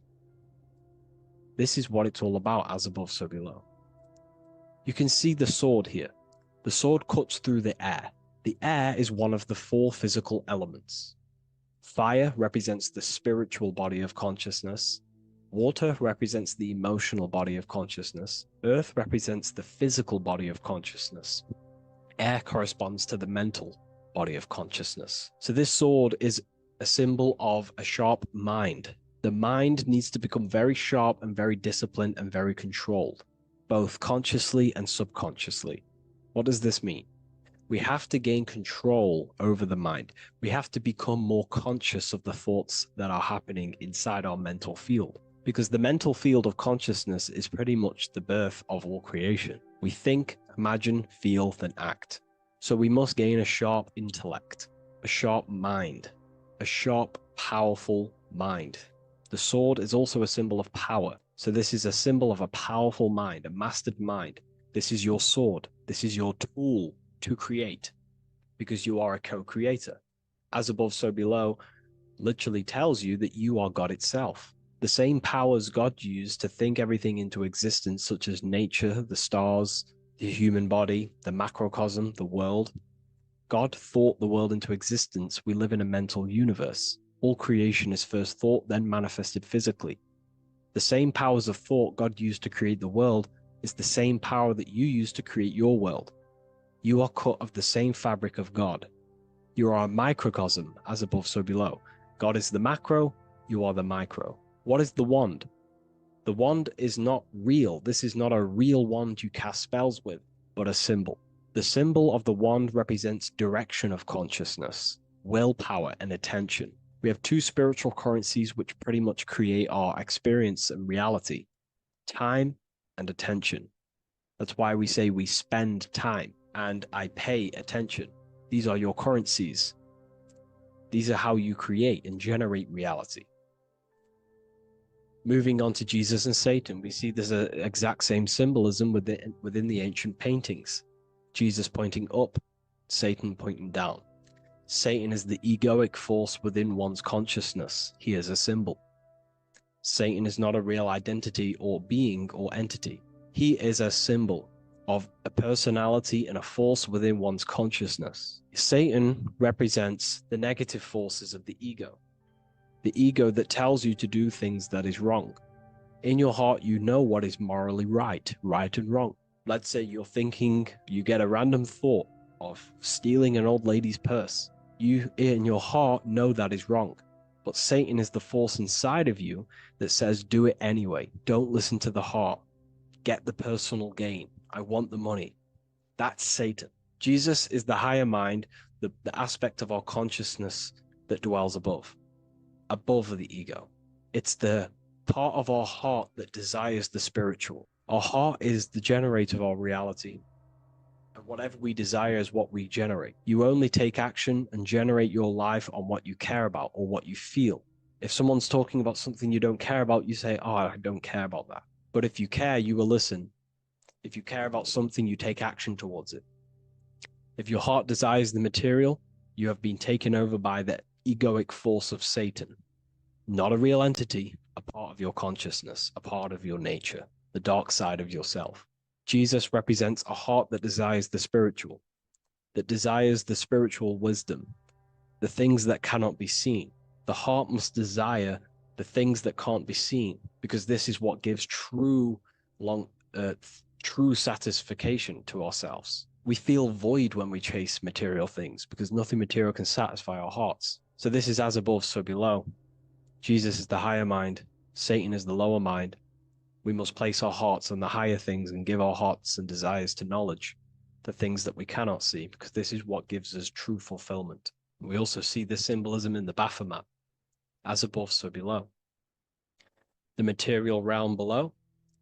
This is what it's all about, as above, so below. You can see the sword here. The sword cuts through the air. The air is one of the 4 physical elements. Fire represents the spiritual body of consciousness. Water represents the emotional body of consciousness. Earth represents the physical body of consciousness. Air corresponds to the mental body of consciousness. So this sword is a symbol of a sharp mind. The mind needs to become very sharp and very disciplined and very controlled, both consciously and subconsciously. What does this mean? We have to gain control over the mind. We have to become more conscious of the thoughts that are happening inside our mental field, because the mental field of consciousness is pretty much the birth of all creation. We think, imagine, feel, then act. So we must gain a sharp intellect, a sharp mind, a sharp, powerful mind. The sword is also a symbol of power. So this is a symbol of a powerful mind, a mastered mind. This is your sword. This is your tool to create, because you are a co-creator. As above, so below literally tells you that you are God itself. The same powers God used to think everything into existence, such as nature, the stars, the human body, the macrocosm, the world. God thought the world into existence. We live in a mental universe. All creation is first thought, then manifested physically. The same powers of thought God used to create the world is the same power that you use to create your world. You are cut of the same fabric of God. You are a microcosm, as above, so below. God is the macro, you are the micro. What is the wand? The wand is not real. This is not a real wand you cast spells with, but a symbol. The symbol of the wand represents direction of consciousness, willpower, and attention. We have two spiritual currencies which pretty much create our experience and reality: time and attention. That's why we say we spend time and I pay attention. These are your currencies. These are how you create and generate reality. Moving on to Jesus and Satan, we see there's an exact same symbolism within the ancient paintings. Jesus pointing up, Satan pointing down. Satan is the egoic force within one's consciousness. He is a symbol. Satan is not a real identity or being or entity. He is a symbol of a personality and a force within one's consciousness. Satan represents the negative forces of the ego that tells you to do things that is wrong. In your heart, you know what is morally right and wrong. Let's say you're thinking, you get a random thought of stealing an old lady's purse. You, in your heart, know that is wrong. But Satan is the force inside of you that says, do it anyway. Don't listen to the heart. Get the personal gain. I want the money. That's Satan. Jesus is the higher mind, the aspect of our consciousness that dwells above the ego. It's the part of our heart that desires the spiritual. Our heart is the generator of our reality. And whatever we desire is what we generate. You only take action and generate your life on what you care about or what you feel. If someone's talking about something you don't care about, you say, oh, I don't care about that. But if you care, you will listen. If you care about something, you take action towards it. If your heart desires the material, you have been taken over by the egoic force of Satan. Not a real entity, a part of your consciousness, a part of your nature, the dark side of yourself. Jesus represents a heart that desires the spiritual wisdom, the things that cannot be seen. The heart must desire the things that can't be seen, because this is what gives true satisfaction to ourselves. We feel void when we chase material things because nothing material can satisfy our hearts. So this is as above, so below. Jesus is the higher mind. Satan is the lower mind. We must place our hearts on the higher things and give our hearts and desires to knowledge, the things that we cannot see, because this is what gives us true fulfillment. We also see this symbolism in the Baphomet. As above, so below. The material realm below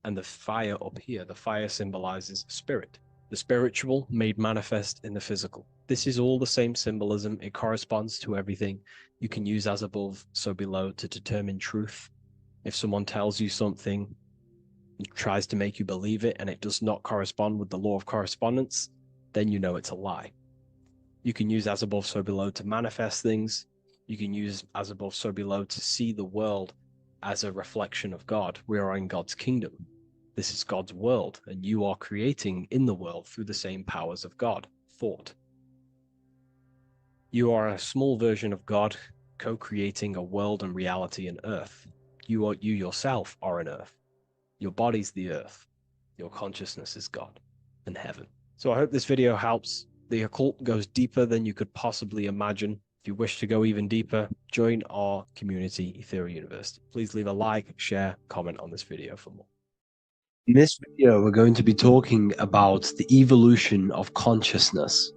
and the fire up here. The fire symbolizes spirit. The spiritual made manifest in the physical. This is all the same symbolism. It corresponds to everything. You can use as above, so below to determine truth. If someone tells you something and tries to make you believe it and it does not correspond with the law of correspondence, then you know it's a lie. You can use as above, so below to manifest things. You can use as above, so below to see the world as a reflection of God. We are in God's kingdom. This is God's world, and you are creating in the world through the same powers of God, thought. You are a small version of God, co-creating a world and reality in earth. You yourself are an earth. Your body's the earth. Your consciousness is God and heaven. So I hope this video helps. The occult goes deeper than you could possibly imagine. If you wish to go even deeper, join our community, Ethereal University. Please leave a like, share, comment on this video for more. In this video, we're going to be talking about the evolution of consciousness.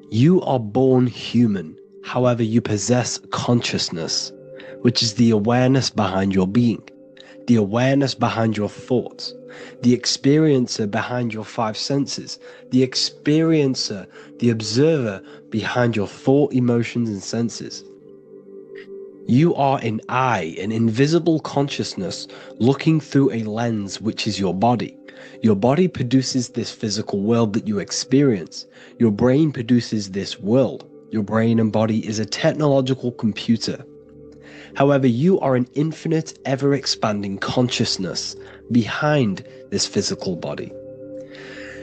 You are born human, however, you possess consciousness, which is the awareness behind your being, the awareness behind your thoughts, the experiencer behind your five senses, the experiencer, the observer behind your thought, emotions, and senses. You are an eye, an invisible consciousness looking through a lens, which is your body. Your body produces this physical world that you experience. Your brain produces this world. Your brain and body is a technological computer. However, you are an infinite, ever-expanding consciousness behind this physical body.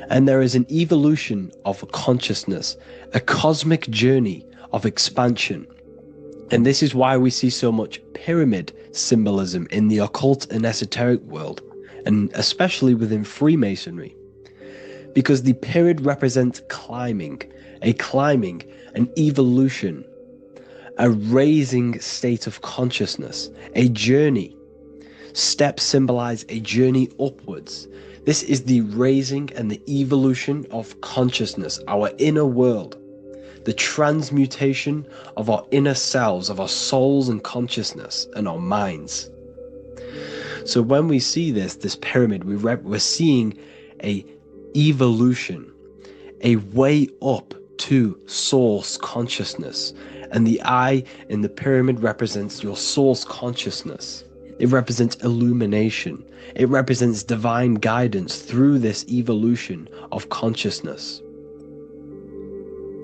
And there is an evolution of consciousness, a cosmic journey of expansion. And this is why we see so much pyramid symbolism in the occult and esoteric world, and especially within Freemasonry. Because the pyramid represents climbing, a climbing, an evolution, a raising state of consciousness, a journey. Steps symbolize a journey upwards. This is the raising and the evolution of consciousness, our inner world, the transmutation of our inner selves, of our souls and consciousness and our minds. So when we see this pyramid, we're seeing a evolution, a way up to source consciousness. And the eye in the pyramid represents your source consciousness. It represents illumination. It represents divine guidance through this evolution of consciousness.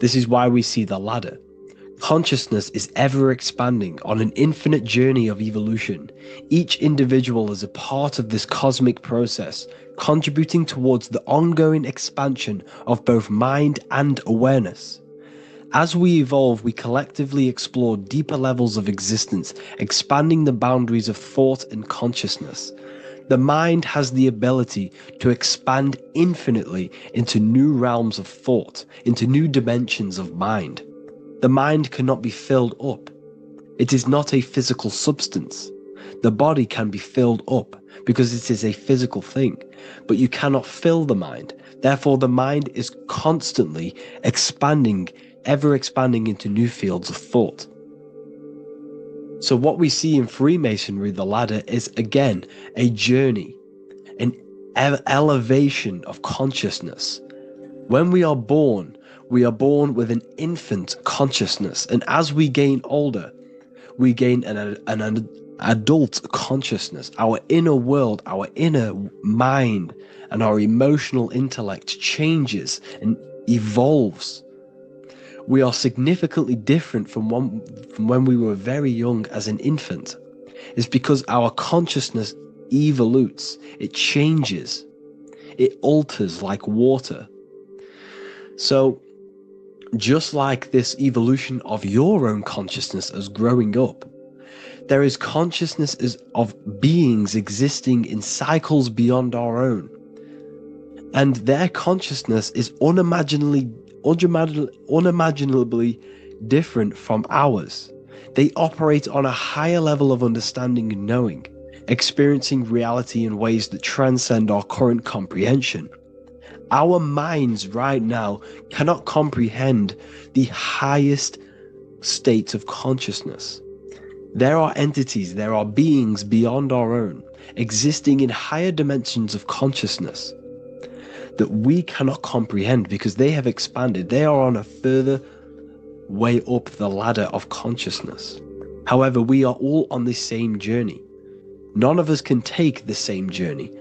This is why we see the ladder. Consciousness is ever expanding on an infinite journey of evolution. Each individual is a part of this cosmic process, contributing towards the ongoing expansion of both mind and awareness. As we evolve, we collectively explore deeper levels of existence, expanding the boundaries of thought and consciousness. The mind has the ability to expand infinitely into new realms of thought, into new dimensions of mind. The mind cannot be filled up. It is not a physical substance. The body can be filled up because it is a physical thing, but you cannot fill the mind. Therefore, the mind is constantly expanding, ever expanding into new fields of thought. So what we see in Freemasonry, the ladder, is again a journey, an elevation of consciousness. When we are born with an infant consciousness, and as we gain older, we gain an adult consciousness. Our inner world, our inner mind, and our emotional intellect changes and evolves. We are significantly different from when we were very young as an infant. It's because our consciousness evolutes, it changes, it alters like water. So, just like this evolution of your own consciousness as growing up, there is consciousness of beings existing in cycles beyond our own. And their consciousness is unimaginably different from ours. They operate on a higher level of understanding and knowing, experiencing reality in ways that transcend our current comprehension. Our minds right now cannot comprehend the highest states of consciousness. There are entities, there are beings beyond our own, existing in higher dimensions of consciousness that we cannot comprehend because they have expanded. They are on a further way up the ladder of consciousness. However, we are all on the same journey. None of us can take the same journey.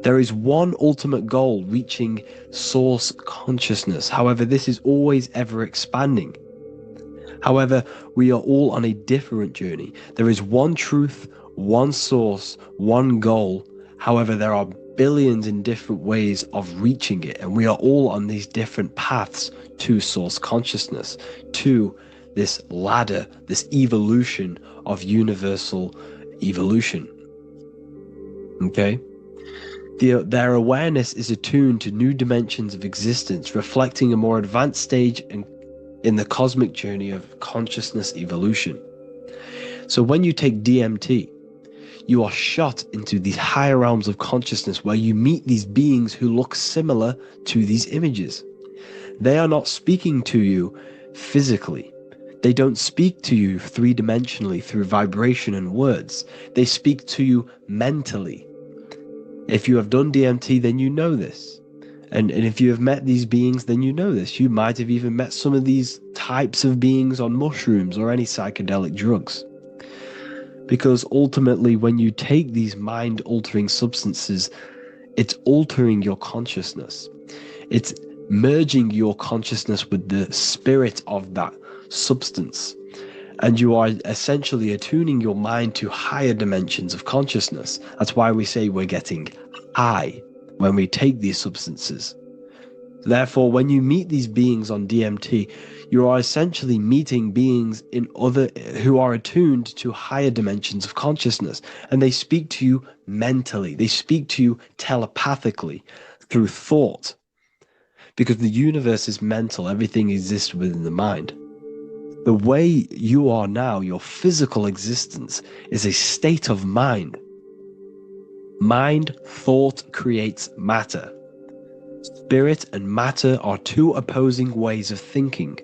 There is one ultimate goal, reaching source consciousness. However, this is always ever expanding. However, we are all on a different journey. There is one truth, one source, one goal. However, there are billions in different ways of reaching it, and we are all on these different paths to source consciousness, to this ladder, this evolution of universal evolution. Okay? Their awareness is attuned to new dimensions of existence, reflecting a more advanced stage in the cosmic journey of consciousness evolution. So when you take DMT, you are shot into these higher realms of consciousness where you meet these beings who look similar to these images. They are not speaking to you physically. They don't speak to you three-dimensionally through vibration and words. They speak to you mentally. If you have done DMT, then you know this. And if you have met these beings, then you know this. You might have even met some of these types of beings on mushrooms or any psychedelic drugs. Because ultimately, when you take these mind-altering substances, it's altering your consciousness. It's merging your consciousness with the spirit of that substance. And you are essentially attuning your mind to higher dimensions of consciousness. That's why we say we're getting high when we take these substances. Therefore, when you meet these beings on DMT, you are essentially meeting beings who are attuned to higher dimensions of consciousness, and they speak to you mentally. They speak to you telepathically through thought. because the universe is mental. Everything exists within the mind. The way you are now, your physical existence, is a state of mind. Mind, thought creates matter. Spirit and matter are two opposing ways of thinking.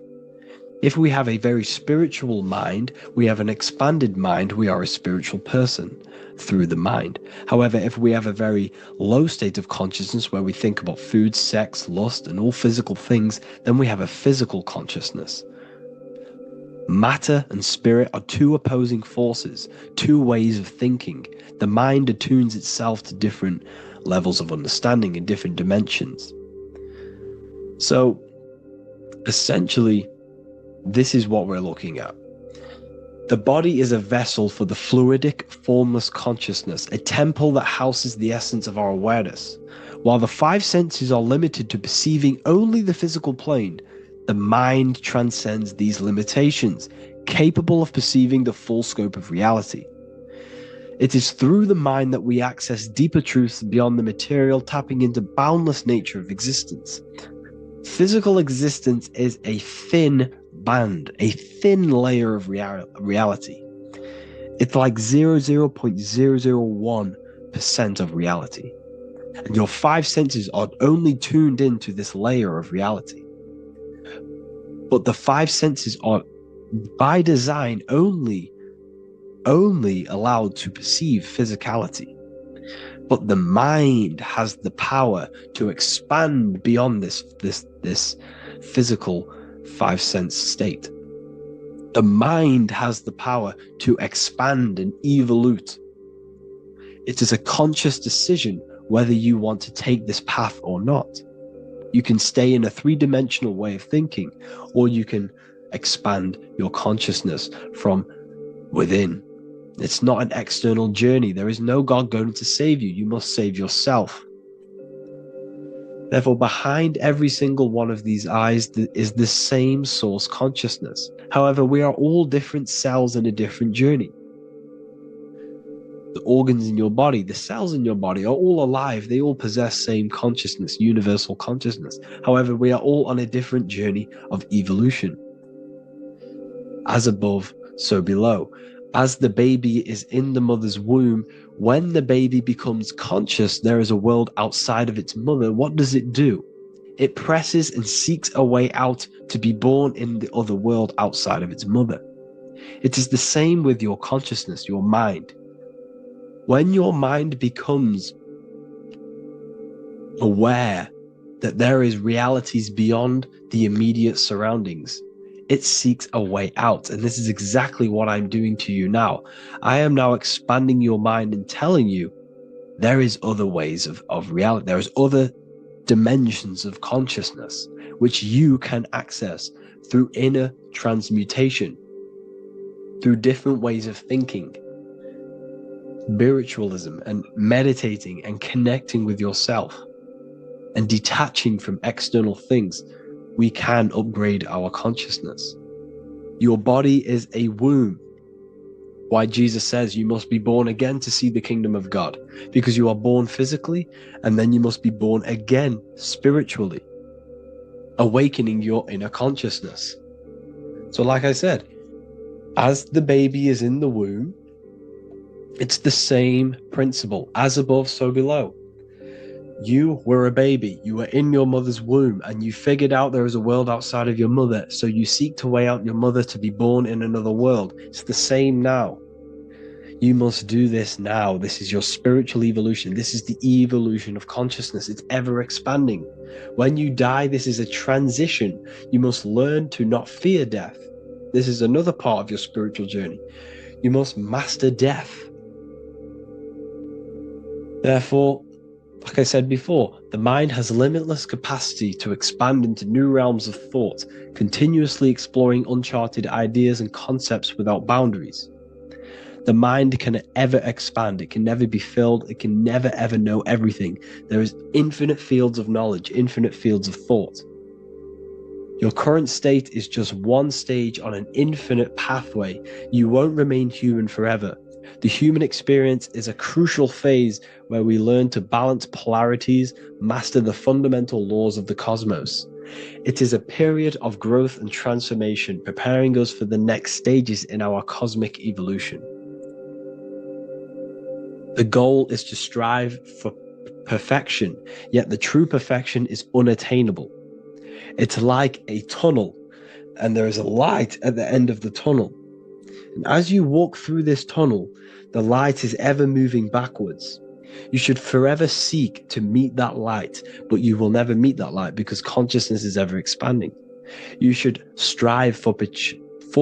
If we have a very spiritual mind, we have an expanded mind, we are a spiritual person through the mind. However, if we have a very low state of consciousness where we think about food, sex, lust, and all physical things, then we have a physical consciousness. Matter and spirit are two opposing forces, two ways of thinking. The mind attunes itself to different levels of understanding in different dimensions. So, essentially, this is what we're looking at. The body is a vessel for the fluidic, formless consciousness, a temple that houses the essence of our awareness. While the five senses are limited to perceiving only the physical plane, the mind transcends these limitations, capable of perceiving the full scope of reality. It is through the mind that we access deeper truths beyond the material, tapping into boundless nature of existence. Physical existence is a thin band, a thin layer of reality. It's like 0.001% of reality. And your five senses are only tuned into this layer of reality. But the five senses are, by design, only allowed to perceive physicality. But the mind has the power to expand beyond this physical five sense state. The mind has the power to expand and evolute. It is a conscious decision whether you want to take this path or not. You can stay in a three-dimensional way of thinking, or you can expand your consciousness from within. It's not an external journey. There is no God going to save you. You must save yourself. Therefore, behind every single one of these eyes is the same source consciousness. However, we are all different cells in a different journey. The organs in your body, the cells in your body are all alive. They all possess same consciousness, universal consciousness. However, we are all on a different journey of evolution. As above, so below. As the baby is in the mother's womb, when the baby becomes conscious, there is a world outside of its mother. What does it do? It presses and seeks a way out to be born in the other world outside of its mother. It is the same with your consciousness, your mind. When your mind becomes aware that there is realities beyond the immediate surroundings, it seeks a way out. And this is exactly what I'm doing to you now. I am now expanding your mind and telling you there is other ways of reality. There is other dimensions of consciousness which you can access through inner transmutation, through different ways of thinking, spiritualism, and meditating and connecting with yourself and detaching from external things. We can upgrade our consciousness. Your body is a womb. Why Jesus says you must be born again to see the kingdom of God, because you are born physically and then you must be born again spiritually, awakening your inner consciousness. So like I said, as the baby is in the womb, it's the same principle. As above, so below. You were a baby. You were in your mother's womb and you figured out there is a world outside of your mother. So you seek to weigh out your mother to be born in another world. It's the same now. You must do this now. This is your spiritual evolution. This is the evolution of consciousness. It's ever expanding. When you die, this is a transition. You must learn to not fear death. This is another part of your spiritual journey. You must master death. Therefore, like I said before, the mind has limitless capacity to expand into new realms of thought, continuously exploring uncharted ideas and concepts without boundaries. The mind can ever expand. It can never be filled. It can never ever know everything. There is infinite fields of knowledge, infinite fields of thought. Your current state is just one stage on an infinite pathway. You won't remain human forever. The human experience is a crucial phase where we learn to balance polarities, master the fundamental laws of the cosmos. It is a period of growth and transformation, preparing us for the next stages in our cosmic evolution. The goal is to strive for perfection, yet the true perfection is unattainable. It's like a tunnel, and there is a light at the end of the tunnel. And as you walk through this tunnel, the light is ever moving backwards. You should forever seek to meet that light, but you will never meet that light because consciousness is ever expanding. You should strive for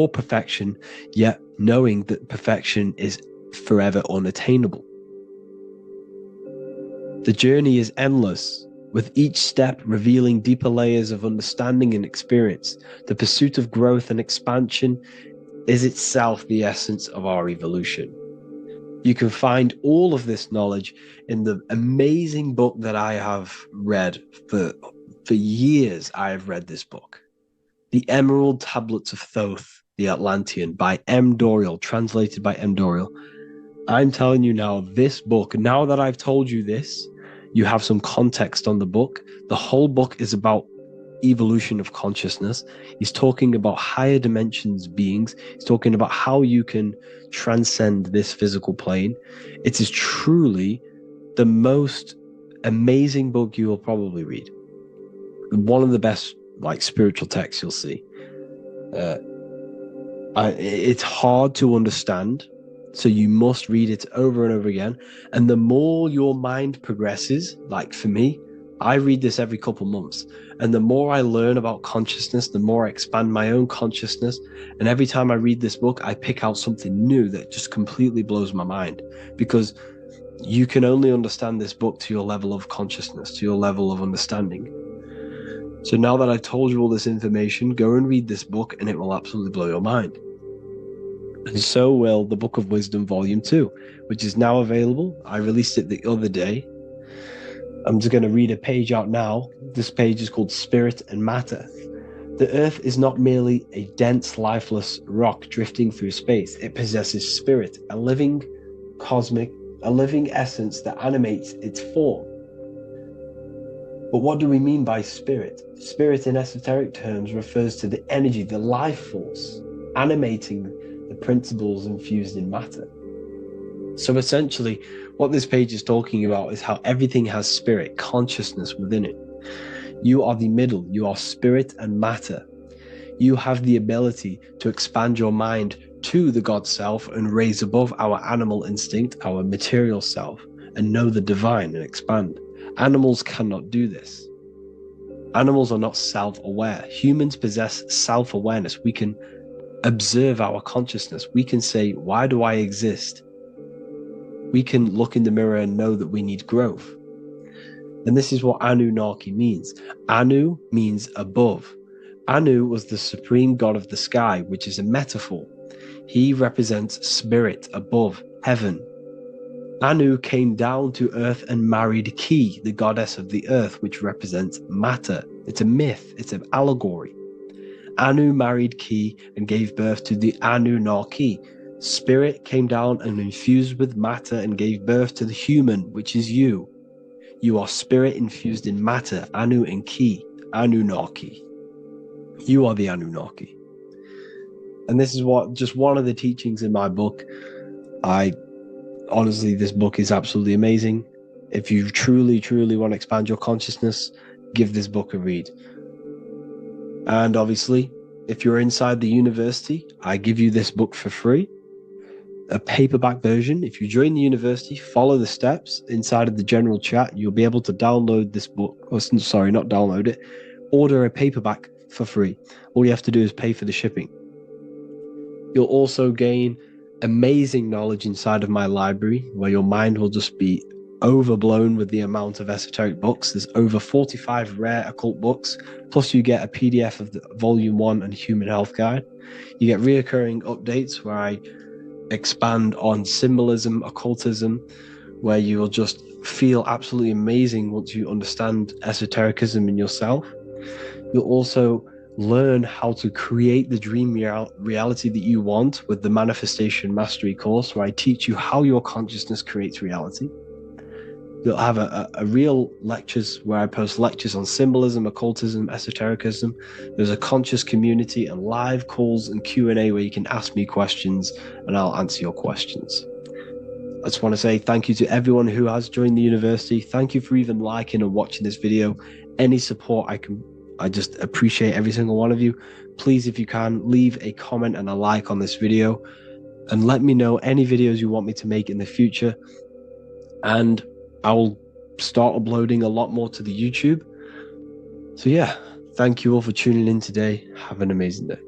perfection, yet knowing that perfection is forever unattainable. The journey is endless, with each step revealing deeper layers of understanding and experience. The pursuit of growth and expansion is itself the essence of our evolution. You can find all of this knowledge in the amazing book that I have read for years. I have read this book, The Emerald Tablets of Thoth, the Atlantean, by M. Dorial, translated by M. Dorial. I'm telling you now, this book, now that I've told you this, you have some context on the book. The whole book is about evolution of consciousness. He's talking about higher dimensions beings. He's talking about how you can transcend this physical plane. It is truly the most amazing book you will probably read. One of the best spiritual texts you'll see. It's hard to understand, so you must read it over and over again. And the more your mind progresses, like for me, I read this every couple months. And the more I learn about consciousness, the more I expand my own consciousness. And every time I read this book, I pick out something new that just completely blows my mind, because you can only understand this book to your level of consciousness, to your level of understanding. So now that I've told you all this information, go and read this book and it will absolutely blow your mind. And so will the Book of Wisdom Volume 2, which is now available. I released it the other day. I'm just going to read a page out now. This page is called Spirit and Matter. The Earth is not merely a dense, lifeless rock drifting through space. It possesses spirit, a living essence that animates its form. But what do we mean by spirit? Spirit in esoteric terms refers to the energy, the life force, animating the principles infused in matter. So essentially, what this page is talking about is how everything has spirit, consciousness within it. You are the middle, you are spirit and matter. You have the ability to expand your mind to the God self and raise above our animal instinct, our material self, and know the divine and expand. Animals cannot do this. Animals are not self-aware. Humans possess self-awareness. We can observe our consciousness. We can say, why do I exist? We can look in the mirror and know that we need growth. And this is what Anunnaki means. Anu means above. Anu was the supreme god of the sky, which is a metaphor. He represents spirit above, heaven. Anu came down to earth and married Ki, the goddess of the earth, which represents matter. It's a myth, it's an allegory. Anu married Ki and gave birth to the Anunnaki. Spirit came down and infused with matter and gave birth to the human, which is you. You are spirit infused in matter, Anu and Ki, Anunnaki. You are the Anunnaki. And this is just one of the teachings in my book. Honestly, this book is absolutely amazing. If you truly, truly want to expand your consciousness, give this book a read. And obviously, if you're inside the university, I give you this book for free. A paperback version. If you join the university, follow the steps inside of the general chat, you'll be able to download this book. Sorry, not download it. Order a paperback for free. All you have to do is pay for the shipping. You'll also gain amazing knowledge inside of my library, where your mind will just be overblown with the amount of esoteric books. There's over 45 rare occult books, plus you get a PDF of the Volume 1 and Human Health Guide. You get reoccurring updates where I expand on symbolism, occultism, where you will just feel absolutely amazing once you understand esotericism in yourself. You'll also learn how to create the dream reality that you want with the Manifestation Mastery course, where I teach you how your consciousness creates reality. You'll have a real lectures where I post lectures on symbolism, occultism, esotericism. There's a conscious community and live calls and Q&A where you can ask me questions and I'll answer your questions. I just want to say thank you to everyone who has joined the university. Thank you for even liking and watching this video. Any support I just appreciate every single one of you. Please, if you can, leave a comment and a like on this video and let me know any videos you want me to make in the future. And I will start uploading a lot more to the YouTube. So yeah, thank you all for tuning in today. Have an amazing day.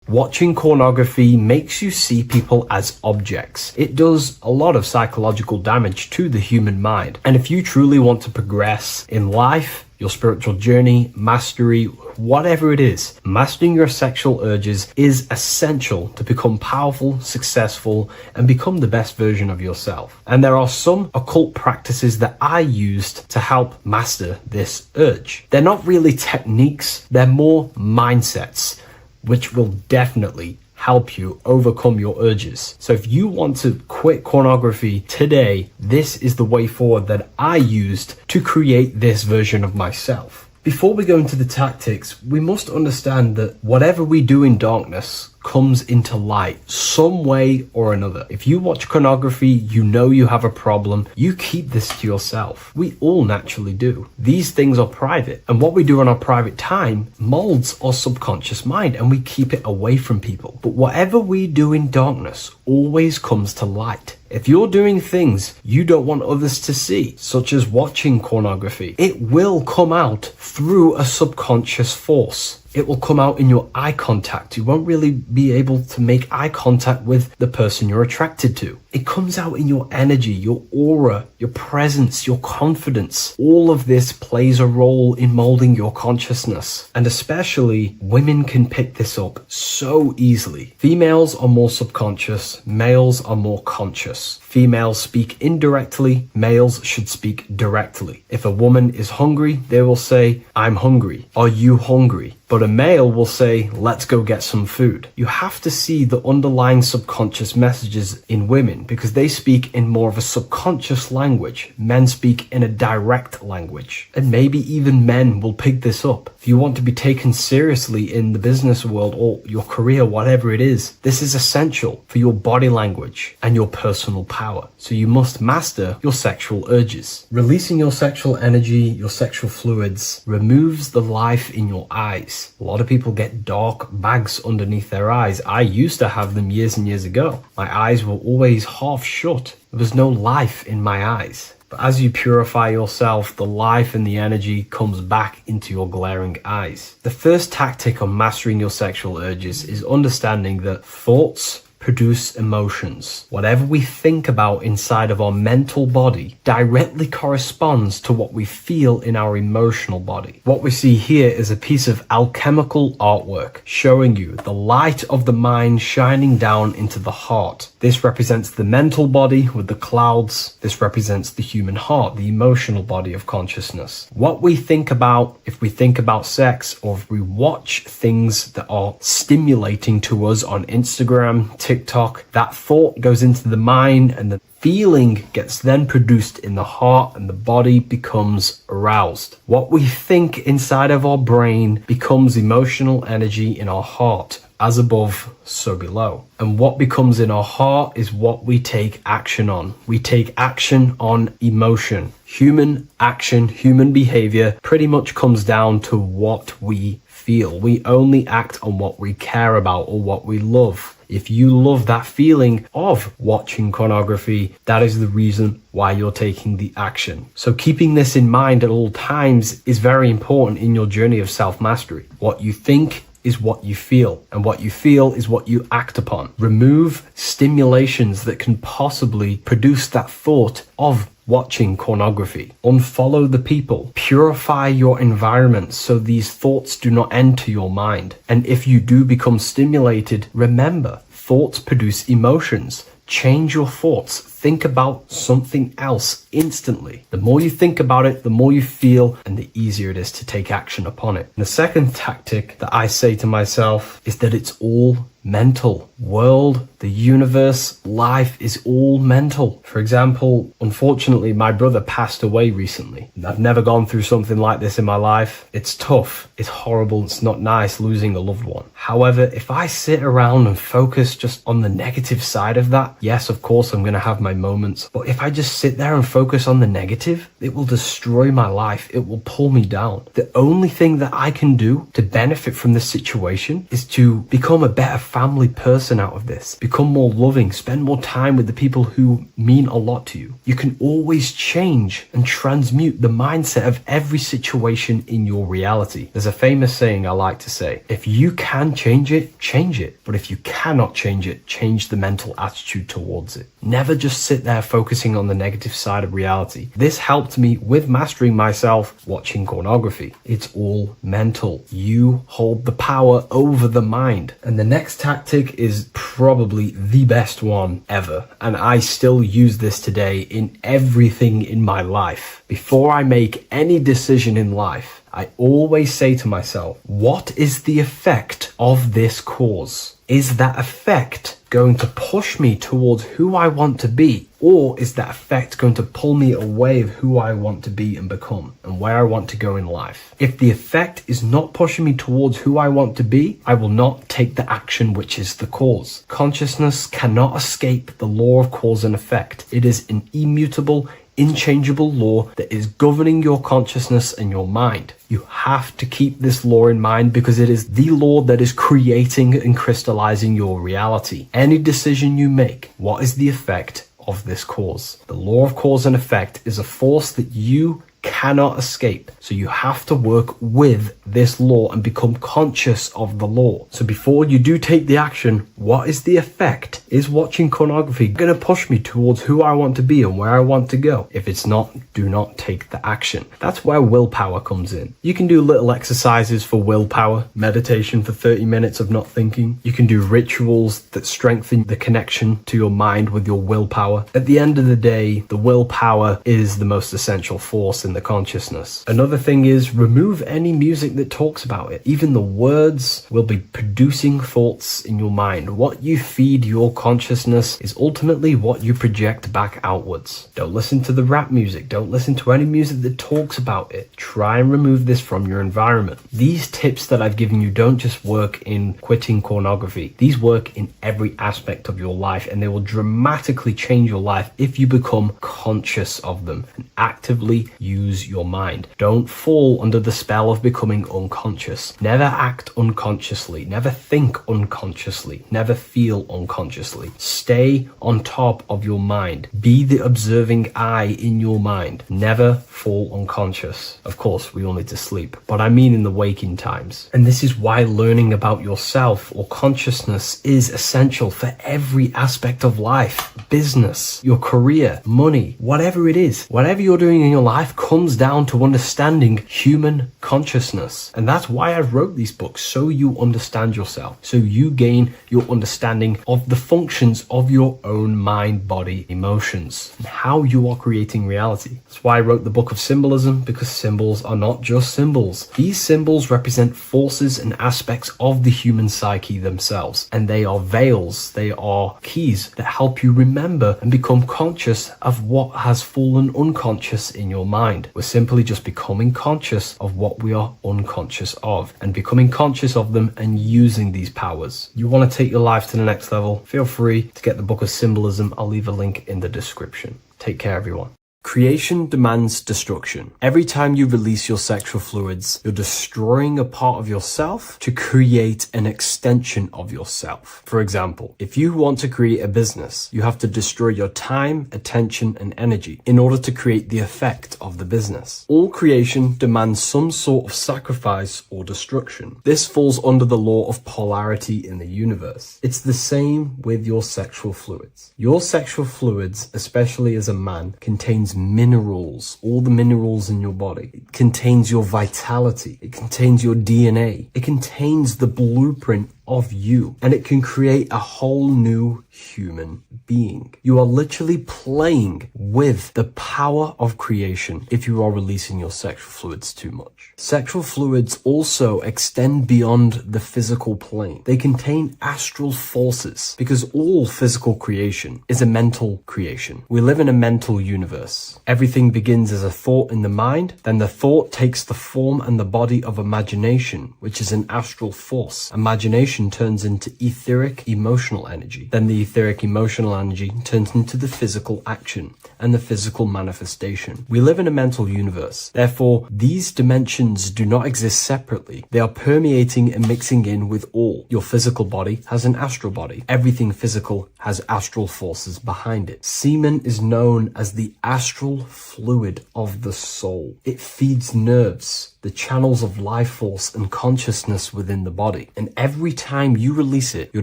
Watching pornography makes you see people as objects. It does a lot of psychological damage to the human mind. And if you truly want to progress in life, your spiritual journey, mastery, whatever it is, mastering your sexual urges is essential to become powerful, successful, and become the best version of yourself. And there are some occult practices that I used to help master this urge. They're not really techniques, they're more mindsets, which will definitely help you overcome your urges. So if you want to quit pornography today, this is the way forward that I used to create this version of myself. Before we go into the tactics, we must understand that whatever we do in darkness comes into light some way or another. If you watch pornography, you know you have a problem, you keep this to yourself. We all naturally do. These things are private, and what we do in our private time molds our subconscious mind, and we keep it away from people. But whatever we do in darkness always comes to light. If you're doing things you don't want others to see, such as watching pornography, it will come out through a subconscious force. It will come out in your eye contact. You won't really be able to make eye contact with the person you're attracted to. It comes out in your energy, your aura, your presence, your confidence. All of this plays a role in molding your consciousness. And especially women can pick this up so easily. Females are more subconscious, males are more conscious. Females speak indirectly, males should speak directly. If a woman is hungry, they will say, "I'm hungry." "Are you hungry?" But a male will say, "Let's go get some food." You have to see the underlying subconscious messages in women because they speak in more of a subconscious language. Men speak in a direct language. And maybe even men will pick this up. If you want to be taken seriously in the business world or your career, whatever it is, this is essential for your body language and your personal power. So you must master your sexual urges. Releasing your sexual energy, your sexual fluids, removes the life in your eyes. A lot of people get dark bags underneath their eyes. I used to have them years and years ago. My eyes were always half shut. There was no life in my eyes. But as you purify yourself, the life and the energy comes back into your glaring eyes. The first tactic on mastering your sexual urges is understanding that thoughts produce emotions. Whatever we think about inside of our mental body directly corresponds to what we feel in our emotional body. What we see here is a piece of alchemical artwork showing you the light of the mind shining down into the heart. This represents the mental body with the clouds. This represents the human heart, the emotional body of consciousness. What we think about, if we think about sex, or if we watch things that are stimulating to us on Instagram, TikTok, that thought goes into the mind and the feeling gets then produced in the heart and the body becomes aroused. What we think inside of our brain becomes emotional energy in our heart. As above, so below. And what becomes in our heart is what we take action on. We take action on emotion. Human action, human behavior pretty much comes down to what we feel. We only act on what we care about or what we love. If you love that feeling of watching pornography, that is the reason why you're taking the action. So keeping this in mind at all times is very important in your journey of self-mastery. What you think is what you feel, and what you feel is what you act upon. Remove stimulations that can possibly produce that thought of watching pornography. Unfollow the people. Purify your environment so these thoughts do not enter your mind. And if you do become stimulated, remember, thoughts produce emotions. change your thoughts. Think about something else instantly. The more you think about it, the more you feel, and the easier it is to take action upon it. And the second tactic that I say to myself is that it's all mental. World, the universe, life is all mental. For example, unfortunately, my brother passed away recently. I've never gone through something like this in my life. It's tough. It's horrible. It's not nice losing a loved one. However, if I sit around and focus just on the negative side of that, yes, of course, I'm going to have my moments. But if I just sit there and focus on the negative, it will destroy my life. It will pull me down. The only thing that I can do to benefit from this situation is to become a better family person out of this. Become more loving. Spend more time with the people who mean a lot to you. You can always change and transmute the mindset of every situation in your reality. There's a famous saying I like to say, if you can change it, change it. But if you cannot change it, change the mental attitude towards it. Never just sit there focusing on the negative side of reality. This helped me with mastering myself watching pornography. It's all mental. You hold the power over the mind. And the next tactic is probably the best one ever. And I still use this today in everything in my life. Before I make any decision in life, I always say to myself, what is the effect of this cause? Is that effect going to push me towards who I want to be? Or is that effect going to pull me away of who I want to be and become and where I want to go in life? If the effect is not pushing me towards who I want to be, I will not take the action which is the cause. Consciousness cannot escape the law of cause and effect. It is an immutable, inchangeable law that is governing your consciousness and your mind. You have to keep this law in mind because it is the law that is creating and crystallizing your reality. Any decision you make, what is the effect of this cause? The law of cause and effect is a force that you cannot escape. So you have to work with this law and become conscious of the law. So before you do take the action, what is the effect? Is watching pornography going to push me towards who I want to be and where I want to go? If it's not, do not take the action. That's where willpower comes in. You can do little exercises for willpower, meditation for 30 minutes of not thinking. You can do rituals that strengthen the connection to your mind with your willpower. At the end of the day, the willpower is the most essential force in the consciousness. Another thing is remove any music that talks about it. Even the words will be producing thoughts in your mind. What you feed your consciousness is ultimately what you project back outwards. Don't listen to the rap music. Don't listen to any music that talks about it. Try and remove this from your environment. These tips that I've given you don't just work in quitting pornography. These work in every aspect of your life, and they will dramatically change your life if you become conscious of them and actively use your mind. Don't fall under the spell of becoming unconscious. Never act unconsciously. Never think unconsciously. Never feel unconsciously. Stay on top of your mind. Be the observing eye in your mind. Never fall unconscious. Of course, we all need to sleep, but I mean in the waking times. And this is why learning about yourself or consciousness is essential for every aspect of life. Business, your career, money, whatever it is. Whatever you're doing in your life comes down to understanding human consciousness. And that's why I wrote these books, so you understand yourself, so you gain your understanding of the functions of your own mind, body, emotions, and how you are creating reality. That's why I wrote the book of symbolism, because symbols are not just symbols. These symbols represent forces and aspects of the human psyche themselves, and they are veils, they are keys that help you remember and become conscious of what has fallen unconscious in your mind. We're simply just becoming conscious of what we are unconscious of and becoming conscious of them and using these powers. You want to take your life to the next level? Feel free to get the book of symbolism. I'll leave a link in the description. Take care, everyone. Creation demands destruction. Every time you release your sexual fluids, you're destroying a part of yourself to create an extension of yourself. For example, if you want to create a business, you have to destroy your time, attention, and energy in order to create the effect of the business. All creation demands some sort of sacrifice or destruction. This falls under the law of polarity in the universe. It's the same with your sexual fluids. Your sexual fluids, especially as a man, contains minerals, all the minerals in your body. It contains your vitality. It contains your DNA. It contains the blueprint of you, and it can create a whole new human being. You are literally playing with the power of creation if you are releasing your sexual fluids too much. Sexual fluids also extend beyond the physical plane. They contain astral forces because all physical creation is a mental creation. We live in a mental universe. Everything begins as a thought in the mind, then the thought takes the form and the body of imagination, which is an astral force. Imagination turns into etheric emotional energy. Then the etheric emotional energy turns into the physical action and the physical manifestation. We live in a mental universe. Therefore, these dimensions do not exist separately. They are permeating and mixing in with all. Your physical body has an astral body. Everything physical has astral forces behind it. Semen is known as the astral fluid of the soul. It feeds nerves, the channels of life force and consciousness within the body. And every time you release it, you're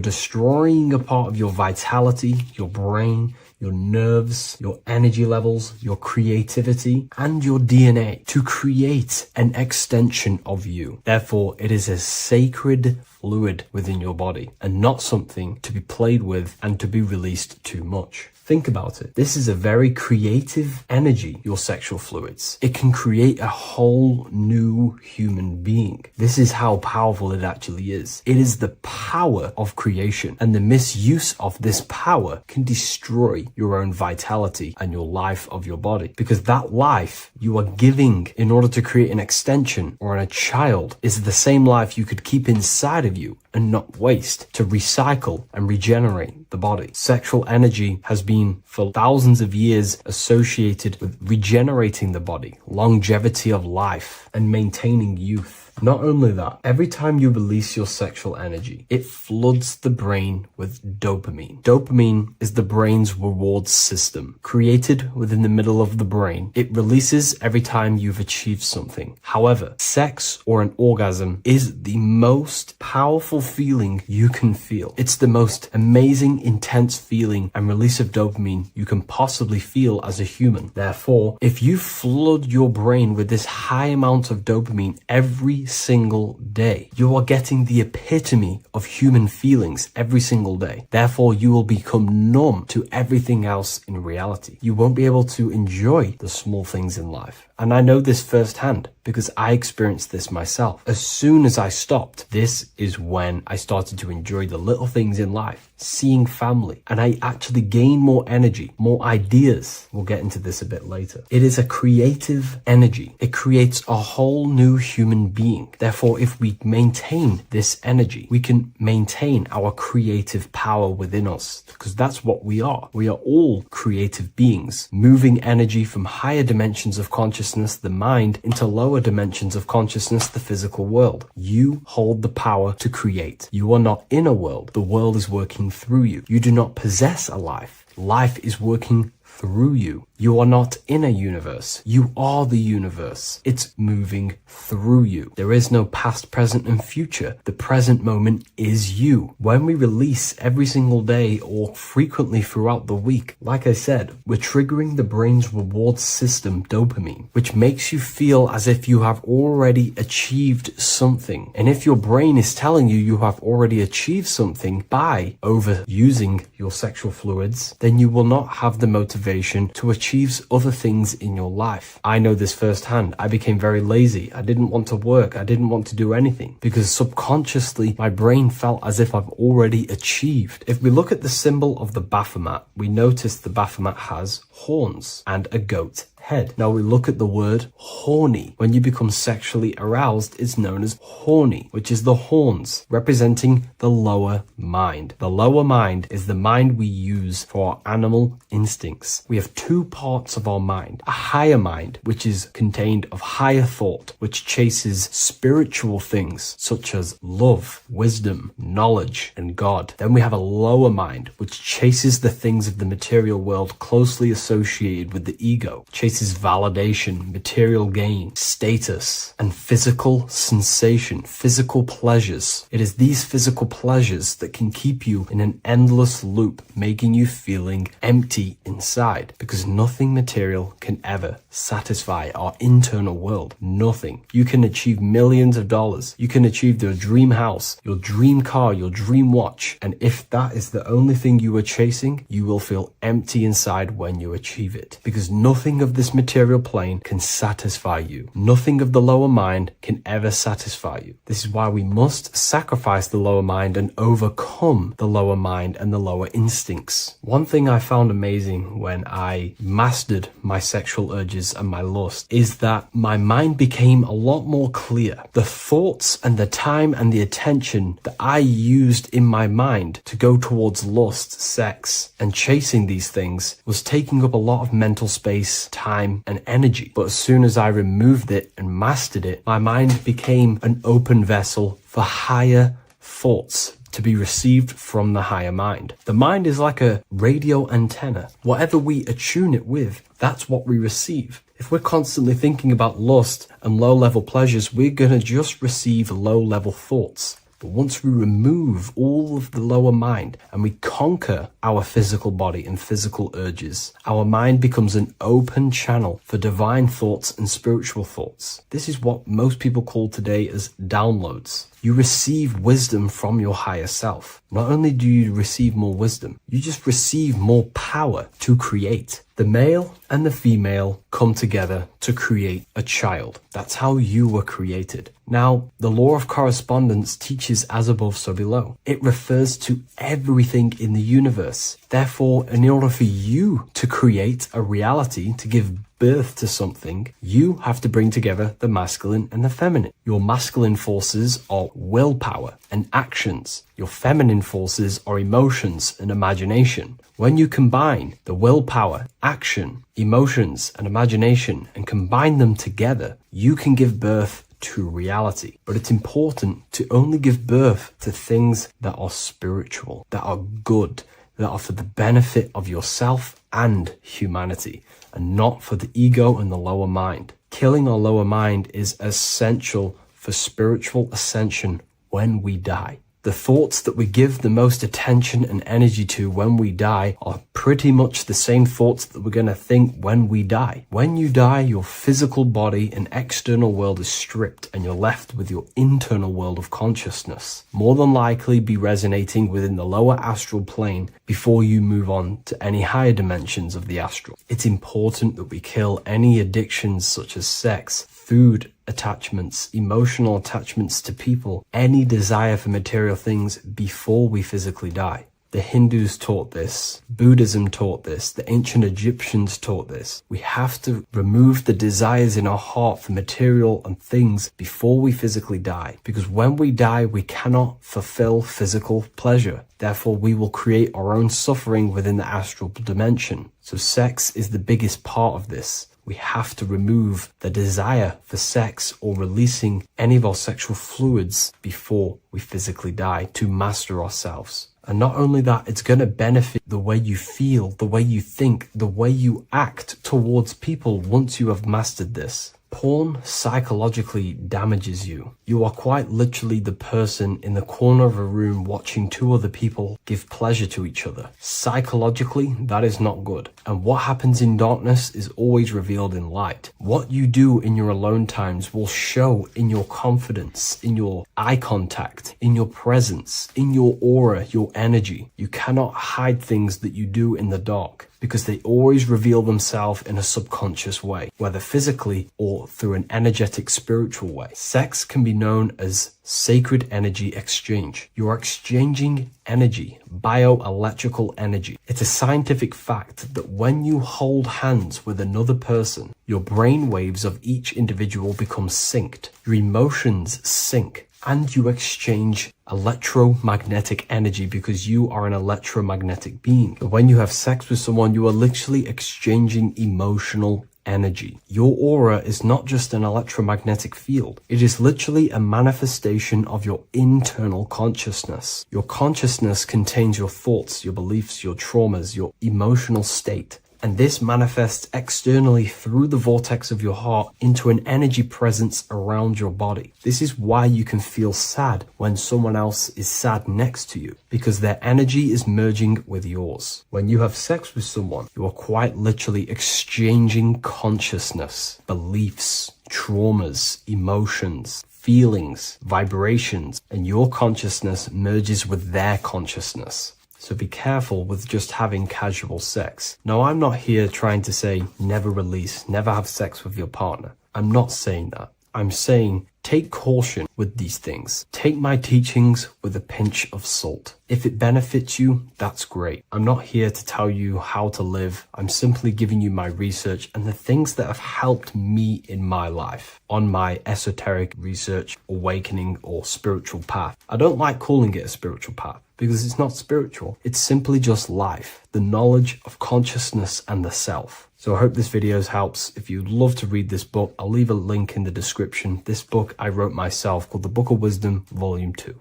destroying a part of your vitality, your brain, your nerves, your energy levels, your creativity, and your DNA to create an extension of you. Therefore, it is a sacred fluid within your body and not something to be played with and to be released too much. Think about it. This is a very creative energy, your sexual fluids. It can create a whole new human being. This is how powerful it actually is. It is the power of creation, and the misuse of this power can destroy your own vitality and your life of your body, because that life you are giving in order to create an extension or a child is the same life you could keep inside of you and not waste to recycle and regenerate the body. Sexual energy has been for thousands of years associated with regenerating the body, longevity of life, and maintaining youth. Not only that, every time you release your sexual energy, it floods the brain with dopamine. Dopamine is the brain's reward system, created within the middle of the brain. It releases every time you've achieved something. However, sex or an orgasm is the most powerful feeling you can feel. It's the most amazing, intense feeling and release of dopamine you can possibly feel as a human. Therefore, if you flood your brain with this high amount of dopamine every single day, you are getting the epitome of human feelings every single day. Therefore, you will become numb to everything else in reality. You won't be able to enjoy the small things in life. And I know this firsthand because I experienced this myself. As soon as I stopped, this is when I started to enjoy the little things in life, seeing family, and I actually gained more energy, more ideas. We'll get into this a bit later. It is a creative energy. It creates a whole new human being. Therefore, if we maintain this energy, we can maintain our creative power within us, because that's what we are. We are all creative beings, moving energy from higher dimensions of consciousness, the mind, into lower dimensions of consciousness, the physical world. You hold the power to create. You are not in a world. The world is working through you. You do not possess a life. Life is working through you. You are not in a universe. You are the universe. It's moving through you. There is no past, present, and future. The present moment is you. When we release every single day or frequently throughout the week, like I said, we're triggering the brain's reward system, dopamine, which makes you feel as if you have already achieved something. And if your brain is telling you you have already achieved something by overusing your sexual fluids, then you will not have the motivation to achieve other things in your life. I know this firsthand. I became very lazy. I didn't want to work. I didn't want to do anything because subconsciously my brain felt as if I've already achieved. If we look at the symbol of the Baphomet, we notice the Baphomet has horns and a goat head. Now we look at the word horny. When you become sexually aroused, it's known as horny, which is the horns, representing the lower mind. The lower mind is the mind we use for our animal instincts. We have two parts of our mind. A higher mind, which is contained of higher thought, which chases spiritual things such as love, wisdom, knowledge, and God. Then we have a lower mind, which chases the things of the material world closely associated with the ego, chasing chases validation, material gain, status, and physical sensation, physical pleasures. It is these physical pleasures that can keep you in an endless loop, making you feeling empty inside, because nothing material can ever satisfy our internal world. Nothing. You can achieve millions of dollars. You can achieve your dream house, your dream car, your dream watch. And if that is the only thing you are chasing, you will feel empty inside when you achieve it, because nothing of this material plane can satisfy you. Nothing of the lower mind can ever satisfy you. This is why we must sacrifice the lower mind and overcome the lower mind and the lower instincts. One thing I found amazing when I mastered my sexual urges and my lust is that my mind became a lot more clear. The thoughts and the time and the attention that I used in my mind to go towards lust, sex, and chasing these things was taking up a lot of mental space, time, and energy. But as soon as I removed it and mastered it, my mind became an open vessel for higher thoughts to be received from the higher mind. The mind is like a radio antenna. Whatever we attune it with, that's what we receive. If we're constantly thinking about lust and low-level pleasures, we're going to just receive low-level thoughts. But once we remove all of the lower mind and we conquer our physical body and physical urges, our mind becomes an open channel for divine thoughts and spiritual thoughts. This is what most people call today as downloads. You receive wisdom from your higher self. Not only do you receive more wisdom, you just receive more power to create. The male and the female come together to create a child. That's how you were created. Now, the law of correspondence teaches as above, so below. It refers to everything in the universe. Therefore, in order for you to create a reality, to give birth to something, you have to bring together the masculine and the feminine. Your masculine forces are willpower and actions. Your feminine forces are emotions and imagination. When you combine the willpower, action, emotions, and imagination and combine them together, you can give birth to reality. But it's important to only give birth to things that are spiritual, that are good, that are for the benefit of yourself and humanity, and not for the ego and the lower mind. Killing our lower mind is essential for spiritual ascension when we die. The thoughts that we give the most attention and energy to when we die are pretty much the same thoughts that we're going to think when we die. When you die, your physical body and external world is stripped and you're left with your internal world of consciousness, more than likely be resonating within the lower astral plane before you move on to any higher dimensions of the astral. It's important that we kill any addictions such as sex, food attachments, emotional attachments to people, any desire for material things before we physically die. The Hindus taught this, Buddhism taught this, the ancient Egyptians taught this. We have to remove the desires in our heart for material and things before we physically die, because when we die, we cannot fulfill physical pleasure. Therefore, we will create our own suffering within the astral dimension. So sex is the biggest part of this. We have to remove the desire for sex or releasing any of our sexual fluids before we physically die to master ourselves. And not only that, it's going to benefit the way you feel, the way you think, the way you act towards people once you have mastered this. Porn psychologically damages you. You are quite literally the person in the corner of a room watching two other people give pleasure to each other. Psychologically, that is not good. And what happens in darkness is always revealed in light. What you do in your alone times will show in your confidence, in your eye contact, in your presence, in your aura, your energy. You cannot hide things that you do in the dark, because they always reveal themselves in a subconscious way, whether physically or through an energetic spiritual way. Sex can be known as sacred energy exchange. You are exchanging energy, bioelectrical energy. It's a scientific fact that when you hold hands with another person, your brain waves of each individual become synced. Your emotions sync. And you exchange electromagnetic energy because you are an electromagnetic being. But when you have sex with someone, you are literally exchanging emotional energy. Your aura is not just an electromagnetic field. It is literally a manifestation of your internal consciousness. Your consciousness contains your thoughts, your beliefs, your traumas, your emotional state. And this manifests externally through the vortex of your heart into an energy presence around your body. This is why you can feel sad when someone else is sad next to you, because their energy is merging with yours. When you have sex with someone, you are quite literally exchanging consciousness, beliefs, traumas, emotions, feelings, vibrations, and your consciousness merges with their consciousness. So be careful with just having casual sex. Now, I'm not here trying to say never release, never have sex with your partner. I'm not saying that. I'm saying take caution with these things. Take my teachings with a pinch of salt. If it benefits you, that's great. I'm not here to tell you how to live. I'm simply giving you my research and the things that have helped me in my life on my esoteric research, awakening, or spiritual path. I don't like calling it a spiritual path because it's not spiritual. It's simply just life, the knowledge of consciousness and the self. So I hope this video helps. If you'd love to read this book, I'll leave a link in the description. This book I wrote myself called The Book of Wisdom, Volume 2.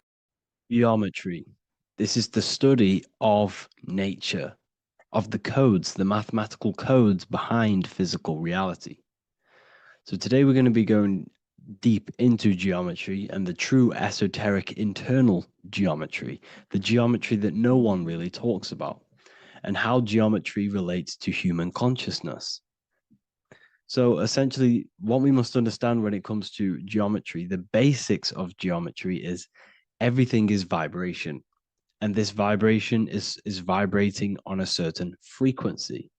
Geometry. This is the study of nature, of the codes, the mathematical codes behind physical reality. So today we're going to be going deep into geometry and the true esoteric internal geometry, the geometry that no one really talks about, and how geometry relates to human consciousness. So essentially, what we must understand when it comes to geometry, the basics of geometry is everything is vibration. And this vibration is vibrating on a certain frequency.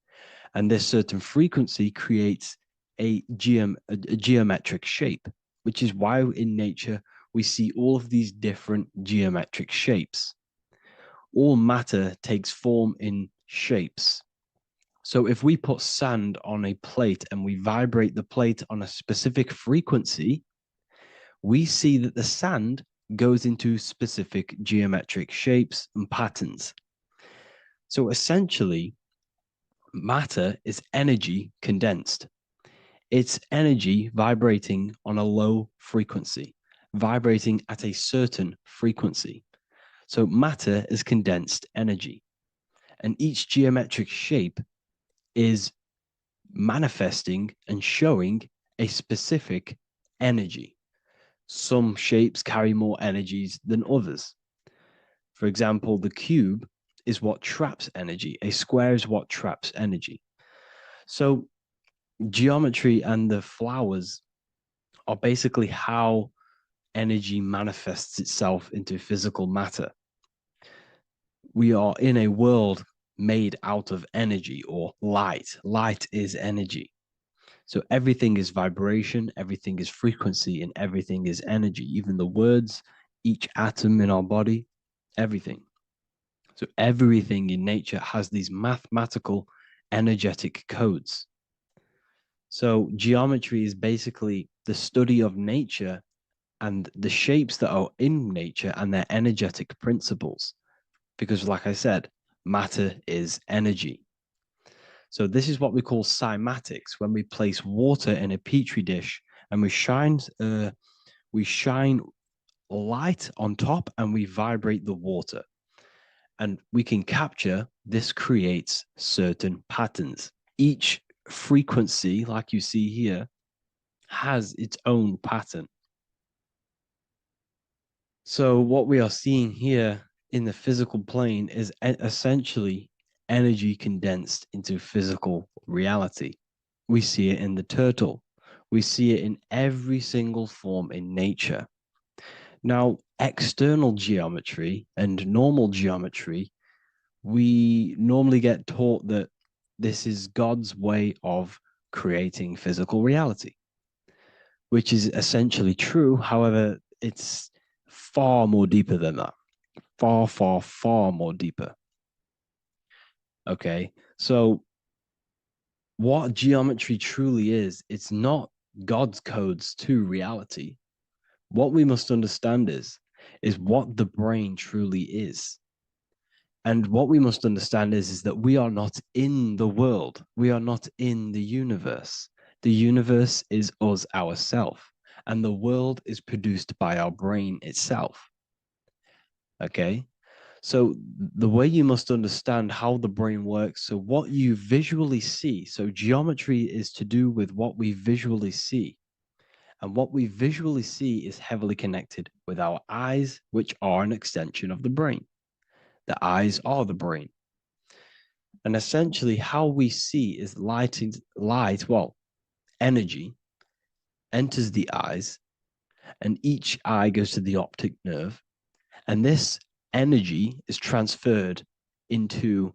And this certain frequency creates a geometric shape, which is why in nature we see all of these different geometric shapes. All matter takes form in shapes. So if we put sand on a plate and we vibrate the plate on a specific frequency, we see that the sand goes into specific geometric shapes and patterns. So essentially, matter is energy condensed. It's energy vibrating on a low frequency, vibrating at a certain frequency. So matter is condensed energy. And each geometric shape is manifesting and showing a specific energy. Some shapes carry more energies than others. For example, the cube is what traps energy. A square is what traps energy. So geometry and the flowers are basically how energy manifests itself into physical matter. We are in a world made out of energy or light. Light is energy. So everything is vibration, everything is frequency, and everything is energy. Even the words, each atom in our body, everything. So everything in nature has these mathematical, energetic codes. So geometry is basically the study of nature and the shapes that are in nature and their energetic principles. Because like I said, matter is energy. So this is what we call cymatics, when we place water in a petri dish and we shine light on top and we vibrate the water. And we can capture, this creates certain patterns. Each frequency, like you see here, has its own pattern. So what we are seeing here in the physical plane is essentially energy condensed into physical reality. We see it in the turtle. We see it in every single form in nature. Now, external geometry and normal geometry, we normally get taught that this is God's way of creating physical reality, which is essentially true. However, it's far more deeper than that. Far, far, far more deeper. Okay, so what geometry truly is, it's not God's codes to reality. What we must understand is what the brain truly is. And what we must understand is that we are not in the world. We are not in the universe. The universe is us ourselves. And the world is produced by our brain itself. Okay? So the way you must understand how the brain works, so what you visually see, so geometry is to do with what we visually see. And what we visually see is heavily connected with our eyes, which are an extension of the brain. The eyes are the brain. And essentially how we see is energy enters the eyes, and each eye goes to the optic nerve. And this energy is transferred into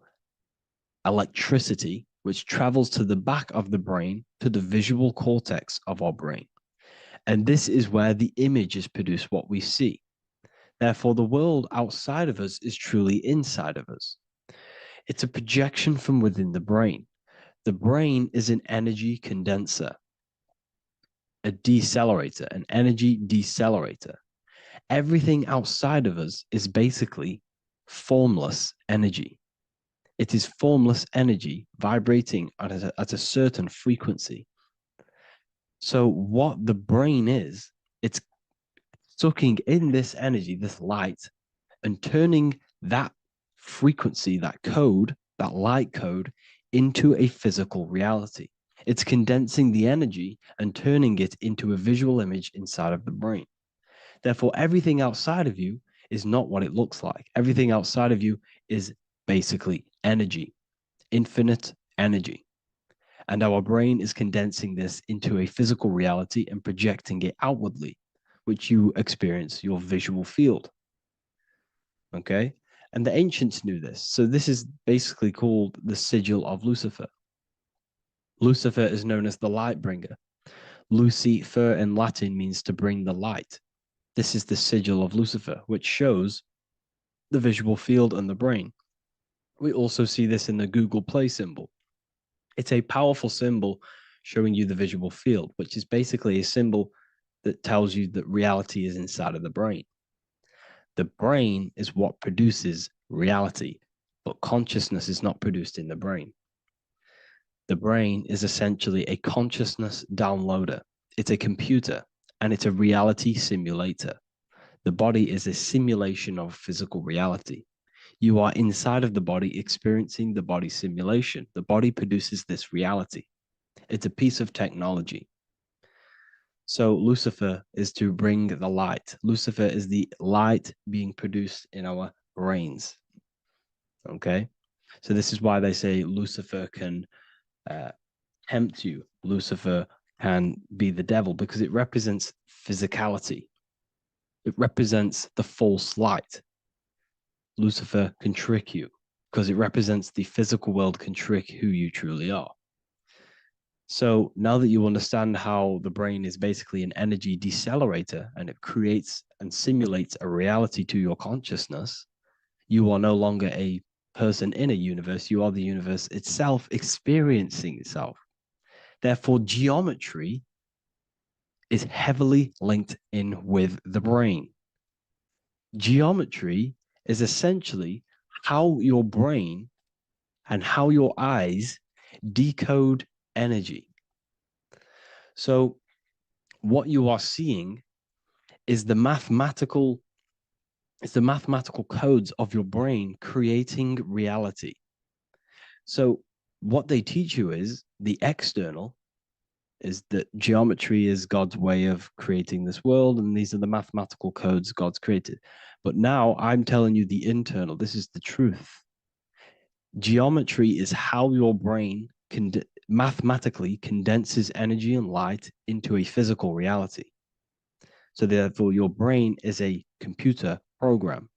electricity, which travels to the back of the brain, to the visual cortex of our brain. And this is where the image is produced, what we see. Therefore, the world outside of us is truly inside of us. It's a projection from within the brain. The brain is an energy condenser, a decelerator, an energy decelerator. Everything outside of us is basically formless energy. It is formless energy vibrating at a certain frequency. So what the brain is, it's sucking in this energy, this light, and turning that frequency, that code, that light code, into a physical reality. It's condensing the energy and turning it into a visual image inside of the brain. Therefore, everything outside of you is not what it looks like. Everything outside of you is basically energy, infinite energy. And our brain is condensing this into a physical reality and projecting it outwardly, which you experience your visual field. Okay? And the ancients knew this. So this is basically called the sigil of Lucifer. Lucifer is known as the light bringer. Lucifer in Latin means to bring the light. This is the sigil of Lucifer, which shows the visual field and the brain. We also see this in the Google Play symbol. It's a powerful symbol showing you the visual field, which is basically a symbol that tells you that reality is inside of the brain. The brain is what produces reality, but consciousness is not produced in the brain. The brain is essentially a consciousness downloader. It's a computer, and it's a reality simulator. The body is a simulation of physical reality. You are inside of the body experiencing the body simulation. The body produces this reality. It's a piece of technology. So Lucifer is to bring the light. Lucifer is the light being produced in our brains. Okay? So this is why they say Lucifer can tempt you. Lucifer can be the devil because it represents physicality. It represents the false light. Lucifer can trick you because it represents the physical world can trick who you truly are. So now that you understand how the brain is basically an energy decelerator and it creates and simulates a reality to your consciousness, you are no longer a person in a universe. You are the universe itself experiencing itself. Therefore, geometry is heavily linked in with the brain. Geometry is essentially how your brain and how your eyes decode energy. So what you are seeing is the mathematical codes of your brain creating reality. So what they teach you is the external is that geometry is God's way of creating this world, and these are the mathematical codes God's created. But now I'm telling you the internal. This is the truth. Geometry is how your brain mathematically condenses energy and light into a physical reality. So therefore, your brain is a computer program.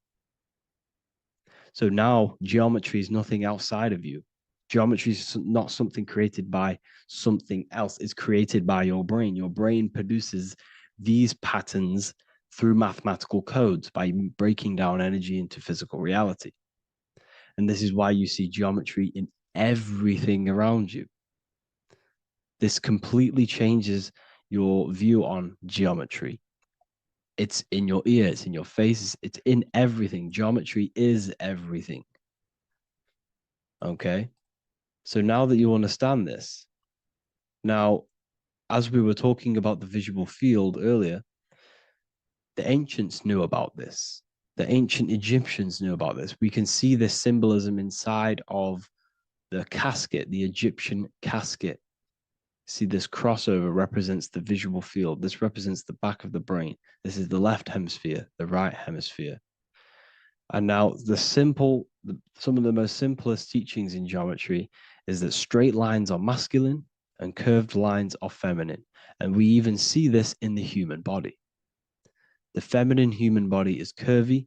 So now geometry is nothing outside of you. Geometry is not something created by something else. It's created by your brain. Your brain produces these patterns through mathematical codes by breaking down energy into physical reality. And this is why you see geometry in everything around you. This completely changes your view on geometry. It's in your ear, it's in your face, it's in everything. Geometry is everything. Okay? So now that you understand this, now, as we were talking about the visual field earlier, the ancients knew about this. The ancient Egyptians knew about this. We can see this symbolism inside of the casket, the Egyptian casket. See, this crossover represents the visual field. This represents the back of the brain. This is the left hemisphere, the right hemisphere. And now some of the most simplest teachings in geometry is that straight lines are masculine and curved lines are feminine. And we even see this in the human body. The feminine human body is curvy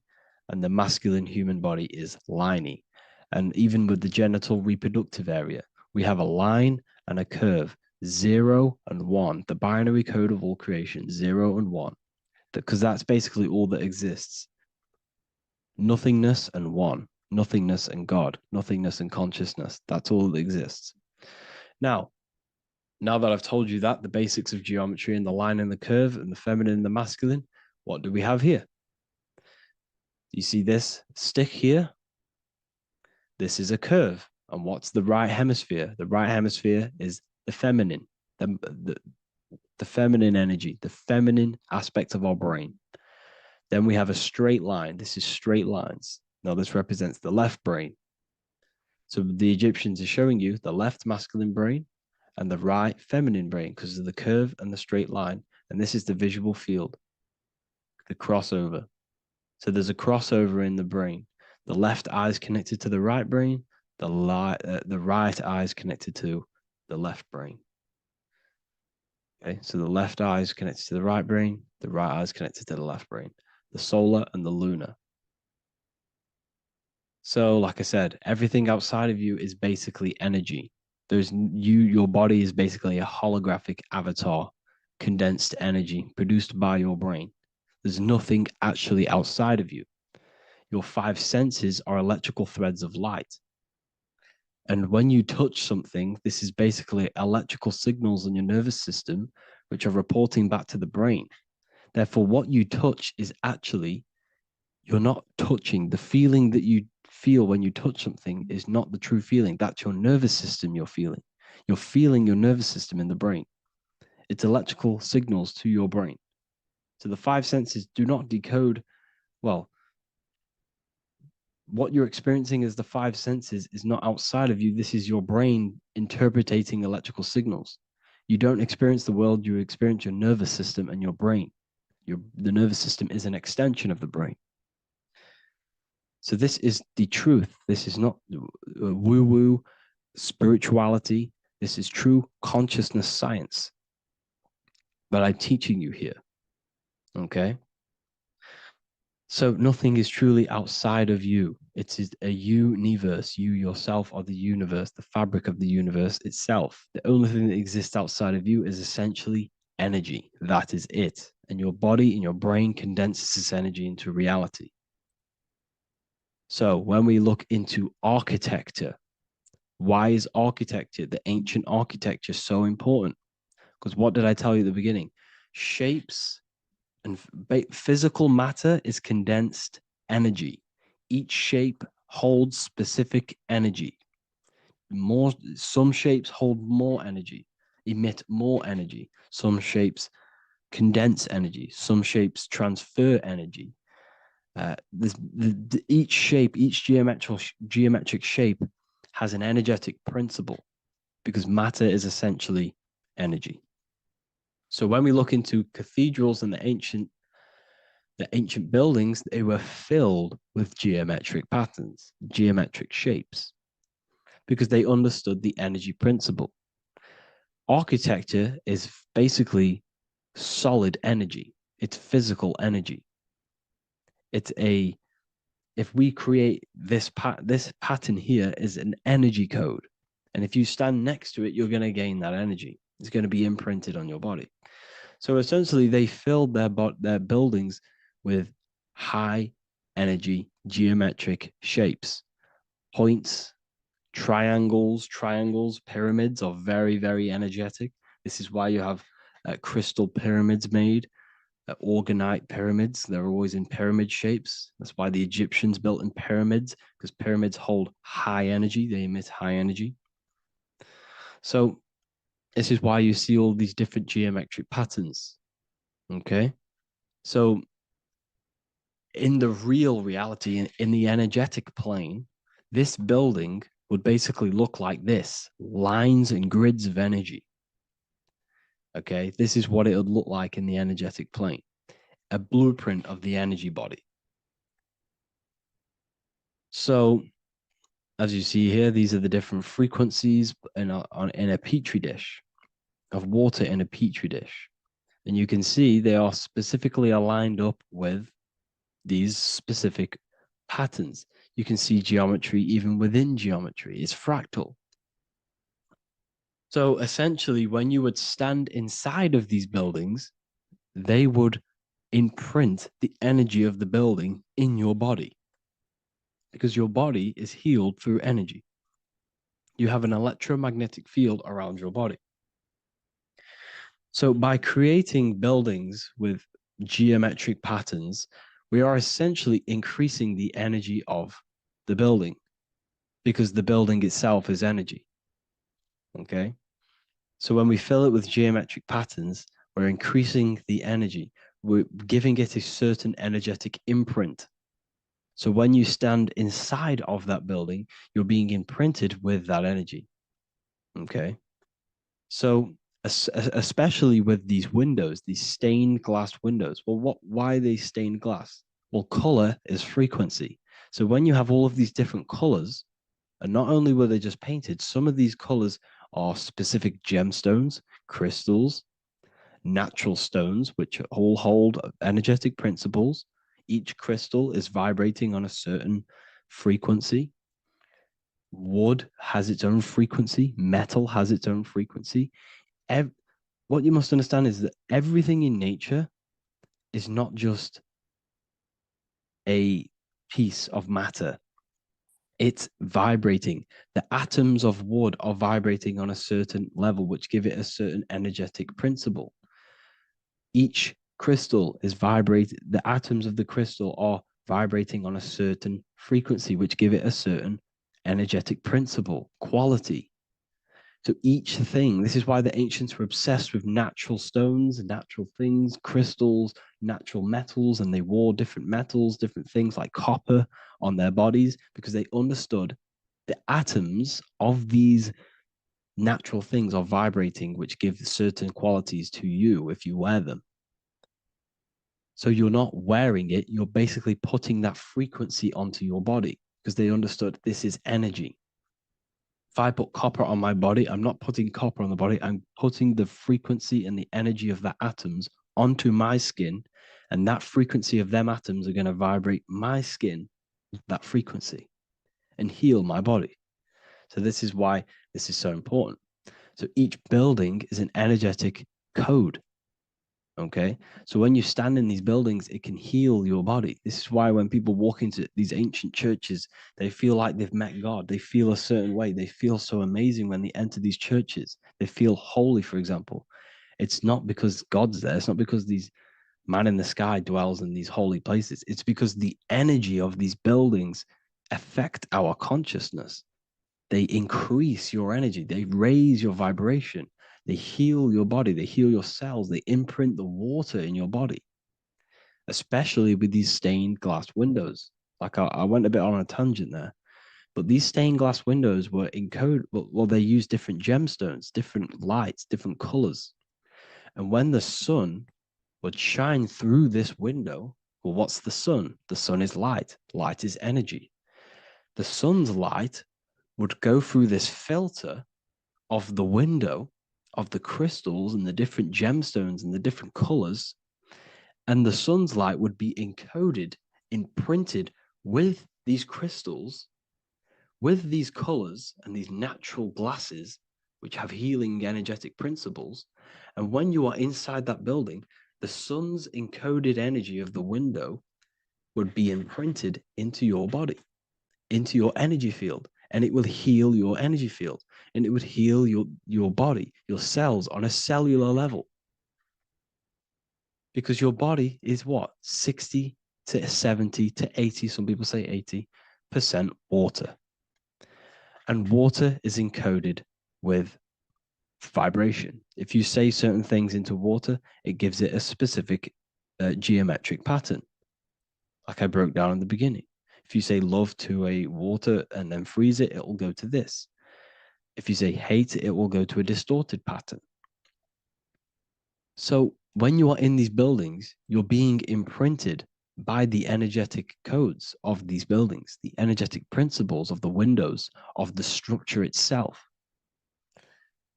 and the masculine human body is liney. And even with the genital reproductive area, we have a line and a curve, 0 and 1, the binary code of all creation, 0 and 1, because that's basically all that exists. Nothingness and one, nothingness and God, nothingness and consciousness. That's all that exists. Now that I've told you that, the basics of geometry and the line and the curve and the feminine and the masculine, what do we have here? You see this stick here? This is a curve. And what's the right hemisphere? The right hemisphere is the feminine, the feminine energy, the feminine aspect of our brain. Then we have a straight line. This is straight lines. Now this represents the left brain. So the Egyptians are showing you the left masculine brain and the right feminine brain because of the curve and the straight line. And this is the visual field, the crossover. So there's a crossover in the brain. The left eye is connected to the right brain. The right eye is connected to the left brain. Okay, so the left eye is connected to the right brain. The right eye is connected to the left brain. The solar and the lunar. So, like I said, everything outside of you is basically energy. Your body is basically a holographic avatar, condensed energy produced by your brain. There's nothing actually outside of you. Your 5 senses are electrical threads of light. And when you touch something, this is basically electrical signals in your nervous system, which are reporting back to the brain. Therefore, what you touch is actually, you're not touching. The feeling that you feel when you touch something is not the true feeling. That's your nervous system you're feeling. You're feeling your nervous system in the brain. It's electrical signals to your brain. So the 5 senses do not decode, well, what you're experiencing as the 5 senses is not outside of you. This is your brain interpreting electrical signals. You don't experience the world, you experience your nervous system and your brain. The nervous system is an extension of the brain. So this is the truth. This is not woo-woo spirituality. This is true consciousness science that I'm teaching you here. Okay? So nothing is truly outside of you. It is a universe. You yourself are the universe, the fabric of the universe itself. The only thing that exists outside of you is essentially energy. That is it. And your body and your brain condenses this energy into reality. So when we look into architecture, why is architecture, the ancient architecture, so important? Because what did I tell you at the beginning? Shapes and physical matter is condensed energy. Each shape holds specific energy. Some shapes hold more energy, emit more energy. Some shapes condense energy. Some shapes transfer energy. Each shape, each geometric shape has an energetic principle because matter is essentially energy. So when we look into cathedrals and the ancient buildings, they were filled with geometric patterns, geometric shapes, because they understood the energy principle. Architecture is basically solid energy. It's physical energy. If we create this pattern here is an energy code. And if you stand next to it, you're going to gain that energy. It's going to be imprinted on your body. So essentially, they filled their buildings with high energy geometric shapes. Points, triangles, pyramids are very, very energetic. This is why you have crystal pyramids made, organite pyramids. They're always in pyramid shapes. That's why the Egyptians built in pyramids, because pyramids hold high energy. They emit high energy. So this is why you see all these different geometric patterns. Okay. So in the real reality, in the energetic plane, this building would basically look like this: lines and grids of energy. Okay, this is what it would look like in the energetic plane, a blueprint of the energy body. So, as you see here, these are the different frequencies in a petri dish, of water in a petri dish. And you can see they are specifically aligned up with these specific patterns. You can see geometry even within geometry. It's fractal. So essentially, when you would stand inside of these buildings, they would imprint the energy of the building in your body, because your body is healed through energy. You have an electromagnetic field around your body. So by creating buildings with geometric patterns, we are essentially increasing the energy of the building, because the building itself is energy. Okay. So when we fill it with geometric patterns, we're increasing the energy. We're giving it a certain energetic imprint. So when you stand inside of that building, you're being imprinted with that energy. Okay. So especially with these windows, these stained glass windows. Well, why are they stained glass? Well, color is frequency. So when you have all of these different colors, and not only were they just painted, some of these colors are specific gemstones, crystals, natural stones, which all hold energetic principles. Each crystal is vibrating on a certain frequency. Wood has its own frequency. Metal has its own frequency. What you must understand is that everything in nature is not just a piece of matter. It's vibrating. The atoms of wood are vibrating on a certain level, which give it a certain energetic principle. Each crystal is vibrating. The atoms of the crystal are vibrating on a certain frequency, which give it a certain energetic principle, quality. So each thing, this is why the ancients were obsessed with natural stones, natural things, crystals, natural metals, and they wore different metals, different things like copper on their bodies, because they understood the atoms of these natural things are vibrating, which give certain qualities to you if you wear them. So you're not wearing it, you're basically putting that frequency onto your body, because they understood this is energy. If I put copper on my body, I'm not putting copper on the body. I'm putting the frequency and the energy of the atoms onto my skin. And that frequency of them atoms are going to vibrate my skin, that frequency, and heal my body. So this is why this is so important. So each building is an energetic code. Okay. So when you stand in these buildings, it can heal your body. This is why when people walk into these ancient churches, they feel like they've met God. They feel a certain way. They feel so amazing when they enter these churches. They feel holy, for example. It's not because God's there. It's not because these man in the sky dwells in these holy places. It's because the energy of these buildings affect our consciousness. They increase your energy. They raise your vibration. They heal your body. They heal your cells. They imprint the water in your body, especially with these stained glass windows. Like I went a bit on a tangent there, but these stained glass windows were encoded. Well, they use different gemstones, different lights, different colors. And when the sun would shine through this window, well, what's the sun? The sun is light. Light is energy. The sun's light would go through this filter of the window of the crystals and the different gemstones and the different colors, and the sun's light would be encoded, imprinted with these crystals, with these colors and these natural glasses, which have healing energetic principles. And when you are inside that building, the sun's encoded energy of the window would be imprinted into your body, into your energy field, and it will heal your energy field, and it would heal your body, your cells on a cellular level. Because your body is what? 60 to 70 to 80, some people say 80% water. And water is encoded with vibration. If you say certain things into water, it gives it a specific geometric pattern. like I broke down in the beginning. If you say love to a water and then freeze it, it will go to this. If you say hate, it will go to a distorted pattern. So when you are in these buildings, you're being imprinted by the energetic codes of these buildings, the energetic principles of the windows, of the structure itself.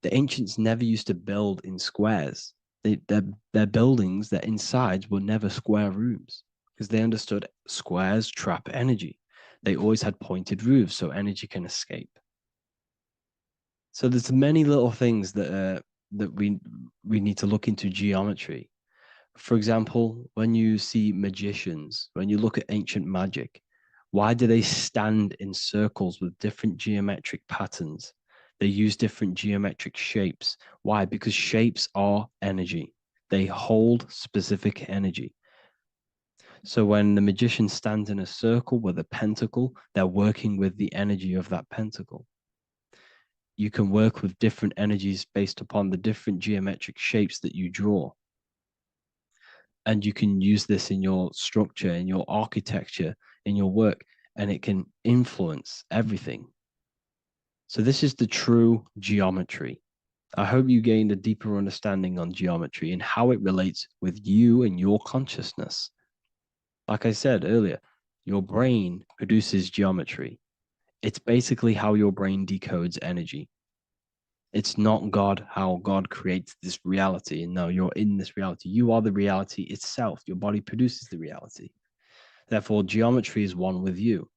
The ancients never used to build in squares. Their buildings, their insides were never square rooms because they understood squares trap energy. They always had pointed roofs so energy can escape. So there's many little things that we need to look into geometry. For example, when you see magicians, when you look at ancient magic, why do they stand in circles with different geometric patterns? They use different geometric shapes. Why? Because shapes are energy. They hold specific energy. So when the magician stands in a circle with a pentacle, they're working with the energy of that pentacle. You can work with different energies based upon the different geometric shapes that you draw. And you can use this in your structure, in your architecture, in your work, and it can influence everything. So this is the true geometry. I hope you gained a deeper understanding on geometry and how it relates with you and your consciousness. Like I said earlier, your brain produces geometry. It's basically how your brain decodes energy. It's not God, how God creates this reality. And no, you're in this reality. You are the reality itself. Your body produces the reality. Therefore, geometry is one with you.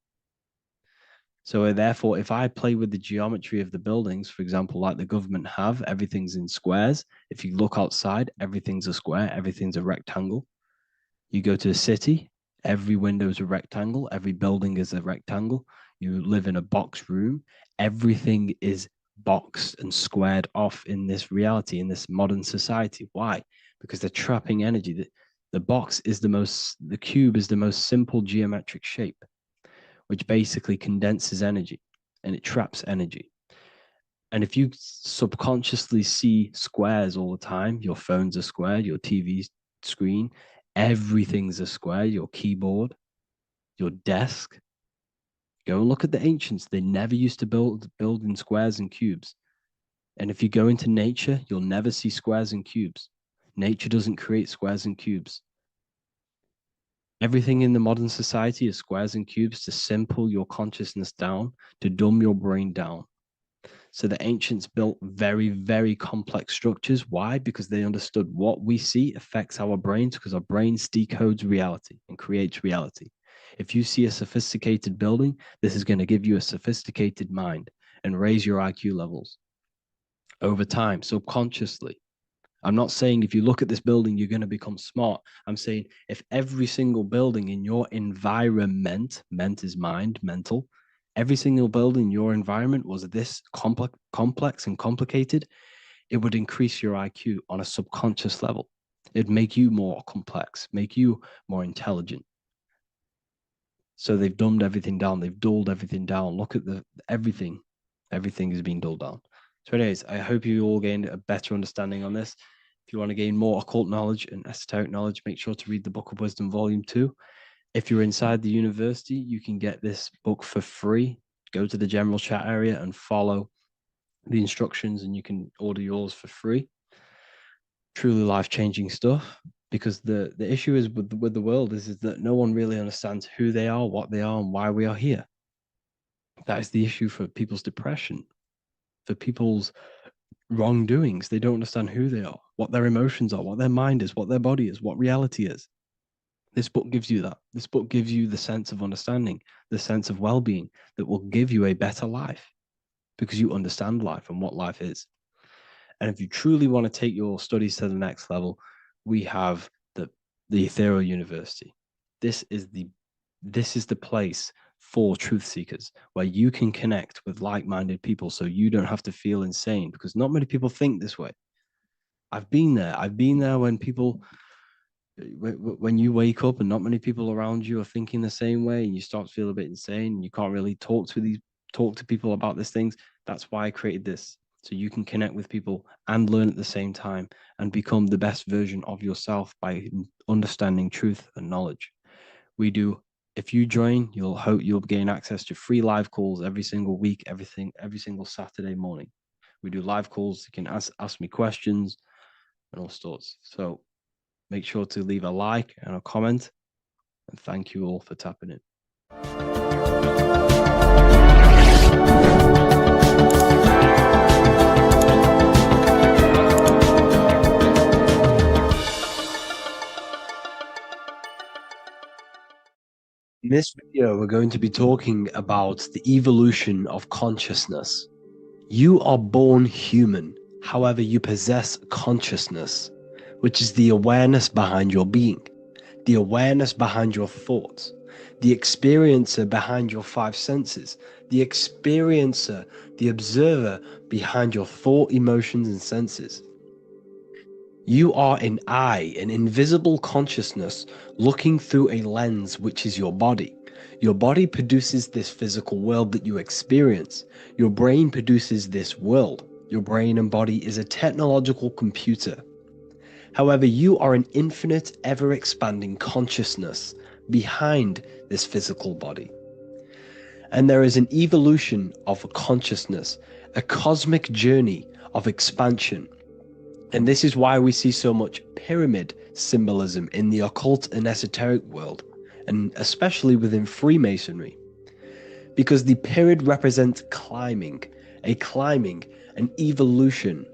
So therefore, if I play with the geometry of the buildings, for example, like the government have, everything's in squares. If you look outside, everything's a square, everything's a rectangle. You go to a city, every window is a rectangle, every building is a rectangle. You live in a box room, everything is boxed and squared off in this reality, in this modern society. Why? Because they're trapping energy. The cube is the most simple geometric shape, which basically condenses energy and it traps energy. And if you subconsciously see squares all the time, your phone's a square, your TV screen, everything's a square, your keyboard, your desk. Go and look at the ancients. They never used to build in squares and cubes. And if you go into nature, you'll never see squares and cubes. Nature doesn't create squares and cubes. Everything in the modern society is squares and cubes to simple your consciousness down, to dumb your brain down. So the ancients built very, very complex structures. Why? Because they understood what we see affects our brains, because our brains decodes reality and creates reality. If you see a sophisticated building, this is going to give you a sophisticated mind and raise your IQ levels over time, subconsciously. I'm not saying if you look at this building, you're going to become smart. I'm saying if every single building in your environment, ment is mind, mental, every single building in your environment was this complex and complicated, it would increase your IQ on a subconscious level. It'd make you more complex, make you more intelligent. So they've dumbed everything down. They've dulled everything down. Look at everything. Everything is being dulled down. So anyways, I hope you all gained a better understanding on this. If you want to gain more occult knowledge and esoteric knowledge, make sure to read the Book of Wisdom, Volume 2. If you're inside the university, you can get this book for free. Go to the general chat area and follow the instructions and you can order yours for free. Truly life-changing stuff. Because the issue is with the world is that no one really understands who they are, what they are, and why we are here. That is the issue for people's depression, for people's wrongdoings. They don't understand who they are, what their emotions are, what their mind is, what their body is, what reality is. This book gives you that. This book gives you the sense of understanding, the sense of well-being that will give you a better life because you understand life and what life is. And if you truly want to take your studies to the next level, we have the Ethereal University. This is the place for truth seekers where you can connect with like-minded people so you don't have to feel insane because not many people think this way. I've been there. I've been there when you wake up and not many people around you are thinking the same way and you start to feel a bit insane and you can't really talk to people about these things. That's why I created this. So you can connect with people and learn at the same time and become the best version of yourself by understanding truth and knowledge. We do. If you join, you'll gain access to free live calls every single week, every single Saturday morning. We do live calls. You can ask me questions and all sorts. So make sure to leave a like and a comment. And thank you all for tapping in. In this video, we're going to be talking about the evolution of consciousness. You are born human, however, you possess consciousness, which is the awareness behind your being, the awareness behind your thoughts, the experiencer behind your five senses, the experiencer, the observer behind your thought, emotions, and senses. You are an eye, an invisible consciousness looking through a lens, which is your body. Your body produces this physical world that you experience. Your brain produces this world. Your brain and body is a technological computer. However, you are an infinite, ever-expanding consciousness behind this physical body. And there is an evolution of consciousness, a cosmic journey of expansion. And this is why we see so much pyramid symbolism in the occult and esoteric world, and especially within Freemasonry. Because the pyramid represents climbing, an evolution,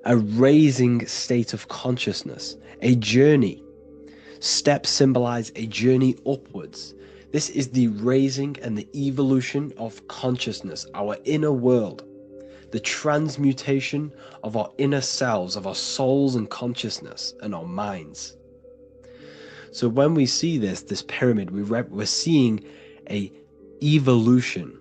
a raising state of consciousness, a journey. Steps symbolize a journey upwards. This is the raising and the evolution of consciousness, our inner world. The transmutation of our inner selves, of our souls and consciousness and our minds. So when we see this pyramid, we're seeing a evolution,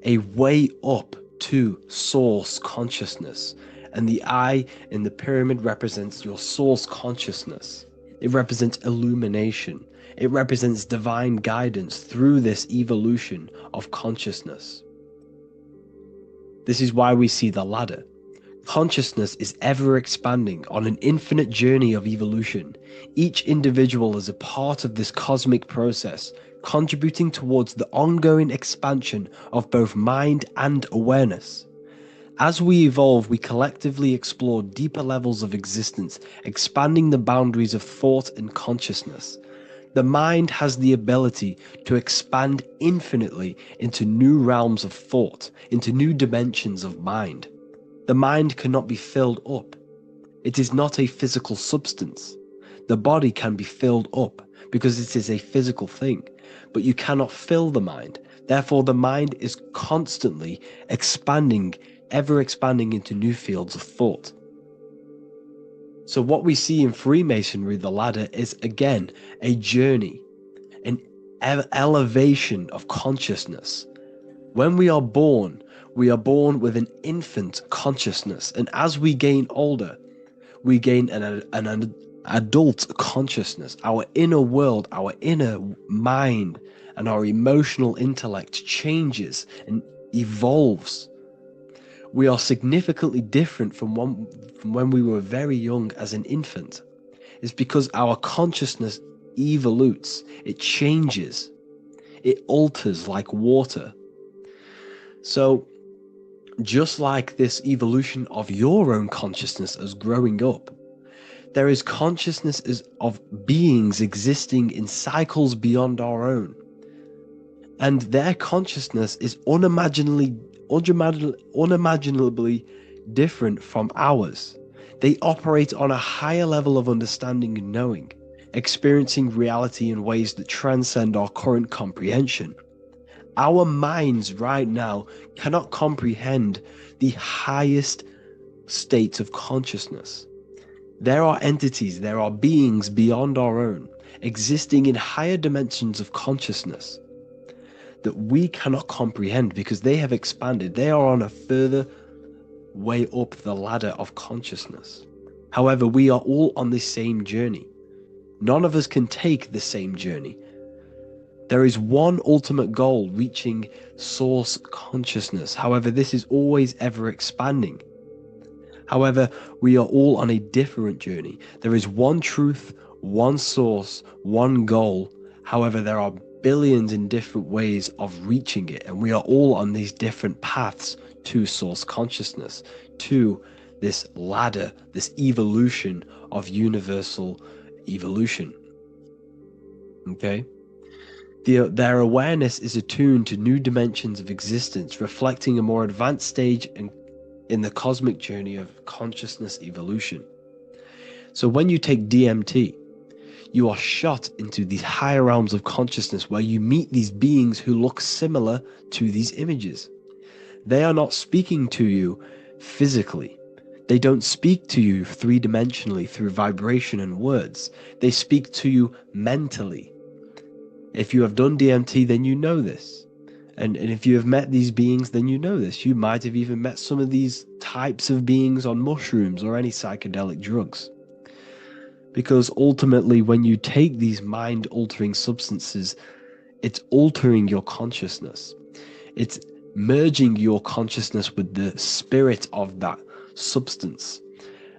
a way up to source consciousness. And the eye in the pyramid represents your source consciousness. It represents illumination. It represents divine guidance through this evolution of consciousness. This is why we see the ladder. Consciousness is ever expanding on an infinite journey of evolution. Each individual is a part of this cosmic process, contributing towards the ongoing expansion of both mind and awareness. As we evolve, we collectively explore deeper levels of existence, expanding the boundaries of thought and consciousness. The mind has the ability to expand infinitely into new realms of thought, into new dimensions of mind. The mind cannot be filled up. It is not a physical substance. The body can be filled up because it is a physical thing, but you cannot fill the mind. Therefore, the mind is constantly expanding, ever expanding into new fields of thought. So what we see in Freemasonry, the ladder, is again a journey, an elevation of consciousness. When we are born with an infant consciousness, and as we gain older, we gain an adult consciousness. Our inner world, our inner mind, and our emotional intellect changes and evolves. We are significantly different from when we were very young as an infant. It's because our consciousness evolutes, it changes, it alters like water. So just like this evolution of your own consciousness as growing up, there is consciousness of beings existing in cycles beyond our own. And their consciousness is unimaginably different from ours. They operate on a higher level of understanding and knowing, experiencing reality in ways that transcend our current comprehension. Our minds right now cannot comprehend the highest states of consciousness. There are entities, there are beings beyond our own, existing in higher dimensions of consciousness that we cannot comprehend because they have expanded. They are on a further way up the ladder of consciousness. However, we are all on the same journey. None of us can take the same journey. There is one ultimate goal, reaching source consciousness. However, this is always ever expanding. However, we are all on a different journey. There is one truth, one source, one goal. However, there are billions in different ways of reaching it, and we are all on these different paths to source consciousness, to this ladder, this evolution of universal evolution. Okay? Their awareness is attuned to new dimensions of existence, reflecting a more advanced stage in the cosmic journey of consciousness evolution. So when you take DMT, you are shot into these higher realms of consciousness where you meet these beings who look similar to these images. They are not speaking to you physically. They don't speak to you three-dimensionally through vibration and words. They speak to you mentally. If you have done DMT, then you know this. And if you have met these beings, then you know this. You might have even met some of these types of beings on mushrooms or any psychedelic drugs. Because ultimately, when you take these mind-altering substances, it's altering your consciousness. It's merging your consciousness with the spirit of that substance.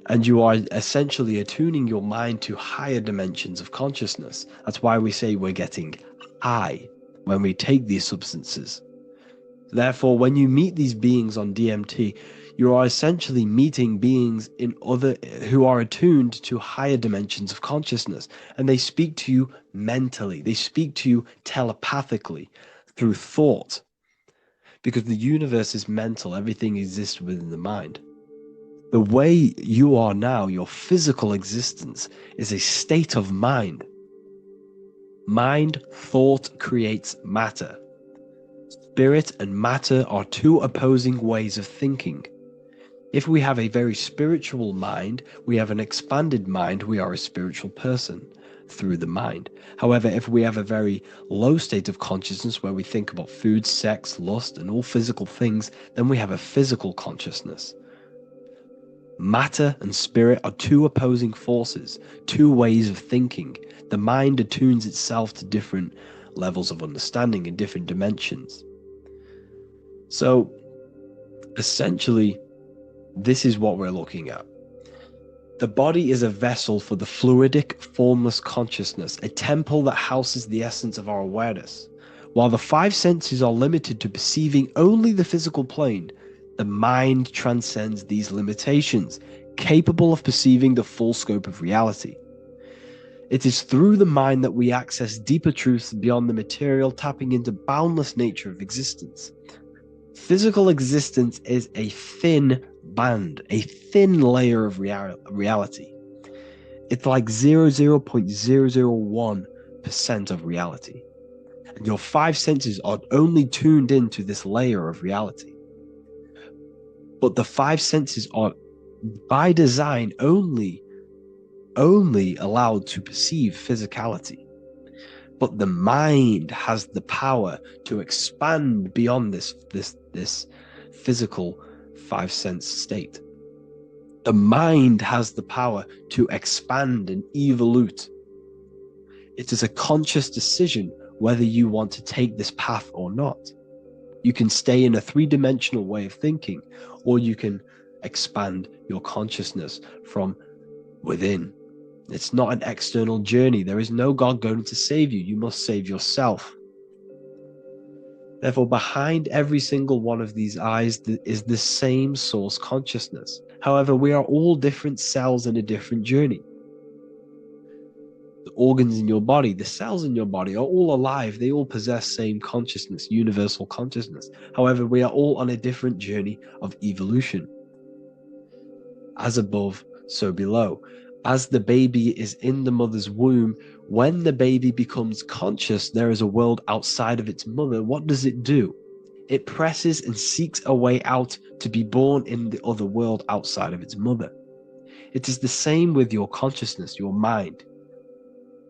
And you are essentially attuning your mind to higher dimensions of consciousness. That's why we say we're getting high when we take these substances. Therefore, when you meet these beings on DMT, you are essentially meeting beings who are attuned to higher dimensions of consciousness, and they speak to you mentally. They speak to you telepathically through thought, because the universe is mental. Everything exists within the mind. The way you are now, your physical existence, is a state of mind. Mind, thought creates matter. Spirit and matter are two opposing ways of thinking. If we have a very spiritual mind, we have an expanded mind, we are a spiritual person through the mind. However, if we have a very low state of consciousness where we think about food, sex, lust, and all physical things, then we have a physical consciousness. Matter and spirit are two opposing forces, two ways of thinking. The mind attunes itself to different levels of understanding in different dimensions. So, essentially, this is what we're looking at. The body is a vessel for the fluidic, formless consciousness, a temple that houses the essence of our awareness. While the five senses are limited to perceiving only the physical plane, the mind transcends these limitations, capable of perceiving the full scope of reality. It is through the mind that we access deeper truths beyond the material, tapping into boundless nature of existence. Physical existence is a thin band, a thin layer of reality. It's like 0.001% of reality. And your five senses are only tuned into this layer of reality. But the five senses are, by design, only allowed to perceive physicality. But the mind has the power to expand beyond this physical five sense state. The mind has the power to expand and evolute. It is a conscious decision whether you want to take this path or not. You can stay in a three-dimensional way of thinking, or you can expand your consciousness from within. It's not an external journey. There is no God going to save you. You must save yourself. Therefore, behind every single one of these eyes is the same source consciousness. However, we are all different cells in a different journey. The organs in your body, the cells in your body are all alive. They all possess same consciousness, universal consciousness. However, we are all on a different journey of evolution. As above, so below. As the baby is in the mother's womb, when the baby becomes conscious, there is a world outside of its mother. What does it do? It presses and seeks a way out to be born in the other world outside of its mother. It is the same with your consciousness, your mind.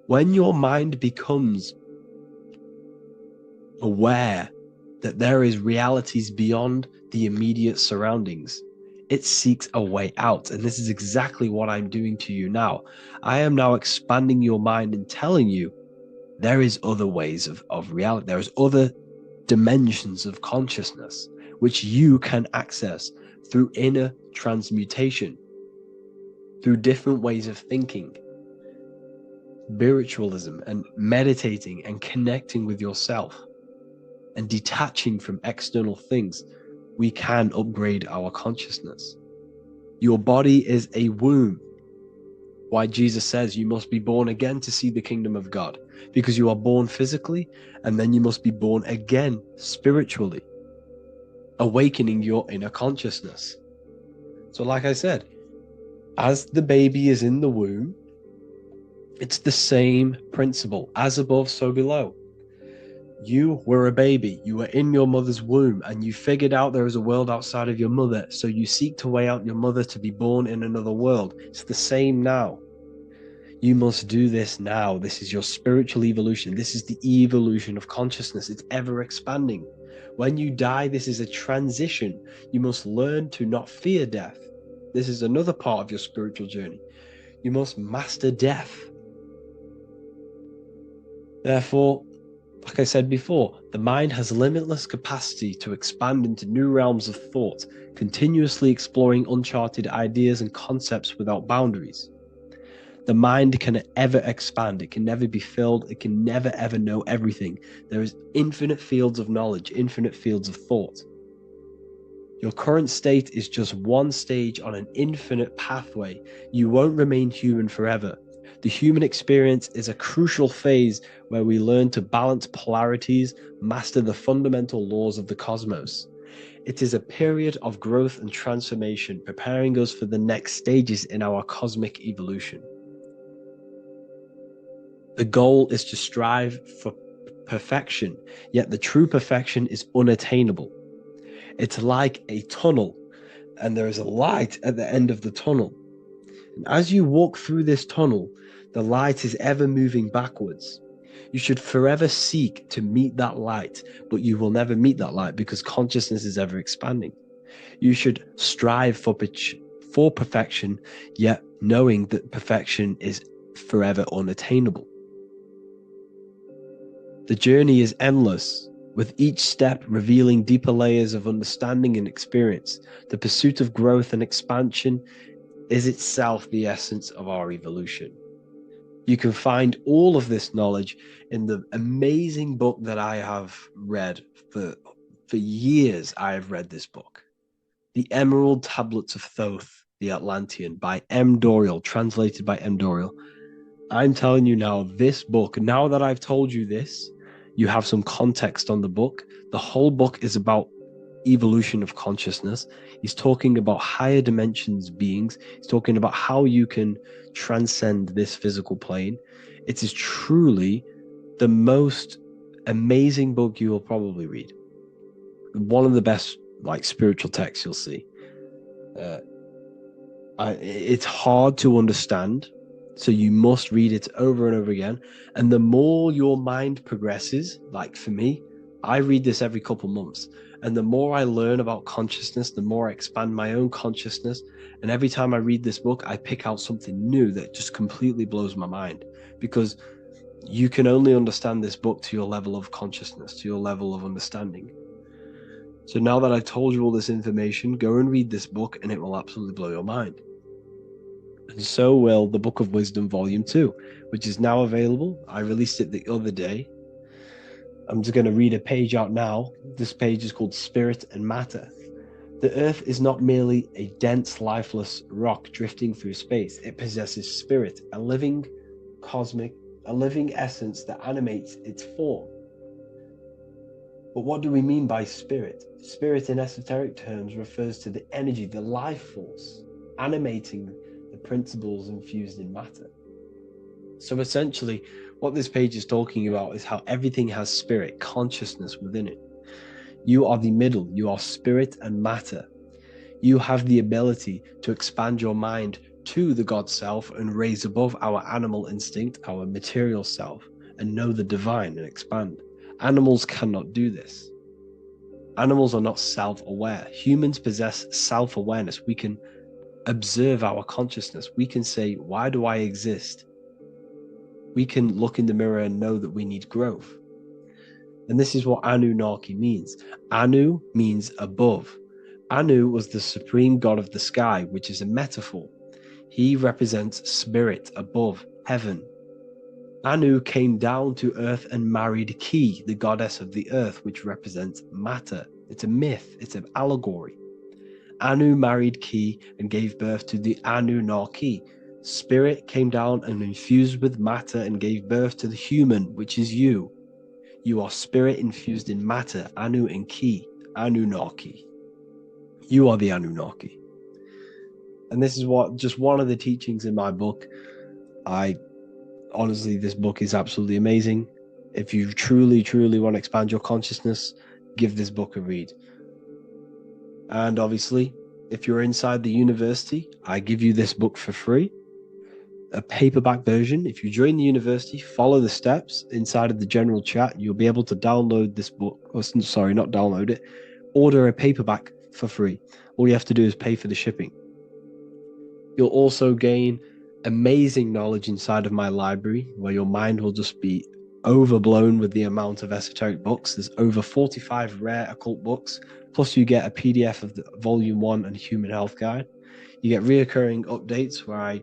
When your mind becomes aware that there is realities beyond the immediate surroundings, it seeks a way out. And this is exactly what I'm doing to you now. I am now expanding your mind and telling you there is other ways of reality. There is other dimensions of consciousness which you can access through inner transmutation, through different ways of thinking. spiritualism and meditating and connecting with yourself and detaching from external things, we can upgrade our consciousness. Your body is a womb. Why Jesus says you must be born again to see the kingdom of God, because you are born physically and then you must be born again spiritually, awakening your inner consciousness. So like I said, as the baby is in the womb, it's the same principle, as above, so below. You were a baby, you were in your mother's womb, and you figured out there is a world outside of your mother, so you seek to way out your mother to be born in another world. It's the same now. You must do this now. This is your spiritual evolution. This is the evolution of consciousness. It's ever expanding. When you die, this is a transition. You must learn to not fear death. This is another part of your spiritual journey. You must master death. Therefore, like I said before, the mind has limitless capacity to expand into new realms of thought, continuously exploring uncharted ideas and concepts without boundaries. The mind can ever expand. It can never be filled. It can never ever know everything. There is infinite fields of knowledge, infinite fields of thought. Your current state is just one stage on an infinite pathway. You won't remain human forever. The human experience is a crucial phase where we learn to balance polarities, master the fundamental laws of the cosmos. It is a period of growth and transformation, preparing us for the next stages in our cosmic evolution. The goal is to strive for perfection, yet the true perfection is unattainable. It's like a tunnel, and there is a light at the end of the tunnel. And as you walk through this tunnel, the light is ever moving backwards. You should forever seek to meet that light, but you will never meet that light because consciousness is ever expanding. You should strive for perfection, yet knowing that perfection is forever unattainable. The journey is endless, with each step revealing deeper layers of understanding and experience. The pursuit of growth and expansion is itself the essence of our evolution. You can find all of this knowledge in the amazing book that I have read for years. I have read this book, The Emerald Tablets of Thoth, the Atlantean, by M. Dorial, translated by M. Dorial. I'm telling you now, this book, now that I've told you this, you have some context on the book. The whole book is about evolution of consciousness. He's talking about higher dimensions beings. He's talking about how you can transcend this physical plane. It is truly the most amazing book you will probably read. One of the best spiritual texts you'll see. It's hard to understand, so you must read it over and over again. And the more your mind progresses, like for me, I read this every couple months. And the more I learn about consciousness, the more I expand my own consciousness. And every time I read this book, I pick out something new that just completely blows my mind, because you can only understand this book to your level of consciousness, to your level of understanding. So now that I've told you all this information, go and read this book and it will absolutely blow your mind. And so will the Book of Wisdom Volume 2, which is now available. I released it the other day. I'm just going to read a page out now. This page is called Spirit and Matter. The Earth is not merely a dense, lifeless rock drifting through space. It possesses spirit, a living essence that animates its form. But what do we mean by spirit? Spirit in esoteric terms refers to the energy, the life force, animating the principles infused in matter. So essentially, what this page is talking about is how everything has spirit, consciousness within it. You are the middle, you are spirit and matter. You have the ability to expand your mind to the God self and raise above our animal instinct, our material self, and know the divine and expand. Animals cannot do this. Animals are not self-aware. Humans possess self-awareness. We can observe our consciousness. We can say, why do I exist? We can look in the mirror and know that we need growth. And this is what Anunnaki means. Anu means above. Anu was the supreme god of the sky, which is a metaphor. He represents spirit above, heaven. Anu came down to earth and married Ki, the goddess of the earth, which represents matter. It's a myth, it's an allegory. Anu married Ki and gave birth to the Anunnaki. Spirit came down and infused with matter and gave birth to the human, which is you. You are spirit infused in matter, Anu and Ki, Anunnaki. You are the Anunnaki. And this is just one of the teachings in my book. Honestly, this book is absolutely amazing. If you truly, truly want to expand your consciousness, give this book a read. And obviously, if you're inside the university, I give you this book for free. A paperback version. If you join the university, follow the steps inside of the general chat, you'll be able to download this book. Sorry, not download it. Order a paperback for free. All you have to do is pay for the shipping. You'll also gain amazing knowledge inside of my library, where your mind will just be overblown with the amount of esoteric books. There's over 45 rare occult books, plus you get a PDF of the Volume 1 and Human Health Guide. You get reoccurring updates where I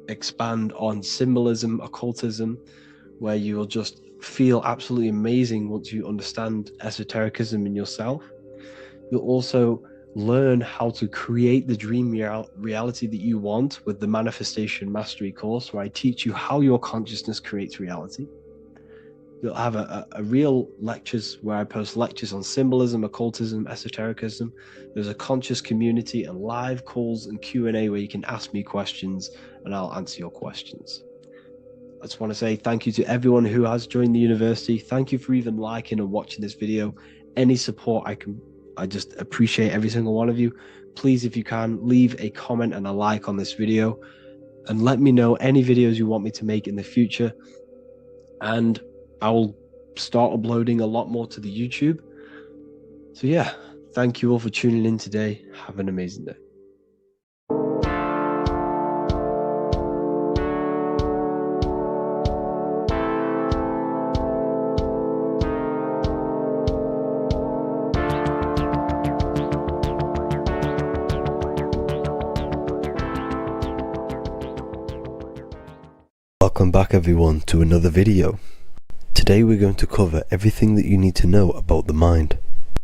expand on symbolism, occultism, where you will just feel absolutely amazing once you understand esotericism in yourself. You'll also learn how to create the dream reality that you want with the Manifestation Mastery course, where I teach you how your consciousness creates reality. You'll have a real lectures where I post lectures on symbolism, occultism, esotericism. There's a conscious community and live calls and Q&A where you can ask me questions and I'll answer your questions. I just want to say thank you to everyone who has joined the university. Thank you for even liking and watching this video. Any support I just appreciate every single one of you. Please, if you can, leave a comment and a like on this video and let me know any videos you want me to make in the future. And I will start uploading a lot more to the YouTube. So yeah, thank you all for tuning in today. Have an amazing day. Welcome back everyone to another video. Today we're going to cover everything that you need to know about the mind,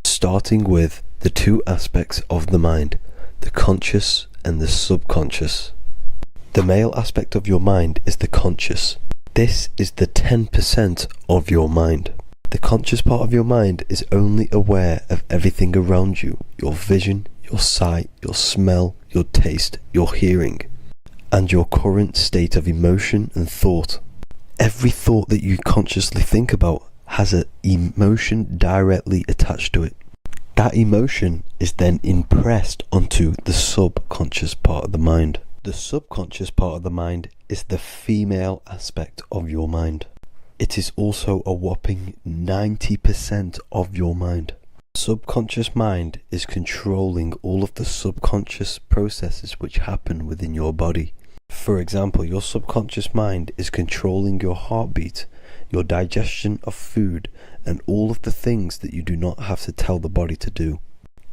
starting with the two aspects of the mind, the conscious and the subconscious. The male aspect of your mind is the conscious. This is the 10% of your mind. The conscious part of your mind is only aware of everything around you, your vision, your sight, your smell, your taste, your hearing, and your current state of emotion and thought. Every thought that you consciously think about has an emotion directly attached to it. That emotion is then impressed onto the subconscious part of the mind. The subconscious part of the mind is the female aspect of your mind. It is also a whopping 90% of your mind. Subconscious mind is controlling all of the subconscious processes which happen within your body. For example, your subconscious mind is controlling your heartbeat, your digestion of food, and all of the things that you do not have to tell the body to do.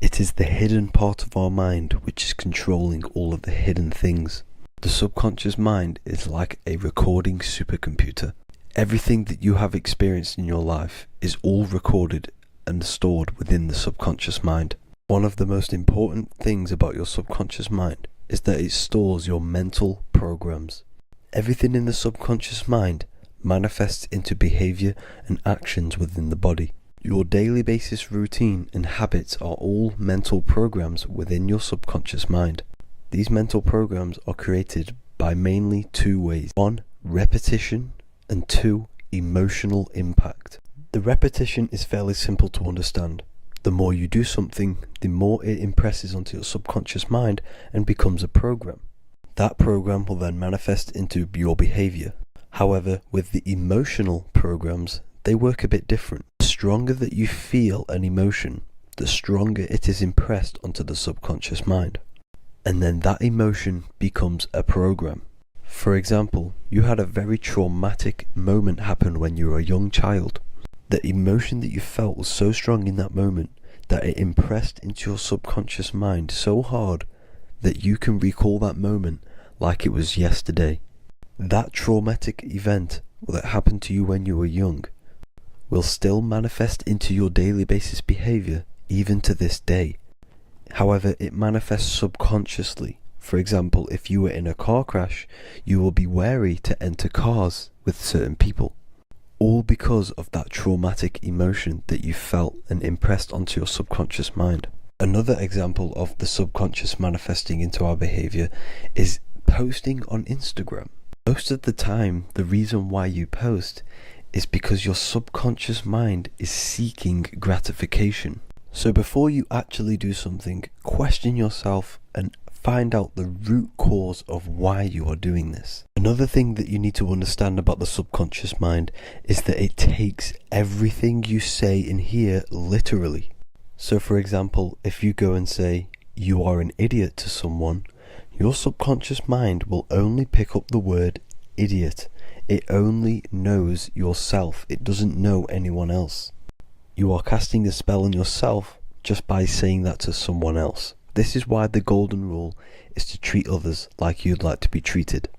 It is the hidden part of our mind which is controlling all of the hidden things. The subconscious mind is like a recording supercomputer. Everything that you have experienced in your life is all recorded and stored within the subconscious mind. One of the most important things about your subconscious mind is that it stores your mental programs. Everything in the subconscious mind manifests into behavior and actions within the body. Your daily basis routine and habits are all mental programs within your subconscious mind. These mental programs are created by mainly two ways. 1, repetition, and 2, emotional impact. The repetition is fairly simple to understand. The more you do something, the more it impresses onto your subconscious mind and becomes a program. That program will then manifest into your behavior. However, with the emotional programs, they work a bit different. The stronger that you feel an emotion, the stronger it is impressed onto the subconscious mind. And then that emotion becomes a program. For example, you had a very traumatic moment happen when you were a young child. The emotion that you felt was so strong in that moment that it impressed into your subconscious mind so hard that you can recall that moment like it was yesterday. That traumatic event or that happened to you when you were young will still manifest into your daily basis behavior even to this day. However, it manifests subconsciously. For example, if you were in a car crash, you will be wary to enter cars with certain people, all because of that traumatic emotion that you felt and impressed onto your subconscious mind. Another example of the subconscious manifesting into our behavior is posting on Instagram. Most of the time, the reason why you post is because your subconscious mind is seeking gratification. So before you actually do something, question yourself and find out the root cause of why you are doing this. Another thing that you need to understand about the subconscious mind is that it takes everything you say and hear literally. So for example, if you go and say, "You are an idiot" to someone, your subconscious mind will only pick up the word idiot. It only knows yourself. It doesn't know anyone else. You are casting a spell on yourself just by saying that to someone else. This is why the golden rule is to treat others like you'd like to be treated.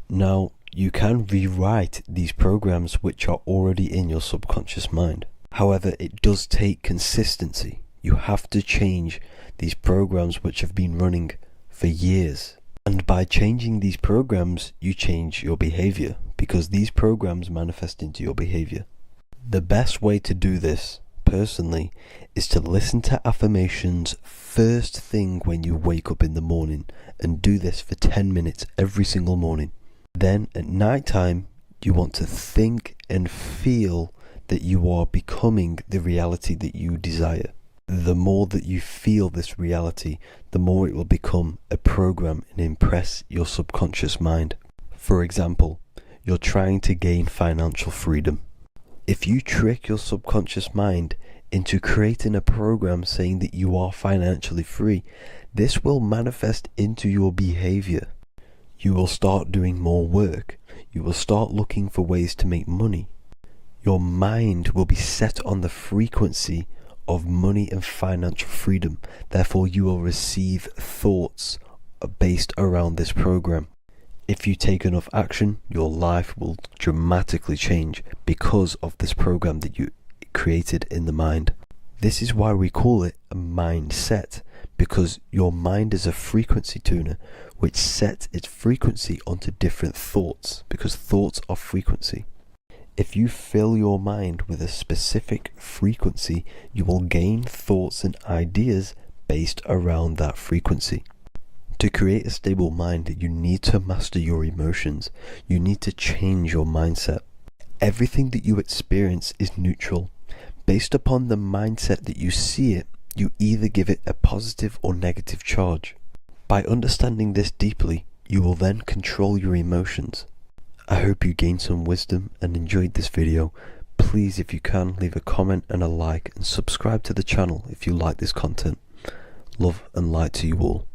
Now, you can rewrite these programs which are already in your subconscious mind. However, it does take consistency. You have to change these programs which have been running for years. And by changing these programs, you change your behavior, because these programs manifest into your behavior. The best way to do this, personally, is to listen to affirmations first thing when you wake up in the morning, and do this for 10 minutes every single morning. Then at night time, you want to think and feel that you are becoming the reality that you desire. The more that you feel this reality, the more it will become a program and impress your subconscious mind. For example, you're trying to gain financial freedom. If you trick your subconscious mind into creating a program saying that you are financially free, this will manifest into your behavior. You will start doing more work. You will start looking for ways to make money. Your mind will be set on the frequency of money and financial freedom. Therefore, you will receive thoughts based around this program. If you take enough action, your life will dramatically change because of this program that you created in the mind. This is why we call it a mindset, because your mind is a frequency tuner which sets its frequency onto different thoughts, because thoughts are frequency. If you fill your mind with a specific frequency, you will gain thoughts and ideas based around that frequency. To create a stable mind, you need to master your emotions. You need to change your mindset. Everything that you experience is neutral. Based upon the mindset that you see it, you either give it a positive or negative charge. By understanding this deeply, you will then control your emotions. I hope you gained some wisdom and enjoyed this video. Please, if you can, leave a comment and a like, and subscribe to the channel if you like this content. Love and light to you all.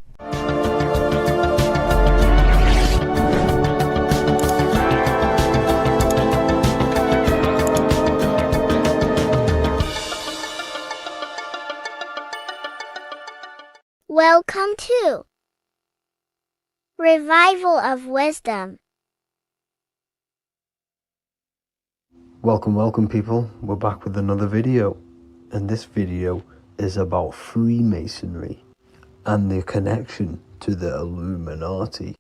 Welcome to Revival of Wisdom. Welcome people, we're back with another video, and this video is about Freemasonry and the connection to the Illuminati.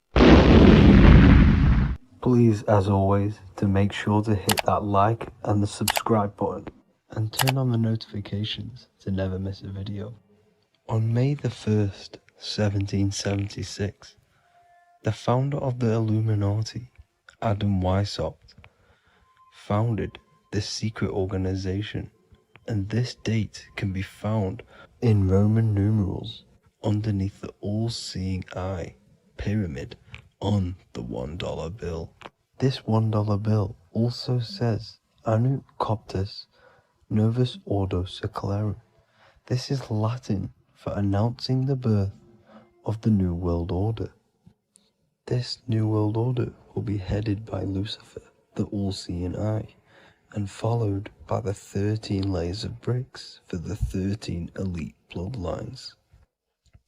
Please, as always, to make sure to hit that like and the subscribe button and turn on the notifications to never miss a video. On May the 1st, 1776, the founder of the Illuminati, Adam Weishaupt, founded this secret organization, and this date can be found in Roman numerals underneath the all-seeing eye pyramid on the $1 bill. This $1 bill also says Anno Coptus Novus Ordo Secularum. This is Latin for announcing the birth of the New World Order. This New World Order will be headed by Lucifer, the all-seeing eye, and followed by the 13 layers of bricks for the 13 elite bloodlines.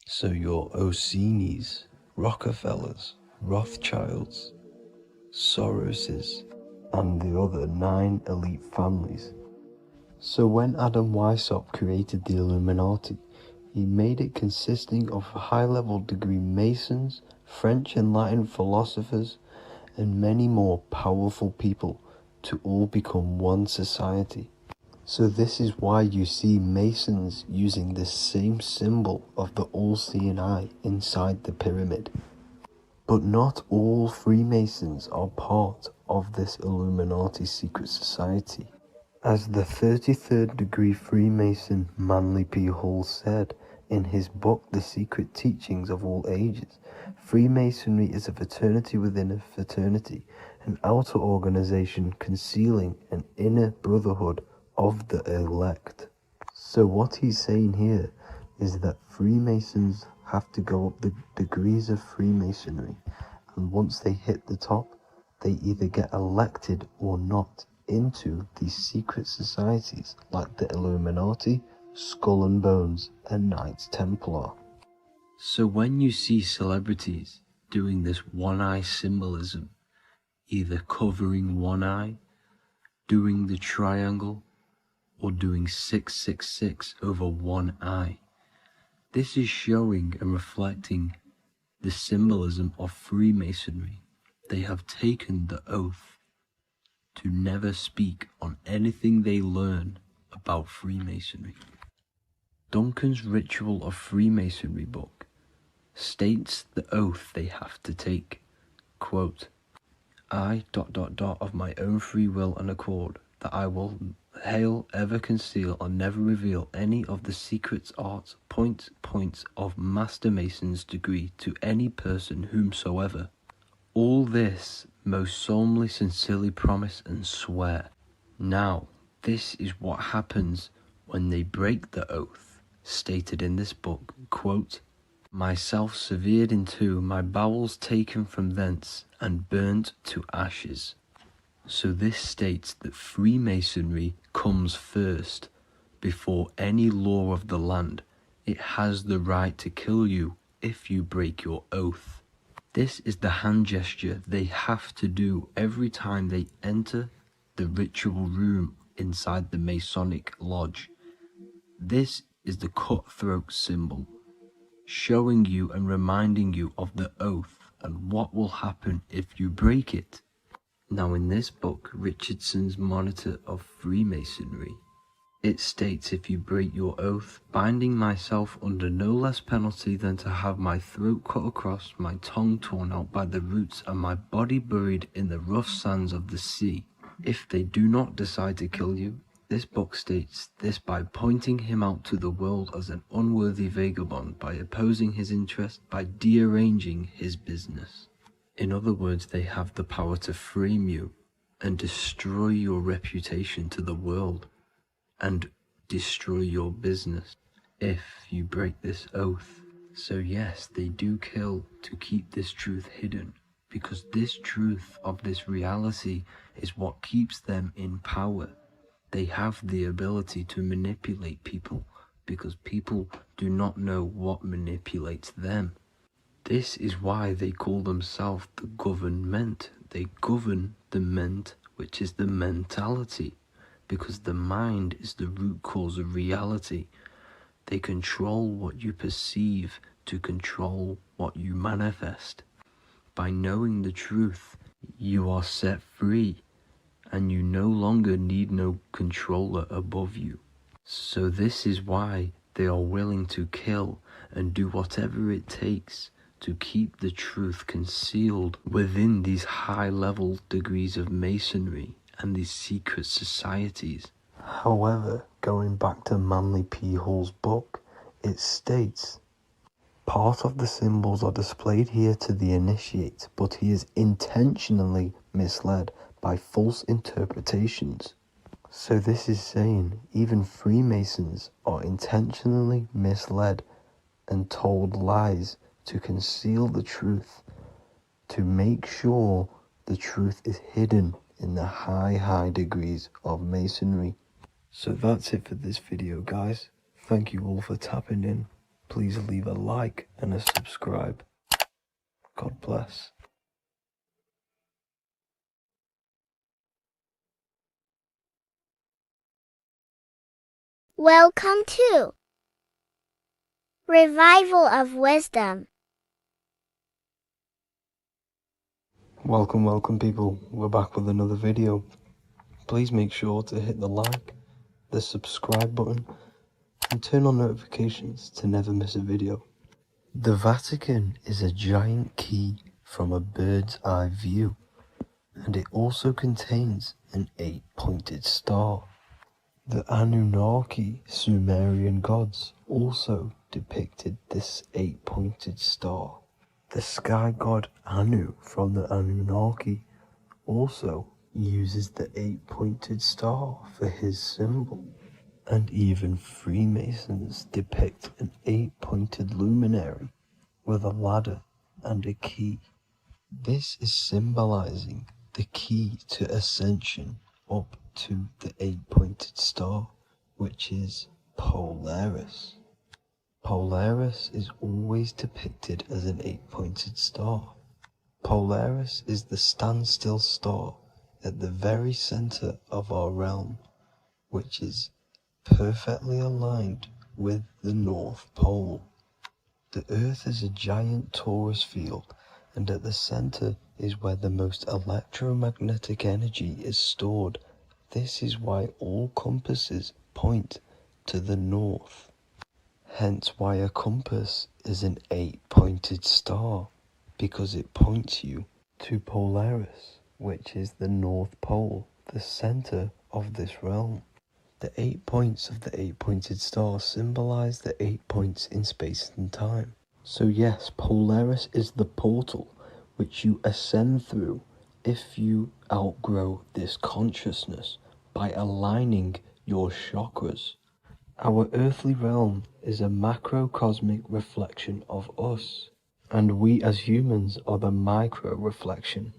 So your Orsini's, Rockefellers, Rothschilds, Soroses, and the other 9 elite families. So when Adam Weishaupt created the Illuminati, he made it consisting of high-level degree Masons, French and Latin philosophers, and many more powerful people to all become one society. So this is why you see Masons using this same symbol of the all-seeing eye inside the pyramid. But not all Freemasons are part of this Illuminati secret society. As the 33rd degree Freemason Manly P. Hall said in his book The Secret Teachings of All Ages, Freemasonry is a fraternity within a fraternity, an outer organization concealing an inner brotherhood of the elect. So what he's saying here is that Freemasons have to go up the degrees of Freemasonry, and once they hit the top, they either get elected or not into these secret societies like the Illuminati, Skull and Bones, and Knights Templar. So when you see celebrities doing this one-eye symbolism, either covering one eye, doing the triangle, or doing 666 over one eye, this is showing and reflecting the symbolism of Freemasonry. They have taken the oath to never speak on anything they learn about Freemasonry. Duncan's Ritual of Freemasonry book states the oath they have to take. Quote, I ... of my own free will and accord, that I will hail, ever conceal, and never reveal any of the secrets, arts, points of Master Mason's degree to any person whomsoever. All this most solemnly, sincerely promise and swear. Now, this is what happens when they break the oath, stated in this book, quote, myself severed in two, my bowels taken from thence, and burnt to ashes. So this states that Freemasonry comes first, before any law of the land. It has the right to kill you if you break your oath. This is the hand gesture they have to do every time they enter the ritual room inside the Masonic lodge. This is the cutthroat symbol, showing you and reminding you of the oath and what will happen if you break it. Now in this book, Richardson's Monitor of Freemasonry, it states, if you break your oath, binding myself under no less penalty than to have my throat cut across, my tongue torn out by the roots, and my body buried in the rough sands of the sea. If they do not decide to kill you, this book states this by pointing him out to the world as an unworthy vagabond, by opposing his interest, by dearranging his business. In other words, they have the power to frame you and destroy your reputation to the world, and destroy your business if you break this oath. So yes, they do kill to keep this truth hidden, because this truth of this reality is what keeps them in power. They have the ability to manipulate people, because people do not know what manipulates them. This is why they call themselves the government. They govern the ment, which is the mentality, because the mind is the root cause of reality. They control what you perceive to control what you manifest. By knowing the truth, you are set free, and you no longer need no controller above you. So this is why they are willing to kill and do whatever it takes to keep the truth concealed within these high-level degrees of Masonry and these secret societies. However, going back to Manly P. Hall's book, it states, part of the symbols are displayed here to the initiate, but he is intentionally misled by false interpretations. So this is saying even Freemasons are intentionally misled and told lies to conceal the truth, to make sure the truth is hidden in the high degrees of Masonry. So that's it for this video, guys. Thank you all for tapping in. Please leave a like and a subscribe. God bless. Welcome to Revival of Wisdom. Welcome people, we're back with another video. Please make sure to hit the like, the subscribe button, and turn on notifications to never miss a video. The Vatican is a giant key from a bird's eye view, and it also contains an 8-pointed star. The Anunnaki Sumerian gods also depicted this 8-pointed star. The sky god Anu from the Anunnaki also uses the 8-pointed star for his symbol. And even Freemasons depict an 8-pointed luminary with a ladder and a key. This is symbolizing the key to ascension up to the 8-pointed star, which is Polaris. Polaris is always depicted as an 8-pointed star. Polaris is the standstill star at the very center of our realm, which is perfectly aligned with the North Pole. The Earth is a giant torus field, and at the center is where the most electromagnetic energy is stored. This is why all compasses point to the north. Hence why a compass is an 8-pointed star, because it points you to Polaris, which is the North Pole, the center of this realm. The 8 points of the 8-pointed star symbolize the 8 points in space and time. So yes, Polaris is the portal which you ascend through if you outgrow this consciousness by aligning your chakras. Our earthly realm is a macrocosmic reflection of us, and we as humans are the micro reflection,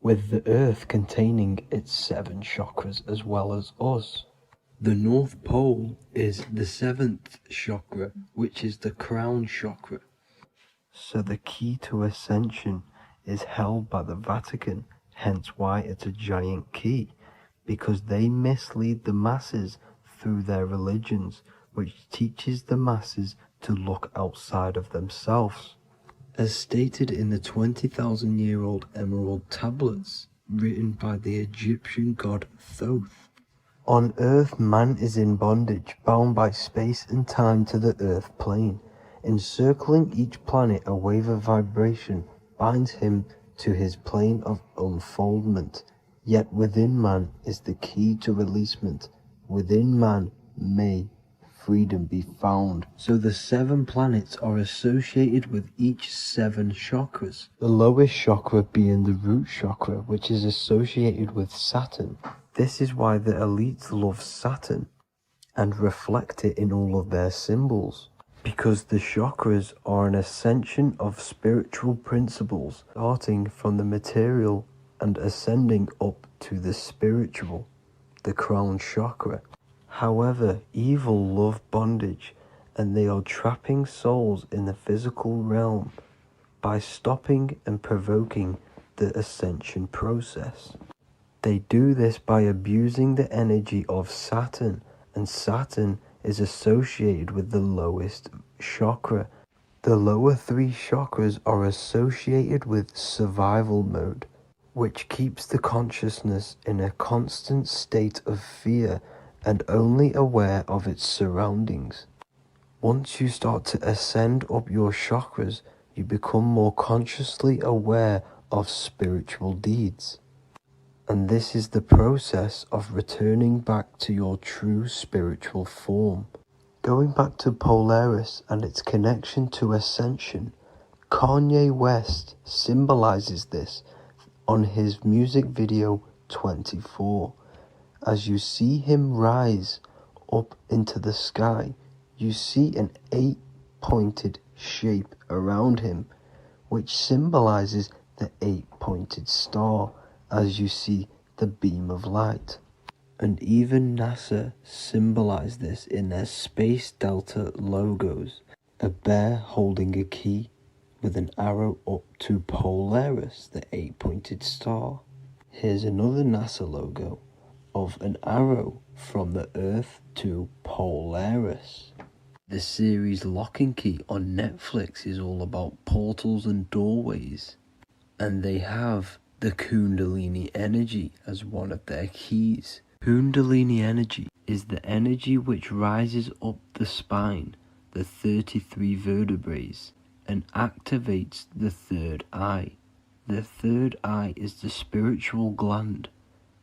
with the earth containing its 7 chakras as well as us. The North Pole is the 7th chakra, which is the crown chakra. So the key to ascension is held by the Vatican, hence why it's a giant key, because they mislead the masses through their religions, which teaches the masses to look outside of themselves. As stated in the 20,000-year-old emerald tablets, written by the Egyptian god Thoth. On Earth, man is in bondage, bound by space and time to the Earth plane. Encircling each planet, a wave of vibration binds him to his plane of unfoldment. Yet within man is the key to releasement. Within man may freedom be found. So the 7 planets are associated with each 7 chakras. The lowest chakra being the root chakra, which is associated with Saturn. This is why the elites love Saturn and reflect it in all of their symbols. Because the chakras are an ascension of spiritual principles, starting from the material and ascending up to the spiritual, the crown chakra. However, evil love bondage, and they are trapping souls in the physical realm by stopping and provoking the ascension process. They do this by abusing the energy of Saturn, and Saturn is associated with the lowest chakra. The lower 3 chakras are associated with survival mode, which keeps the consciousness in a constant state of fear and only aware of its surroundings. Once you start to ascend up your chakras, you become more consciously aware of spiritual deeds. And this is the process of returning back to your true spiritual form. Going back to Polaris and its connection to ascension, Kanye West symbolizes this on his music video 24. As you see him rise up into the sky, you see an 8-pointed shape around him, which symbolizes the 8-pointed star, as you see the beam of light. And even NASA symbolize this in their Space Delta logos, a bear holding a key with an arrow up to Polaris, the 8-pointed star. Here's another NASA logo of an arrow from the Earth to Polaris. The series Lock and Key on Netflix is all about portals and doorways, and they have the Kundalini energy as one of their keys. Kundalini energy is the energy which rises up the spine, the 33 vertebrae, and activates the third eye. The third eye is the spiritual gland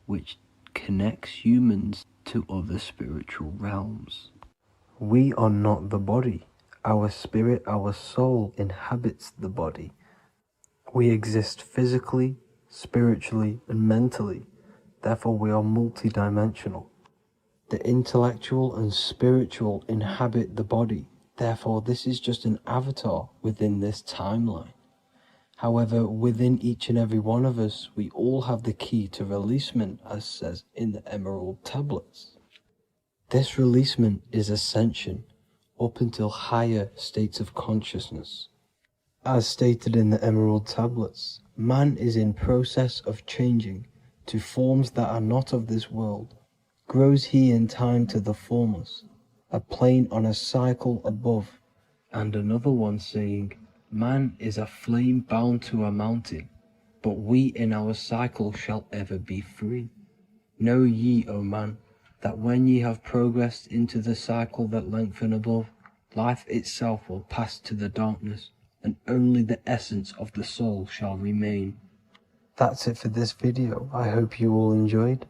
which connects humans to other spiritual realms. We are not the body. Our spirit, our soul inhabits the body. We exist physically, spiritually, and mentally. Therefore, we are multidimensional. The intellectual and spiritual inhabit the body. Therefore, this is just an avatar within this timeline. However, within each and every one of us, we all have the key to releasement, as says in the Emerald tablets. This releasement is ascension up until higher states of consciousness. As stated in the Emerald tablets, man is in process of changing to forms that are not of this world. Grows he in time to the formless, a plane on a cycle above, and another one saying, man is a flame bound to a mountain, but we in our cycle shall ever be free. Know ye, O man, that when ye have progressed into the cycle that lengthen above, life itself will pass to the darkness, and only the essence of the soul shall remain. That's it for this video. I hope you all enjoyed.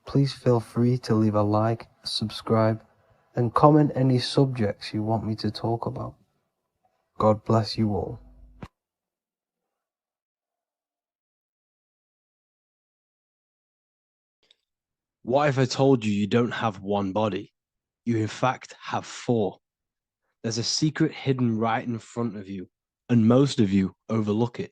Please feel free to leave a like, subscribe, and comment any subjects you want me to talk about. God bless you all. What if I told you you don't have one body? You in fact have four. There's a secret hidden right in front of you, and most of you overlook it.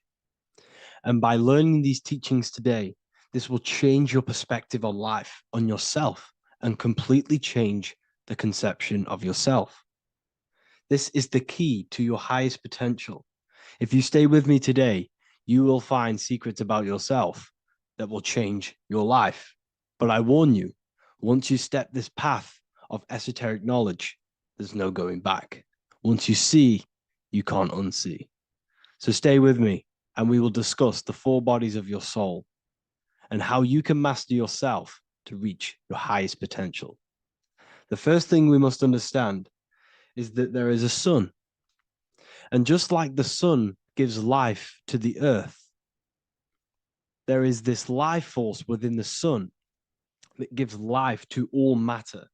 And by learning these teachings today, this will change your perspective on life, on yourself, and completely change the conception of yourself. This is the key to your highest potential. If you stay with me today, you will find secrets about yourself that will change your life. But I warn you, once you step this path of esoteric knowledge, there's no going back. Once you see, you can't unsee. So stay with me, and we will discuss the four bodies of your soul and how you can master yourself to reach your highest potential. The first thing we must understand is that there is a sun. And just like the sun gives life to the earth, there is this life force within the sun that gives life to all matter.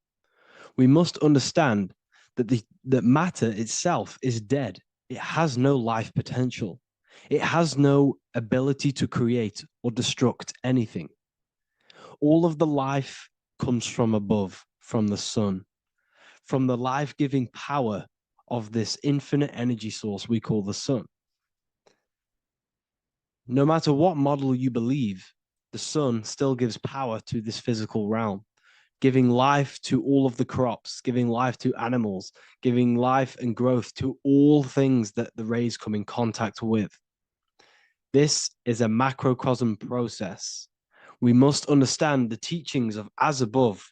We must understand that that matter itself is dead. It has no life potential. It has no ability to create or destruct anything. All of the life comes from above, from the sun, from the life-giving power of this infinite energy source we call the sun. No matter what model you believe, the sun still gives power to this physical realm, giving life to all of the crops, giving life to animals, giving life and growth to all things that the rays come in contact with. This is a macrocosm process. We must understand the teachings of as above,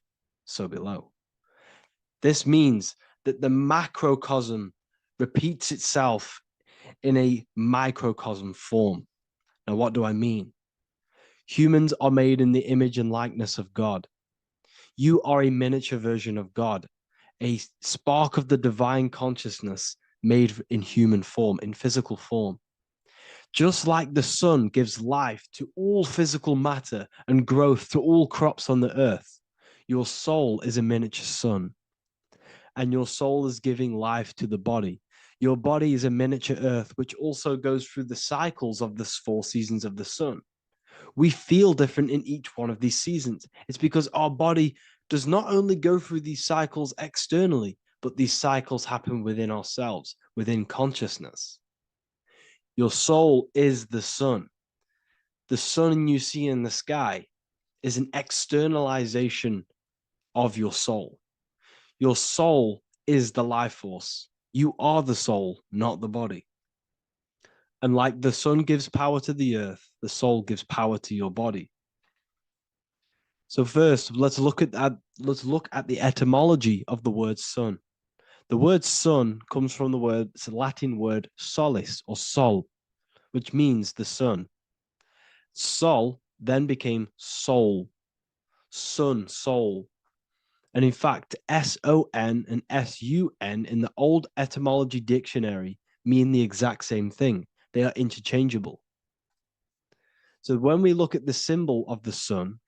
so below. This means that the macrocosm repeats itself in a microcosm form. Now, what do I mean? Humans are made in the image and likeness of God. You are a miniature version of God, a spark of the divine consciousness made in human form, in physical form. Just like the sun gives life to all physical matter and growth to all crops on the earth, your soul is a miniature sun. And your soul is giving life to the body. Your body is a miniature earth, which also goes through the cycles of the 4 seasons of the sun. We feel different in each one of these seasons. It's because our body does not only go through these cycles externally, but these cycles happen within ourselves, within consciousness. Your soul is the sun. The sun you see in the sky is an externalization of your soul. Your soul is the life force. You are the soul, not the body. And like the sun gives power to the earth, the soul gives power to your body. So first, let's look at the etymology of the word sun. The word sun comes from it's a Latin word solis or sol, which means the sun. Sol then became soul, sun, soul. And in fact, SON and SUN in the old etymology dictionary mean the exact same thing. They are interchangeable. So when we look at the symbol of the sun,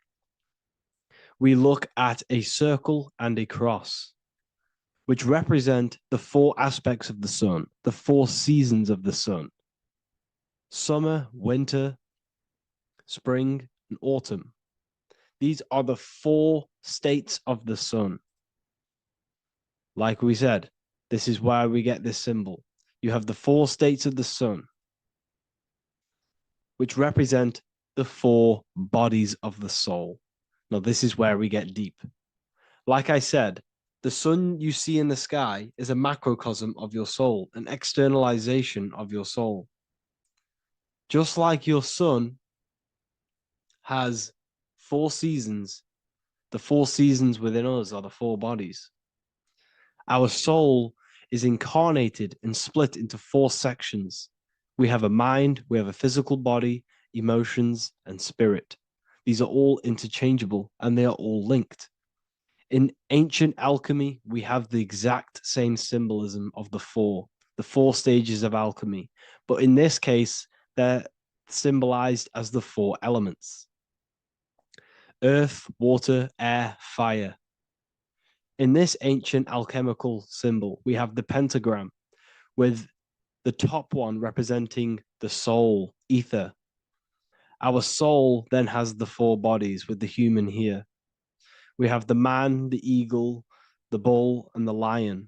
we look at a circle and a cross, which represent the four aspects of the sun, the four seasons of the sun: summer, winter, spring, and autumn. These are the four states of the sun. Like we said, this is why we get this symbol. You have the four states of the sun, which represent the four bodies of the soul. Now, this is where we get deep. Like I said, the sun you see in the sky is a macrocosm of your soul, an externalization of your soul. Just like your sun has four seasons, the four seasons within us are the four bodies. Our soul is incarnated and split into four sections. We have a mind, we have a physical body, emotions, and spirit. These are all interchangeable and they are all linked. In ancient alchemy, we have the exact same symbolism of the four stages of alchemy. But in this case, they're symbolized as the four elements: earth, water, air, fire. In this ancient alchemical symbol, we have the pentagram, with the top one representing the soul, ether. Our soul then has the four bodies, with the human here. We have the man, the eagle, the bull, and the lion.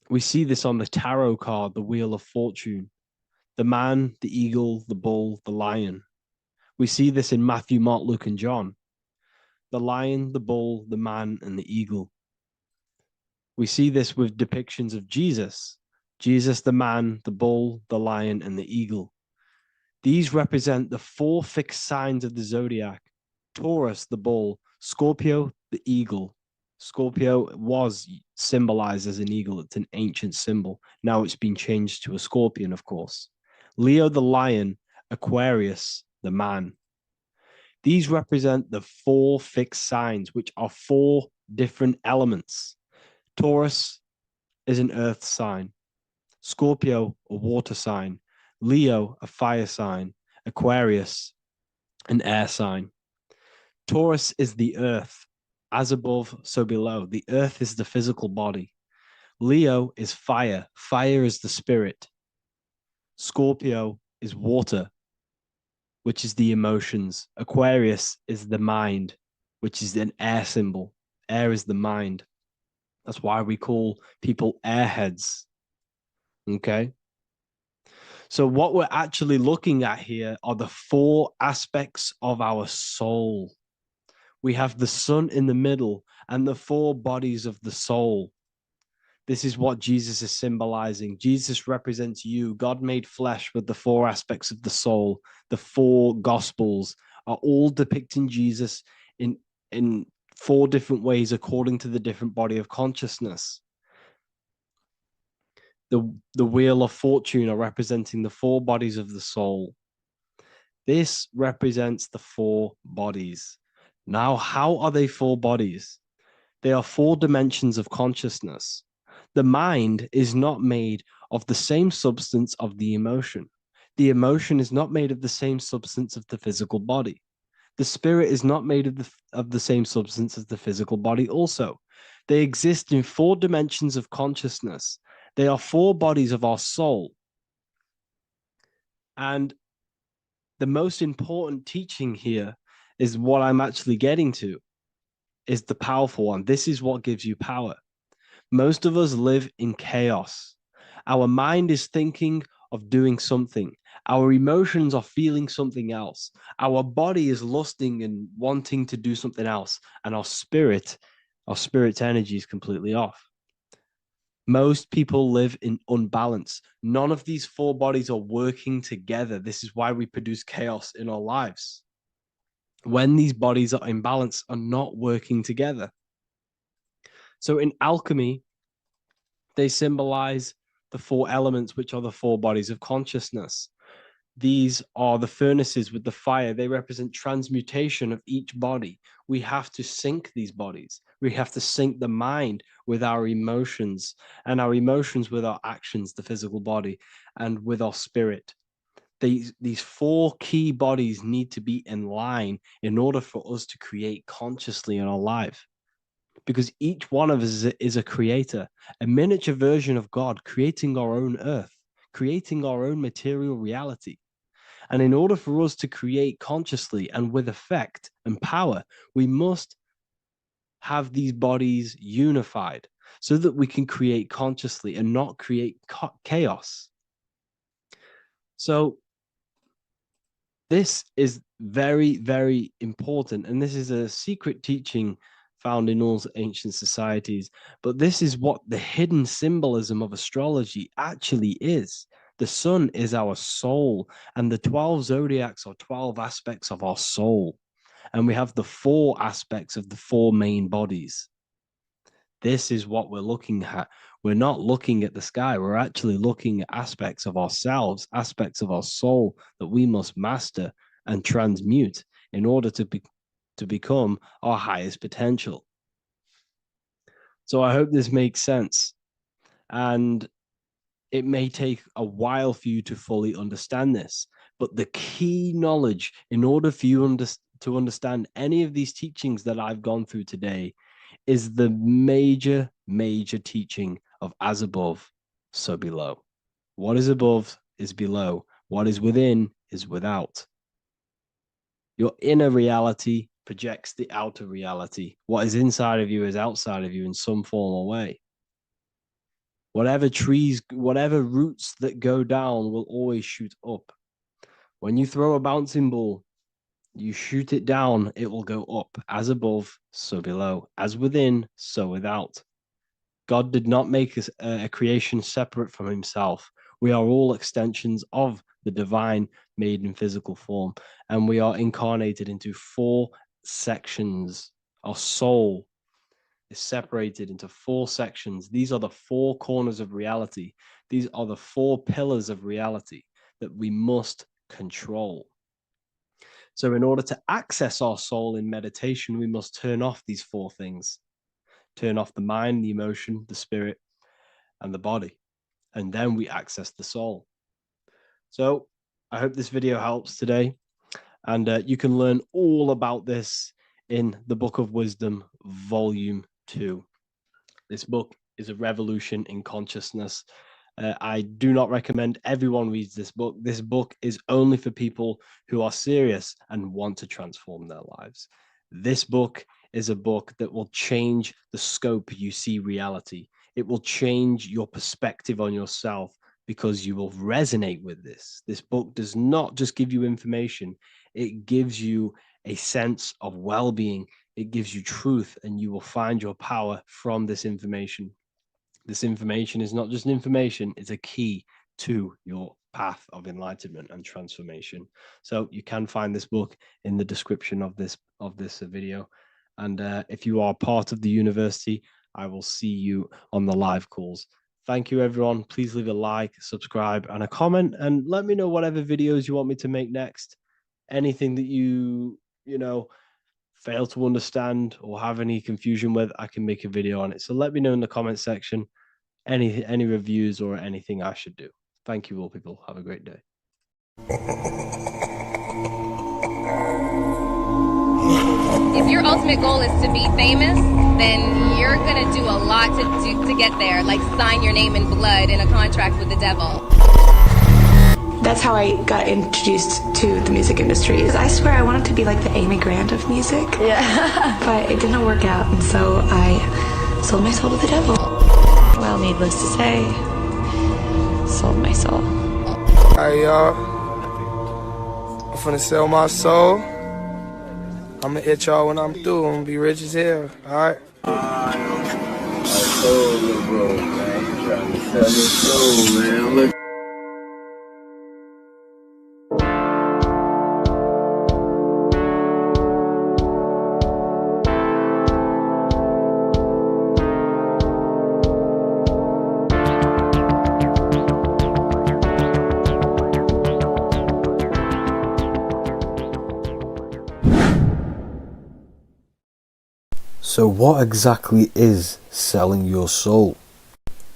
We see this on the tarot card, the Wheel of Fortune. The man, the eagle, the bull, the lion. We see this in Matthew, Mark, Luke, and John. The lion, the bull, the man, and the eagle. We see this with depictions of Jesus. Jesus, the man, the bull, the lion, and the eagle. These represent the four fixed signs of the zodiac: Taurus, the bull; Scorpio, the eagle. Scorpio was symbolized as an eagle. It's an ancient symbol. Now it's been changed to a scorpion, of course. Leo, the lion; Aquarius, the man. These represent the four fixed signs, which are four different elements. Taurus is an earth sign. Scorpio, a water sign. Leo, a fire sign. Aquarius, an air sign. Taurus is the earth. As above, so below. The earth is the physical body. Leo is fire. Fire is the spirit. Scorpio is water, which is the emotions. Aquarius is the mind, which is an air symbol. Air is the mind. That's why we call people airheads. Okay? So what we're actually looking at here are the four aspects of our soul. We have the sun in the middle and the four bodies of the soul. This is what Jesus is symbolizing. Jesus represents you. God made flesh with the four aspects of the soul. The four gospels are all depicting Jesus in four different ways according to the different body of consciousness. The Wheel of Fortune are representing the four bodies of the soul. This represents the four bodies. Now, how are they four bodies? They are four dimensions of consciousness. The mind is not made of the same substance of the emotion. The emotion is not made of the same substance of the physical body. The spirit is not made of the same substance as the physical body also. They exist in four dimensions of consciousness. They are four bodies of our soul. And the most important teaching here is what I'm actually getting to, is the powerful one. This is what gives you power. Most of us live in chaos. Our mind is thinking of doing something. Our emotions are feeling something else. Our body is lusting and wanting to do something else. And our spirit's energy is completely off. Most people live in unbalance. None of these four bodies are working together. This is why we produce chaos in our lives. when these bodies are in balance, are not working together. So in alchemy, they symbolize the four elements, which are the four bodies of consciousness. These are the furnaces with the fire. They represent transmutation of each body. We have to sync these bodies. We have to sync the mind with our emotions, and our emotions with our actions, the physical body, and with our spirit. These four key bodies need to be in line in order for us to create consciously in our life. Because each one of us is a creator, a miniature version of God, creating our own earth, creating our own material reality. And in order for us to create consciously and with effect and power, we must have these bodies unified so that we can create consciously and not create chaos. So this is very, very important. And this is a secret teaching found in all ancient societies. But this is what the hidden symbolism of astrology actually is. The sun is our soul, and the 12 zodiacs are 12 aspects of our soul. And we have the 4 aspects of the 4 main bodies. This is what we're looking at. We're not looking at the sky. We're actually looking at aspects of ourselves, aspects of our soul that we must master and transmute in order to become our highest potential. So I hope this makes sense. And it may take a while for you to fully understand this, but the key knowledge in order for you to understand any of these teachings that I've gone through today is the major teaching of as above, so below. What is above is below. What is within is without. Your inner reality projects the outer reality. What is inside of you is outside of you in some form or way. Whatever trees, whatever roots that go down will always shoot up. When you throw a bouncing ball, you shoot it down, it will go up. As above, so below. As within, so without. God did not make a creation separate from himself. We are all extensions of the divine made in physical form. And we are incarnated into 4 sections. Our soul is separated into 4 sections. These are the 4 corners of reality. These are the 4 pillars of reality that we must control. So in order to access our soul in meditation, we must turn off these 4 things. Turn off the mind, the emotion, the spirit, and the body. And then we access the soul. So I hope this video helps today. And you can learn all about this in the Book of Wisdom, Volume 2. This book is a revolution in consciousness. I do not recommend everyone reads this book. This book is only for people who are serious and want to transform their lives. This book is a book that will change the scope you see reality. It will change your perspective on yourself because you will resonate with this. This book does not just give you information. It gives you a sense of well-being. It gives you truth, and you will find your power from this information. This information is not just information, it's a key to your path of enlightenment and transformation. So you can find this book in the description of this video. And if you are part of the university, I will see you on the live calls. Thank you, everyone. Please leave a like, subscribe, and a comment, and let me know whatever videos you want me to make next. Anything that you fail to understand or have any confusion with, I can make a video on it. So let me know in the comment section any reviews or anything I should do. Thank you all, people. Have a great day. If your ultimate goal is to be famous, then you're gonna do a lot to get there, like sign your name in blood in a contract with the devil. That's how I got introduced to the music industry. I swear I wanted to be like the Amy Grant of music. Yeah. But it didn't work out, and so I sold my soul to the devil. Well, needless to say, sold my soul. Alright, y'all. I'm finna sell my soul. I'ma hit y'all when I'm through. I'm gonna be rich as hell, alright? My soul, little bro, man. You trying to sell your soul, man. Look. So what exactly is selling your soul?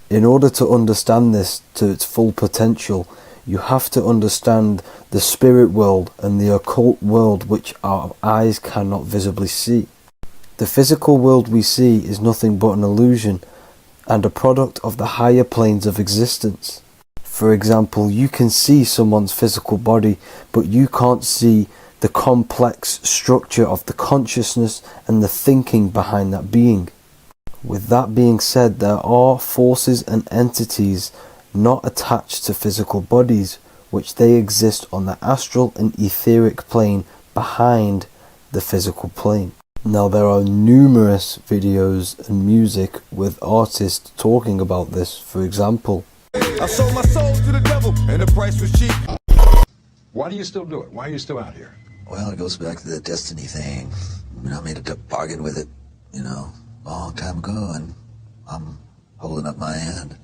In order to understand this to its full potential, you have to understand the spirit world and the occult world which our eyes cannot visibly see. The physical world we see is nothing but an illusion and a product of the higher planes of existence. For example, you can see someone's physical body, but you can't see the complex structure of the consciousness and the thinking behind that being. With that being said, there are forces and entities not attached to physical bodies, which they exist on the astral and etheric plane behind the physical plane. Now there are numerous videos and music with artists talking about this. For example, I sold my soul to the devil and the price was cheap. Why do you still do it? Why are you still out here? Well, it goes back to the destiny thing. I made a bargain with it, a long time ago, and I'm holding up my hand.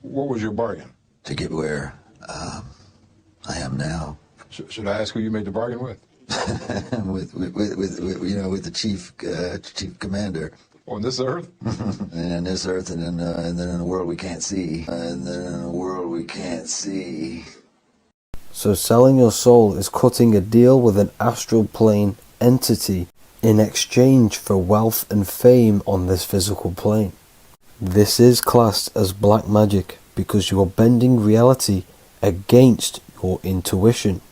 What was your bargain? To get where I am now. Should I ask who you made the bargain with? with the chief commander. On this earth? And on this earth, and then in a world we can't see. So selling your soul is cutting a deal with an astral plane entity in exchange for wealth and fame on this physical plane. This is classed as black magic because you are bending reality against your intuition.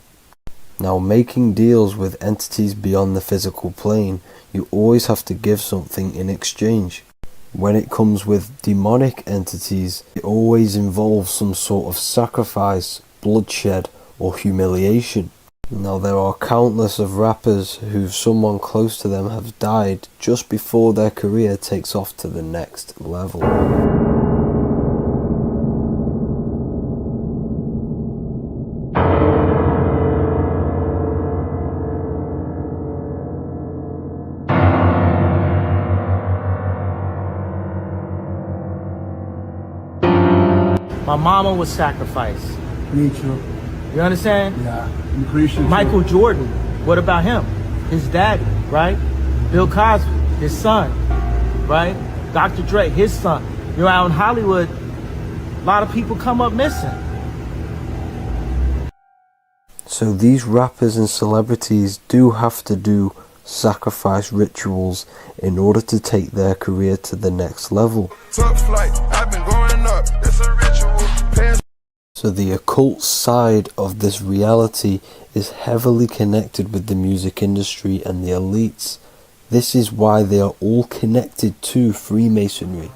Now, making deals with entities beyond the physical plane, you always have to give something in exchange. When it comes with demonic entities, it always involves some sort of sacrifice, bloodshed, or humiliation. Now, there are countless of rappers who someone close to them have died just before their career takes off to the next level. My mama was sacrificed. Me too. You understand? Yeah, I'm Christian. Michael Jordan, what about him? His daddy, right? Bill Cosby, his son, right? Dr. Dre, his son. Out in Hollywood, a lot of people come up missing. So these rappers and celebrities do have to do sacrifice rituals in order to take their career to the next level. Took flight, I've been growing up, it's a ritual. So the occult side of this reality is heavily connected with the music industry and the elites. This is why they are all connected to Freemasonry.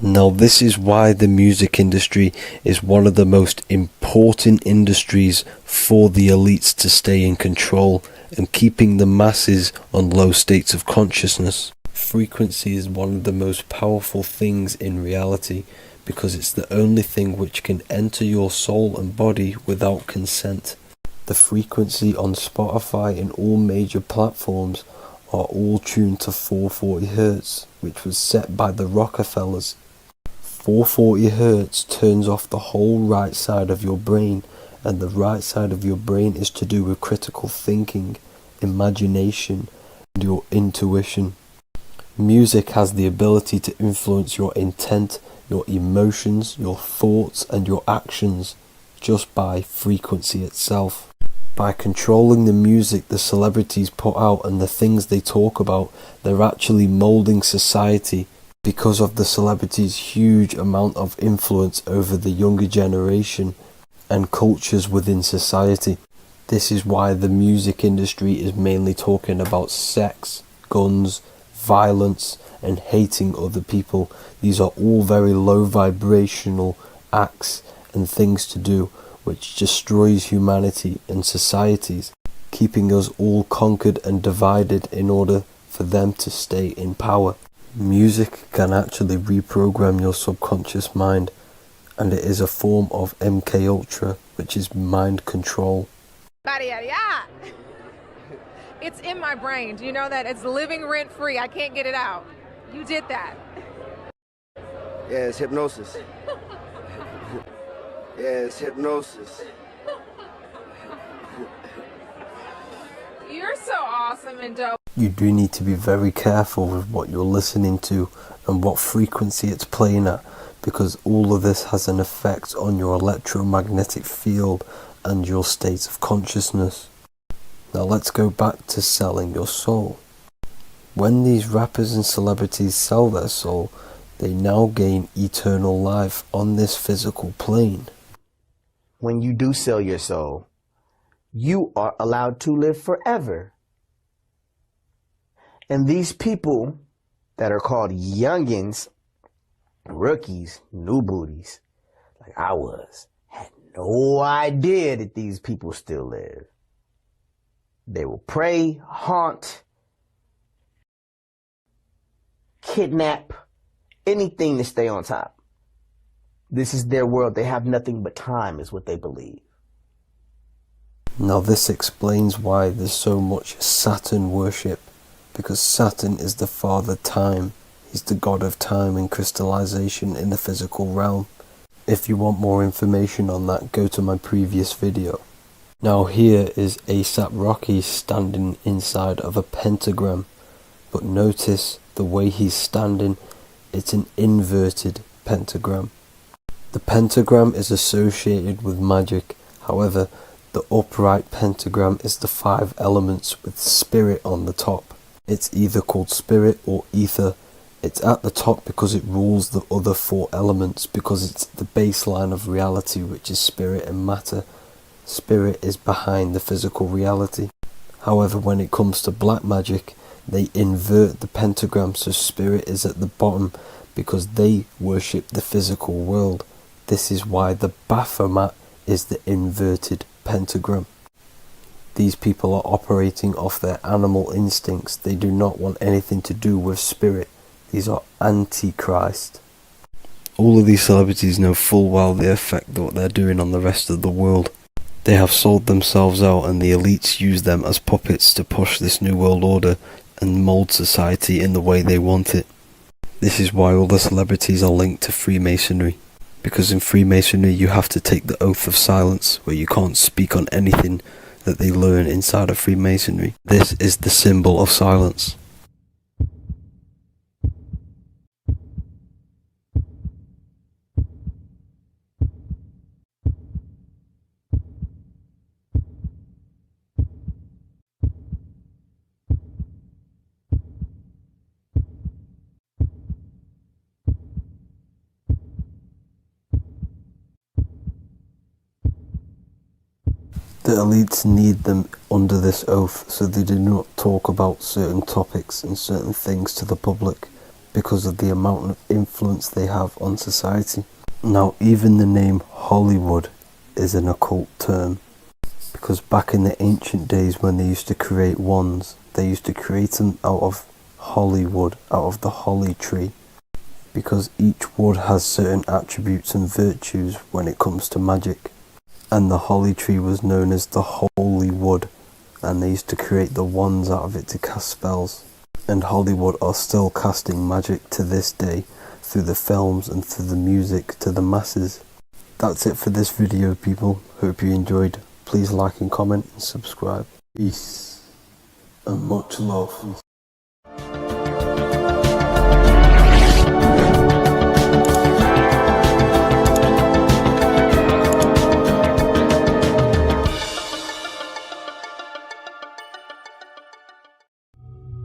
Now this is why the music industry is one of the most important industries for the elites to stay in control and keeping the masses on low states of consciousness. Frequency is one of the most powerful things in reality because it's the only thing which can enter your soul and body without consent. The frequency on Spotify and all major platforms are all tuned to 440 Hz, which was set by the Rockefellers. 440 Hz turns off the whole right side of your brain, and the right side of your brain is to do with critical thinking, imagination, and your intuition. Music has the ability to influence your intent, your emotions, your thoughts, and your actions just by frequency itself. By controlling the music the celebrities put out and the things they talk about, they're actually molding society because of the celebrities' huge amount of influence over the younger generation and cultures within society. This is why the music industry is mainly talking about sex, guns, violence, and hating other people. These are all very low vibrational acts and things to do which destroys humanity and societies, keeping us all conquered and divided in order for them to stay in power. Music can actually reprogram your subconscious mind, and it is a form of MK Ultra, which is mind control. It's in my brain. Do you know that? It's living rent free. I can't get it out. You did that. Yeah, it's hypnosis. Yeah, it's hypnosis. You're so awesome and dope. You do need to be very careful with what you're listening to and what frequency it's playing at, because all of this has an effect on your electromagnetic field and your state of consciousness. Now let's go back to selling your soul. When these rappers and celebrities sell their soul, they now gain eternal life on this physical plane. When you do sell your soul, you are allowed to live forever. And these people that are called youngins, rookies, new booties, like I was, had no idea that these people still live. They will prey, haunt, kidnap, anything to stay on top. This is their world. They have nothing but time, is what they believe. Now this explains why there's so much Saturn worship, because Saturn is the father time. He's the god of time and crystallization in the physical realm. If you want more information on that, go to my previous video. Now here is ASAP Rocky standing inside of a pentagram, but notice the way he's standing, it's an inverted pentagram. The pentagram is associated with magic, however, the upright pentagram is the 5 elements with spirit on the top. It's either called spirit or ether. It's at the top because it rules the other 4 elements, because it's the baseline of reality, which is spirit and matter. Spirit is behind the physical reality. However, when it comes to black magic, they invert the pentagram, so spirit is at the bottom because they worship the physical world. This is why the Baphomet is the inverted pentagram. These people are operating off their animal instincts. They do not want anything to do with spirit. These are antichrist. All of these celebrities know full well the effect that what they're doing on the rest of the world. They have sold themselves out, and the elites use them as puppets to push this new world order and mold society in the way they want it. This is why all the celebrities are linked to Freemasonry, because in Freemasonry you have to take the oath of silence, where you can't speak on anything that they learn inside of Freemasonry. This is the symbol of silence. The elites need them under this oath, so they do not talk about certain topics and certain things to the public because of the amount of influence they have on society. Now, even the name Hollywood is an occult term, because back in the ancient days when they used to create wands, they used to create them out of Hollywood, out of the holly tree, because each wood has certain attributes and virtues when it comes to magic. And the holly tree was known as the holy wood, and they used to create the wands out of it to cast spells. And Hollywood are still casting magic to this day through the films and through the music to the masses. That's it for this video, people. Hope you enjoyed. Please like and comment and subscribe. Peace and much love.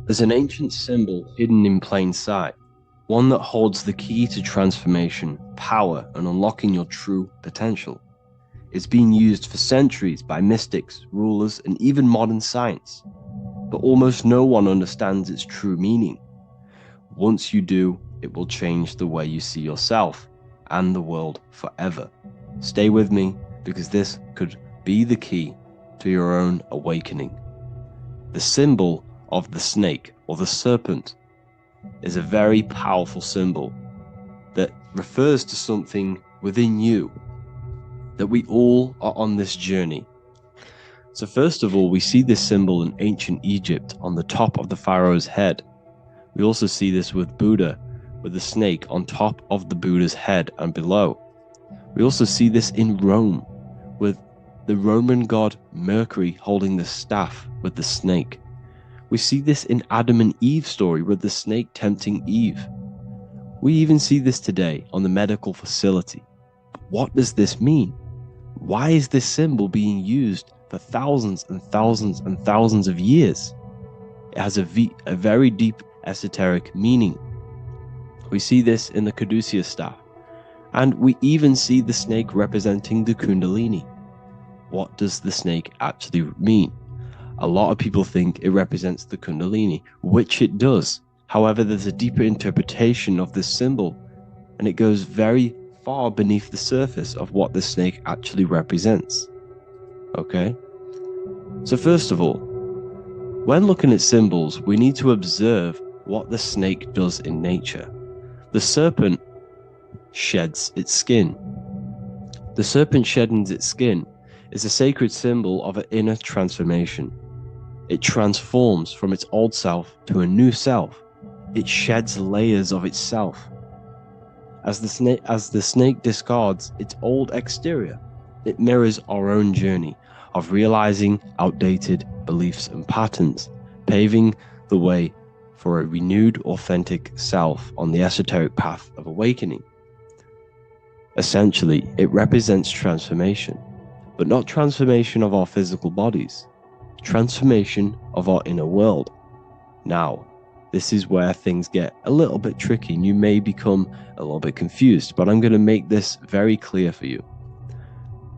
There's an ancient symbol hidden in plain sight, one that holds the key to transformation, power, and unlocking your true potential. It's been used for centuries by mystics, rulers, and even modern science, but almost no one understands its true meaning. Once you do, it will change the way you see yourself and the world forever. Stay with me, because this could be the key to your own awakening. The symbol of the snake or the serpent is a very powerful symbol that refers to something within you, that we all are on this journey. So first of all, we see this symbol in ancient Egypt on the top of the pharaoh's head. We also see this with Buddha, with the snake on top of the Buddha's head and below. We also see this in Rome, with the Roman god Mercury holding the staff with the snake. We see this in Adam and Eve's story with the snake tempting Eve. We even see this today on the medical facility. What does this mean? Why is this symbol being used for thousands and thousands and thousands of years? It has a very deep esoteric meaning. We see this in the caduceus staff, and we even see the snake representing the Kundalini. What does the snake actually mean? A lot of people think it represents the Kundalini, which it does. However, there's a deeper interpretation of this symbol, and it goes very far beneath the surface of what the snake actually represents. Okay? So first of all, when looking at symbols, we need to observe what the snake does in nature. The serpent sheds its skin. The serpent shedding its skin is a sacred symbol of an inner transformation. It transforms from its old self to a new self. It sheds layers of itself. As the snake discards its old exterior, it mirrors our own journey of realizing outdated beliefs and patterns, paving the way for a renewed, authentic self on the esoteric path of awakening. Essentially, it represents transformation, but not transformation of our physical bodies, transformation of our inner world. Now, this is where things get a little bit tricky and you may become a little bit confused, but I'm going to make this very clear for you.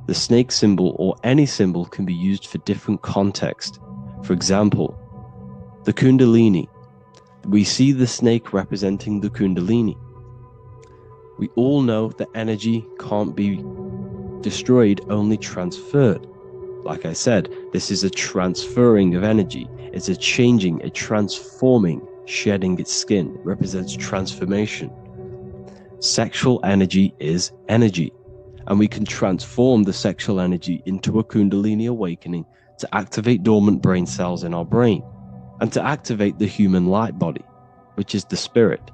The snake symbol or any symbol can be used for different context. For example, the Kundalini. We see the snake representing the Kundalini. We all know that energy can't be destroyed, only transferred. Like I said, this is a transferring of energy. It's a changing, a transforming, shedding its skin. It represents transformation. Sexual energy is energy, and we can transform the sexual energy into a Kundalini awakening to activate dormant brain cells in our brain and to activate the human light body, which is the spirit.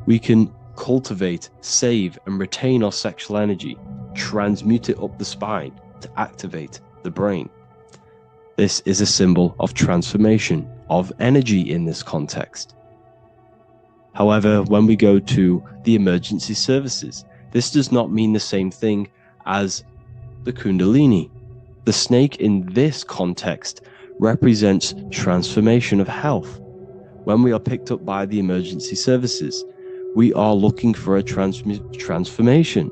We can cultivate, save, and retain our sexual energy, transmute it up the spine to activate the brain. This is a symbol of transformation, of energy in this context. However, when we go to the emergency services, this does not mean the same thing as the Kundalini. The snake in this context represents transformation of health. When we are picked up by the emergency services, we are looking for a transformation.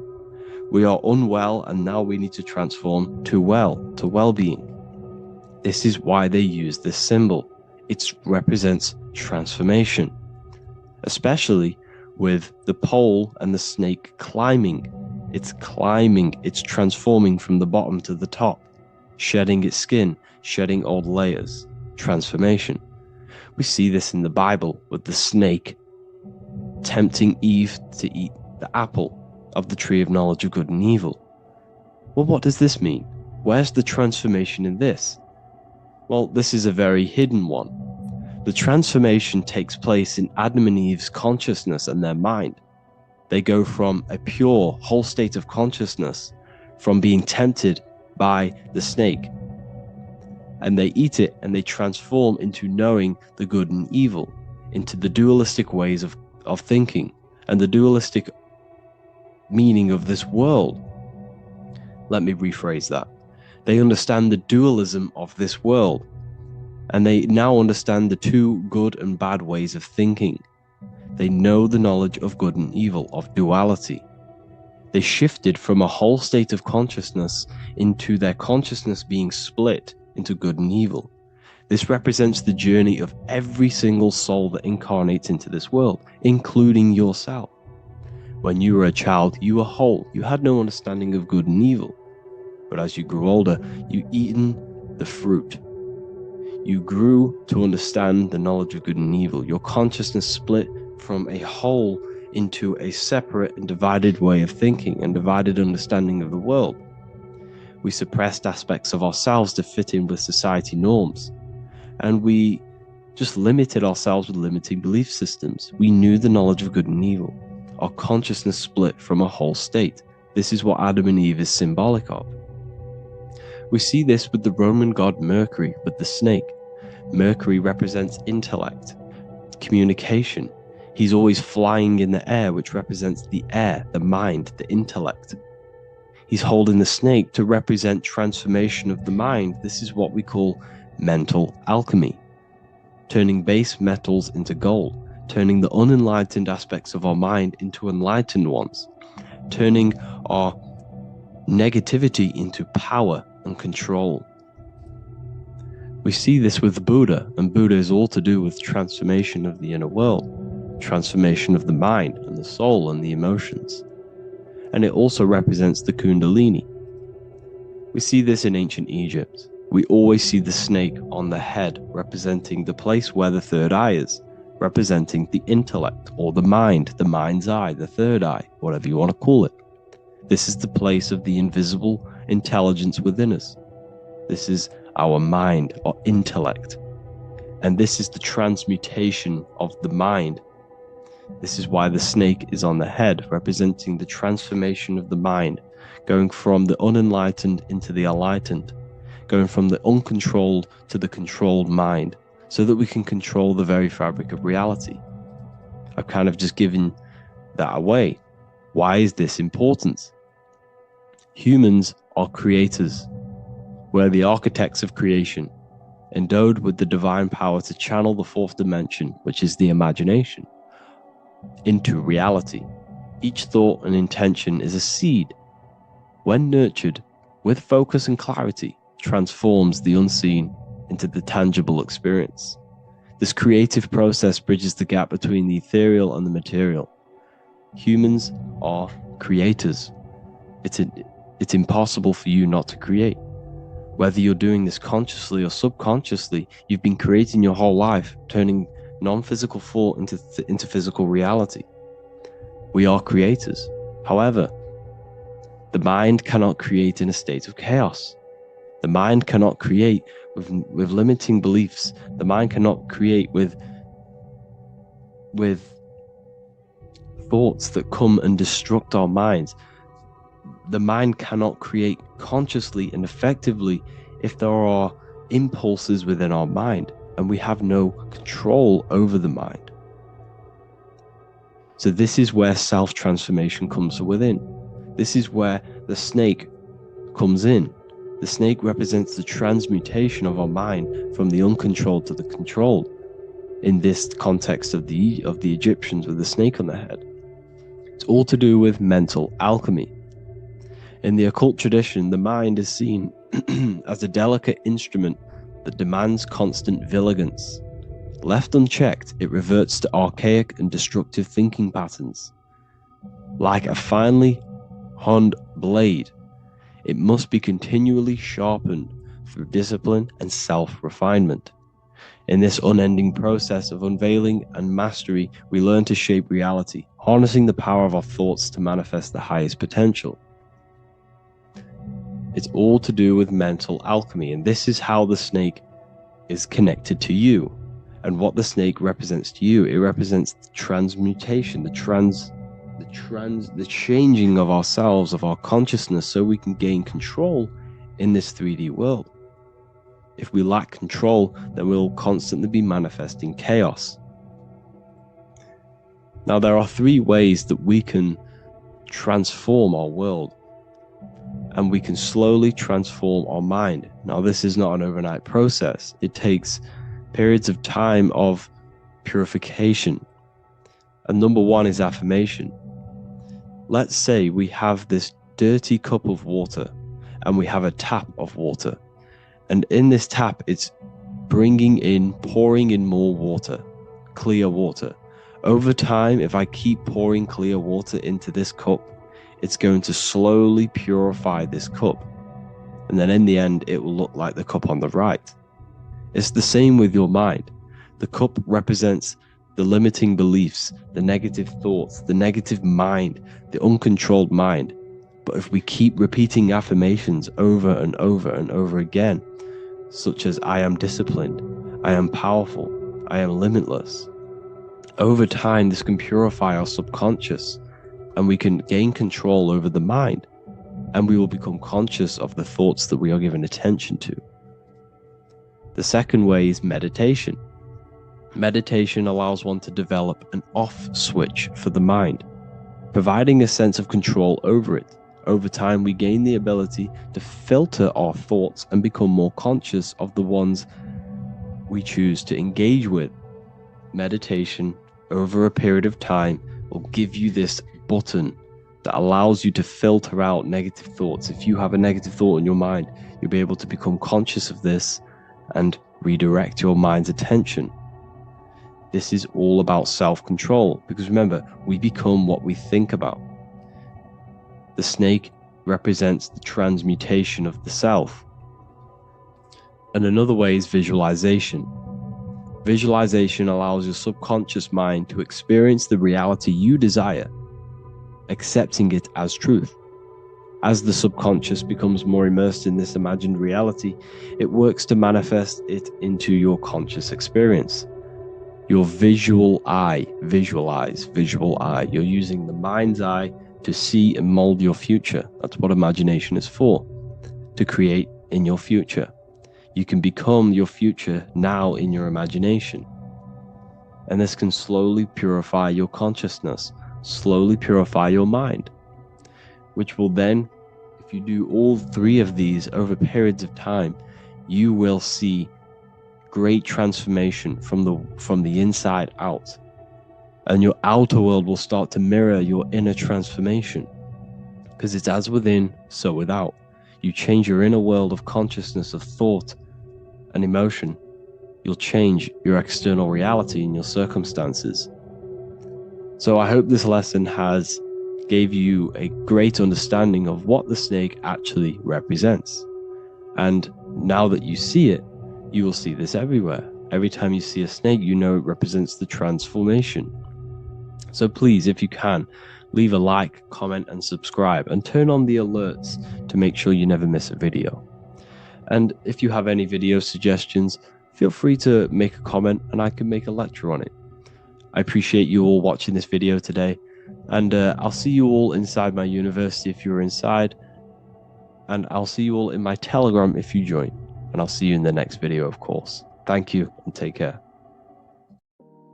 We are unwell and now we need to transform to well-being. This is why they use this symbol. It represents transformation, especially with the pole and the snake climbing. It's climbing, it's transforming from the bottom to the top, shedding its skin, shedding old layers, transformation. We see this in the Bible with the snake tempting Eve to eat the apple of the tree of knowledge of good and evil. Well, what does this mean? Where's the transformation in this? Well, this is a very hidden one. The transformation takes place in Adam and Eve's consciousness and their mind. They go from a pure, whole state of consciousness, from being tempted by the snake, and they eat it and they transform into knowing the good and evil, into the dualistic ways of thinking and the dualistic meaning of this world. Let me rephrase that. They understand the dualism of this world, and they now understand the two good and bad ways of thinking. They know the knowledge of good and evil, of duality. They shifted from a whole state of consciousness into their consciousness being split into good and evil. This represents the journey of every single soul that incarnates into this world, including yourself. When you were a child, you were whole. You had no understanding of good and evil. But as you grew older, you eaten the fruit. You grew to understand the knowledge of good and evil. Your consciousness split from a whole into a separate and divided way of thinking and divided understanding of the world. We suppressed aspects of ourselves to fit in with society norms, and we just limited ourselves with limiting belief systems. We knew the knowledge of good and evil. Our consciousness split from a whole state. This is what Adam and Eve is symbolic of. We see this with the Roman god Mercury, with the snake. Mercury represents intellect, communication. He's always flying in the air, which represents the air, the mind, the intellect. He's holding the snake to represent transformation of the mind. This is what we call mental alchemy. Turning base metals into gold, turning the unenlightened aspects of our mind into enlightened ones, turning our negativity into power and control. We see this with Buddha, and Buddha is all to do with transformation of the inner world, transformation of the mind and the soul and the emotions. And it also represents the Kundalini. We see this in ancient Egypt. We always see the snake on the head, representing the place where the third eye is, representing the intellect or the mind's eye, the third eye, whatever you want to call it. This is the place of the invisible intelligence within us. This is our mind, or intellect. And this is the transmutation of the mind. This is why the snake is on the head, representing the transformation of the mind, going from the unenlightened into the enlightened, going from the uncontrolled to the controlled mind, so that we can control the very fabric of reality. I've kind of just given that away. Why is this important? Humans are creators. We're the architects of creation, endowed with the divine power to channel the fourth dimension, which is the imagination, into reality. Each thought and intention is a seed. When nurtured with focus and clarity, transforms the unseen into the tangible experience. This creative process bridges the gap between the ethereal and the material. Humans are creators. It's impossible for you not to create. Whether you're doing this consciously or subconsciously, you've been creating your whole life, turning non-physical thought into physical reality. We are creators. However, the mind cannot create in a state of chaos. The mind cannot create with limiting beliefs. The mind cannot create with thoughts that come and destruct our minds. The mind cannot create consciously and effectively if there are impulses within our mind and we have no control over the mind. So this is where self-transformation comes from within. This is where the snake comes in. The snake represents the transmutation of our mind from the uncontrolled to the controlled. In this context of the Egyptians with the snake on their head. It's all to do with mental alchemy. In the occult tradition, the mind is seen as a delicate instrument that demands constant vigilance. Left unchecked, it reverts to archaic and destructive thinking patterns. Like a finely honed blade, it must be continually sharpened through discipline and self-refinement. In this unending process of unveiling and mastery, we learn to shape reality, harnessing the power of our thoughts to manifest the highest potential. It's all to do with mental alchemy, and this is how the snake is connected to you. And what the snake represents to you, it represents the transmutation, the changing of ourselves, of our consciousness, so we can gain control in this 3D world. If we lack control, then we'll constantly be manifesting chaos. Now, there are 3 ways that we can transform our world, and we can slowly transform our mind. Now, this is not an overnight process. It takes periods of time of purification. And number 1 is affirmation. Let's say we have this dirty cup of water, and we have a tap of water. And in this tap, it's pouring in more water, clear water. Over time, if I keep pouring clear water into this cup, it's going to slowly purify this cup. And then in the end, it will look like the cup on the right. It's the same with your mind. The cup represents the limiting beliefs, the negative thoughts, the negative mind, the uncontrolled mind. But if we keep repeating affirmations over and over and over again, such as I am disciplined, I am powerful, I am limitless, over time this can purify our subconscious and we can gain control over the mind, and we will become conscious of the thoughts that we are giving attention to. The second way is meditation. Meditation allows one to develop an off switch for the mind, providing a sense of control over it. Over time, we gain the ability to filter our thoughts and become more conscious of the ones we choose to engage with. Meditation, over a period of time, will give you this button that allows you to filter out negative thoughts. If you have a negative thought in your mind, you'll be able to become conscious of this and redirect your mind's attention. This is all about self-control, because remember, we become what we think about. The snake represents the transmutation of the self. And another way is visualization. Visualization allows your subconscious mind to experience the reality you desire, accepting it as truth. As the subconscious becomes more immersed in this imagined reality, it works to manifest it into your conscious experience. Your visual eye, visualize, visual eye. You're using the mind's eye to see and mold your future. That's what imagination is for, to create in your future. You can become your future now in your imagination. And this can slowly purify your consciousness, slowly purify your mind, which will then, if you do all three of these over periods of time, you will see great transformation from the inside out. And your outer world will start to mirror your inner transformation, because it's as within, so without. You change your inner world of consciousness, of thought and emotion, you'll change your external reality and your circumstances. So I hope this lesson has gave you a great understanding of what the snake actually represents. And now that you see it, you will see this everywhere. Every time you see a snake, you know it represents the transformation. So please, if you can, leave a like, comment, and subscribe, and turn on the alerts to make sure you never miss a video. And if you have any video suggestions, feel free to make a comment and I can make a lecture on it. I appreciate you all watching this video today, and I'll see you all inside my university if you're inside, and I'll see you all in my Telegram if you join, and I'll see you in the next video, of course. Thank you and take care.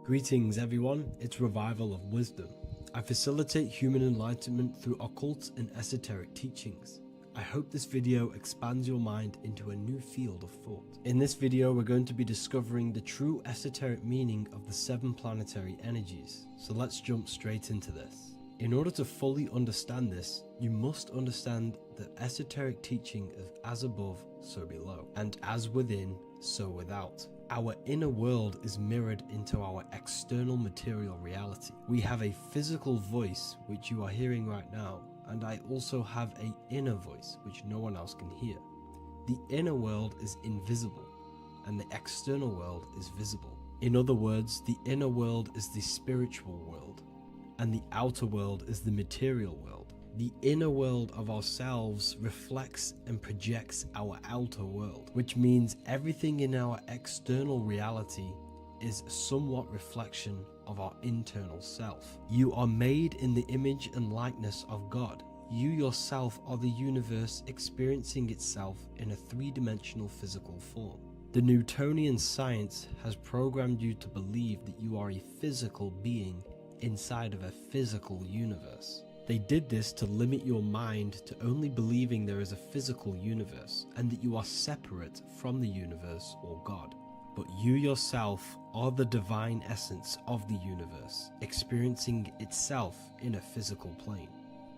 Greetings everyone, it's Revival of Wisdom. I facilitate human enlightenment through occult and esoteric teachings. I hope this video expands your mind into a new field of thought. In this video, we're going to be discovering the true esoteric meaning of the 7 planetary energies. So let's jump straight into this. In order to fully understand this, you must understand the esoteric teaching of as above, so below, and as within, so without. Our inner world is mirrored into our external material reality. We have a physical voice, which you are hearing right now, and I also have an inner voice, which no one else can hear. The inner world is invisible, and the external world is visible. In other words, the inner world is the spiritual world, and the outer world is the material world. The inner world of ourselves reflects and projects our outer world, which means everything in our external reality is somewhat reflection of our internal self. You are made in the image and likeness of God. You yourself are the universe experiencing itself in a 3-dimensional physical form. The Newtonian science has programmed you to believe that you are a physical being inside of a physical universe. They did this to limit your mind to only believing there is a physical universe and that you are separate from the universe or God. But you yourself are the divine essence of the universe, experiencing itself in a physical plane,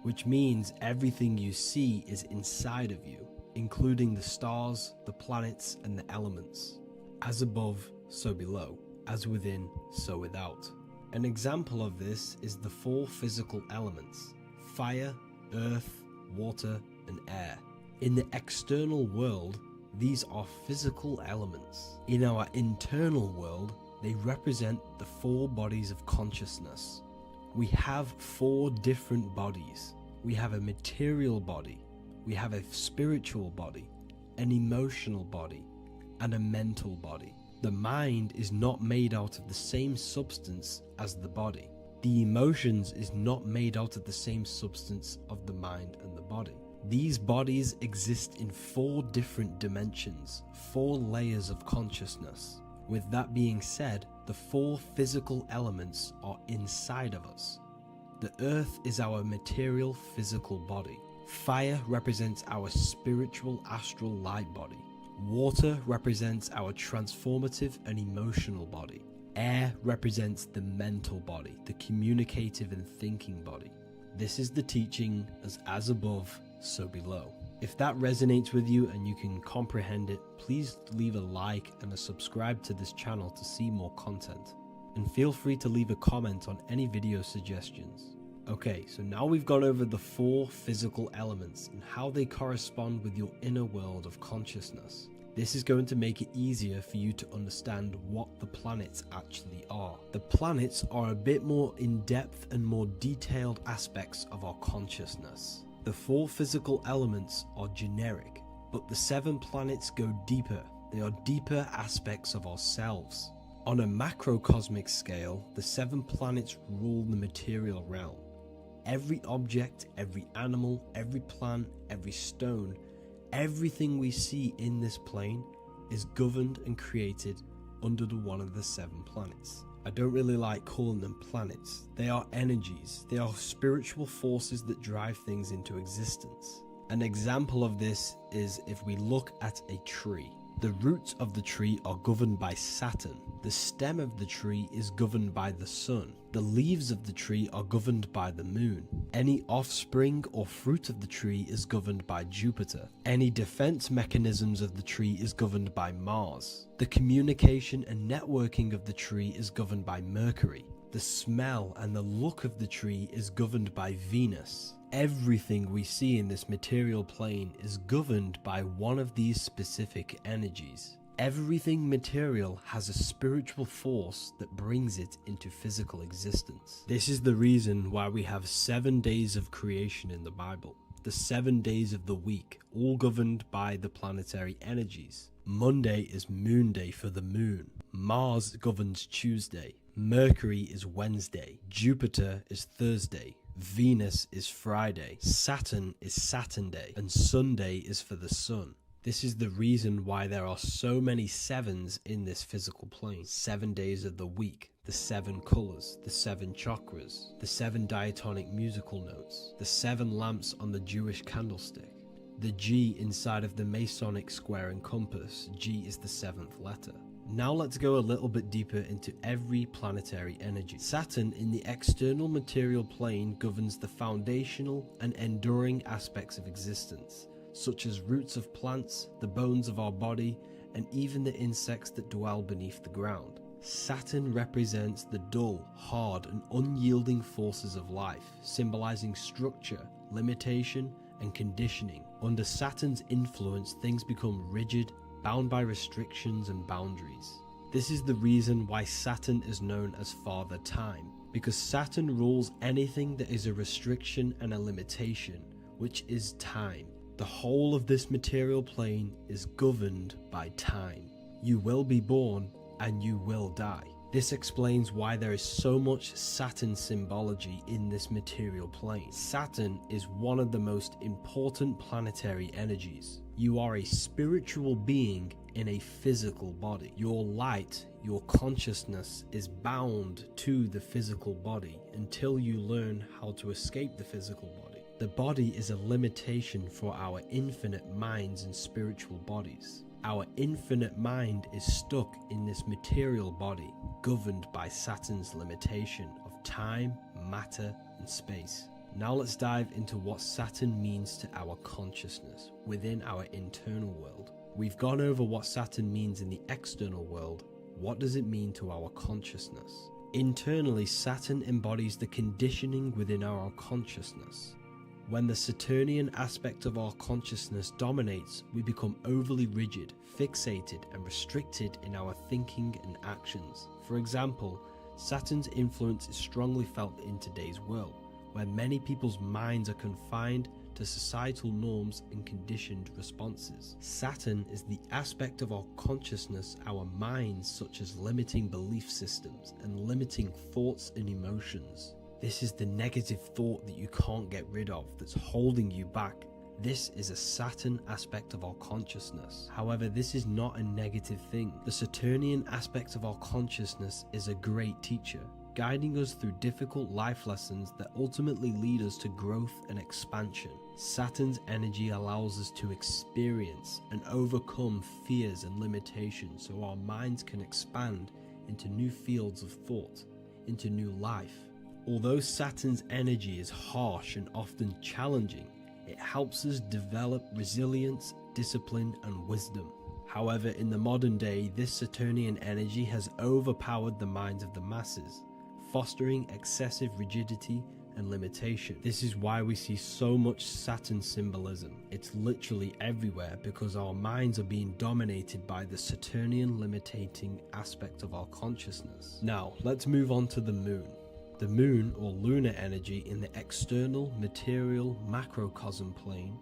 which means everything you see is inside of you, including the stars, the planets, and the elements. As above, so below. As within, so without. An example of this is the 4 physical elements: fire, earth, water, and air. In the external world, These are physical elements. In our internal world, they represent the 4 bodies of consciousness. We have 4 different bodies. We have a material body, we have a spiritual body, an emotional body, and a mental body. The mind is not made out of the same substance as the body. The emotions is not made out of the same substance of the mind and the body. These bodies exist in 4 different dimensions, 4 layers of consciousness. With that being said, the 4 physical elements are inside of us. The earth is our material physical body. Fire represents our spiritual astral light body. Water represents our transformative and emotional body. Air represents the mental body, the communicative and thinking body. This is the teaching as above, so below. If that resonates with you and you can comprehend it, please leave a like and a subscribe to this channel to see more content. And feel free to leave a comment on any video suggestions. Okay, so now we've gone over the 4 physical elements and how they correspond with your inner world of consciousness. This is going to make it easier for you to understand what the planets actually are. The planets are a bit more in-depth and more detailed aspects of our consciousness. The 4 physical elements are generic, but the 7 planets go deeper. They are deeper aspects of ourselves. On a macrocosmic scale, the 7 planets rule the material realm. Every object, every animal, every plant, every stone, everything we see in this plane is governed and created under one of the 7 planets. I don't really like calling them planets. They are energies. They are spiritual forces that drive things into existence. An example of this is if we look at a tree. The roots of the tree are governed by Saturn. The stem of the tree is governed by the sun. The leaves of the tree are governed by the moon. Any offspring or fruit of the tree is governed by Jupiter. Any defense mechanisms of the tree is governed by Mars. The communication and networking of the tree is governed by Mercury. The smell and the look of the tree is governed by Venus. Everything we see in this material plane is governed by one of these specific energies. Everything material has a spiritual force that brings it into physical existence. This is the reason why we have 7 days of creation in the Bible. The 7 days of the week, all governed by the planetary energies. Monday is moon day for the moon. Mars governs Tuesday. Mercury is Wednesday. Jupiter is Thursday. Venus is Friday. Saturn is Saturn day. And Sunday is for the sun. This is the reason why there are so many 7s in this physical plane. 7 days of the week, the 7 colors, the 7 chakras, the 7 diatonic musical notes, the 7 lamps on the Jewish candlestick, the G inside of the Masonic square and compass. G is the 7th letter. Now let's go a little bit deeper into every planetary energy. Saturn in the external material plane governs the foundational and enduring aspects of existence, such as roots of plants, the bones of our body, and even the insects that dwell beneath the ground. Saturn represents the dull, hard, and unyielding forces of life, symbolizing structure, limitation, and conditioning. Under Saturn's influence, things become rigid, bound by restrictions and boundaries. This is the reason why Saturn is known as Father Time, because Saturn rules anything that is a restriction and a limitation, which is time. The whole of this material plane is governed by time. You will be born and you will die. This explains why there is so much Saturn symbology in this material plane. Saturn is one of the most important planetary energies. You are a spiritual being in a physical body. Your light, your consciousness is bound to the physical body until you learn how to escape the physical body. The body is a limitation for our infinite minds and spiritual bodies. Our infinite mind is stuck in this material body, governed by Saturn's limitation of time, matter, and space. Now let's dive into what Saturn means to our consciousness within our internal world. We've gone over what Saturn means in the external world. What does it mean to our consciousness? Internally, Saturn embodies the conditioning within our consciousness. When the Saturnian aspect of our consciousness dominates, we become overly rigid, fixated, and restricted in our thinking and actions. For example, Saturn's influence is strongly felt in today's world, where many people's minds are confined to societal norms and conditioned responses. Saturn is the aspect of our consciousness, our minds, such as limiting belief systems and limiting thoughts and emotions. This is the negative thought that you can't get rid of, that's holding you back. This is a Saturn aspect of our consciousness. However, this is not a negative thing. The Saturnian aspect of our consciousness is a great teacher, guiding us through difficult life lessons that ultimately lead us to growth and expansion. Saturn's energy allows us to experience and overcome fears and limitations so our minds can expand into new fields of thought, into new life. Although Saturn's energy is harsh and often challenging, it helps us develop resilience, discipline, and wisdom. However, in the modern day, this Saturnian energy has overpowered the minds of the masses, fostering excessive rigidity and limitation. This is why we see so much Saturn symbolism. It's literally everywhere because our minds are being dominated by the Saturnian limiting aspect of our consciousness. Now, let's move on to the moon. The moon, or lunar energy, in the external material macrocosm plane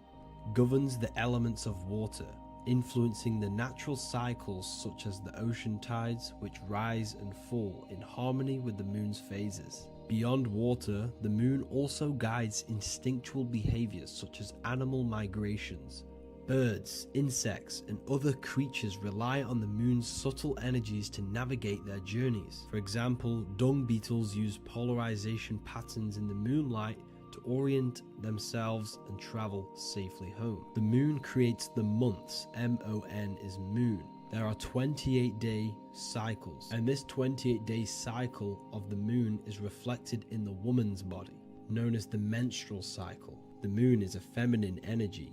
governs the elements of water, influencing the natural cycles such as the ocean tides, which rise and fall in harmony with the moon's phases. Beyond water, the moon also guides instinctual behaviors such as animal migrations. Birds, insects, and other creatures rely on the moon's subtle energies to navigate their journeys. For example, dung beetles use polarization patterns in the moonlight to orient themselves and travel safely home. The moon creates the months. M-O-N is moon. There are 28-day cycles, and this 28-day cycle of the moon is reflected in the woman's body, known as the menstrual cycle. The moon is a feminine energy,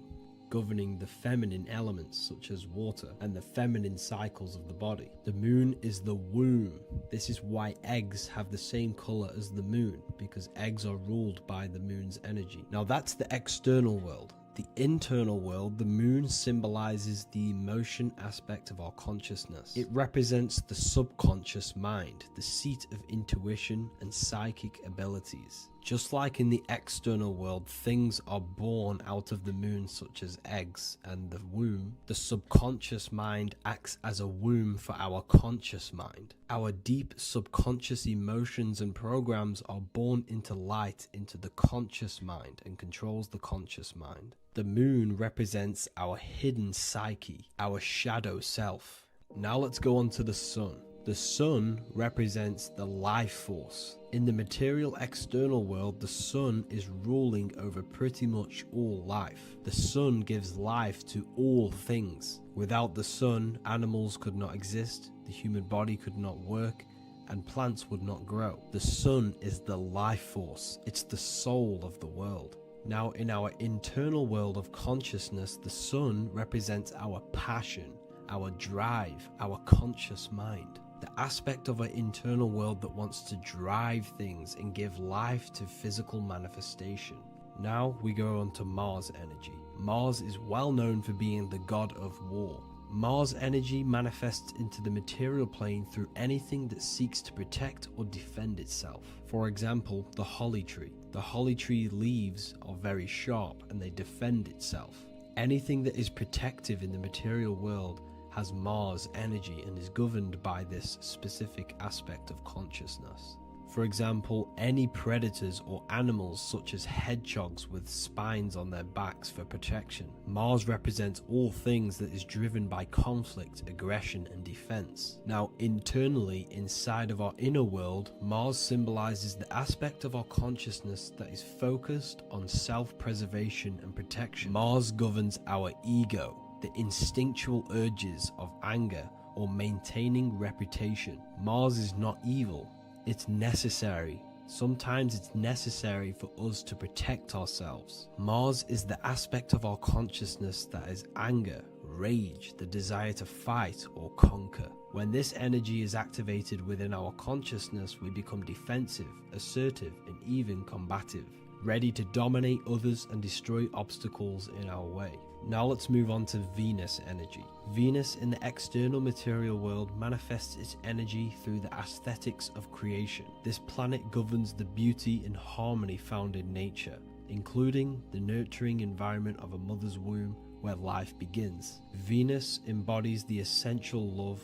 governing the feminine elements such as water and the feminine cycles of the body. The moon is the womb. This is why eggs have the same color as the moon, because eggs are ruled by the moon's energy. Now that's the external world. The internal world, the moon symbolizes the emotion aspect of our consciousness. It represents the subconscious mind, the seat of intuition and psychic abilities. Just like in the external world, things are born out of the moon, such as eggs and the womb. The subconscious mind acts as a womb for our conscious mind. Our deep subconscious emotions and programs are born into light into the conscious mind and controls the conscious mind. The moon represents our hidden psyche, our shadow self. Now let's go on to the sun. The sun represents the life force. In the material external world, the sun is ruling over pretty much all life. The sun gives life to all things. Without the sun, animals could not exist, the human body could not work, and plants would not grow. The sun is the life force. It's the soul of the world. Now, in our internal world of consciousness, the sun represents our passion, our drive, our conscious mind. The aspect of our internal world that wants to drive things and give life to physical manifestation. Now we go on to Mars energy. Mars is well known for being the god of war. Mars energy manifests into the material plane through anything that seeks to protect or defend itself. For example, the holly tree. The holly tree leaves are very sharp and they defend itself. Anything that is protective in the material world has Mars energy and is governed by this specific aspect of consciousness. For example, any predators or animals such as hedgehogs with spines on their backs for protection. Mars represents all things that is driven by conflict, aggression, and defense. Now, internally, inside of our inner world, Mars symbolizes the aspect of our consciousness that is focused on self-preservation and protection. Mars governs our ego, the instinctual urges of anger or maintaining reputation. Mars is not evil, it's necessary. Sometimes it's necessary for us to protect ourselves. Mars is the aspect of our consciousness that is anger, rage, the desire to fight or conquer. When this energy is activated within our consciousness, we become defensive, assertive, and even combative. ready to dominate others and destroy obstacles in our way. Now let's move on to Venus energy. Venus in the external material world manifests its energy through the aesthetics of creation. This planet governs the beauty and harmony found in nature, including the nurturing environment of a mother's womb where life begins. Venus embodies the essential love,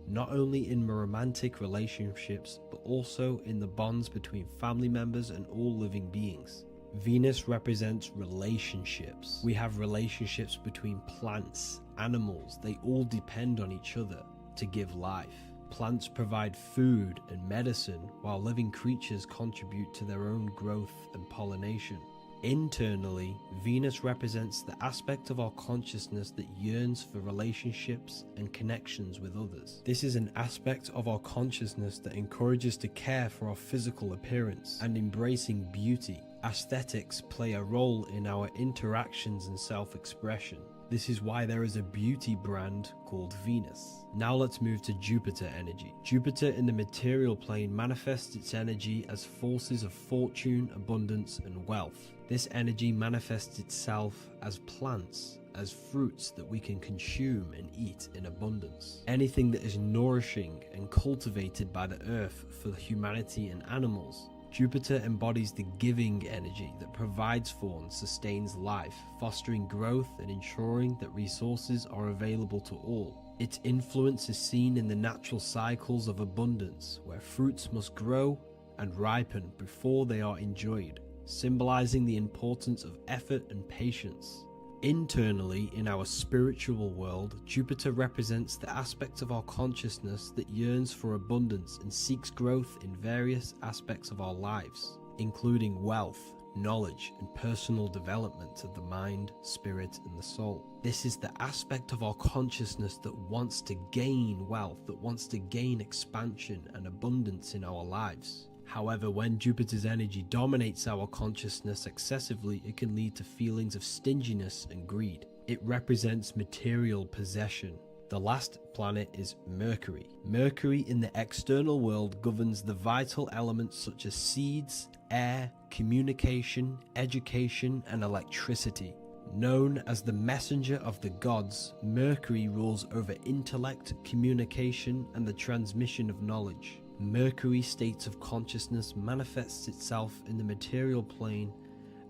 not only in romantic relationships, but also in the bonds between family members and all living beings. Venus represents relationships. We have relationships between plants, animals, they all depend on each other to give life. Plants provide food and medicine, while living creatures contribute to their own growth and pollination. Internally, Venus represents the aspect of our consciousness that yearns for relationships and connections with others. This is an aspect of our consciousness that encourages to care for our physical appearance and embracing beauty. Aesthetics play a role in our interactions and self-expression. This is why there is a beauty brand called Venus. Now let's move to Jupiter energy. Jupiter in the material plane manifests its energy as forces of fortune, abundance, and wealth. This energy manifests itself as plants, as fruits that we can consume and eat in abundance. Anything that is nourishing and cultivated by the earth for humanity and animals. Jupiter embodies the giving energy that provides for and sustains life, fostering growth and ensuring that resources are available to all. Its influence is seen in the natural cycles of abundance, where fruits must grow and ripen before they are enjoyed, symbolizing the importance of effort and patience. Internally, in our spiritual world, Jupiter represents the aspect of our consciousness that yearns for abundance and seeks growth in various aspects of our lives, including wealth, knowledge, and personal development of the mind, spirit, and the soul. This is the aspect of our consciousness that wants to gain wealth, that wants to gain expansion and abundance in our lives. However, when Jupiter's energy dominates our consciousness excessively, it can lead to feelings of stinginess and greed. It represents material possession. The last planet is Mercury. Mercury in the external world governs the vital elements such as seeds, air, communication, education, and electricity. Known as the messenger of the gods, Mercury rules over intellect, communication, and the transmission of knowledge. Mercury's states of consciousness manifests itself in the material plane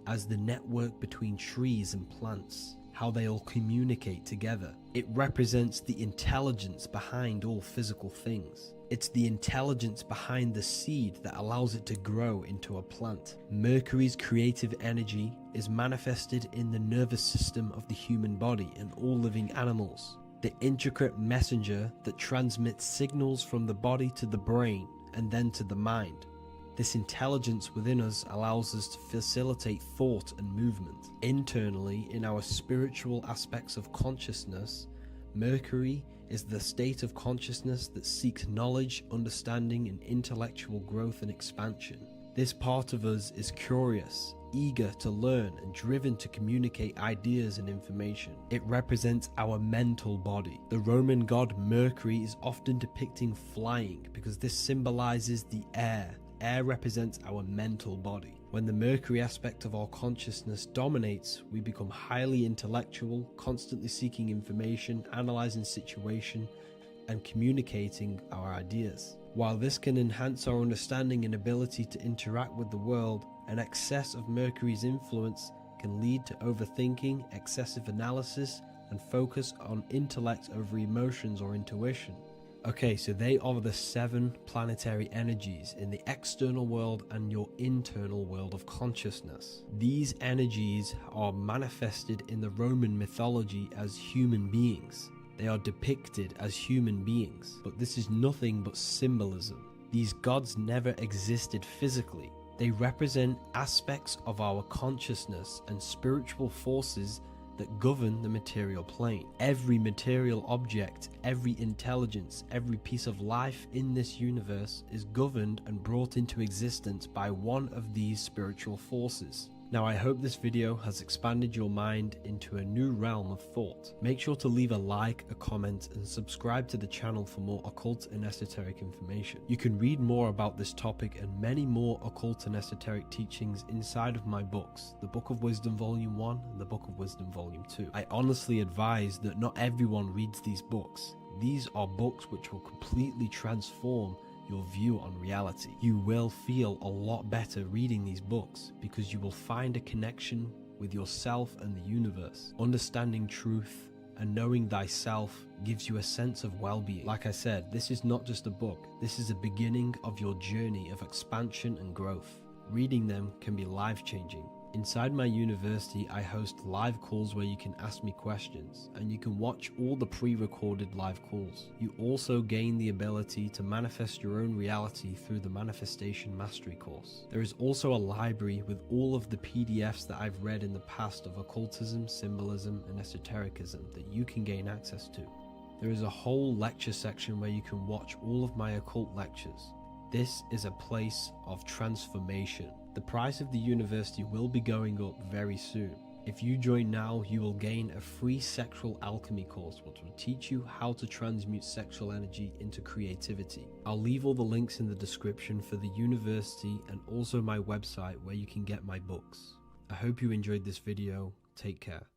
as the network between trees and plants, how they all communicate together. It represents the intelligence behind all physical things. It's the intelligence behind the seed that allows it to grow into a plant. Mercury's creative energy is manifested in the nervous system of the human body and all living animals. The intricate messenger that transmits signals from the body to the brain and then to the mind. This intelligence within us allows us to facilitate thought and movement. Internally, in our spiritual aspects of consciousness, Mercury is the state of consciousness that seeks knowledge, understanding, and intellectual growth and expansion. This part of us is curious, eager to learn, and driven to communicate ideas and information. It represents our mental body. The Roman god Mercury is often depicting flying because this symbolizes the air. Air represents our mental body. When the Mercury aspect of our consciousness dominates, we become highly intellectual, constantly seeking information, analyzing situation, and communicating our ideas. While this can enhance our understanding and ability to interact with the world, an excess of Mercury's influence can lead to overthinking, excessive analysis, and focus on intellect over emotions or intuition. Okay, so they are the 7 planetary energies in the external world and your internal world of consciousness. These energies are manifested in the Roman mythology as human beings. They are depicted as human beings, but this is nothing but symbolism. These gods never existed physically. They represent aspects of our consciousness and spiritual forces that govern the material plane. Every material object, every intelligence, every piece of life in this universe is governed and brought into existence by one of these spiritual forces. Now I hope this video has expanded your mind into a new realm of thought. Make sure to leave a like, a comment, and subscribe to the channel for more occult and esoteric information. You can read more about this topic and many more occult and esoteric teachings inside of my books, the Book of Wisdom Volume 1 and the Book of Wisdom Volume 2. I honestly advise that not everyone reads these books. These are books which will completely transform your view on reality. You will feel a lot better reading these books because you will find a connection with yourself and the universe. Understanding truth and knowing thyself gives you a sense of well-being. Like I said, this is not just a book. This is a beginning of your journey of expansion and growth. Reading them can be life-changing. Inside my university, I host live calls where you can ask me questions, and you can watch all the pre-recorded live calls. You also gain the ability to manifest your own reality through the Manifestation Mastery course. There is also a library with all of the PDFs that I've read in the past of occultism, symbolism, and esotericism that you can gain access to. There is a whole lecture section where you can watch all of my occult lectures. This is a place of transformation. The price of the university will be going up very soon. If you join now, you will gain a free sexual alchemy course which will teach you how to transmute sexual energy into creativity. I'll leave all the links in the description for the university and also my website where you can get my books. I hope you enjoyed this video. Take care.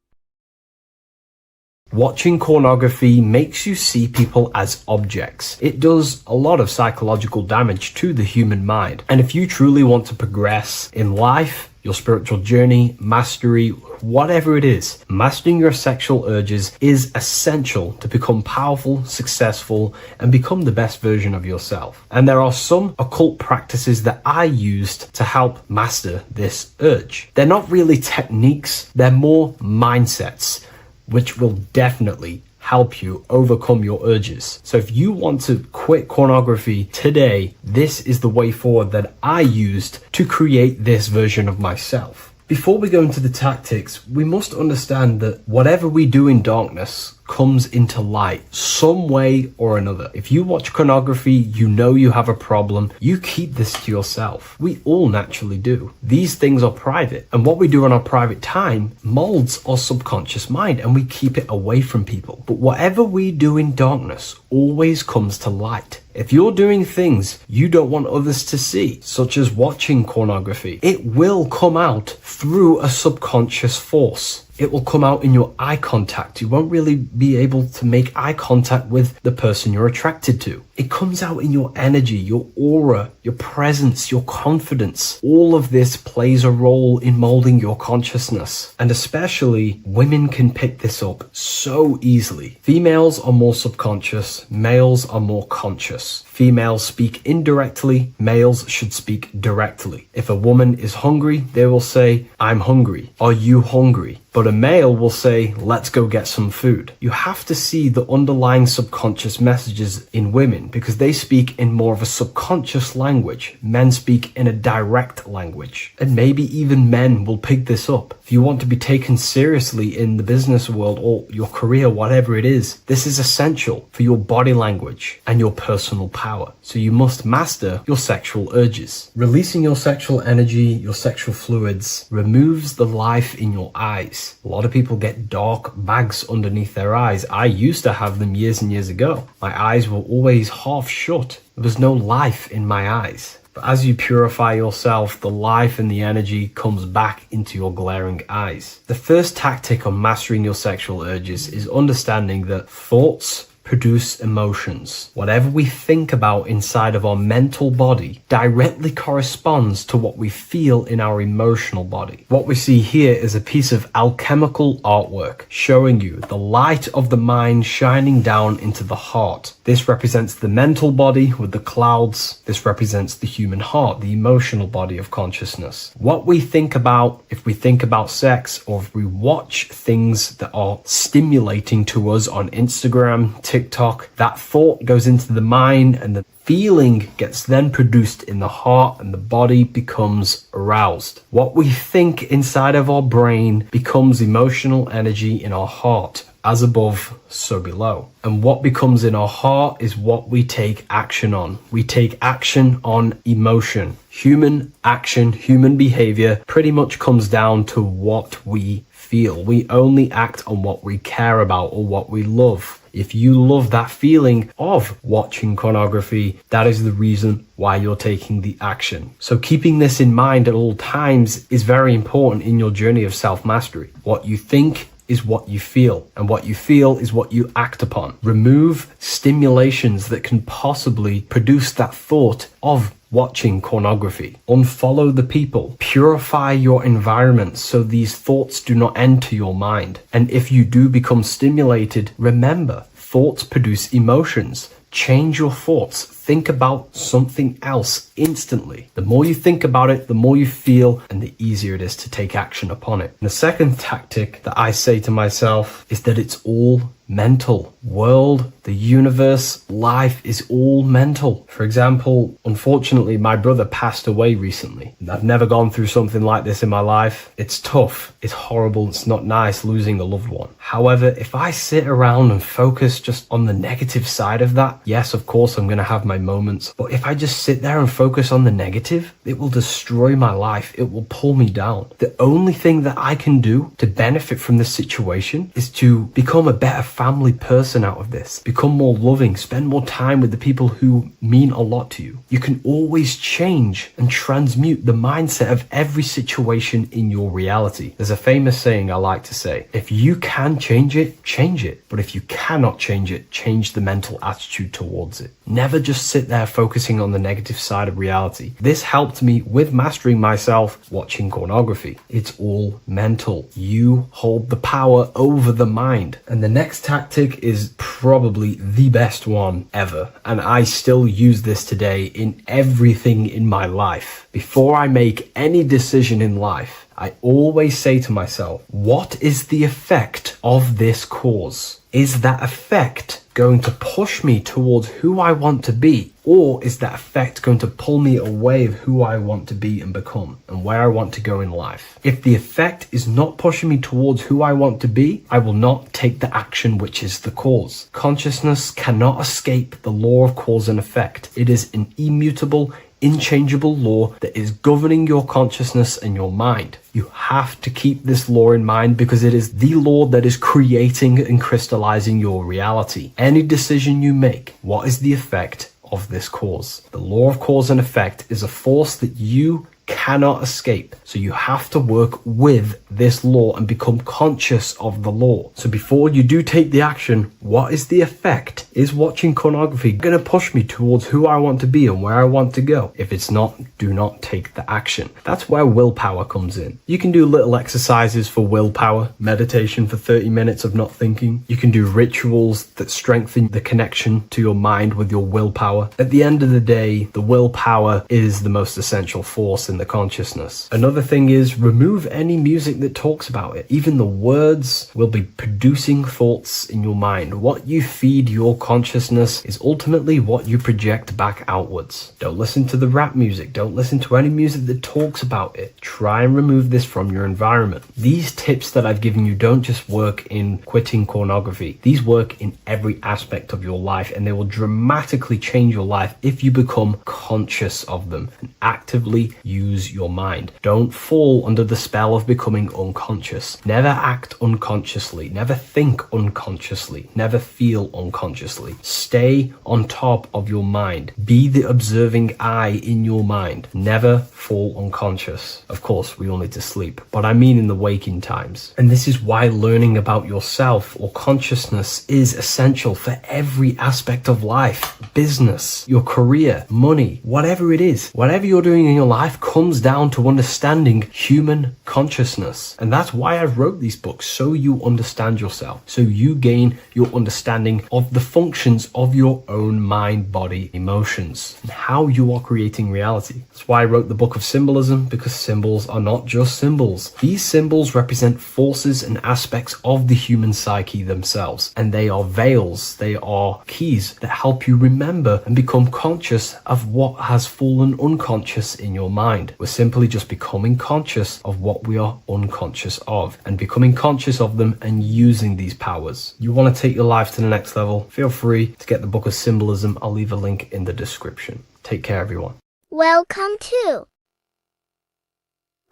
Watching pornography makes you see people as objects. It does a lot of psychological damage to the human mind. And if you truly want to progress in life, your spiritual journey, mastery, whatever it is, mastering your sexual urges is essential to become powerful, successful, and become the best version of yourself. And there are some occult practices that I used to help master this urge. They're not really techniques, they're more mindsets, which will definitely help you overcome your urges. So if you want to quit pornography today, this is the way forward that I used to create this version of myself. Before we go into the tactics, we must understand that whatever we do in darkness comes into light some way or another. If you watch pornography, you know you have a problem, you keep this to yourself. We all naturally do. These things are private, and what we do in our private time molds our subconscious mind, and we keep it away from people. But whatever we do in darkness always comes to light. If you're doing things you don't want others to see, such as watching pornography, it will come out through a subconscious force. It will come out in your eye contact. You won't really be able to make eye contact with the person you're attracted to. It comes out in your energy, your aura, your presence, your confidence. All of this plays a role in molding your consciousness. And especially women can pick this up so easily. Females are more subconscious, males are more conscious. Females speak indirectly, males should speak directly. If a woman is hungry, they will say, "I'm hungry." "Are you hungry?" But a male will say, "Let's go get some food." You have to see the underlying subconscious messages in women because they speak in more of a subconscious language. Men speak in a direct language. And maybe even men will pick this up. If you want to be taken seriously in the business world or your career, whatever it is, this is essential for your body language and your personal power. So you must master your sexual urges. Releasing your sexual energy, your sexual fluids, removes the life in your eyes. A lot of people get dark bags underneath their eyes. I used to have them years and years ago. My eyes were always half shut. There was no life in my eyes. But as you purify yourself, the life and the energy comes back into your glaring eyes. The first tactic on mastering your sexual urges is understanding that thoughts produce emotions. Whatever we think about inside of our mental body directly corresponds to what we feel in our emotional body. What we see here is a piece of alchemical artwork showing you the light of the mind shining down into the heart. This represents the mental body with the clouds. This represents the human heart, the emotional body of consciousness. What we think about, if we think about sex, or if we watch things that are stimulating to us on Instagram, TikTok, that thought goes into the mind and the feeling gets then produced in the heart and the body becomes aroused. What we think inside of our brain becomes emotional energy in our heart. as above, so below. And what becomes in our heart is what we take action on. We take action on emotion. Human action, human behavior pretty much comes down to what we feel. We only act on what we care about or what we love. If you love that feeling of watching pornography, that is the reason why you're taking the action. So keeping this in mind at all times is very important in your journey of self-mastery. What you think is what you feel, and what you feel is what you act upon. Remove stimulations that can possibly produce that thought of watching pornography. Unfollow the people. Purify your environment so these thoughts do not enter your mind. And if you do become stimulated, remember, thoughts produce emotions. Change your thoughts. Think about something else instantly. The more you think about it, the more you feel, and the easier it is to take action upon it. And the second tactic that I say to myself is that it's all mental. World, the universe, life is all mental. For example, unfortunately, my brother passed away recently. I've never gone through something like this in my life. It's tough. It's horrible. It's not nice losing a loved one. However, if I sit around and focus just on the negative side of that, yes, of course, I'm going to have my moments. But if I just sit there and focus on the negative, it will destroy my life. It will pull me down. The only thing that I can do to benefit from this situation is to become a better family person out of this. Become more loving. Spend more time with the people who mean a lot to you. You can always change and transmute the mindset of every situation in your reality. There's a famous saying I like to say, if you can change it, change it. But if you cannot change it, change the mental attitude towards it. Never just sit there focusing on the negative side of reality. This helped me with mastering myself watching pornography. It's all mental. You hold the power over the mind. And the next tactic is probably the best one ever. And I still use this today in everything in my life. Before I make any decision in life, I always say to myself, what is the effect of this cause? Is that effect going to push me towards who I want to be? Or is that effect going to pull me away of who I want to be and become and where I want to go in life? If the effect is not pushing me towards who I want to be, I will not take the action which is the cause. Consciousness cannot escape the law of cause and effect. It is an immutable, inchangeable law that is governing your consciousness and your mind. You have to keep this law in mind because it is the law that is creating and crystallizing your reality. Any decision you make, what is the effect of this cause? The law of cause and effect is a force that you cannot escape. So you have to work with this law and become conscious of the law. So before you do take the action, what is the effect? Is watching pornography going to push me towards who I want to be and where I want to go? If it's not, do not take the action. That's where willpower comes in. You can do little exercises for willpower, meditation for 30 minutes of not thinking. You can do rituals that strengthen the connection to your mind with your willpower. At the end of the day, the willpower is the most essential force in the consciousness. Another thing is remove any music that talks about it. Even the words will be producing thoughts in your mind. What you feed your consciousness is ultimately what you project back outwards. Don't listen to the rap music. Don't listen to any music that talks about it. Try and remove this from your environment. These tips that I've given you don't just work in quitting pornography. These work in every aspect of your life, and they will dramatically change your life if you become conscious of them and actively use your mind. Don't fall under the spell of becoming unconscious. Never act unconsciously. Never think unconsciously. Never feel unconsciously. Stay on top of your mind. Be the observing eye in your mind. Never fall unconscious. Of course, we all need to sleep, but I mean in the waking times. And this is why learning about yourself or consciousness is essential for every aspect of life. Business, your career, money, whatever it is. Whatever you're doing in your life comes down to understanding human consciousness. And that's why I wrote these books, so you understand yourself, so you gain your understanding of the functions of your own mind, body, emotions, and how you are creating reality. That's why I wrote the book of symbolism, because symbols are not just symbols. These symbols represent forces and aspects of the human psyche themselves, and they are veils, they are keys that help you remember and become conscious of what has fallen unconscious in your mind. We're simply just becoming conscious of what we are unconscious unconscious of, and becoming conscious of them and using these powers. You want to take your life to the next level? Feel free to get the book of symbolism. I'll leave a link in the description. Take care, everyone. Welcome to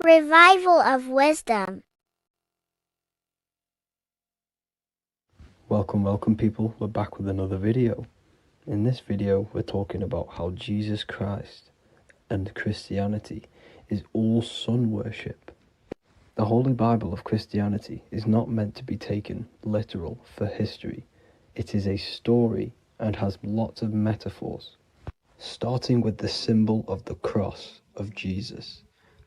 Revival of Wisdom. Welcome people, we're back with another video. In this video we're talking about how Jesus Christ and Christianity is all sun worship. The Holy Bible of Christianity is not meant to be taken literal for history. It is a story and has lots of metaphors. Starting with the symbol of the cross of Jesus.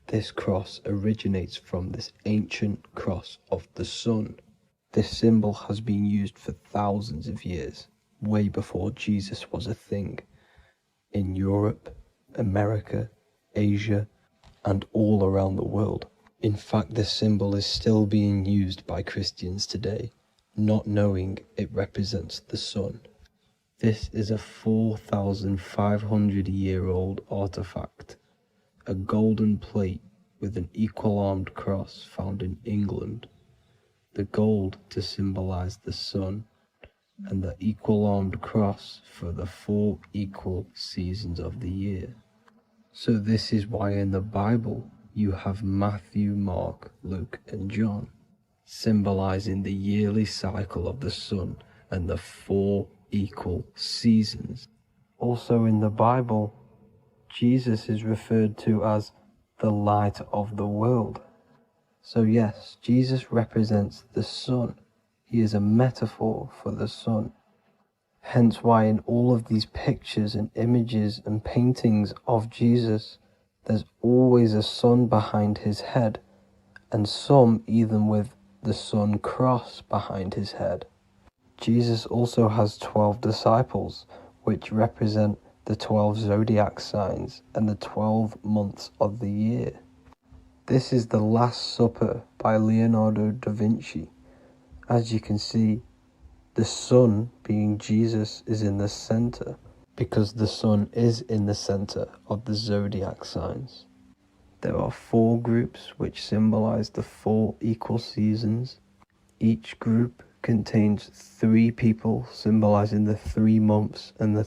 This cross originates from this ancient cross of the sun. This symbol has been used for thousands of years, way before Jesus was a thing, in Europe, America, Asia, and all around the world. In fact, this symbol is still being used by Christians today, not knowing it represents the sun. This is a 4,500-year-old artifact, a golden plate with an equal-armed cross found in England. The gold to symbolize the sun, and the equal-armed cross for the 4 equal seasons of the year. So this is why in the Bible you have Matthew, Mark, Luke, and John, symbolizing the yearly cycle of the sun and the 4 equal seasons. Also in the Bible, Jesus is referred to as the light of the world. So yes, Jesus represents the sun. He is a metaphor for the sun. Hence why in all of these pictures and images and paintings of Jesus, there's always a sun behind his head, and some even with the sun cross behind his head. Jesus also has 12 disciples, which represent the 12 zodiac signs and the 12 months of the year. This is the Last Supper by Leonardo da Vinci. As you can see, the sun, being Jesus, is in the center, because the sun is in the center of the zodiac signs. There are 4 groups which symbolize the 4 equal seasons. Each group contains 3 people symbolizing the 3 months and the